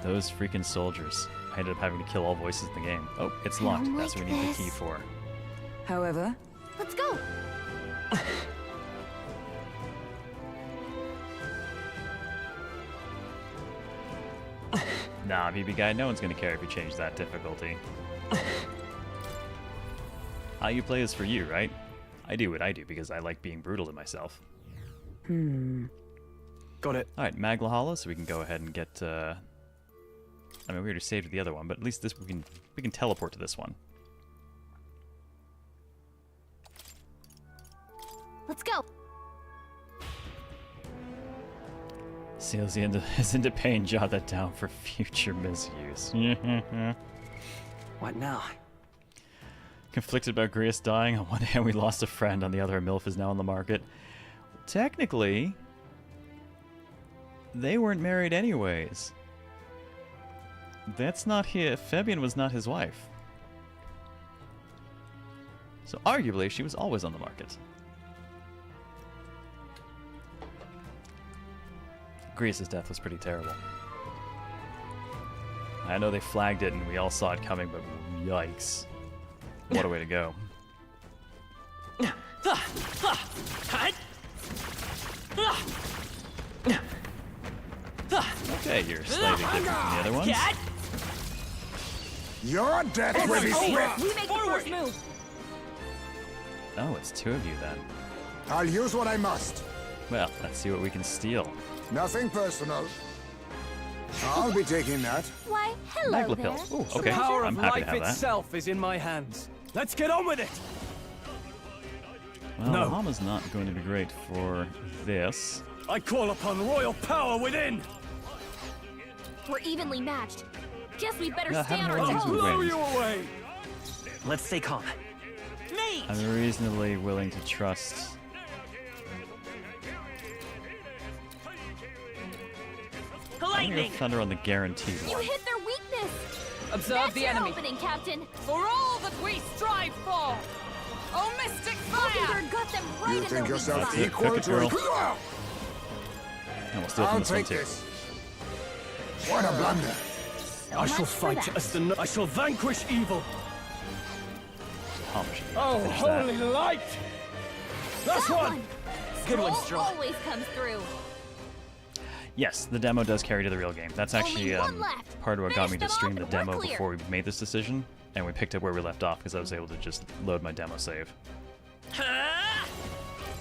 Speaker 1: Those freaking soldiers. I ended up having to kill all voices in the game. Oh, it's locked.
Speaker 2: don't
Speaker 1: That's what
Speaker 2: like
Speaker 1: we need
Speaker 2: this.
Speaker 1: the key for.
Speaker 6: However,
Speaker 2: Let's go.
Speaker 1: Nah, BB guy, no one's gonna care if you change that difficulty. How you play is for you, right? I do what I do because I like being brutal to myself.
Speaker 7: Got it.
Speaker 1: Alright, Magla Hollow, so we can go ahead and get I mean, we already saved the other one, but at least this we can teleport to this one.
Speaker 2: Let's go.
Speaker 1: Seals is into paying jot that down for future misuse.
Speaker 12: What now?
Speaker 1: Conflicted about Grius dying. On one hand, we lost a friend. On the other, a MILF is now on the market. Technically, they weren't married anyways. That's not his... Fabian was not his wife. So arguably, she was always on the market. Grius' death was pretty terrible. I know they flagged it and we all saw it coming, but yikes. What a way to go. Okay, Yeah, you're slightly different from the other ones.
Speaker 21: Your death will be swift!
Speaker 16: We make the first move.
Speaker 1: Oh, it's two of you then.
Speaker 21: I'll use what I must.
Speaker 1: Well, let's see what we can steal.
Speaker 21: Nothing personal. I'll be taking that.
Speaker 2: Why, hello
Speaker 1: Magla
Speaker 2: there.
Speaker 1: pill. Ooh,
Speaker 15: The
Speaker 1: okay.
Speaker 15: power
Speaker 1: I'm
Speaker 15: of
Speaker 1: happy
Speaker 15: life
Speaker 1: to have that.
Speaker 15: itself is in my hands. Let's get on with it.
Speaker 1: Well,
Speaker 15: No.
Speaker 1: Llama's not going to be great for this.
Speaker 15: I call upon royal power within.
Speaker 2: We're evenly matched. Guess we better
Speaker 1: Yeah,
Speaker 2: stay on
Speaker 1: haven't
Speaker 2: our
Speaker 1: heard
Speaker 2: toes.
Speaker 1: these
Speaker 15: Blow
Speaker 1: wins.
Speaker 15: you away.
Speaker 12: Let's stay calm.
Speaker 1: I'm reasonably willing to trust. I'm gonna thunder on the guaranteed
Speaker 16: You
Speaker 1: one.
Speaker 16: hit their weakness.
Speaker 9: Observe
Speaker 16: That's
Speaker 9: the
Speaker 16: your
Speaker 9: enemy.
Speaker 16: opening, Captain.
Speaker 9: For all that we strive for! Oh, mystic fire!
Speaker 16: Openberg got them right
Speaker 21: You
Speaker 16: in their
Speaker 21: think
Speaker 16: weak
Speaker 21: yourself
Speaker 16: spot.
Speaker 21: equal
Speaker 1: Cook it,
Speaker 21: to
Speaker 1: girl.
Speaker 21: it?
Speaker 1: And we'll steal from
Speaker 21: I'll
Speaker 1: this one
Speaker 21: take
Speaker 1: too.
Speaker 21: this. What a blunder.
Speaker 15: I
Speaker 16: much
Speaker 15: shall
Speaker 16: for
Speaker 15: fight
Speaker 16: that.
Speaker 15: as the. I shall vanquish evil.
Speaker 1: How much?
Speaker 15: Oh,
Speaker 1: Finish
Speaker 15: holy
Speaker 1: that.
Speaker 15: light! Last
Speaker 16: That
Speaker 15: one.
Speaker 12: Good one,
Speaker 16: Scroll
Speaker 12: Straw.
Speaker 16: always comes through.
Speaker 1: Yes, the demo does carry to the real game. That's actually
Speaker 16: one left.
Speaker 1: part of what got me to
Speaker 16: Finish them
Speaker 1: stream
Speaker 16: off
Speaker 1: the
Speaker 16: and we're
Speaker 1: demo
Speaker 16: clear.
Speaker 1: before we made this decision, and we picked up where we left off because I was able to just load my demo save.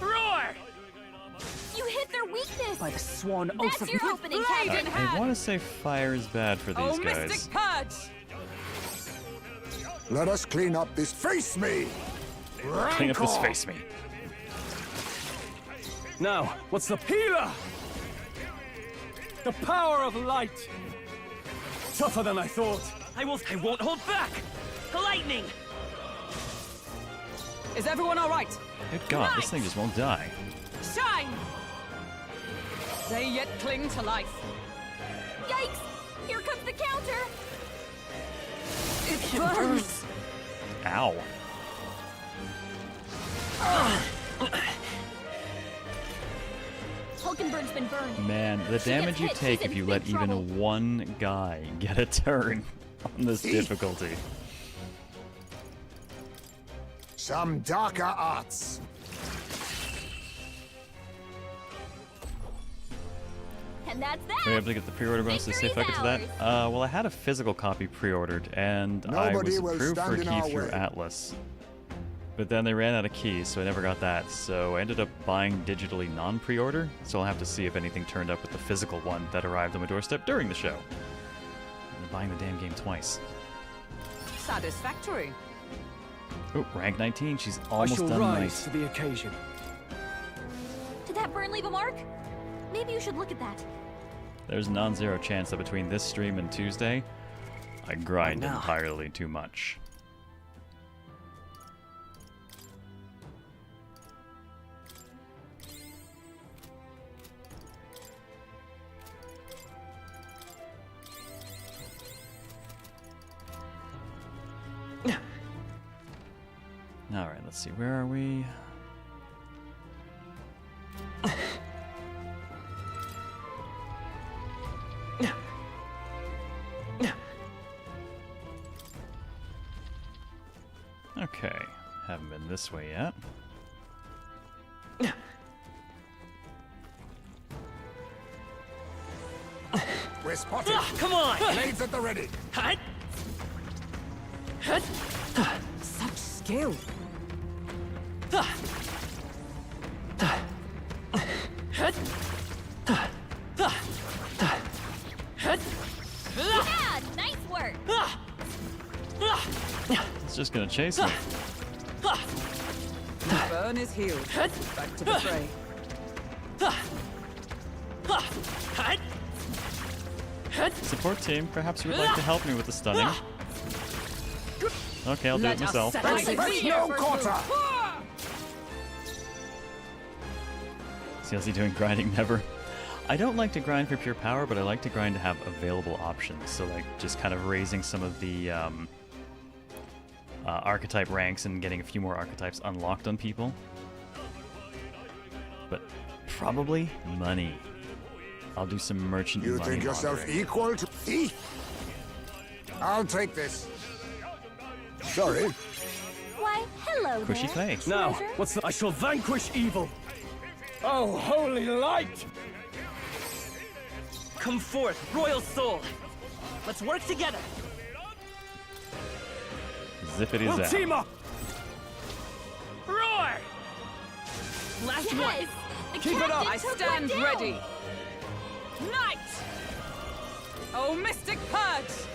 Speaker 15: Roar!
Speaker 16: You hit their weakness.
Speaker 9: By the swan oath
Speaker 16: That's
Speaker 9: of
Speaker 16: your opening,
Speaker 9: blade
Speaker 16: Captain.
Speaker 9: in
Speaker 1: I
Speaker 9: hand!
Speaker 1: want to say fire is bad for
Speaker 9: Oh,
Speaker 1: these guys.
Speaker 9: mystic purge!
Speaker 21: Let us clean up this face me.
Speaker 1: Clean up this
Speaker 21: Rancor.
Speaker 1: face me.
Speaker 15: Now, what's the healer? The power of light. Tougher than I thought.
Speaker 12: I won't hold back. Lightning.
Speaker 9: Is everyone all right?
Speaker 1: Good God, this thing just won't die.
Speaker 9: Shine! They yet cling to life.
Speaker 16: Yikes! Here comes the counter.
Speaker 9: It burns.
Speaker 1: Ow.
Speaker 16: Hulkenberg's been burned.
Speaker 1: Man, the
Speaker 16: She
Speaker 1: damage
Speaker 16: gets
Speaker 1: you
Speaker 16: hit,
Speaker 1: take
Speaker 16: she's
Speaker 1: if
Speaker 16: in
Speaker 1: you
Speaker 16: big
Speaker 1: let even
Speaker 16: trouble.
Speaker 1: one guy get a turn on this difficulty.
Speaker 21: Some darker arts.
Speaker 16: And that's that.
Speaker 1: Were you able to get the pre-order bonus to see if I get to that? Well, I had a physical copy pre-ordered, and I
Speaker 21: Nobody
Speaker 1: was
Speaker 21: will
Speaker 1: approved for a
Speaker 21: stand in
Speaker 1: key
Speaker 21: our
Speaker 1: through
Speaker 21: way.
Speaker 1: Atlas. But then they ran out of keys, so I never got that. So I ended up buying digitally non-pre-order, so I'll have to see if anything turned up with the physical one that arrived on my doorstep during the show. I'm buying the damn game twice.
Speaker 9: Satisfactory.
Speaker 1: Oh, rank 19, she's
Speaker 15: I
Speaker 1: almost
Speaker 15: shall
Speaker 1: done
Speaker 15: rise
Speaker 1: night.
Speaker 15: to the occasion.
Speaker 2: Did that burn leave a mark? Maybe you should look at that.
Speaker 1: There's a non-zero chance that between this stream and Tuesday, I grind
Speaker 12: no.
Speaker 1: entirely too much. Alright, let's see, where are we? Okay, haven't been this way yet.
Speaker 21: We're spotted.
Speaker 12: Come on!
Speaker 21: Blades at the ready.
Speaker 12: Hut.
Speaker 9: Such skill.
Speaker 16: Yeah, nice work.
Speaker 1: It's just gonna chase me.
Speaker 9: The burn is healed. Back to the fray.
Speaker 1: Support team, perhaps you would like to help me with the stunning. Okay, I'll do it myself.
Speaker 21: No quarter.
Speaker 1: CLC doing grinding never. I don't like to grind for pure power, but I like to grind to have available options. So like just kind of raising some of the archetype ranks and getting a few more archetypes unlocked on people. But probably money. I'll do some merchant
Speaker 21: You
Speaker 1: money
Speaker 21: think yourself
Speaker 1: laundering.
Speaker 21: equal to me? I'll take this. Sorry.
Speaker 2: Why, hello
Speaker 1: Cushy
Speaker 2: there.
Speaker 1: clay.
Speaker 15: Now,
Speaker 2: treasure.
Speaker 15: what's the? I shall vanquish evil. Oh, holy light!
Speaker 12: Come forth, royal soul. Let's work together.
Speaker 1: Zippity
Speaker 15: We'll
Speaker 1: zap.
Speaker 15: team up!
Speaker 12: Roar!
Speaker 9: Last
Speaker 16: Yes!
Speaker 9: one.
Speaker 16: The
Speaker 9: Keep it up.
Speaker 16: captain
Speaker 9: I
Speaker 16: took
Speaker 9: stand
Speaker 16: one down.
Speaker 9: ready. Knight! Oh, Mystic Purge!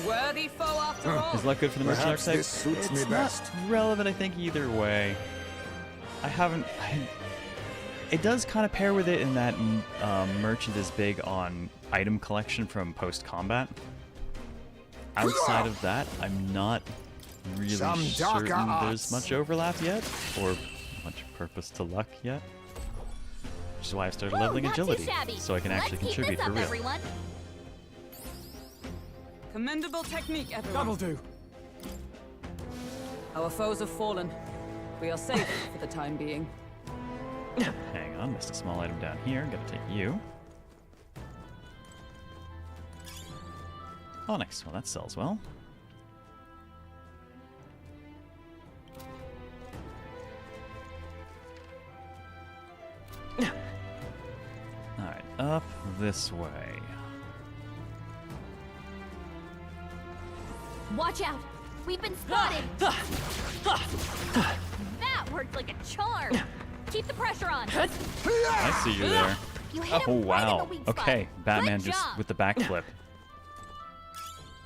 Speaker 9: A worthy foe after all.
Speaker 1: Is luck good for the merchant
Speaker 21: Perhaps
Speaker 1: archetype?
Speaker 21: this suits
Speaker 1: It's
Speaker 21: me
Speaker 1: not
Speaker 21: best.
Speaker 1: relevant, I think, either way. It does kind of pair with it in that merchant is big on item collection from post-combat. Outside of that, I'm not really
Speaker 21: Some darker
Speaker 1: certain
Speaker 21: arts.
Speaker 1: there's much overlap yet, or much purpose to luck yet. Which is why I started leveling
Speaker 16: not too
Speaker 1: agility,
Speaker 16: shabby.
Speaker 1: so I can actually
Speaker 16: Let's keep
Speaker 1: contribute
Speaker 16: this
Speaker 1: for
Speaker 16: up,
Speaker 1: real.
Speaker 16: everyone.
Speaker 9: Commendable technique, everyone.
Speaker 15: That'll do.
Speaker 9: Our foes have fallen. We are safe for the time being.
Speaker 1: Hang on, missed a small item down here. Gotta take you. Oh, nice. Well, that sells well. Alright, up this way.
Speaker 16: Watch out! We've been spotted! That worked like a charm! Keep the pressure on!
Speaker 1: I see you there.
Speaker 16: You hit
Speaker 1: Oh,
Speaker 16: him right in the
Speaker 1: wow.
Speaker 16: weak spot.
Speaker 1: Okay, Batman
Speaker 16: Good
Speaker 1: just
Speaker 16: job.
Speaker 1: with the backflip.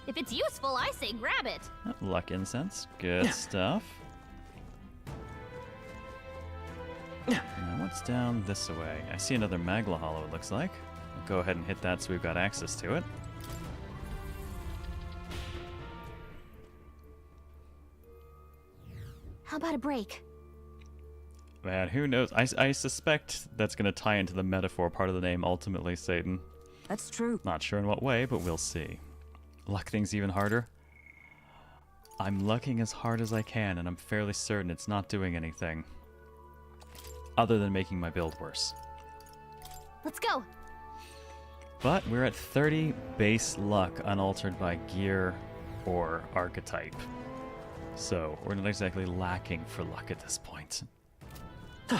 Speaker 16: If it's useful, I say grab it.
Speaker 1: Luck incense. Good stuff. Now, what's down this way? I see another Magla Hollow, it looks like. I'll go ahead and hit that so we've got access to it.
Speaker 2: How about a break?
Speaker 1: Man, who knows? I suspect that's going to tie into the metaphor part of the name, ultimately, Satan.
Speaker 9: That's true.
Speaker 1: Not sure in what way, but we'll see. Luck things even harder? I'm lucking as hard as I can, and I'm fairly certain it's not doing anything. Other than making my build worse.
Speaker 2: Let's go.
Speaker 1: But we're at 30 base luck, unaltered by gear or archetype. So, we're not exactly lacking for luck at this point. I'm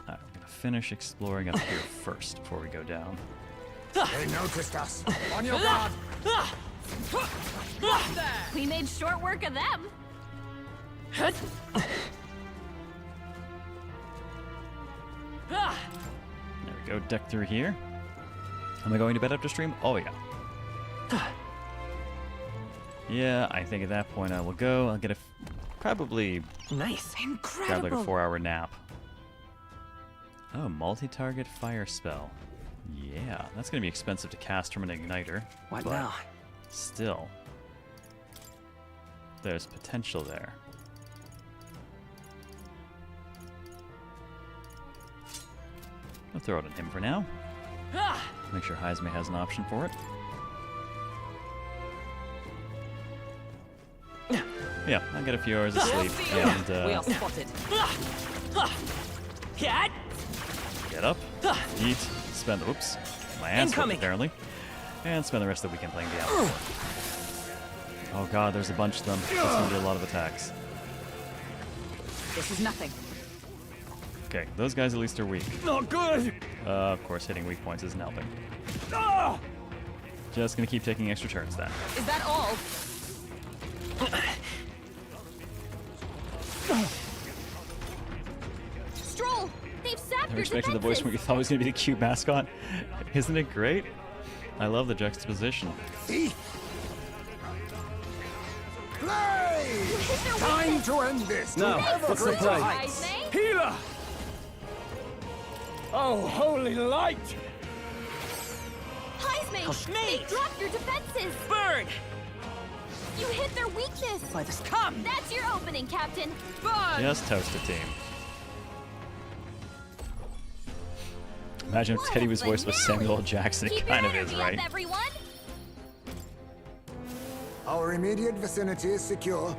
Speaker 1: gonna finish exploring up here first before we go down.
Speaker 21: They noticed us. On your guard.
Speaker 16: We made short work of them.
Speaker 1: There we go, deck through here. Am I going to bed after stream? Oh, yeah. Yeah, I think at that point I will go. I'll get a probably
Speaker 12: Nice.
Speaker 1: grab like a 4-hour nap. Oh, multi-target fire spell. Yeah, that's gonna be expensive to cast from an igniter.
Speaker 12: What
Speaker 1: but
Speaker 12: now?
Speaker 1: Still, there's potential there. I'll throw it on him for now. Make sure Heisme has an option for it. Yeah, I'll get a few hours of sleep and
Speaker 9: We are spotted.
Speaker 1: get up, eat, spend oops, my ass full,
Speaker 12: Incoming.
Speaker 1: apparently, and spend the rest of the weekend playing Diablo. Oh god, there's a bunch of them. That's gonna be a lot of attacks.
Speaker 9: This is nothing.
Speaker 1: Okay, those guys at least are weak.
Speaker 15: Not good!
Speaker 1: Of course, hitting weak points isn't helping.
Speaker 15: Ah!
Speaker 1: Just gonna keep taking extra turns then.
Speaker 9: Is that all?
Speaker 16: Stroll! They've sapped
Speaker 1: I'm
Speaker 16: your
Speaker 1: expecting the voice from what you
Speaker 16: defenses.
Speaker 1: thought was gonna be the cute mascot. Isn't it great? I love the juxtaposition.
Speaker 21: Play! Time to end this.
Speaker 15: Now,
Speaker 21: To
Speaker 15: what's the
Speaker 21: ever
Speaker 15: play?
Speaker 21: greater heights.
Speaker 15: Healer! Oh, holy light!
Speaker 16: Heisme! They dropped your defenses!
Speaker 12: Burn!
Speaker 16: You hit their weakness!
Speaker 12: By this come!
Speaker 16: That's your opening, Captain!
Speaker 9: Burn!
Speaker 1: Just toast a team. Imagine if Teddy was voiced by Samuel L. Jackson. It
Speaker 16: Keep
Speaker 1: kind
Speaker 16: your
Speaker 1: of is,
Speaker 16: energy
Speaker 1: right?
Speaker 16: up, everyone!
Speaker 21: Our immediate vicinity is secure.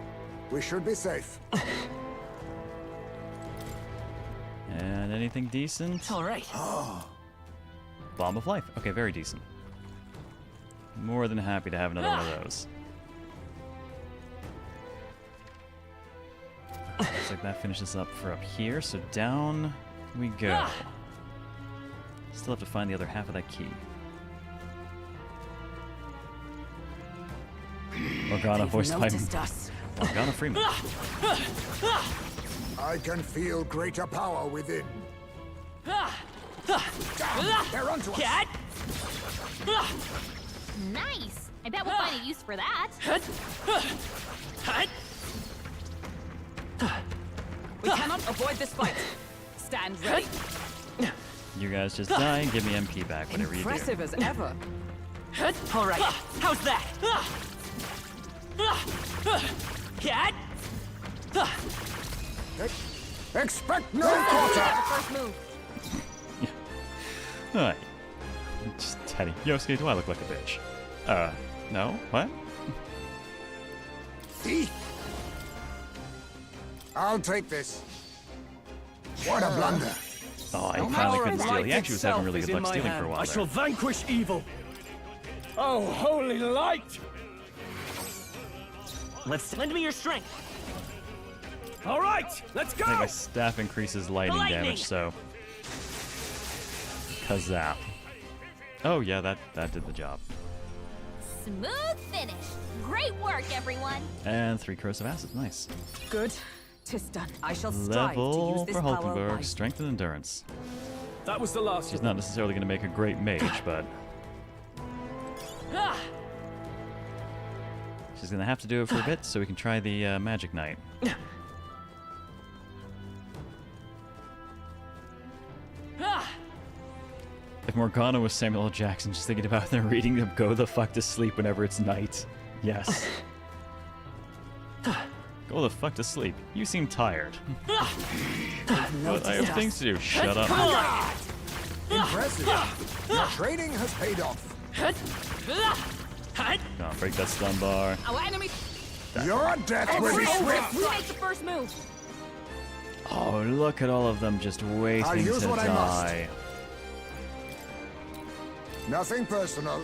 Speaker 21: We should be safe.
Speaker 1: And anything decent?
Speaker 12: All right.
Speaker 1: Bomb of Life. Okay, very decent. More than happy to have another one of those. Looks like that finishes up for up here. So down we go. Still have to find the other half of that key. Morgana voiced by Morgana Freeman.
Speaker 21: I can feel greater power within. They're onto us.
Speaker 4: Nice! I bet we'll find a use for that.
Speaker 9: We cannot avoid this fight. Stand ready.
Speaker 1: You guys just die and give me MP back, whatever you do.
Speaker 9: Impressive as ever. All right, how's that? Cat.
Speaker 21: Expect no quarter.
Speaker 4: First move.
Speaker 1: Alright. Just Teddy. Yosuke, do I look like a bitch? No? What?
Speaker 21: Thief! I'll take this. What a blunder.
Speaker 1: Oh, I finally couldn't steal. He actually was having really good luck stealing for a while
Speaker 15: I
Speaker 1: there.
Speaker 15: shall vanquish evil. Oh, holy light!
Speaker 12: Let's lend me your strength.
Speaker 15: All right, let's go.
Speaker 1: I think my staff increases lightning damage, so kazap. Oh yeah, that did the job.
Speaker 4: Smooth finish. Great work, everyone.
Speaker 1: And 3 corrosive acids, nice.
Speaker 9: Good. 'Tis done. I shall strive to use
Speaker 1: Level
Speaker 9: this
Speaker 1: for
Speaker 9: power
Speaker 1: Hulkenberg,
Speaker 9: wisely.
Speaker 1: strength and endurance.
Speaker 15: That was the last.
Speaker 1: She's not necessarily going to make a great mage, but she's going to have to do it for a bit, so we can try the Magic Knight. If Morgana was Samuel L. Jackson, just thinking about them reading them go the fuck to sleep whenever it's night. Yes. Go the fuck to sleep. You seem tired. But I have things to do. Shut up.
Speaker 21: Impressive. Your training has paid off.
Speaker 1: No, break that stun bar.
Speaker 16: Our enemy.
Speaker 21: Your death will be swift.
Speaker 16: We make the first move.
Speaker 1: Oh, look at all of them just waiting
Speaker 21: use
Speaker 1: to
Speaker 21: what I must.
Speaker 1: die.
Speaker 21: Nothing personal.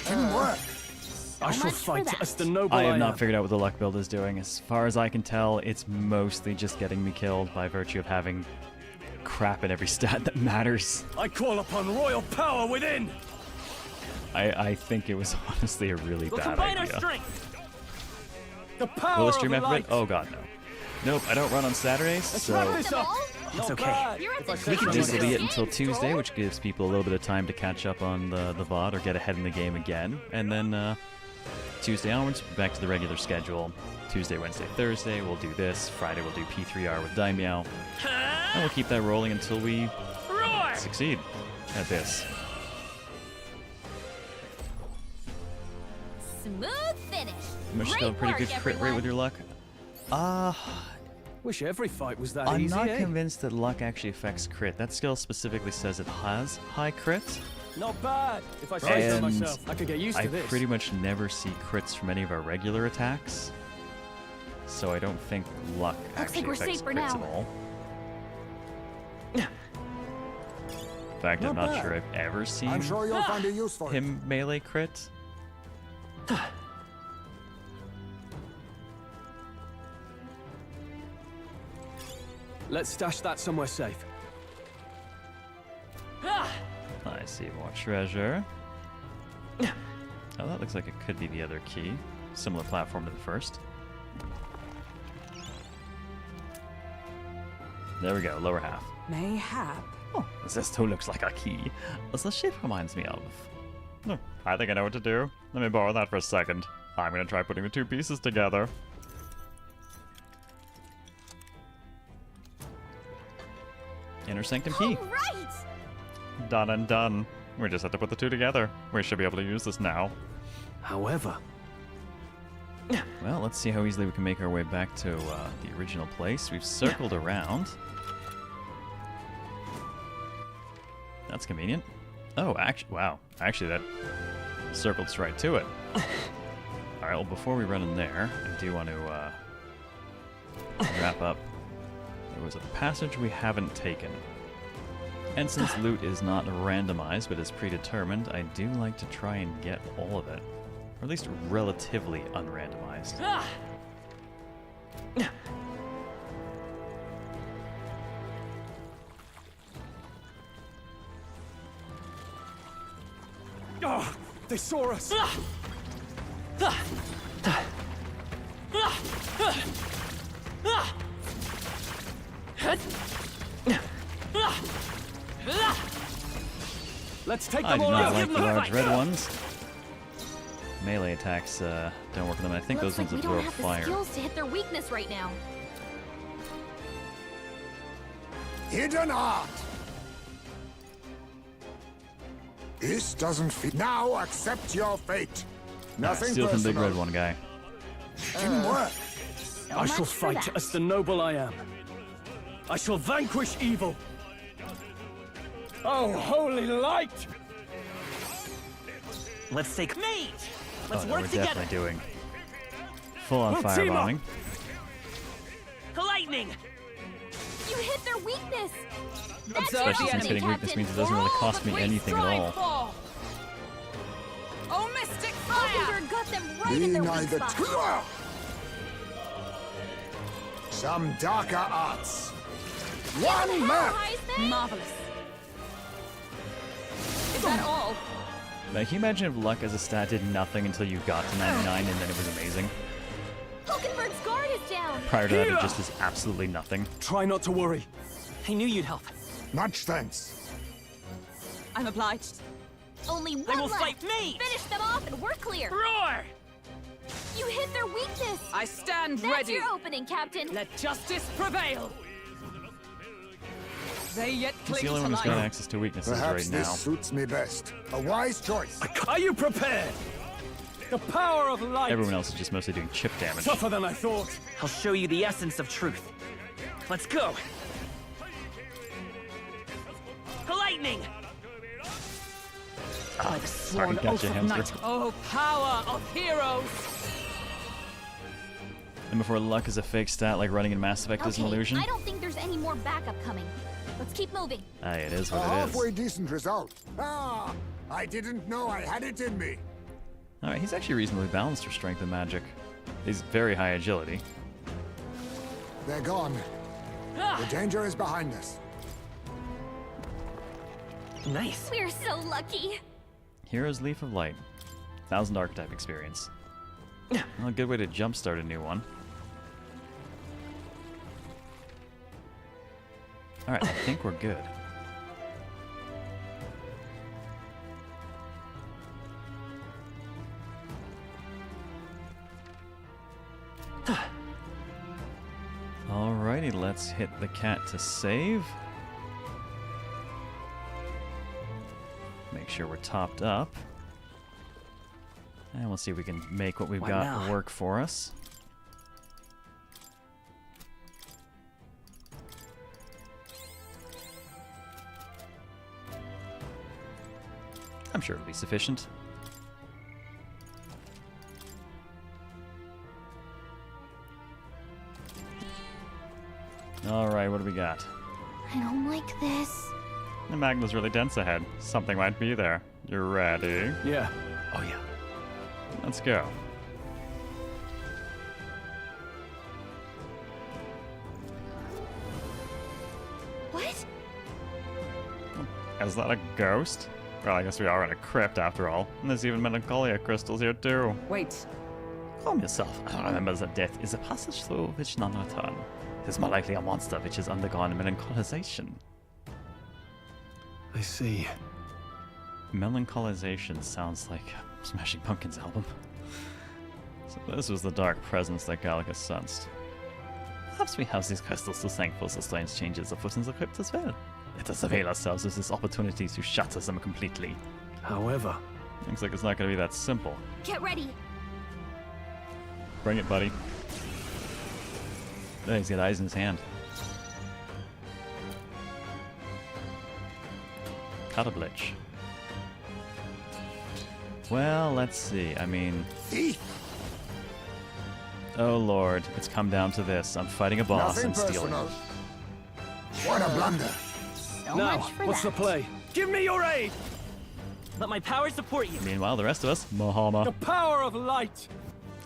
Speaker 21: Didn't work.
Speaker 15: I shall fight as the noble
Speaker 1: I
Speaker 15: I
Speaker 1: have
Speaker 15: am.
Speaker 1: not figured out what the luck build is doing. As far as I can tell, it's mostly just getting me killed by virtue of having crap in every stat that matters.
Speaker 15: I call upon royal power within.
Speaker 1: I think it was honestly a really
Speaker 12: We'll
Speaker 1: bad
Speaker 12: combine
Speaker 1: idea.
Speaker 12: our strength.
Speaker 15: The power
Speaker 1: Will the
Speaker 15: of
Speaker 1: stream after
Speaker 15: light.
Speaker 1: it? Oh god, no. Nope, I don't run on Saturdays,
Speaker 15: Let's wrap
Speaker 1: so
Speaker 15: this up.
Speaker 12: It's okay.
Speaker 15: Bad.
Speaker 1: we can just delete it until Tuesday, which gives people a little bit of time to catch up on the VOD or get ahead in the game again. And then Tuesday onwards, back to the regular schedule. Tuesday, Wednesday, Thursday, we'll do this. Friday, we'll do P3R with Daimyo. And we'll keep that rolling until we succeed at this.
Speaker 4: Smooth finish.
Speaker 1: You must
Speaker 4: Great
Speaker 1: have a pretty
Speaker 4: work,
Speaker 1: good crit rate
Speaker 4: everyone.
Speaker 1: with your luck.
Speaker 15: Wish every fight was that
Speaker 1: I'm
Speaker 15: easy.
Speaker 1: not
Speaker 15: eh?
Speaker 1: convinced that luck actually affects crit. That skill specifically says it has high crit.
Speaker 15: Not bad. If I say so
Speaker 1: And
Speaker 15: myself, I could get used
Speaker 1: I
Speaker 15: to this.
Speaker 1: pretty much never see crits from any of our regular attacks. So I don't think luck actually
Speaker 2: like we're
Speaker 1: affects
Speaker 2: safe for
Speaker 1: crits
Speaker 2: now.
Speaker 1: at all. In fact, I'm
Speaker 21: Not
Speaker 1: not
Speaker 21: bad.
Speaker 1: sure I've ever seen
Speaker 21: I'm sure you'll find a use for it.
Speaker 1: him melee crit.
Speaker 15: Let's stash that somewhere safe.
Speaker 1: I see more treasure. Oh, that looks like it could be the other key. Similar platform to the first. There we go, lower half.
Speaker 9: Mayhap.
Speaker 1: Oh, this too looks like a key. As the ship reminds me of. Oh, I think I know what to do. Let me borrow that for a second. I'm gonna try putting the two pieces together. Inner Sanctum key.
Speaker 4: All right.
Speaker 1: Done and done. We just have to put the two together. We should be able to use this now.
Speaker 15: However,
Speaker 1: Well, let's see how easily we can make our way back to the original place. We've circled around. That's convenient. Oh, actually, wow. Actually, that circled us right to it. Alright, well, before we run in there, I do want to wrap up. There was a passage we haven't taken. And since loot is not randomized, but is predetermined, I do like to try and get all of it. Or at least relatively unrandomized.
Speaker 15: Oh, they saw us. Let's take
Speaker 1: I
Speaker 15: them
Speaker 1: do
Speaker 15: all
Speaker 1: not
Speaker 15: out.
Speaker 1: like the large red ones. Melee attacks don't work on them. I think
Speaker 2: Looks
Speaker 1: those
Speaker 2: like
Speaker 1: ones
Speaker 2: we
Speaker 1: will
Speaker 2: don't
Speaker 1: throw
Speaker 2: have the
Speaker 1: fire.
Speaker 2: skills to hit their weakness right now.
Speaker 21: Hidden art! This doesn't fit. Now accept your fate. Nothing
Speaker 1: Steal from the big
Speaker 21: personal.
Speaker 1: red one guy.
Speaker 21: Didn't work.
Speaker 15: I shall fight as the noble I am. I shall vanquish evil. Oh, holy light!
Speaker 12: Let's take mate. Let's
Speaker 1: Oh, no,
Speaker 12: work
Speaker 1: we're
Speaker 12: together.
Speaker 1: definitely doing full-on
Speaker 12: We'll team up.
Speaker 1: firebombing.
Speaker 12: Lightning.
Speaker 4: You hit their weakness.
Speaker 1: Especially since hitting weakness means it doesn't really cost me anything at all.
Speaker 4: Oh, Mystic Fire! Got them right
Speaker 21: Be
Speaker 4: in their weak
Speaker 21: neither
Speaker 4: spot.
Speaker 21: Some darker arts.
Speaker 4: What the
Speaker 21: One
Speaker 4: hell,
Speaker 21: man.
Speaker 4: Heisman?
Speaker 9: Marvelous. Is that all?
Speaker 1: Now, can you imagine if luck as a stat did nothing until you got to 99 and then it was amazing?
Speaker 4: Hulkenberg's guard is down.
Speaker 1: Prior to that, it just is absolutely nothing.
Speaker 15: Try not to worry.
Speaker 12: I knew you'd help.
Speaker 21: Much thanks.
Speaker 9: I'm obliged.
Speaker 4: Only one
Speaker 12: They will
Speaker 4: left.
Speaker 12: fight me.
Speaker 4: Finish them off and we're clear.
Speaker 12: Roar!
Speaker 4: You hit their weakness.
Speaker 9: I stand
Speaker 4: That's
Speaker 9: ready.
Speaker 4: your opening, Captain.
Speaker 9: Let justice prevail. They yet
Speaker 1: He's
Speaker 9: cling
Speaker 1: the only
Speaker 9: to
Speaker 1: one who's got
Speaker 9: life.
Speaker 1: access to weaknesses
Speaker 21: Perhaps
Speaker 1: right
Speaker 21: this
Speaker 1: now.
Speaker 21: suits me best. A wise choice.
Speaker 15: Are you prepared? The power of light.
Speaker 1: Everyone else is just mostly doing chip damage.
Speaker 15: Tougher than I thought.
Speaker 12: I'll show you the essence of truth. Let's go. Lightning.
Speaker 1: Ah,
Speaker 9: Like
Speaker 1: sorry,
Speaker 9: sworn
Speaker 1: gotcha,
Speaker 9: oath of
Speaker 1: hamster.
Speaker 9: knight. Oh, power of heroes.
Speaker 1: And before luck is a fake stat like running in Mass Effect is an
Speaker 4: Okay,
Speaker 1: illusion.
Speaker 4: I don't think there's any more backup coming. Let's keep moving.
Speaker 1: Hey, it is
Speaker 21: A
Speaker 1: what it is.
Speaker 21: halfway decent result. Ah, I didn't know I had it in me.
Speaker 1: Alright, he's actually reasonably balanced for strength and magic. He's very high agility.
Speaker 21: They're gone. The danger is behind us.
Speaker 12: Nice.
Speaker 4: We're so lucky.
Speaker 1: Hero's Leaf of Light. 1000 archetype experience. Well, a good way to jumpstart a new one. Alright, I think we're good. Alrighty, let's hit the cat to save. Make sure we're topped up. And we'll see if we can make what we've
Speaker 12: What
Speaker 1: got
Speaker 12: now?
Speaker 1: work for us. I'm sure it'll be sufficient. Alright, what do we got?
Speaker 2: I don't like this.
Speaker 1: The magma's really dense ahead. Something might be there. You ready?
Speaker 15: Yeah.
Speaker 1: Oh yeah. Let's go.
Speaker 2: What?
Speaker 1: Is that a ghost? Well, I guess we are in a crypt after all. And there's even melancholia crystals here too.
Speaker 9: Wait.
Speaker 1: Calm yourself. Remember that death is a passage through which none return. It is more likely a monster which has undergone melancholization.
Speaker 7: I see.
Speaker 1: Melancholization sounds like Smashing Pumpkins' album. So this was the dark presence that Gallicus sensed. Perhaps we have these crystals to thank for the strange changes afoot in the crypt as well. Let us avail ourselves of this opportunity to shatter them completely.
Speaker 7: However,
Speaker 1: looks like it's not going to be that simple.
Speaker 4: Get ready.
Speaker 1: Bring it, buddy. Oh, he's got eyes in his hand. Cutterblich. Well, let's see. I mean...
Speaker 21: Thief!
Speaker 1: Oh lord, it's come down to this. I'm fighting a boss
Speaker 21: Nothing
Speaker 1: and stealing.
Speaker 21: personal. What a blunder.
Speaker 4: So
Speaker 15: Now,
Speaker 4: much for
Speaker 15: what's
Speaker 4: that.
Speaker 15: the play? Give me your aid!
Speaker 12: Let my power support you.
Speaker 1: Meanwhile, the rest of us, Mahama.
Speaker 15: The power of light!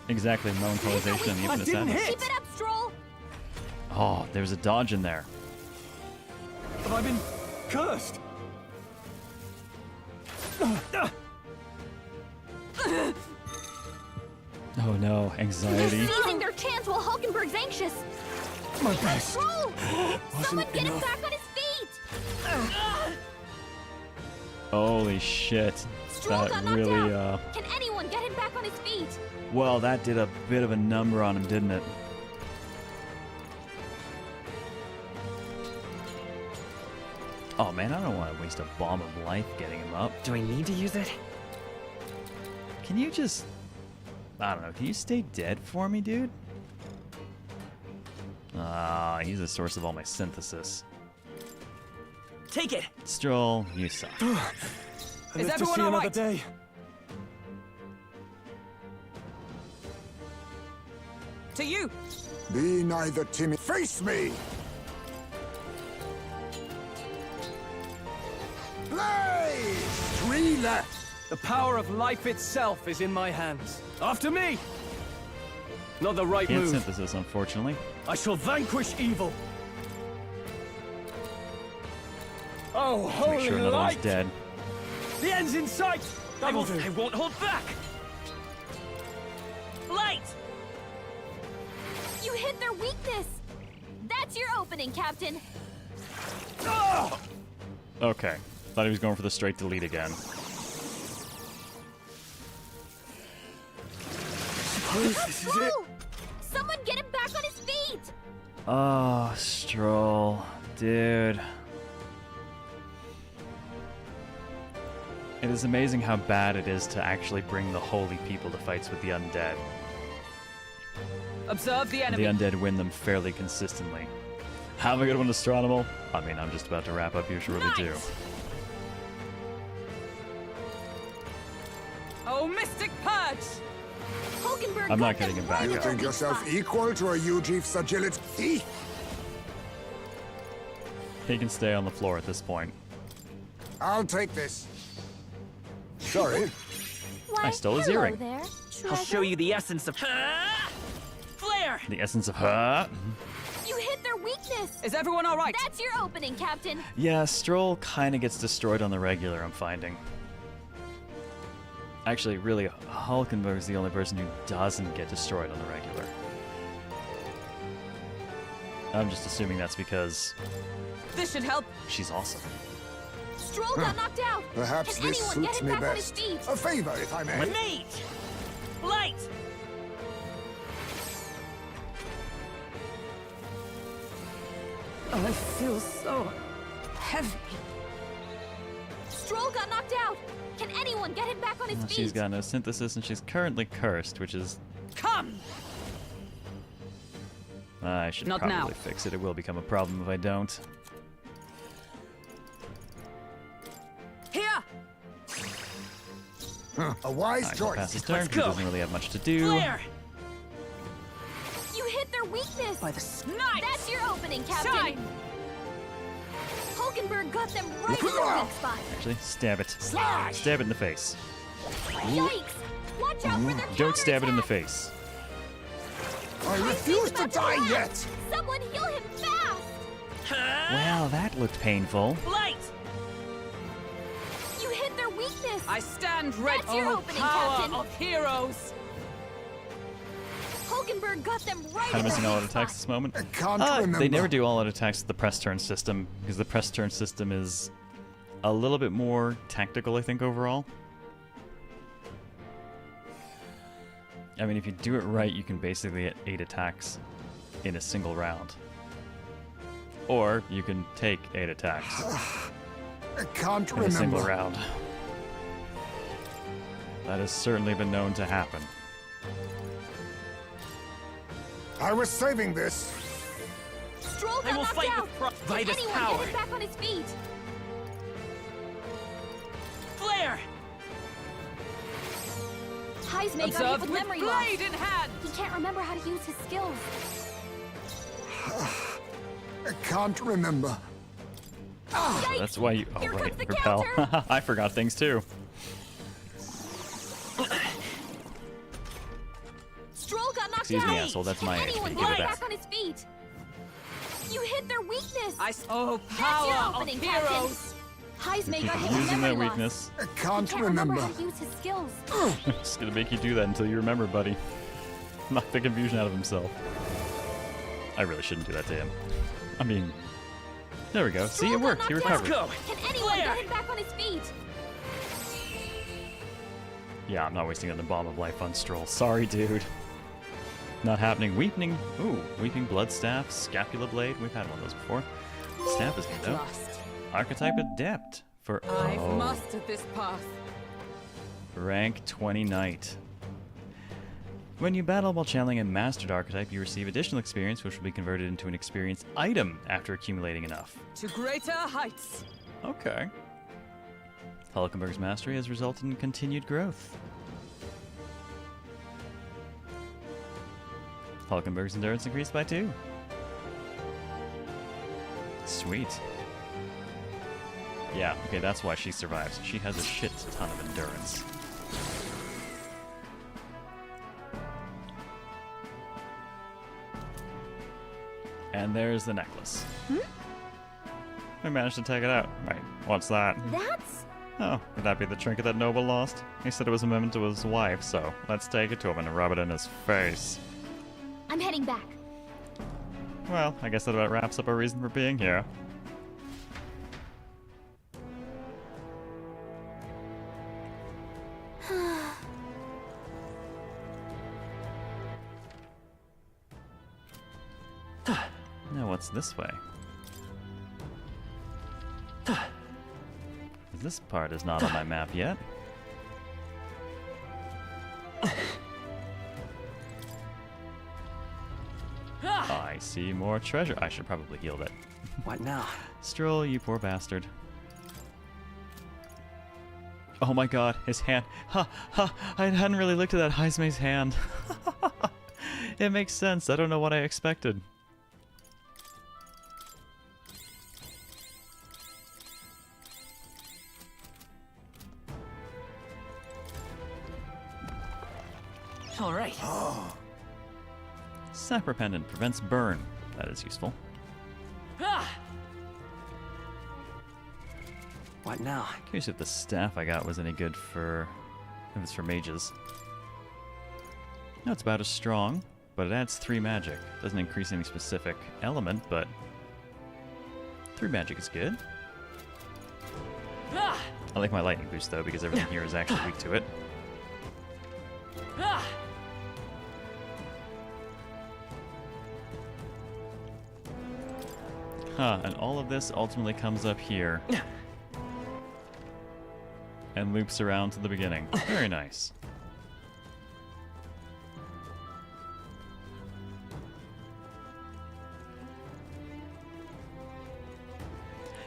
Speaker 1: Exactly, melancholization and the
Speaker 15: I
Speaker 1: infinite
Speaker 15: didn't
Speaker 1: sadness.
Speaker 15: hit!
Speaker 4: Keep it up, Stroll.
Speaker 1: Oh, there's a dodge in there.
Speaker 15: Have I been cursed?
Speaker 1: Oh no, anxiety.
Speaker 2: They're seizing their chance while Hulkenberg's anxious.
Speaker 13: My best.
Speaker 2: Stroll! Someone get him
Speaker 13: enough.
Speaker 2: back on his feet!
Speaker 1: Holy shit.
Speaker 2: Stroll
Speaker 1: That
Speaker 2: got knocked
Speaker 1: really,
Speaker 2: out. Can anyone get him back on his feet?
Speaker 1: well, that did a bit of a number on him, didn't it? Oh man, I don't want to waste a bomb of life getting him up.
Speaker 12: Do I need to use it?
Speaker 1: Can you just... I don't know, can you stay dead for me, dude? Ah, he's the source of all my synthesis.
Speaker 12: Take it!
Speaker 1: Stroll, you suck.
Speaker 15: I live to see another day.
Speaker 9: To you!
Speaker 21: Be neither timid. Face me! Play! 3 left!
Speaker 15: The power of life itself is in my hands. After me! Not the right
Speaker 1: Can't
Speaker 15: move.
Speaker 1: synthesis, unfortunately.
Speaker 15: I shall vanquish evil. Oh,
Speaker 1: Make
Speaker 15: holy
Speaker 1: sure another
Speaker 15: light!
Speaker 1: one's dead.
Speaker 15: The end's in sight!
Speaker 12: I won't hold back!
Speaker 16: Light! You hit their weakness! That's your opening, Captain!
Speaker 15: Oh!
Speaker 1: Okay. Thought he was going for the straight delete again.
Speaker 15: This is it.
Speaker 2: Someone get him back on his feet!
Speaker 1: Oh, Stroll. Dude. It is amazing how bad it is to actually bring the holy people to fights with the undead.
Speaker 9: Observe the enemy.
Speaker 1: The undead win them fairly consistently. Have a good one, Astronomal. I mean, I'm just about to wrap up. You surely do.
Speaker 9: Oh, Mystic Purge!
Speaker 2: Hulkenberg
Speaker 1: I'm not
Speaker 2: got
Speaker 1: getting
Speaker 2: them
Speaker 1: him back
Speaker 2: right
Speaker 21: You
Speaker 1: up.
Speaker 2: in
Speaker 21: think
Speaker 2: their
Speaker 21: yourself
Speaker 2: weak spot.
Speaker 21: equal to a Ujief's agility?
Speaker 1: He can stay on the floor at this point.
Speaker 21: I'll take this. Sorry.
Speaker 2: Why,
Speaker 1: I stole his
Speaker 2: hello
Speaker 1: earring.
Speaker 2: there,
Speaker 12: I'll show you the essence of...
Speaker 16: Flare!
Speaker 1: The essence of her.
Speaker 2: You hit their weakness!
Speaker 9: Is everyone alright?
Speaker 2: That's your opening, Captain!
Speaker 1: Yeah, Stroll kind of gets destroyed on the regular, I'm finding. Actually, really, Hulkenberg's the only person who doesn't get destroyed on the regular. I'm just assuming that's because
Speaker 9: This should help.
Speaker 1: she's awesome.
Speaker 2: Stroll got knocked out!
Speaker 21: Perhaps
Speaker 2: Can
Speaker 21: this
Speaker 2: anyone get
Speaker 21: suits
Speaker 2: him
Speaker 21: me
Speaker 2: back on his
Speaker 21: best.
Speaker 2: feet?
Speaker 21: A favor, if I may.
Speaker 16: Mate! Light!
Speaker 9: I feel so heavy.
Speaker 2: Stroll got knocked out! Can anyone get him back on his
Speaker 1: Well,
Speaker 2: feet?
Speaker 1: she's got no synthesis, and she's currently cursed, which is...
Speaker 9: Come!
Speaker 1: I should
Speaker 9: Not
Speaker 1: probably
Speaker 9: now.
Speaker 1: fix it. It will become a problem if I don't.
Speaker 9: Here!
Speaker 21: A wise
Speaker 1: I can
Speaker 21: choice.
Speaker 1: pass his turn,
Speaker 16: Let's
Speaker 1: 'cause he
Speaker 16: go.
Speaker 1: doesn't really have much to do.
Speaker 16: Flare!
Speaker 2: You hit their weakness!
Speaker 9: By the
Speaker 16: Nice!
Speaker 2: That's your opening, Captain!
Speaker 16: Shine!
Speaker 2: Hulkenberg got them right in their weak spot!
Speaker 1: Actually, stab it.
Speaker 16: Slash!
Speaker 1: Stab it in the face.
Speaker 2: Yikes! Watch out for their
Speaker 1: Don't stab it in the
Speaker 2: counterattack.
Speaker 1: face.
Speaker 21: I refuse to die yet.
Speaker 2: Someone heal him fast!
Speaker 1: Well, that looked painful.
Speaker 16: Light!
Speaker 2: You hit their weakness!
Speaker 9: I stand ready.
Speaker 2: That's your
Speaker 9: Oh,
Speaker 2: opening,
Speaker 9: power
Speaker 2: Captain.
Speaker 9: of heroes!
Speaker 2: Hulkenberg got them right
Speaker 1: Kind
Speaker 2: in
Speaker 1: of missing
Speaker 2: their
Speaker 1: all out
Speaker 2: weak
Speaker 1: attacks
Speaker 2: spot.
Speaker 1: this moment.
Speaker 21: I can't remember.
Speaker 1: They never do all out attacks with the press turn system, because the press turn system is a little bit more tactical, I think, overall. I mean, if you do it right, you can basically get 8 attacks in a single round. Or you can take 8 attacks
Speaker 21: I can't
Speaker 1: in a single
Speaker 21: remember.
Speaker 1: round. That has certainly been known to happen.
Speaker 21: I was saving this.
Speaker 2: Stroll got
Speaker 16: I will
Speaker 2: knocked
Speaker 16: fight
Speaker 2: out!
Speaker 16: with pride.
Speaker 2: Can
Speaker 16: By this
Speaker 2: anyone
Speaker 16: power!
Speaker 2: get him back on his feet?
Speaker 16: Flare!
Speaker 2: Heismay got hit
Speaker 9: Observed
Speaker 2: with
Speaker 9: with
Speaker 2: memory loss.
Speaker 9: blade in hand!
Speaker 2: He can't remember how to use his skills.
Speaker 21: I can't remember.
Speaker 2: Yikes!
Speaker 1: That's why you... Oh,
Speaker 2: Here
Speaker 1: right,
Speaker 2: comes the
Speaker 1: repel.
Speaker 2: counter.
Speaker 1: I forgot things, too.
Speaker 2: Stroll got knocked
Speaker 1: Excuse
Speaker 2: out!
Speaker 1: me, asshole. That's my
Speaker 2: Can
Speaker 1: HP.
Speaker 2: anyone
Speaker 1: Give
Speaker 2: get
Speaker 1: it
Speaker 2: him
Speaker 1: back.
Speaker 2: back on his feet? You hit their weakness!
Speaker 9: Oh,
Speaker 2: That's your
Speaker 9: power of
Speaker 2: opening, Captain.
Speaker 9: heroes!
Speaker 16: Heisme
Speaker 1: Keep
Speaker 16: got his
Speaker 1: using that
Speaker 16: memory
Speaker 1: weakness.
Speaker 21: I
Speaker 16: loss.
Speaker 21: can't
Speaker 16: He can't remember
Speaker 21: remember.
Speaker 16: how to use his skills.
Speaker 1: Just gonna make you do that until you remember, buddy. Knock the confusion out of himself. I really shouldn't do that to him. I mean, there we go. See, it worked. He recovered.
Speaker 16: Can anyone get him back on his feet?
Speaker 1: Yeah, I'm not wasting another bomb of life on Stroll. Sorry, dude. Not happening. Weeping. Ooh, Weeping Blood Staff, Scapula Blade. We've had one of those before. Staff is good though. Archetype Adept for
Speaker 9: I've mastered this path.
Speaker 1: rank 20 Knight. When you battle while channeling a mastered archetype, you receive additional experience, which will be converted into an experience item after accumulating enough.
Speaker 9: To greater heights.
Speaker 1: Okay. Hulkenberg's mastery has resulted in continued growth. Hulkenberg's endurance increased by 2. Sweet. Yeah, okay, that's why she survives. She has a shit ton of endurance. And there's the necklace. I managed to take it out. Right, what's that?
Speaker 2: That's...
Speaker 1: Oh, could that be the trinket that Noble lost? He said it was a memento to his wife, so let's take it to him and rub it in his face.
Speaker 2: I'm heading back.
Speaker 1: Well, I guess that about wraps up our reason for being here. Now what's this way? This part is not on my map yet. I see more treasure. I should probably heal it.
Speaker 12: What now?
Speaker 1: Stroll, you poor bastard. Oh my god, his hand. Ha ha! I hadn't really looked at that Heisme's hand. It makes sense. I don't know what I expected.
Speaker 12: All right.
Speaker 1: Sapper Pendant prevents burn. That is useful.
Speaker 12: What now?
Speaker 1: Curious if the staff I got was any good for... if it's for mages. No, it's about as strong, but it adds 3 magic. Doesn't increase any specific element, but... 3 magic is good. I like my lightning boost though, because everything here is actually weak to it. Huh, and all of this ultimately comes up here. And loops around to the beginning. Very nice.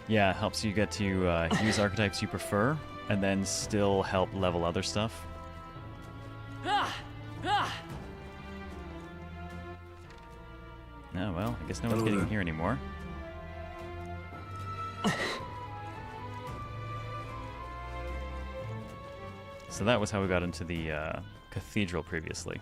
Speaker 1: Yeah, it helps you get to use archetypes you prefer, and then still help level other stuff. Oh well, I guess no one's getting in here anymore. So that was how we got into the cathedral previously.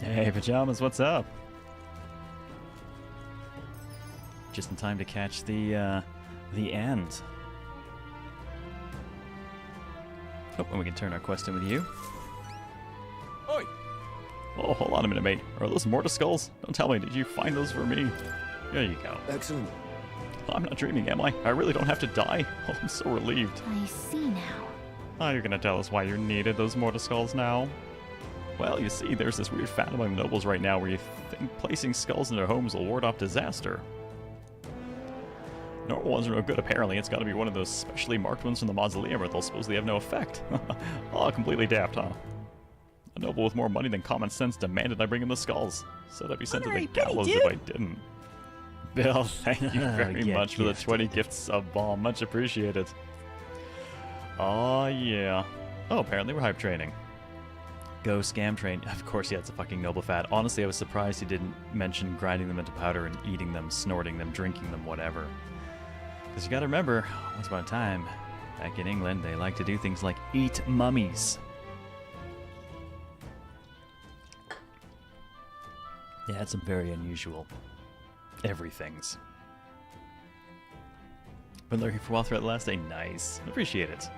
Speaker 1: Hey, Pajamas, what's up? Just in time to catch the end. Oh, and we can turn our quest in with you.
Speaker 15: Oi!
Speaker 1: Oh, hold on a minute, mate. Are those mortar skulls? Don't tell me, did you find those for me? There you go.
Speaker 5: Excellent.
Speaker 1: I'm not dreaming, am I? I really don't have to die? Oh, I'm so relieved.
Speaker 2: I see now.
Speaker 1: Oh, you're gonna tell us why you needed those mortar skulls now? Well, you see, there's this weird fad among nobles right now where you think placing skulls in their homes will ward off disaster. Normal ones are no good, apparently. It's gotta be one of those specially marked ones from the mausoleum, or they'll supposedly have no effect. Oh, completely daft, huh? A noble with more money than common sense demanded I bring him the skulls. Said I'd be sent to the gallows if I didn't. Bill, thank you very much for the 20 gift sub bomb. Much appreciated. Oh, yeah. Oh, apparently we're hype training. Go scam train. Of course, yeah, it's a fucking noble fad. Honestly, I was surprised he didn't mention grinding them into powder and eating them, snorting them, drinking them, whatever. Because you gotta remember, once upon a time, back in England, they like to do things like eat mummies. They had some very unusual everythings. Been lurking for a while throughout the last day. Nice. Appreciate it.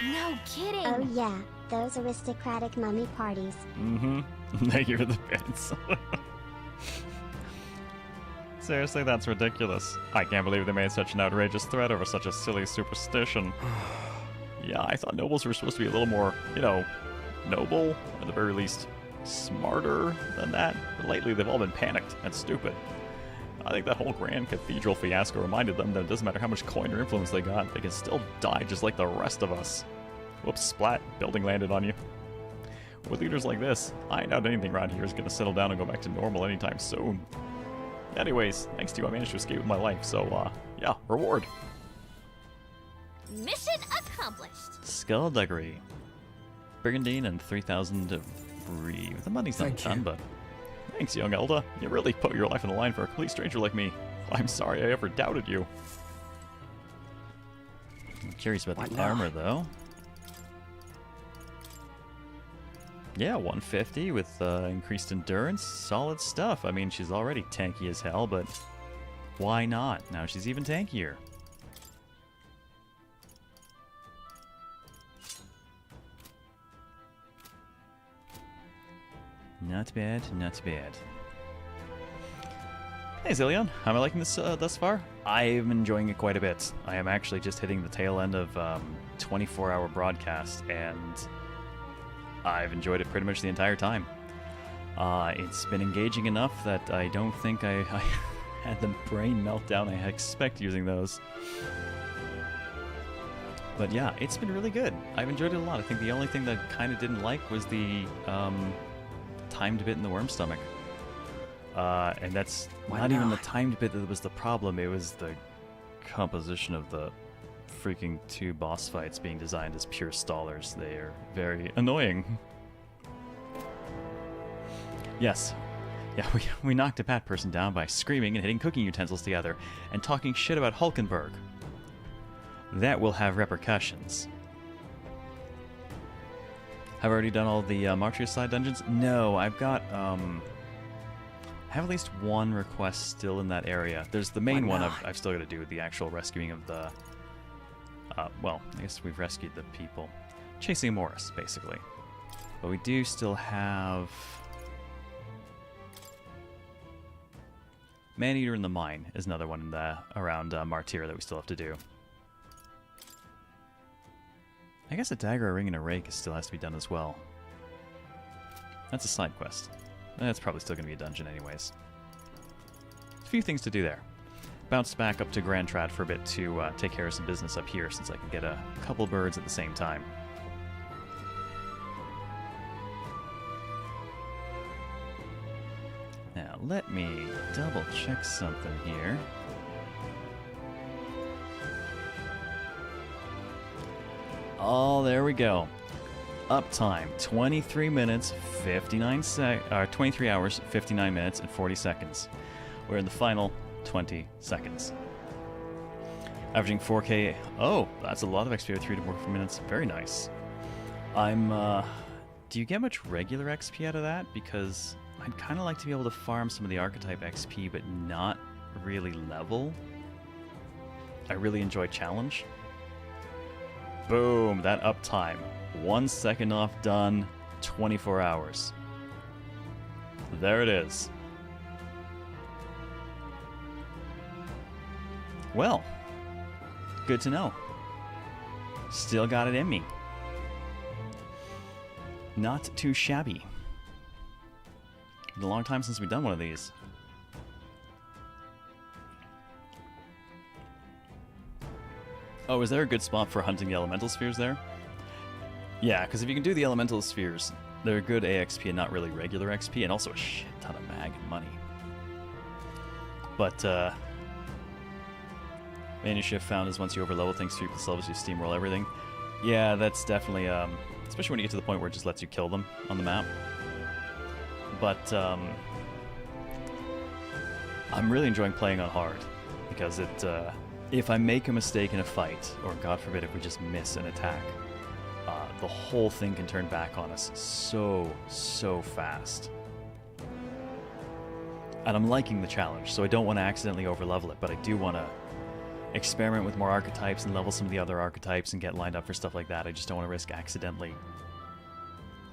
Speaker 2: No kidding!
Speaker 17: Oh yeah, those aristocratic mummy parties.
Speaker 1: Mm-hmm. Thank you for the bits. Seriously, that's ridiculous. I can't believe they made such an outrageous threat over such a silly superstition. Yeah, I thought nobles were supposed to be a little more, you know, noble, at the very least smarter than that. But lately, they've all been panicked and stupid. I think that whole Grand Cathedral fiasco reminded them that it doesn't matter how much coin or influence they got, they can still die just like the rest of us. Whoops, splat, building landed on you. With leaders like this, I doubt anything around here is going to settle down and go back to normal anytime soon. Anyways, thanks to you, I managed to escape with my life, so, yeah, reward.
Speaker 2: Mission accomplished.
Speaker 1: Skullduggery. Brigandine and 3,000 to breathe. The money's not done, but... Thanks, young Elda. You really put your life on the line for a complete stranger like me. I'm sorry I ever doubted you. I'm curious about the armor, though. Yeah, 150 with increased endurance. Solid stuff. I mean, she's already tanky as hell, but why not? Now she's even tankier. Not bad, not bad. Hey Zillion, how am I liking this thus far? I'm enjoying it quite a bit. I am actually just hitting the tail end of 24-hour broadcast, and I've enjoyed it pretty much the entire time. It's been engaging enough that I don't think I had the brain meltdown I expect using those. But yeah, it's been really good. I've enjoyed it a lot. I think the only thing that I kind of didn't like was the timed bit in the worm stomach. And that's not even the timed bit that was the problem, it was the composition of the freaking 2 boss fights being designed as pure stallers. They are very annoying. Yes. Yeah, we knocked a bat person down by screaming and hitting cooking utensils together and talking shit about Hulkenberg. That will have repercussions. Have I already done all the Martyr side dungeons? No, I've got, I have at least one request still in that area. There's the main one I've still got to do, the actual rescuing of the, well, I guess we've rescued the people. Chasing Morris, basically. But we do still have Maneater in the Mine is another one in the, around Martyr that we still have to do. I guess a dagger, a ring, and a rake still has to be done as well. That's a side quest. That's probably still going to be a dungeon anyways. A few things to do there. Bounce back up to Grand Trad for a bit to take care of some business up here, since I can get a couple birds at the same time. Now, let me double check something here. Oh, there we go. Uptime, 23 minutes, 23 hours, 59 minutes, and 40 seconds. We're in the final 20 seconds. Averaging 4K. Oh, that's a lot of XP over 3 to 4 minutes. Very nice. Do you get much regular XP out of that? Because I'd kind of like to be able to farm some of the archetype XP, but not really level. I really enjoy challenge. Boom, that uptime. 1 second off done, 24 hours. There it is. Well, good to know. Still got it in me. Not too shabby. Been a long time since we've done one of these. Oh, is there a good spot for hunting the elemental spheres there? Yeah, because if you can do the elemental spheres, they're good AXP and not really regular XP, and also a shit ton of mag and money. But, Mania Shift found is once you overlevel things 3+ levels, you steamroll everything. Yeah, that's definitely, especially when you get to the point where it just lets you kill them on the map. But, I'm really enjoying playing on hard, because it, if I make a mistake in a fight, or God forbid if we just miss an attack, the whole thing can turn back on us so fast. And I'm liking the challenge, so I don't want to accidentally overlevel it, but I do want to experiment with more archetypes and level some of the other archetypes and get lined up for stuff like that. I just don't want to risk accidentally.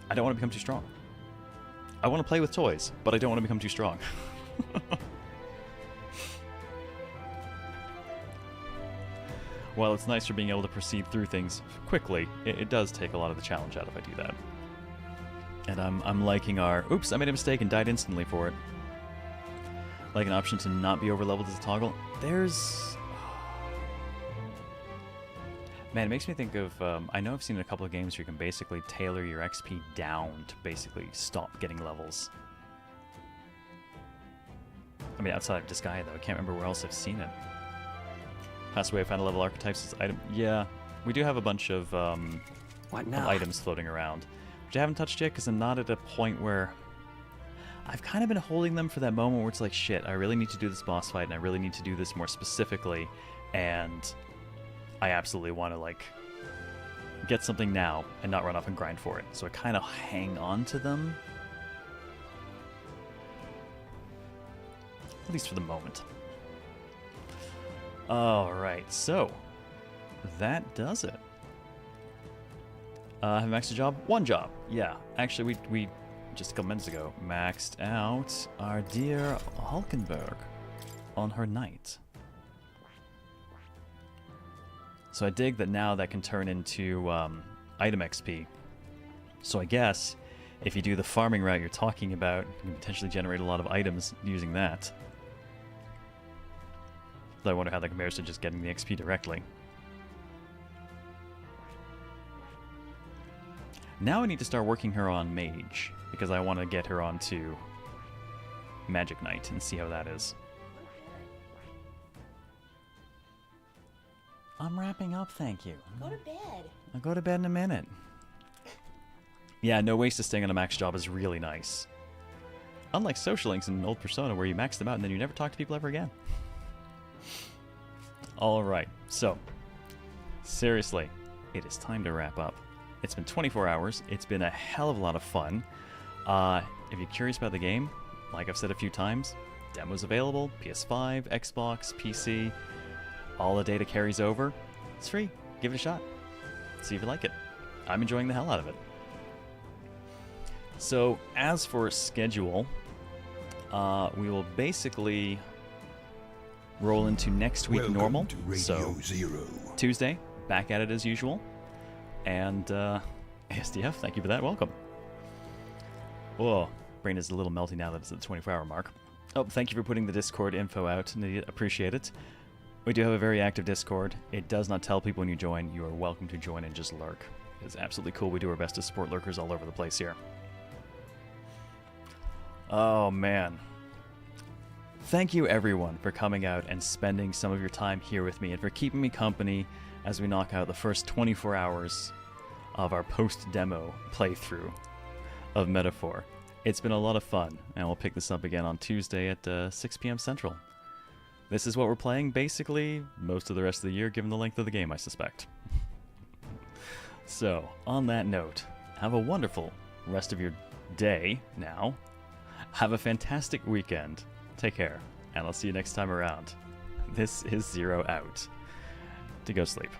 Speaker 1: I don't want to become too strong. I want to play with toys, but I don't want to become too strong. While it's nice for being able to proceed through things quickly, it does take a lot of the challenge out if I do that. And I'm liking our... Oops, I made a mistake and died instantly for it. Like an option to not be overleveled as a toggle. There's... Man, it makes me think of... I know I've seen a couple of games where you can basically tailor your XP down to basically stop getting levels. I mean, outside of Disgaea, though. I can't remember where else I've seen it. Last way I found a level archetypes is item. Yeah, we do have a bunch of, of items floating around, which I haven't touched yet because I'm not at a point where I've kind of been holding them for that moment where it's like, shit, I really need to do this boss fight and I really need to do this more specifically, and I absolutely want to like get something now and not run off and grind for it. So I kind of hang on to them, at least for the moment. Alright, so that does it. Have I maxed a job? One job, yeah. Actually, we just a couple minutes ago maxed out our dear Hulkenberg on her knight. So I dig that now that can turn into item XP. So I guess if you do the farming route you're talking about, you can potentially generate a lot of items using that. I wonder how that compares to just getting the XP directly. Now I need to start working her on Mage, because I want to get her onto Magic Knight and see how that is. I'm wrapping up, thank you.
Speaker 16: Go to bed.
Speaker 1: I'll go to bed in a minute. Yeah, no waste of staying on a max job is really nice. Unlike social links in an old Persona where you max them out and then you never talk to people ever again. Alright, so, seriously, it is time to wrap up. It's been 24 hours, it's been a hell of a lot of fun. If you're curious about the game, like I've said a few times, demo's available, PS5, Xbox, PC, all the data carries over. It's free, give it a shot, see if you like it. I'm enjoying the hell out of it. So, as for schedule, we will basically roll into next week normal. So Tuesday, back at it as usual. And ASDF, thank you for that. Welcome. Oh, brain is a little melty now that it's at the 24-hour mark. Oh, thank you for putting the Discord info out. Appreciate it. We do have a very active Discord. It does not tell people when you join. You are welcome to join and just lurk. It's absolutely cool. We do our best to support lurkers all over the place here. Oh, man. Thank you, everyone, for coming out and spending some of your time here with me and for keeping me company as we knock out the first 24 hours of our post-demo playthrough of Metaphor. It's been a lot of fun, and we'll pick this up again on Tuesday at 6 p.m. Central. This is what we're playing, basically, most of the rest of the year, given the length of the game, I suspect. So, on that note, have a wonderful rest of your day now. Have a fantastic weekend. Take care, and I'll see you next time around. This is Zero out. To go sleep.